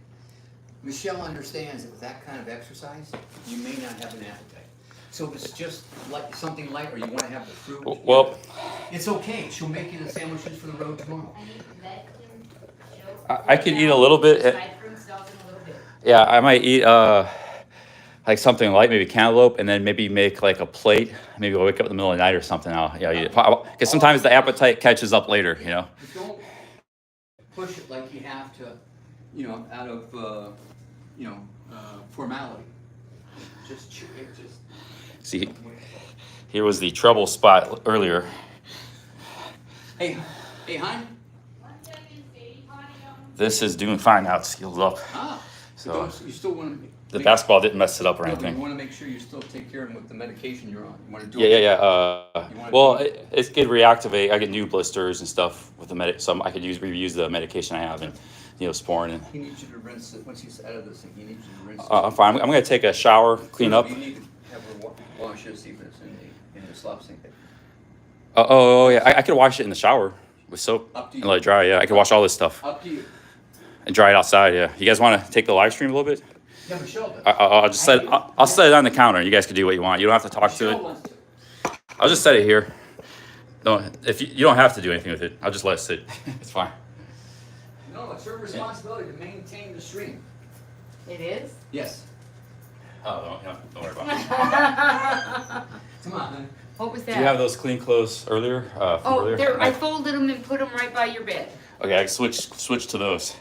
Michelle understands that with that kind of exercise, you may not have an appetite. So if it's just like something light, or you want to have the fruit, Well, it's okay. She'll make you the sandwiches for the road tomorrow. I could eat a little bit. Yeah, I might eat like something light, maybe cantaloupe, and then maybe make like a plate. Maybe I'll wake up in the middle of the night or something. I'll eat it. Because sometimes the appetite catches up later, But don't push it like you have to, out of, formality. Just chew it, just. See, here was the trouble spot earlier. Hey, hon. This is doing fine now. It's healed up. Ah, So you still want to the basketball didn't mess it up or No, but anything. you want to make sure you still take care of them with the medication you're on. You want to do Yeah, it. yeah, yeah. You wanna Well, do it? it could reactivate. I get new blisters and stuff with the so I could reuse the medication I have and, Sporn and. He needs you to rinse it once he's out of this thing. He needs you to rinse it. I'm fine. I'm gonna take a shower, clean up. You need to have her wash it, see if it's in the slop sink. Oh yeah, I could wash it in the shower with soap Up to you. and let it dry. Yeah, I could wash all this stuff Up to you. and dry it outside. Yeah. You guys want to take the live stream a little bit? Yeah, Michelle does. I'll just set. I'll set it on the counter. You guys can do what you want. You don't have to talk to Michelle it. wants to. I'll just set it here. If you don't have to do anything with it, I'll just let it sit. It's fine. No, it's her responsibility to maintain the stream. It is? Yes. Oh, don't worry about it. Come on, honey. What was that? Do you have those clean clothes earlier? From earlier? I folded them and put them right by your bed. Okay, I can switch to those.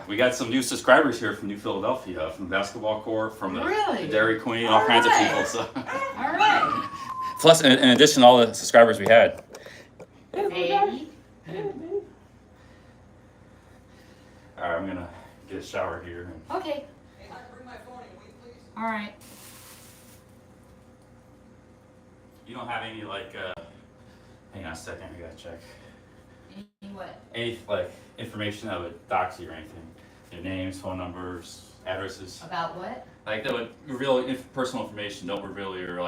We got some new subscribers here from New Philadelphia, from the basketball court, from the Really? Dairy Queen, all kinds of people. So. All right. Plus, in addition to all the subscribers we had. Hey. All right, I'm gonna get a shower here. Okay. All right. You don't have any hang on a second, I gotta check. Any what? Any information that would dox you or anything? Your names, phone numbers, addresses. About what? That would reveal personal information. Don't reveal your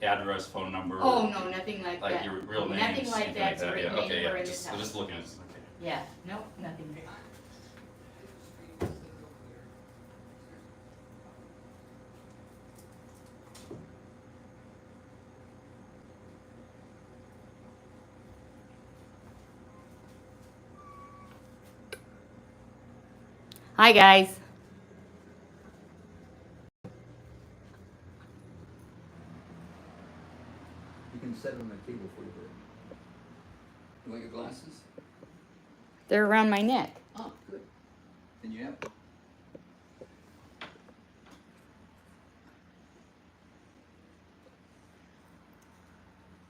address, phone number. Oh, no, nothing like that. Your real names. Nothing like anything that's that. written Yeah, okay, anywhere yeah. in this I'm house. just looking at this. Okay. Yeah, nope, nothing. Hi, guys. You can set it on the table for you. You want your glasses? They're around my neck. Oh, good. Then you have.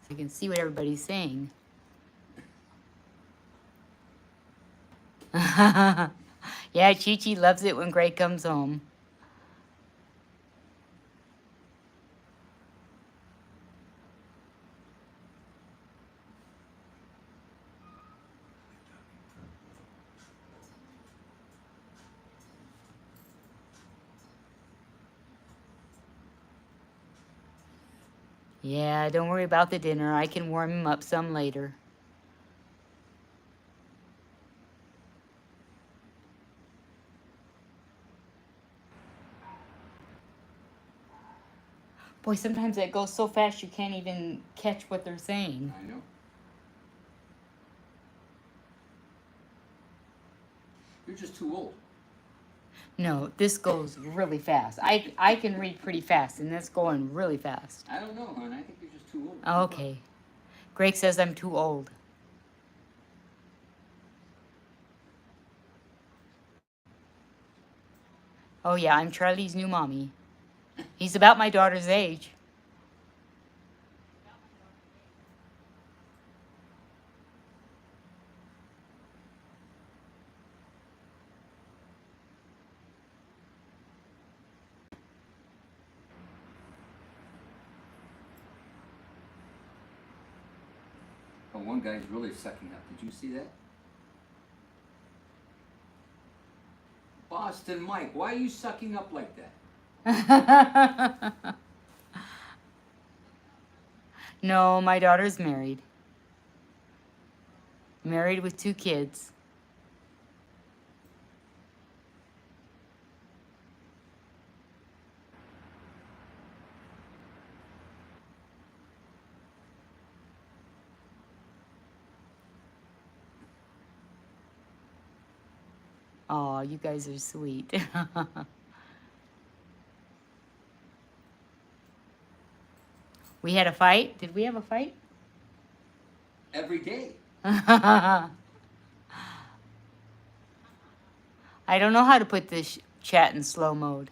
So you can see what everybody's saying. Yeah, Chi-Chi loves it when Greg comes home. Yeah, don't worry about the dinner. I can warm him up some later. Boy, sometimes it goes so fast you can't even catch what they're saying. I know. You're just too old. No, this goes really fast. I can read pretty fast, and that's going really fast. I don't know, hon. I think you're just too old. Okay. Greg says I'm too old. Oh yeah, I'm Charlie's new mommy. He's about my daughter's age. Oh, one guy's really sucking up. Did you see that? Boston Mike, why are you sucking up like that? No, my daughter's married. Married with 2 kids. Oh, you guys are sweet. We had a fight? Did we have a fight? Every day. I don't know how to put this chat in slow mode.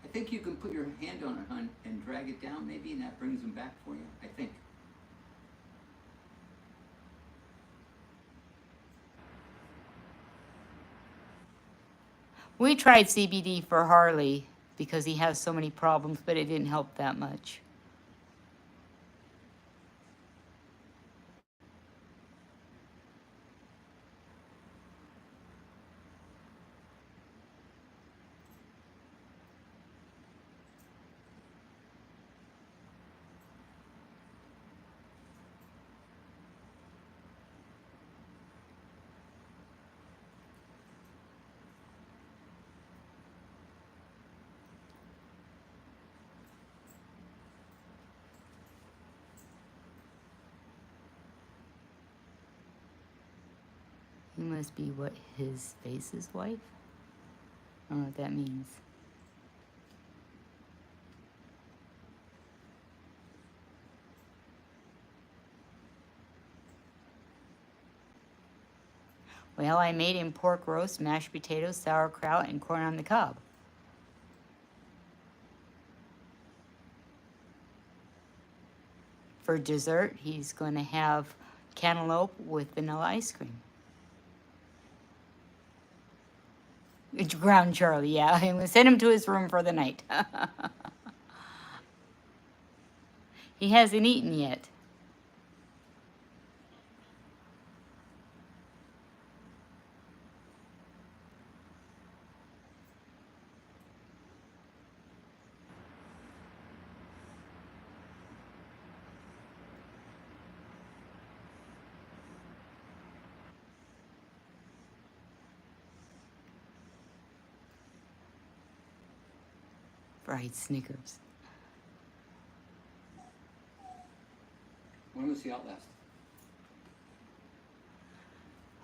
I think you can put your hand on it, hon, and drag it down maybe, and that brings them back for you. I think. We tried CBD for Harley because he has so many problems, but it didn't help that much. He must be what, his face's wife? I don't know what that means. Well, I made him pork roast, mashed potatoes, sauerkraut, and corn on the cob. For dessert, he's going to have cantaloupe with vanilla ice cream. It's ground Charlie, yeah. I'm going to send him to his room for the night. He hasn't eaten yet. Fried Snickers. When was the Outlast?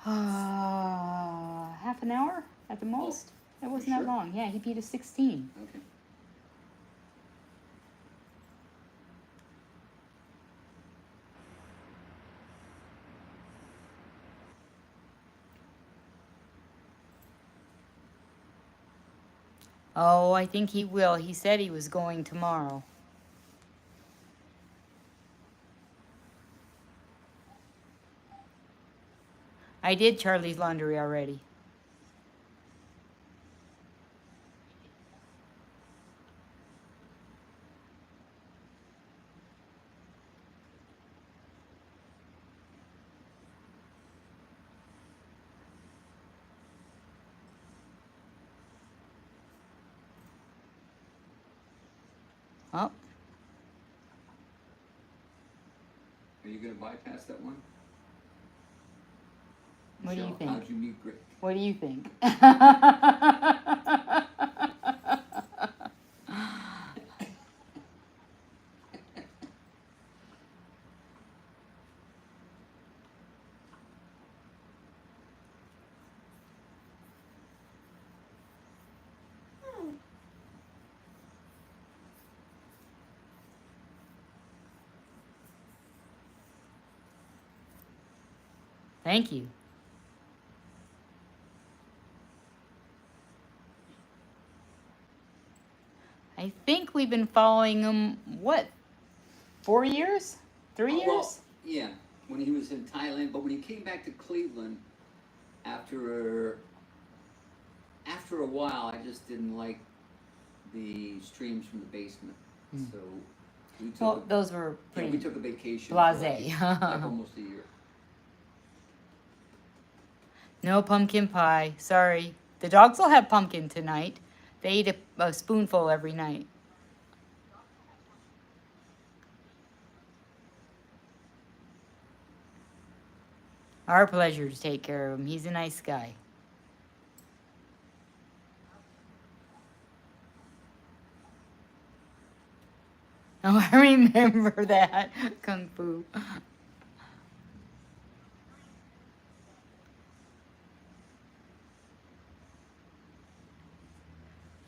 Half an hour at the most. That wasn't that sure? long. Yeah, he beat a 16. Okay. Oh, I think he will. He said he was going tomorrow. I did Charlie's laundry already. Oh, Are you going to bypass that one? what do you Michelle, think? how'd you meet Greg? What do you think? Thank you. I think we've been following him, what, 4 years? 3 years? Well, yeah, when he was in Thailand, but when he came back to Cleveland, after a while, I just didn't like the streams from the basement. So we took Well, those were pretty we took a vacation. blasé. For like almost a year. No pumpkin pie. Sorry. The dogs will have pumpkin tonight. They eat a spoonful every night. Our pleasure to take care of him. He's a nice guy. Oh, I remember that. Kung Fu.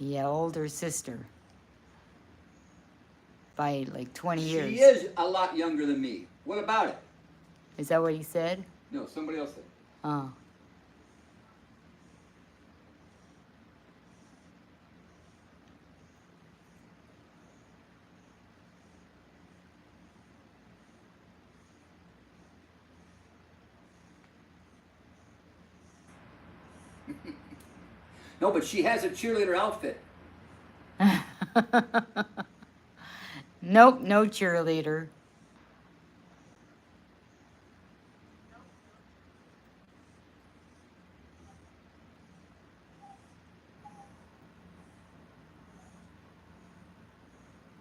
Yeah, older sister. By like 20 years. She is a lot younger than me. What about it? Is that what he said? No, somebody else said. Oh. No, but she has a cheerleader outfit. Nope, no cheerleader.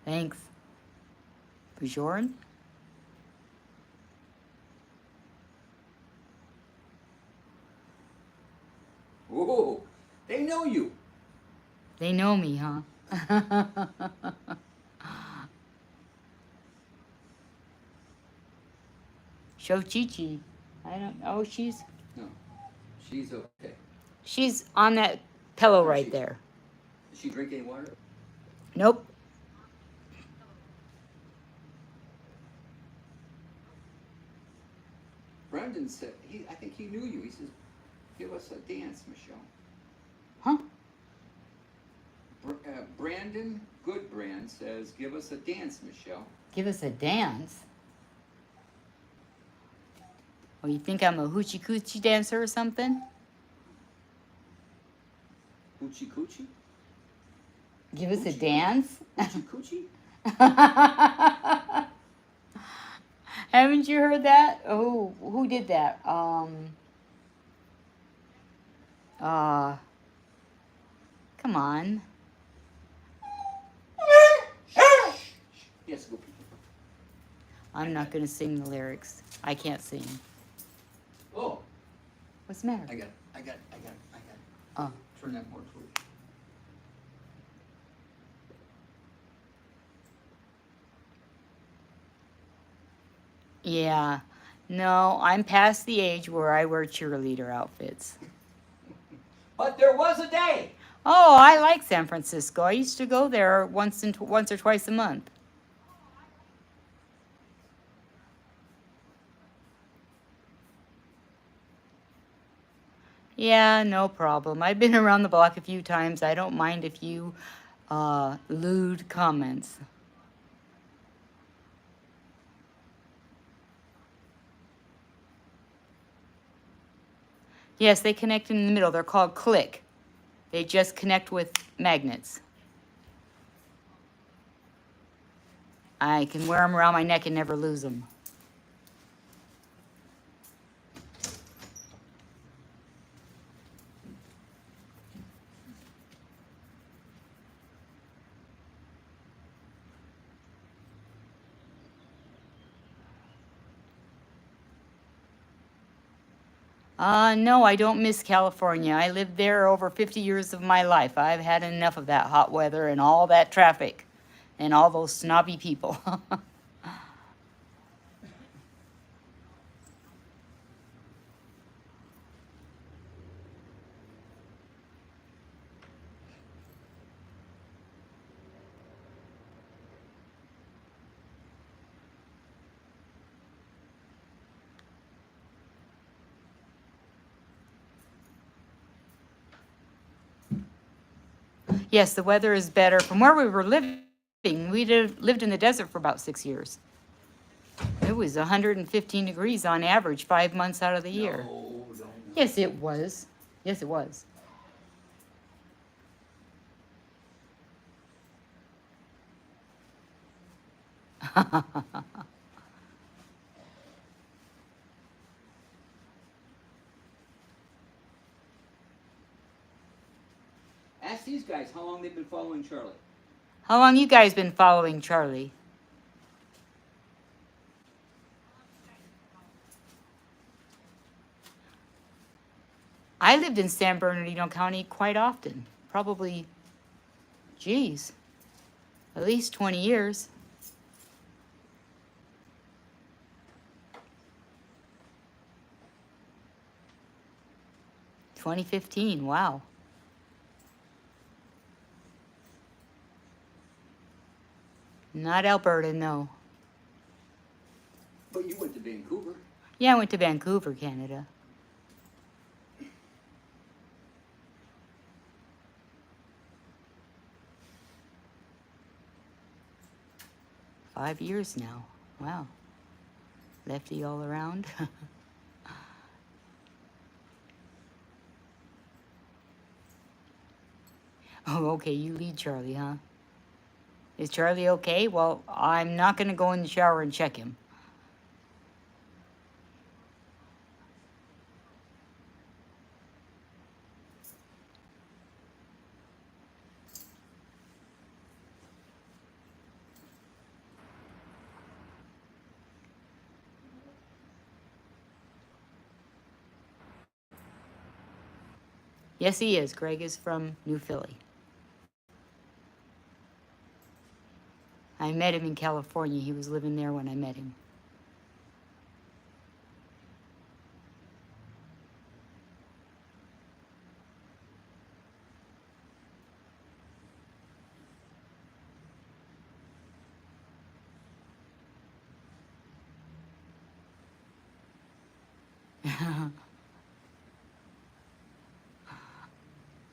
Thanks. Bjorn? Whoa, they know you. They know me, huh? Show Chi-Chi. I don't know. She's No, she's okay. on that pillow Where is right she? there. Does she drink any water? Nope. Brendan said, I think he knew you. He says, give us a dance, Michelle. Huh? Brandon Goodbrand says, give us a dance, Michelle. Give us a dance. Oh, you think I'm a hoochie coochie dancer or something? Hoochie coochie? Give us a dance? Hoochie coochie? Haven't you heard that? Oh, who did that? Come on. Yes, go. I'm not gonna sing the lyrics. I can't sing. Oh, What's the matter? I got it. Oh. Turn that more towards you. Yeah. No, I'm past the age where I wear cheerleader outfits. But there was a day. Oh, I like San Francisco. I used to go there once or twice a month. Yeah, no problem. I've been around the block a few times. I don't mind a few lewd comments. Yes, they connect in the middle. They're called click. They just connect with magnets. I can wear them around my neck and never lose them. No, I don't miss California. I lived there over 50 years of my life. I've had enough of that hot weather and all that traffic and all those snobby people. Yes, the weather is better. From where we were living, we lived in the desert for about 6 years. It was 115 degrees on average 5 months out of the year. No. Yes, it was. Yes, it was. Ask these guys how long they've been following Charlie. How long you guys been following Charlie? I lived in San Bernardino County quite often. Probably, geez, at least 20 years. $2015, wow. Not Alberta, no. But you went to Vancouver. Yeah, I went to Vancouver, Canada. Five years now. Wow. Lefty all around. Oh, okay, you lead Charlie, huh? Is Charlie okay? Well, I'm not going to go in the shower and check him. Yes, he is. Greg is from New Philly. I met him in California. He was living there when I met him.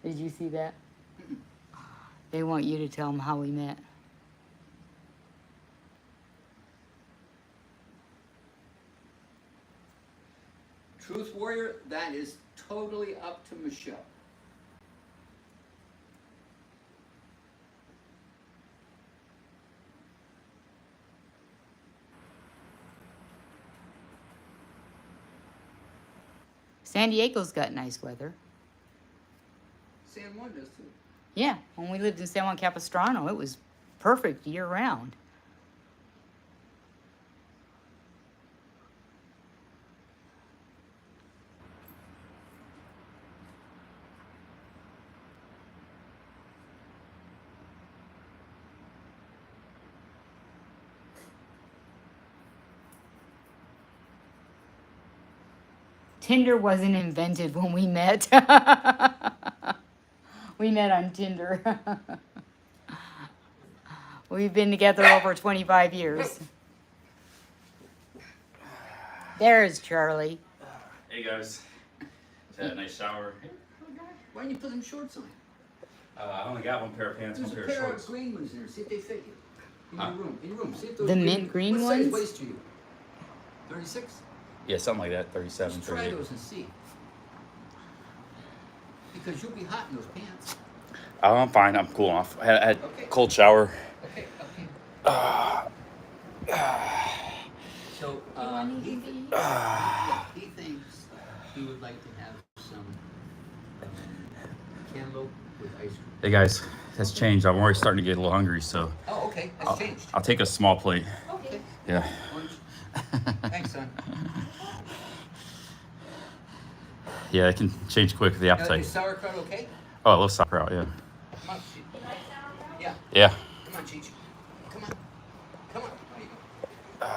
Did you see that? They want you to tell them how we met. Truth Warrior, that is totally up to Michelle. San Diego's got nice weather. San Juan does too. Yeah, when we lived in San Juan Capistrano, it was perfect year round. Tinder wasn't invented when we met. We met on Tinder. We've been together over 25 years. There's Charlie. Hey guys, just had a nice shower. Why didn't you put them shorts on? I only got one pair of pants, There's one a pair of pair shorts. of green ones in there. See if they fit you. In your room. In your room. See if those The mint green what size ones? waist are you? 36? Yeah, something like that, 37, Just try 38. those and see. Because you'll be hot in those pants. Oh, I'm fine. I'm cool off. I had Okay. cold shower. Okay, okay. So, he thinks he would like to have some cantaloupe with ice cream. Hey guys, that's changed. I'm already starting to get a little hungry, so Oh, okay. That's changed. I'll take a small plate. Okay. Yeah. Orange. Thanks, son. Yeah, it can change quick with the Is appetite. sauerkraut okay? Oh, I love sauerkraut, yeah. Come on, Cheech. Yeah. Yeah. Come on, Cheech. Come on. Come on. There you go.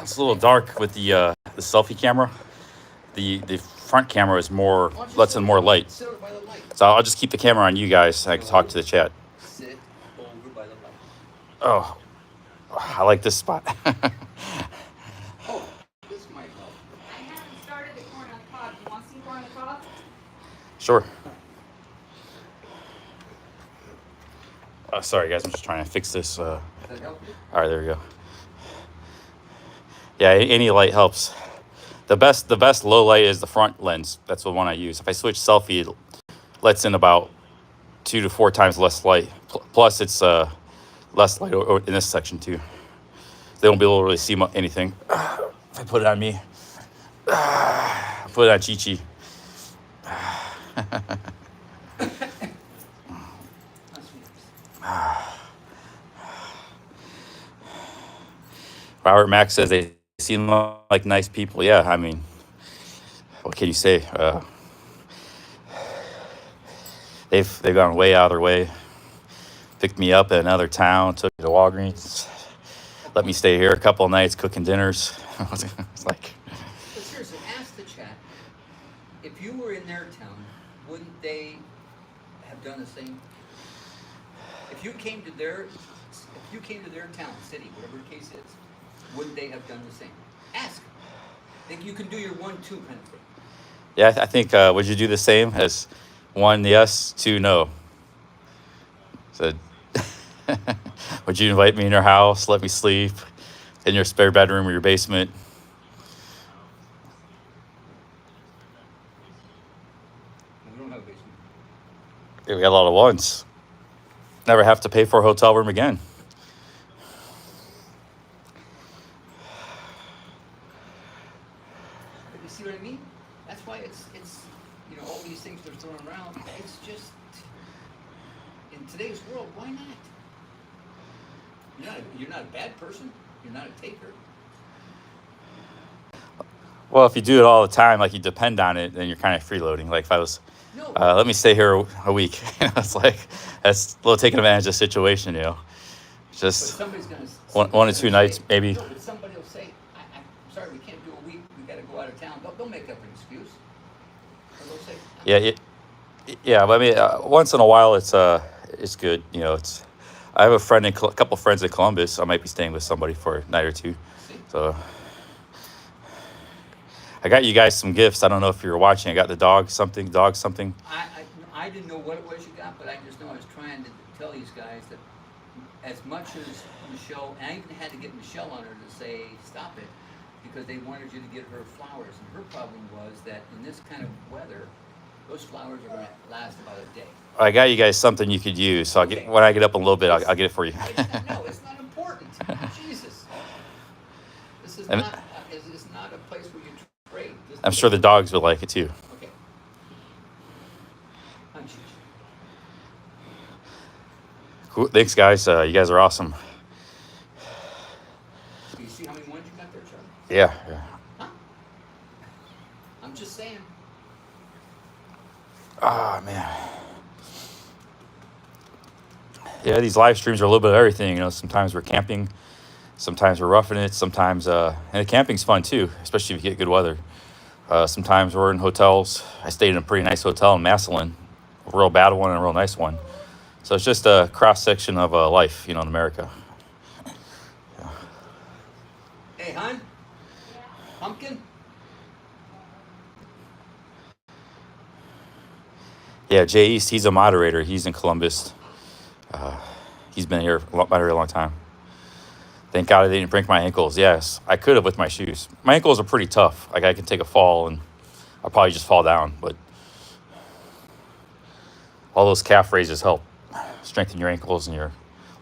It's a little dark with the selfie camera. The front camera is more lets in more light. Sit over by the light. So I'll just keep the camera on you guys so I can talk to the chat. Sit over by the light. Oh, I like this spot. Oh, this might help. I haven't started the corn on the cob. You want some corn on the cob? Sure. Sorry guys, I'm just trying to fix this. Does that help you? All right, there we go. Yeah, any light helps. The best low light is the front lens. That's the one I use. If I switch selfie, it lets in about 2 to 4 times less light. Plus, it's less light in this section too. They won't be able to really see anything. If I put it on me, put it on Chi Chi. Robert Mack says they seem like nice people. Yeah, I mean, what can you say? They've gone way out of their way. Picked me up at another town, took me to Walgreens, let me stay here a couple of nights cooking dinners. It's like, But seriously, ask the chat. If you were in their town, wouldn't they have done the same? If you came to their town, city, whatever the case is, wouldn't they have done the same? Ask. Think you can do your 1-2 kind of thing. yeah, I think, would you do the same as 1 yes, 2 no? Said, would you invite me in your house, let me sleep in your spare bedroom or your basement? We don't have a basement. got a lot of ones. Never have to pay for a hotel room again. But you see what I mean? That's why it's you know, all these things they're throwing around. It's just in today's world, why not? You're not a bad person. You're not a taker. Well, if you do it all the time, like you depend on it, then you're kind of freeloading. Like if I was, No. let me stay here a week. You know, it's like that's a little taking advantage of the situation. You know, But just somebody's gonna one or two nights maybe. No, but somebody will say, I'm sorry, we can't do a week. We got to go out of town. They'll make up an excuse. Or they'll say, Yeah. But I mean, once in a while, it's good. You know, it's. I have a friend, a couple friends in Columbus. I might be staying with somebody for a night or two. see? So I got you guys some gifts. I don't know if you're watching. I got the dog something. I didn't know what it was you got, but I just know I was trying to tell these guys that as much as Michelle, and I even had to get Michelle on her to say, stop it, because they wanted you to get her flowers. And her problem was that in this kind of weather, those flowers are going to last about a day. I got you guys something you could use. So Okay. when I get up in a little bit, I'll get it for you. It's not important. Jesus. This is And- not a place where you trade. I'm sure the dogs would like it too. Okay. Hunches. Cool. Thanks, guys. You guys are awesome. Do you see how many ones you got there, Charlie? Yeah. Huh? I'm just saying. Oh, man. Yeah, these live streams are a little bit of everything. You know, sometimes we're camping, sometimes we're roughing it, sometimes, and the camping's fun too, especially if you get good weather. Sometimes we're in hotels. I stayed in a pretty nice hotel in Massillon, a real bad one and a real nice one. So it's just a cross section of life, you know, in America. Hey, hon? Pumpkin? Yeah, Jay East, he's a moderator. He's in Columbus. He's been here a very long time. Thank God I didn't break my ankles. Yes, I could have with my shoes. My ankles are pretty tough. Like I can take a fall and I'll probably just fall down. But all those calf raises help strengthen your ankles and your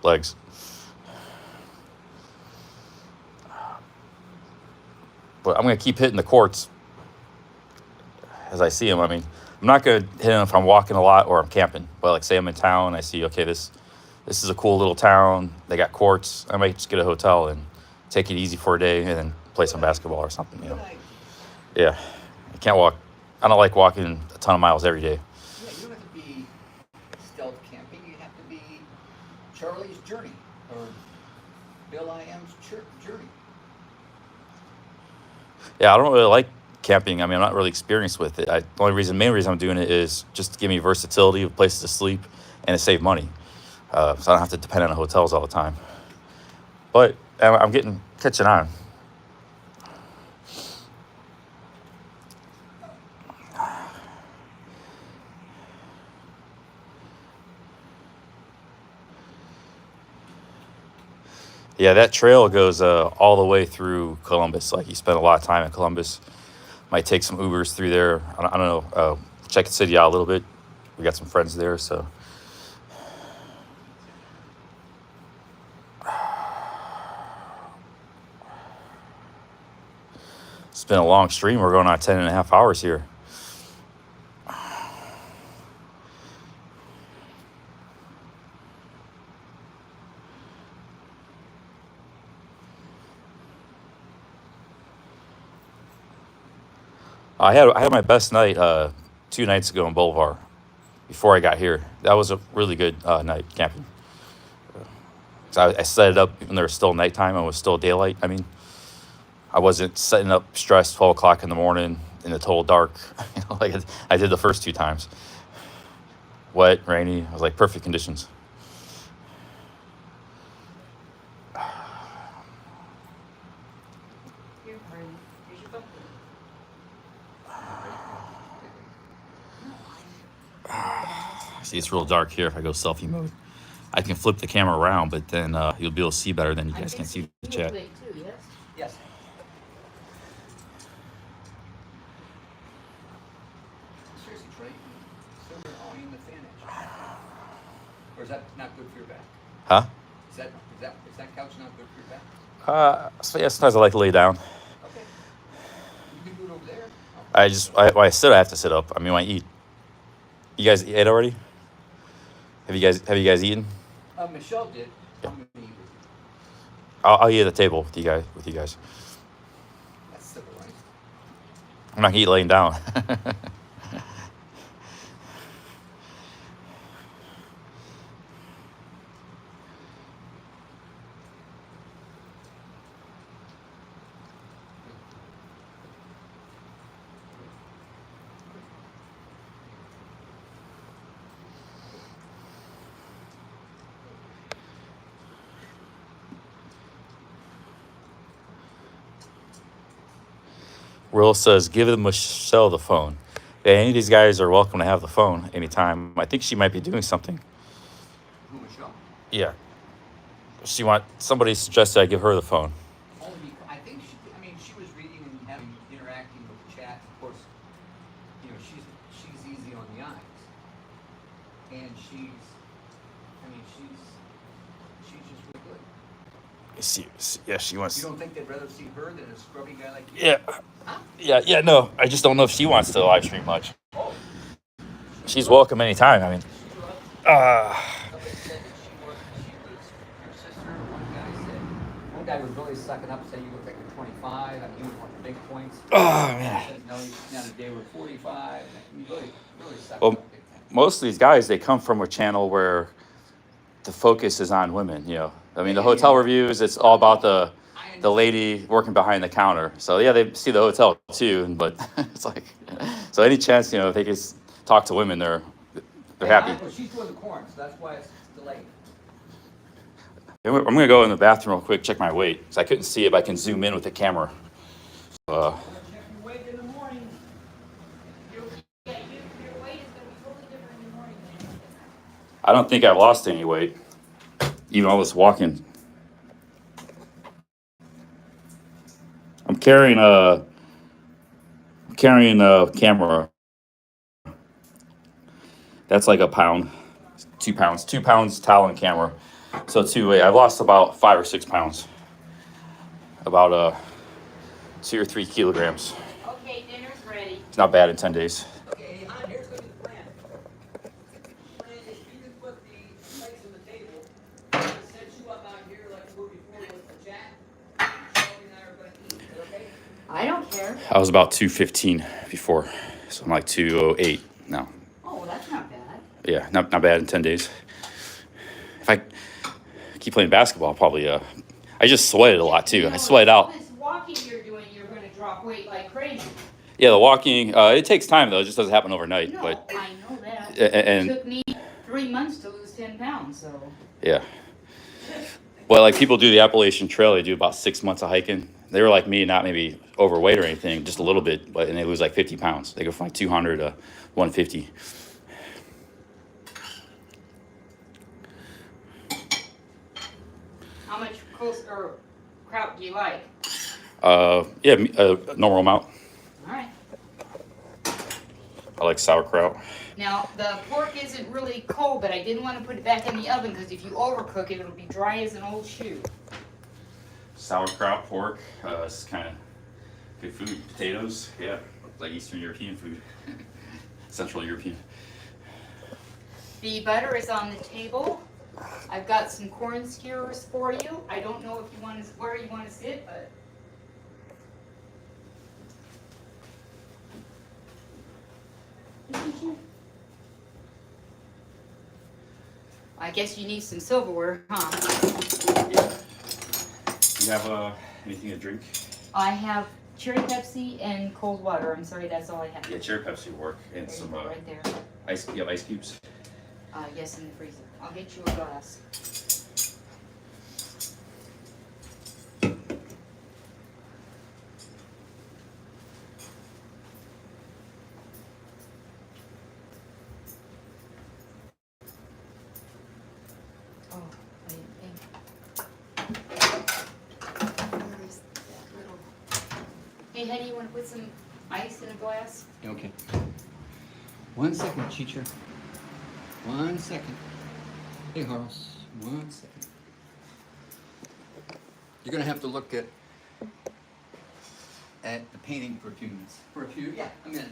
legs. But I'm going to keep hitting the courts as I see them. I mean, I'm not going to hit them if I'm walking a lot or I'm camping. But like say I'm in town and I see, okay, this is a cool little town. They got courts. I might just get a hotel and take it easy for a day and then play some basketball or something, you know. Yeah, I can't walk. I don't like walking a ton of miles every day. Yeah, you don't have to be stealth camping. You have to be Charlie's Journey or Bill I.M.'s Journey. Yeah, I don't really like camping. I mean, I'm not really experienced with it. The main reason I'm doing it is just to give me versatility of places to sleep and to save money. So I don't have to depend on hotels all the time. But I'm catching on. Yeah, that trail goes all the way through Columbus. Like you spend a lot of time in Columbus. Might take some Ubers through there. I don't know. Check the city out a little bit. We got some friends there, so. It's been a long stream. We're going on 10 and a half hours here. I had my best night 2 nights ago in Bolivar before I got here. That was a really good night camping. So I set it up when there was still nighttime and it was still daylight. I mean, I wasn't setting up stressed 12 o'clock in the morning in the total dark, you know, like I did the first 2 times. Wet, rainy, it was like perfect conditions. See, it's real dark here if I go selfie mode. I can flip the camera around, but then you'll be able to see better than you guys can see the chat. Yes. Seriously, Trey. Silver all in the fan edge. Or is that not good for your back? Huh? Is that couch not good for your back? So yeah, sometimes I like to lay down. Okay. You can do it over there. When I sit, I have to sit up. I mean, when I eat. You guys ate already? Have you guys eaten? Michelle did. Yeah. I'm gonna eat with you. I'll eat at the table with you guys. That's civilized. I'm not gonna eat laying down. Will says, give Michelle the phone. Yeah, any of these guys are welcome to have the phone anytime. I think she might be doing something. Who, Michelle? Yeah. Somebody suggested I give her the phone. Only because I think she was reading and interacting with the chat. Of course, she's easy on the eyes, and she's just really good. She wants. You don't think they'd rather see her than a scrubby guy like you? Yeah. Huh? Yeah. No, I just don't know if she wants to live stream much. Oh. She's welcome anytime. I mean. Somebody said that she was your sister. One guy was really sucking up, saying you look like you're 25. I mean, he was one of the big points. Oh man. Said, no, he's not a day we're 45. I mean, really sucking Well, up big time. most of these guys, they come from a channel where the focus is on women. I mean, the hotel reviews, it's all about the lady working behind the counter. So yeah, they see the hotel too, but it's like, so any chance, if they can talk to women, they're happy. Well, she's doing the corn, so that's why it's delayed. I'm gonna go in the bathroom real quick, check my weight, because I couldn't see if I can zoom in with the camera. Check your weight in the morning. Your weight is going to be totally different in the morning than it is at night. I don't think I've lost any weight, even all this walking. I'm carrying a camera. That's like a pound, 2 pounds, 2 pounds towel and camera. So I've lost about 5 or 6 pounds, about 2 or 3 kilograms. Okay, dinner's ready. It's not bad in 10 days. Okay, hon, here's going to be the plan. The plan is you can put the plates on the table. I'm going to set you up out here like we were before with the chat. Shelby and I are going to eat. Is that okay? I don't care. I was about 215 before, so I'm like 208 now. Oh, that's not bad. Yeah, not bad in 10 days. If I keep playing basketball, I'll probably, I just sweated a lot too. I sweat out. All this walking you're doing, you're going to drop weight like crazy. Yeah, the walking, it takes time though. It just doesn't happen overnight. No, But I know that. and It took me 3 months to lose 10 pounds, so. yeah. Well, like people do the Appalachian Trail, they do about 6 months of hiking. They were like me, not maybe overweight or anything, just a little bit, and they lose like 50 pounds. They go from like 200 to 150. How much kraut do you like? Yeah, a normal amount. All right. I like sauerkraut. Now, the pork isn't really cold, but I didn't want to put it back in the oven because if you overcook it, it'll be dry as an old shoe. Sauerkraut, pork, it's kind of good food. Potatoes, yeah, like Eastern European food. Central European. The butter is on the table. I've got some corn skewers for you. I don't know if you want to, where you want to sit, but. I guess you need some silverware, huh? Yeah. You have anything to drink? I have cherry Pepsi and cold water. I'm sorry, that's all I have. Yeah, cherry Pepsi will work, and There you some go, right there. ice. You have ice cubes. Yes, in the freezer. I'll get you a glass. Oh, I didn't think. Where is that little? Hey, honey, you want to put some ice in a glass? Okay. 1 second, teacher. 1 second. Hey, Horace. 1 second. You're gonna have to look at the painting for a few minutes. For a few, yeah, a minute.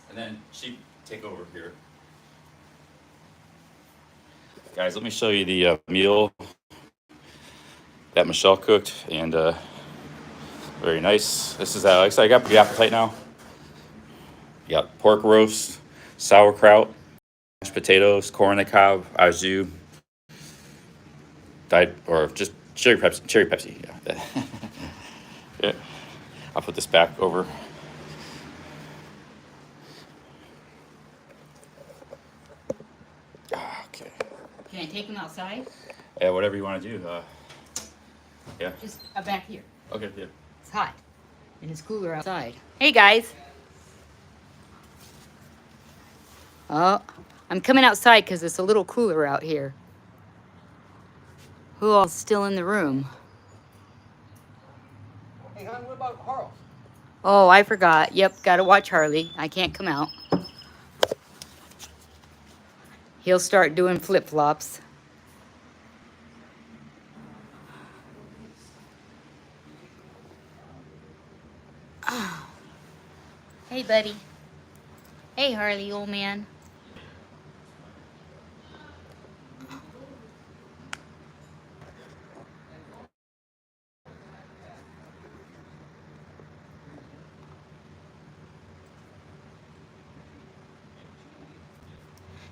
And then she take over here. Guys, let me show you the meal that Michelle cooked, and very nice. This is like I said, I got the appetite now. You got pork roast, sauerkraut, mashed potatoes, corn on the cob, au jus, or just cherry Pepsi. Cherry Pepsi. Yeah. Yeah. I'll put this back over. Okay. Can I take them outside? Yeah, whatever you want to do. Yeah. Just back here. Okay. Yeah. It's hot. And it's cooler outside. Hey guys. Oh, I'm coming outside because it's a little cooler out here. Who all's still in the room? Hey, hon, what about Horace? Oh, I forgot. Yep, gotta watch Harley. I can't come out. He'll start doing flip-flops. Hey, buddy. Hey, Harley, old man.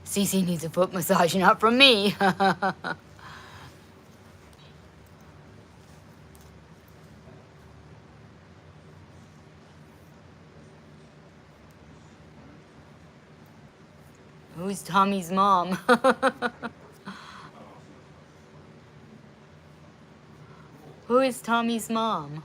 Cece needs a foot massage, not from me. Who's Tommy's mom? Who is Tommy's mom?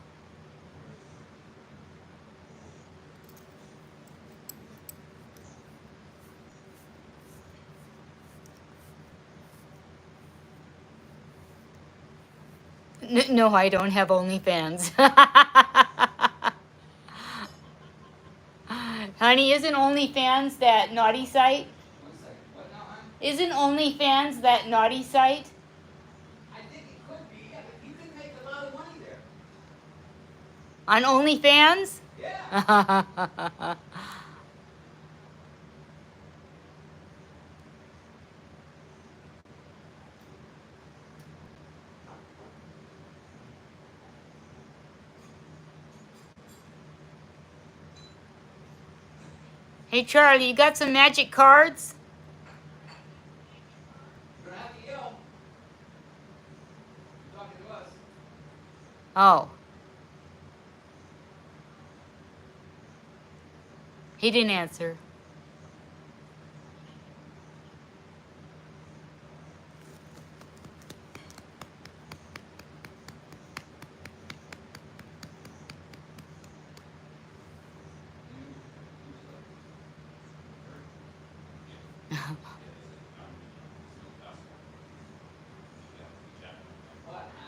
No, I don't have OnlyFans. Honey, isn't OnlyFans that naughty site? Isn't OnlyFans that naughty site? I think it could be, yeah, but you can make a lot of money there. On OnlyFans? Yeah. Hey, Charlie, you got some magic cards? You're gonna have to yell. You're talking to us. Oh. He didn't answer.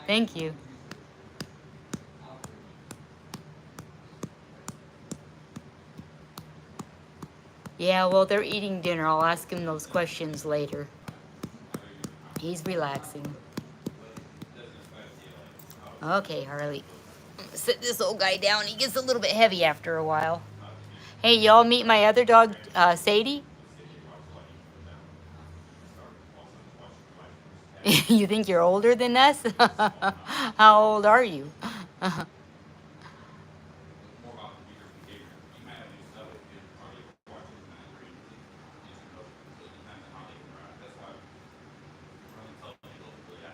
Thank you. Yeah, well, they're eating dinner. I'll ask him those questions later. He's relaxing. Okay, Harley. Sit this old guy down. He gets a little bit heavy after a while. Hey, y'all meet my other dog, Sadie? You think you're older than us? How old are you?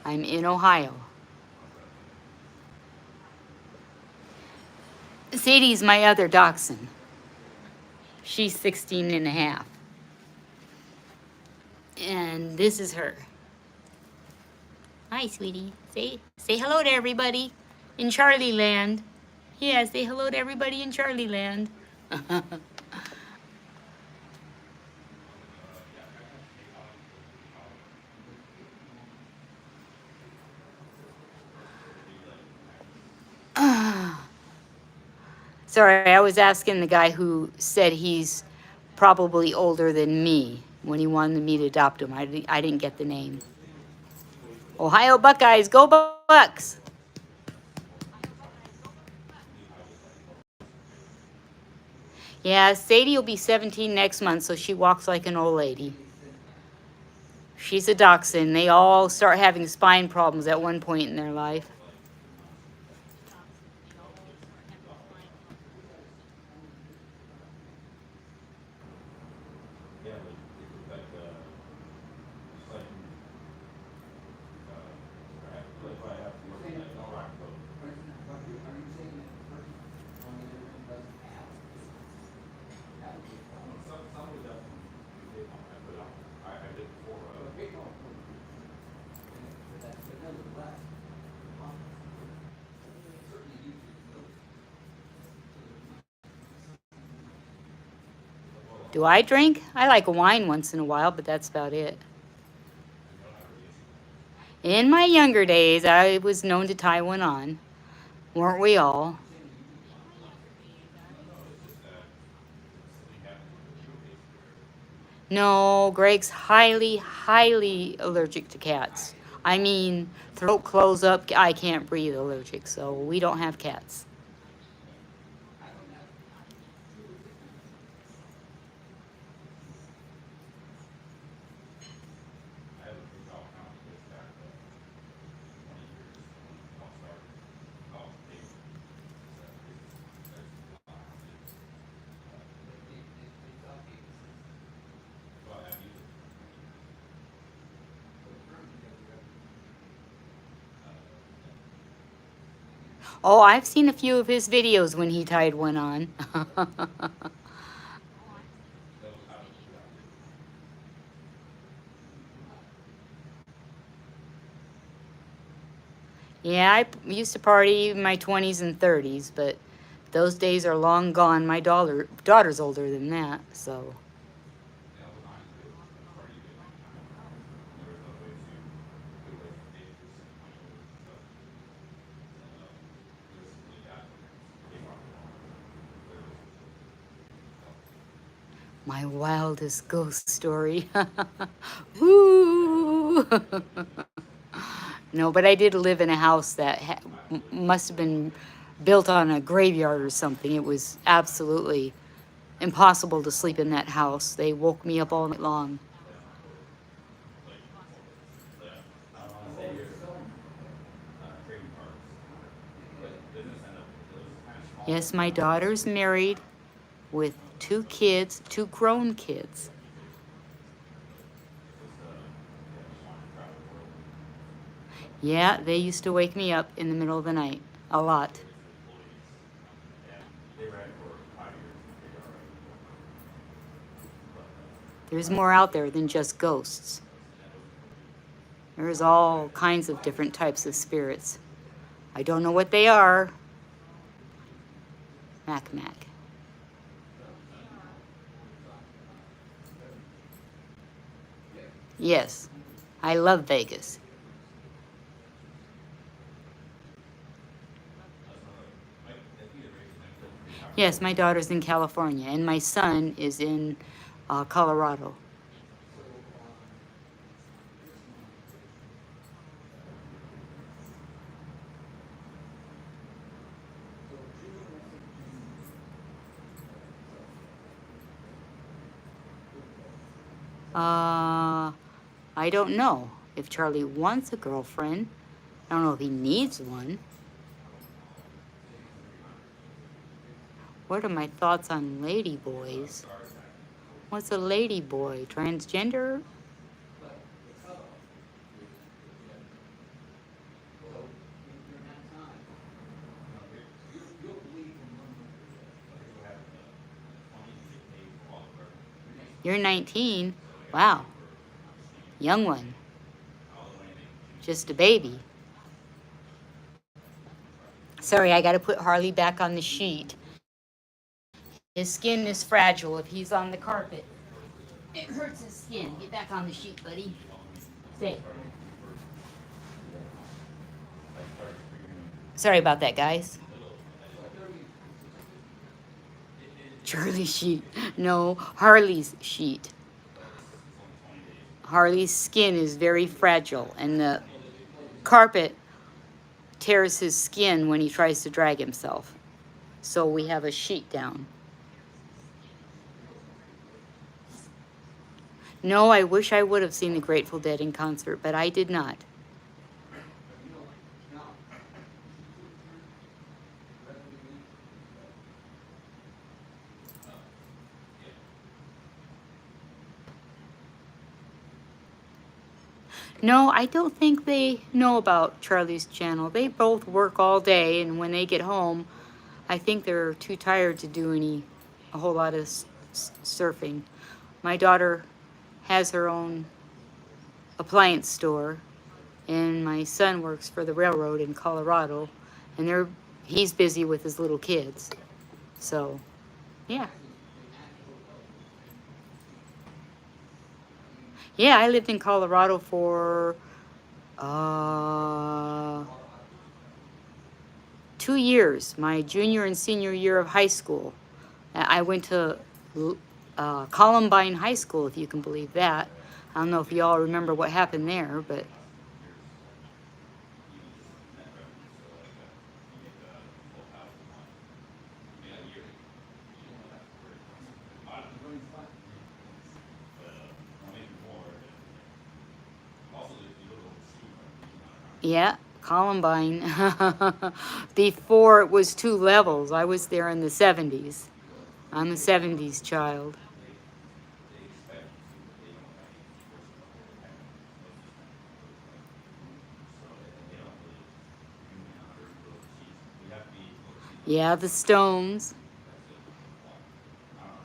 I'm in Ohio. Sadie's my other dachshund. She's 16 and a half. And this is her. Hi, sweetie. Say hello to everybody in Charlie Land. Yeah, say hello to everybody in Charlie Land. Sorry, I was asking the guy who said he's probably older than me when he wanted me to adopt him. I didn't get the name. Ohio Buckeyes, go Bucks! Yeah, Sadie will be 17 next month, so she walks like an old lady. She's a dachshund. They all start having spine problems at one point in their life. Do I drink? I like a wine once in a while, but that's about it. In my younger days, I was known to tie one on. Weren't we all? No, Greg's highly, highly allergic to cats. I mean, throat close up, I can't breathe allergic, so we don't have cats. Oh, I've seen a few of his videos when he tied one on. Yeah, I used to party in my 20s and 30s, but those days are long gone. My daughter's older than that, so. My wildest ghost story. Woo! No, but I did live in a house that must have been built on a graveyard or something. It was absolutely impossible to sleep in that house. They woke me up all night long. Yes, my daughter's married with 2 kids, 2 grown kids. Yeah, they used to wake me up in the middle of the night a lot. There's more out there than just ghosts. There's all kinds of different types of spirits. I don't know what they are. Mac. Yes, I love Vegas. Yes, my daughter's in California, and my son is in Colorado. I don't know if Charlie wants a girlfriend. I don't know if he needs one. What are my thoughts on ladyboys? What's a ladyboy? Transgender? You're 19? Wow. Young one. Just a baby. Sorry, I gotta put Harley back on the sheet. His skin is fragile if he's on the carpet. It hurts his skin. Get back on the sheet, buddy. Stay. Sorry about that, guys. Charlie's sheet. No, Harley's sheet. Harley's skin is very fragile, and the carpet tears his skin when he tries to drag himself. So we have a sheet down. No, I wish I would have seen the Grateful Dead in concert, but I did not. No, I don't think they know about Charlie's channel. They both work all day, and when they get home, I think they're too tired to do a whole lot of surfing. My daughter has her own appliance store, and my son works for the railroad in Colorado, and he's busy with his little kids. So, yeah. Yeah, I lived in Colorado for 2 years, my junior and senior year of high school. I went to Columbine High School, if you can believe that. I don't know if y'all remember what happened there, but... Yeah, Columbine. Before it was 2 levels. I was there in the 70s. I'm a 70s child. Yeah, the Stones.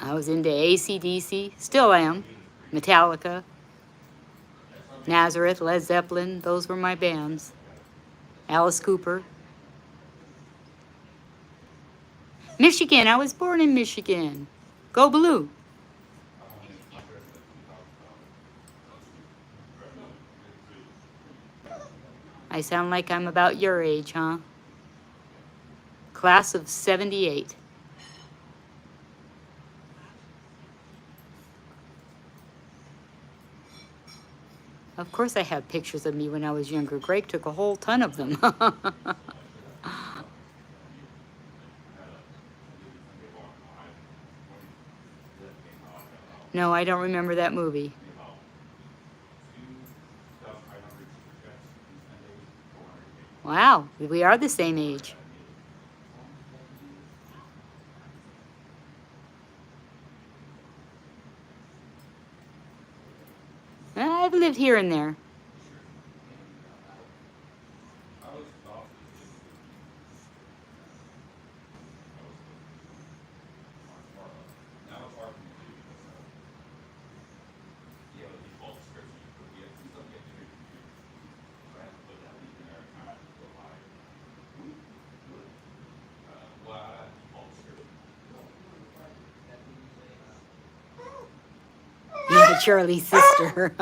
I was into AC/DC. Still am. Metallica. Nazareth, Led Zeppelin, those were my bands. Alice Cooper. Michigan, I was born in Michigan. Go Blue. I sound like I'm about your age, huh? Class of 78. Of course I have pictures of me when I was younger. Greg took a whole ton of them. No, I don't remember that movie. Wow, we are the same age. I've lived here and there. Yeah, Charlie's sister.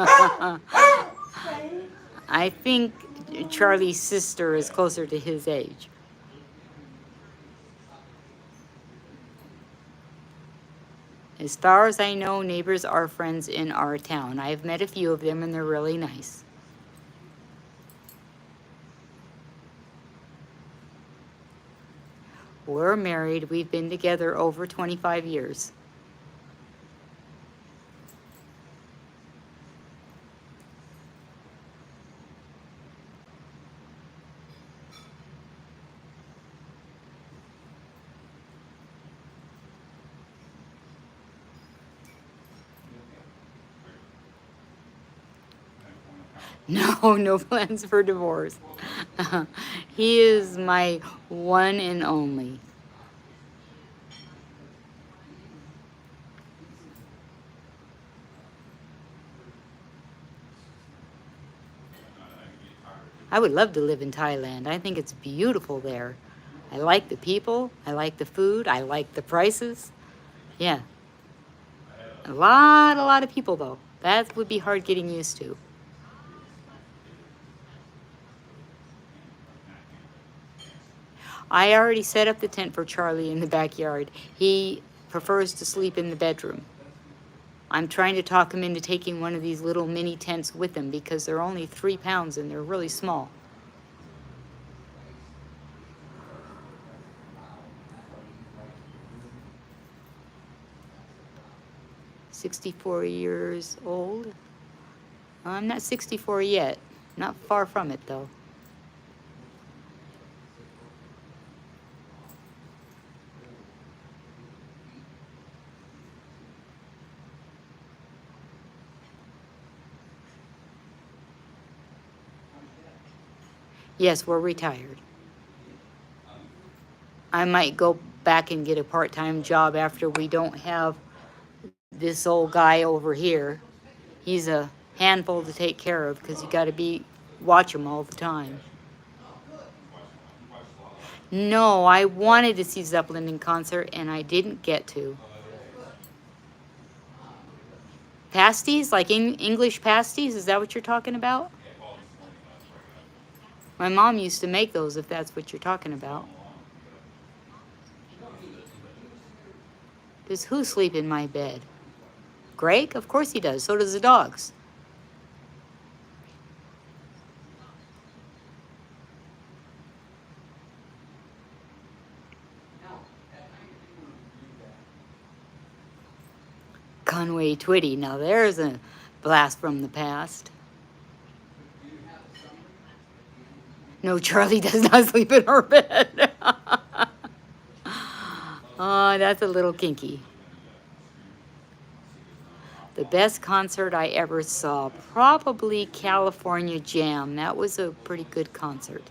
I think Charlie's sister is closer to his age. As far as I know, neighbors are friends in our town. I've met a few of them and they're really nice. We're married. We've been together over 25 years. No, no plans for divorce. He is my one and only. I would love to live in Thailand. I think it's beautiful there. I like the people. I like the food. I like the prices. Yeah. A lot of people though. That would be hard getting used to. I already set up the tent for Charlie in the backyard. He prefers to sleep in the bedroom. I'm trying to talk him into taking one of these little mini tents with him because they're only 3 pounds and they're really small. "64 years old. I'm not 64 yet. Not far from it though. Yes, we're retired. I might go back and get a part-time job after we don't have this old guy over here. He's a handful to take care of because you got to watch him all the time. No, I wanted to see Zeppelin in concert and I didn't get to. Pasties, like English pasties, is that what you're talking about? My mom used to make those, if that's what you're talking about. Does who sleep in my bed? Greg? Of course he does. So does the dogs. Conway Twitty. Now there's a blast from the past. No, Charlie does not sleep in our bed. Oh, that's a little kinky. The best concert I ever saw, probably California Jam. That was a pretty good concert.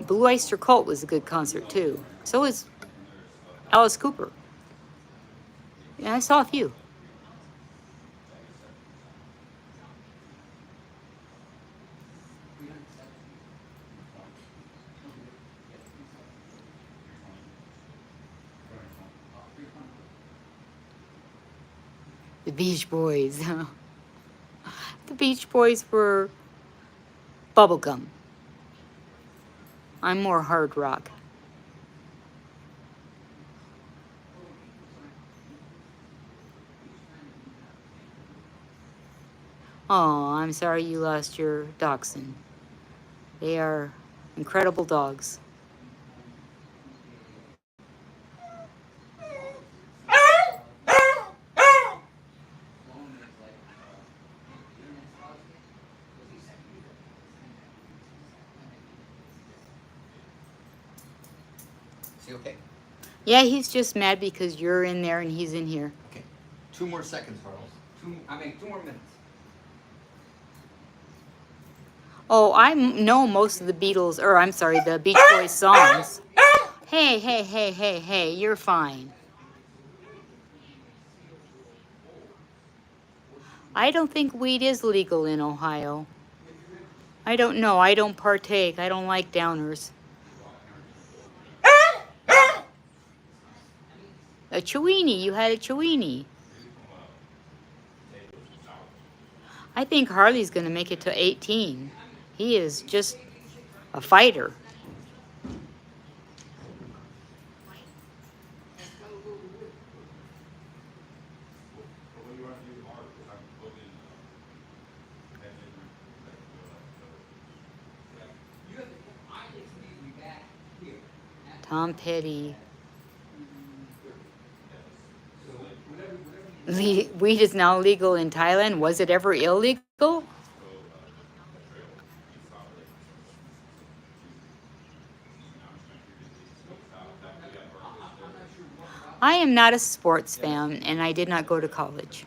Blue Oyster Cult was a good concert too. So was Alice Cooper. Yeah, I saw a few. The Beach Boys. The Beach Boys were bubblegum. I'm more hard rock. Oh, I'm sorry you lost your dachshund. They are incredible dogs. Is he okay? Yeah, he's just mad because you're in there and he's in here. Okay. 2 more seconds, Charles. 2 more minutes. Oh, I know most of the Beatles, or I'm sorry, the Beach Boys songs. Hey, you're fine. I don't think weed is legal in Ohio. I don't know. I don't partake. I don't like downers. A Chewini. You had a Chewini. I think Harley's going to make it to 18. He is just a fighter. Tom Petty. Weed is now legal in Thailand. Was it ever illegal? I am not a sports fan, and I did not go to college.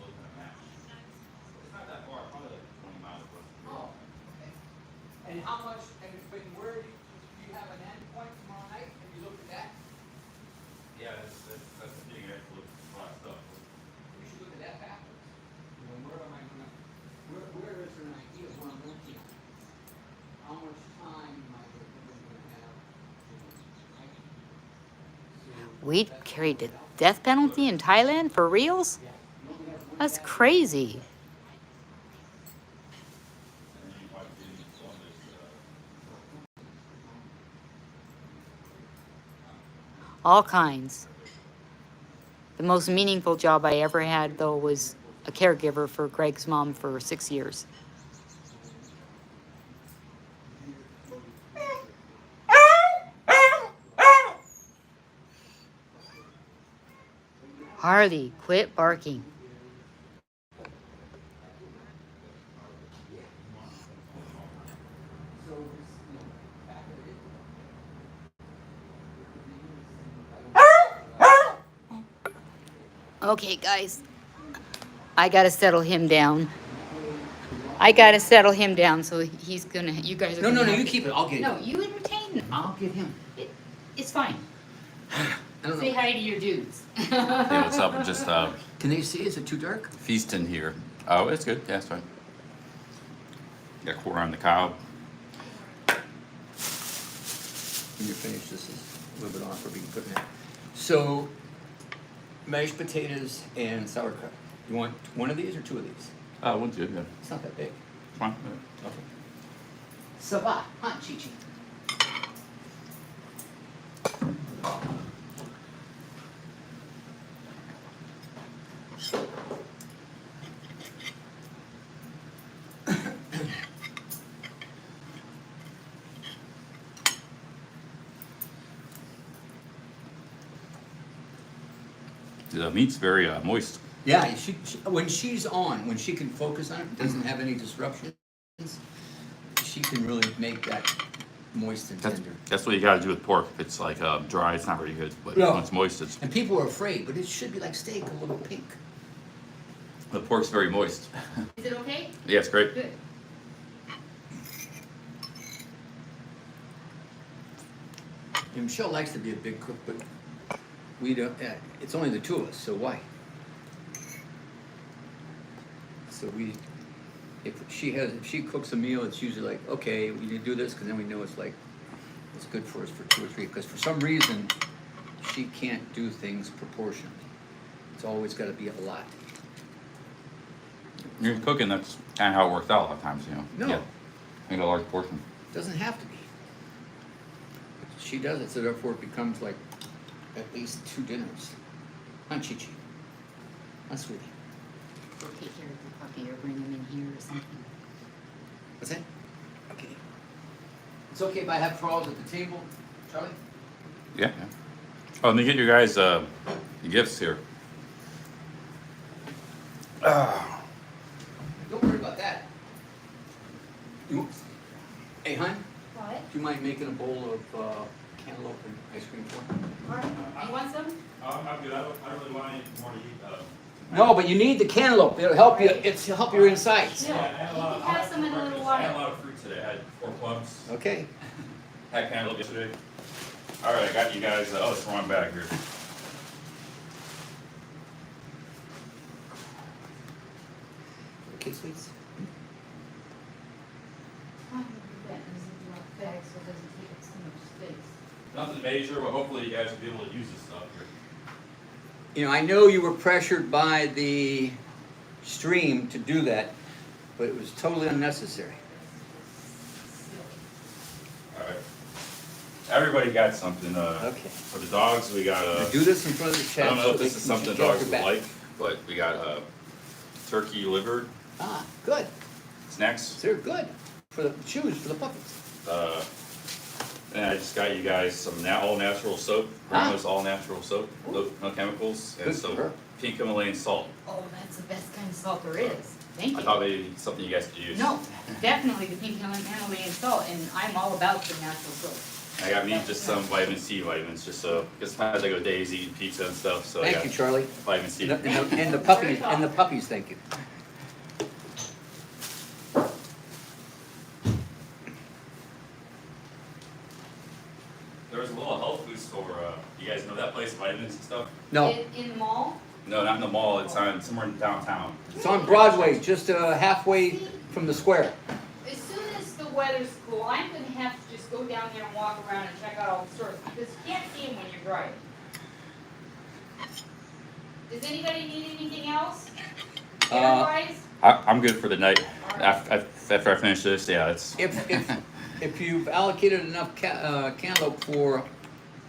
And how much, and where do you have an end point tomorrow night? Have you looked at that? Yeah, that's the thing. I have to look at a lot of stuff. We should look at that backwards. Where am I gonna, where is there an idea of what I'm looking at? How much time am I gonna have? Weed carried the death penalty in Thailand for reals? That's crazy. All kinds. The most meaningful job I ever had, though, was a caregiver for Greg's mom for 6 years. Harley, quit barking. Okay, guys. I gotta settle him down. So he's gonna, you guys are No, gonna no, have you to- keep it, I'll get it. No, you entertain him. I'll get him. It's fine. I don't Say know. hi to your dudes. Hey, what's up? I'm just Can they see? Is it too dark? feasting here. Oh, it's good. Yeah, it's fine. Got a quarter on the cob. When you're finished, this is a little bit off where we can put it in. So, mashed potatoes and sauerkraut. You want one of these or two of these? One's good. Yeah. It's not that big. It's fine. Yeah. Okay. Sabah, huh, Chi-Chi? The meat's very moist. Yeah, when she's on, when she can focus on it, doesn't have any disruptions, she can really make that moist and tender. That's what you got to do with pork. If it's like dry, it's not very good. But No. when it's moist, it's And people are afraid, but it should be like steak, a little pink. the pork's very moist. Is it okay? Yeah, it's great. Good. And Michelle likes to be a big cook, but we don't. It's only the two of us, so why? So if she cooks a meal, it's usually like, okay, we need to do this because then we know it's good for us for 2 or 3. Because for some reason, she can't do things proportionally. It's always got to be a lot. You're cooking. That's kind of how it worked out a lot of times. You know. No. Yeah. Make a large portion. Doesn't have to be. She does it, so therefore it becomes like at least 2 dinners. Huh, Chi-Chi? Huh, sweetie? Go take care of the puppy or bring him in here or something. What's that? Okay. It's okay if I have Charles at the table, Charlie? Yeah. Yeah. Oh, let me get you guys the gifts here. Don't worry about that. Hey, hon, What? do you mind making a bowl of cantaloupe and ice cream for me? You want some? I'm good. I don't really want any more to eat. No, but you need the cantaloupe. It'll help you. It'll help your insides. I had a lot of, Have some in a little I had a while. lot of fruit today. I had 4 plums. Okay. Had cantaloupe yesterday. All right, I got you guys. Oh, it's the wrong bag here. Okay, sweets. Nothing major, but hopefully you guys will be able to use this stuff here. You know, I know you were pressured by the stream to do that, but it was totally unnecessary. All right. Everybody got something. Okay. For the dogs, we got Do this in front of the I chat. don't know so if they this is can something get off dogs your will back. like, but we got turkey liver Ah, good. snacks. They're good for the chews for the puppies. And I just got you guys some all natural soap. Grandma's all natural soap, no chemicals, and Good for some her. pink Himalayan salt. Oh, that's the best kind of salt there is. Thank I you. thought maybe something you guys could use. No, definitely the pink Himalayan salt, and I'm all about the natural soap. I got me just some vitamin C vitamins, just so because sometimes I go days eating pizza and stuff. So I Thank got you, Charlie. vitamin C. And the puppies, thank you. There was a little health food store. You guys know that place, vitamins and stuff? No, In the mall? No, not in the mall. It's on somewhere in downtown. it's on Broadway, just halfway from the square. As soon as the weather's cool, I'm gonna have to just go down there and walk around and check out all the stores, because you can't see them when you're driving. Does anybody need anything else? Otherwise? I'm good for the night. After I finish this, yeah, it's. If you've allocated enough cantaloupe for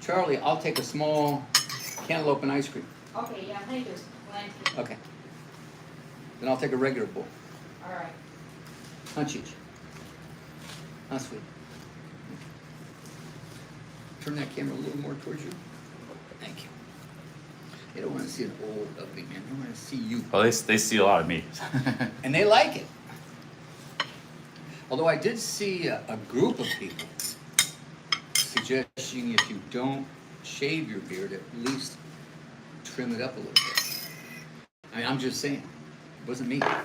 Charlie, I'll take a small cantaloupe and ice cream. Okay, yeah, thank you. Plenty. Okay. Then I'll take a regular bowl. All right. Punch each. How sweet. Turn that camera a little more towards you. Thank you. They don't want to see an old ugly man. They want to see you. Well, they see a lot of me. And they like it. Although I did see a group of people suggesting if you don't shave your beard, at least trim it up a little bit. I mean, I'm just saying. It wasn't me. How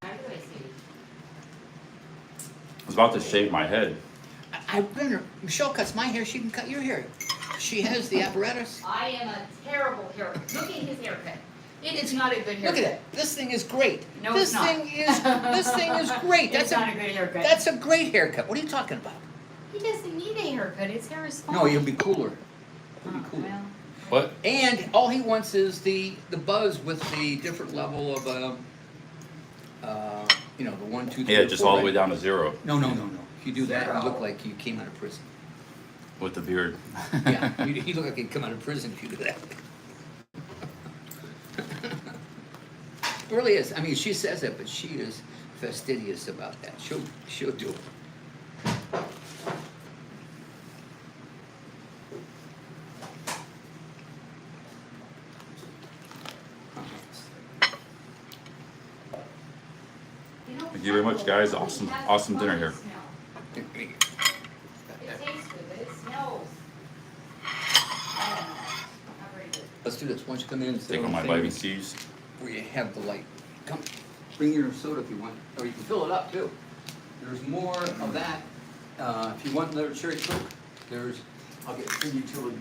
do I see? I was about to shave my head. I've been her. Michelle cuts my hair. She can cut your hair. She has the apparatus. I am a terrible haircut. Look at his haircut. It is not a good haircut. Look at it. This thing is great. No, this it's not. This thing is great. It's not a good haircut. That's a great haircut. What are you talking about? He doesn't need a haircut. His hair is fine. No, you'll be cooler. You'll be Oh, cooler. well. What? And all he wants is the buzz with the different level of the 1, 2, 3. Yeah, just all the way down to 0 No. If you do that, you look like you came out of prison. with the beard. Yeah, you look like you come out of prison if you do that. It really is. I mean, she says it, but she is fastidious about that. She'll do it. Thank you very much, guys. Awesome dinner here. It tastes good, but it smells. I don't know. Not very good. Let's do this. Why don't you come in and sit Take on on the my thing vitamin C's. where you have the light. Come, bring your soda if you want, or you can fill it up too. There's more of that. If you want another cherry Coke, I'll get free utility.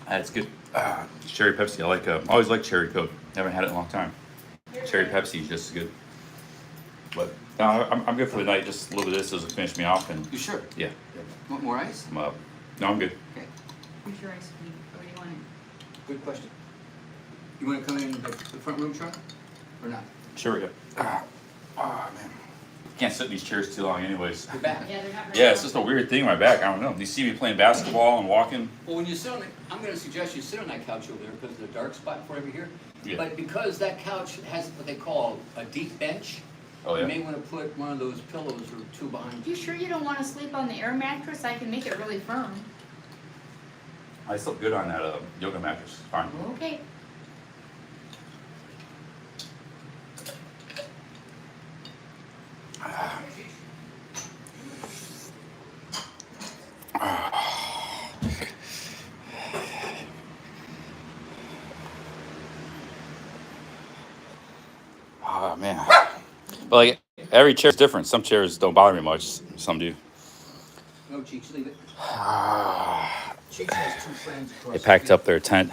It's good. Cherry Pepsi. I like. I always like cherry Coke. Haven't had it in a long time. Cherry Pepsi is just as good. But no, I'm good for the night. Just a little bit of this will finish me off, and You sure? yeah, Want more ice? I'm up. No, I'm good. Okay, Where's your ice cream? What do you want? good question. You want to come in the front room, Sean, or not? Sure, yeah. Man, can't sit in these chairs too long, anyways. You're back. Yeah, they're not very Yeah, it's just a weird thing in my back. I don't know. You see me playing basketball and walking. Well, when you sit on it, I'm going to suggest you sit on that couch over there because of the dark spot for over here. Yeah. But because that couch has what they call a deep bench, Oh you yeah. may want to put one of those pillows or two behind you. You sure you don't want to sleep on the air mattress? I can make it really firm. I slept good on that yoga mattress. Fine. Okay. Oh man. But like every chair's different. Some chairs don't bother me much. Some do. No, Cheeks, leave it. Cheeks has two friends across They the packed street. up their tent.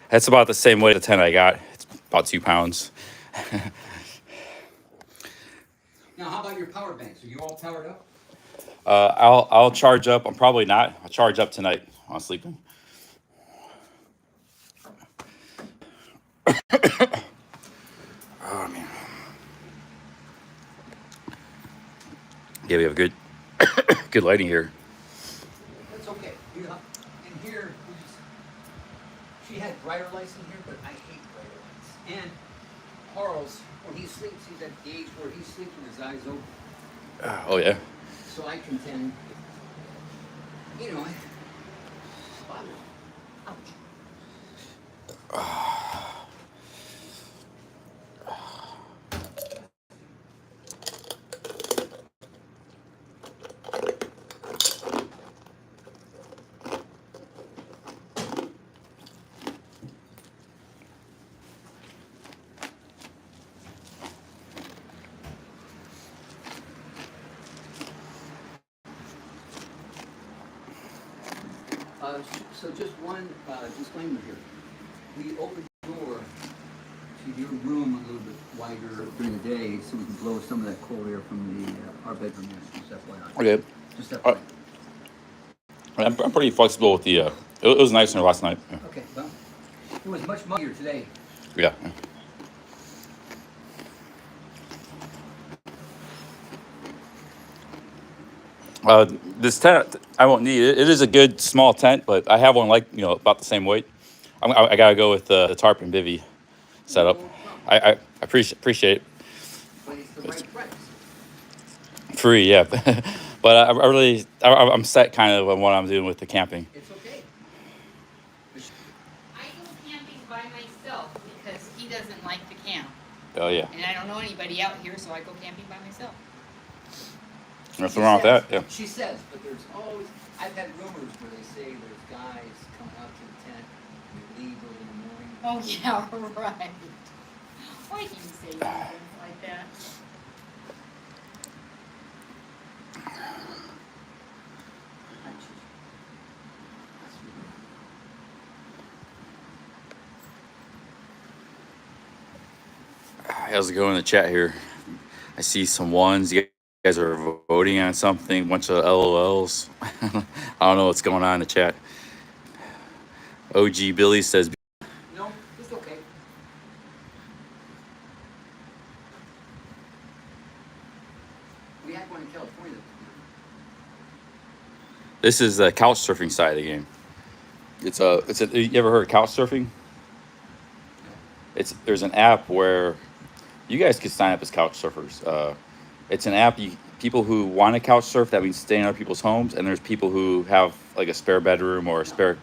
That's about the same weight as the tent I got. It's about 2 pounds. Now, how about your power banks? Are you all powered up? I'll charge up. I'm probably not. I'll charge up tonight while I'm sleeping. Oh man. Yeah, we have good good lighting here. That's okay. You know, in here, she had brighter lights in here, but I hate brighter lights. And Carl's, when he sleeps, he's at the age where he sleeps with his eyes open. Oh yeah. So I contend, you know, ouch. So just one disclaimer here. We opened the door to your room a little bit wider during the day so we can blow some of that cold air from our bedroom in, just FYI. Okay. Just FYI. I'm pretty flexible with the. It was nice in there last night. Yeah. Okay, well, it was much muggier today. Yeah. This tent I won't need it. It is a good small tent, but I have one like about the same weight. I gotta go with the tarp and bivy setup. I appreciate it. But it's the right price. Free, yeah. But I'm set kind of on what I'm doing with the camping. It's okay. I go camping by myself because he doesn't like to camp. Oh yeah. And I don't know anybody out here, so I go camping by myself. Nothing wrong with that. Yeah. She says, but there's always, I've had rumors where they say there's guys coming out to the tent and they leave early in the morning. Oh, yeah, right. Why do you say things like that? How's it going in the chat here? I see some ones. You guys are voting on something. Bunch of LOLs. I don't know what's going on in the chat. OG Billy says. No, it's okay. We had one in California. This is the Couchsurfing side of the game. You ever heard of Couchsurfing? There's an app where you guys could sign up as couch surfers. It's an app people who want to couch surf, that means stay in other people's homes, and there's people who have like a spare bedroom or a spare,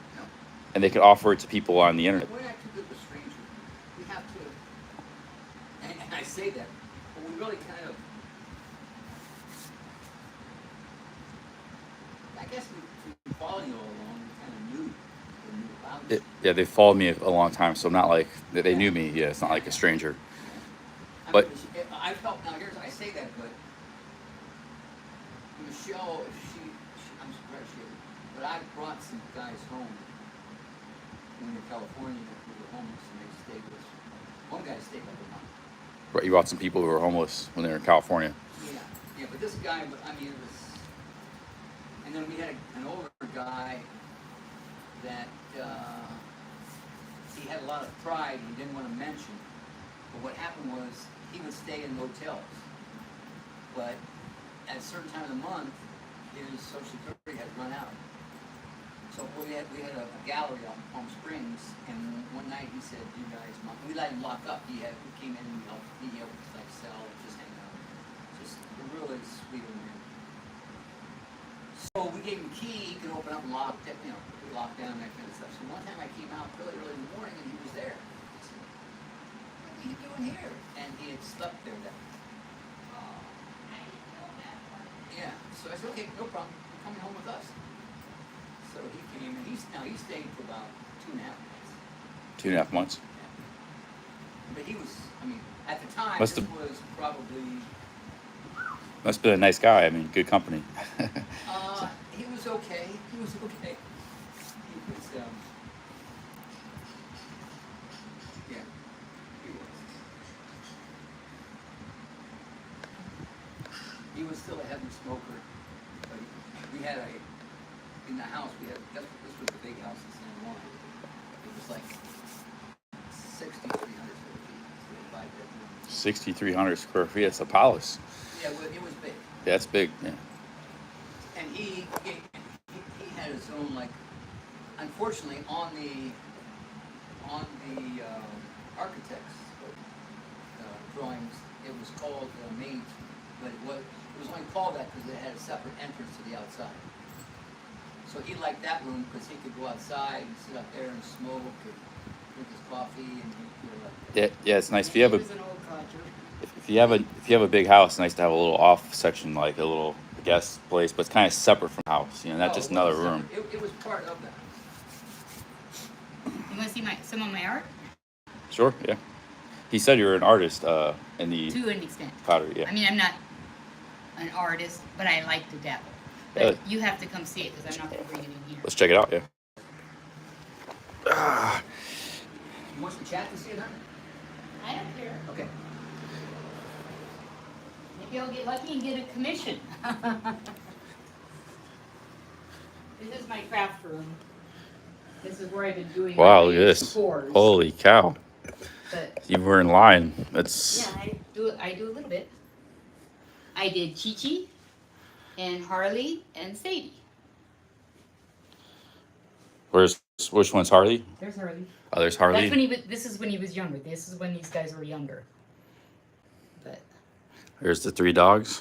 and they could offer it to people on the internet. We're not too good with strangers. We have to, and I say that, but we really kind of, I guess we followed you all along, we kind of knew about it. Yeah, they followed me a long time, so not like they knew me. Yeah, it's not like a stranger. But I felt, now here's, I say that, but Michelle, I'm surprised she, but I brought some guys home when we were in California who were homeless and they stayed with us. One guy stayed like a month. Right, you brought some people who were homeless when they were in California. Yeah, but this guy, I mean, it was, and then we had an older guy that, he had a lot of pride he didn't want to mention. But what happened was, he would stay in hotels. But at a certain time of the month, his Social Security had run out. So we had a gallery out in Palm Springs, and one night he said, "You guys, we let him lock up. We came in and helped. He helped like sell, just hang out. Just a really sweet old man." So we gave him a key. He could open up and lock it, lock down that kind of stuff. So one time I came out really early in the morning, and he was there. I said, "What are you doing here?" And he had slept there that night. Yeah, so I said, "Okay, no problem. You're coming home with us." So he came, and he stayed for about 2.5 months. 2.5 months. Yeah. But he was, I mean, at the time, Must this have- was probably, Must have been a nice guy. I mean, good company. he was okay. He was okay. He was, yeah, he was. He was still a heavy smoker, but we had in the house, this was the big house in San Juan. It was like 6,300 5 bedroom. 6,300 square feet. It's a palace. Yeah, well, it was big. Yeah, that's big. Yeah. And he had his own, like, unfortunately, on the architect's drawings, it was called main, but it was only called that because it had a separate entrance to the outside. So he liked that room because he could go outside and sit up there and smoke and drink his coffee and Yeah, it's nice. If you have He a was an old codger. if you have a big house, it's nice to have a little off section, like a little guest place, but it's kind of separate from the house. You know, not just another room. It was part of that. You want to see some of my art? Sure. Yeah. He said you were an artist in the To an extent. pottery. Yeah. I mean, I'm not an artist, but I like to dabble. But you have to come see it because I'm not going to bring it in here. Let's check it out. Yeah. You want the chat to see it, huh? I don't care. Okay. Maybe I'll get lucky and get a commission. This is my craft room. This is where I've been doing Wow, my look at this. tours. Holy cow. But You were in line. That's yeah, I do a little bit. I did Chi-Chi and Harley and Sadie. which one's Harley? There's Harley. Oh, there's Harley. That's when this is when he was younger. This is when these guys were younger. But There's the 3 dogs.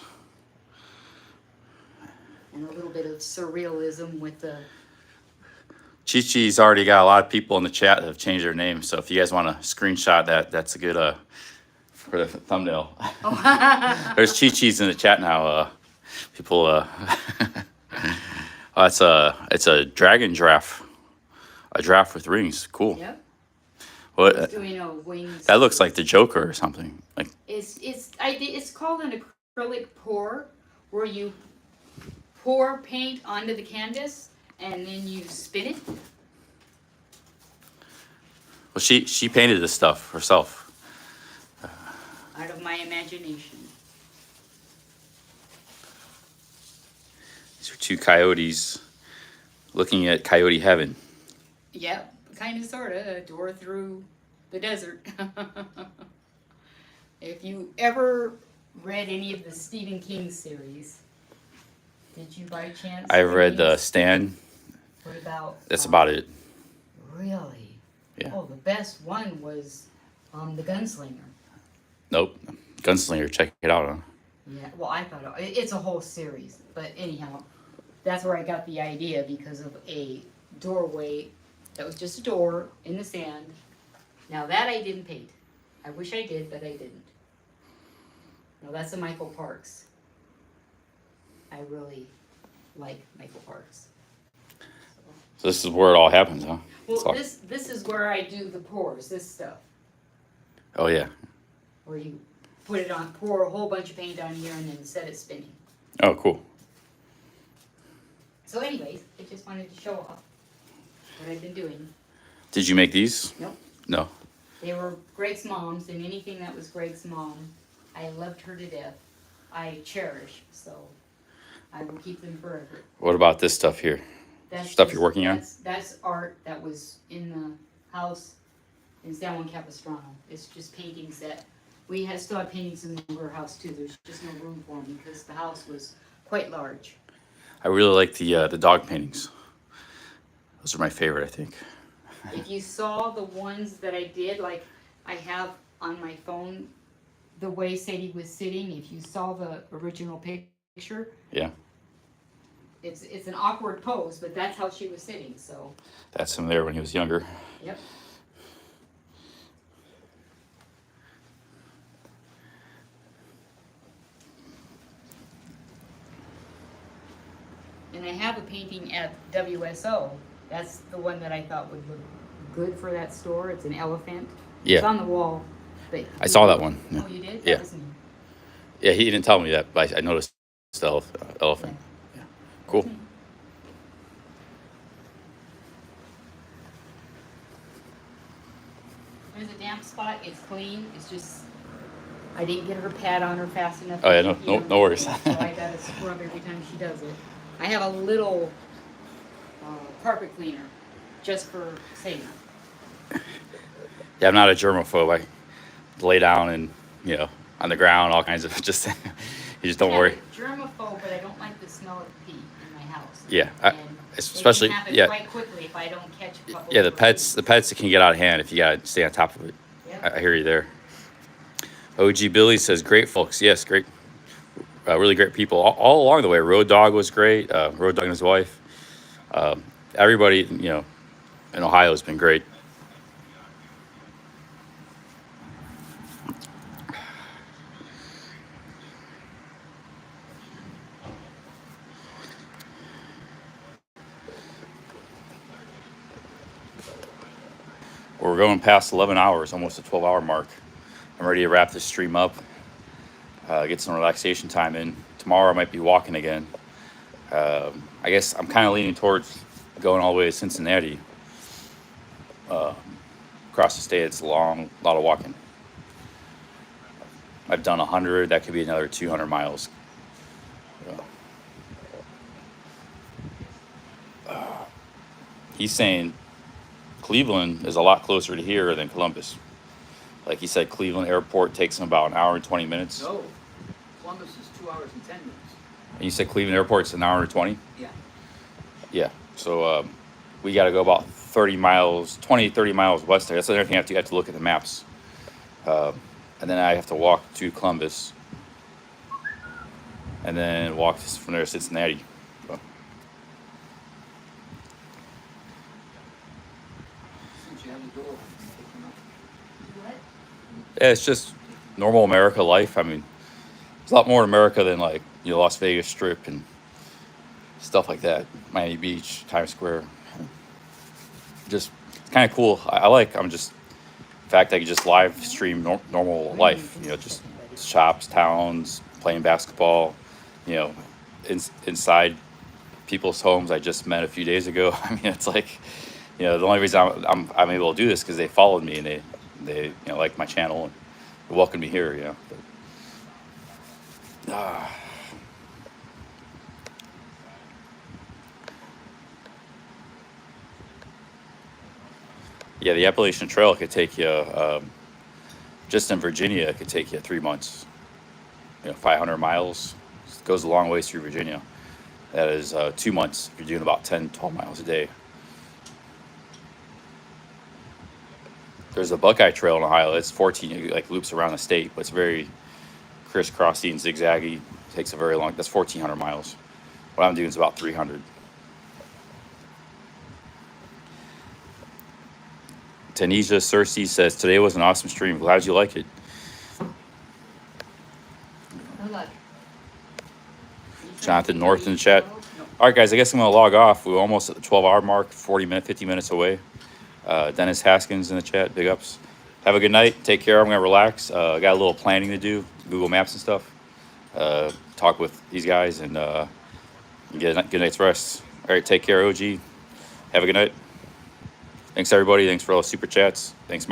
and a little bit of surrealism with the Chi-Chi's already got a lot of people in the chat that have changed their name. So if you guys want to screenshot that, that's a good for the thumbnail. There's Chi-Chi's in the chat now. People it's a dragon giraffe. A giraffe with rings. Cool. Yep. What? Doing wings. That looks like the Joker or something. Like It's called an acrylic pour, where you pour paint onto the canvas and then you spin it. well, she painted this stuff herself. Out of my imagination. These are 2 coyotes looking at coyote heaven. Yep, kind of, sort of, a door through the desert. If you ever read any of the Stephen King series, did you by chance? I read the Stand. What about? That's about it. Really? Yeah. Oh, the best one was The Gunslinger. Nope. Gunslinger. Check it out. Huh? Yeah, well, I thought it's a whole series, but anyhow, that's where I got the idea because of a doorway that was just a door in the sand. Now that I didn't paint. I wish I did, but I didn't. Now that's a Michael Parks. I really like Michael Parks. So this is where it all happens, huh? Well, this is where I do the pours, this stuff, Oh yeah. where you put it on, pour a whole bunch of paint on here and then set it spinning. Oh, cool. So anyways, I just wanted to show off what I've been doing. Did you make these? Nope. No. They were Greg's mom's, and anything that was Greg's mom, I loved her to death. I cherish, so I will keep them forever. What about this stuff here? That's Stuff you're working on? That's art that was in the house in San Juan Capistrano. It's just paintings that we still have paintings in the warehouse too. There's just no room for them because the house was quite large. I really like the dog paintings. Those are my favorite, I think. If you saw the ones that I did, like I have on my phone, the way Sadie was sitting, if you saw the original picture, Yeah. it's an awkward pose, but that's how she was sitting, so, That's him there when he was younger. yep. And I have a painting at WSO. That's the one that I thought would look good for that store. It's an elephant. Yeah. It's on the wall. But I saw that one. Oh, you did? Yeah. That was me. Yeah, he didn't tell me that, but I noticed the elephant. Yeah. Cool. There's a damp spot. It's clean. It's just I didn't get her pad on her fast enough. Oh, yeah, to, no worries. So I gotta scrub every time she does it. I have a little carpet cleaner just for Sadie. Yeah, I'm not a germaphobe. lay down and, you know, on the ground, all kinds of just, you just don't worry. Germaphobe, but I don't like the smell of pee in my house. Yeah, And especially, it can happen yeah, quite quickly if I don't catch a couple. yeah, of the pets can get out of hand if you gotta stay on top of it. Yep. I hear you there. OG Billy says, great folks. Yes, great. Really great people all along the way. Road Dog was great. Road Dog and his wife. Everybody, you know, in Ohio has been great. We're going past 11 hours, almost a 12-hour mark. I'm ready to wrap this stream up, get some relaxation time in. Tomorrow I might be walking again. I guess I'm kind of leaning towards going all the way to Cincinnati. Across the state, it's a lot of walking. I've done 100, that could be another 200 miles. He's saying Cleveland is a lot closer to here than Columbus. Like he said, Cleveland airport takes him about an hour and 20 minutes. No, Columbus is 2 hours and 10 minutes. And you said Cleveland airport's an hour and 20? Yeah. Yeah, so we got to go about 30 miles, 20, 30 miles west there. That's the other thing you have to look at the maps. And then I have to walk to Columbus and then walk from there to Cincinnati. So, Since you have the door, take them out. yeah, it's just normal America life. I mean, there's a lot more in America than like, you know, Las Vegas Strip and stuff like that. Miami Beach, Times Square. Just kind of cool. I'm just, in fact, I could just live stream normal life, you know, just shops, towns, playing basketball, you know, inside people's homes I just met a few days ago. I mean, it's like, you know, the only reason I'm able to do this because they followed me and they you know, like my channel and welcomed me here, you know. But, yeah, the Appalachian Trail could take you, just in Virginia, it could take you 3 months. You know, 500 miles. It goes a long ways through Virginia. That is 2 months if you're doing about 10, 12 miles a day. There's a Buckeye Trail in Ohio. It's 14, it like loops around the state, but it's very crisscrossy and zigzaggy. It takes a very long, that's 1,400 miles. What I'm doing is about 300. Tanisha Cersei says, today was an awesome stream. Glad you like it. Good luck. Jonathan North in the chat. All right, guys, I guess I'm going to log off. We're almost at the 12-hour mark, 50 minutes away. Dennis Haskins in the chat. Big ups. Have a good night. Take care. I'm going to relax. I got a little planning to do, Google Maps and stuff. Talk with these guys and get a good night's rest. All right, take care, OG. Have a good night. Thanks, everybody. Thanks for all the super chats. Thanks.